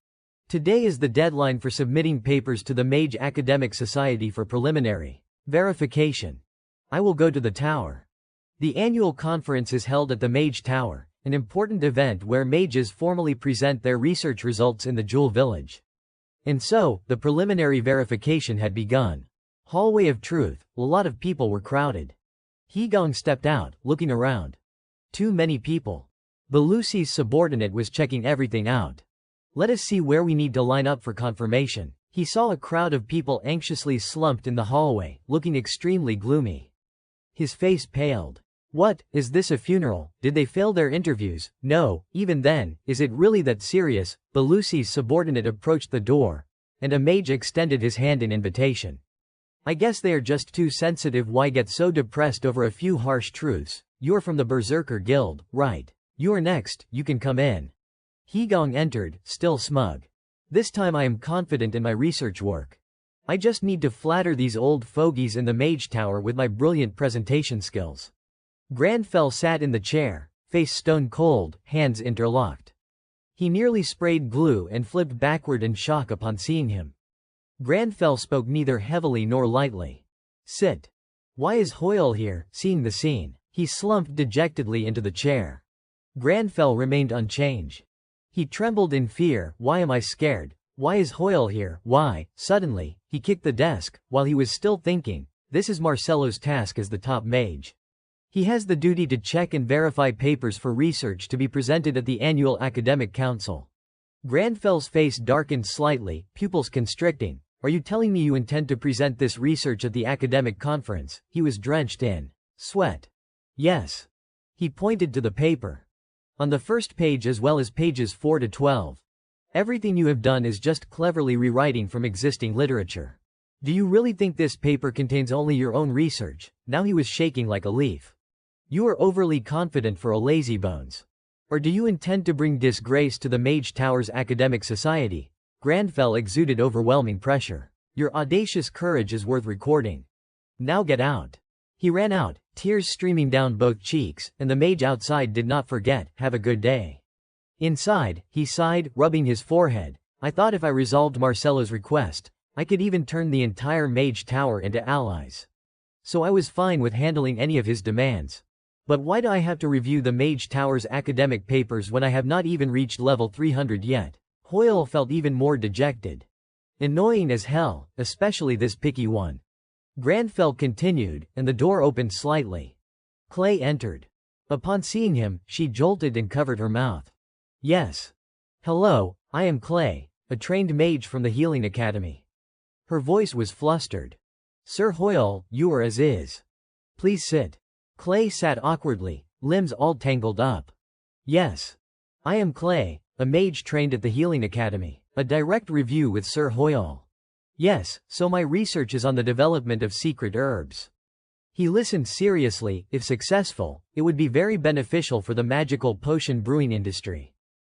Today is the deadline for submitting papers to the Mage Academic Society for preliminary verification. I will go to the tower. The annual conference is held at the Mage Tower, an important event where mages formally present their research results in the Jewel Village. And so, the preliminary verification had begun. Hallway of Truth, a lot of people were crowded. Hegong stepped out, looking around. Too many people. Belusi's subordinate was checking everything out. Let us see where we need to line up for confirmation. He saw a crowd of people anxiously slumped in the hallway, looking extremely gloomy. His face paled. What, is this a funeral? Did they fail their interviews? No, even then, is it really that serious? Belusi's subordinate approached the door, and a mage extended his hand in invitation. I guess they are just too sensitive. Why get so depressed over a few harsh truths? You're from the Berserker Guild, right? You're next, you can come in. Hegong entered, still smug. This time I am confident in my research work. I just need to flatter these old fogies in the Mage Tower with my brilliant presentation skills. Granfell sat in the chair, face stone cold, hands interlocked. He nearly sprayed glue and flipped backward in shock upon seeing him. Granfell spoke neither heavily nor lightly. Sit. Why is Hoyle here? Seeing the scene, he slumped dejectedly into the chair. Granfell remained unchanged. He trembled in fear. Why am I scared? Why is Hoyle here? Why? Suddenly, he kicked the desk, while he was still thinking, this is Marcello's task as the top mage. He has the duty to check and verify papers for research to be presented at the annual academic council. Granfell's face darkened slightly, pupils constricting. Are you telling me you intend to present this research at the academic conference? He was drenched in sweat. Yes. He pointed to the paper. On the first page as well as pages 4 to 12. Everything you have done is just cleverly rewriting from existing literature. Do you really think this paper contains only your own research? Now he was shaking like a leaf. You are overly confident for a lazybones. Or do you intend to bring disgrace to the Mage Tower's academic society? Granfell exuded overwhelming pressure. Your audacious courage is worth recording. Now get out. He ran out, tears streaming down both cheeks, and the mage outside did not forget, have a good day. Inside, he sighed, rubbing his forehead. I thought if I resolved Marcello's request, I could even turn the entire Mage Tower into allies. So I was fine with handling any of his demands. But why do I have to review the Mage Tower's academic papers when I have not even reached level 300 yet? Hoyle felt even more dejected. Annoying as hell, especially this picky one. Granfell continued, and the door opened slightly. Clay entered. Upon seeing him, she jolted and covered her mouth. Yes. Hello, I am Clay, a trained mage from the Healing Academy. Her voice was flustered. Sir Hoyle, you are as is. Please sit. Clay sat awkwardly, limbs all tangled up. Yes. I am Clay, a mage trained at the Healing Academy. A direct review with Sir Hoyle. Yes, so my research is on the development of secret herbs. He listened seriously. If successful, it would be very beneficial for the magical potion brewing industry.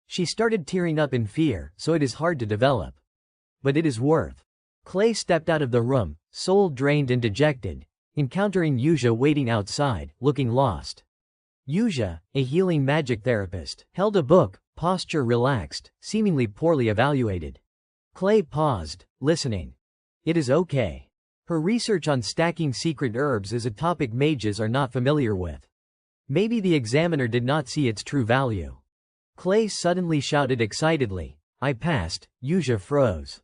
She started tearing up in fear, so it is hard to develop. But it is worth. Clay stepped out of the room, soul drained and dejected, encountering Yuja waiting outside, looking lost. Yuja, a healing magic therapist, held a book, posture relaxed, seemingly poorly evaluated. Clay paused, listening. It is okay. Her research on stacking secret herbs is a topic mages are not familiar with. Maybe the examiner did not see its true value. Clay suddenly shouted excitedly, I passed. Yuja froze.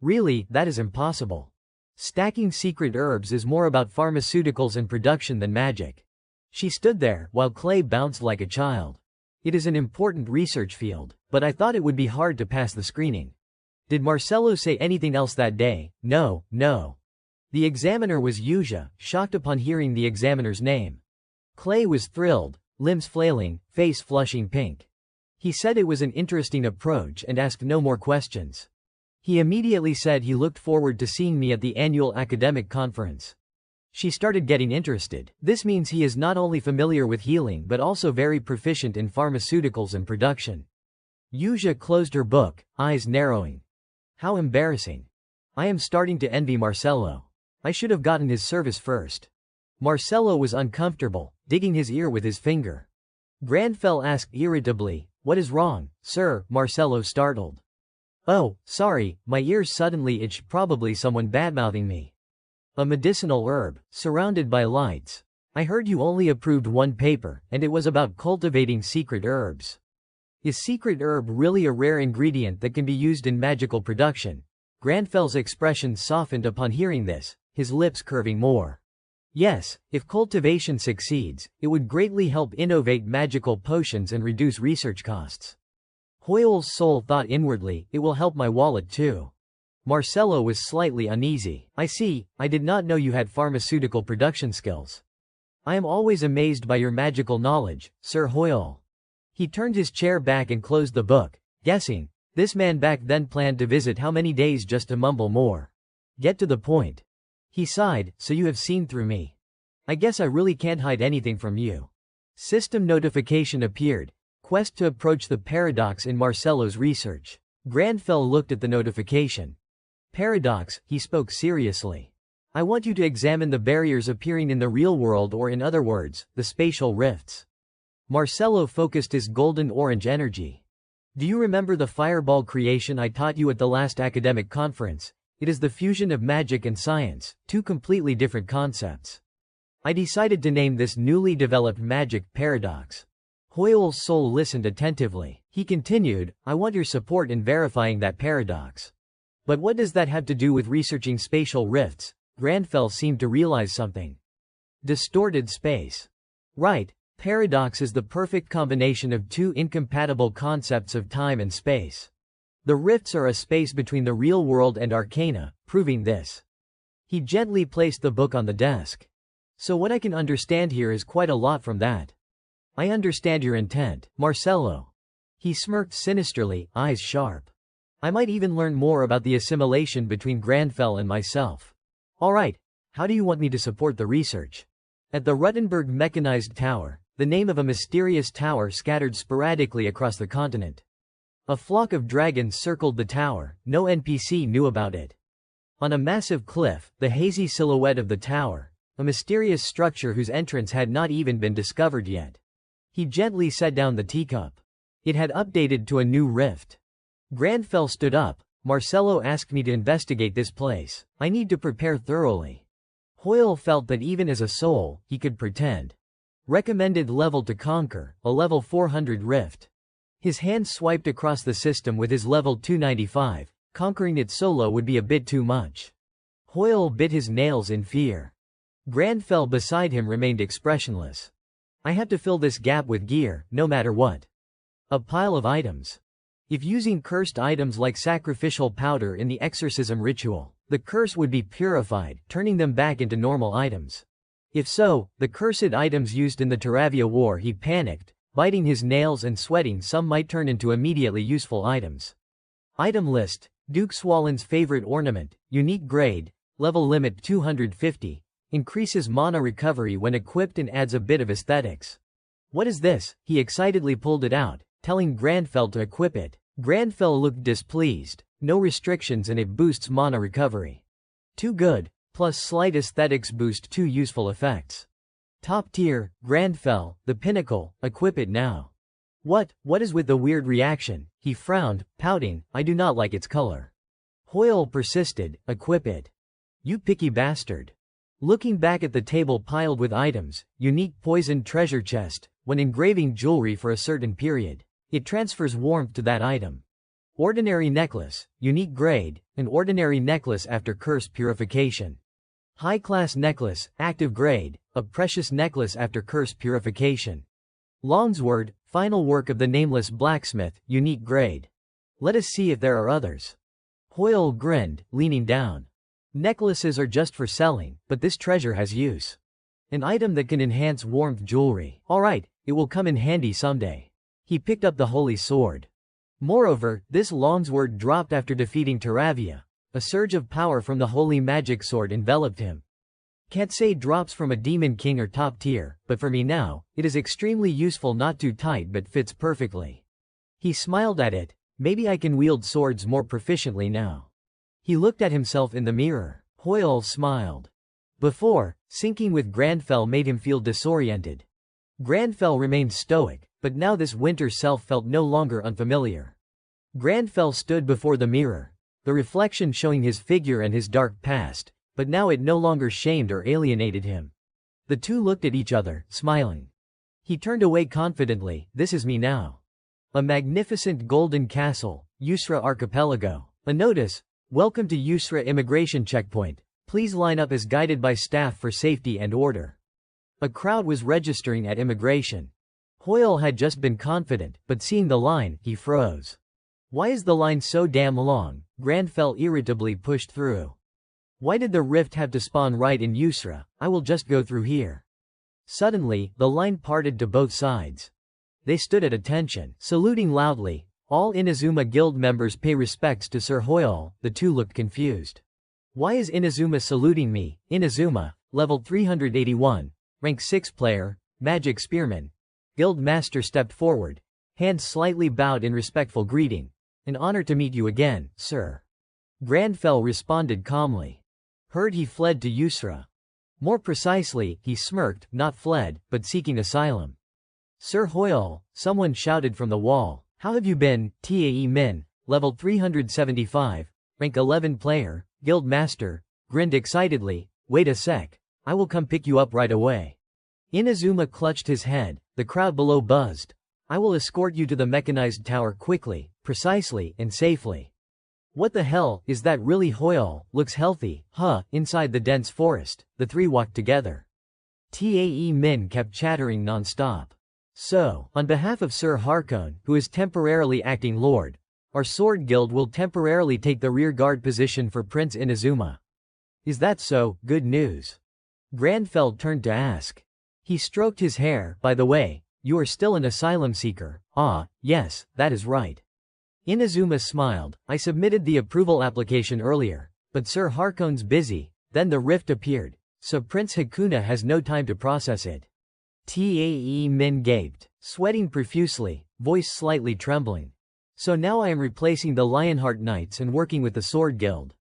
Really, that is impossible. Stacking secret herbs is more about pharmaceuticals and production than magic. She stood there, while Clay bounced like a child. It is an important research field, but I thought it would be hard to pass the screening. Did Marcelo say anything else that day? No. The examiner was Yuja, shocked upon hearing the examiner's name. Clay was thrilled, limbs flailing, face flushing pink. He said it was an interesting approach and asked no more questions. He immediately said he looked forward to seeing me at the annual academic conference. She started getting interested. This means he is not only familiar with healing but also very proficient in pharmaceuticals and production. Yuja closed her book, eyes narrowing. How embarrassing. I am starting to envy Marcelo. I should have gotten his service first. Marcelo was uncomfortable, digging his ear with his finger. Granfell asked irritably, What is wrong, sir? Marcelo startled. Oh, sorry, my ears suddenly itched, probably someone badmouthing me. A medicinal herb, surrounded by lights. I heard you only approved one paper, and it was about cultivating secret herbs. Is secret herb really a rare ingredient that can be used in magical production? Granfell's expression softened upon hearing this, his lips curving more. Yes, if cultivation succeeds, it would greatly help innovate magical potions and reduce research costs. Hoyle's soul thought inwardly, it will help my wallet too. Marcelo was slightly uneasy. I see, I did not know you had pharmaceutical production skills. I am always amazed by your magical knowledge, Sir Hoyle. He turned his chair back and closed the book, guessing. This man back then planned to visit how many days just to mumble more. Get to the point. He sighed, so you have seen through me. I guess I really can't hide anything from you. System notification appeared. Quest to approach the paradox in Marcelo's research. Granfell looked at the notification. Paradox, he spoke seriously. I want you to examine the barriers appearing in the real world, or in other words, the spatial rifts. Marcelo focused his golden-orange energy. Do you remember the fireball creation I taught you at the last academic conference? It is the fusion of magic and science, two completely different concepts. I decided to name this newly developed magic paradox. Hoyle's soul listened attentively. He continued, I want your support in verifying that paradox. But what does that have to do with researching spatial rifts? Granfell seemed to realize something. Distorted space. Right, paradox is the perfect combination of two incompatible concepts of time and space. The rifts are a space between the real world and arcana, proving this. He gently placed the book on the desk. So what I can understand here is quite a lot from that. I understand your intent, Marcelo. He smirked sinisterly, eyes sharp. I might even learn more about the assimilation between Granfell and myself. All right, how do you want me to support the research? At the Ruttenberg Mechanized Tower, the name of a mysterious tower scattered sporadically across the continent. A flock of dragons circled the tower, no NPC knew about it. On a massive cliff, the hazy silhouette of the tower, a mysterious structure whose entrance had not even been discovered yet. He gently set down the teacup. It had updated to a new rift. Granfell stood up. Marcelo asked me to investigate this place. I need to prepare thoroughly. Hoyle felt that even as a soul, he could pretend. Recommended level to conquer, a level 400 rift. His hand swiped across the system with his level 295. Conquering it solo would be a bit too much. Hoyle bit his nails in fear. Granfell beside him remained expressionless. I have to fill this gap with gear, no matter what. A pile of items. If using cursed items like sacrificial powder in the exorcism ritual, the curse would be purified, turning them back into normal items. If so, the cursed items used in the Teravia War, he panicked, biting his nails and sweating, some might turn into immediately useful items. Item list. Duke Swollen's favorite ornament, unique grade, level limit 250, increases mana recovery when equipped and adds a bit of aesthetics. What is this? He excitedly pulled it out, telling Grandfell to equip it. Grandfell looked displeased. No restrictions and it boosts mana recovery. Too good, plus slight aesthetics boost 2 useful effects. Top tier, Grandfell, the pinnacle, equip it now. What is with the weird reaction? He frowned, pouting, I do not like its color. Hoyle persisted, equip it. You picky bastard. Looking back at the table piled with items, unique poisoned treasure chest, when engraving jewelry for a certain period, it transfers warmth to that item. Ordinary necklace, unique grade, an ordinary necklace after curse purification. High-class necklace, active grade, a precious necklace after curse purification. Longsword, final work of the nameless blacksmith, unique grade. Let us see if there are others. Hoyle grinned, leaning down. Necklaces are just for selling, but this treasure has use. An item that can enhance warmth jewelry. Alright, it will come in handy someday. He picked up the holy sword. Moreover, this longsword dropped after defeating Taravia. A surge of power from the holy magic sword enveloped him. Can't say drops from a demon king or top tier, but for me now, it is extremely useful, not too tight but fits perfectly. He smiled at it. Maybe I can wield swords more proficiently now. He looked at himself in the mirror. Hoyle smiled. Before, syncing with Grandfell made him feel disoriented. Grandfell remained stoic, but now this winter self felt no longer unfamiliar. Grandfell stood before the mirror, the reflection showing his figure and his dark past, but now it no longer shamed or alienated him. The two looked at each other, smiling. He turned away confidently. This is me now. A magnificent golden castle, Yusra Archipelago. A notice, welcome to Yusra Immigration Checkpoint. Please line up as guided by staff for safety and order. A crowd was registering at immigration. Hoyle had just been confident, but seeing the line, he froze. Why is the line so damn long? Grandfell irritably pushed through. Why did the rift have to spawn right in Yusra? I will just go through here. Suddenly, the line parted to both sides. They stood at attention, saluting loudly. All Inazuma Guild members pay respects to Sir Hoyle. The two looked confused. Why is Inazuma saluting me? Inazuma, level 381, rank 6 player, magic spearman. Guild master stepped forward, hands slightly bowed in respectful greeting. An honor to meet you again, sir. Grandfell responded calmly. Heard he fled to Yusra. More precisely, he smirked, not fled, but seeking asylum. Sir Hoyle, someone shouted from the wall. How have you been? Tae Min, level 375, rank 11 player, guild master, grinned excitedly. Wait a sec. I will come pick you up right away. Inazuma clutched his head. The crowd below buzzed. I will escort you to the mechanized tower quickly, precisely, and safely. What the hell, is that really Hoyle? Looks healthy, huh? Inside the dense forest, the three walked together. Tae Min kept chattering non-stop. So, on behalf of Sir Harkon, who is temporarily acting lord, our sword guild will temporarily take the rear guard position for Prince Inazuma. Is that so? Good news. Grandfell turned to ask. He stroked his hair. By the way, you are still an asylum seeker. Ah, yes, that is right. Inazuma smiled. I submitted the approval application earlier, but Sir Harkon's busy. Then the rift appeared, so Prince Hakuna has no time to process it. Tae Min gaped, sweating profusely, voice slightly trembling. So now I am replacing the Lionheart Knights and working with the Sword Guild.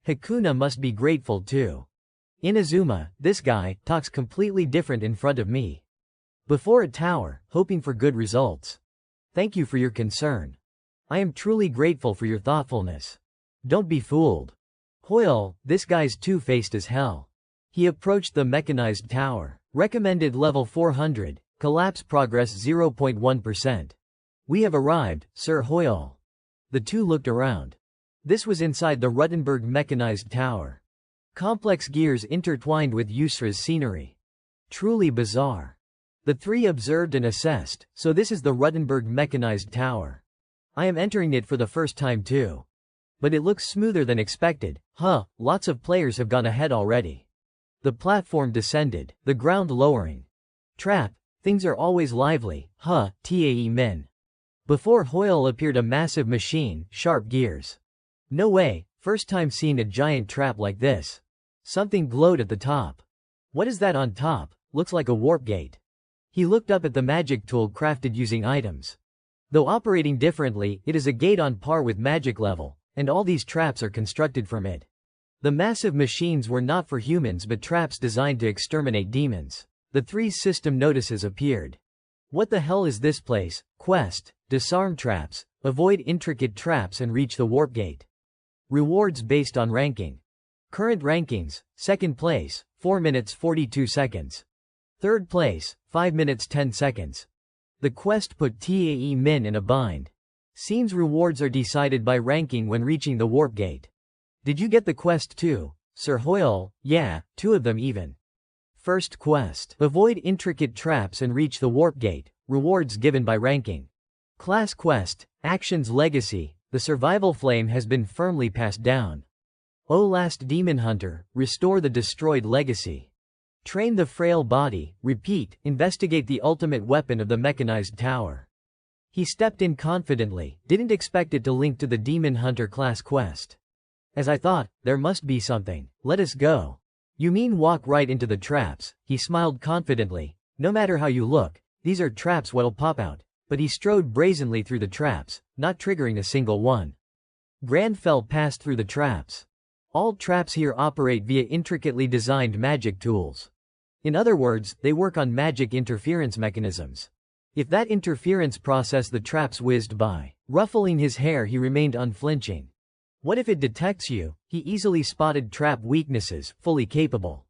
Hakuna must be grateful too. Inazuma, this guy, talks completely different in front of me. Before a tower, hoping for good results. Thank you for your concern. I am truly grateful for your thoughtfulness. Don't be fooled. Hoyle, this guy's two-faced as hell. He approached the mechanized tower. Recommended level 400, collapse progress 0.1%. We have arrived, Sir Hoyle. The two looked around. This was inside the Ruttenberg mechanized tower. Complex gears intertwined with Yusra's scenery. Truly bizarre. The three observed and assessed. So this is the Ruttenberg mechanized tower. I am entering it for the first time too. But it looks smoother than expected. Huh, lots of players have gone ahead already. The platform descended, the ground lowering. Trap, things are always lively, huh, Tae Min. Before Hoyle appeared a massive machine, sharp gears. No way, first time seeing a giant trap like this. Something glowed at the top. What is that on top? Looks like a warp gate. He looked up at the magic tool crafted using items. Though operating differently, it is a gate on par with magic level, and all these traps are constructed from it. The massive machines were not for humans but traps designed to exterminate demons. The 3 system notices appeared. What the hell is this place? Quest: disarm traps, avoid intricate traps and reach the warp gate. Rewards based on ranking. Current rankings: 2nd place, 4 minutes 42 seconds. 3rd place, 5 minutes 10 seconds. The quest put Tae Min in a bind. Seems rewards are decided by ranking when reaching the warp gate. Did you get the quest too, Sir Hoyle? Yeah, 2 of them even. First quest: avoid intricate traps and reach the warp gate, rewards given by ranking. Class quest: actions legacy, the survival flame has been firmly passed down. O last demon hunter, restore the destroyed legacy. Train the frail body, repeat, investigate the ultimate weapon of the mechanized tower. He stepped in confidently, didn't expect it to link to the demon hunter class quest. As I thought, there must be something, let us go. You mean walk right into the traps? He smiled confidently. No matter how you look, these are traps what'll pop out. But he strode brazenly through the traps, not triggering a single one. Granfell passed through the traps. All traps here operate via intricately designed magic tools. In other words, they work on magic interference mechanisms. If that interference process the traps whizzed by. Ruffling his hair, he remained unflinching. What if it detects you? He easily spotted trap weaknesses, fully capable.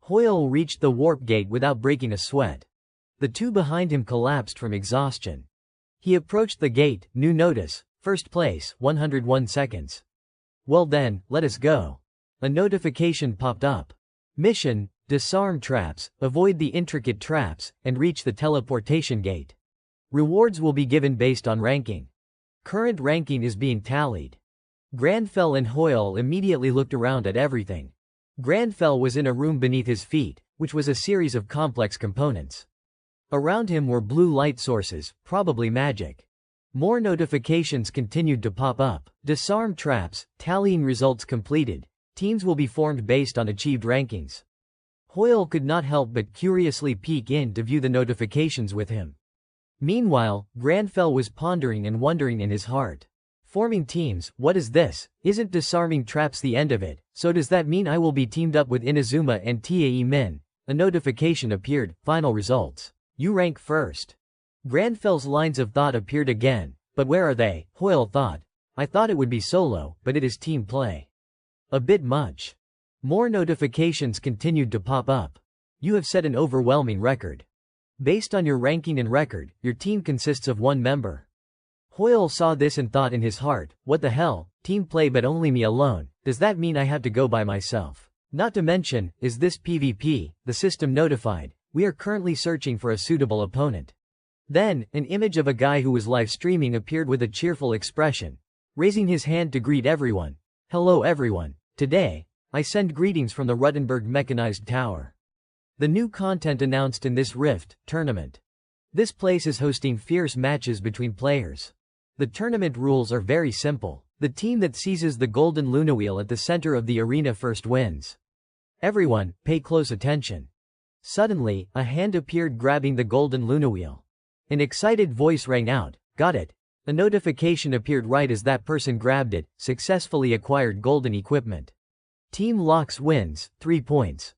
Hoyle reached the warp gate without breaking a sweat. The 2 behind him collapsed from exhaustion. He approached the gate, new notice, 1st place, 101 seconds. Well then, let us go. A notification popped up. Mission: disarm traps, avoid the intricate traps, and reach the teleportation gate. Rewards will be given based on ranking. Current ranking is being tallied. Granfell and Hoyle immediately looked around at everything. Granfell was in a room beneath his feet, which was a series of complex components. Around him were blue light sources, probably magic. More notifications continued to pop up. Disarm traps, tallying results completed. Teams will be formed based on achieved rankings. Hoyle could not help but curiously peek in to view the notifications with him. Meanwhile, Granfell was pondering and wondering in his heart. Forming teams, what is this? Isn't disarming traps the end of it? So does that mean I will be teamed up with Inazuma and Tae Min? A notification appeared, final results. You rank first. Granfell's lines of thought appeared again, but where are they? Hoyle thought. I thought it would be solo, but it is team play. A bit much. More notifications continued to pop up. You have set an overwhelming record. Based on your ranking and record, your team consists of 1 member. Hoyle saw this and thought in his heart, what the hell, team play but only me alone, does that mean I have to go by myself? Not to mention, is this PvP? The system notified, we are currently searching for a suitable opponent. Then, an image of a guy who was live streaming appeared with a cheerful expression, raising his hand to greet everyone. Hello everyone, today, I send greetings from the Ruttenberg Mechanized Tower. The new content announced in this Rift tournament. This place is hosting fierce matches between players. The tournament rules are very simple. The team that seizes the golden Luna wheel at the center of the arena first wins. Everyone, pay close attention. Suddenly, a hand appeared grabbing the golden Luna wheel. An excited voice rang out, got it. A notification appeared right as that person grabbed it, successfully acquired golden equipment. Team Lox wins, 3 points.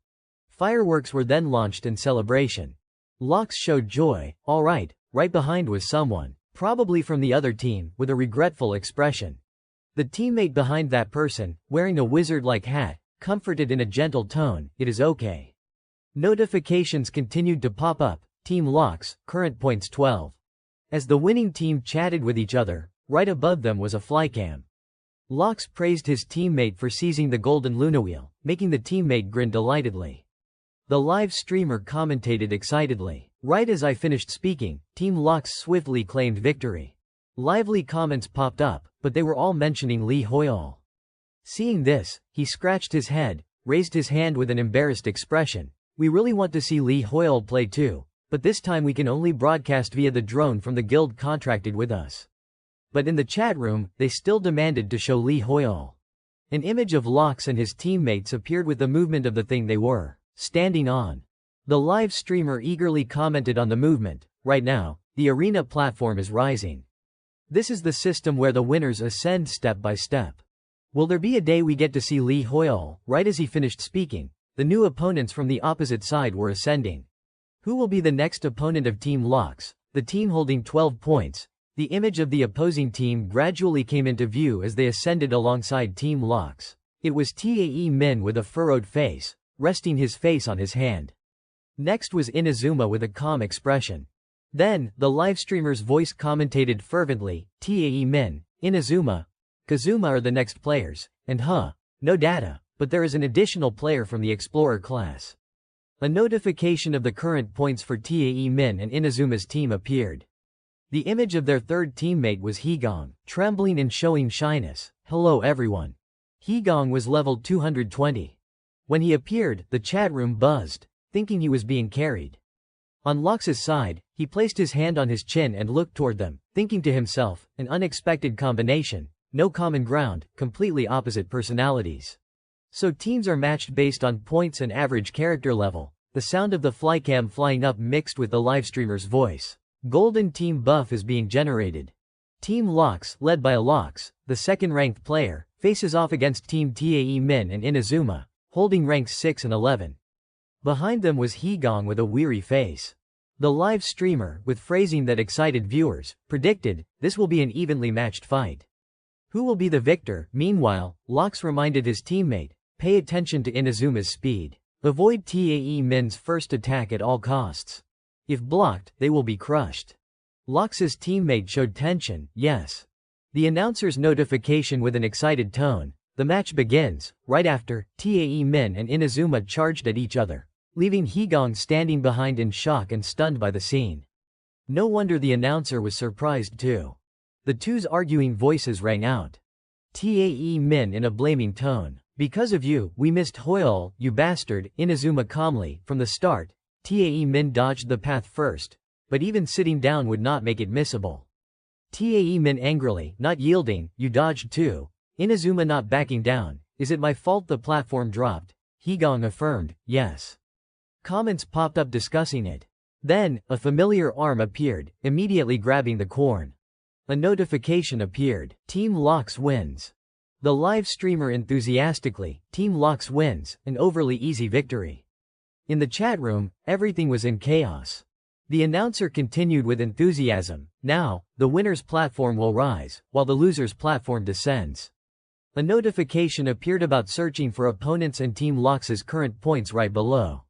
Fireworks were then launched in celebration. Lox showed joy, alright, right behind was someone. Probably from the other team, with a regretful expression. The teammate behind that person, wearing a wizard-like hat, comforted in a gentle tone, it is okay. Notifications continued to pop up, Team Lox, current points 12. As the winning team chatted with each other, right above them was a flycam. Lox praised his teammate for seizing the golden Luna wheel, making the teammate grin delightedly. The live streamer commentated excitedly. Right as I finished speaking, Team Lox swiftly claimed victory. Lively comments popped up, but they were all mentioning Lee Hoyle. Seeing this, he scratched his head, raised his hand with an embarrassed expression. We really want to see Lee Hoyle play too, but this time we can only broadcast via the drone from the guild contracted with us. But in the chat room, they still demanded to show Lee Hoyle. An image of Lox and his teammates appeared with the movement of the thing they were standing on. The live streamer eagerly commented on the movement. Right now, the arena platform is rising. This is the system where the winners ascend step by step. Will there be a day we get to see Lee Hoyle? Right as he finished speaking, the new opponents from the opposite side were ascending. Who will be the next opponent of Team Lox, the team holding 12 points? The image of the opposing team gradually came into view as they ascended alongside Team Lox. It was Tae Min with a furrowed face, resting his face on his hand. Next was Inazuma with a calm expression. Then, the livestreamer's voice commentated fervently, Tae Min, Inazuma, Kazuma are the next players, and no data, but there is an additional player from the Explorer class. A notification of the current points for Tae Min and Inazuma's team appeared. The image of their third teammate was Hegong, trembling and showing shyness. Hello everyone. Hegong was leveled 220. When he appeared, the chat room buzzed, thinking he was being carried. On Lox's side, he placed his hand on his chin and looked toward them, thinking to himself, an unexpected combination, no common ground, completely opposite personalities. So teams are matched based on points and average character level. The sound of the flycam flying up mixed with the livestreamer's voice. Golden team buff is being generated. Team Lox, led by Lox, the second-ranked player, faces off against Team Tae Min and Inazuma, holding ranks 6 and 11. Behind them was Hegong with a weary face. The live streamer, with phrasing that excited viewers, predicted, this will be an evenly matched fight. Who will be the victor? Meanwhile, Lox reminded his teammate, pay attention to Inazuma's speed. Avoid Tae Min's first attack at all costs. If blocked, they will be crushed. Lox's teammate showed tension, yes. The announcer's notification with an excited tone. The match begins. Right after, Tae Min and Inazuma charged at each other, leaving Hegong standing behind in shock and stunned by the scene. No wonder the announcer was surprised too. The two's arguing voices rang out. Tae Min in a blaming tone. Because of you, we missed Hoyle, you bastard. Inazuma calmly, from the start. Tae Min dodged the path first, but even sitting down would not make it missable. Tae Min angrily, not yielding, you dodged too. Inazuma not backing down, is it my fault the platform dropped? Hegong affirmed, yes. Comments popped up discussing it. Then, a familiar arm appeared, immediately grabbing the corn. A notification appeared, Team Lox wins. The live streamer enthusiastically, Team Lox wins, an overly easy victory. In the chat room, everything was in chaos. The announcer continued with enthusiasm, now, the winner's platform will rise, while the loser's platform descends. A notification appeared about searching for opponents and Team Lox's current points right below.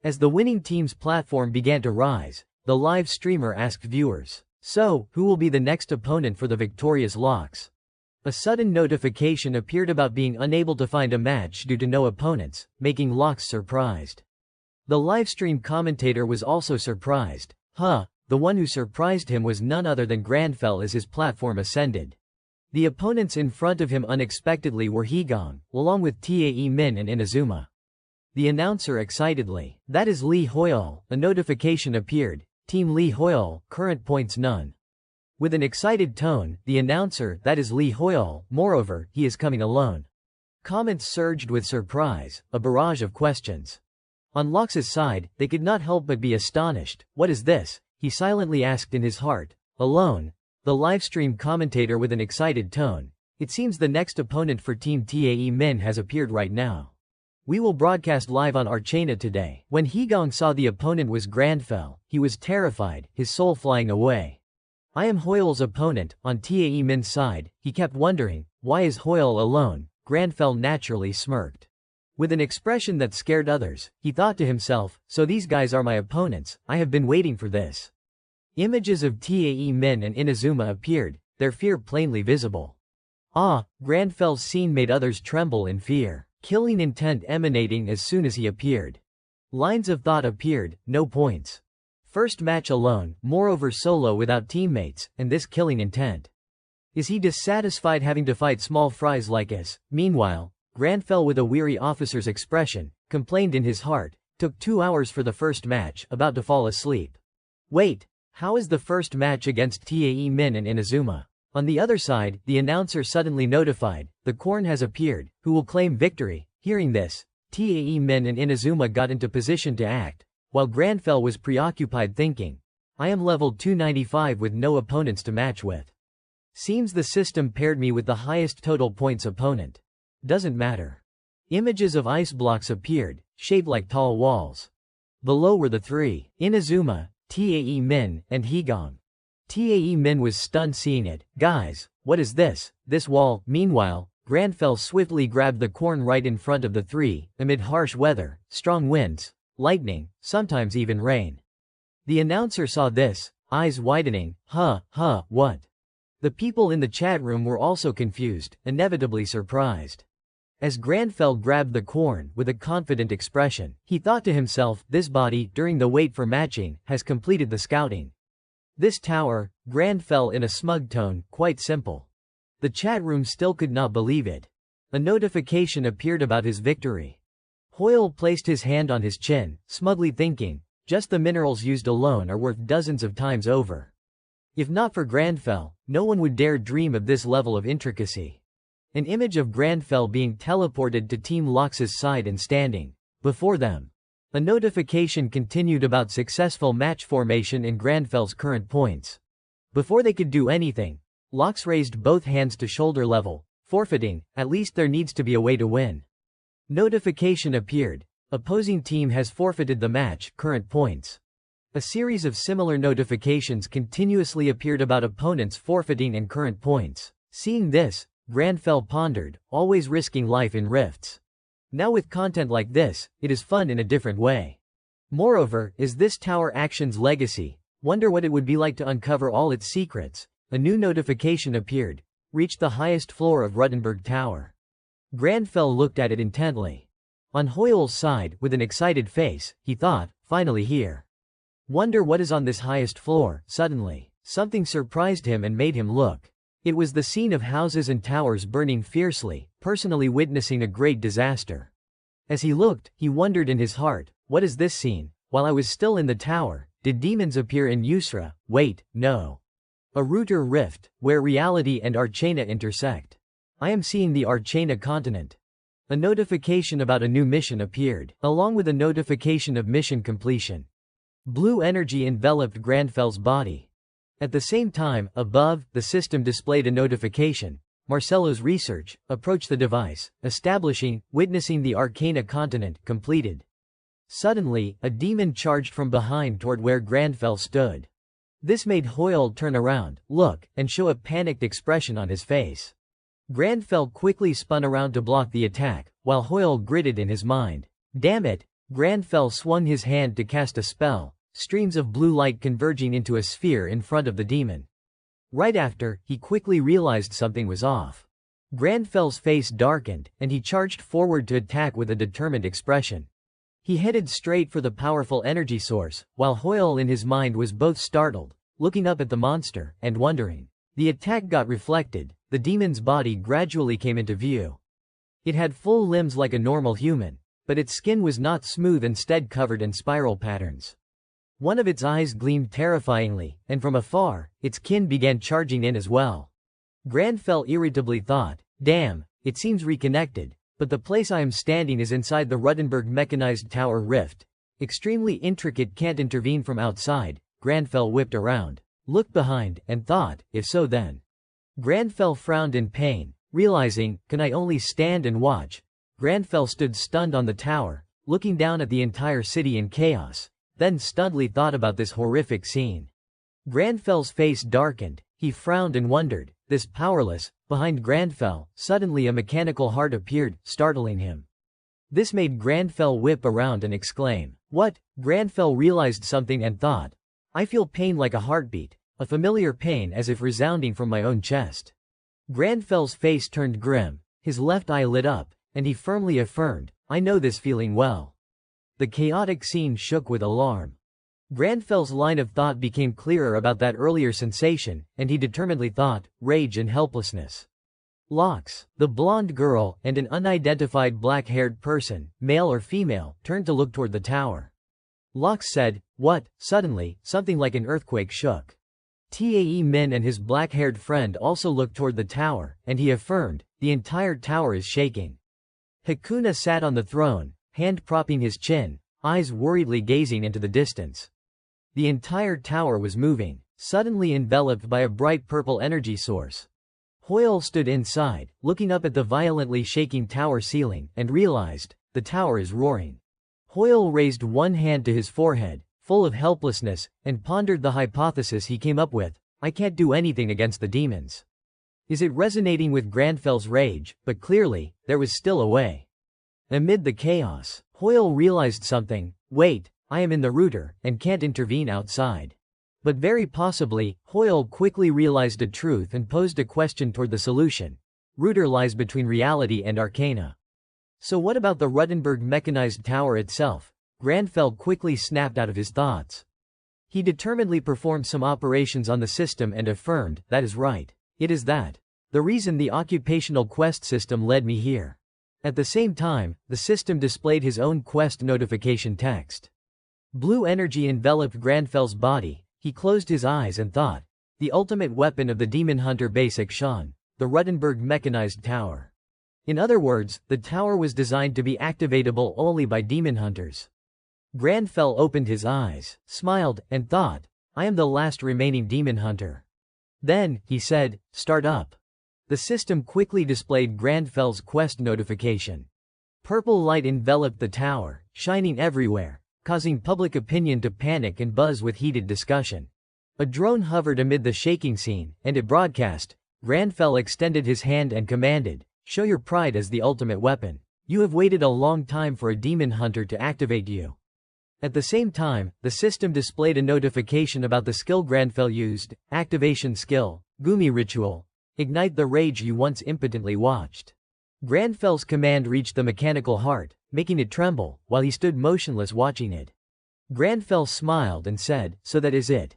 As the winning team's platform began to rise, the live streamer asked viewers, so, who will be the next opponent for the victorious Lox? A sudden notification appeared about being unable to find a match due to no opponents, making Lox surprised. The livestream commentator was also surprised. The one who surprised him was none other than Granfell as his platform ascended. The opponents in front of him unexpectedly were Hegong, along with Tae Min and Inazuma. The announcer excitedly, that is Lee Hoyle. A notification appeared, Team Lee Hoyle, current points none. With an excited tone, the announcer, that is Lee Hoyle, moreover, he is coming alone. Comments surged with surprise, a barrage of questions. On Lox's side, they could not help but be astonished. What is this? He silently asked in his heart. Alone? The livestream commentator with an excited tone. It seems the next opponent for Team Tae Min has appeared right now. We will broadcast live on our channel today. When Hegong saw the opponent was Granfell, he was terrified, his soul flying away. I am Hoyle's opponent. On Tae Min's side, he kept wondering, why is Hoyle alone? Granfell naturally smirked. With an expression that scared others, he thought to himself, so these guys are my opponents, I have been waiting for this. Images of Tae Min and Inazuma appeared, their fear plainly visible. Granfell's scene made others tremble in fear, killing intent emanating as soon as he appeared. Lines of thought appeared, no points. First match alone, moreover solo without teammates, and this killing intent. Is he dissatisfied having to fight small fries like us? Meanwhile, Granfell with a weary officer's expression, complained in his heart, took 2 hours for the first match, about to fall asleep. Wait, how is the first match against Tae Min and Inazuma? On the other side, the announcer suddenly notified, "The corn has appeared, who will claim victory?" Hearing this, Tae Min and Inazuma got into position to act, while Granfell was preoccupied thinking, "I am level 295 with no opponents to match with. Seems the system paired me with the highest total points opponent. Doesn't matter." Images of ice blocks appeared, shaped like tall walls. Below were the three, Inazuma, Tae Min, and Higong. Tae Min was stunned seeing it. "Guys, what is this? This wall?" Meanwhile, Granfell swiftly grabbed the corn right in front of the three, amid harsh weather, strong winds, lightning, sometimes even rain. The announcer saw this, eyes widening. What? The people in the chat room were also confused, inevitably surprised. As Granfell grabbed the corn with a confident expression, he thought to himself, "This body, during the wait for matching, has completed the scouting. This tower," Granfell in a smug tone, "quite simple." The chat room still could not believe it. A notification appeared about his victory. Hoyle placed his hand on his chin, smugly thinking, just the minerals used alone are worth dozens of times over. If not for Granfell, no one would dare dream of this level of intricacy. An image of Granfell being teleported to Team Lox's side and standing before them. A notification continued about successful match formation in Granfell's current points. Before they could do anything, Lox raised both hands to shoulder level, forfeiting. "At least there needs to be a way to win." Notification appeared. "Opposing team has forfeited the match, current points." A series of similar notifications continuously appeared about opponents forfeiting and current points. Seeing this, Granfell pondered, always risking life in rifts. Now with content like this, it is fun in a different way. Moreover, is this tower action's legacy? Wonder what it would be like to uncover all its secrets. A new notification appeared. Reached the highest floor of Ruttenberg Tower. Granfell looked at it intently. On Hoyle's side, with an excited face, he thought, "Finally here. Wonder what is on this highest floor." Suddenly, something surprised him and made him look. It was the scene of houses and towers burning fiercely, personally witnessing a great disaster. As he looked, he wondered in his heart, "What is this scene? While I was still in the tower, did demons appear in Yusra? Wait, no. A router rift, where reality and Archana intersect. I am seeing the Archana continent." A notification about a new mission appeared, along with a notification of mission completion. Blue energy enveloped Granfell's body. At the same time, above, the system displayed a notification. Marcello's research, approach the device, establishing, witnessing the Arcana continent, completed. Suddenly, a demon charged from behind toward where Granfell stood. This made Hoyle turn around, look, and show a panicked expression on his face. Granfell quickly spun around to block the attack, while Hoyle gritted in his mind. "Damn it!" Granfell swung his hand to cast a spell, streams of blue light converging into a sphere in front of the demon. Right after, he quickly realized something was off. Granfell's face darkened, and he charged forward to attack with a determined expression. He headed straight for the powerful energy source, while Hoyle in his mind was both startled, looking up at the monster, and wondering. The attack got reflected. The demon's body gradually came into view. It had full limbs like a normal human, but its skin was not smooth, instead covered in spiral patterns. One of its eyes gleamed terrifyingly, and from afar, its kin began charging in as well. Granfell irritably thought, "Damn, it seems reconnected, but the place I am standing is inside the Ruttenberg mechanized tower rift. Extremely intricate, can't intervene from outside." Granfell whipped around, looked behind, and thought, if so then. Granfell frowned in pain, realizing, can I only stand and watch? Granfell stood stunned on the tower, looking down at the entire city in chaos, then stunnedly thought about this horrific scene. Granfell's face darkened, he frowned and wondered, this powerless. Behind Granfell, suddenly a mechanical heart appeared, startling him. This made Granfell whip around and exclaim, "What?" Granfell realized something and thought, I feel pain like a heartbeat, a familiar pain as if resounding from my own chest. Granfell's face turned grim, his left eye lit up, and he firmly affirmed, I know this feeling well. The chaotic scene shook with alarm. Granfell's line of thought became clearer about that earlier sensation, and he determinedly thought, rage and helplessness. Lox, the blonde girl, and an unidentified black-haired person, male or female, turned to look toward the tower. Lox said, what? Suddenly, something like an earthquake shook. Tae Min and his black-haired friend also looked toward the tower, and he affirmed, the entire tower is shaking. Hakuna sat on the throne, hand propping his chin, eyes worriedly gazing into the distance. The entire tower was moving, suddenly enveloped by a bright purple energy source. Hoyle stood inside, looking up at the violently shaking tower ceiling, and realized, the tower is roaring. Hoyle raised one hand to his forehead, full of helplessness, and pondered the hypothesis he came up with, I can't do anything against the demons. Is it resonating with Granfel's rage? But clearly, there was still a way. Amid the chaos, Hoyle realized something, wait, I am in the router, and can't intervene outside. But very possibly, Hoyle quickly realized a truth and posed a question toward the solution. Router lies between reality and arcana. So what about the Ruttenberg mechanized tower itself? Granfell quickly snapped out of his thoughts. He determinedly performed some operations on the system and affirmed, that is right. It is that. The reason the occupational quest system led me here. At the same time, the system displayed his own quest notification text. Blue energy enveloped Granfell's body. He closed his eyes and thought. The ultimate weapon of the demon hunter basic Shan, the Ruttenberg mechanized tower. In other words, the tower was designed to be activatable only by demon hunters. Granfell opened his eyes, smiled, and thought, I am the last remaining demon hunter. Then, he said, start up. The system quickly displayed Granfell's quest notification. Purple light enveloped the tower, shining everywhere, causing public opinion to panic and buzz with heated discussion. A drone hovered amid the shaking scene, and it broadcast. Granfell extended his hand and commanded, show your pride as the ultimate weapon. You have waited a long time for a demon hunter to activate you. At the same time, the system displayed a notification about the skill Granfell used, activation skill, Gumi ritual, ignite the rage you once impotently watched. Granfell's command reached the mechanical heart, making it tremble, while he stood motionless watching it. Granfell smiled and said, so that is it.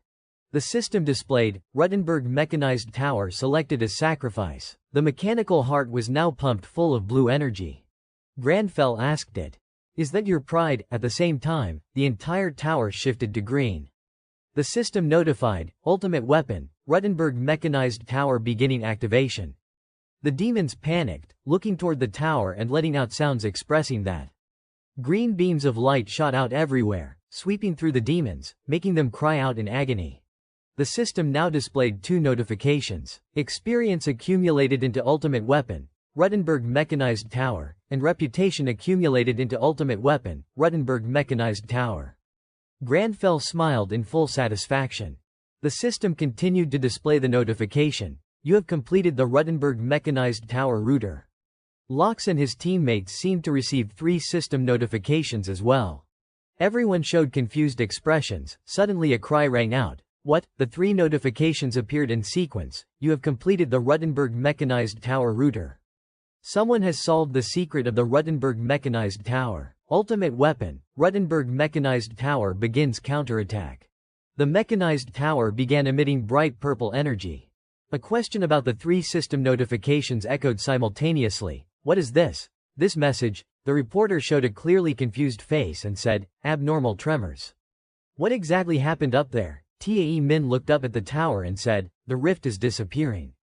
The system displayed, Ruttenberg mechanized tower selected as sacrifice. The mechanical heart was now pumped full of blue energy. Granfell asked it. Is that your pride? At the same time, the entire tower shifted to green. The system notified, ultimate weapon, Ruttenberg mechanized tower beginning activation. The demons panicked, looking toward the tower and letting out sounds expressing that. Green beams of light shot out everywhere, sweeping through the demons, making them cry out in agony. The system now displayed two notifications, experience accumulated into ultimate weapon, Ruttenberg mechanized tower, and reputation accumulated into ultimate weapon, Ruttenberg mechanized tower. Granfell smiled in full satisfaction. The system continued to display the notification, you have completed the Ruttenberg mechanized tower router. Lox and his teammates seemed to receive 3 system notifications as well. Everyone showed confused expressions. Suddenly a cry rang out. What? The 3 notifications appeared in sequence. You have completed the Ruttenberg mechanized tower router. Someone has solved the secret of the Ruttenberg mechanized tower. Ultimate weapon, Ruttenberg mechanized tower begins counterattack. The mechanized tower began emitting bright purple energy. A question about the 3 system notifications echoed simultaneously. What is this? This message? The reporter showed a clearly confused face and said, abnormal tremors. What exactly happened up there? Tae Min looked up at the tower and said, the rift is disappearing.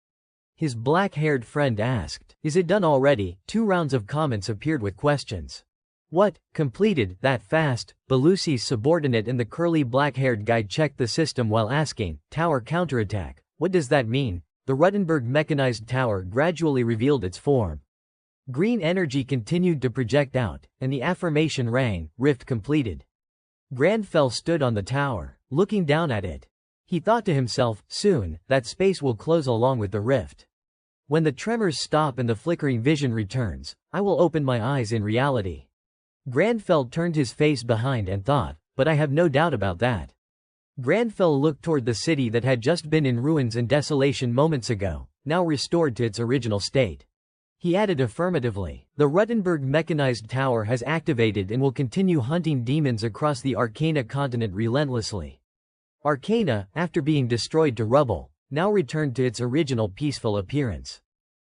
His black-haired friend asked, is it done already? 2 rounds of comments appeared with questions. What? Completed? That fast? Belusi's subordinate and the curly black-haired guy checked the system while asking, tower counterattack. What does that mean? The Ruttenberg mechanized tower gradually revealed its form. Green energy continued to project out, and the affirmation rang, rift completed. Granfell stood on the tower, looking down at it. He thought to himself, soon, that space will close along with the rift. When the tremors stop and the flickering vision returns, I will open my eyes in reality. Granfell turned his face behind and thought, but I have no doubt about that. Granfell looked toward the city that had just been in ruins and desolation moments ago, now restored to its original state. He added affirmatively, the Ruttenberg mechanized tower has activated and will continue hunting demons across the Arcana continent relentlessly. Arcana, after being destroyed to rubble, now returned to its original peaceful appearance.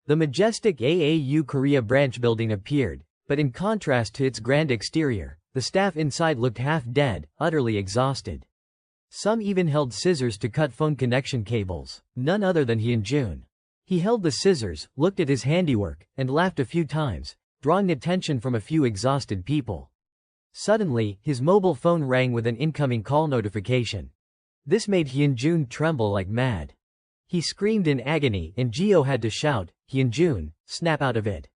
The majestic AAU Korea branch building appeared, but in contrast to its grand exterior, the staff inside looked half dead, utterly exhausted. Some even held scissors to cut phone connection cables. None other than Hyunjun. He held the scissors, looked at his handiwork, and laughed a few times, drawing attention from a few exhausted people. Suddenly, his mobile phone rang with an incoming call notification. This made Hyunjun tremble like mad. He screamed in agony, and Geo had to shout, "Hyunjun, snap out of it."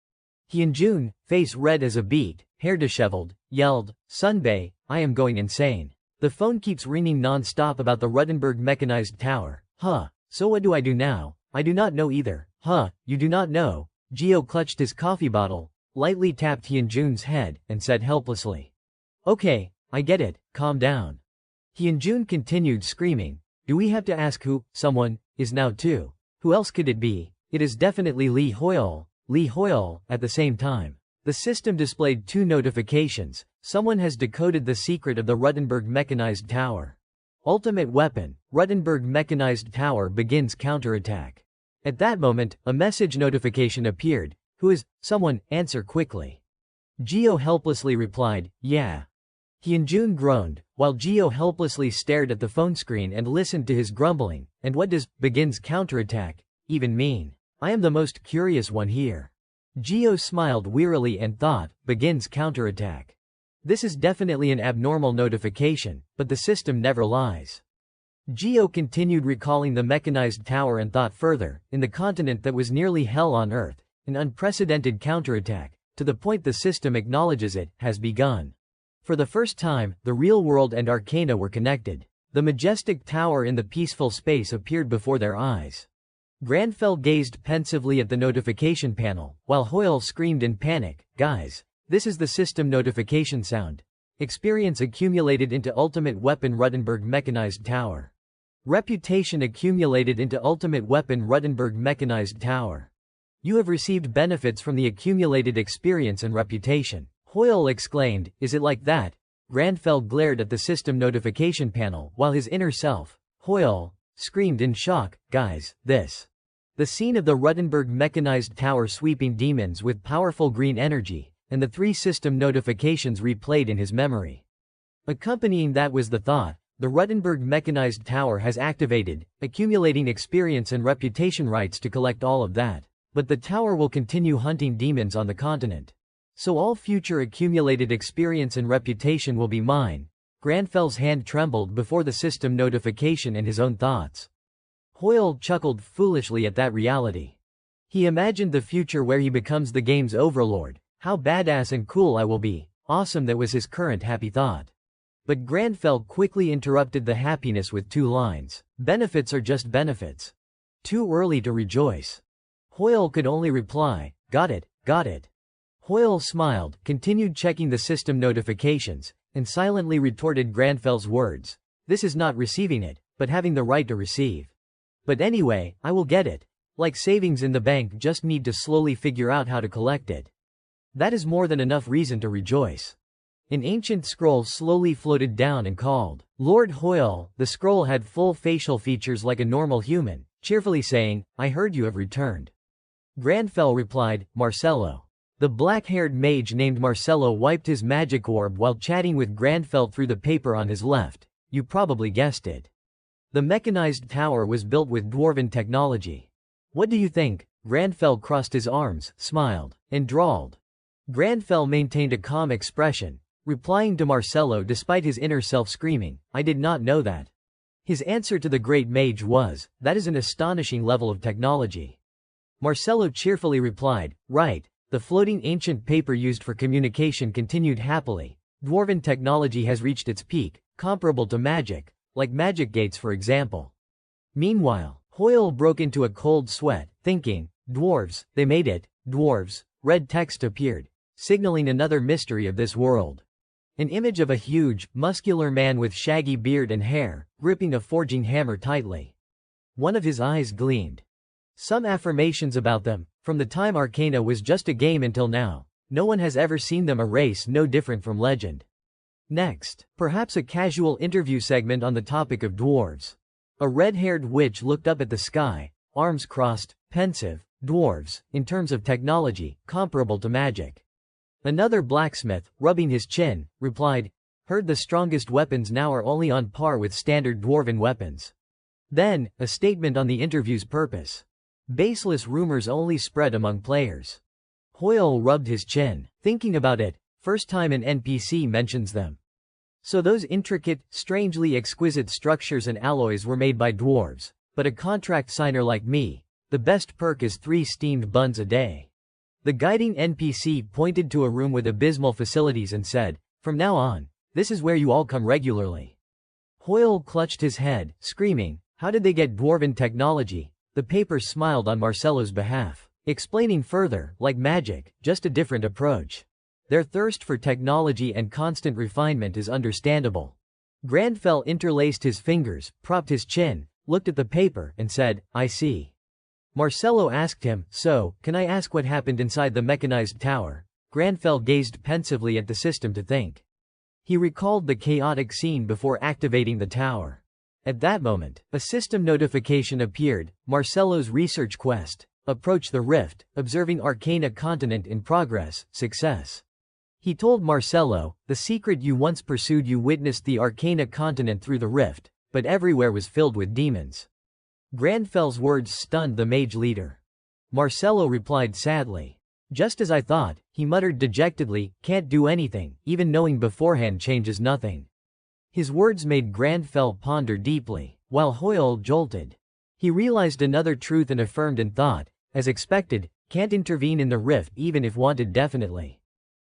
Hyunjun, face red as a beet, hair disheveled, yelled, "Sunbae, I am going insane. The phone keeps ringing non-stop about the Ruttenberg mechanized tower. Huh, so what do I do now? I do not know either. Huh, you do not know?" Geo clutched his coffee bottle, lightly tapped Hyunjun's head, and said helplessly, "Okay, I get it, calm down." Hyunjun continued screaming, "Do we have to ask who, someone, is now too? Who else could it be? It is definitely Lee Hoyle." Lee Hoyle, at the same time. The system displayed 2 notifications. Someone has decoded the secret of the Ruttenberg mechanized tower. Ultimate weapon, Ruttenberg mechanized tower begins counterattack. At that moment, a message notification appeared. Who is, someone, answer quickly. Geo helplessly replied, "Yeah." Hyunjun groaned, while Geo helplessly stared at the phone screen and listened to his grumbling. And what does begins counterattack even mean? I am the most curious one here. Geo smiled wearily and thought, begins counterattack. This is definitely an abnormal notification, but the system never lies. Geo continued recalling the mechanized tower and thought further, in the continent that was nearly hell on earth, an unprecedented counterattack, to the point the system acknowledges it, has begun. For the first time, the real world and Arcana were connected. The majestic tower in the peaceful space appeared before their eyes. Granfell gazed pensively at the notification panel, while Hoyle screamed in panic, "Guys, this is the system notification sound. Experience accumulated into Ultimate Weapon Ruttenberg Mechanized Tower. Reputation accumulated into Ultimate Weapon Ruttenberg Mechanized Tower. You have received benefits from the accumulated experience and reputation." Hoyle exclaimed, "Is it like that?" Granfell glared at the system notification panel, while his inner self, Hoyle, screamed in shock, "Guys, this." The scene of the Ruttenberg mechanized tower sweeping demons with powerful green energy, and the 3 system notifications replayed in his memory. Accompanying that was the thought, the Ruttenberg mechanized tower has activated, accumulating experience and reputation rights to collect all of that. But the tower will continue hunting demons on the continent. So all future accumulated experience and reputation will be mine. Granfell's hand trembled before the system notification and his own thoughts. Hoyle chuckled foolishly at that reality. He imagined the future where he becomes the game's overlord. How badass and cool I will be. Awesome, that was his current happy thought. But Granfell quickly interrupted the happiness with 2 lines. Benefits are just benefits. Too early to rejoice. Hoyle could only reply, got it, got it. Hoyle smiled, continued checking the system notifications, and silently retorted Granfell's words. This is not receiving it, but having the right to receive. But anyway, I will get it. Like savings in the bank, just need to slowly figure out how to collect it. That is more than enough reason to rejoice. An ancient scroll slowly floated down and called, Lord Hoyle. The scroll had full facial features like a normal human, cheerfully saying, I heard you have returned. Granfell replied, Marcello. The black-haired mage named Marcello wiped his magic orb while chatting with Granfell through the paper on his left. You probably guessed it. The mechanized tower was built with dwarven technology. What do you think? Granfell crossed his arms, smiled, and drawled. Granfell maintained a calm expression, replying to Marcello despite his inner self screaming, I did not know that. His answer to the great mage was, that is an astonishing level of technology. Marcello cheerfully replied, right. The floating ancient paper used for communication continued happily. Dwarven technology has reached its peak, comparable to magic, like magic gates for example. Meanwhile, Hoyle broke into a cold sweat, thinking, dwarves, they made it, dwarves. Red text appeared, signaling another mystery of this world. An image of a huge, muscular man with shaggy beard and hair, gripping a forging hammer tightly. One of his eyes gleamed. Some affirmations about them, from the time Arcana was just a game until now. No one has ever seen them, a race no different from legend. Next, perhaps a casual interview segment on the topic of dwarves. A red-haired witch looked up at the sky, arms crossed, pensive. Dwarves, in terms of technology, comparable to magic. Another blacksmith, rubbing his chin, replied, Heard the strongest weapons now are only on par with standard dwarven weapons. Then, a statement on the interview's purpose. Baseless rumors only spread among players. Hoyle rubbed his chin, thinking about it, first time an NPC mentions them. So those intricate, strangely exquisite structures and alloys were made by dwarves, but a contract signer like me, the best perk is 3 steamed buns a day. The guiding NPC pointed to a room with abysmal facilities and said, "From now on, this is where you all come regularly." Hoyle clutched his head, screaming, "How did they get dwarven technology?" The paper smiled on Marcello's behalf, explaining further, like magic, just a different approach. Their thirst for technology and constant refinement is understandable. Grandfell interlaced his fingers, propped his chin, looked at the paper, and said, "I see." Marcello asked him, "So, can I ask what happened inside the mechanized tower?" Grandfell gazed pensively at the system to think. He recalled the chaotic scene before activating the tower. At that moment, a system notification appeared, Marcello's research quest. Approach the rift, observing Arcana continent in progress, success. He told Marcello, the secret you once pursued, you witnessed the Arcana continent through the rift, but everywhere was filled with demons. Grandfell's words stunned the mage leader. Marcello replied sadly. Just as I thought, he muttered dejectedly, can't do anything, even knowing beforehand changes nothing. His words made Grandfell ponder deeply, while Hoyle jolted. He realized another truth and affirmed in thought, as expected, can't intervene in the rift even if wanted definitely.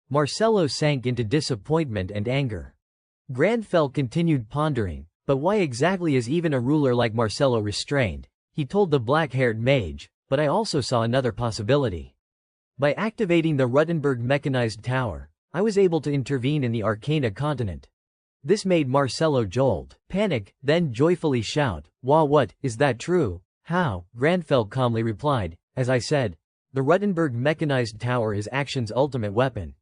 Marcello sank into disappointment and anger. Grandfell continued pondering, but why exactly is even a ruler like Marcello restrained? He told the black-haired mage, but I also saw another possibility. By activating the Ruttenberg mechanized tower, I was able to intervene in the Arcana continent. This made Marcello jolt, panic, then joyfully shout, "Wah, what, is that true? How?" Grandfell calmly replied, "As I said, the Ruttenberg mechanized tower is Action's ultimate weapon.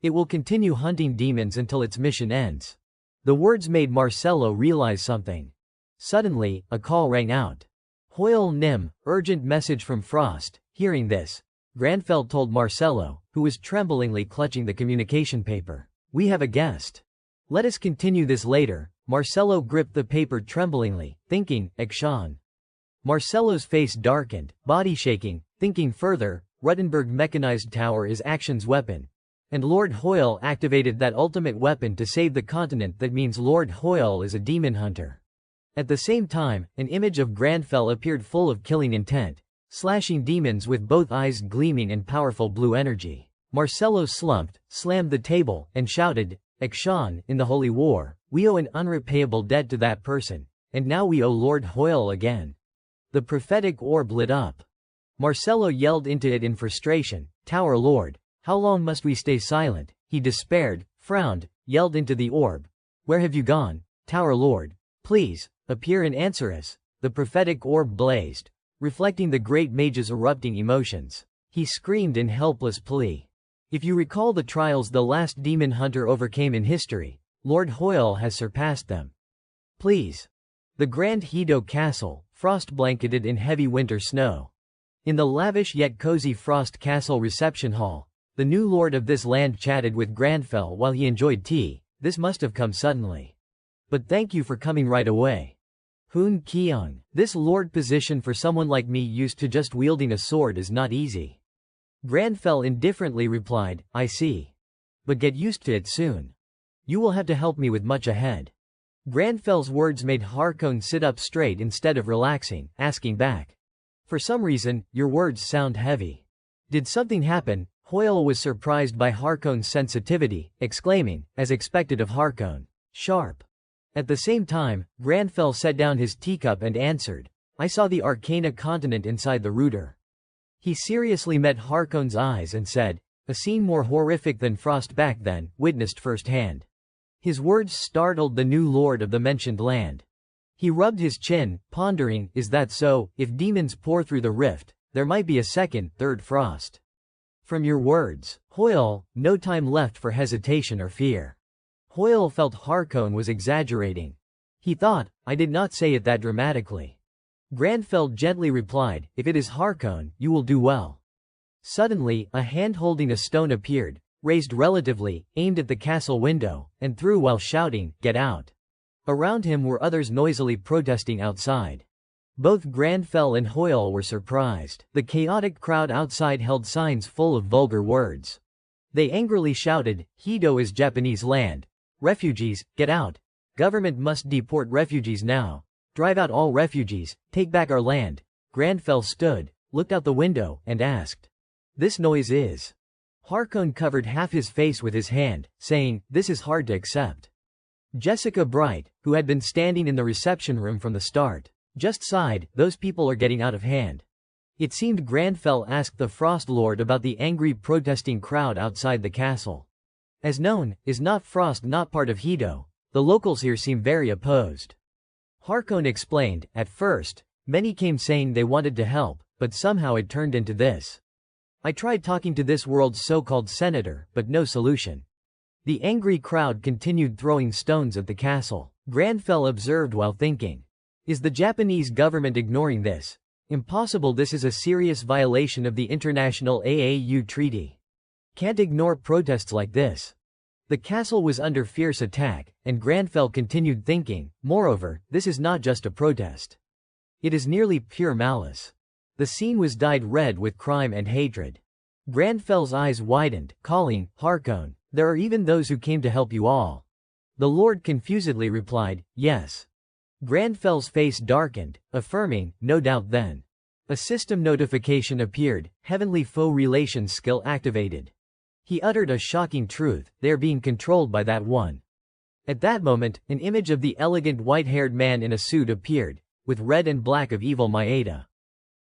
It will continue hunting demons until its mission ends." The words made Marcello realize something. Suddenly, a call rang out. Hoyle Nim, urgent message from Frost. Hearing this, Grandfell told Marcello, who was tremblingly clutching the communication paper, "We have a guest. Let us continue this later." Marcello gripped the paper tremblingly, thinking, Akshan. Marcello's face darkened, body shaking, thinking further, Ruttenberg mechanized tower is Action's weapon. And Lord Hoyle activated that ultimate weapon to save the continent. That means Lord Hoyle is a demon hunter. At the same time, an image of Grandfell appeared full of killing intent, slashing demons with both eyes gleaming in powerful blue energy. Marcello slumped, slammed the table, and shouted, Akshan, in the Holy War, we owe an unrepayable debt to that person, and now we owe Lord Hoyle again. The prophetic orb lit up. Marcello yelled into it in frustration, Tower Lord, how long must we stay silent? He despaired, frowned, yelled into the orb. Where have you gone, Tower Lord? Please, appear and answer us. The prophetic orb blazed, reflecting the great mage's erupting emotions. He screamed in helpless plea. If you recall the trials the last demon hunter overcame in history, Lord Hoyle has surpassed them. Please. The Grand Hedo Castle, frost-blanketed in heavy winter snow. In the lavish yet cozy Frost Castle reception hall, the new lord of this land chatted with Grandfell while he enjoyed tea. This must have come suddenly. But thank you for coming right away. Hoon Keong, this lord position for someone like me used to just wielding a sword is not easy. Grandfell indifferently replied, I see. But get used to it soon. You will have to help me with much ahead. Grandfell's words made Harkon sit up straight instead of relaxing, asking back. For some reason, your words sound heavy. Did something happen? Hoyle was surprised by Harkon's sensitivity, exclaiming, as expected of Harkon, sharp. At the same time, Grandfell set down his teacup and answered, I saw the Arcana continent inside the router. He seriously met Harkon's eyes and said, a scene more horrific than Frost back then, witnessed firsthand. His words startled the new lord of the mentioned land. He rubbed his chin, pondering, is that so? If demons pour through the rift, there might be a second, third Frost. From your words, Hoyle, no time left for hesitation or fear. Hoyle felt Harkon was exaggerating. He thought, I did not say it that dramatically. Grandfell gently replied, if it is Harkon, you will do well. Suddenly, a hand holding a stone appeared, raised relatively, aimed at the castle window, and threw while shouting, "Get out!" Around him were others noisily protesting outside. Both Granfell and Hoyle were surprised. The chaotic crowd outside held signs full of vulgar words. They angrily shouted, "Hedo is Japanese land. Refugees, get out. Government must deport refugees now. Drive out all refugees, take back our land." Granfell stood, looked out the window, and asked, "This noise is?" Harkon covered half his face with his hand, saying, "This is hard to accept." Jessica Bright, who had been standing in the reception room from the start, just sighed, "Those people are getting out of hand." It seemed Granfell asked the Frost Lord about the angry protesting crowd outside the castle. As known, is not Frost not part of Hedo? The locals here seem very opposed. Harkon explained, "At first, many came saying they wanted to help, but somehow it turned into this. I tried talking to this world's so-called senator, but no solution." The angry crowd continued throwing stones at the castle. Granfell observed while thinking, "Is the Japanese government ignoring this? Impossible. This is a serious violation of the International AAU Treaty. Can't ignore protests like this." The castle was under fierce attack, and Granfell continued thinking, "Moreover, this is not just a protest. It is nearly pure malice." The scene was dyed red with crime and hatred. Granfell's eyes widened, calling, "Harkon, there are even those who came to help you all." The Lord confusedly replied, "Yes." Granfell's face darkened, affirming, "No doubt then." A system notification appeared, "Heavenly Foe Relations skill activated." He uttered a shocking truth, "They are being controlled by that one." At that moment, an image of the elegant white-haired man in a suit appeared, with red and black of evil Maeda.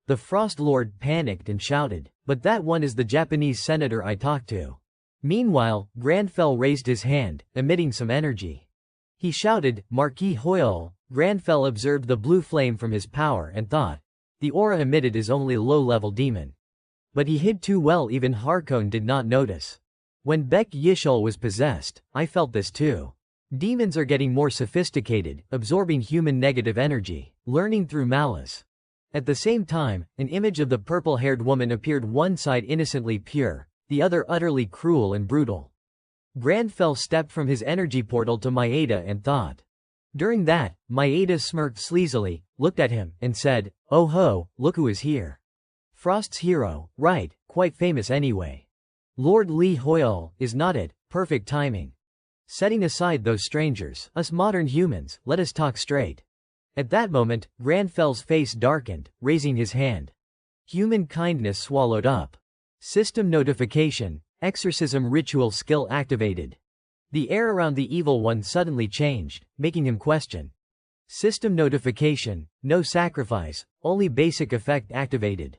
The Frost Lord panicked and shouted, "But that one is the Japanese senator I talked to." Meanwhile, Granfell raised his hand, emitting some energy. He shouted, "Marquis Hoyle." Granfell observed the blue flame from his power and thought, the aura emitted is only low-level demon. But he hid too well, even Harkon did not notice. When Beck Yishol was possessed, I felt this too. Demons are getting more sophisticated, absorbing human negative energy, learning through malice. At the same time, an image of the purple-haired woman appeared, one side innocently pure, the other utterly cruel and brutal. Granfell stepped from his energy portal to Maeda and thought. During that, Maeda smirked sleazily, looked at him, and said, "Oh ho, look who is here. Frost's hero, right, quite famous anyway. Lord Lee Hoyle, is not it? Perfect timing. Setting aside those strangers, us modern humans, let us talk straight." At that moment, Granfell's face darkened, raising his hand. Human kindness swallowed up. System notification, exorcism ritual skill activated. The air around the evil one suddenly changed, making him question. System notification, no sacrifice, only basic effect activated.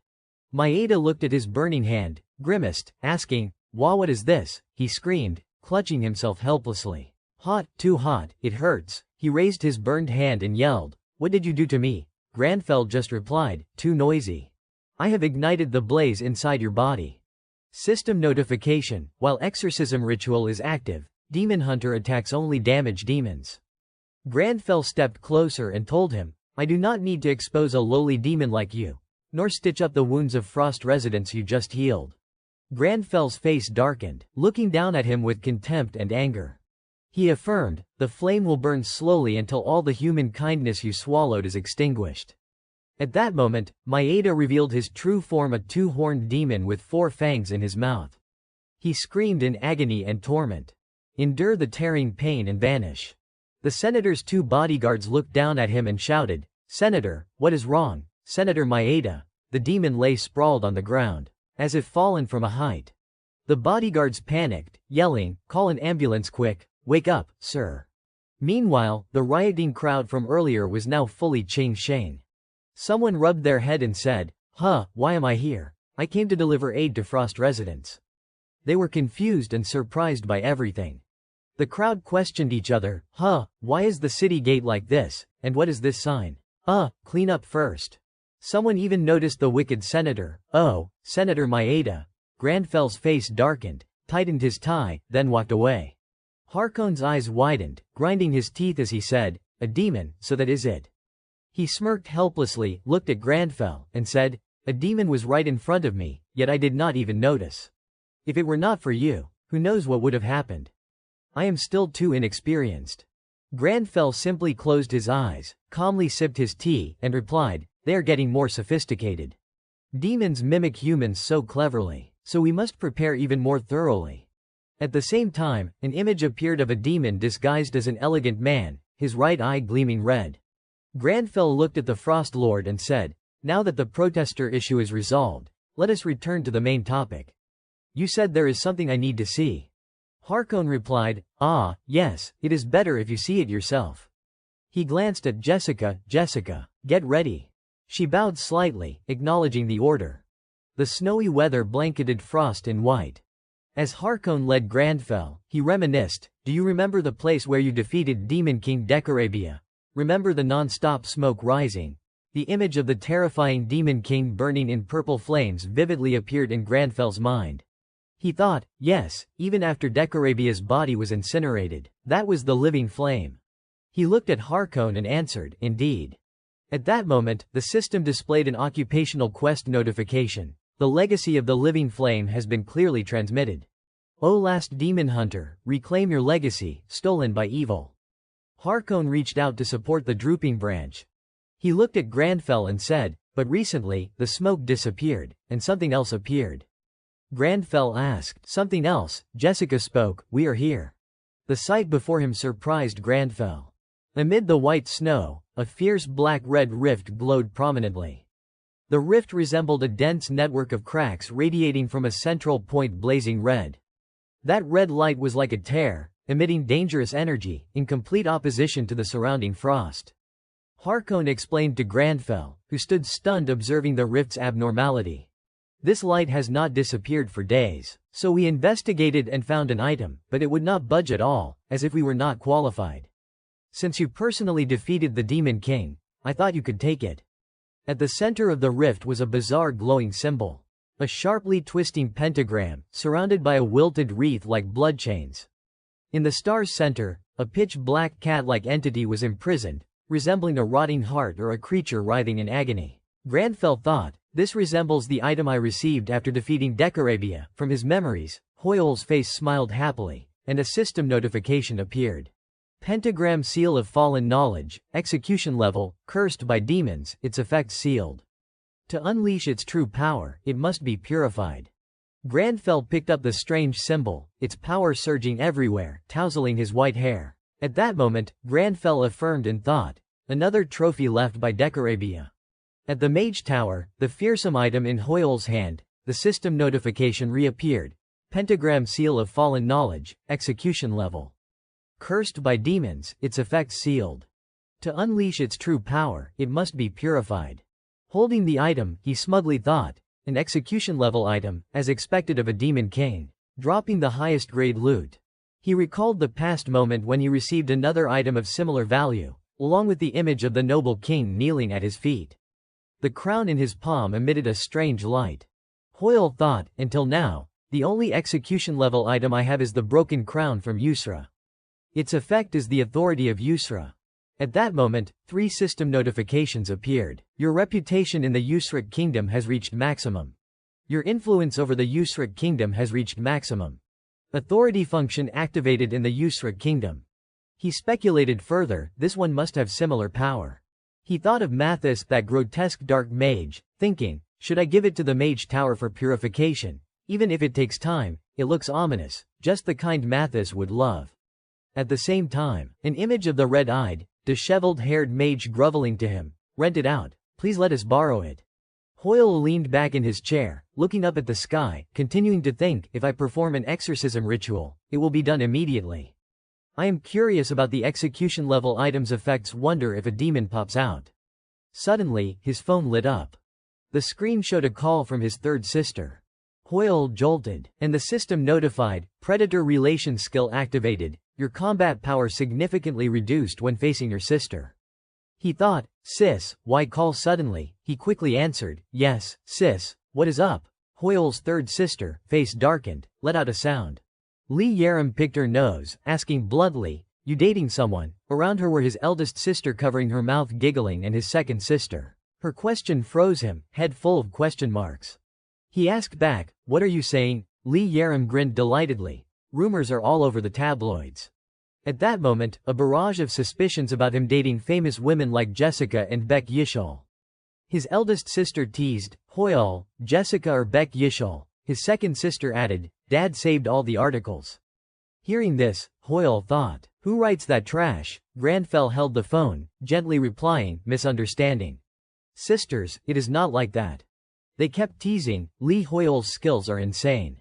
Maeda looked at his burning hand, grimaced, asking, What is this?" he screamed, clutching himself helplessly. "Hot, too hot, it hurts." He raised his burned hand and yelled, "What did you do to me?" Granfell just replied, "Too noisy. I have ignited the blaze inside your body." System notification, while exorcism ritual is active, Demon Hunter attacks only damaged demons. Granfell stepped closer and told him, "I do not need to expose a lowly demon like you, nor stitch up the wounds of Frost residents you just healed." Granfell's face darkened, looking down at him with contempt and anger. He affirmed, "The flame will burn slowly until all the human kindness you swallowed is extinguished." At that moment, Maeda revealed his true form, a two-horned demon with 4 fangs in his mouth. He screamed in agony and torment. Endure the tearing pain and vanish. The senator's 2 bodyguards looked down at him and shouted, "Senator, what is wrong?" "Senator Maeda." The demon lay sprawled on the ground, as if fallen from a height. The bodyguards panicked, yelling, "Call an ambulance quick, wake up, sir." Meanwhile, the rioting crowd from earlier was now fully ching-shang. Someone rubbed their head and said, Why am I here? I came to deliver aid to Frost residents." They were confused and surprised by everything. The crowd questioned each other, Why is the city gate like this, and what is this sign? Clean up first." Someone even noticed the wicked senator. "Oh, Senator Maeda." Granfell's face darkened, tightened his tie, then walked away. Harkon's eyes widened, grinding his teeth as he said, "A demon, so that is it." He smirked helplessly, looked at Granfell, and said, "A demon was right in front of me, yet I did not even notice. If it were not for you, Who knows what would have happened? I am still too inexperienced. Granfell simply closed his eyes, calmly sipped his tea, and replied, they are getting more sophisticated. Demons mimic humans so cleverly, so we must prepare even more thoroughly. At the same time, an image appeared of a demon disguised as an elegant man, his right eye gleaming red. Granfell looked at the Frost Lord and said, now that the protester issue is resolved, let us return to the main topic. You said there is something I need to see. Harkon replied, ah, yes, it is better if you see it yourself. He glanced at Jessica, Jessica, get ready. She bowed slightly, acknowledging the order. The snowy weather blanketed Frost in white. As Harkon led Granfell, he reminisced, do you remember the place where you defeated Demon King Decorabia? Remember the non-stop smoke rising? The image of the terrifying Demon King burning in purple flames vividly appeared in Granfell's mind. He thought, yes, even after Decorabia's body was incinerated, that was the living flame. He looked at Harkon and answered, indeed. At that moment, the system displayed an occupational quest notification. The legacy of the living flame has been clearly transmitted. O last demon hunter, reclaim your legacy, stolen by evil. Harkon reached out to support the drooping branch. He looked at Granfell and said, but recently, the smoke disappeared, and something else appeared. Granfell asked, something else? Jessica spoke, we are here. The sight before him surprised Granfell. Amid the white snow, a fierce black-red rift glowed prominently. The rift resembled a dense network of cracks radiating from a central point blazing red. That red light was like a tear, emitting dangerous energy, in complete opposition to the surrounding frost. Harkon explained to Granfell, who stood stunned observing the rift's abnormality. This light has not disappeared for days, so we investigated and found an item, but it would not budge at all, as if we were not qualified. Since you personally defeated the Demon King, I thought you could take it. At the center of the rift was a bizarre glowing symbol. A sharply twisting pentagram, surrounded by a wilted wreath like bloodchains. In the star's center, a pitch-black cat-like entity was imprisoned, resembling a rotting heart or a creature writhing in agony. Granfell thought, this resembles the item I received after defeating Decorabia. From his memories, Hoyle's face smiled happily, and a system notification appeared. Pentagram Seal of Fallen Knowledge, execution level, cursed by demons, its effect sealed. To unleash its true power, it must be purified. Granfell picked up the strange symbol, its power surging everywhere, tousling his white hair. At that moment, Granfell affirmed in thought, another trophy left by Decorabia. At the Mage Tower, the fearsome item in Hoyle's hand, the system notification reappeared. Pentagram Seal of Fallen Knowledge, execution level. Cursed by demons, its effect sealed. To unleash its true power, it must be purified. Holding the item, he smugly thought, an execution-level item, as expected of a Demon King. Dropping the highest-grade loot. He recalled the past moment when he received another item of similar value, along with the image of the noble king kneeling at his feet. The crown in his palm emitted a strange light. Hoyle thought, until now, the only execution-level item I have is the broken crown from Yusra. Its effect is the authority of Yusra. At that moment, 3 system notifications appeared. Your reputation in the Yusric Kingdom has reached maximum. Your influence over the Yusric Kingdom has reached maximum. Authority function activated in the Yusric Kingdom. He speculated further, this one must have similar power. He thought of Mathis, that grotesque dark mage, thinking, should I give it to the Mage Tower for purification? Even if it takes time, it looks ominous, just the kind Mathis would love. At the same time, an image of the red-eyed, disheveled-haired mage groveling to him, rent it out, please let us borrow it. Hoyle leaned back in his chair, looking up at the sky, continuing to think, if I perform an exorcism ritual, it will be done immediately. I am curious about the execution-level item's effects, wonder if a demon pops out. Suddenly, his phone lit up. The screen showed a call from his third sister. Hoyle jolted, and the system notified, Predator Relation skill activated, your combat power significantly reduced when facing your sister. He thought, sis, why call suddenly? He quickly answered, yes, sis, what is up? Hoyle's third sister, face darkened, let out a sound. Lee Yerim picked her nose, asking bluntly, you dating someone? Around her were his eldest sister covering her mouth giggling and his second sister. Her question froze him, head full of question marks. He asked back, what are you saying? Lee Yerim grinned delightedly. Rumors are all over the tabloids. At that moment, a barrage of suspicions about him dating famous women like Jessica and Baek Yishul. His eldest sister teased, Hoyeol, Jessica or Baek Yishul. His second sister added, Dad saved all the articles. Hearing this, Hoyeol thought, who writes that trash? Granfell held the phone, gently replying, misunderstanding. Sisters, it is not like that. They kept teasing, Lee Hoyeol's skills are insane.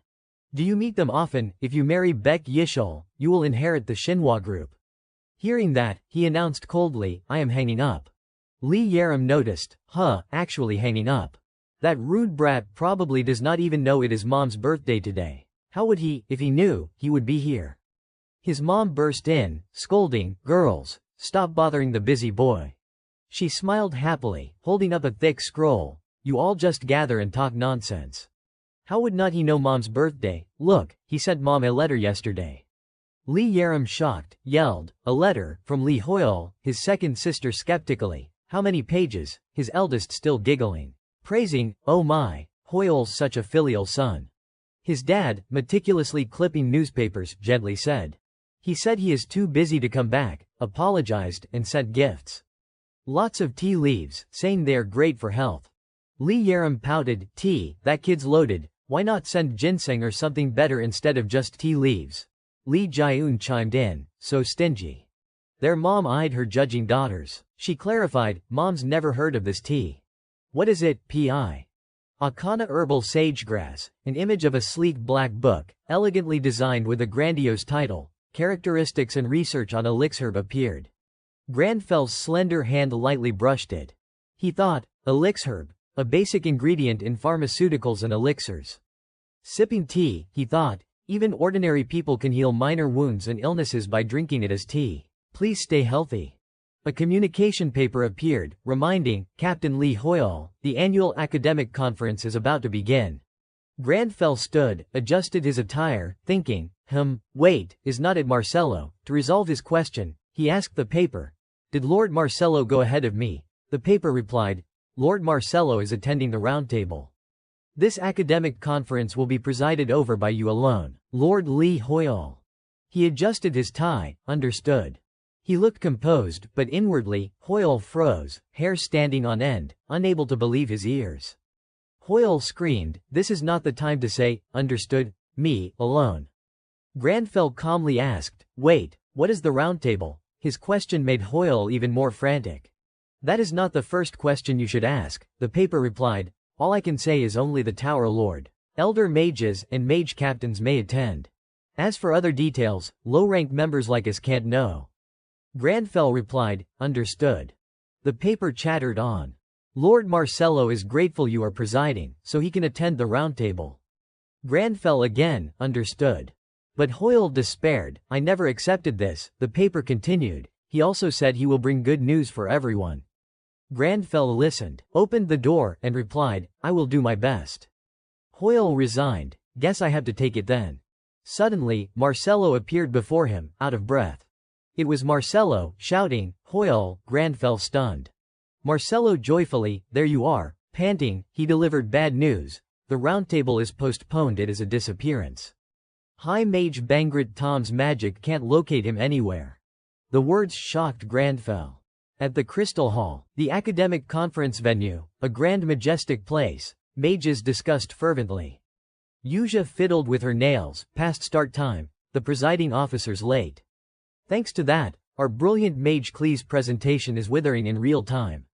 Do you meet them often? If you marry Baek Yishul, you will inherit the Shinhwa group. Hearing that, he announced coldly, I am hanging up. Lee Yerim noticed, actually hanging up. That rude brat probably does not even know it is Mom's birthday today. How would he, if he knew, he would be here? His mom burst in, scolding, girls, stop bothering the busy boy. She smiled happily, holding up a thick scroll. You all just gather and talk nonsense. How would not he know Mom's birthday? Look, he sent Mom a letter yesterday. Lee Yerim shocked, yelled, a letter, from Lee Hoyeol, his second sister skeptically. How many pages? His eldest still giggling. Praising, oh my, Hoyeol's such a filial son. His dad, meticulously clipping newspapers, gently said. He said he is too busy to come back, apologized, and sent gifts. Lots of tea leaves, saying they are great for health. Lee Yerim pouted, tea, that kid's loaded, why not send ginseng or something better instead of just tea leaves? Lee Jae-eun chimed in, so stingy. Their mom eyed her judging daughters. She clarified, Mom's never heard of this tea. What is it, P.I.? Akana Herbal Sagegrass, an image of a sleek black book, elegantly designed with a grandiose title, Characteristics and Research on Elixherb appeared. Granfell's slender hand lightly brushed it. He thought, Elixherb, a basic ingredient in pharmaceuticals and elixirs. Sipping tea, he thought, even ordinary people can heal minor wounds and illnesses by drinking it as tea. Please stay healthy. A communication paper appeared, reminding, Captain Lee Hoyeol, the annual academic conference is about to begin. Granfell stood, adjusted his attire, thinking, wait, is not it Marcello? To resolve his question, he asked the paper, did Lord Marcello go ahead of me? The paper replied, Lord Marcello is attending the roundtable. This academic conference will be presided over by you alone, Lord Lee Hoyeol. He adjusted his tie, understood. He looked composed, but inwardly, Hoyeol froze, hair standing on end, unable to believe his ears. Hoyeol screamed, this is not the time to say, understood, me, alone. Granfell calmly asked, wait, what is the roundtable? His question made Hoyeol even more frantic. That is not the first question you should ask, the paper replied. All I can say is only the Tower Lord, Elder Mages, and Mage Captains may attend. As for other details, low-ranked members like us can't know. Granfell replied, understood. The paper chattered on. Lord Marcello is grateful you are presiding, so he can attend the roundtable. Granfell again, understood. But Hoyeol despaired, I never accepted this, the paper continued. He also said he will bring good news for everyone. Granfell listened, opened the door, and replied, I will do my best. Hoyeol resigned, guess I have to take it then. Suddenly, Marcello appeared before him, out of breath. It was Marcello, shouting, Hoyeol, Granfell stunned. Marcello joyfully, there you are, panting, he delivered bad news. The roundtable is postponed, it is a disappearance. High Mage Bangrit Tom's magic can't locate him anywhere. The words shocked Granfell. At the Crystal Hall, the academic conference venue, a grand majestic place, mages discussed fervently. Yuzha fiddled with her nails, past start time, the presiding officer's late. Thanks to that, our brilliant mage Klee's presentation is withering in real time.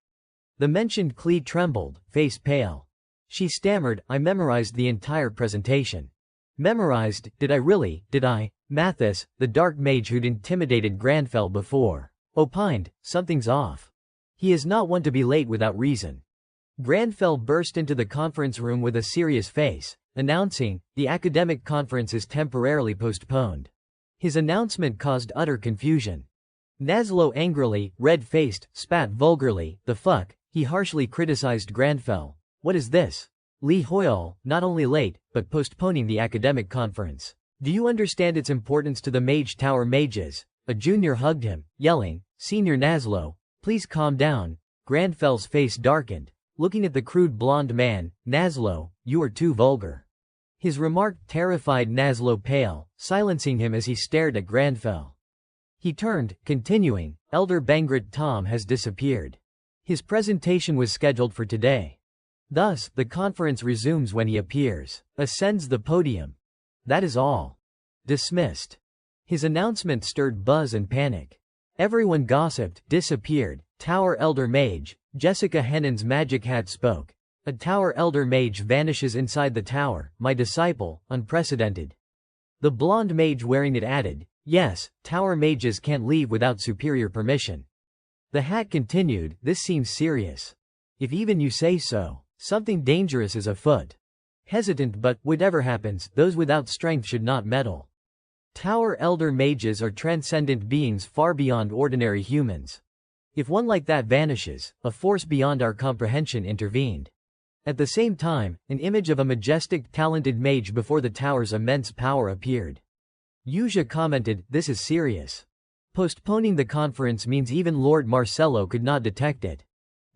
The mentioned Klee trembled, face pale. She stammered, I memorized the entire presentation. Memorized, did I really, did I? Mathis, the dark mage who'd intimidated Granfell before, opined, something's off. He is not one to be late without reason. Granfell burst into the conference room with a serious face, announcing, the academic conference is temporarily postponed. His announcement caused utter confusion. Naslo angrily, red-faced, spat vulgarly, the fuck, he harshly criticized Granfell. What is this? Lee Hoyeol, not only late, but postponing the academic conference. Do you understand its importance to the Mage Tower mages? A junior hugged him, yelling, Senior Naslo, please calm down. Granfell's face darkened. Looking at the crude blonde man, Naslo, you are too vulgar. His remark terrified Naslo Pale, silencing him as he stared at Grandfell. He turned, continuing, Elder Bangrit Tom has disappeared. His presentation was scheduled for today. Thus, the conference resumes when he appears, ascends the podium. That is all. Dismissed. His announcement stirred buzz and panic. Everyone gossiped, disappeared. Tower Elder Mage, Jessica Hennon's magic hat spoke. A Tower Elder Mage vanishes inside the tower, my disciple, unprecedented. The blonde mage wearing it added, yes, Tower Mages can't leave without superior permission. The hat continued, this seems serious. If even you say so, something dangerous is afoot. Hesitant but, whatever happens, those without strength should not meddle. Tower Elder Mages are transcendent beings far beyond ordinary humans. If one like that vanishes, a force beyond our comprehension intervened. At the same time, an image of a majestic, talented mage before the tower's immense power appeared. Yuja commented, this is serious. Postponing the conference means even Lord Marcello could not detect it.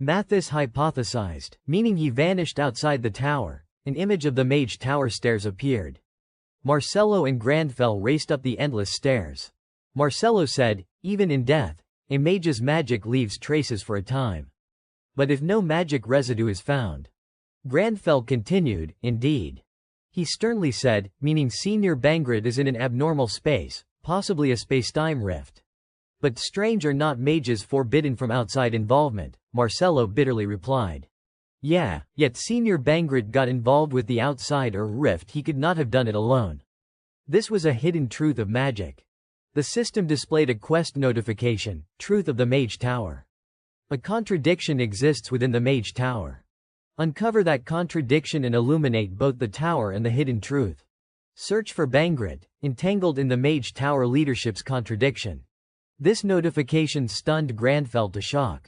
Mathis hypothesized, meaning he vanished outside the tower. An image of the mage tower stairs appeared. Marcello and Grandfell raced up the endless stairs. Marcello said, even in death, a mage's magic leaves traces for a time. But if no magic residue is found. Grandfell continued, indeed. He sternly said, meaning Senior Bangrit is in an abnormal space, possibly a spacetime rift. But strange are not mages forbidden from outside involvement, Marcello bitterly replied. Yeah, yet Senior Bangrit got involved with the outside or rift, he could not have done it alone. This was a hidden truth of magic. The system displayed a quest notification, Truth of the Mage Tower. A contradiction exists within the Mage Tower. Uncover that contradiction and illuminate both the tower and the hidden truth. Search for Bangrit, entangled in the Mage Tower leadership's contradiction. This notification stunned Grandfell to shock.